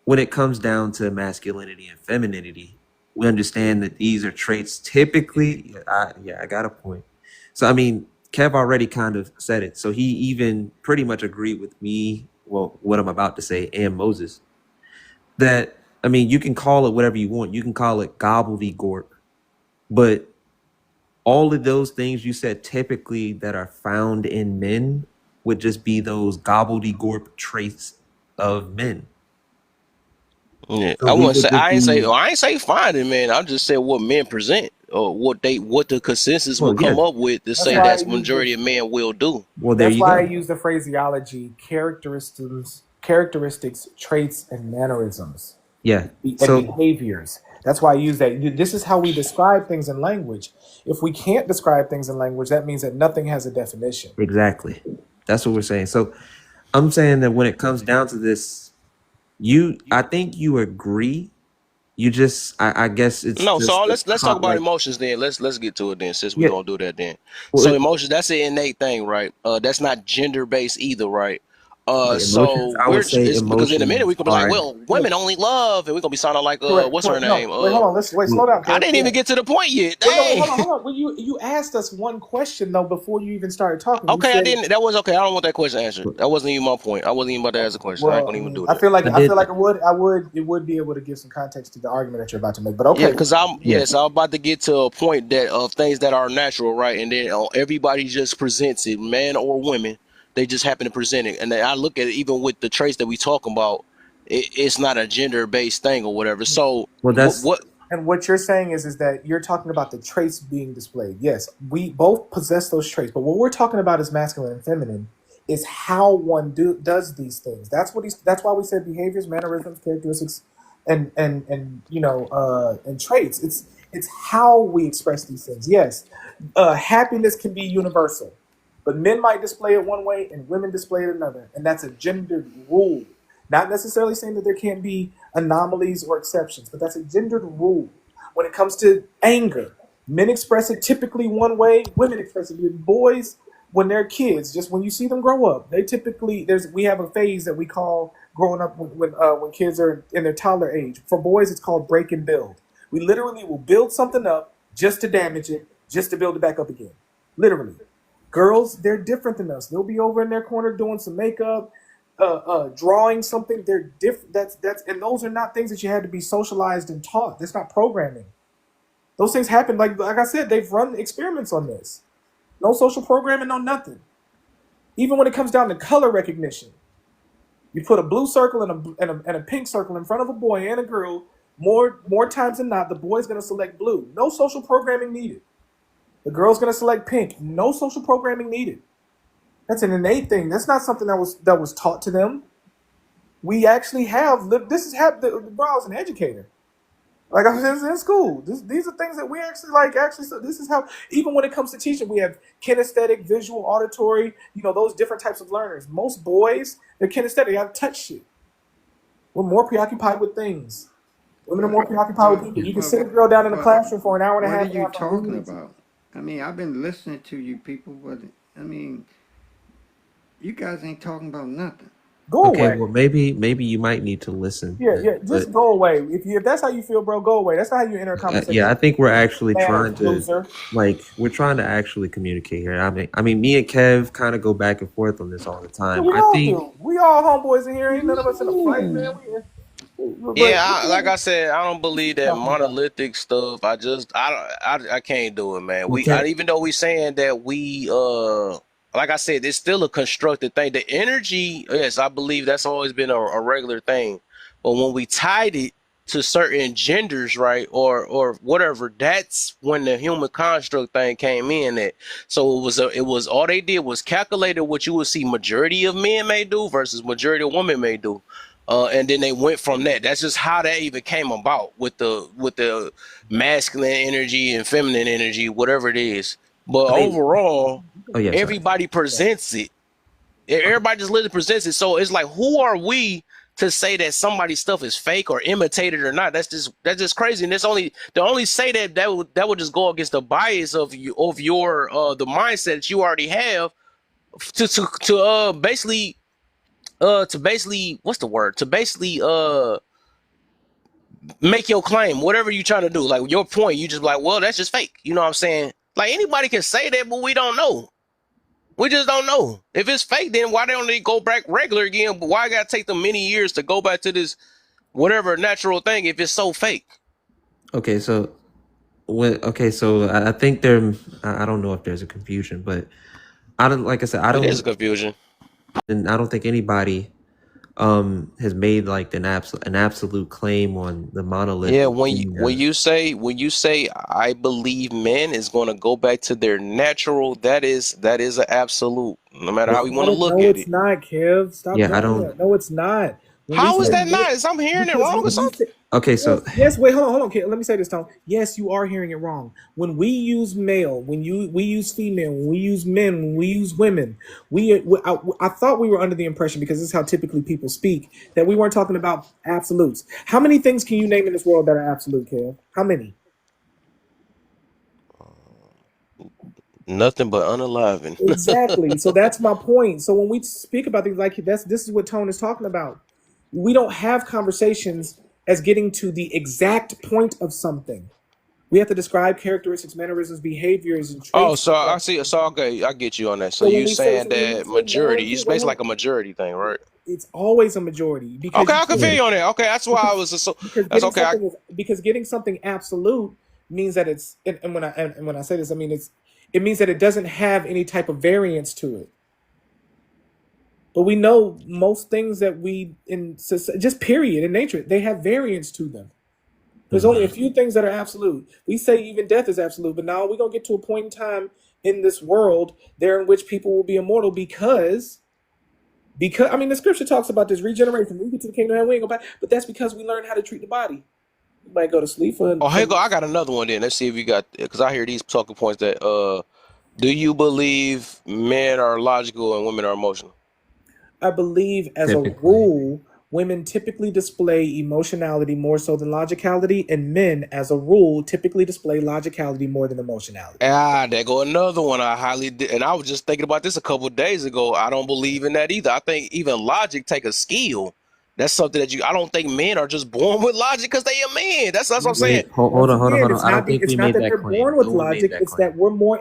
when it comes down to masculinity and femininity, we understand that these are traits typically. I got a point. So, I mean, Kev already kind of said it. So he even pretty much agreed with me, well, what I'm about to say, and Moses, that, I mean, you can call it whatever you want. You can call it gobbledygook, but all of those things you said typically that are found in men would just be those gobbledygook traits of men.
Yeah,
So
I
these
wouldn't
would
say
just be,
I ain't say finding man. I just said what men present or what the consensus will
well, yeah.
come up with to
That's
say
why I
that's
use the
majority of men will do.
Well, there
that's
you
why I
go.
use the phraseology characteristics, traits, and mannerisms
Yeah.
and
So
behaviors. That's why I use that. This is how we describe things in language. If we can't describe things in language, that means that nothing has a definition.
exactly. That's what we're saying. So I'm saying that when it comes down to this, I think you agree. You just, I guess it's
No, so
just the
let's talk about
like,
emotions then. Let's get to it then, since we're
yeah.
gonna do that then.
Well,
So emotions, that's an innate thing, right? That's not gender based either, right?
like emotions,
So
I would say
it's because in a minute we
emotions
could be like,
are
well, women only love, and we're gonna be sounding like
Correct,
what's her
correct.
name?
No, wait, hold on. Let's wait. Slow down,
I
Kev.
didn't
Yeah.
even get to the point yet.
Well, no, wait,
Dang.
hold on, hold on. Well, you asked us one question though before you even started talking. You
Okay, I
said,
didn't. That was okay. I don't want that question answered. That wasn't even my point. I wasn't even about to ask a question. I ain't
well,
gonna
I
even
mean,
do
I
that.
feel like
I did.
it would be able to give some context to the argument that you're about to make. But
Yeah,
okay,
because
Yeah.
I'm about to get to a point that of things that are natural, right? And then everybody just presents it, man or women. They just happen to present it, and then I look at it even with the traits that we talk about. It's not a gender based thing or whatever. So
Well, that's
what?
and what you're saying is that you're talking about the traits being displayed. Yes, we both possess those traits, but what we're talking about is masculine and feminine is how one does these things. That's why we said behaviors, mannerisms, characteristics, and and traits. It's how we express these things. Yes, happiness can be universal, but men might display it one way and women display it another, and that's a gendered rule. Not necessarily saying that there can't be anomalies or exceptions, but that's a gendered rule. When it comes to anger, men express it typically one way, women express it. Boys, when they're kids, just when you see them grow up, they typically we have a phase that we call growing up when kids are in their toddler age. For boys, it's called break and build. We literally will build something up just to damage it, just to build it back up again. Literally. Girls, they're different than us. They'll be over in their corner doing some makeup, drawing something. They're different. That's and those are not things that you had to be socialized and taught. That's not programming. Those things happen. Like I said, they've run experiments on this. No social programming, no nothing. Even when it comes down to color recognition, you put a blue circle and a pink circle in front of a boy and a girl. More times than not, the boy's gonna select blue. No social programming needed. The girl's gonna select pink. No social programming needed. That's an innate thing. That's not something that was taught to them. We actually have this is bro, I was an educator. Like I was in school. These are things that we actually like. Actually, so this is how. Even when it comes to teaching, we have kinesthetic, visual, auditory. Those different types of learners. Most boys, they're kinesthetic. They have to touch shit. We're more preoccupied with things. Women are
But
more preoccupied with
but
people. You can
but
sit a girl down in the
but
classroom for an hour and a
what are
half and
you
have her
talking
read.
about? I mean, I've been listening to you people, but I mean, you guys ain't talking about nothing.
Go
okay.
away.
Well, maybe you might need to listen
Yeah, yeah.
then. But
Just go away. If that's how you feel, bro, go away. That's not how you enter a
yeah,
conversation.
I think we're actually
Manners,
trying to
loser.
we're trying to actually communicate here. I mean, me and Kev kind of go back and forth on this all the
Yeah,
time.
we
I
all
think
do. We all homeboys in here. Ain't none of us in a fight, man.
Yeah,
But
like I said, I don't
what
believe
you
that
talking about?
monolithic stuff. I can't do it, man.
well, Kev,
Even though we saying that like I said, it's still a constructed thing. The energy, yes, I believe that's always been a regular thing. But when we tied it to certain genders, right, or whatever, that's when the human construct thing came in. That so it was all they did was calculated what you would see majority of men may do versus majority of women may do. And then they went from that. That's just how that even came about with the masculine energy and feminine energy, whatever it is. But
I mean,
overall,
oh yeah, sorry.
everybody presents it. Everybody just literally presents it. So it's like, who are we to say that somebody's stuff is fake or imitated or not? That's just crazy. And they only say that would just go against the bias of your the mindset that you already have to basically what's the word to basically make your claim whatever you trying to do, like your point. You just like, well, that's just fake, you know what I'm saying? Like anybody can say that, but we don't know. We just don't know if it's fake. Then why don't they go back regular again? But why I gotta take them many years to go back to this whatever natural thing if it's so fake?
Okay, so I think there. I don't know if there's a confusion, but I don't. Like I said,
It is a confusion.
I don't think anybody has made like an absolute claim on the
Yeah,
monolithic thing
when you say I believe men is going to go back to their natural, that is an absolute, no matter how we want to look
No,
at
it's
it.
not, Kev. Stop
Yeah, I
doing
don't.
that. No, it's not. When we
How
say
is that not? Is I'm hearing it
because
wrong or
when we say
something?
Okay, so
Yes. Wait, hold on. Okay, let me say this, Tom. Yes, you are hearing it wrong. When we use male, we use female, when we use men, when we use women, I thought we were under the impression, because this is how typically people speak, that we weren't talking about absolutes. How many things can you name in this world that are absolute, Kev? How many?
Nothing but unaliving.
Exactly. So that's my point. So when we speak about things like this is what Tone is talking about. We don't have conversations as getting to the exact point of something. We have to describe characteristics, mannerisms, behaviors, and
Oh,
traits.
so I see. So okay, I get you on that. So
So when
you
we say
saying that
no,
majority? It's basically
wait,
like a majority thing, right?
it's always a majority, because
Okay,
you
I can feel
can't,
you on that. Okay, that's why I
because
was so.
because
That's
getting
okay.
something is because getting something absolute means that it's, and when I say this, I mean it means that it doesn't have any type of variance to it. But we know most things that we just period in nature, they have variance to them. There's only a
mhm.
few things that are absolute. We say even death is absolute, but now we're gonna get to a point in time in this world there in which people will be immortal, because I mean the scripture talks about this regeneration. When we get to the kingdom and we ain't go back, but that's because we learn how to treat the body. You might go to sleep
Oh,
for
here go. I got another one then. Let's see if you got because I hear these talking points that do you believe men are logical and women are emotional?
I believe as a
Typically.
rule, women typically display emotionality more so than logicality, and men, as a rule, typically display logicality more than emotionality.
Ah, there go another one. I highly did, and I was just thinking about this a couple of days ago. I don't believe in that either. I think even logic take a skill. That's something that you. I don't think men are just born with logic because they a man. That's what I'm saying.
Wait,
Once again,
hold on. I don't think we
it's not
made
that
that
they're
claim.
born with
No one made
logic,
that
it's that
claim.
we're more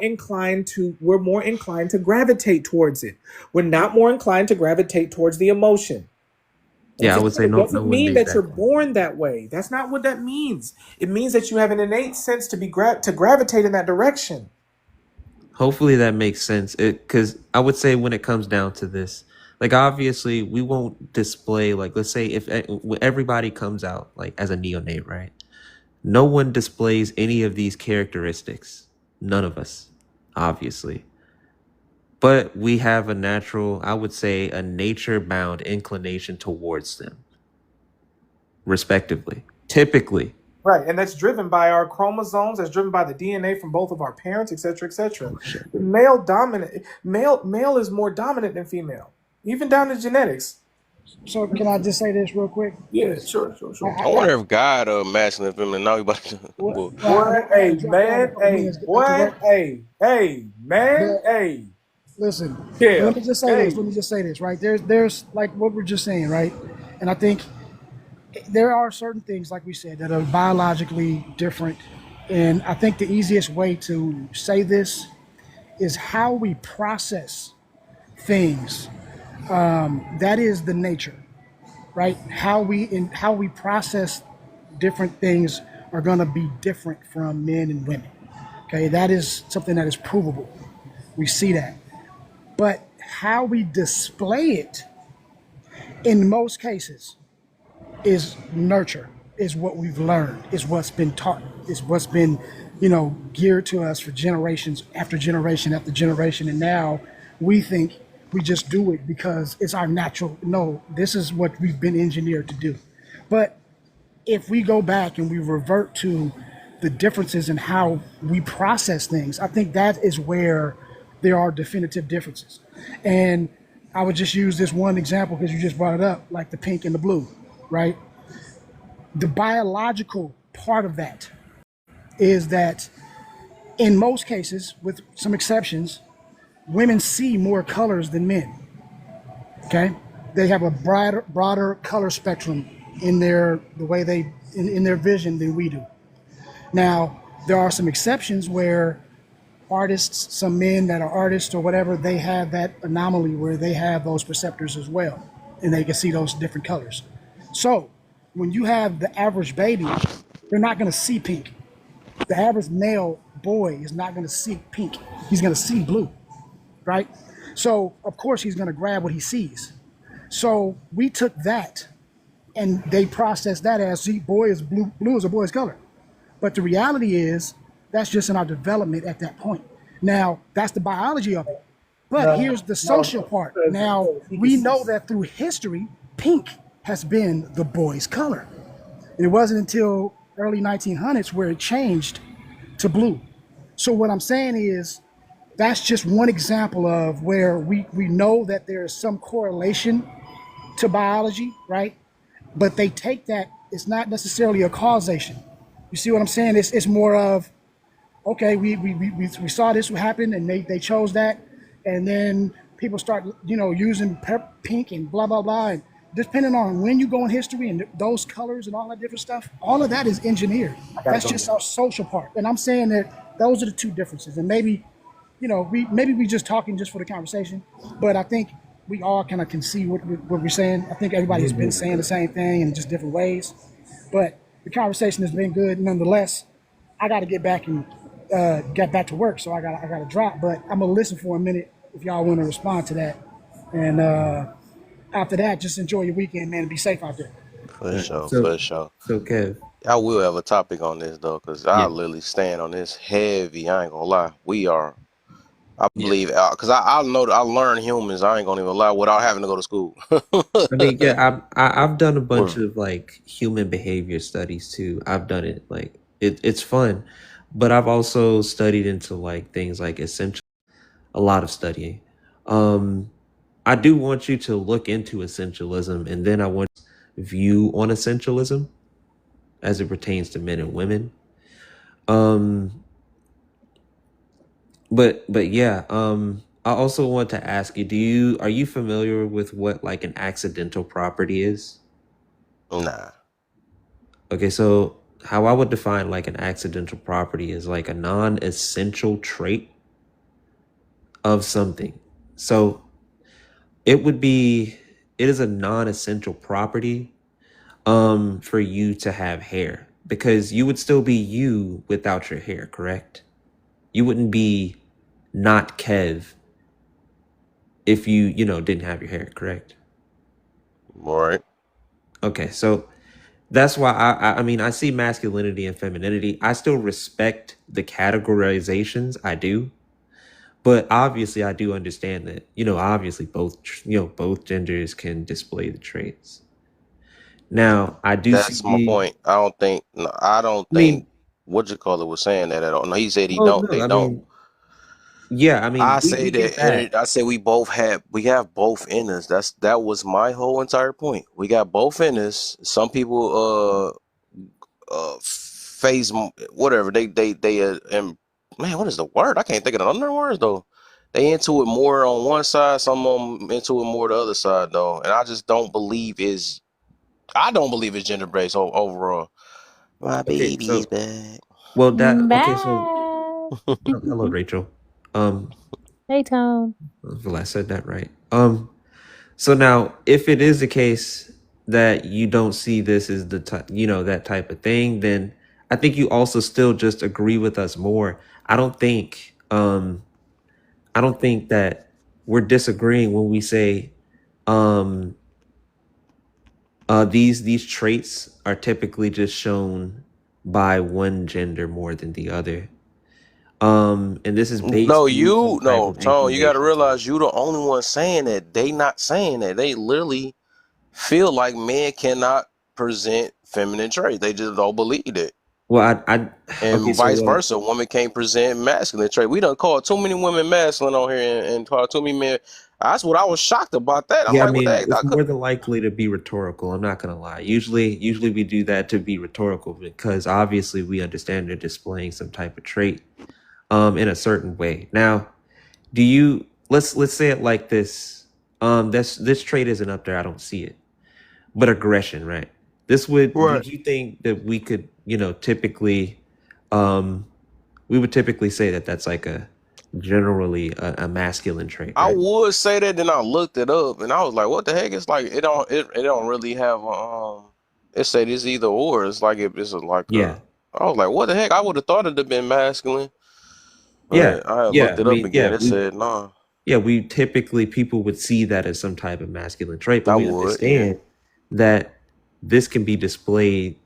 inclined to gravitate towards it. We're not more inclined to gravitate towards the emotion. Once
Yeah, I
again,
would say
it
no
doesn't
one
mean
made
that you're
that claim.
born that way. That's not what that means. It means that you have an innate sense to to gravitate in that direction.
Hopefully that makes sense. Because I would say when it comes down to this, like obviously we won't display like let's say if when everybody comes out like as a neonate, right? No one displays any of these characteristics. None of us, obviously. But we have a natural, I would say, a nature bound inclination towards them, respectively. Typically.
Right, and that's driven by our chromosomes. That's driven by the DNA from both of our parents, etc., etc.
Oh shit.
The male is more dominant than female, even down to genetics.
So can I just say this real quick?
Yeah,
Because
sure.
I wonder if God masculine, feminine. Now we about to,
well,
but
Boy,
I got to
hey
drop down in a
man,
couple
hey
minutes after
boy,
work.
hey man,
But
hey
listen,
yeah,
let me just say this.
hey.
Let me just say this. Right there's like what we're just saying, right? And I think there are certain things, like we said, that are biologically different. And I think the easiest way to say this is how we process things. That is the nature, right? How we process different things are going to be different from men and women. Okay, that is something that is provable. We see that. But how we display it in most cases is nurture, is what we've learned, is what's been taught, is what's been, geared to us for generations after generation after generation. And now we think we just do it because it's our natural. No, this is what we've been engineered to do. But if we go back and we revert to the differences in how we process things, I think that is where there are definitive differences. And I would just use this one example because you just brought it up, like the pink and the blue, right? The biological part of that is that in most cases, with some exceptions, women see more colors than men. Okay, they have a broader color spectrum in the way in their vision than we do. Now, there are some exceptions where artists, some men that are artists or whatever, they have that anomaly where they have those perceptors as well, and they can see those different colors. So, when you have the average baby, they're not going to see pink. The average male boy is not going to see pink. He's going to see blue, right? So, of course, he's going to grab what he sees. So, we took that and they processed that as, see, boy is blue, blue is a boy's color. But the reality is that's just in our development at that point. Now, that's the biology of it. But here's the social part. Now,
He can
we
see.
know that through history, pink has been the boy's color. And it wasn't until early 1900s where it changed to blue. So what I'm saying is that's just one example of where we know that there is some correlation to biology, right? But they take that, it's not necessarily a causation. You see what I'm saying? It's more of, okay, we saw this happen and they chose that. And then people start, using pink and blah, blah, blah. And depending on when you go in history and those colors and all that different stuff, all of that is engineered.
I gotta
That's
go
just
now.
our social part. And I'm saying that those are the two differences. And maybe, we just talking just for the conversation, but I think we all kind of can see what we're saying. I think everybody has been saying the same thing in just different ways. But the conversation has been good nonetheless. I got to get back to work, so I got to drop. But I'm gonna listen for a minute if y'all want to respond to that. And after that, just enjoy your weekend, man, and be safe out there.
For
All right.
sure,
So
for sure.
so Kev,
I will have a topic on this though, because I
yeah,
literally stand on this heavy. I ain't gonna lie. We are. I
yeah.
believe because I know that I learn humans. I ain't gonna even lie without having to go to school.
I mean, yeah, I've done a bunch
Well,
of like human behavior studies too. I've done it like it's fun, but I've also studied into like things like essential, a lot of studying. Um, I do want you to look into essentialism, and then I want view on essentialism as it pertains to men and women. Um, but yeah, I also want to ask you, are you familiar with what like an accidental property is?
nah.
Okay, so how I would define like an accidental property is like a non-essential trait of something. So it would be it is a non-essential property for you to have hair because you would still be you without your hair, correct? You wouldn't be not Kev if you didn't have your hair, correct?
Right.
Okay, so that's why I mean I see masculinity and femininity. I still respect the categorizations. I do. But obviously, I do understand that, obviously both genders can display the traits. Now, I do
That's my
see,
point. I don't think. No, I don't
I
think
mean,
what you call it was saying that at all. No, he said he
well,
don't.
no,
They
I
don't.
mean, yeah, I mean,
I
we
say
get
that.
that.
I say we have both in us. That was my whole entire point. We got both in us. Some people phase whatever and man, what is the word? I can't think of the other words though. They into it more on one side, some of them into it more the other side though, and I just don't believe is I don't believe it's gender based overall. My
Okay,
baby's
so,
back.
well, okay, so,
Bye.
hello, Rachel. Um,
Hey, Tom.
hopefully I said that right. So now, if it is the case that you don't see this as the type, that type of thing, then I think you also still just agree with us more. I don't think that we're disagreeing when we say um these traits are typically just shown by one gender more than the other. And this is based
No,
through some
you
type
no,
of
Tone, you gotta
inclination to.
realize you the only one saying that. They not saying that. They literally feel like men cannot present feminine traits. They just don't believe it.
Well, I okay,
And
so
vice
well,
versa, women can't present masculine trait. We done called too many women masculine on here and called too many men. That's what I was shocked about that. I'm
yeah, I
like, what the
mean,
heck?
it's
I could
more than likely to be rhetorical. I'm not gonna lie. Usually we do that to be rhetorical because obviously we understand they're displaying some type of trait in a certain way. Now, do you let's say it like this. This trait isn't up there. I don't see it. But aggression, right?
right.
Would you think that we could, typically, um, we would typically say that that's like a generally a masculine trait,
I
right?
would say that, then I looked it up and I was like, what the heck? It's like it don't really have it said it's either or. It's like it's like
Yeah,
I was like, what the heck? I would have thought it'd have been masculine,
yeah,
but I
yeah.
looked
I
it up
mean,
again. It said nah.
we typically people would see that as some type of masculine trait, but
I
we
would, yeah.
understand that this can be displayed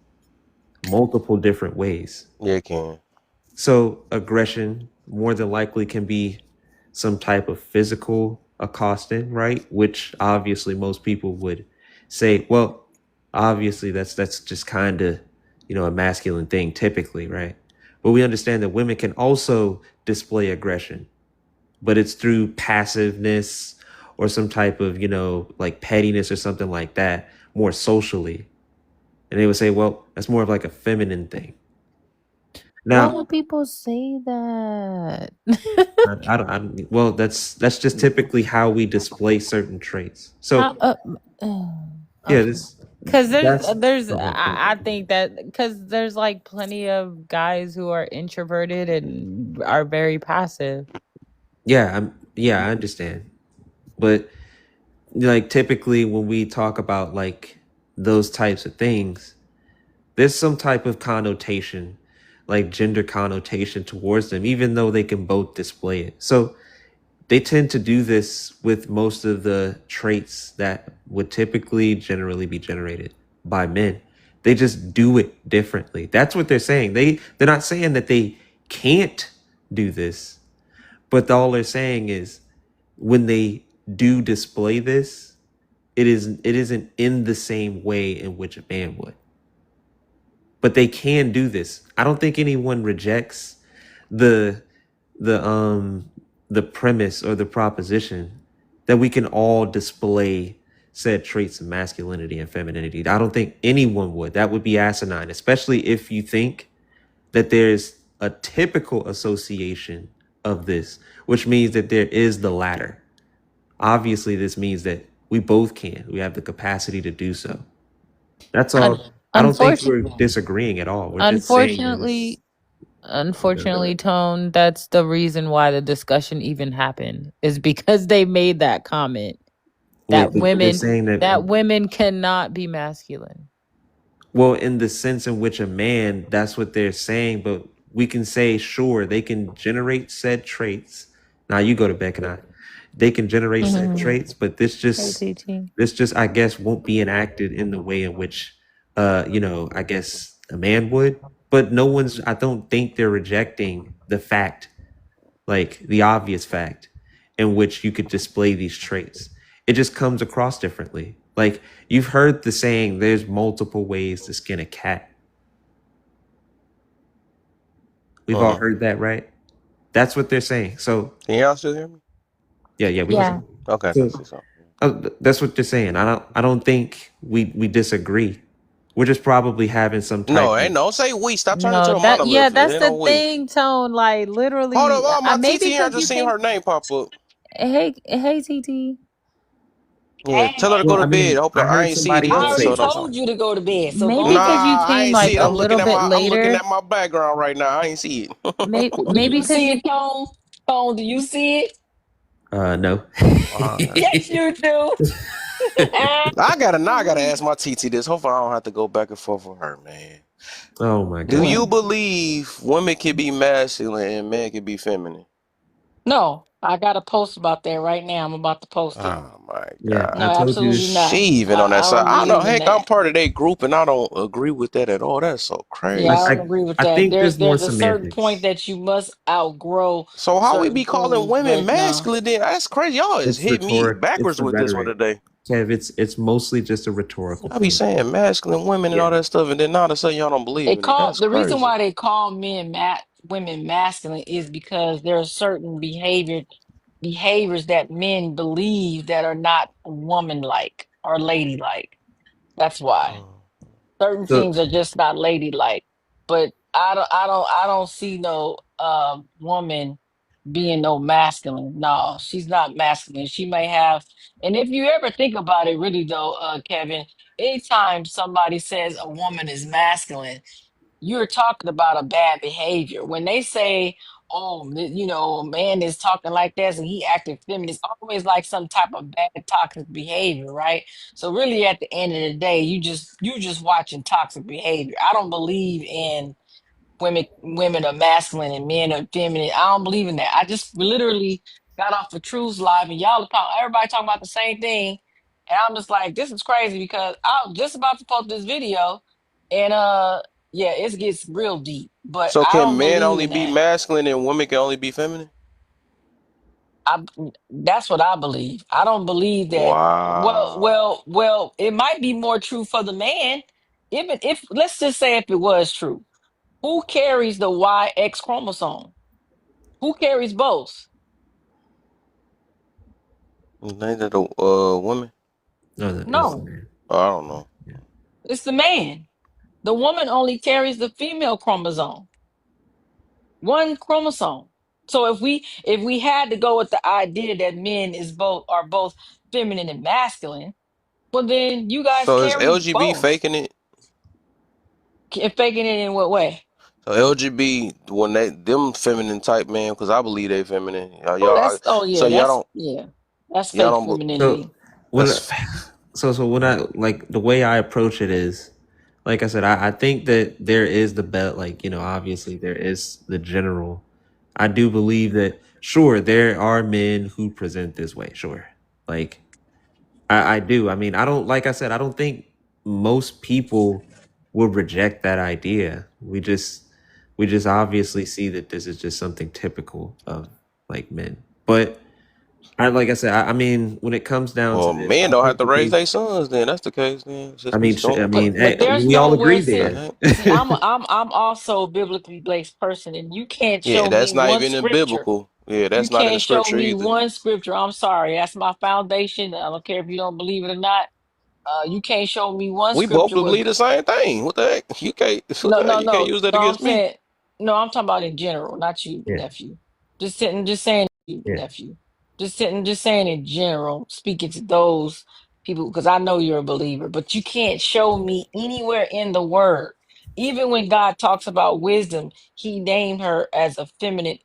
multiple different ways.
Yeah, it can.
So aggression more than likely can be some type of physical accosting, right? Which obviously most people would say, well, Obviously, that's just kind of, a masculine thing typically, right? But we understand that women can also display aggression, but it's through passiveness or some type of, like pettiness or something like that, more socially. And they would say, well, that's more of like a feminine thing.
Why
Now,
would people say that?
well, that's just typically how we display certain traits.
How?
So yeah,
Okay.
this
Because
that's
there's
go ahead.
I think that because there's like plenty of guys who are introverted and are very passive.
Yeah, I understand. But like typically when we talk about like those types of things, there's some type of connotation, like gender connotation towards them, even though they can both display it. So they tend to do this with most of the traits that would typically generally be generated by men. They just do it differently. That's what they're saying. They're not saying that they can't do this, but all they're saying is when they do display this, it isn't in the same way in which a man would. But they can do this. I don't think anyone rejects the the um the premise or the proposition that we can all display said traits of masculinity and femininity. I don't think anyone would. That would be asinine, especially if you think that there's a typical association of this, which means that there is the latter. Obviously, this means that we both can. We have the capacity to do so. That's
Un-
all. I don't think
unfortunately,
we're disagreeing at all. We're just saying this.
unfortunately, unfortunately, Tone, that's the reason why the discussion even happened is because they made that comment
Wait,
that
they're saying that,
women cannot be masculine.
well, in the sense in which a man, that's what they're saying, but we can say, sure, they can generate said traits. Now you go to Beck and I. They can generate said traits, but
Hey, TT.
this just, I guess, won't be enacted in the way in which, I guess a man would. But I don't think they're rejecting the fact, like the obvious fact in which you could display these traits. It just comes across differently. Like you've heard the saying, there's multiple ways to skin a cat. We've all
Uh-huh.
heard that, right? That's what they're saying. So
Can y'all still hear me?
yeah, we can.
Yeah.
Okay, I
So
see something.
that's what they're saying. I don't think we disagree. We're just probably having some
No,
type of
ain't no say we. Stop turning
No,
into a
that yeah,
monolith. It
that's
ain't
the
no we.
thing, Tone. Like
Hold up,
literally,
oh, my TT
maybe
here. I
because
just
you
seen
came.
her name pop up.
Hey, TT.
Yeah, tell her to go
well,
to
I
bed.
mean,
Hope
I
I
heard
ain't see it
somebody
either,
else
I
say
already
so don't.
told
something.
you to go to bed, so go
Maybe
to
Nah,
because
bed.
you
I
came
ain't
like
see it.
a
I'm looking
little
at
bit
I'm looking
later.
at my background right now. I ain't see it.
Do
Maybe
you
because
see
you.
it, Tone? Tone, do you see it?
No.
Wow.
Yes, you do.
Now I gotta ask my TT this. Hopefully I don't have to go back and forth with her, man.
Oh my
Do
god.
you believe women can be masculine and men can be feminine?
No, I got a post about that right now. I'm about to post it.
Oh my
Yeah,
God.
I
No,
told you
absolutely
this.
She
not.
even on that
I
side.
don't
I don't know.
believe in
Heck, I'm
that.
part of their group and I don't agree with that at all. That's so
Yeah,
I,
I
crazy.
don't
I
agree with
I
that.
think
There's
there's more
a certain point
semantics.
that you must outgrow
So how we be
certain
calling
things,
women
but no.
masculine then? That's crazy. Y'all is
It's
hit me
rhetoric. It's
backwards
the
with this one
rhetoric.
today.
Kev, it's mostly just a rhetorical
I be
point.
saying masculine women and
Yeah.
all that stuff, and then now all of a sudden y'all don't believe
They
in it.
call
That's
the reason
crazy.
why they call women masculine is because there are certain behaviors that men believe that are not woman like or ladylike. That's why.
Mm.
Certain
So
things are just not ladylike. But I don't see no woman being no masculine. No, she's not masculine. She may have, and if you ever think about it, really though, Kevin, anytime somebody says a woman is masculine, you're talking about a bad behavior. When they say, "Oh, a man is talking like this and he acting feminine," it's always like some type of bad toxic behavior, right? So really, at the end of the day, you just watching toxic behavior. I don't believe in women are masculine and men are feminine. I don't believe in that. I just literally got off the Truth Live and everybody talking about the same thing. And I'm just like, this is crazy because I was just about to post this video and yeah, it gets real deep. But
So
I
can
don't
men
believe
only
in
be
that.
masculine and women can only be feminine?
I that's what I believe. I don't believe that.
Wow.
It might be more true for the man. Even if let's just say if it was true, who carries the YX chromosome? Who carries both?
Name of the woman?
No, no, it's
No,
man.
Oh, I don't know.
Yeah.
it's the man. The woman only carries the female chromosome, one chromosome. So if we had to go with the idea that men are both feminine and masculine, well then you guys
So is
carry
LGB
both.
faking it?
Faking it in what way?
So LGB when they them feminine type man, because I believe they feminine.
That's oh
So
yeah, that's
y'all
fake
don't
So
femininity.
when
that's fake.
so when I like the way I approach it is, like I said, I think that there is the bet. Like, obviously there is the general. I do believe that sure there are men who present this way. Sure, like I do. I mean, I don't, like I said, I don't think most people will reject that idea. We just obviously see that this is just something typical of like men. But like I said, I mean, when it comes down to
Well,
this,
men
I
don't have
think
to
that
raise
these.
their sons. Then that's the case. Then
I
just be
mean,
strong.
But
hey,
there's
we all
nowhere
agree
said.
there.
That
See, I'm also a biblically based person, and you can't
Yeah,
show
that's
me
not
one
even in
scripture.
biblical. Yeah,
You
that's not in the
can't show
scripture
me
either.
one scripture. I'm sorry, that's my foundation. I don't care if you don't believe it or not. You can't show me one
We both
scripture where
believe the same thing. What the heck? You can't. What
no,
the heck?
no,
You can't
no,
use that
no. I'm
against me.
saying, no, I'm talking about in general, not you,
Yeah,
nephew. Just saying, you,
yeah.
nephew. Just saying in general, speaking to those people, because I know you're a believer, but you can't show me anywhere in the word. Even when God talks about wisdom, He named her as a feminine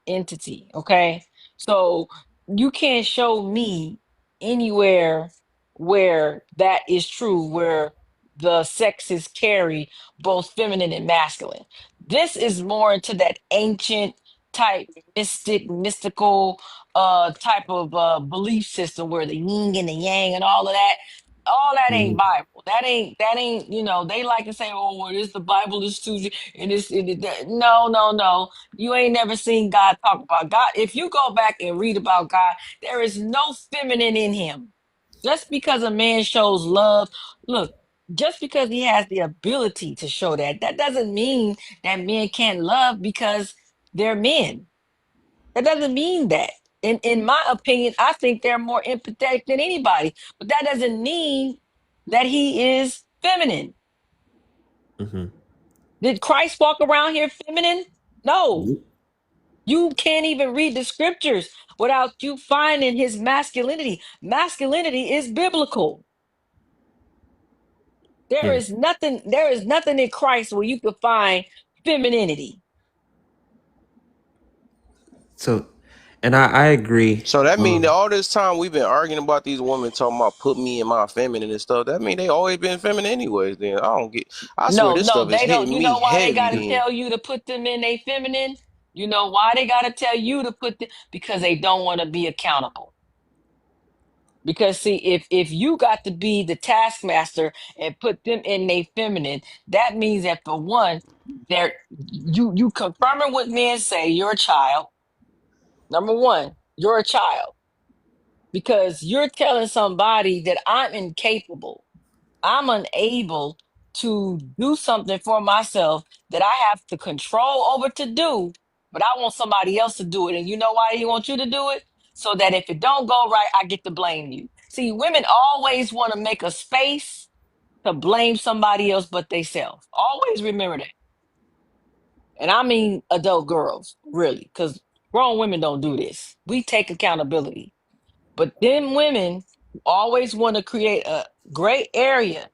entity. Okay, so you can't show me anywhere where that is true, where the sexes carry both feminine and masculine. This is more into that ancient type mystical type of belief system where the yin and the yang and all that ain't
Mhm.
Bible. That ain't, they like to say, oh, well, this the Bible is too and no. You ain't never seen God talk about God. If you go back and read about God, there is no feminine in him. Just because a man shows love, look, just because he has the ability to show that, that doesn't mean that men can't love because they're men. That doesn't mean that. In my opinion, I think they're more empathetic than anybody. But that doesn't mean that he is feminine.
Mhm.
Did Christ walk around here feminine? No.
Nope.
You can't even read the scriptures without you finding his masculinity. Masculinity is biblical.
Yeah.
There is nothing in Christ where you could find femininity.
So, and I agree.
So that mean that all this time we've been arguing about these women talking about put me in my feminine and stuff. That mean they always been feminine anyways. Then I don't get. I swear
No,
this
no,
stuff is
they don't.
hitting
You
me
know why they
heavy.
gotta
Then
tell you to put them in a feminine? You know why they gotta tell you to put them, because they don't want to be accountable. Because see, if you got to be the taskmaster and put them in a feminine, that means that for one, they're you confirming what men say, you're a child. Number one, you're a child because you're telling somebody that I'm incapable. I'm unable to do something for myself that I have the control over to do, but I want somebody else to do it. And you know why he wants you to do it? So that if it don't go right, I get to blame you. See, women always want to make a space to blame somebody else but themselves. Always remember that. And I mean adult girls, really, because grown women don't do this. We take accountability. But then women always want to create a gray area,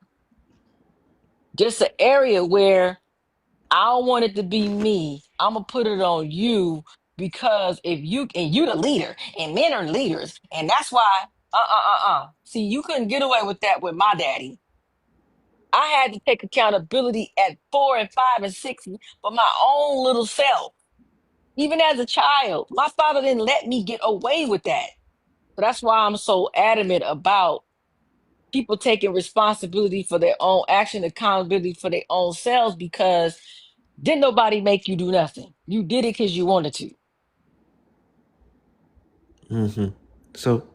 just an area where I don't want it to be me. I'm gonna put it on you because if you and you the leader and men are leaders, and that's why See, you couldn't get away with that with my daddy. I had to take accountability at 4 and 5 and 6 for my own little self. Even as a child, my father didn't let me get away with that. So that's why I'm so adamant about people taking responsibility for their own action, accountability for their own selves, because didn't nobody make you do nothing. You did it because you wanted to.
Hmm. So,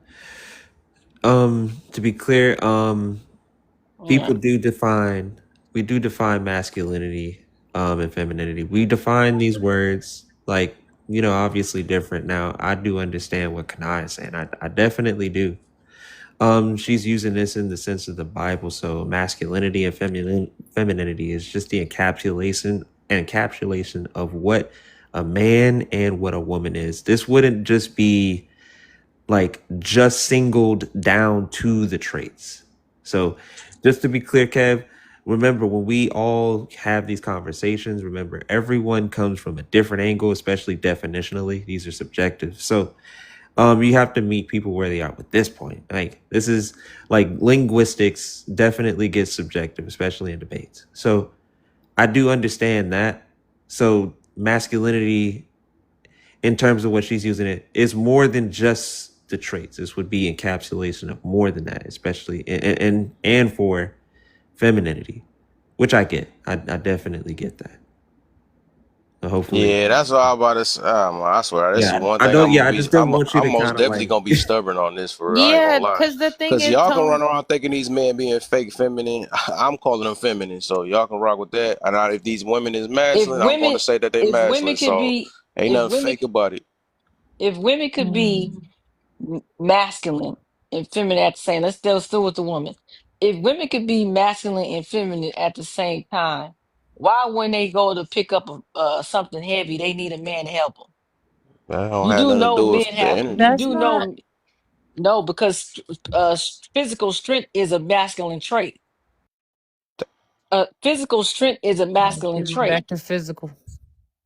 to be clear,
Yeah.
people do define we do define masculinity, and femininity. We define these words like, obviously different. Now, I do understand what Kanai is saying. I definitely do. She's using this in the sense of the Bible. So masculinity and femininity is just the encapsulation of what a man and what a woman is. This wouldn't just be like just singled down to the traits. So just to be clear, Kev, remember when we all have these conversations, remember everyone comes from a different angle, especially definitionally. These are subjective. So you have to meet people where they are with this point. Like this is like linguistics definitely gets subjective, especially in debates. So I do understand that. So masculinity, in terms of what she's using, it is more than just the traits. This would be encapsulation of more than that, especially and for femininity, which I get. I definitely get that. So hopefully,
Yeah, that's all about this. I swear, this is
yeah.
one
I
thing
don't.
I'm
Yeah,
gonna
I
be.
just don't want you
I'm
to
most
kind of
definitely
like.
gonna be stubborn on this. For I ain't gonna
Yeah,
lie,
because the thing
because
is,
y'all can run
Tone.
around thinking these men being fake feminine. I'm calling them feminine, so y'all can rock with that. And if these women is
If
masculine, I'm
women,
gonna say that they
if women
masculine.
could
So
be,
ain't
if
nothing
women,
fake about it.
if women could be masculine and feminine at the same, let's still with the woman. If women could be masculine and feminine at the same time, why when they go to pick up something heavy, they need a man to help them?
That don't
You
have
do
nothing to
know
do with
men
the
have, you
energy.
That's
do
not.
know, no, because physical strength is a masculine trait. Physical strength is a masculine
Give it back
trait.
to physical.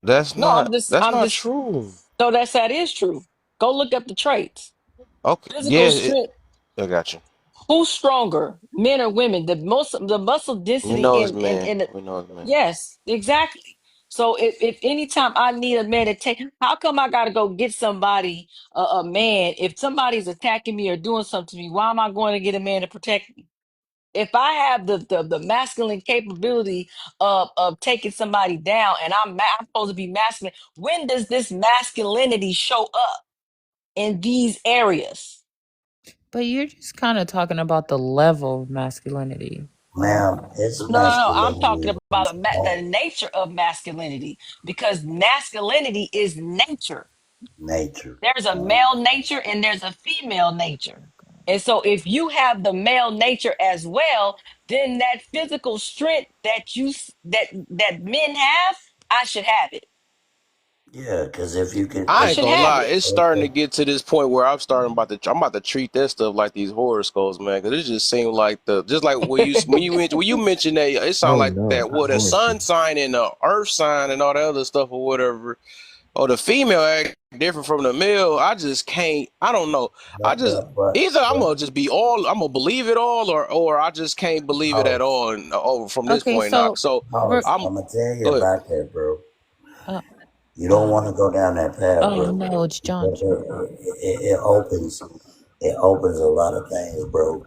That's
No,
not. That's
I'm
not
just,
true.
no, that is true. Go look up the traits.
Okay. Yeah.
Physical strength.
I got you.
Who's stronger, men or women? The muscle
We
density
know it's
in
man.
the,
We know it's man.
yes, exactly. So if anytime I need a man to take, how come I got to go get somebody, a man? If somebody's attacking me or doing something to me, why am I going to get a man to protect me? If I have the masculine capability of taking somebody down, and I'm supposed to be masculine, when does this masculinity show up in these areas?
But you're just kind of talking about the level of masculinity.
Ma'am, it's
No. I'm
masculinity
talking
in
about the
all
nature of masculinity, because masculinity is nature.
nature.
There's a male nature and there's a female nature. And so if you have the male nature as well, then that physical strength that men have, I should have it.
Yeah, because if you can,
I
I ain't
should
gonna
have
lie,
it.
it's starting to get to this point where I'm about to treat that stuff like these horoscopes, man. Because it just seemed like just like when you mentioned that, it sounded
Oh
like
no,
that
not
the
horoscope.
sun sign and the earth sign and all that other stuff or whatever. Or the female act different from the male. I just can't. I don't know. I
but,
just
but, but,
either I'm
but
gonna just be all. I'm gonna believe it all, or I just can't believe it at
house,
all. And over from this
Okay,
point out.
so
So
we're.
house,
I'm
I'm going to tell you
go ahead.
about that, bro.
Uh,
You don't
uh,
want to go down that path,
oh
bro.
no, it's John.
Because it opens a lot of things, bro.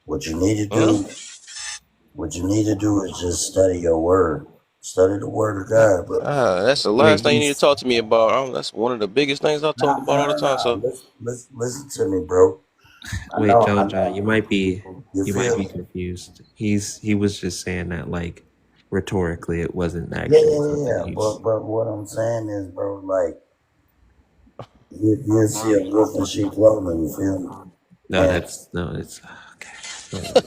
What you need to
Hmm?
do, what you need to do is just study your word. Study the word of God, bro.
That's the
Wait,
last thing you need to
he's
talk to me about. That's one of the biggest things I talk
Nah,
about
nah,
all the
nah,
time.
nah.
So
Listen to me, bro.
wait,
I
John. You
know.
might be
You
you might
feel
be
me?
confused. He was just saying that like rhetorically. It wasn't
Yeah,
actually
yeah,
something
yeah.
he's.
But what I'm saying is, bro, like you see a wolf in sheep clothing. You feel me?
No,
And
that's no. It's okay. Go ahead.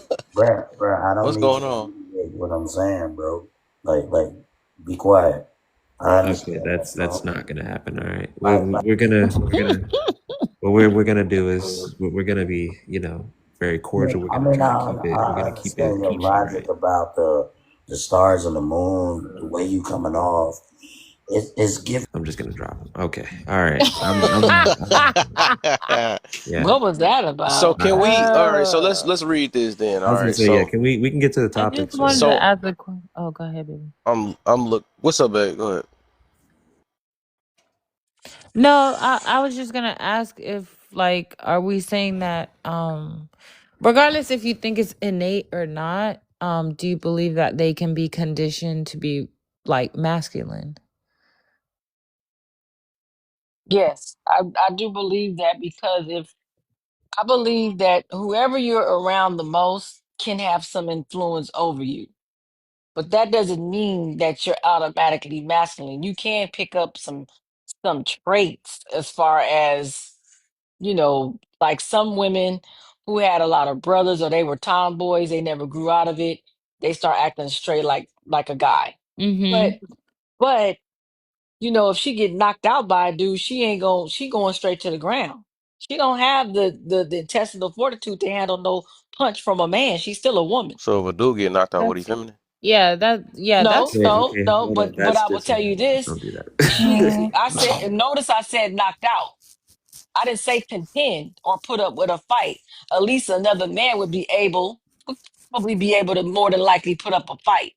bro, I don't
what's
need
going
you to
on?
reiterate what I'm saying, bro. Like, be quiet. I
Okay,
understand that,
that's
bro.
not gonna happen. All right. Well,
Like,
we're gonna what we're gonna do is we're gonna be very cordial. We're
I
gonna
mean,
try to keep it. We're
I
gonna keep it
understand your
PG,
logic
right?
about the stars and the moon, the way you coming off. It's giving.
I'm just gonna drop him. Okay. All right. I'm yeah.
What was that
So
about?
All
can
right.
we? All right. So
Uh,
let's read this then.
I
All
was gonna
right.
say, yeah.
So
Can we can get to the
I just
topic?
wanted
So
to
so
ask a question. Oh, go ahead, baby.
I'm look. What's up, babe? Go ahead.
No, I was just gonna ask if like, are we saying that regardless if you think it's innate or not, do you believe that they can be conditioned to be like masculine?
Yes, I do believe that because if I believe that whoever you're around the most can have some influence over you. But that doesn't mean that you're automatically masculine. You can pick up some traits as far as, like some women who had a lot of brothers or they were tomboys, they never grew out of it. They start acting straight like a guy. But
Mm-hmm.
but if she get knocked out by a dude, she going straight to the ground. She don't have the intestinal fortitude to handle no punch from a man. She's still a woman.
So if a dude get knocked out, what he
That's
feminine?
No,
that's
Wait,
no,
okay,
no.
hold on.
But
That's
I will tell you
disingenuous.
this:
Don't do that.
I said, and notice I said knocked out. I didn't say contend or put up with a fight. At least another man would probably be able to more than likely put up a fight.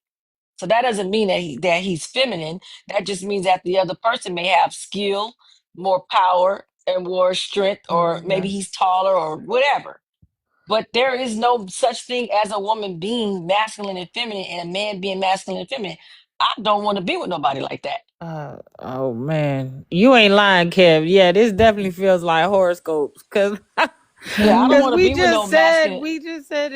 So that doesn't mean that he's feminine. That just means that the other person may have skill, more power, and more strength,
Oh my
or maybe
god.
he's taller or whatever. But there is no such thing as a woman being masculine and feminine and a man being masculine and feminine. I don't want to be with nobody like that.
oh man, you ain't lying, Kev. Yeah, this definitely feels like horoscopes, cause
Yeah, I don't
because
want to be with no masculine.
we just said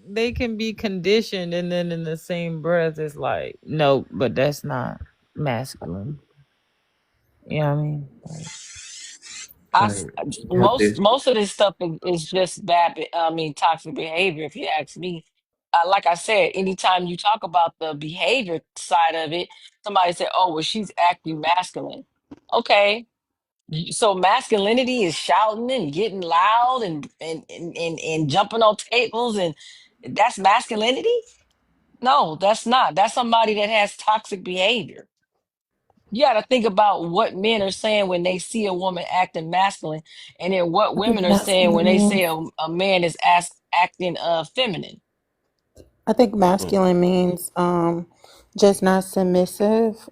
they can be conditioned, and then in the same breath, it's like no, but that's not masculine. You know what I mean? Like,
All right.
Most
Okay.
most of this stuff is just bad. I mean, toxic behavior. If you ask me, like I said, anytime you talk about the behavior side of it, somebody said, "Oh, well, she's acting masculine." Okay, so masculinity is shouting and getting loud and jumping on tables, and that's masculinity? No, that's not. That's somebody that has toxic behavior. You got to think about what men are saying when they see a woman acting masculine, and then what
I think
women are saying when
masculine
they say
means
a man is acting feminine.
I think
Mm.
masculine means just not submissive,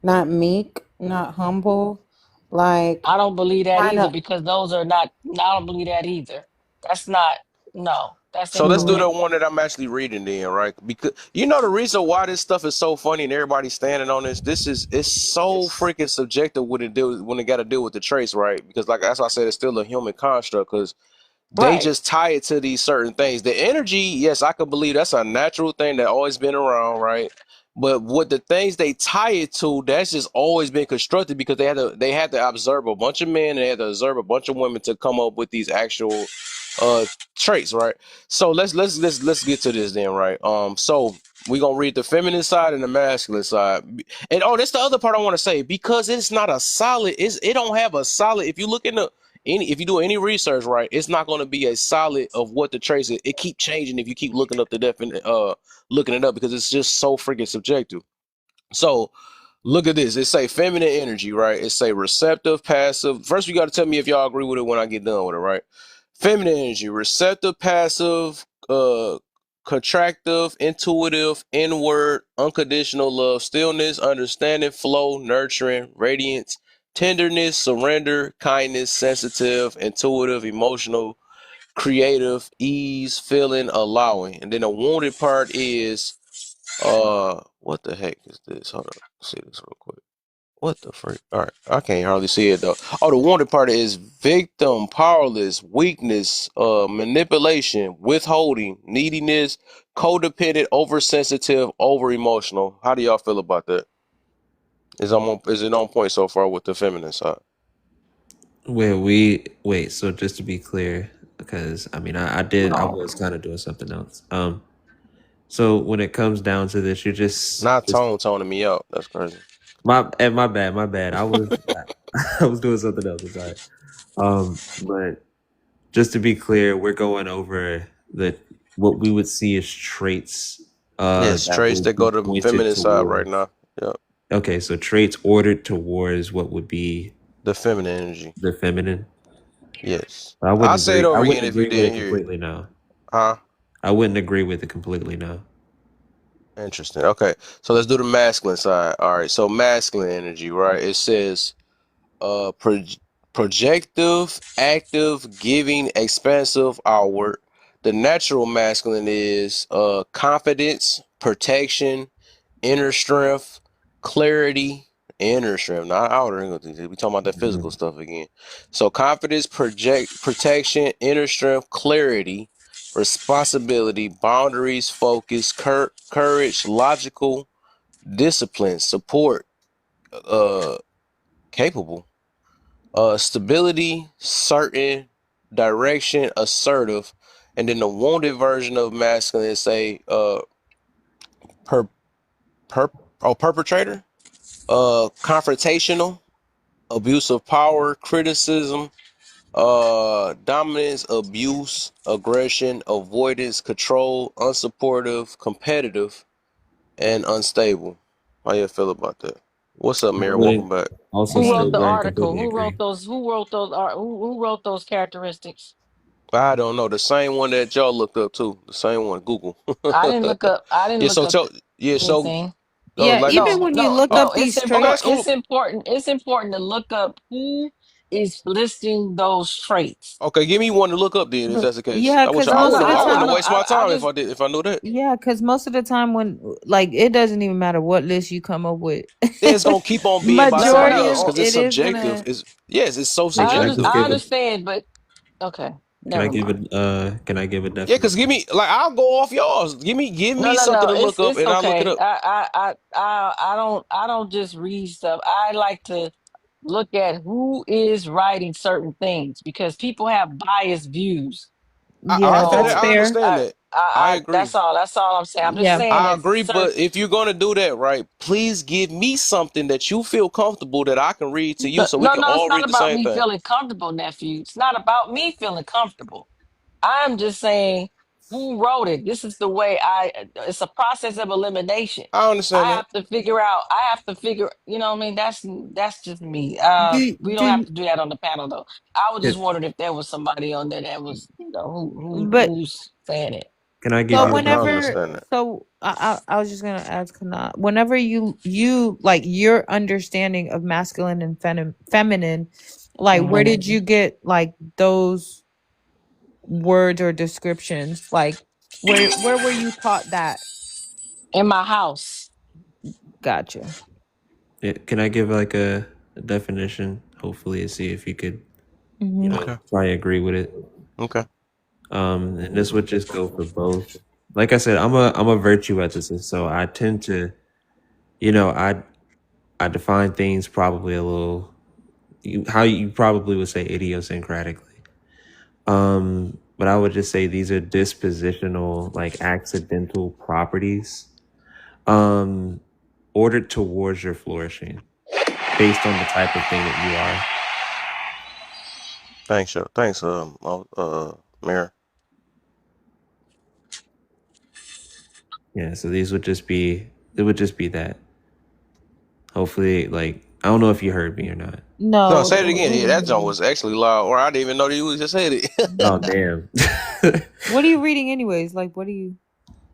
not meek, not humble, like
I don't believe that
kind
either
of.
because those are not. I don't believe that either. That's not. No, that's
So let's do
incorrect.
the one that I'm actually reading then, right? Because the reason why this stuff is so funny and everybody's standing on this. It's so freaking subjective when it got to deal with the trace, right? Because like as I said, it's still a human construct. Because they
Right.
just tie it to these certain things. The energy, yes, I could believe that's a natural thing that always been around, right? But what the things they tie it to, that's just always been constructed because they had to observe a bunch of men and they had to observe a bunch of women to come up with these actual uh traits, right? So let's get to this then, right? So we're gonna read the feminine side and the masculine side. And that's the other part I want to say, because it's not a solid, it don't have a solid, if you look in the if you do any research, right, it's not going to be a solid of what the trace is. It keep changing if you keep looking up the definite looking it up, because it's just so freaking subjective. So look at this. It say feminine energy, right? It say receptive, passive. First, you got to tell me if y'all agree with it when I get done with it, right? Feminine energy, receptive, passive, contractive, intuitive, inward, unconditional love, stillness, understanding, flow, nurturing, radiance, tenderness, surrender, kindness, sensitive, intuitive, emotional, creative, ease, feeling, allowing. And then the wounded part is what the heck is this? Hold on, let's see this real quick. What the freak? All right, I can't hardly see it though. Oh, the wanted part is victim, powerless, weakness, manipulation, withholding, neediness, codependent, oversensitive, over emotional. How do y'all feel about that? Is it on point so far with the feminine side?
Wait. So just to be clear, because I mean, I
No.
was kind of doing something else. So when it comes down to this, you're
Not
just
toning me out. That's crazy.
my bad. I was doing something else. I'm sorry. But just to be clear, we're going over the what we would see as traits
Yes,
that
traits
would
that go
be
to
pointed
feminine side right
towards.
now. Yep,
Okay, so traits ordered towards what would be
the feminine energy.
the feminine.
Yes,
I
I'll
wouldn't
say it
agree. I
over again
wouldn't
if you
agree with it
didn't hear it.
completely. No,
Huh?
I wouldn't agree with it completely. No.
Interesting. Okay, so let's do the masculine side. All right, so masculine energy, right? It says uh pro- projective, active, giving, expansive, outward. The natural masculine is confidence, protection, inner strength, clarity, inner strength, not outer. We talking about that physical stuff again. So confidence, protection, inner strength, clarity, responsibility, boundaries, focus, courage, logical, discipline, support, uh, capable, stability, certain, direction, assertive, and then the wounded version of masculine say per per perpetrator, confrontational, abuse of power, criticism, dominance, abuse, aggression, avoidance, control, unsupportive, competitive, and unstable. How you feel about that? What's up,
I
Mary? Welcome
would
back.
also
Who wrote
still
the
very
article?
completely agree.
Who wrote those characteristics?
I don't know. The same one that y'all looked up too. The same one, Google.
I didn't
Yeah,
look
so
up
yeah, so
anything.
Yeah,
like
even
No,
when you
no,
look
oh,
no.
up these
okay, that's
It's
cool.
traits,
important. It's important to look up who is listing those traits.
Okay, give me one to look up then if
but
that's the case.
yeah,
I wish
because
I
No, no,
most of
wouldn't
the
I
I
wouldn't have
time,
don't.
wasted my
I
time
just
if I knew that.
yeah, because most of the time when like it doesn't even matter what list you come up with.
Yeah, it's gonna keep on being by
no, no,
somebody
Majority
else
of
no.
because it's
it is
subjective.
gonna.
It's yes, it's so
Hey, can I just
subjective.
I
give a
understand, but okay,
can I
never
give
mind.
a can I give a
Yeah, because give
definition?
me like I'll go off y'all's. Give
No,
me
no,
something
no.
to look up
It's
and I'll look it
okay.
up.
I don't just read stuff. I like to look at who is writing certain things because people have biased views.
Yeah, that's
So
I
fair.
understand that. I agree.
that's all I'm saying. I'm just
Yeah,
saying
I
if
agree,
certain
but if you're gonna do that, right, please give me something that you feel comfortable that I can read to you
no,
so we
no,
can
no, it's
all
not
read the
about
same
me
thing.
feeling comfortable, nephew. It's not about me feeling comfortable. I'm just saying who wrote it. This is the way it's a process of elimination.
I understand that.
I have to figure, you know what I mean? That's just me. We don't have
do
to do that on the panel though. I was
Yeah,
just wondering if there was somebody on there that was,
but
who's saying it.
can I give
so
you a
I
whenever,
definition?
understand that.
so I was just gonna ask Kana, whenever you like your understanding of masculine and feminine, like where
Hmm.
did you get like those words or descriptions? Like where were you taught that?
In my house.
Gotcha.
Yeah, can I give like a definition? Hopefully, and see if you could,
Hmm.
Okay.
try and agree with it.
Okay.
And this would just go for both. Like I said, I'm a virtue ethicist, so I tend to, you know, I define things probably a little, how you probably would say idiosyncratically. But I would just say these are dispositional, like accidental properties, um, ordered towards your flourishing based on the type of thing that you are.
Thanks, thanks, Mayor.
Yeah, so these would just be, it would just be that. Hopefully, like, I don't know if you heard me or not.
No,
No,
say it again.
we
Yeah,
didn't
that
hear
joint
you.
was actually loud, or I didn't even know that you just said it.
Oh damn.
What are you reading anyways? Like what are you?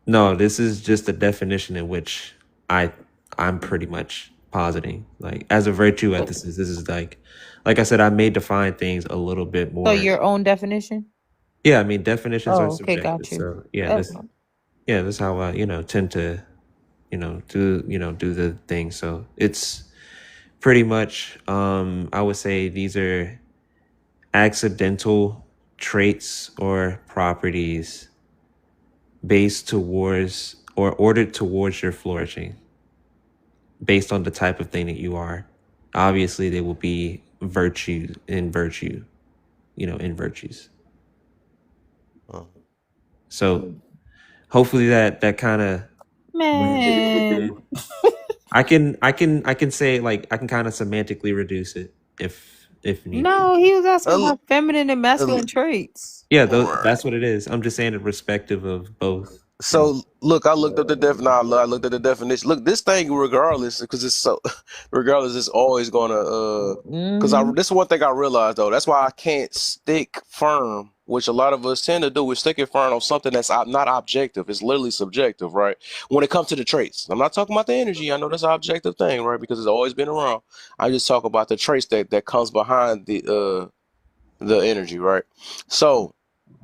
No, this is just a definition in which I I'm pretty much positing. Like as a virtue ethicist, this is like I said, I may define things a little bit
So
more.
your own definition?
Yeah, I mean definitions are
Oh, okay,
subjective.
got you.
So yeah,
Uh,
this how I, tend to, do the thing. So it's pretty much I would say these are accidental traits or properties based towards or ordered towards your flourishing based on the type of thing that you are. Obviously, there will be virtue, in virtues.
Mm.
So hopefully that kind of,
man.
I can say, like, I can kind of semantically reduce it if need be.
No, he was asking
Uh,
about feminine and
uh,
masculine traits.
Yeah,
right.
that's what it is. I'm just saying it respective of both. And
So look, I looked up the I looked at the definition. Look, this thing, regardless, because it's so, regardless, it's always gonna because I
Hmm.
this is one thing I realized though. That's why I can't stick firm, which a lot of us tend to do. We're sticking firm on something that's not objective. It's literally subjective, right? When it comes to the traits, I'm not talking about the energy. I know that's an objective thing, right? Because it's always been around. I just talk about the traits that comes behind the energy, right? So.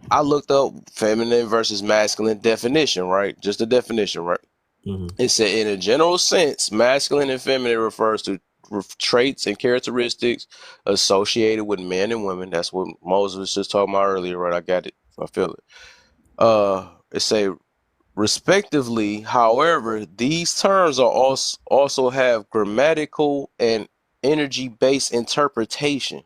I looked up feminine versus masculine definition, right? Just the definition, right?
mhm.
It said, in a general sense, masculine and feminine refers to traits and characteristics associated with men and women. That's what Moses was just talking about earlier, right? I got it. I feel it. It say respectively. However, these terms are also have grammatical and energy-based interpretation.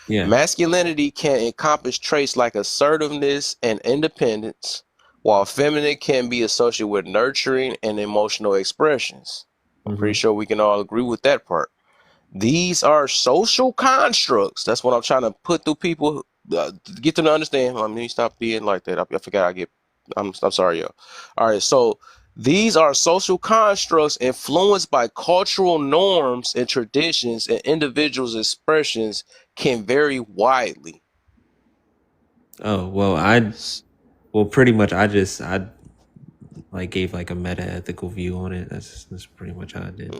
Yeah.
Masculinity can encompass traits like assertiveness and independence, while feminine can be associated with nurturing and emotional expressions. I'm pretty
Hmm.
sure we can all agree with that part. These are social constructs. That's what I'm trying to put through people, to get them to understand. Let me stop being like that. I forgot I get. I'm sorry, y'all. All right, so these are social constructs influenced by cultural norms and traditions, and individuals' expressions can vary widely.
Oh well, pretty much I like gave like a meta ethical view on it. That's pretty much how I did.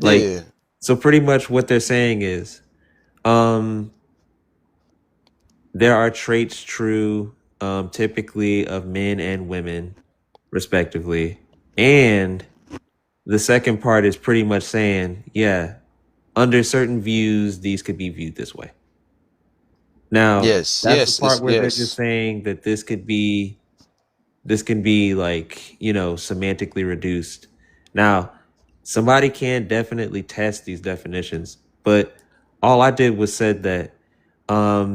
Like,
Yeah.
so pretty much what they're saying is, um, there are traits true, typically of men and women, respectively, and the second part is pretty much saying, yeah, under certain views, these could be viewed this way. Now,
Yes.
that's the
Yes.
part
It's
where they're just
yes.
saying that this can be like, semantically reduced. Now, somebody can definitely test these definitions, but all I did was said that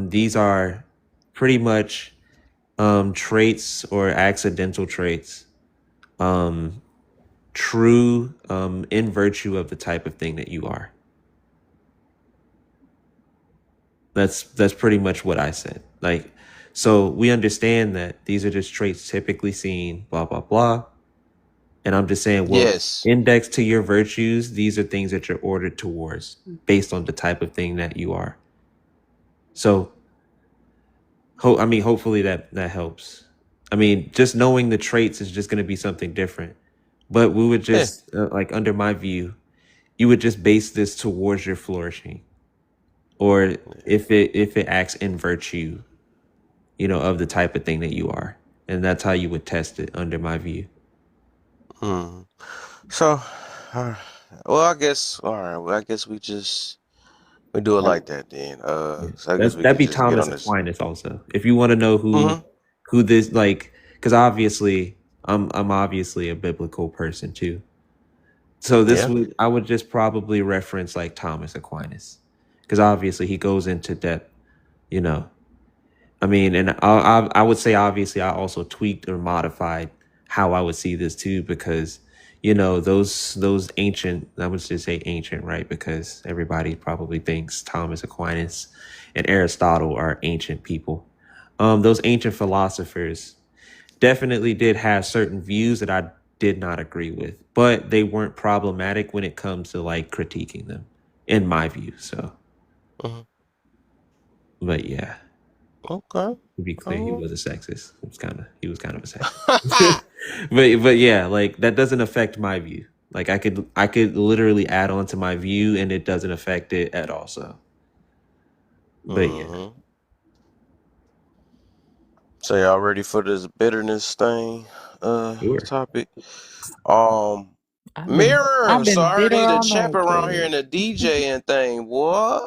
these are pretty much traits or accidental traits, um, true in virtue of the type of thing that you are. That's pretty much what I said. Like, so we understand that these are just traits typically seen, blah blah blah. And I'm just saying, well,
Yes.
index to your virtues, these are things that you're ordered towards based on the type of thing that you are. So, I mean, hopefully that helps. I mean, just knowing the traits is just going to be something different. But we would
Yeah.
just, like, under my view, you would just base this towards your flourishing, or if it acts in virtue, of the type of thing that you are, and that's how you would test it under my view.
Hmm. So, uh, well, I guess. All right. Well, I guess we do it like that then.
Yeah.
So I guess we
That'd
could
be
just get
Thomas
on this.
Aquinas also. If you want to know who
Hmm.
who this, like, because obviously I'm obviously a biblical person too. So this
Yeah.
would I would just probably reference like Thomas Aquinas, because obviously he goes into depth. You know, I mean, and I would say obviously I also tweaked or modified how I would see this too, because those ancient, I would just say ancient, right? Because everybody probably thinks Thomas Aquinas and Aristotle are ancient people. Those ancient philosophers definitely did have certain views that I did not agree with, but they weren't problematic when it comes to like critiquing them, in my view. So,
Hmm.
but yeah.
Okay.
To be clear, he
Oh.
was a sexist. He was kind of a sexist. but yeah, like that doesn't affect my view. Like I could literally add on to my view and it doesn't affect it at all. So, but yeah,
Hmm. So y'all ready for this bitterness thing?
sure.
Topic. Um,
I've
Mirror. So
been
I heard
bitter
he's a
all
champ
night,
around here
Kev.
in the DJ and thing. What?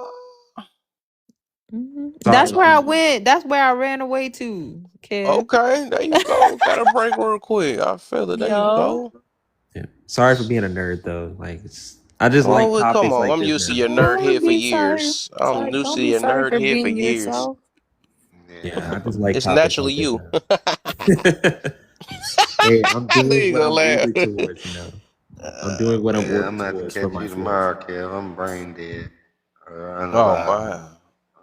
That's
Sorry.
where I went. That's where I ran away to, Kev.
Okay, there you go. Got a break real quick. I feel it. There you
Yo.
go.
Yeah. Sorry for being a nerd though. Like I just
Oh,
like
well, come
topics
on.
like
I'm
this
used to
now.
your nerd
Don't
head for
be sorry.
years. I'm
Sorry.
used
Don't
to
be
your
sorry
nerd
for
head for
being
years.
yourself.
Yeah, I
Yeah.
just like
It's
topics
naturally
like this
you.
now. Hey, I'm
I knew
doing
you
what
gonna
I'm
laugh.
ordered towards. I'm doing what I'm
Yeah,
Man.
I'm
ordered
gonna have to
towards for
catch
my
you
flourishing.
tomorrow, Kev. I'm brain dead.
Oh
Unalive.
my.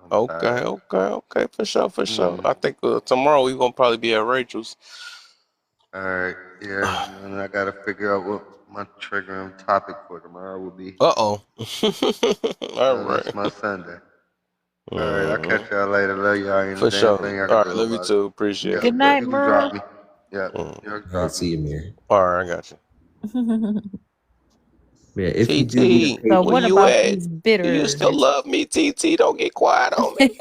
I'm
Okay,
tired.
okay. For sure, for sure.
Mm.
I think tomorrow we gonna probably be at Rachel's.
All right. Yeah. And I gotta figure out what my triggering topic for tomorrow will be.
Uh-oh. All
That's
right.
my Sunday. All right. I'll
Hmm.
catch y'all later. Love y'all. Ain't a
For
damn
sure.
thing I
All
can
right,
do
love you
about it.
too. Appreciate
Yep.
Good
it.
night,
You can drop
Merle.
me. Yep.
Mm.
You can
All right,
drop me.
see you, Mary.
All right, I got you.
Yeah, if you do need a
TT,
So
paper,
where
what
you
about
at?
these
Do you
bitters?
still love me, TT? Don't get quiet on me.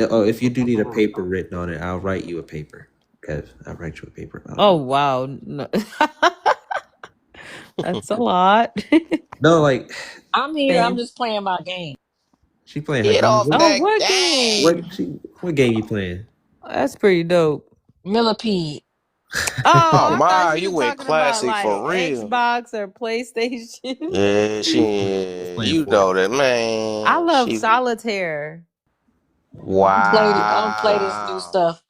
oh, if you do need a paper written on it, I'll write you a paper. Kev, I'll write you a paper about it.
Oh wow. No. That's a lot.
No, like
I'm here. I'm
Same.
just playing my game.
she playing her
Get
game.
off
What,
Oh,
that
what
game.
game?
what game you playing?
That's pretty dope.
Millipede.
Oh,
Oh
I thought
my,
she
you
was
went
talking about
classic
like
for real.
Xbox or PlayStation.
Yeah,
I was
she,
playing
you know
Fortnite.
that
I
man.
love
She,
solitaire.
I don't play this new
wow.
stuff.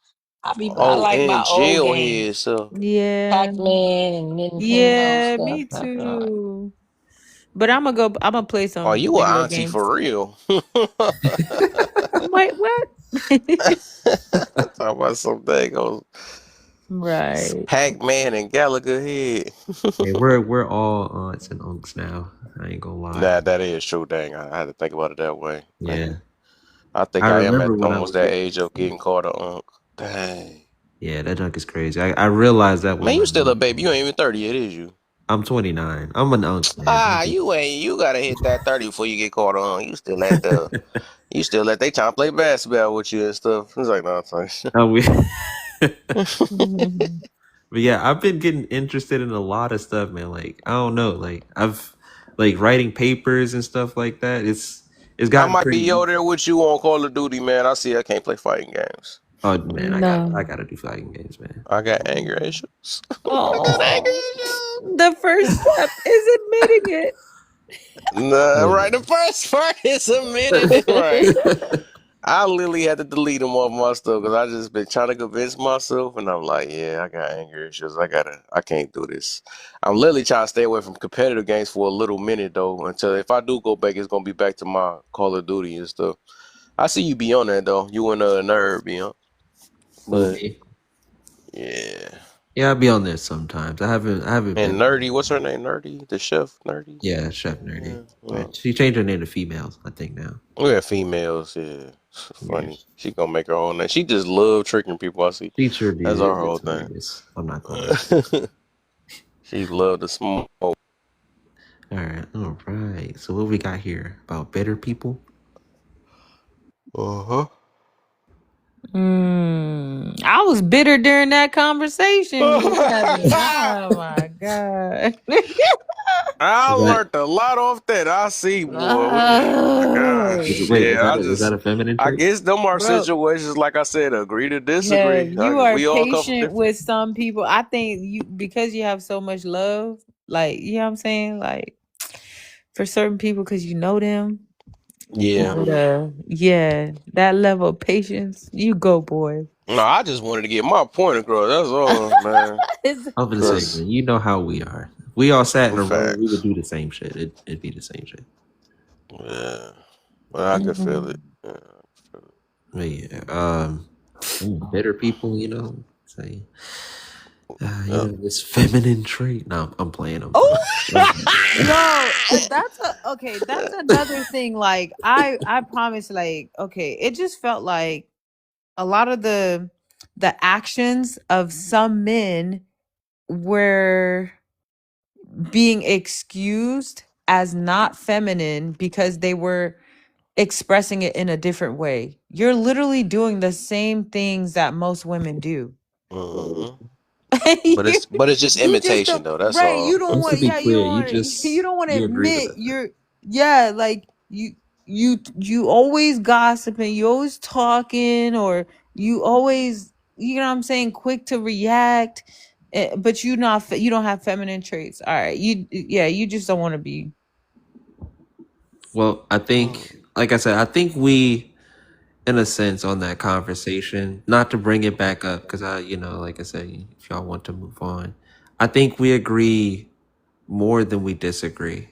I
Oh,
like
and
my old
jailhead.
games.
So,
Yeah.
Pac-Man and Nintendo
Yeah,
stuff.
me too. But I'm gonna play
oh,
some
you a
video
auntie
games.
for real?
Wait, what?
Talk about some daggone
Right.
Pac-Man and Gallagher head.
Hey, we're all aunts and uncles now. I ain't gonna lie.
Nah, that is true. Dang, I had to think about it that way.
Yeah,
Dang, I think
I
I am at
remember when I
almost
was
that
getting
age of
into it.
getting called a unk. Dang,
Yeah, that junk is crazy. I realized that
man,
when
you still a baby. You ain't even 30 yet, is you?
I'm 29. I'm an uncle, man.
Ah, you ain't. You gotta hit that 30 before you get called on. You still at the. You still let they trying to play basketball with you and stuff. It's like no, it's
Oh, we-
Mhm.
but yeah, I've been getting interested in a lot of stuff, man. Like I don't know, like I've like writing papers and stuff like that. It's
I
gotten
might be
crazy.
over there with you on Call of Duty, man. I see I can't play fighting games.
Oh man, I
No.
gotta do fighting games, man.
I got anger issues. I got anger
Oh,
issues.
the first step is admitting
Nah,
Oh,
right. The first part is admitting it, right.
it.
I literally had to delete them off my stuff because I just been trying to convince myself, and I'm like, yeah, I got anger issues. I can't do this. I'm literally trying to stay away from competitive games for a little minute though, until if I do go back, it's gonna be back to my Call of Duty and stuff. I see you be on that though. You and a nerd be on,
Who
but
me?
yeah.
Yeah, I'll be on there sometimes. I haven't
And
been.
Nerdy, what's her name? Nerdy, the chef, Nerdy.
Yeah, Chef Nerdy,
Yeah, yeah.
but she changed her name to females, I think now.
We have females. Yeah,
Yeah,
funny. She gonna make her own name. She just love tricking people. I see.
she sure
That's
did.
our whole
It's
thing.
hilarious. I'm not gonna lie.
She love to smoke.
All right. So what we got here about better people?
Uh
I was bitter during that conversation we was having.
huh.
Oh my god.
I
Is that
learned a lot off that. I see, boy. Oh my
Oh,
is it?
gosh.
Wait,
Yeah,
is that a feminine
I
trait?
guess them are
bro.
situations like I said, agree to
Yeah,
disagree.
you are
We all come from
patient
different.
with some people. I think you because you have so much love, like you know what I'm saying? Like for certain people, because you know them.
Yeah.
But yeah, that level of patience, you go, boy.
No, I just wanted to get my point across. That's all, man.
It's-
I'm gonna say,
Cause
man, you know how we are. If we all sat in a room, we would
facts.
do the same shit. It'd be the same shit.
Yeah. Well, I can feel it.
Mhm.
Yeah, I can feel it.
But yeah, better people, say,
Yep.
this feminine trait. No, I'm playing. I'm playing.
Oh no, that's okay. That's another thing. Like I promise. Like okay, it just felt like a lot of the actions of some men were being excused as not feminine because they were expressing it in a different way. You're literally doing the same things that most women do.
Hmm.
you,
But it's just
you just
imitation
don't
though. That's
right. You
all.
don't
Just to
want
be
yeah, you
clear,
don't want you don't want to
you agree with
admit
that though.
you're yeah, like you always gossiping, you always talking or you always you know what I'm saying, quick to react. But you don't have feminine traits. All right. You just don't want to be.
Well, I
Mm.
think, like I said, I think we, in a sense, on that conversation, not to bring it back up, because like I said, if y'all want to move on, I think we agree more than we disagree.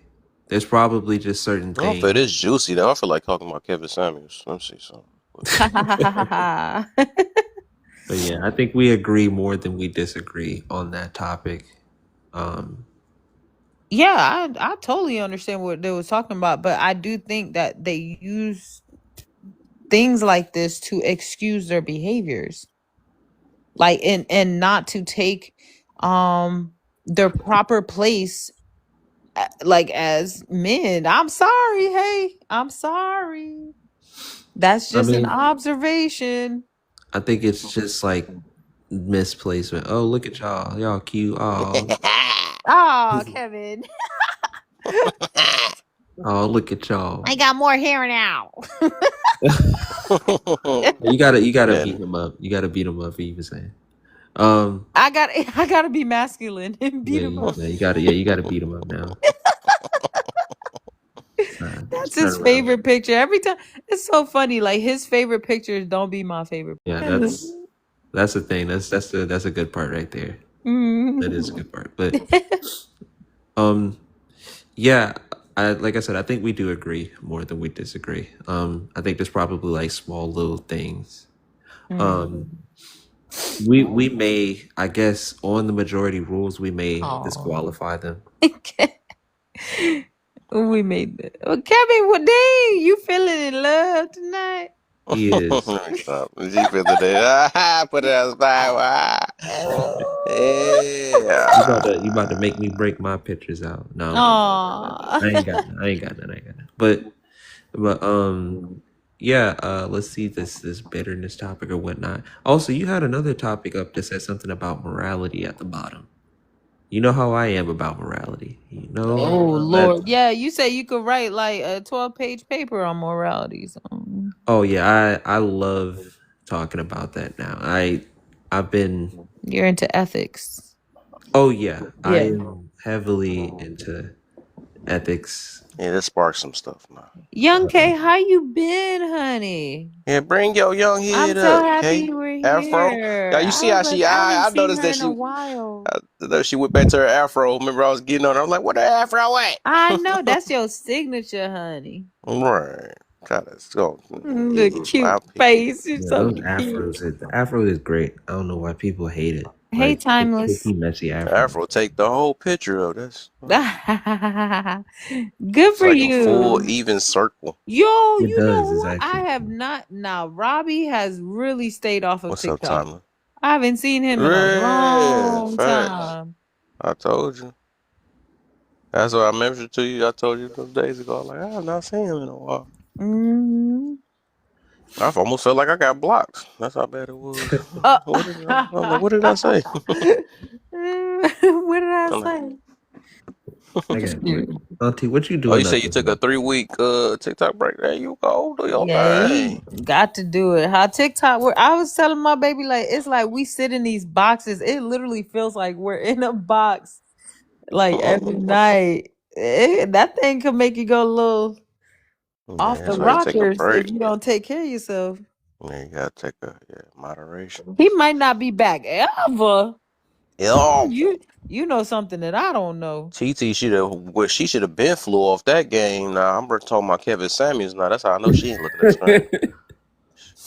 There's probably just certain
I don't feel
things,
this juicy though. I feel like talking about Kevin Samuels. Let me see something.
but yeah, I think we agree more than we disagree on that topic. Um,
Yeah, I totally understand what they was talking about, but I do think that they use things like this to excuse their behaviors, like and not to take their proper place, like as men. I'm sorry, hey, I'm sorry. That's
I
just an
mean,
observation.
I think it's just like misplacement. Oh, look at y'all cute. Oh,
Oh, Kevin.
Oh, look at y'all.
I got more hair now.
You gotta beat
Then
him up. You gotta beat him up. He was saying. Um,
I gotta be masculine and beat
yeah,
him up.
you gotta beat him up now.
That's
Just turn
his
around.
favorite picture. Every time it's so funny. Like his favorite pictures don't be my favorite.
Yeah, that's the thing. That's a good part right there. That is a
Mhm.
good part. But um, yeah, I like I said, I think we do agree more than we disagree. I think there's probably like small little things. Um,
Mhm.
we may, I guess, on the majority rules, we may
Oh.
disqualify them.
We made that. Oh, Kevin, what day you feeling in love tonight?
He is.
let me stop. She feel the day. Put it outside.
You about to
Yeah.
make me break my pictures out. No, I'm just
Aw.
I ain't got none. I ain't got none. I ain't got none. But yeah, let's see this bitterness topic or whatnot. Also, you had another topic up that said something about morality at the bottom. You know how I am about morality. You know
Oh
that.
Lord. Yeah, you say you could write like a 12-page paper on moralities.
Oh yeah, I love talking about that now. I've been.
You're into ethics.
Oh yeah, I
Yeah.
am heavily into ethics.
Yeah, this sparks some stuff now.
Young K, how you been, honey?
Yeah, bring your young
I'm
head
so
up,
happy
okay?
you were
Afro. Yeah,
here.
you
I
see
was
how
like,
she?
I haven't
I
seen
noticed
her
that
in a
she.
while.
She went back to her afro. Remember, I was getting on her. I'm like, "What the afro at?"
I know that's your signature, honey.
Right. Try to go.
The
I'll
cute
pick it.
face. You're
Yeah,
so
those
cute.
afros. The afro is great. I don't know why people hate it.
Hey,
Like
timeless.
picky, messy afro.
Afro take the whole picture of this.
Good
It's
for
like a full
you.
even circle.
Yo,
It
you know
does. It's
what? I
actually.
have not. Now, Robbie has really stayed off of
What's up,
TikTok.
Tyler?
I haven't seen him in a
Yeah,
long
facts.
time.
I told you. That's what I mentioned to you. I told you those days ago. Like, I have not seen him in a while.
Mm.
I almost felt like I got blocked. That's how bad it was.
Uh,
I'm like, what did I say?
what did I
I'm like,
say?
I got what, Auntie. What you
oh, you
doing
said
up
you
in
took a
here?
3 week TikTok break. There you go. Do your
Yeah,
thing.
got to do it. How TikTok? I was telling my baby like it's like we sit in these boxes. It literally feels like we're in a box like every night. That thing could make you go a little
Yeah,
off the
that's why you take a
rockers
break.
if you don't take care of yourself.
Yeah, you gotta take a moderation.
He might not be back ever.
Yeah.
You know something that I don't know.
TT should have. Well, she should have been flew off that game. Now I'm talking about Kevin Samuels. Now that's how I know she ain't looking at the screen.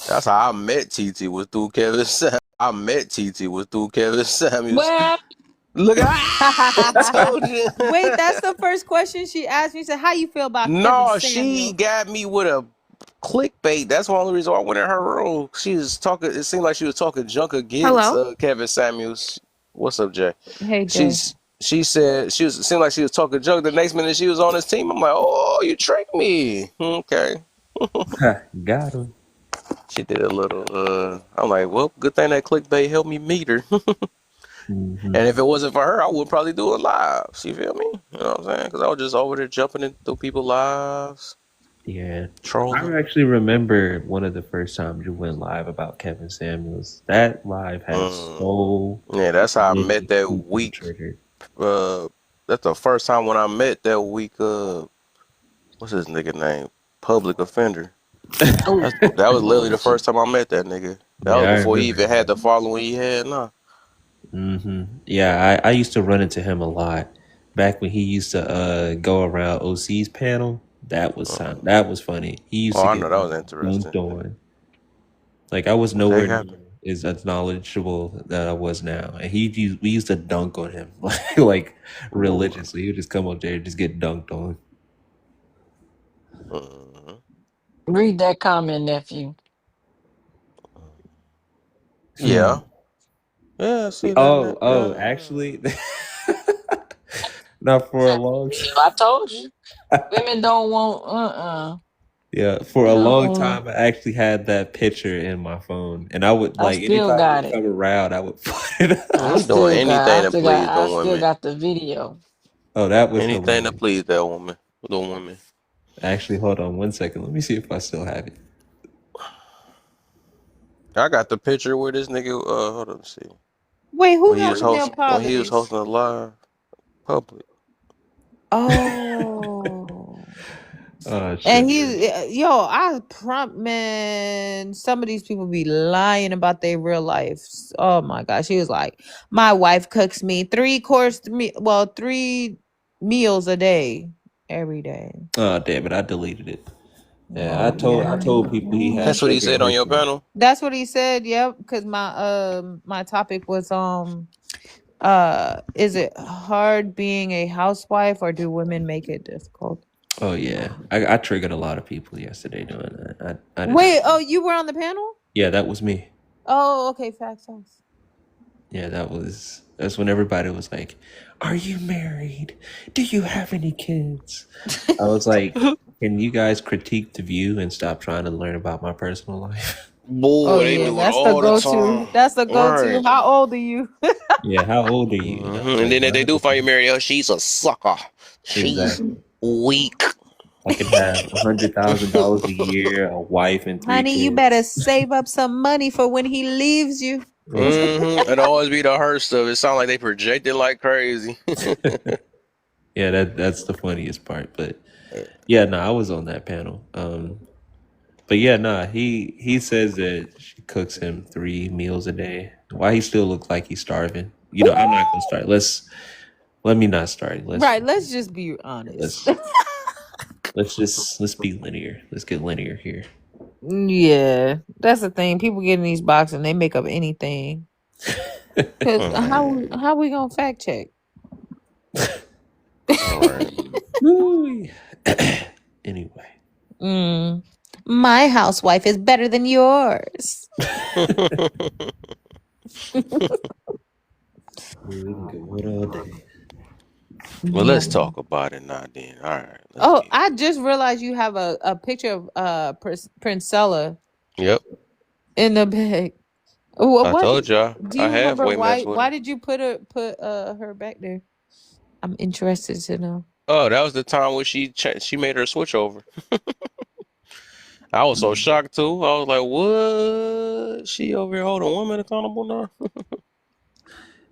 That's how I met TT was through Kevin Sam. I met TT was through Kevin Samuels.
Well,
Look at I told you.
Wait, that's the first question she asked me. She said, "How you feel about Kevin
No, she
Samuels?"
got me with a clickbait. That's the only reason why I went in her room. She was talking. It seemed like she was talking junk against
Hello.
Kevin Samuels. What's up, Jay?
Hey Jay.
She said she was. It seemed like she was talking junk. The next minute she was on his team. I'm like, oh, you tricked me. Okay.
Got him.
She did a little. I'm like, well, good thing that clickbait helped me meet her.
Hmm.
And if it wasn't for her, I would probably do it live. You feel me? You know what I'm saying? Because I was just over there jumping into people's lives,
Yeah.
trolling.
I actually remember one of the first times you went live about Kevin Samuels. That live had
Mm.
so
Yeah, that's how I met
many
that
people
week.
triggered.
Uh, that's the first time when I met that week. What's his nigga name? Public offender.
oh,
That was literally the first time I met that nigga. That was
Yeah, I
before he
remember
even had
that.
the following he had now.
Yeah, I used to run into him a lot back when he used to go around OC's panel. That was time.
Uh,
That was funny. He used
oh,
to
I
get
know that was interesting.
dunked on. Like I was
They
nowhere
got.
near as knowledgeable that I was now, and we used to dunk on him like religiously. He would just come up there and just get dunked on.
Mm-hmm.
read that comment, nephew.
Yeah. Yeah, I see that now.
Oh, actually, not for a long
I told you, women don't want.
Yeah, for a long
No,
time, I actually had that picture in my phone, and I would
I
like
still
anytime it
got
would
it.
come around, I would put it
I
up.
He doing
still got.
anything to please
I
them
still
women.
got the video.
Oh, that was
Anything to
hilarious.
please that woman. The woman.
Actually, hold on one second. Let me see if I still have it.
I got the picture where this nigga. Hold on, see.
Wait, who got the nail
When he was
polish?
hosting a live public.
Oh.
Oh
And
shit, man.
he's yo, I prompt man. Some of these people be lying about their real lives. Oh my gosh, he was like, my wife cooks me three meals a day, every day.
Oh damn it, I deleted it. Yeah,
Oh
I
yeah,
told people he had
That's what he
sugar in
said on
his
your
food.
panel.
that's what he said. Yep, because my topic was is it hard being a housewife or do women make it difficult?
Oh yeah, I triggered a lot of people yesterday doing that. I did not.
Wait, oh, you were on the panel?
Yeah, that was me.
Oh, okay, facts.
Yeah, that's when everybody was like, "Are you married? Do you have any kids?" I was like, "Can you guys critique the view and stop trying to learn about my personal life?"
Oh
Boy, they
yeah,
do it
that's the
all the
go-to.
time.
That's the go-to.
Right.
How old are you?
Yeah, how old are you? And I was
And
like,
then if
"None
they
of
do
the
find you married, oh, she's a sucker. She's
exactly."
weak.
I could have $100,000 a year, a wife, and three
Honey, you better
kids.
save up some money for when he leaves you.
Exactly.
It always be the her stuff. It sounds like they project it like crazy.
Yeah, that's the funniest part. But yeah, no, I was on that panel. But yeah, nah, he says that she cooks him 3 meals a day. Why he still look like he's starving? You know, I'm not gonna start. Let me not start.
Right, let's just be honest.
Let's let's be linear. Let's get linear here.
Yeah, that's the thing. People get in these boxes and they make up anything. Cause
Man.
how we gonna fact check?
All right.
Woo. Anyway,
Mm, my housewife is better than yours.
we can go out all day.
Well,
Yeah.
let's talk about it now then. All right, let's
Oh,
get it.
I just realized you have a picture of Princella
Yep.
in the bag. What,
I
what
told y'all
do
I
you remember
halfway
why
messed with her.
did you put her back there? I'm interested to know.
Oh, that was the time when she made her switch over. I was so shocked too. I was like, "What? She over here holding woman accountable now?"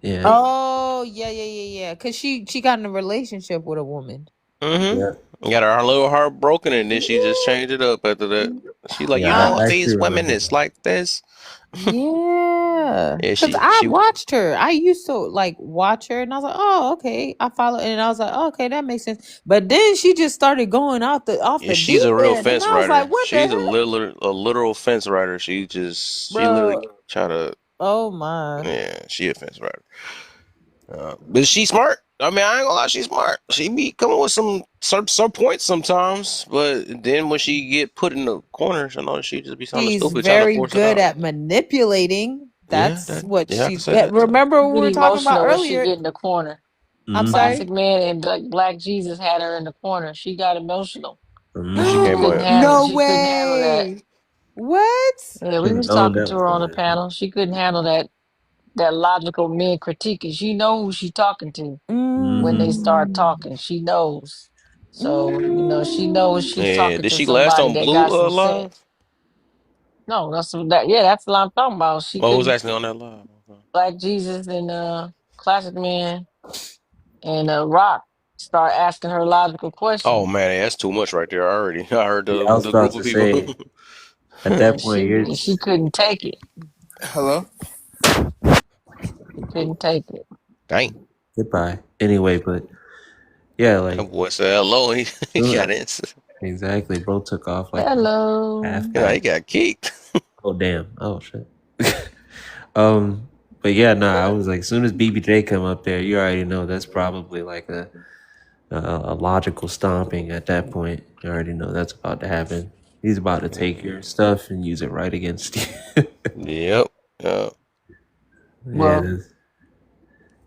Yeah,
Oh yeah. Cause she got in a relationship with a woman.
yeah,
Got her little heart broken, and then she just changed it up after that. She like,
yeah.
you know
I
what?
I
These
actually
women
remember
is
that.
like this.
Yeah,
Yeah,
cause
she
I
she
watched her. I used to like watch her, and I was like, "Oh, okay." I follow, and I was like, oh, "Okay, that makes sense." But then she just started going off
yeah,
the deep
she's a real
end, and
fence
I was like,
rider.
"What the
She's
heck,
a literal fence rider. She literally
bro?"
try to
Oh my.
yeah, she a fence rider. But she's smart. I mean, I ain't gonna lie, she's smart. She be coming with some points sometimes, but then when she get put in the corners, I know she just be sounding
She's
stupid trying to
very
force it
good
out.
at manipulating.
Yeah,
That's what
I can
she's.
say that too.
Remember
She
when we
get
were talking about
emotional when she
earlier?
get in the corner.
I'm
Mm-hmm.
Classic
sorry.
man and Black Jesus had her in the corner. She got emotional.
When she
Mm-hmm.
came on,
No
She couldn't handle that.
way. What?
Yeah, we
Should have
was
known
talking
that
to
was
her on
gonna
the
happen.
panel. She couldn't handle that logical men critique, and she know who she talking to when they
Mm-hmm.
start
Mm.
talking. She knows. So, she knows
Mm.
she's
yeah,
talking
did
to
she last
somebody
on
that
Blue
got some
Live?
sense. No, that's what I'm talking about. She
Oh, who was
couldn't
actually on that live? Okay.
Black Jesus and Classic Man and Rock start asking her logical
Oh
questions.
man, that's too much right there already. I heard
Yeah, I was
the
about
group of
to
people.
say at
And
that point you're
she couldn't take it.
Hello?
She couldn't take it.
Dang,
goodbye. Anyway, but yeah,
that
like
boy said hello. He
soon
got in.
exactly, bro took off like a half
Hello.
Yeah, he
pipe.
got kicked.
Oh damn. Oh shit. But yeah, nah, I was like, as soon as BBJ come up there, you already know that's probably like a logical stomping at that point. You already know that's about to happen. He's about to take your stuff and use it right against you.
Yep.
Yeah,
Well,
the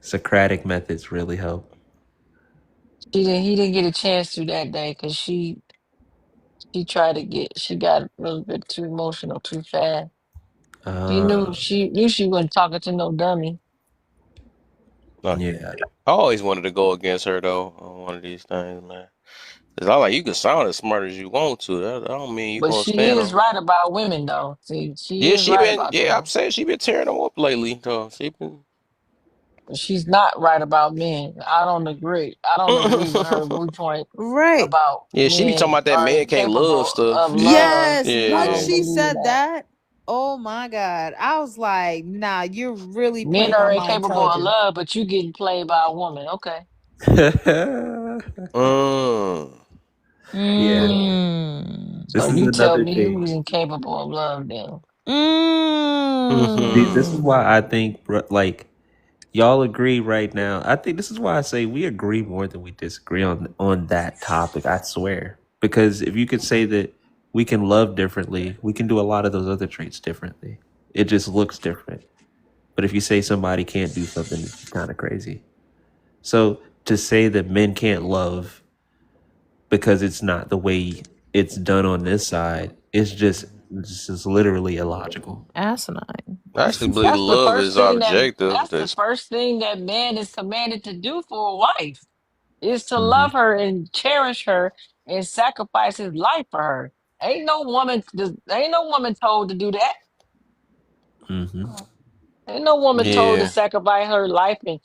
Socratic methods really help.
he didn't get a chance to that day because She got a little bit too emotional too fast.
Uh,
She knew she wasn't talking to no dummy.
I hear
yeah.
you. I always wanted to go against her though on one of these things, man. Cause I like you can sound as smart as you want to. That don't mean you
But
gonna
she
stand
is
on.
right about women though. See, she
Yeah,
is
she
right
been.
about
Yeah, I'm
them.
saying she been tearing them up lately. Though she been.
But she's not right about men. I don't agree. I don't agree with her viewpoint
Right.
about
Yeah, she be talking
men
about that
are
man can't love
incapable
stuff.
of
Yeah,
love.
Yes.
I
Once
don't
yeah,
she
believe
said
that.
that, oh my God. I was like, nah, you're really
Men
playing
are
on my
incapable of
intelligence.
love, but you getting played by a woman. Okay.
mm,
Yeah.
So
This is
you tell
another
me
thing.
who's incapable of love then.
See, this is
Mm.
mm-hmm.
why I think, like, y'all agree right now. I think this is why I say we agree more than we disagree on that topic. I swear, because if you could say that we can love differently, we can do a lot of those other traits differently. It just looks different. But if you say somebody can't do something, it's kind of crazy. So to say that men can't love because it's not the way it's done on this side, it's just literally illogical.
Asinine.
I actually believe love is objective.
That's the
That's
first thing that man is commanded to do for a wife is to
Hmm.
love her and cherish her and sacrifice his life for her. Ain't no woman told to do that.
Hmm.
Ain't no woman told to
yeah,
sacrifice her life and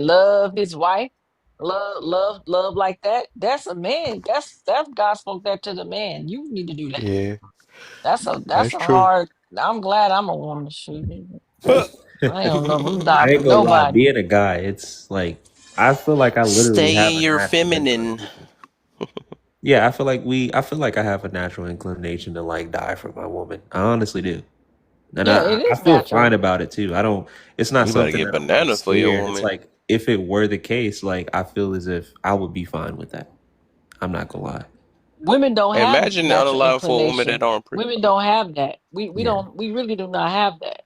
love his wife. Love like that. That's a man. That's God spoke that to the man. You need to do that.
yeah,
That's
that's
a
true.
hard. I'm glad I'm a woman. Shoot.
Huh.
I don't know
I
die for
ain't gonna lie,
nobody.
being a guy, it's like I feel like I literally have
Stay
a
in your
natural
feminine.
inclination. Yeah, I feel like I have a natural inclination to like die for my woman. I honestly do. And
Yeah, it
I
is
feel fine
natural.
about it too. I don't it's not
You better
something
get
that I'm like
banana for your
scared. It's
woman.
like if it were the case, like I feel as if I would be fine with that. I'm not gonna lie.
Women don't have
Imagine
natural
unalive for a woman that
inclination.
aren't pretty.
Women don't have that.
Yeah.
We really do not have that.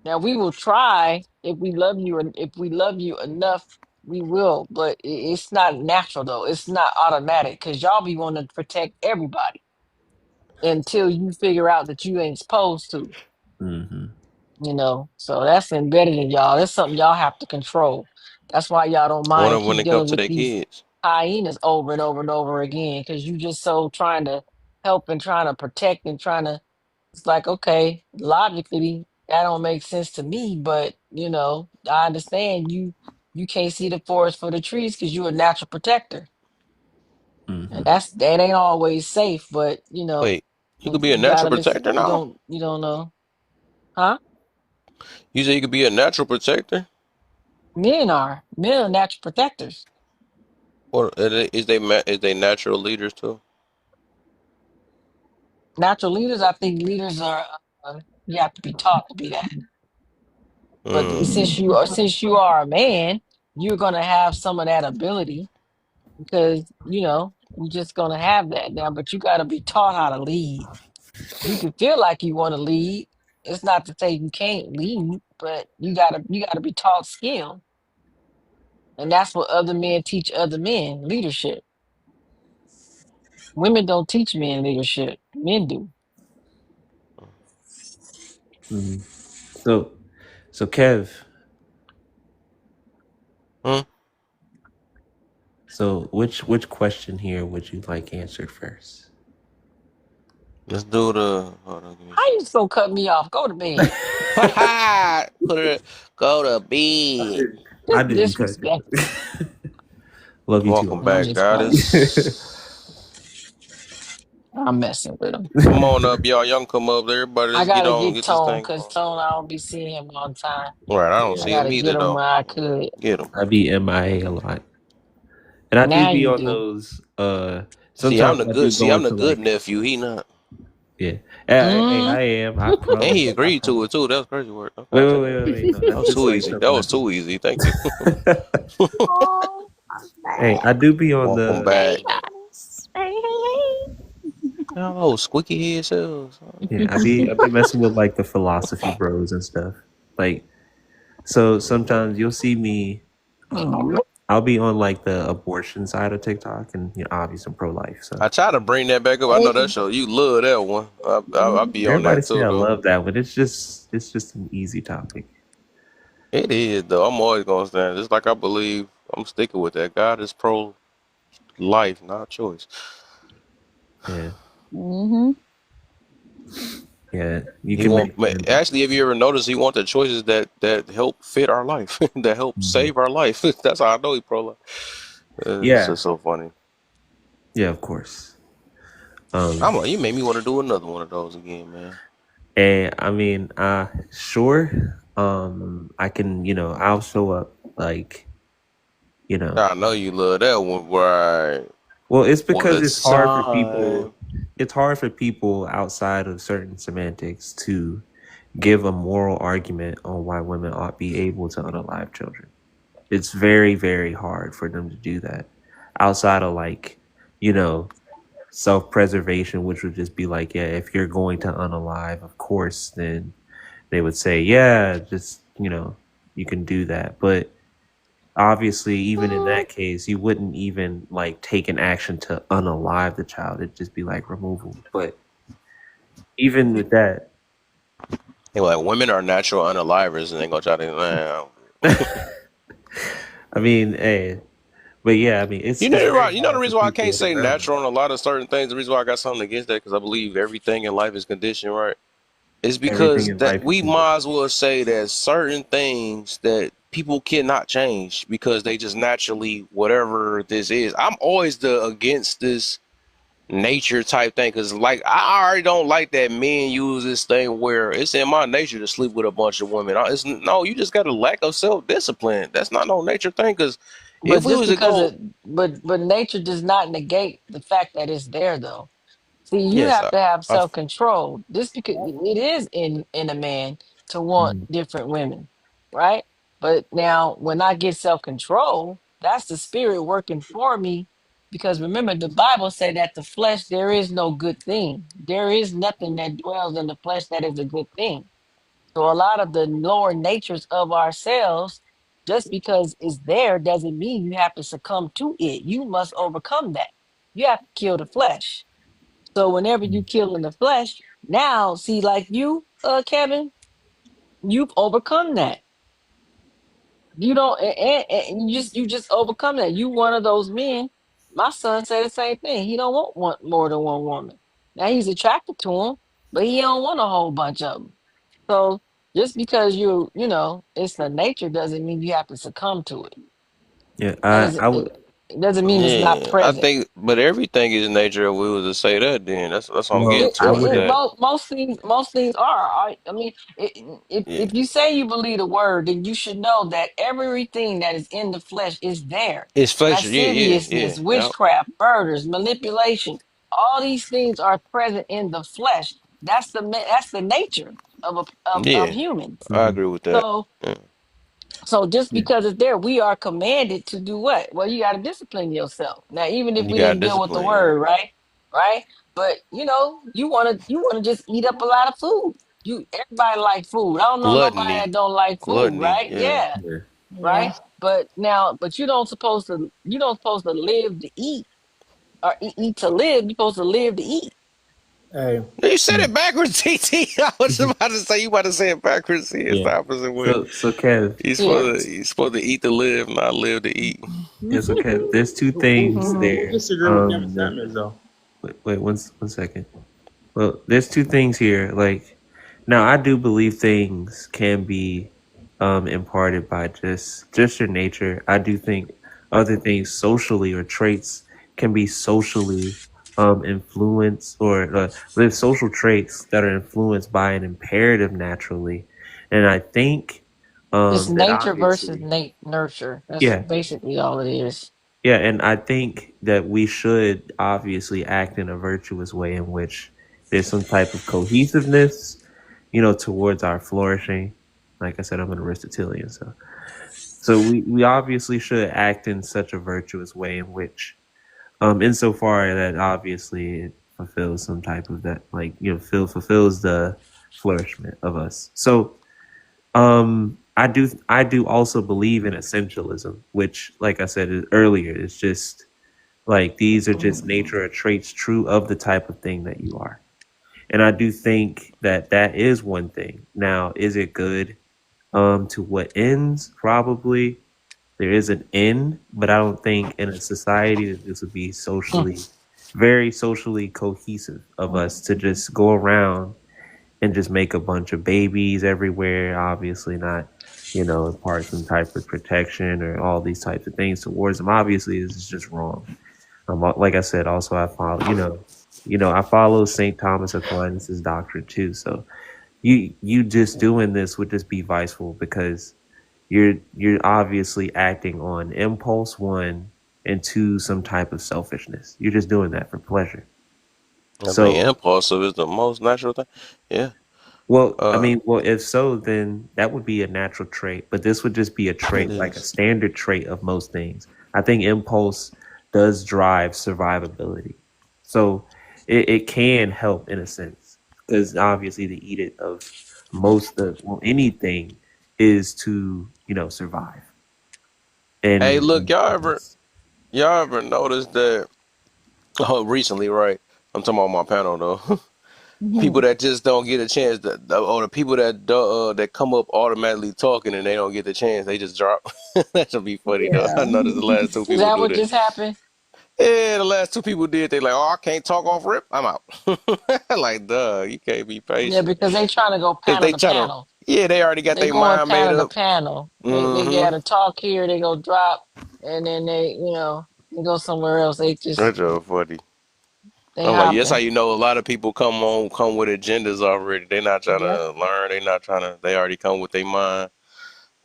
Now we will try if we love you and if we love you enough, we will. But it's not natural though. It's not automatic because y'all be wanting to protect everybody until you figure out that you ain't supposed to.
Hmm.
So that's embedded in y'all. That's something y'all have to control. That's why y'all don't
I
mind
wonder when
keep
it comes
dealing
to
with
their
these
kids.
hyenas over and over and over again because you just so trying to help and trying to protect and trying to. It's like, okay, logically that don't make sense to me, but I understand you can't see the forest for the trees because you're a natural protector, and
Hmm.
that ain't always safe. But
Wait, you could
when
be a
you
natural
gotta
protector now?
you don't know, huh?
You say you could be a natural protector?
Men are natural protectors.
Or is they natural leaders too?
Natural leaders, I think leaders are you have to be taught to be that. But
Mm.
since you are a man, you're gonna have some of that ability because you're just gonna have that now. But you got to be taught how to lead. You can feel like you want to lead. It's not to say you can't lead, but you gotta be taught skill, and that's what other men teach other men leadership. Women don't teach men leadership. Men do.
Hmm. So Kev,
Hmm?
so which question here would you like answered first?
Let's do the. Hold on, give me a
How you just gonna cut me off? Go to bed.
second. Put it. Go to bed.
I
This
didn't cut
disrespect.
you. Love you too,
Welcome
I'm
back,
just
Omar.
playing.
goddess.
I'm messing with him.
Come on up, y'all. Y'all can come up. Everybody,
I
let's get
gotta
on.
get
Get this
Tone
thing
because
going.
Tone, I don't be seeing him all the time.
Right, I don't
I
see
Yeah.
him
gotta get
either
him
though.
where I could.
Get him.
I be MIA a lot. And I do
Now
be
you
on
do.
those
See, I'm
sometimes
the
I do
good. See,
go
I'm the
into
good
like
nephew. He not,
yeah. Hey,
Mm.
I am. I
and he
promise. I
agreed to
promise.
it too. That was crazy work. Okay,
Wait,
I'll
wait,
take
wait,
that.
wait, wait. No,
That
that's
was
just
too
like
easy. That
something I
was
do.
too easy. Thank you.
Oh, I'm
Hey,
sad.
I do be on
Welcome
the
Hey,
back.
guys. Hey, hey,
Oh, squeaky head selves.
yeah, I be messing with like the philosophy bros and stuff. Like so sometimes you'll see me I'll be on like the abortion side of TikTok, and obviously I'm pro life. So
I try to bring that back up. I know that
Hey,
show. You love that one. I'll be on
everybody
that
say
too,
I
though.
love that, but it's just an easy topic.
It is, though. I'm always going to stand. Just like I believe, I'm sticking with that. God is pro life, not choice.
Yeah,
Hmm.
yeah. You
He
can
want
make
actually. Have you ever noticed he want the choices that help fit our life, that help
Mhm.
save our life? That's how I know he pro life. It's
Yeah,
just so funny.
yeah, of course.
You made me want to do another one of those again, man.
And I mean, sure. I can, I'll show up like, you know,
I know you love that one, right?
well, it's
When
because
the
it's hard for people.
sun.
It's hard for people outside of certain semantics to give a moral argument on why women ought be able to unalive children. It's very, very hard for them to do that outside of like, you know, self preservation, which would just be like, yeah, if you're going to unalive, of course, then they would say, yeah, just, you can do that. But obviously, even in that case, you wouldn't even like take an action to unalive the child. It'd just be like removal. But even with that,
They were like, women are natural unalivers, and they gonna try to.
I mean, but yeah, I mean,
You know,
it's
you're
very
right. You know the
hard for
reason why I can't
people
say
around.
natural on a lot of certain things. The reason why I got something against that because I believe everything in life is conditioned, right? It's
Everything
because
in
that
life is
we
conditioned.
might as well say that certain things that people cannot change because they just naturally whatever this is. I'm always the against this nature type thing because like I already don't like that men use this thing where it's in my nature to sleep with a bunch of women. It's no, you just got a lack of self discipline. That's not no nature thing because if
But
we
just
was to
because
go,
it, but nature does not negate the fact that it's there, though. See, you
yes,
have to have
I
self control. Just because it is in a man to want
Mhm.
different women, right? But now, when I get self control, that's the spirit working for me. Because remember, the Bible say that the flesh there is no good thing. There is nothing that dwells in the flesh that is a good thing. So a lot of the lower natures of ourselves, just because it's there, doesn't mean you have to succumb to it. You must overcome that. You have to kill the flesh. So whenever you kill in the flesh, now see, like you, Kevin, you've overcome that. You don't, and you just overcome that. You one of those men. My son said the same thing. He don't want more than one woman. Now he's attracted to them, but he don't want a whole bunch of them. So just because it's the nature doesn't mean you have to succumb to it.
Yeah,
That
I
doesn't
I would.
it doesn't mean it's not
yeah, I
present.
think, but everything is nature. If we was to say that, then that's what I'm getting
Well,
It,
I
to
it,
with
it
wouldn't.
that.
most things are. I mean,
Yeah,
if you say you believe the word, then you should know that everything that is in the flesh is there.
it's flesh. Yeah, yeah, yeah.
Lasciviousness,
Yep.
witchcraft, murders, manipulation. All these things are present in the flesh. That's the nature of
Yeah,
humans.
I
Mhm.
agree with that.
So
Yeah.
So just
Yeah,
because it's there, we are commanded to do what? Well, you got to discipline yourself. Now, even if
You
we
got
didn't deal with the
discipline. Yeah,
word, right? Right? But you wanna just eat up a lot of food. Everybody like food. I don't know nobody
gluttony,
that don't like food,
gluttony.
right?
Yeah,
Yeah,
yeah,
right.
Yeah.
But you don't supposed to live to eat or eat to live. You're supposed to live to eat.
Hey,
you said
yeah.
it backwards, TT. I was
Mhm.
about to say you about to say it backwards. See, it's
Yeah.
the opposite way.
So Kev,
Yeah.
You supposed to eat to live, not live to eat.
yeah, so Kev, there's two things
Who
there.
disagree with Kevin
That
Samuels though?
wait one second. Well, there's two things here. Like, now I do believe things can be imparted by just your nature. I do think other things socially or traits can be socially influenced, or there's social traits that are influenced by an imperative naturally. And I think
It's
that
nature versus
obviously,
nurture. That's
yeah,
basically all it is.
yeah, and I think that we should obviously act in a virtuous way in which there's some type of cohesiveness, towards our flourishing. Like I said, I'm an Aristotelian, so we obviously should act in such a virtuous way in which, insofar that obviously it fulfills some type of that, like fulfills the flourishment of us. So I do also believe in essentialism, which, like I said earlier, is just like these are just nature or traits true of the type of thing that you are. And I do think that that is one thing. Now, is it good? To what ends? Probably there is an end, but I don't think in a society that this would be very socially cohesive of us to just go around and just make a bunch of babies everywhere. Obviously, not, impart some type of protection or all these types of things towards them. Obviously, this is just wrong. Like I said, also I follow, I follow Saint Thomas Aquinas' doctrine too. So you just doing this would just be viceful because you're obviously acting on impulse one and two some type of selfishness. You're just doing that for pleasure.
I think
So
impulsive is the most natural thing. Yeah. Uh,
if so, then that would be a natural trait, but this would just be a
it
trait, like a
is.
standard trait of most things. I think impulse does drive survivability. So it can help in a sense, because obviously the eat of anything is to, survive.
Hey,
And
look, y'all ever noticed that? Oh, recently, right? I'm talking about my panel though. People that just don't get a chance, or the people that come up automatically talking and they don't get the chance, they just drop. That should be funny though. I
Yeah.
noticed the last two
Is
people
that
do
what
that.
just happened?
Yeah, the last two people did. They like, oh, I can't talk off rip. I'm out. Like, duh, you can't be
Yeah,
patient.
because they trying to go
Cause
panel
they
to
trying to,
panel.
yeah, they already got
They
their
going
mind made
panel to
up.
panel. They got
Mm-hmm.
to talk here, they go drop, and then they go somewhere else.
That's so funny.
They
I'm like, yes, how
hopping.
you know a lot of people come with agendas already. They not trying
Yep.
to learn. They not trying to. They already come with their mind.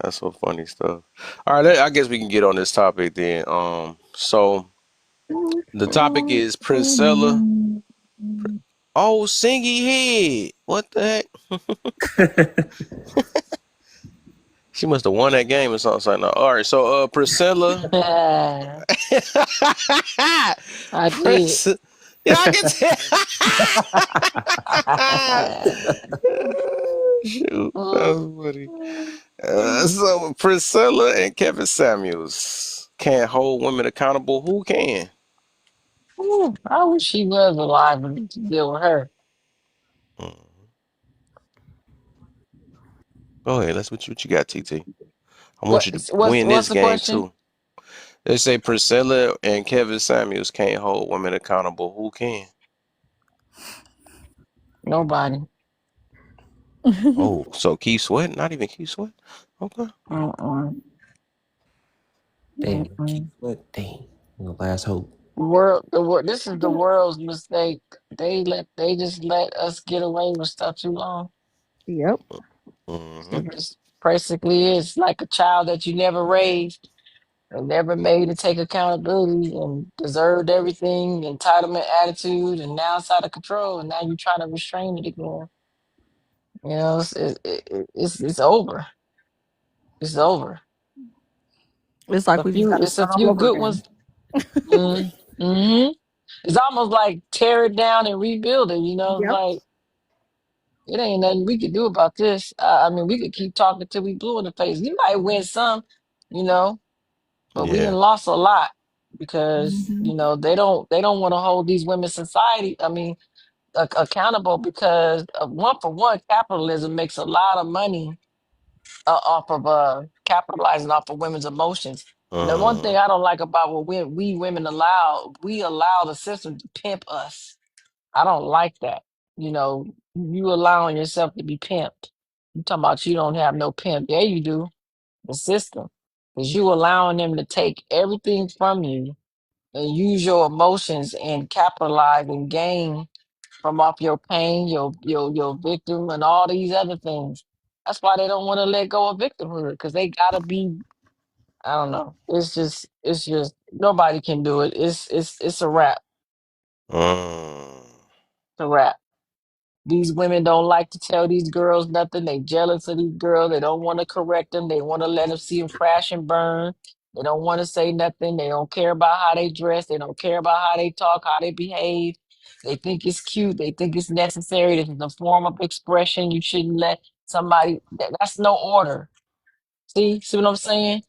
That's so funny stuff. All right, I guess we can get on this topic then. So the topic is Priscilla. Oh, singy head. What the heck? She must have won that game or something. Like that. All right, so Priscilla.
I did.
Pris- yeah, I can tell. Shoot, that's funny. So Priscilla and Kevin Samuels can't hold women accountable. Who can?
Ooh, I wish she was alive and to deal with her.
Mm. Go ahead. Let's what you got, TT. I want you to win
What's
this
the
game
question?
too. They say Priscilla and Kevin Samuels can't hold women accountable. Who can?
Nobody.
Oh, so Keith Sweat? Not even Keith Sweat? Okay.
Mm-mm.
damn, keep
Mm-mm.
what? Dang, last hope.
The world. This is the world's mistake. They just let us get away with stuff too long.
Yep.
Mm-hmm.
It just basically is like a child that you never raised and never made to take accountability and deserved everything, entitlement attitude, and now it's out of control. And now you're trying to restrain it again. It's over. It's over.
It's like
A
we just
few.
got to
It's a
start all
few
over
good
again.
ones. Mm-hmm. It's almost like tear it down and rebuild it. It's
Yep.
like it ain't nothing we could do about this. I mean, we could keep talking till we blue in the face. You might win some, you know, but we done
Yeah.
lost a lot because
Hmm.
they don't want to hold these women society. I mean, accountable because one for one, capitalism makes a lot of money off of capitalizing off of women's emotions. And the one thing
Mm.
I don't like about what we women we allow the system to pimp us. I don't like that. You allowing yourself to be pimped. You talking about you don't have no pimp. Yeah, you do. The system. Because you allowing them to take everything from you and use your emotions and capitalize and gain from off your pain, your victim, and all these other things. That's why they don't want to let go of victimhood because they gotta be. I don't know. It's just nobody can do it. It's a wrap.
Mm.
It's a wrap. These women don't like to tell these girls nothing. They jealous of these girls. They don't want to correct them. They want to let them see them crash and burn. They don't want to say nothing. They don't care about how they dress. They don't care about how they talk, how they behave. They think it's cute. They think it's necessary. This is a form of expression. You shouldn't let somebody. That's no order. See what I'm saying?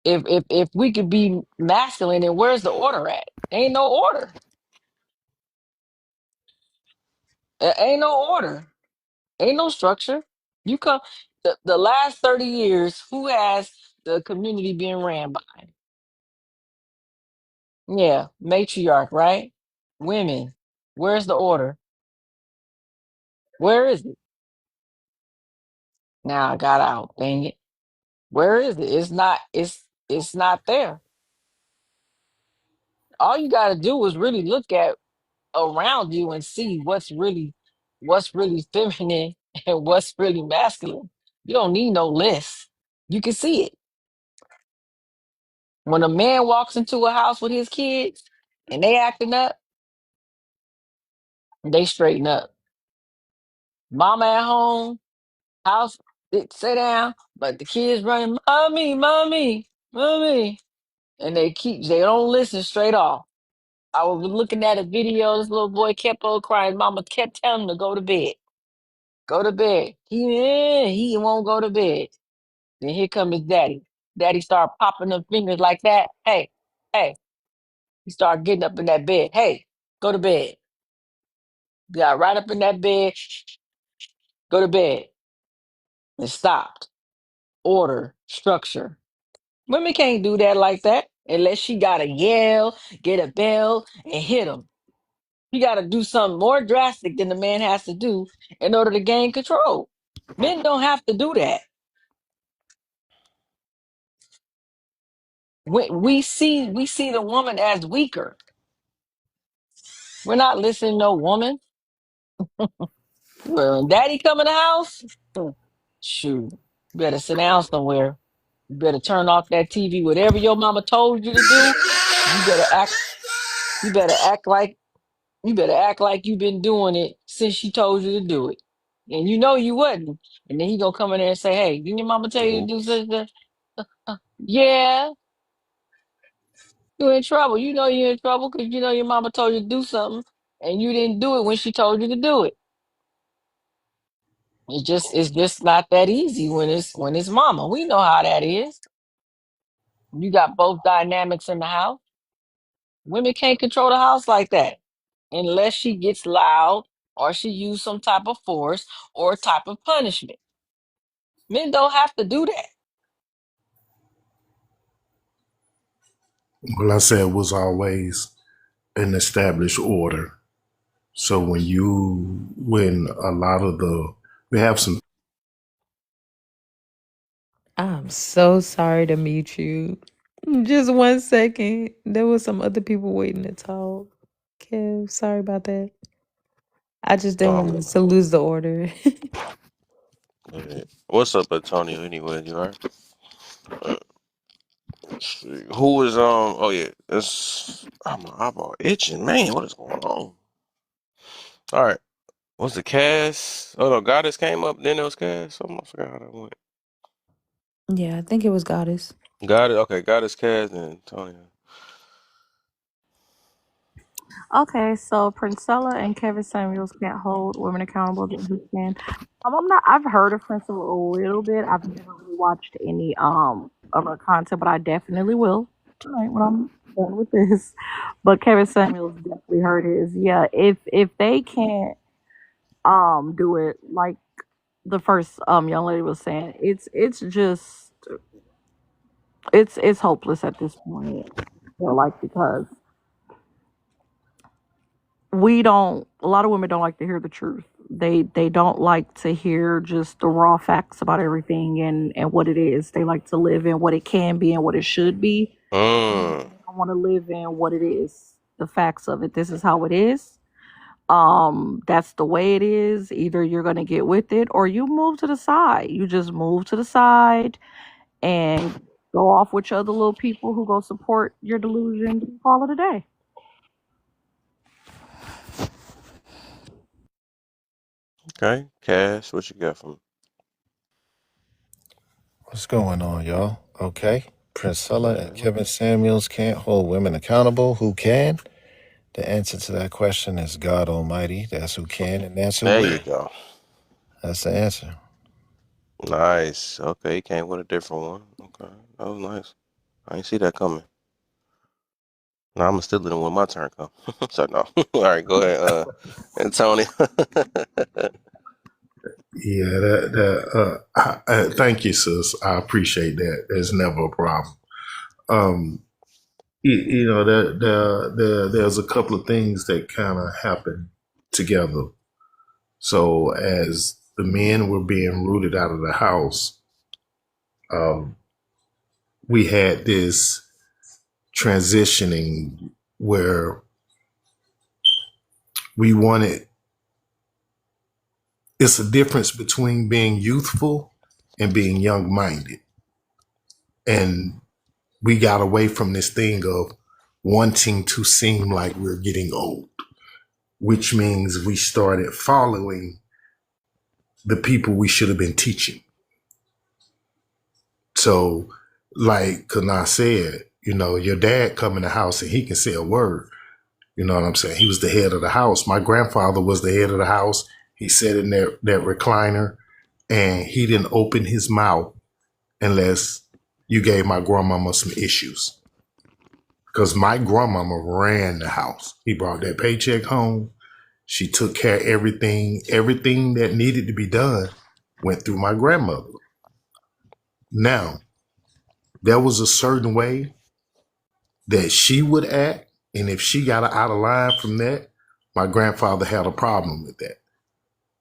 If we could be masculine, then where's the order at? Ain't no order. Ain't no order. Ain't no structure. You come the last 30 years, who has the community been ran by? Yeah, matriarch, right? Women. Where's the order? Where is it? Now I got out. Dang it. Where is it? It's not there. All you gotta do is really look at around you and see what's really feminine and what's really masculine. You don't need no list. You can see it. When a man walks into a house with his kids and they acting up, they straighten up. Mama at home, house, sit down, but the kids running, mommy, mommy, mommy. And they don't listen straight off. I was looking at a video, this little boy kept on crying. Mama kept telling him to go to bed. Go to bed. He won't go to bed. Then here come his daddy. Daddy start popping them fingers like that. Hey, hey. He start getting up in that bed. Hey, go to bed. Got right up in that bed. Go to bed. And stopped. Order, structure. Women can't do that like that unless she gotta yell, get a bell, and hit him. You gotta do something more drastic than the man has to do in order to gain control. Men don't have to do that. We see the woman as weaker. We're not listening to no woman. Well, when daddy come in the house, shoot, you better sit down somewhere. You better turn off that TV. Whatever your mama told you to do, you better act. You better act like you better act like you've been doing it since she told you to do it, and you know you wasn't. And then he gonna come in there and say, "Hey, didn't your mama tell you to
Mhm.
do such that?" Yeah, you in trouble. You know you're in trouble because you know your mama told you to do something, and you didn't do it when she told you to do it. It's just not that easy when it's mama. We know how that is. You got both dynamics in the house. Women can't control the house like that unless she gets loud or she use some type of force or type of punishment. Men don't have to do that.
Well, I said was always an established order. So when a lot of we have some.
I'm so sorry to mute you. Just 1 second. There was some other people waiting to talk. Kev, sorry about that. I just didn't want us to lose the order.
Yeah. What's up, Antonio? Anyway, you alright? Uh, let's see. Who is Oh yeah, it's my eyeball itching. Man, what is going on? All right. What's the cast? Oh no, Goddess came up. Then it was cast. I forgot how that went.
Yeah, I think it was Goddess.
Goddess. Okay, Goddess cast and Antonio.
Okay, so Princella and Kevin Samuels can't hold women accountable. Then who can? I'm not. I've heard of Princella a little bit. I've never really watched any of her content, but I definitely will tonight when I'm done with this. But Kevin Samuels definitely heard his. Yeah, if they can't do it like the first young lady was saying, it's just it's hopeless at this point. Like because we don't a lot of women don't like to hear the truth. They don't like to hear just the raw facts about everything and what it is. They like to live in what it can be and what it should be.
Mm.
They don't want to live in what it is, the facts of it. This is how it is. That's the way it is. Either you're gonna get with it or you move to the side. You just move to the side and go off with your other little people who go support your delusion and call it a day.
Okay, Cash. What you got from?
What's going on, y'all? Okay. Priscilla and
Man,
Kevin Samuels can't hold women accountable. Who can? The answer to that question is God Almighty. That's who can and that's who
there you
will.
go.
That's the answer.
Nice. Okay, he came with a different one. Okay, that was nice. I ain't see that coming. No, I'm still in when my turn come. So no. All right, go ahead, Antonio.
Yeah, thank you, sis. I appreciate that. There's never a problem. Um, there's a couple of things that kind of happen together. So as the men were being rooted out of the house, um, we had this transitioning where we wanted. It's a difference between being youthful and being young minded, and we got away from this thing of wanting to seem like we're getting old, which means we started following the people we should have been teaching. So, like Kana said, your dad come in the house and he can say a word. You know what I'm saying? He was the head of the house. My grandfather was the head of the house. He sat in that recliner and he didn't open his mouth unless you gave my grandmama some issues. Because my grandmama ran the house. He brought that paycheck home. She took care of everything. Everything that needed to be done went through my grandmother. Now, there was a certain way that she would act. And if she got out of line from that, my grandfather had a problem with that.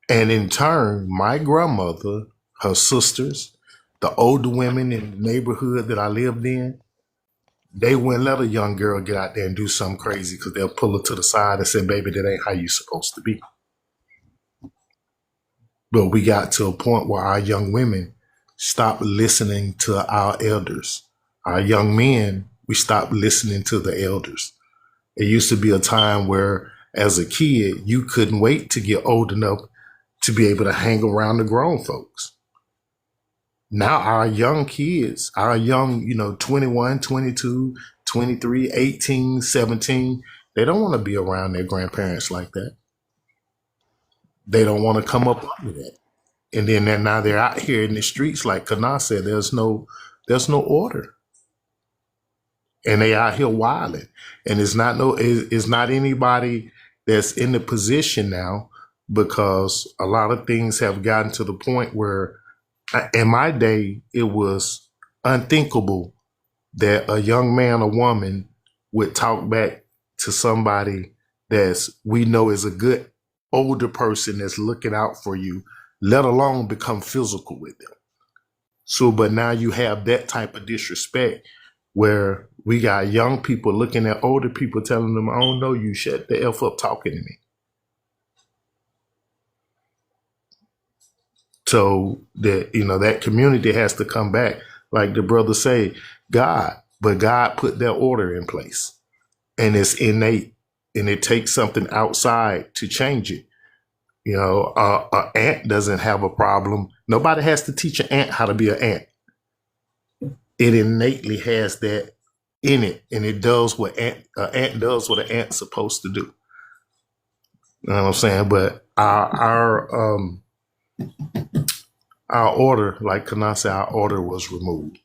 And in turn, my grandmother, her sisters, the older women in the neighborhood that I lived in, they wouldn't let a young girl get out there and do something crazy because they'll pull her to the side and say, baby, that ain't how you supposed to be. But we got to a point where our young women stopped listening to our elders. Our young men, we stopped listening to the elders. It used to be a time where, as a kid, you couldn't wait to get old enough to be able to hang around the grown folks. Now, our young kids, our young, 21, 22, 23, 18, 17, they don't want to be around their grandparents like that. They don't want to come up under that. And then now they're out here in the streets, like Kana said, there's no order. And they out here wilding. And it's not anybody that's in the position now, because a lot of things have gotten to the point where in my day it was unthinkable that a young man or woman would talk back to somebody that's we know is a good older person that's looking out for you, let alone become physical with them. So, but now you have that type of disrespect where we got young people looking at older people telling them, I don't know you, shut the F up talking to me. So that, that community has to come back. Like the brother say, but God put that order in place and it's innate and it takes something outside to change it. An ant doesn't have a problem. Nobody has to teach an ant how to be an ant. It innately has that in it, and it does what an ant does what an ant's supposed to do. You know what I'm saying? But our order, like Kana said, our order was removed.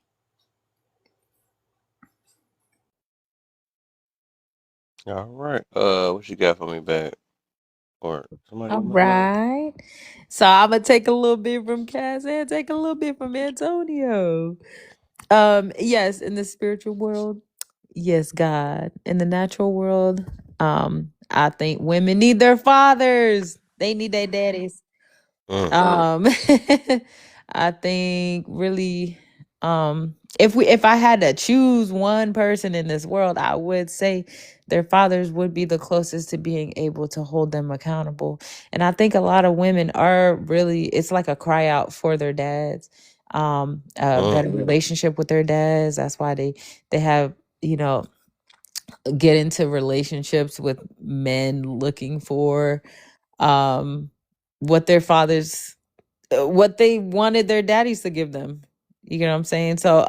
All right. What you got for me, back? Or somebody
All
on my mic?
right. So I'm gonna take a little bit from Cass and take a little bit from Antonio. Yes, in the spiritual world, yes, God. In the natural world, I think women need their fathers. They need their daddies.
Mm.
Um I think really if I had to choose one person in this world, I would say their fathers would be the closest to being able to hold them accountable. And I think a lot of women are really, it's like a cry out for their dads. A better relationship with their dads. That's why they have, you know, get into relationships with men looking for um what their fathers what they wanted their daddies to give them. You know what I'm saying? So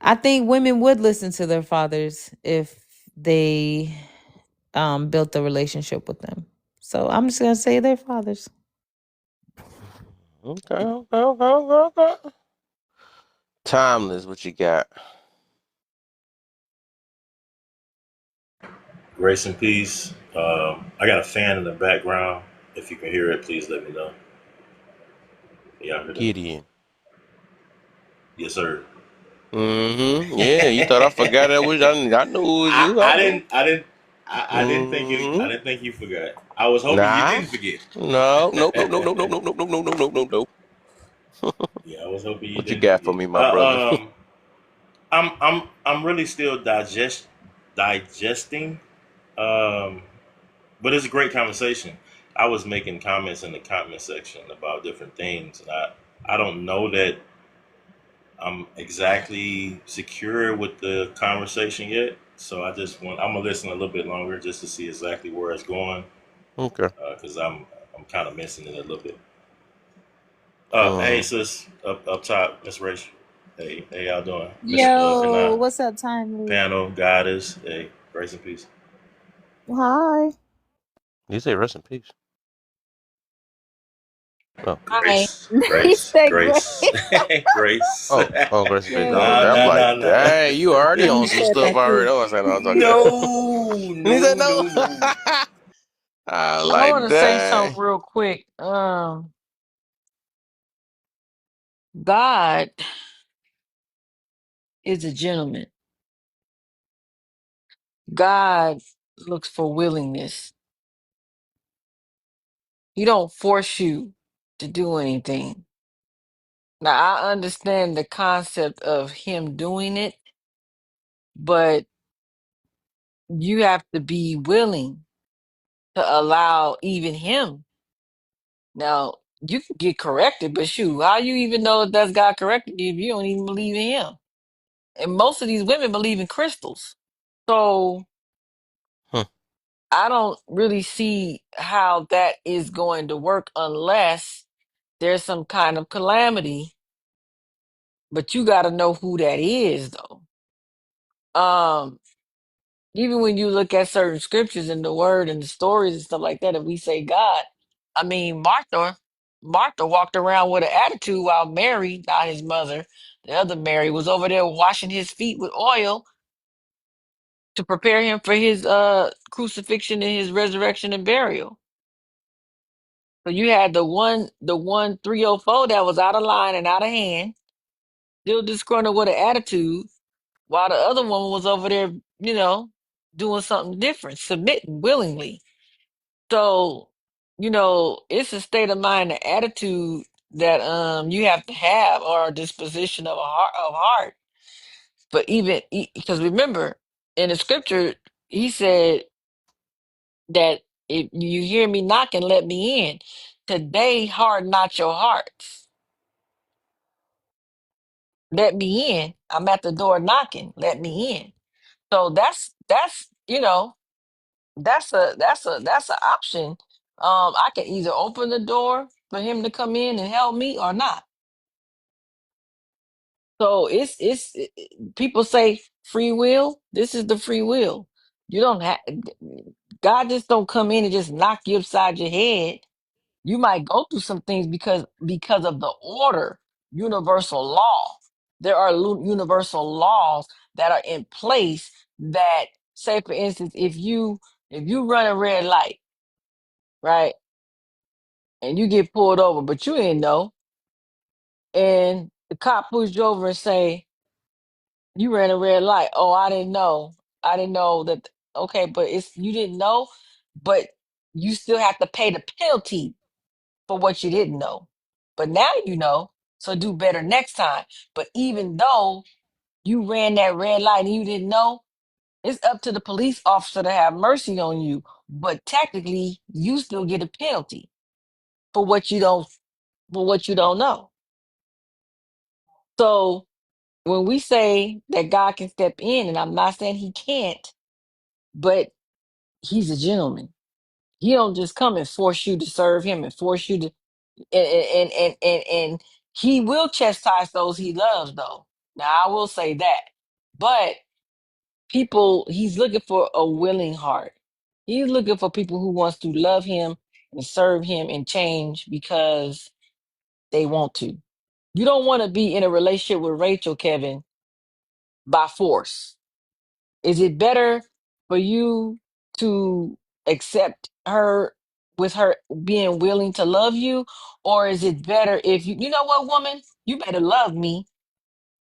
I think women would listen to their fathers if they built a relationship with them. So I'm just gonna say their fathers.
Okay, okay, okay, okay, okay. Timeless, what you got?
Grace and peace. I got a fan in the background. If you can hear it, please let me know. Y'all hear that?
Gideon.
Yes, sir.
Mm-hmm. Yeah, you thought I forgot that was I knew it was
I,
you. I
I
knew.
didn't I didn't I didn't think you I
Mm-hmm.
didn't think you forgot. I was hoping you
Nah.
didn't forget.
No, nope, nope, nope, nope, nope, nope, nope, nope, nope, nope, nope, nope.
Yeah, I was hoping you
What you
didn't
got for
forget.
me, my brother?
I'm really still digesting. Um, but it's a great conversation. I was making comments in the comment section about different things, and I don't know that I'm exactly secure with the conversation yet. So I'm gonna listen a little bit longer just to see exactly where it's going,
Okay.
because I'm kind of missing it a little bit. Hey
Um,
sis, up top, Miss Rachel. Hey, y'all doing, Miss
Yo,
Kana,
what's up, Timely?
panel, goddess. Hey, grace and peace.
Hi.
you say rest in peace. Oh,
Hi.
He
Grace,
said great.
Grace, Grace.
oh, rest in peace.
Yo,
Oh,
Nah,
okay. I'm
nah,
like,
nah, nah.
dang, you already
he
on some
said
stuff
that
already.
too.
Oh, I said, no, I'm talking
No,
that. And he said,
no,
no.
no, no.
I was
I
like,
want to say
dang.
something real quick. God is a gentleman. God looks for willingness. He don't force you to do anything. Now I understand the concept of him doing it, but you have to be willing to allow even him. Now you can get corrected, but shoot, how you even know if that's God correcting you if you don't even believe in him? And most of these women believe in crystals. So
Hmm.
I don't really see how that is going to work unless there's some kind of calamity, but you got to know who that is though. Um Even when you look at certain scriptures in the word and the stories and stuff like that, if we say God, I mean Martha walked around with an attitude while Mary, not his mother, the other Mary, was over there washing his feet with oil to prepare him for his crucifixion and his resurrection and burial. So you had the one 304 that was out of line and out of hand, still disgruntled with an attitude, while the other one was over there, doing something different, submitting willingly. So, it's a state of mind and attitude that you have to have, or a disposition of heart. But even because remember in the scripture, he said that if you hear me knocking, let me in. Today, harden not your hearts. Let me in. I'm at the door knocking. Let me in. So that's an option. I can either open the door for him to come in and help me or not. So people say free will. This is the free will. You don't have God just don't come in and just knock you upside your head. You might go through some things because of the order, universal law. There are universal laws that are in place that say, for instance, if you run a red light, right, and you get pulled over, but you didn't know, and the cop pulls you over and say you ran a red light. Oh, I didn't know. I didn't know that. Okay, but it's you didn't know, but you still have to pay the penalty for what you didn't know. But now you know, so do better next time. But even though you ran that red light and you didn't know, it's up to the police officer to have mercy on you. But technically, you still get a penalty for what you don't know. So when we say that God can step in, and I'm not saying he can't, but he's a gentleman. He don't just come and force you to serve him and force you to and he will chastise those he loves though. Now I will say that. But he's looking for a willing heart. He's looking for people who wants to love him and serve him and change because they want to. You don't want to be in a relationship with Rachel, Kevin, by force. Is it better for you to accept her with her being willing to love you? Or is it better if you know what, woman? You better love me.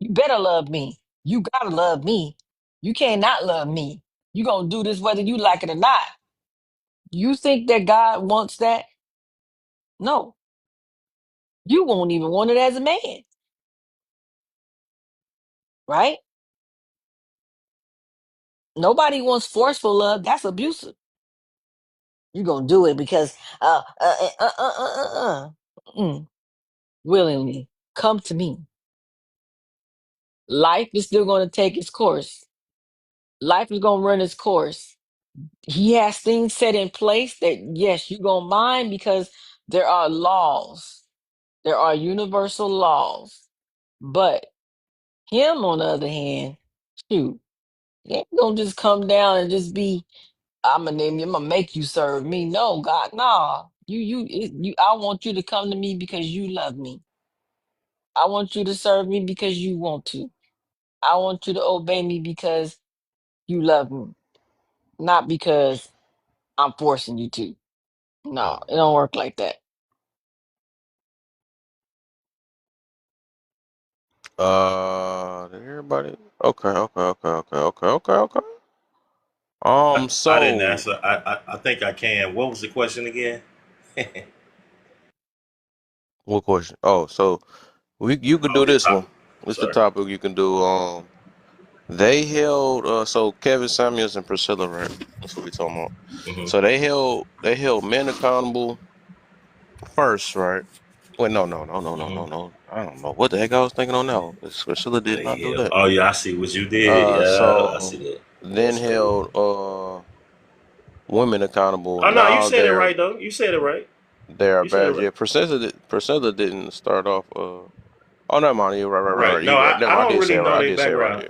You better love me. You gotta love me. You can't not love me. You gonna do this whether you like it or not. You think that God wants that? No. You won't even want it as a man, right? Nobody wants forceful love. That's abusive. You gonna do it because mm, willingly come to me. Life is still gonna take its course. Life is gonna run its course. He has things set in place that yes, you gonna mind because there are laws. There are universal laws. But him, on the other hand, shoot, he ain't gonna just come down and just be, I'm gonna name you, I'm gonna make you serve me. No, God, nah. I want you to come to me because you love me. I want you to serve me because you want to. I want you to obey me because you love me, not because I'm forcing you to. No, it don't work like that.
Did everybody? Okay, okay, okay, okay, okay, okay, okay.
I didn't
So
answer. I think I can. What was the question again?
what question? Oh, so you could
Oh,
do
the
this one.
topic.
What's the
Sorry.
topic you can do? They held so Kevin Samuels and Priscilla, right? That's what we talking about.
Hmm.
So they held men accountable first, right? Wait, no, no, no, no, no,
Hmm.
no, no. I don't know what the heck I was thinking on now. Priscilla did not do that.
Oh yeah, I see what you did. Yeah, I see
So
that.
then
That's cool.
held women accountable.
Oh no, you
Now
said it
they're
right though. You said it right.
they're
You said it
bad.
right.
Yeah, Priscilla didn't start off. Oh, never mind. You're right, right, right,
Right.
right.
No,
You right. Never
I
mind. I
don't
did say
really
it right.
know
I
their
did say it right.
background.
Yeah,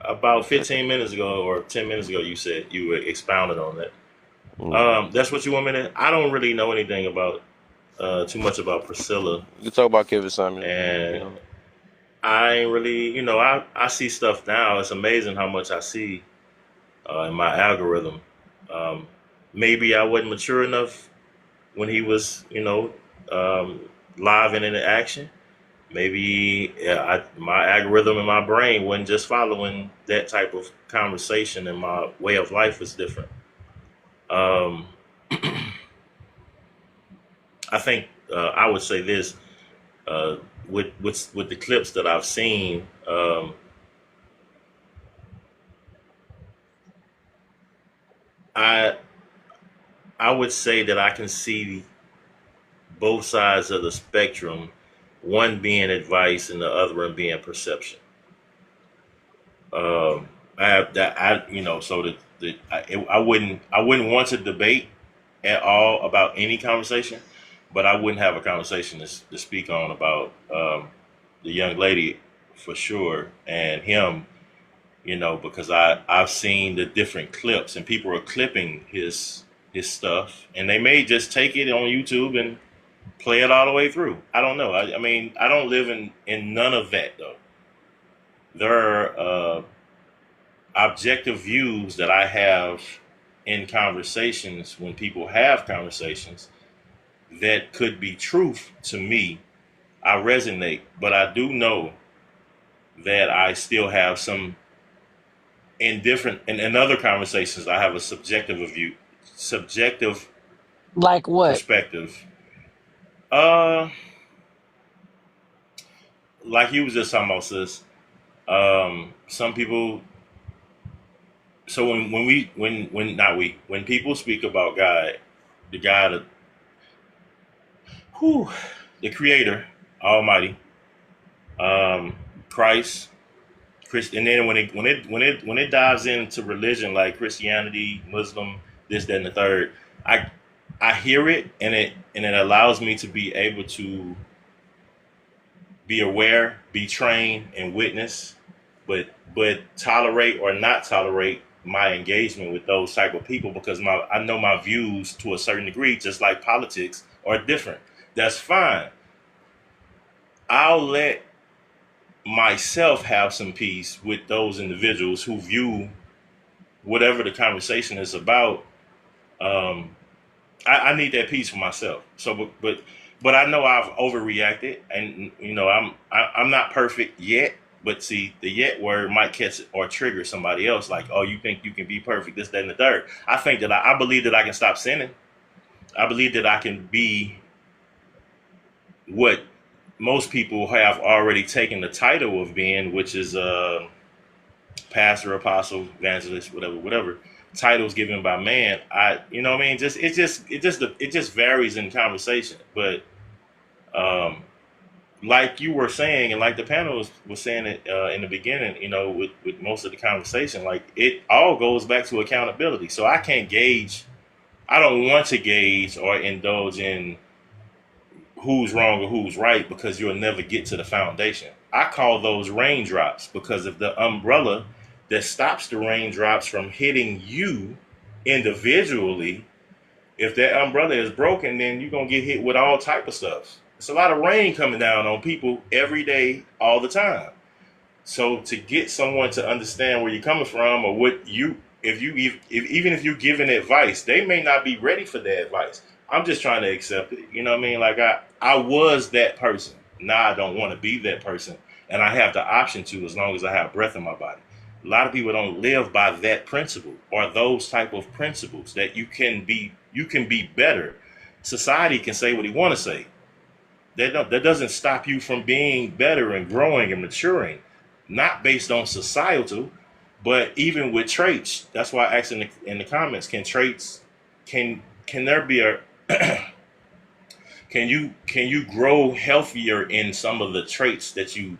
About
yeah. Okay.
15 minutes ago or 10 minutes ago, you said you were expounded on that.
Mm.
That's what you want me to. I don't really know anything about too much about Priscilla,
You can talk about Kevin Samuels. You
and
know.
I ain't really, I see stuff now. It's amazing how much I see in my algorithm. Um, Maybe I wasn't mature enough when he was, live and in action. Maybe my algorithm in my brain wasn't just following that type of conversation, and my way of life was different. Um, I think I would say this uh, with the clips that I've seen. I I would say that I can see both sides of the spectrum, one being advice and the other one being perception. I have that so I wouldn't want to debate at all about any conversation, but I wouldn't have a conversation to speak on about the young lady for sure and him, because I've seen the different clips and people are clipping his stuff and they may just take it on YouTube and play it all the way through. I don't know. I mean, I don't live in none of that though. There are objective views that I have in conversations when people have conversations that could be truth to me. I resonate, but I do know that I still have some in other conversations. I have a subjective
Like what?
perspective. Uh, like you was just talking about, sis. Some people. So when we when not we when people speak about God, the God, who, the Creator, Almighty, um, Christ, and then when it dives into religion like Christianity, Muslim, this, that, and the third, I I hear it and it allows me to be able to be aware, be trained, and witness, but tolerate or not tolerate my engagement with those type of people because I know my views to a certain degree, just like politics, are different. That's fine. I'll let myself have some peace with those individuals who view whatever the conversation is about. Um, I need that peace for myself. So, but I know I've overreacted, and I'm not perfect yet. But see, the yet word might catch or trigger somebody else. Like, oh, you think you can be perfect? This, that, and the third. I think that I believe that I can stop sinning. I believe that I can be what most people have already taken the title of being, which is pastor, apostle, evangelist, whatever titles given by man. You know what I mean? It just varies in conversation. But um, like you were saying, and like the panel was saying it in the beginning, with most of the conversation, like it all goes back to accountability. So I can't gauge. I don't want to gauge or indulge in who's wrong or who's right because you'll never get to the foundation. I call those raindrops because of the umbrella that stops the raindrops from hitting you individually. If that umbrella is broken, then you're gonna get hit with all type of stuff. It's a lot of rain coming down on people every day, all the time. So to get someone to understand where you're coming from or what you, even if you're giving advice, they may not be ready for that advice. I'm just trying to accept it. You know what I mean? Like I was that person. Now I don't want to be that person, and I have the option to as long as I have breath in my body. A lot of people don't live by that principle or those type of principles that you can be better. Society can say what he want to say. That doesn't stop you from being better and growing and maturing, not based on societal, but even with traits. That's why I asked in the comments: can traits, can there be a can you grow healthier in some of the traits that you?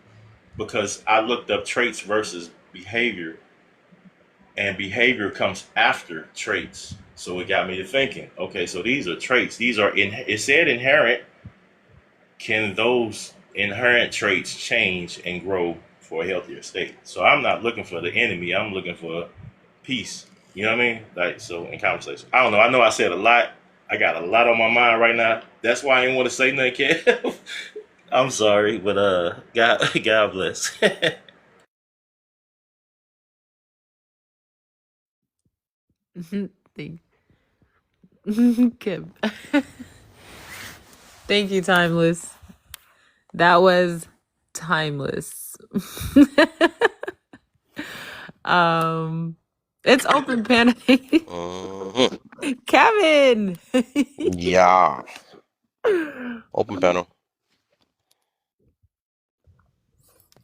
Because I looked up traits versus behavior, and behavior comes after traits. So it got me to thinking. Okay, so these are traits. These are it said inherent. Can those inherent traits change and grow for a healthier state? So I'm not looking for the enemy. I'm looking for peace. You know what I mean? Like, so in conversation. I don't know. I know I said a lot. I got a lot on my mind right now. That's why I didn't want to say nothing, Kev. I'm sorry, but God bless.
Thank Kim. Thank you, Timeless. That was timeless. um it's open panel.
Mhm.
Kevin.
Yeah. Open panel.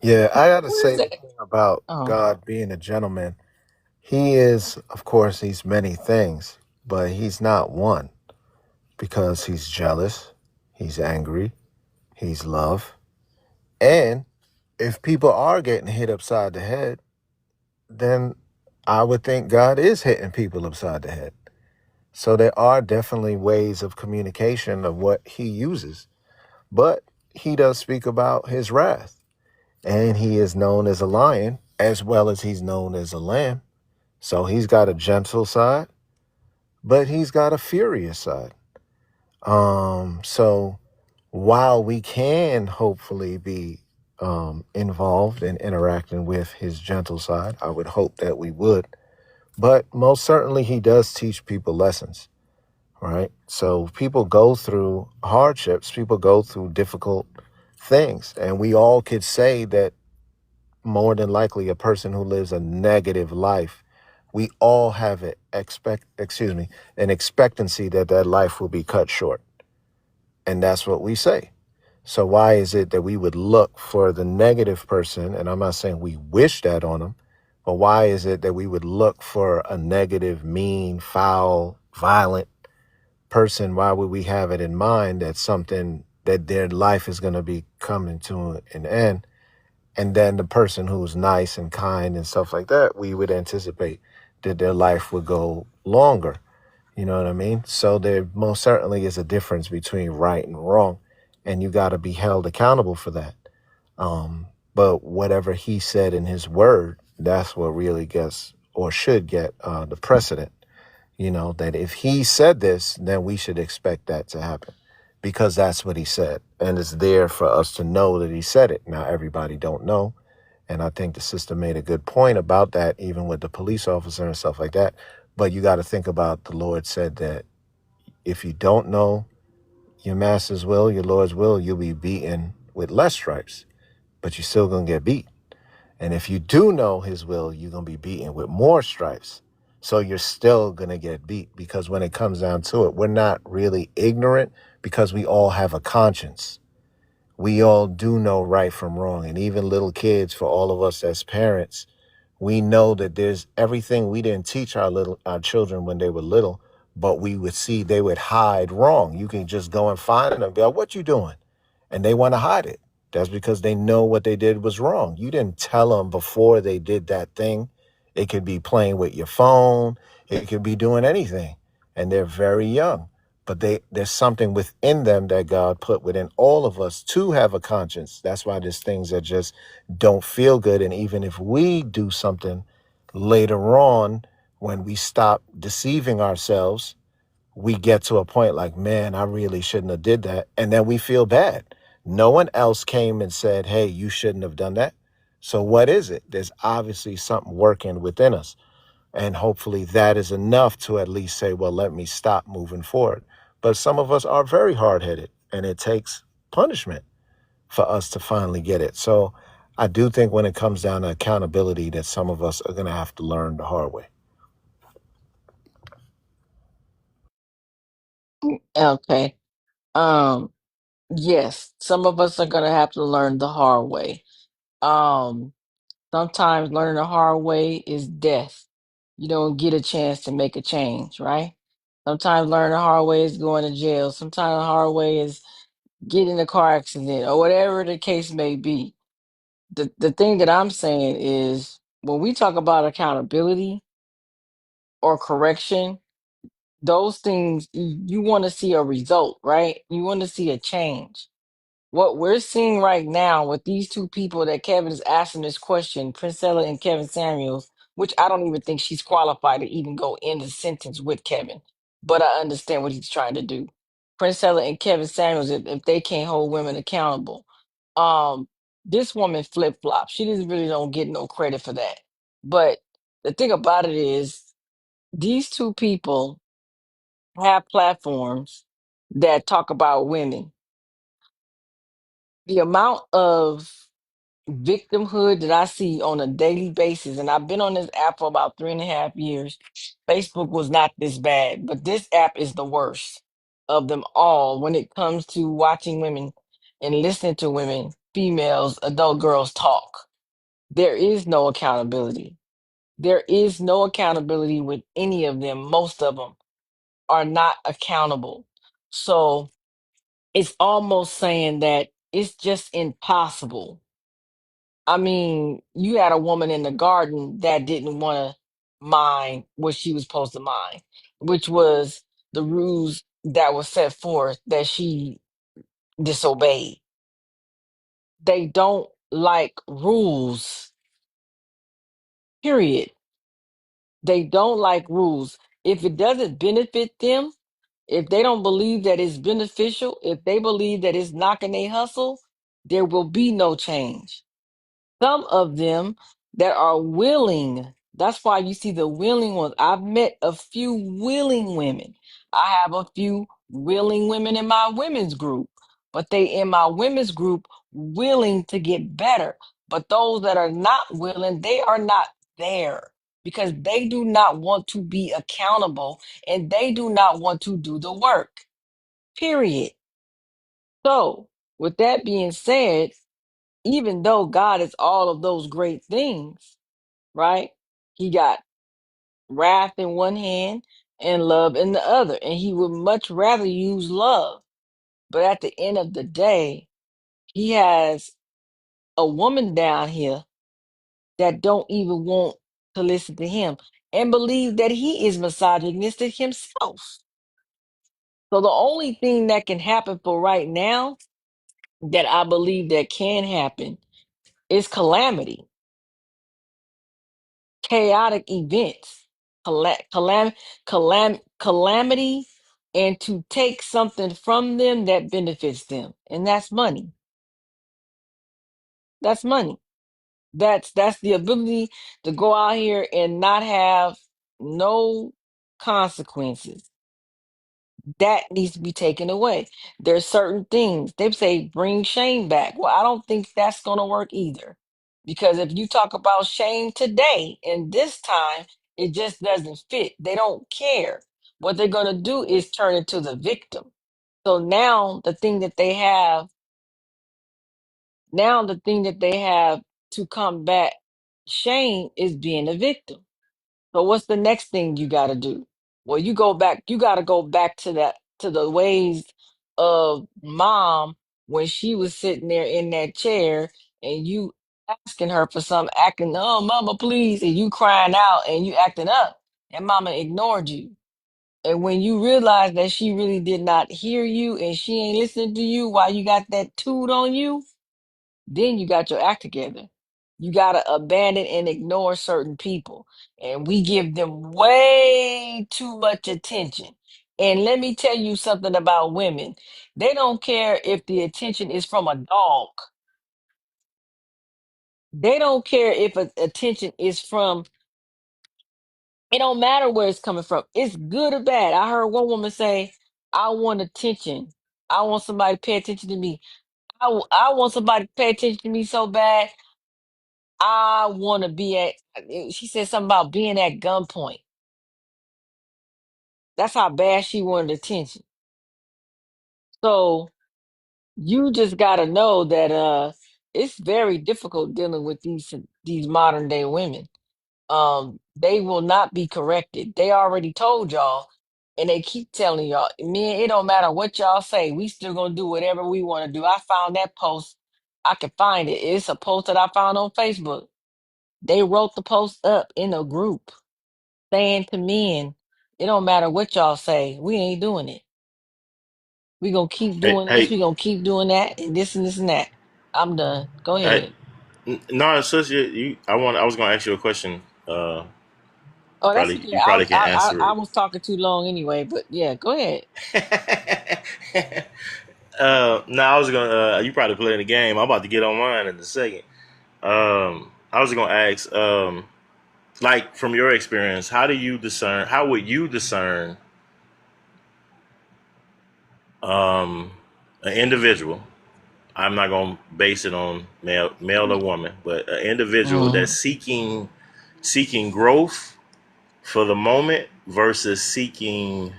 Yeah, I got to
Who is
say the
that?
thing about
Oh.
God being a gentleman. He is, of course, he's many things, but he's not one because he's jealous, he's angry, he's love. And if people are getting hit upside the head, then I would think God is hitting people upside the head. So there are definitely ways of communication of what he uses. But he does speak about his wrath. And he is known as a lion as well as he's known as a lamb. So he's got a gentle side, but he's got a furious side. So while we can hopefully be involved in interacting with his gentle side, I would hope that we would. But most certainly he does teach people lessons, right? So people go through hardships, people go through difficult things, and we all could say that more than likely a person who lives a negative life, we all have an expectancy that that life will be cut short. And that's what we say. So why is it that we would look for the negative person? And I'm not saying we wish that on them, but why is it that we would look for a negative, mean, foul, violent person? Why would we have it in mind that something that their life is going to be coming to an end? And then the person who's nice and kind and stuff like that, we would anticipate that their life would go longer. You know what I mean? So there most certainly is a difference between right and wrong, and you got to be held accountable for that. But whatever he said in his word, that's what really gets or should get the precedent. You know, that if he said this, then we should expect that to happen. because that's what he said. And it's there for us to know that he said it. Now, everybody don't know. And I think the sister made a good point about that, even with the police officer and stuff like that. But you got to think about the Lord said that if you don't know your master's will, your Lord's will, you'll be beaten with less stripes, but you're still going to get beat. And if you do know his will, you're going to be beaten with more stripes. So you're still going to get beat, because when it comes down to it, we're not really ignorant, because we all have a conscience. We all do know right from wrong. And even little kids, for all of us as parents, we know that there's everything we didn't teach our children when they were little, but we would see they would hide wrong. You can just go and find them and be like, "What you doing?" And they want to hide it. That's because they know what they did was wrong. You didn't tell them before they did that thing. It could be playing with your phone. It could be doing anything. And they're very young. But there's something within them that God put within all of us to have a conscience. That's why there's things that just don't feel good. And even if we do something later on, when we stop deceiving ourselves, we get to a point like, man, I really shouldn't have did that. And then we feel bad. No one else came and said, hey, you shouldn't have done that. So what is it? There's obviously something working within us. And hopefully that is enough to at least say, well, let me stop moving forward. But some of us are very hard-headed, and it takes punishment for us to finally get it. So I do think when it comes down to accountability, that some of us are going to have to learn the hard way.
Okay. Um, yes, some of us are gonna have to learn the hard way. Um, Sometimes learning the hard way is death. You don't get a chance to make a change, right? Sometimes learning the hard way is going to jail. Sometimes the hard way is getting in a car accident or whatever the case may be. The thing that I'm saying is when we talk about accountability or correction, those things you want to see a result, right? You want to see a change. What we're seeing right now with these two people that Kevin is asking this question, Princella and Kevin Samuels, which I don't even think she's qualified to even go in the sentence with Kevin, but I understand what he's trying to do. Princella and Kevin Samuels, if they can't hold women accountable, um, this woman flip flop. She just really don't get no credit for that. But the thing about it is, these two people have platforms that talk about women. The amount of victimhood that I see on a daily basis, and I've been on this app for about 3.5 years. Facebook was not this bad, but this app is the worst of them all when it comes to watching women and listening to women, females, adult girls talk. There is no accountability. There is no accountability with any of them. Most of them are not accountable. So it's almost saying that it's just impossible. I mean, you had a woman in the garden that didn't want to mind what she was supposed to mind, which was the rules that were set forth that she disobeyed. They don't like rules, period. They don't like rules. If it doesn't benefit them, if they don't believe that it's beneficial, if they believe that it's knocking their hustle, there will be no change. Some of them that are willing. That's why you see the willing ones. I've met a few willing women. I have a few willing women in my women's group, but they in my women's group willing to get better. But those that are not willing, they are not there because they do not want to be accountable and they do not want to do the work. Period. So, with that being said, even though God is all of those great things, right? He got wrath in one hand and love in the other. And he would much rather use love. But at the end of the day, he has a woman down here that don't even want to listen to him and believe that he is misogynistic himself. So the only thing that can happen for right now that I believe that can happen is calamity, chaotic events, calamity and to take something from them that benefits them. And that's money. That's money. That's the ability to go out here and not have no consequences. That needs to be taken away. There's certain things they say bring shame back. Well, I don't think that's going to work either. Because if you talk about shame today and this time, it just doesn't fit. They don't care. What they're going to do is turn it to the victim. So now the thing that they have to combat shame is being a victim. So what's the next thing you got to do? Well, you got to go back to the ways of mom when she was sitting there in that chair and you asking her for something, acting, oh, mama, please, and you crying out and you acting up, and mama ignored you. And when you realize that she really did not hear you and she ain't listening to you while you got that toot on you, then you got your act together. You got to abandon and ignore certain people. And we give them way too much attention. And let me tell you something about women. They don't care if the attention is from a dog. They don't care if attention is from, it don't matter where it's coming from. It's good or bad. I heard one woman say, I want attention. I want somebody to pay attention to me. I want somebody to pay attention to me so bad. I want to be at, she said something about being at gunpoint. That's how bad she wanted attention. So you just got to know that it's very difficult dealing with these modern day women. They will not be corrected. They already told y'all, and they keep telling y'all, man, it don't matter what y'all say. We still gonna do whatever we want to do. I found that post. I can find it. It's a post that I found on Facebook. They wrote the post up in a group saying to men, it don't matter what y'all say, we ain't doing it. We gonna keep
Hey,
doing this,
hey,
we gonna keep doing that, and this and this and that. I'm done. Go
hey.
ahead.
No, it's just you. I was gonna ask you a question.
Oh, that's
Probably
okay.
you probably can answer
I
it.
was talking too long anyway, but yeah, go ahead.
No, I was gonna. You probably playing the game. I'm about to get online in a second. I was gonna ask, like from your experience, how do you discern? How would you discern um, an individual? I'm not gonna base it on male or woman, but an individual
Mm.
that's seeking growth for the moment versus seeking,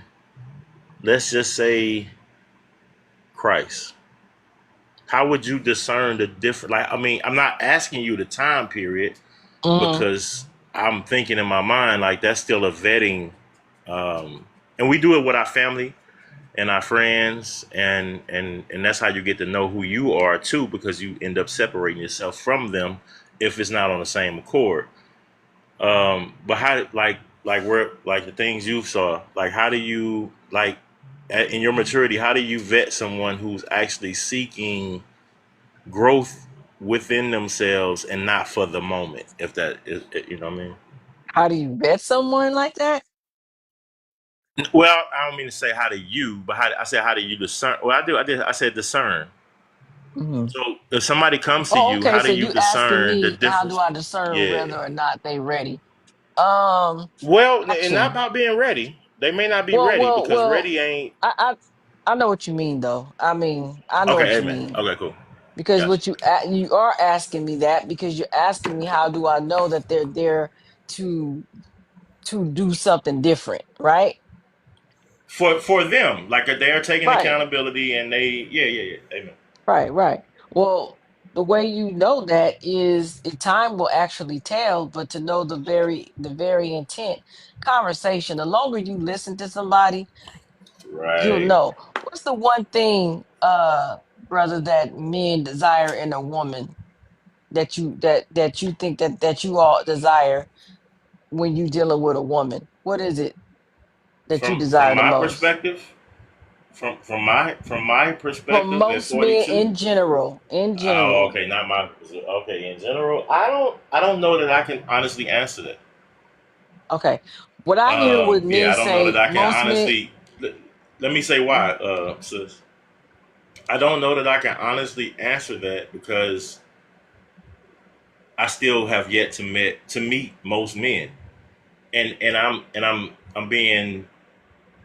let's just say, Christ. How would you discern the different? Like, I mean, I'm not asking you the time period
Mm.
because I'm thinking in my mind like that's still a vetting, and we do it with our family and our friends, and that's how you get to know who you are too, because you end up separating yourself from them if it's not on the same accord. But how, like where, like the things you saw, like how do you like in your maturity, how do you vet someone who's actually seeking growth within themselves and not for the moment, if that is, you know what I mean?
How do you vet someone like that?
Well, I don't mean to say how do you, but I said how do you discern? Well, I said discern.
Mm.
So if somebody comes to
Oh,
you,
okay.
how do
So
you
you asking
discern the
me how do
difference?
I discern
Yeah.
whether or not they ready? Um,
Well, and not
Action.
about being ready. They may not be
Well,
ready
well,
because
well.
ready ain't.
I know what you mean, though. I mean, I know what
Okay,
you
amen.
mean
Okay, cool.
because
Gotcha.
you are asking me that because you're asking me how do I know that they're there to do something different, right?
For them, like they are taking
Right,
accountability and they, yeah, amen.
right, right. Well, the way you know that is time will actually tell, but to know the very intent conversation, the longer you listen to somebody, you'll
Right.
know. What's the one thing, brother, that men desire in a woman that you think that you all desire when you dealing with a woman? What is it that you
From
desire the
my
most?
perspective, from my
From
perspective at
most men
42.
in general,
Oh,
in general.
okay, not my. Okay, in general, I don't know that I can honestly answer that.
Okay. What I hear with
Yeah,
men
I don't know that
say,
I can
most men,
honestly. let me say why, sis. I don't know that I can honestly answer that because I still have yet to meet most men, and I'm being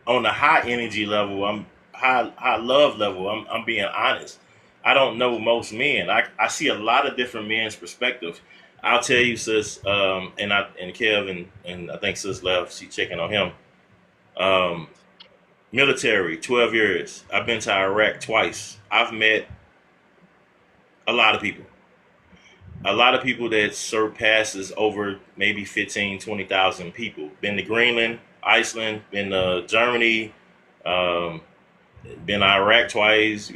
on the high energy level. I'm high love level. I'm being honest. I don't know most men. I see a lot of different men's perspectives. I'll tell you, sis, and Kevin and I think sis left. She checking on him. Um, Military, 12 years. I've been to Iraq twice. I've met a lot of people. A lot of people that surpasses over maybe 15, 20,000 people. Been to Greenland, Iceland, been to Germany, um, been to Iraq twice,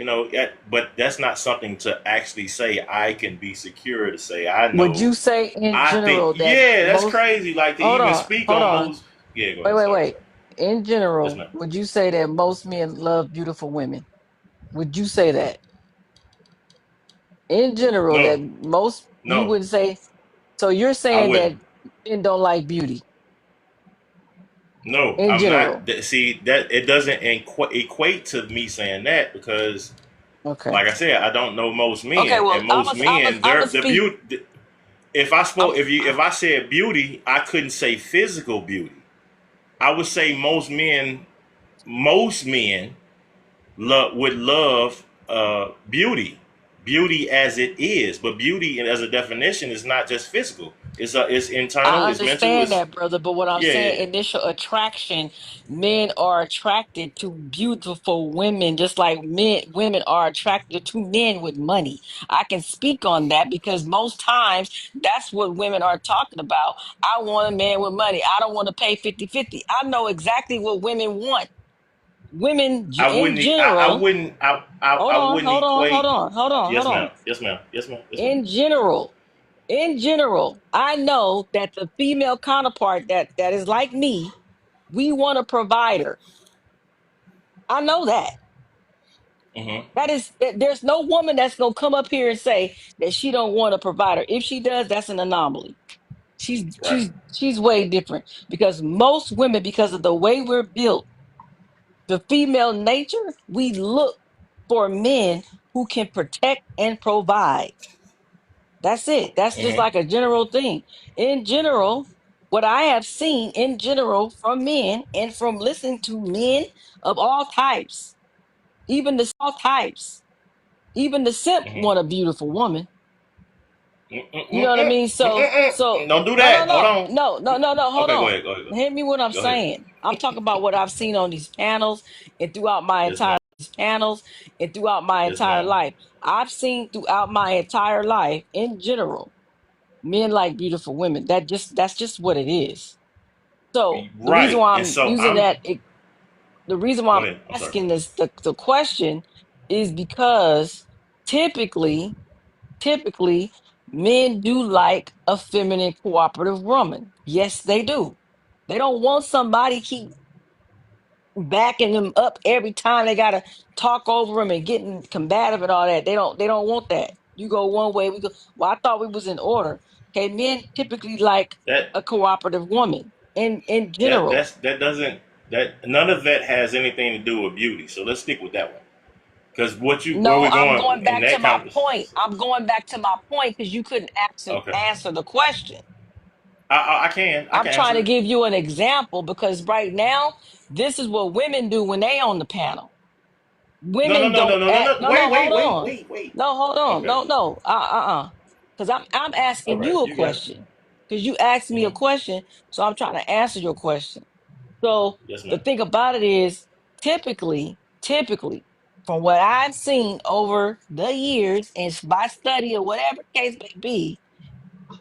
but that's not something to actually say I can be secure to say I
Would
know.
you say in
I think,
general that
yeah, that's
most,
crazy. Like to
hold
even
on,
speak
hold
on
on,
most. Yeah, go
wait,
ahead.
wait,
Sorry.
wait. In
Yes,
general,
ma'am.
would you say that most men love beautiful women? Would you say that? In general,
No,
that most, you
no,
wouldn't say, so you're
I
saying
wouldn't.
that men don't like beauty
No,
in
I'm not.
general.
See, that it doesn't equate to me saying that because,
Okay.
like I said, I don't know most
Okay,
men,
well,
and most men,
I'm a
they're the
speak.
beauty. If I
I'm,
spoke, if I said beauty, I couldn't say physical beauty. I would say most men would love beauty, beauty as it is. But beauty, as a definition, is not just physical. It's internal,
I
it's mental,
understand
it's
that, brother, but what I'm saying,
yeah.
initial attraction, men are attracted to beautiful women, just like women are attracted to men with money. I can speak on that because most times that's what women are talking about. I want a man with money. I don't want to pay 50-50. I know exactly what women want. Women
I
in
wouldn't. I
general,
wouldn't.
hold
I
on,
wouldn't
hold on, hold
equate.
on, hold on, hold
Yes,
on.
ma'am. Yes, ma'am. Yes, ma'am. Yes, ma'am.
In general, I know that the female counterpart that is like me, we want a provider. I know that.
Mm-hmm.
There's no woman that's gonna come up here and say that she don't want a provider. If she does, that's an anomaly. She's
Right.
she's she's way different because most women, because of the way we're built, the female nature, we look for men who can protect and provide. That's it. That's just
Mm-hmm.
like a general thing. In general, what I have seen in general from men and from listening to men of all types, even the simp
Mm-hmm.
want a beautiful woman. You know what I
Mm-mm-mm-mm.
mean? So
Don't do
no, no,
that. Hold
no,
on.
no, no, no, no. Hold
Okay, go
on.
ahead. Go ahead.
Hear me what I'm
Go ahead.
saying. I'm talking about what I've seen on these panels and throughout my
Yes,
entire
ma'am. Yes, ma'am.
life. I've seen throughout my entire life in general, men like beautiful women. That's just what it is. So the reason
Right.
why
And
I'm
so
using
I'm.
the reason why
Go
I'm
ahead. I'm sorry.
asking this the question is because typically typically men do like a feminine cooperative woman. Yes, they do. They don't want somebody keep backing them up every time they gotta talk over them and getting combative and all that. They don't want that. You go one way, we go. Well, I thought we was in order. Okay, men typically like
That
a cooperative woman in
that
general.
that's that doesn't that none of that has anything to do with beauty. So let's stick with that one. Because where
No,
we're
I'm
going
going
in
back to
that
my
conversation.
point. I'm going back to my point because you couldn't
Okay.
answer the question.
I
I'm
can
trying
answer
to
it.
give you an example because right now, this is what women do when they on the panel.
No, no,
Women
no, no,
don't
no, no,
act.
no.
No, no, hold on.
Wait.
No, hold on.
Okay.
No. Because I'm
All
asking
right.
you a
You got it.
question. Because you asked me a
Mm-hmm.
question, so I'm trying to answer your question. So
Yes,
the
ma'am.
thing about it is, typically, from what I've seen over the years and by study or whatever the case may be,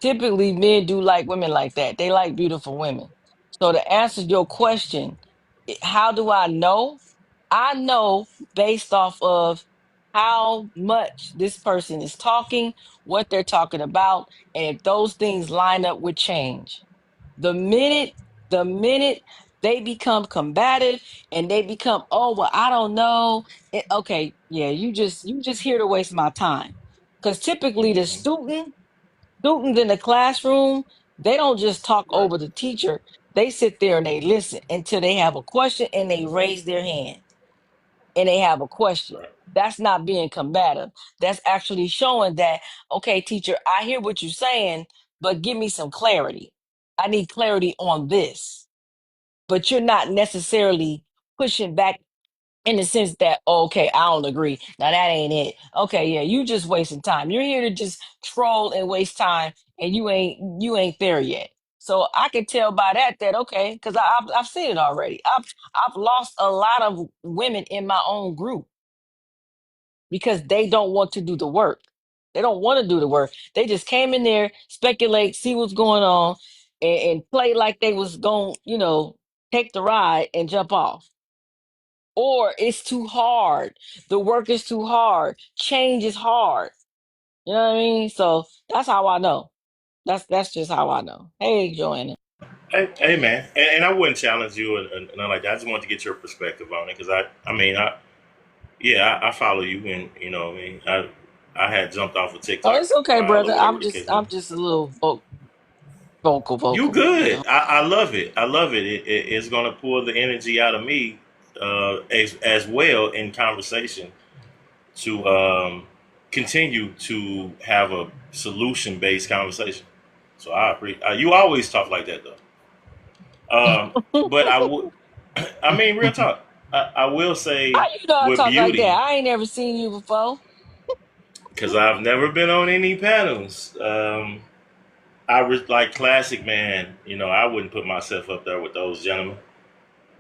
typically men do like women like that. They like beautiful women. So to answer your question, how do I know? I know based off of how much this person is talking, what they're talking about, and if those things line up with change. The minute, the minute they become combative and they become, oh well, I don't know. Okay, yeah, you just here to waste my time. Because typically the
Mm-hmm.
students in the classroom, they don't just talk
Right.
over the teacher. They sit there and they listen until they have a question and they raise their hand. and they have a question.
Right.
That's not being combative. That's actually showing that, okay, teacher, I hear what you're saying, but give me some clarity. I need clarity on this. But you're not necessarily pushing back in the sense that, oh, okay, I don't agree. Now that ain't it. Okay, yeah, you just wasting time. You're here to just troll and waste time, and you ain't there yet. So I can tell by that okay, because I've seen it already. I've lost a lot of women in my own group because they don't want to do the work. They don't want to do the work. They just came in there, speculate, see what's going on, and play like they was going, take the ride and jump off. Or it's too hard. The work is too hard. Change is hard. You know what I mean? So that's how I know. That's just how I know. Hey, Joanna.
Hey man, and I wouldn't challenge you and nothing like that. I just wanted to get your perspective on it because I mean, yeah, I follow you, and you know, what I mean, I had jumped off of
Oh,
TikTok
it's okay,
a while
brother.
or whatever
I'm
the
just
case may
I'm
be.
just a little
You
vocal. You know.
good? I love it. I love it. It's gonna pull the energy out of me as well in conversation to continue to have a solution based conversation. So I appreciate. You always talk like that though. But I would. I mean, real talk. I will
How
say
you know I
with
talk like that?
beauty,
I ain't never seen you before.
because I've never been on any panels. I was like classic man. You know, I wouldn't put myself up there with those gentlemen.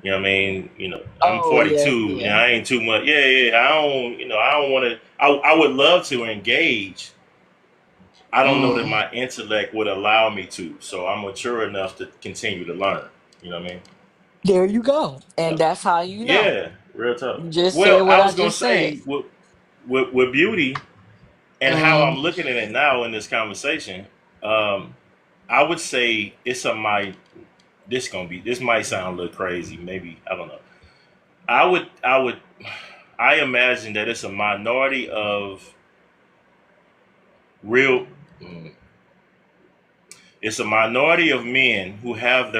You know what I mean? You know, I'm
Oh yeah,
42. You know,
yeah.
I ain't too much. Yeah, yeah. I don't. You know, I don't want to. I would love to engage. I don't know that
Mm.
my intellect would allow me to. So I'm mature enough to continue to learn. You know what I mean?
There you go. And that's how you know.
Yeah, real tough.
You just said
Well,
what
I
I
was gonna
just said.
say with beauty and how I'm
Mm.
looking at it now in this conversation. Um, I would say it's a my. This might sound a little crazy. Maybe I don't know. I would I imagine that it's a minority of real. mm, It's a minority of men who have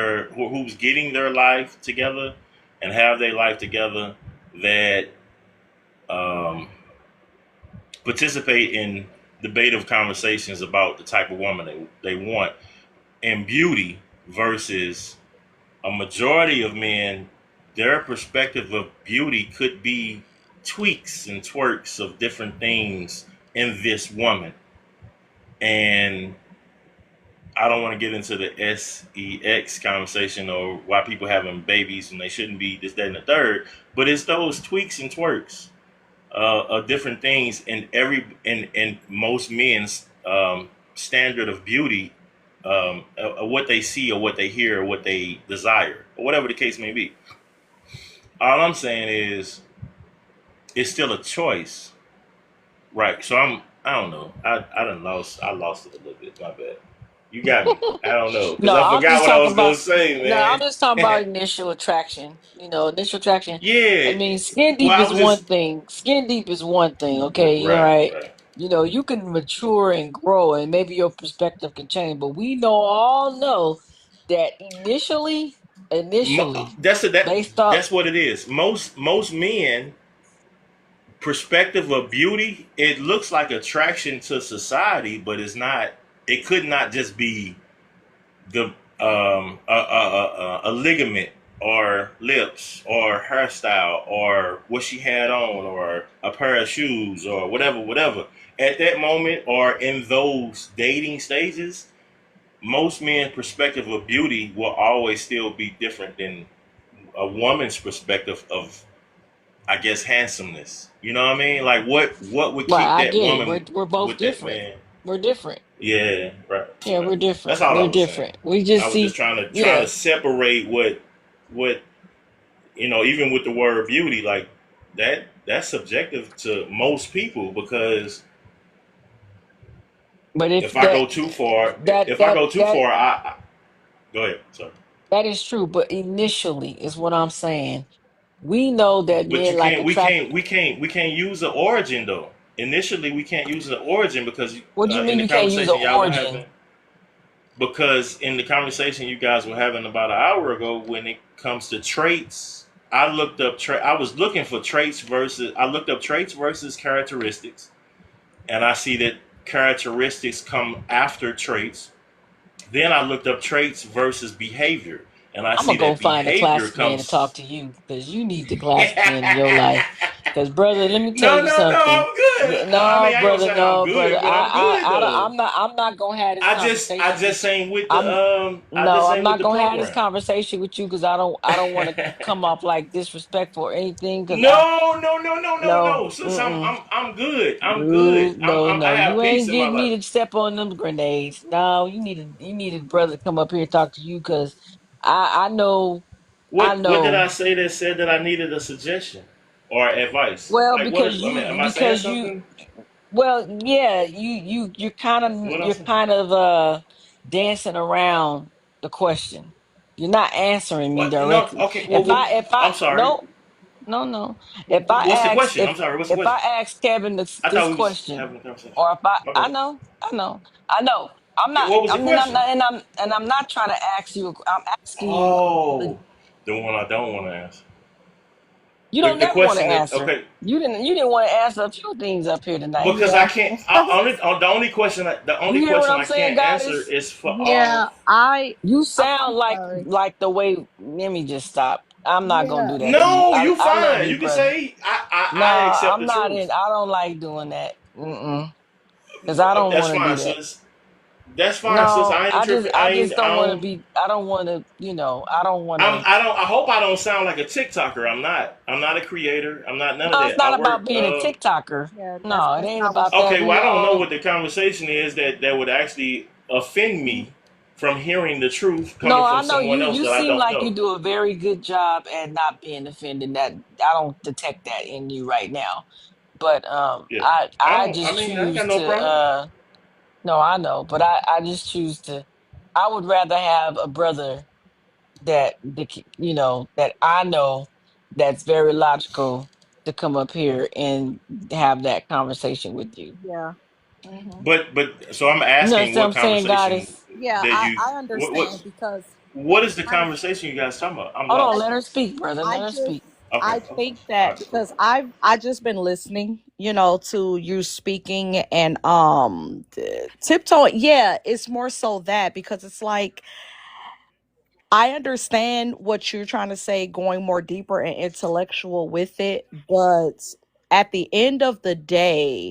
who's getting their life together and have their life together that um, participate in debative conversations about the type of woman they want and beauty versus a majority of men. Their perspective of beauty could be tweaks and twerks of different things in this woman. And I don't want to get into the sex conversation or why people having babies and they shouldn't be this, that, and the third. But it's those tweaks and twerks of different things in most men's standard of beauty, of what they see or what they hear or what they desire or whatever the case may be. All I'm saying is it's still a choice, right? So I don't know. I lost it a little bit. My bad. You got me. I don't know because
No,
I
I'm
forgot
just
what I
talking
was gonna
about. No, I'm
say,
just talking
man.
about initial attraction. Initial attraction. I
Yeah.
mean, skin
Well,
deep
I
is
was
one
just
thing. Skin deep is one thing. Okay, you're
right,
right.
right.
You can mature and grow, and maybe your perspective can change. But we all know that initially, based off
That's what it is. Most men perspective of beauty, it looks like attraction to society, but it's not. It could not just be the a ligament or lips or hairstyle or what she had on or a pair of shoes or whatever. At that moment or in those dating stages, most men's perspective of beauty will always still be different than a woman's perspective of, I guess, handsomeness. You know what I mean? Like what would keep
right, I
that
get it.
woman
We're both
with that
different.
man?
We're different.
Yeah, right.
Yeah,
Right.
we're
That's
different.
all I
We're
was saying.
different. We
I
just
was just
see.
trying to
Yeah,
separate what even with the word beauty, like that's subjective to most people because
but if
if I go too far,
that
if I
that
go too
that
far, I go ahead. Sorry.
that is true. But initially, is what I'm saying. We know that
But you
men like
can't.
attract.
We can't use the origin though. Initially, we can't use the origin because
What do you
in
mean
the
you can't use
conversation
an
y'all were
origin?
having, because in the conversation you guys were having about an hour ago, when it comes to traits, I looked up. I was looking for traits versus. I looked up traits versus characteristics, and I see that characteristics come after traits. Then I looked up traits versus behavior, and I
I'm
see
gonna go
that
find a
behavior
classy man to talk
comes.
to you because you need the classy man in your life. Because brother, let me tell
No,
you
no, no.
something.
I'm good. I
No,
mean, I ain't gonna
brother,
say I'm
no, brother.
good, but I'm good
I don't,
though.
I'm not gonna have this
I
conversation
just
with you.
ain't with the
I'm
I just
no, I'm
ain't with
not
the
gonna have this
program.
conversation with you because I don't want to come off like disrespectful or anything. Because I
No, no, no, no, no,
no,
no. Sis,
mm-mm.
I'm good. I'm
No,
good.
no,
I
no.
have
You
peace
ain't
in my
getting
life.
me to step on them grenades. No, you needed brother to come up here and talk to you because I know, I
What did
know.
I say that said that I needed a suggestion or advice?
Well,
Like what?
because
I mean,
you
am I saying
because you
something?
well, yeah,
What I'm
you're
saying?
kind of dancing around the question. You're not answering me
What? No.
directly.
Okay. Well,
If I
I'm sorry.
no, no, no.
What's the question? I'm sorry. What's the
If
question?
I ask Kevin
I
this
thought we was
question,
having a conversation.
or if
My bad.
I know. I'm
Okay.
not.
What was the
I'm and
question?
I'm not trying to ask you. I'm asking you.
Oh, the one I don't want to answer.
You don't
The
never want to
question that
answer.
okay,
You didn't want to answer a few things up here tonight.
because I
Yeah.
can't. The only
You hear what
question
I'm
I
saying,
can't answer
Goddess?
is for all.
Yeah, I
You
I'm
sound
sorry.
like the way. Let me just stop. I'm not gonna
Yeah.
do that to you.
No, you
I love
fine.
you,
You can
brother.
say
No,
I accept
I'm
the
not in.
truth.
I don't like doing that. Because I don't
That's
want to do
fine,
that.
sis. That's fine, sis.
No,
I ain't tripping. I
I
ain't.
just don't
I
want to
don't.
be. I don't want to. I don't want to.
I don't. I hope I don't sound like a TikToker. I'm not. I'm not a creator. I'm not none of
No, it's
that.
not
I
about
work.
being a TikToker.
Yeah,
No, it
that's
ain't
not what
about
you
that.
Okay. Well,
We
I don't know
all.
what the conversation is that would actually offend me from hearing the truth
No,
coming from
I know
someone
you.
else
You
that I
seem
don't
like you
know.
do a very good job at not being offended. That I don't detect that in you right now. But
Yeah. I
I
don't. I
just
mean, I ain't got
choose
no
to.
problem.
No, I know, but I just choose to. I would rather have a brother that I know that's very logical to come up here and have that conversation with you.
Yeah. hmm
But so I'm
You
asking
understand what
what
I'm saying,
conversation
Goddess?
Yeah,
that you
I
what
understand because
what is the
I
conversation you guys talking about? I'm
Hold on,
I
lost.
let her speak, brother.
I
Let her
just
speak.
Okay.
I
Okay.
think
All
that
right. Cool.
because I just been listening, to you speaking and tiptoeing. Yeah, it's more so that because it's like I understand what you're trying to say, going more deeper and intellectual with it, but at the end of the day,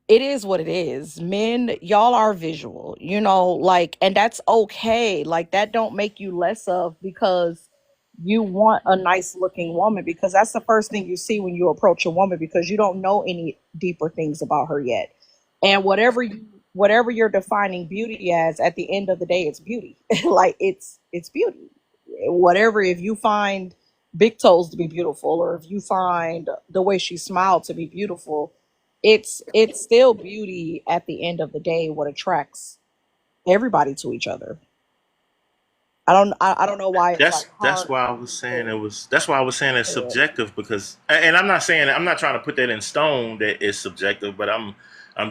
it is what it is. Men, y'all are visual, like, and that's okay. Like, that don't make you less of because you want a nice looking woman, because that's the first thing you see when you approach a woman, because you don't know any deeper things about her yet. And whatever you're defining beauty as, at the end of the day, it's beauty. Like, it's beauty. Whatever, if you find big toes to be beautiful, or if you find the way she smiled to be beautiful, it's still beauty at the end of the day, what attracts everybody to each other. I don't know why it's like
That's
hard
why I was saying
to
it was. That's why I was saying it's
say it.
subjective because, and I'm not saying I'm not trying to put that in stone that it's subjective, but I'm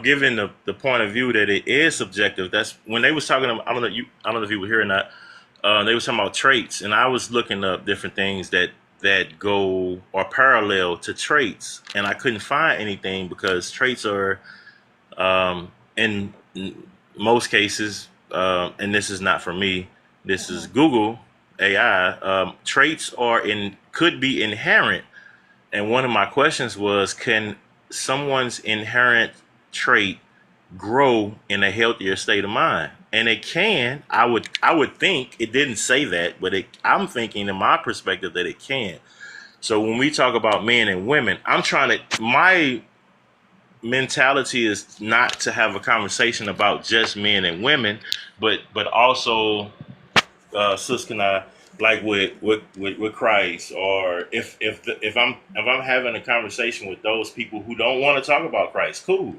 giving the point of view that it is subjective. That's when they was talking about. I don't know if you were here or not. They was talking about traits, and I was looking up different things that go or parallel to traits, and I couldn't find anything because traits are in most cases, and this is not for me. This is
Mhm.
Google AI. Traits are in could be inherent, and one of my questions was, can someone's inherent trait grow in a healthier state of mind? And it can. I would think it didn't say that, but I'm thinking in my perspective that it can. So when we talk about men and women, I'm trying to my mentality is not to have a conversation about just men and women, but also sis can I like with Christ, or if I'm having a conversation with those people who don't want to talk about Christ, cool.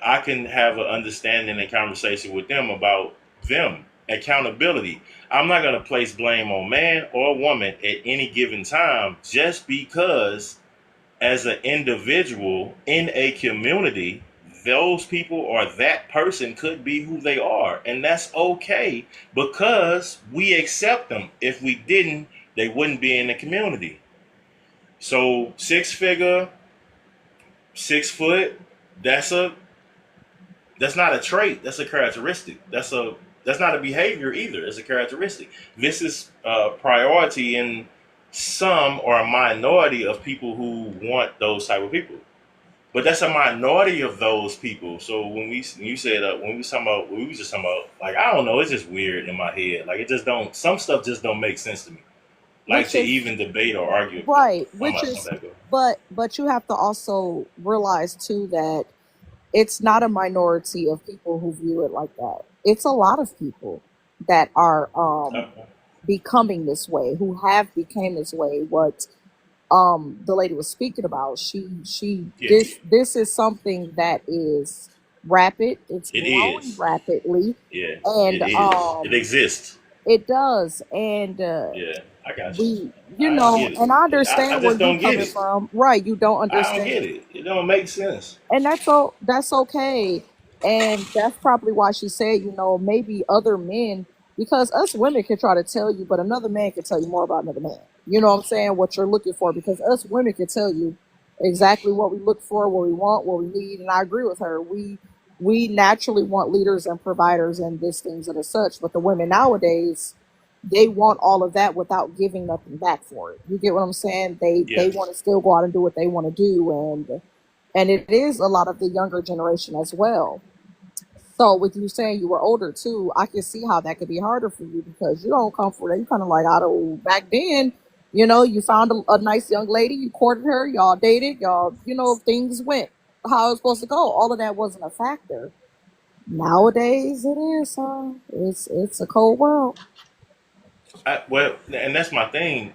I can have an understanding and conversation with them about them. Accountability. I'm not going to place blame on man or woman at any given time just because as an individual in a community, those people or that person could be who they are. And that's okay because we accept them. If we didn't, they wouldn't be in the community. So 6 figure, 6 foot, that's a that's not a trait. That's a characteristic. That's not a behavior either. It's a characteristic. This is priority in some or a minority of people who want those type of people. But that's a minority of those people. So when you said when we was just talking about, like, I don't know, it's just weird in my head. Like, it just don't, some stuff just don't make sense to me. Like,
Which
to
is
even debate or argue.
right,
I'm
which
not, my
is
bad, go.
but you have to also realize too that it's not a minority of people who view it like that. It's a lot of people that are
Uh,
becoming this way, who have became this way. What the lady was speaking about, she
yeah,
this is something that is rapid. It's
it
growing
is.
rapidly,
Yeah,
and
it is. It exists.
it does. And
Yeah, I got you.
we,
I get it.
and I
I
understand where
just
you
don't get
coming
it.
from. Right, you don't
I don't get
understand,
it. It don't make sense.
and that's okay. And that's probably why she said, maybe other men, because us women can try to tell you, but another man can tell you more about another man. You know what I'm saying? What you're looking for, because us women can tell you exactly what we look for, what we want, what we need. And I agree with her. We naturally want leaders and providers and these things that are such, but the women nowadays, they want all of that without giving nothing back for it. You get what I'm saying? They
Yeah.
want to still go out and do what they want to do, and it is a lot of the younger generation as well. So with you saying you were older too, I can see how that could be harder for you, because you don't come for that. You kind of like, I don't, back then, you found a nice young lady, you courted her, y'all dated, y'all, things went how it was supposed to go. All of that wasn't a factor. Nowadays it is. It's a cold world.
Well, and that's my thing,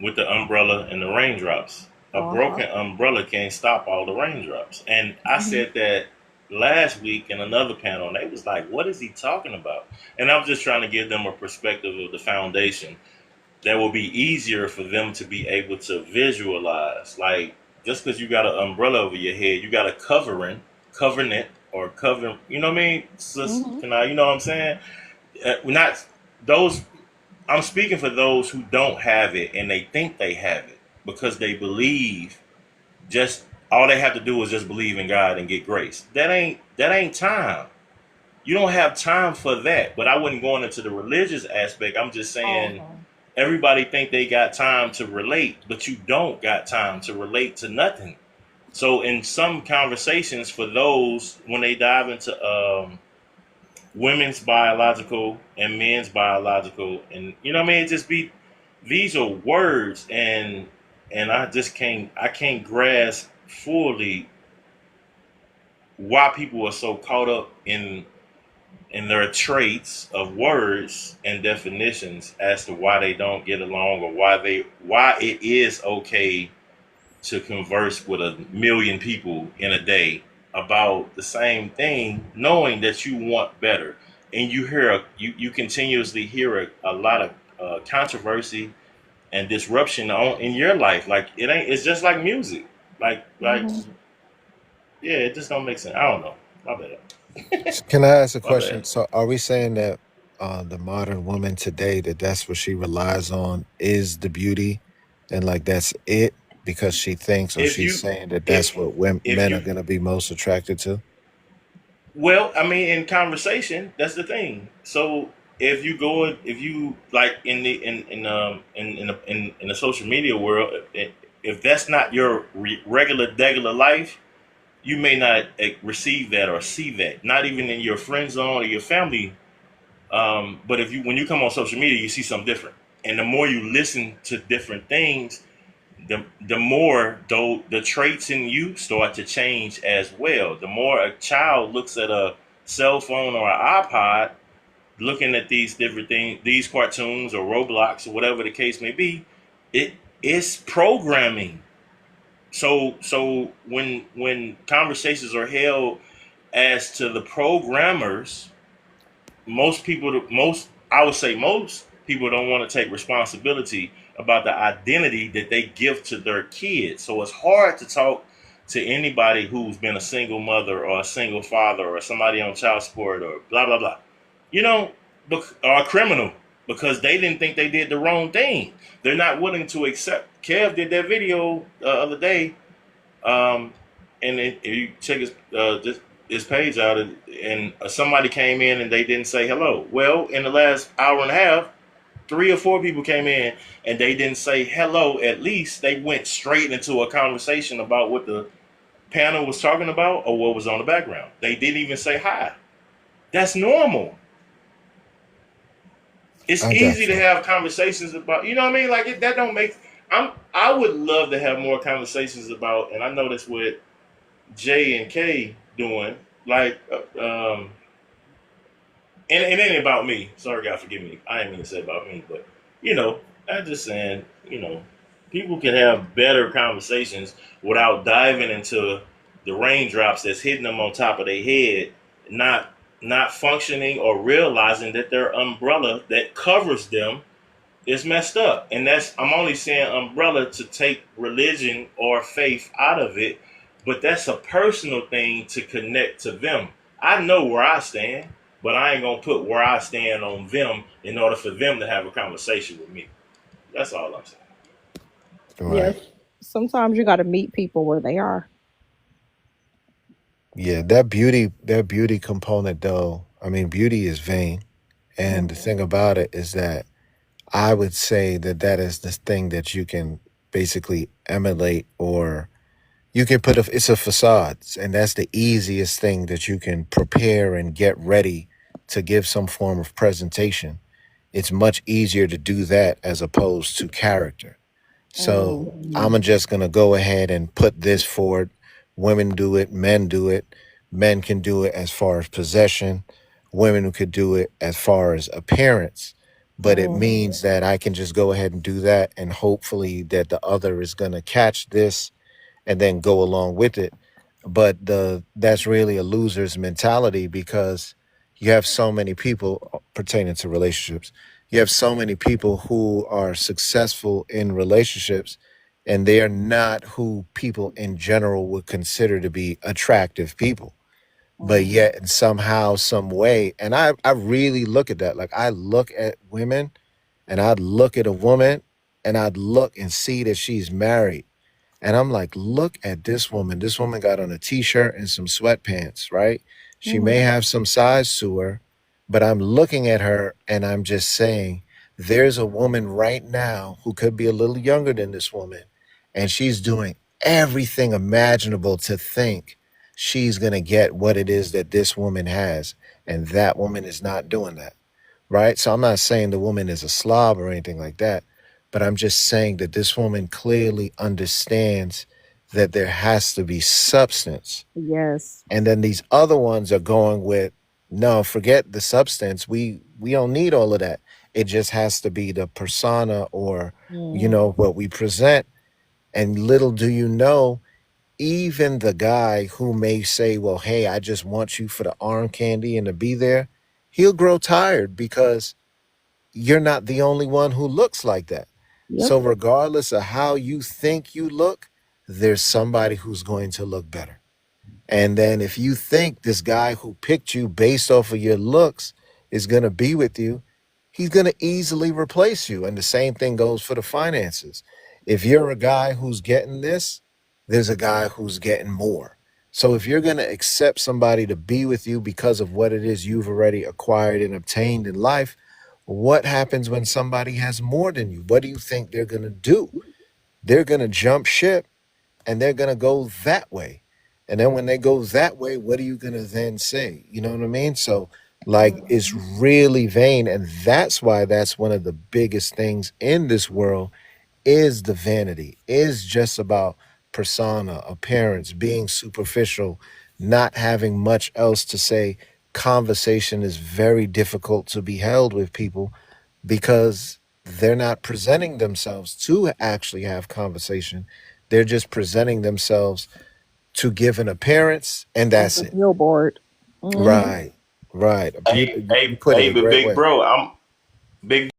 with the umbrella and the raindrops. A
Uh huh.
broken umbrella can't stop all the raindrops. And I
Hmm.
said that last week in another panel, and they was like, "What is he talking about?" And I'm just trying to give them a perspective of the foundation that will be easier for them to be able to visualize. Like, just because you got an umbrella over your head, you got a covenant, or cover. You know what I mean?
Hmm.
Can I? You know what I'm saying? Not those. I'm speaking for those who don't have it and they think they have it because they believe, just all they have to do is just believe in God and get grace. That ain't time. You don't have time for that. But I wasn't going into the religious aspect. I'm just saying
Oh,
everybody think they got time to relate, but you don't got time to relate to nothing. So in some conversations, for those when they dive into women's biological and men's biological, and you know what I mean, it just be, these are words, and I can't grasp fully why people are so caught up in their traits of words and definitions as to why they don't get along, or why it is okay to converse with 1 million people in a day about the same thing, knowing that you want better, and you continuously hear a lot of controversy and disruption in your life. Like, it's just like music. Like,
hmm.
yeah, it just don't make sense. I don't know. My bad.
Can I ask a
My
question?
bad.
So, are we saying that the modern woman today, that that's what she relies on, is the beauty, and like that's it, because she thinks, or
If
she's
you
saying that
if
that's what
if
men are
you
going to be most attracted to?
Well, I mean, in conversation, that's the thing. So if you like in the in the social media world, if that's not your regular degular life, you may not receive that or see that. Not even in your friend zone or your family. But if you when you come on social media, you see something different, and the more you listen to different things, the more though the traits in you start to change as well. The more a child looks at a cell phone or an iPod, looking at these different things, these cartoons or Roblox or whatever the case may be, it is programming. So when conversations are held as to the programmers, most I would say most people don't want to take responsibility about the identity that they give to their kids. So it's hard to talk to anybody who's been a single mother or a single father or somebody on child support or blah blah blah, you know, or a criminal. because they didn't think they did the wrong thing. They're not willing to accept. Kev did that video the other day, and if you check his page out, and somebody came in and they didn't say hello. Well, in the last hour and a half, 3 or 4 people came in and they didn't say hello. At least they went straight into a conversation about what the panel was talking about or what was on the background. They didn't even say hi. That's normal. It's
I
easy
got
to
you.
have conversations about, you know what I mean? Like that don't make. I would love to have more conversations about, and I know that's what J and K doing. Like, and it ain't about me. Sorry, God, forgive me. I didn't mean to say about me, but I'm just saying, people can have better conversations without diving into the raindrops that's hitting them on top of their head, not not functioning or realizing that their umbrella that covers them is messed up. And I'm only saying umbrella to take religion or faith out of it, but that's a personal thing to connect to them. I know where I stand, but I ain't gonna put where I stand on them in order for them to have a conversation with me. That's all I'm saying.
Yes.
Right.
Sometimes you got to meet people where they are.
Yeah, that beauty component though, I mean, beauty is vain. And the thing about it is that I would say that that is the thing that you can basically emulate, or you can it's a facade. And that's the easiest thing that you can prepare and get ready to give some form of presentation. It's much easier to do that as opposed to character. So I'm just going to go ahead and put this forward. Women do it, men do it. Men can do it as far as possession. Women could do it as far as appearance. But it means that I can just go ahead and do that, and hopefully that the other is going to catch this and then go along with it. But that's really a loser's mentality, because you have so many people pertaining to relationships. You have so many people who are successful in relationships, and they are not who people in general would consider to be attractive people. But yet, in somehow, some way, and I really look at that. Like, I look at women, and I'd look at a woman, and I'd look and see that she's married, and I'm like, look at this woman. This woman got on a t-shirt and some sweatpants, right? She may have some size to her, but I'm looking at her and I'm just saying, there's a woman right now who could be a little younger than this woman, and she's doing everything imaginable to think she's going to get what it is that this woman has. And that woman is not doing that, right? So I'm not saying the woman is a slob or anything like that, but I'm just saying that this woman clearly understands that there has to be substance.
Yes.
And then these other ones are going with, no, forget the substance. We don't need all of that. It just has to be the persona, or what we present. And little do you know, even the guy who may say, well, hey, I just want you for the arm candy and to be there, he'll grow tired, because you're not the only one who looks like that.
Yep.
So regardless of how you think you look, there's somebody who's going to look better. And then if you think this guy who picked you based off of your looks is going to be with you, he's going to easily replace you. And the same thing goes for the finances. If you're a guy who's getting this, there's a guy who's getting more. So if you're going to accept somebody to be with you because of what it is you've already acquired and obtained in life, what happens when somebody has more than you? What do you think they're going to do? They're going to jump ship, and they're going to go that way. And then when they go that way, what are you going to then say? You know what I mean? So, like, it's really vain. And that's why that's one of the biggest things in this world, is the vanity, is just about persona, appearance, being superficial, not having much else to say. Conversation is very difficult to be held with people, because they're not presenting themselves to actually have conversation. They're just presenting themselves to give an appearance, and
As
that's
a
it.
billboard.
Right. Right.
Hey,
You
hey,
put it
hey,
a
but
great
big
way.
bro, I'm big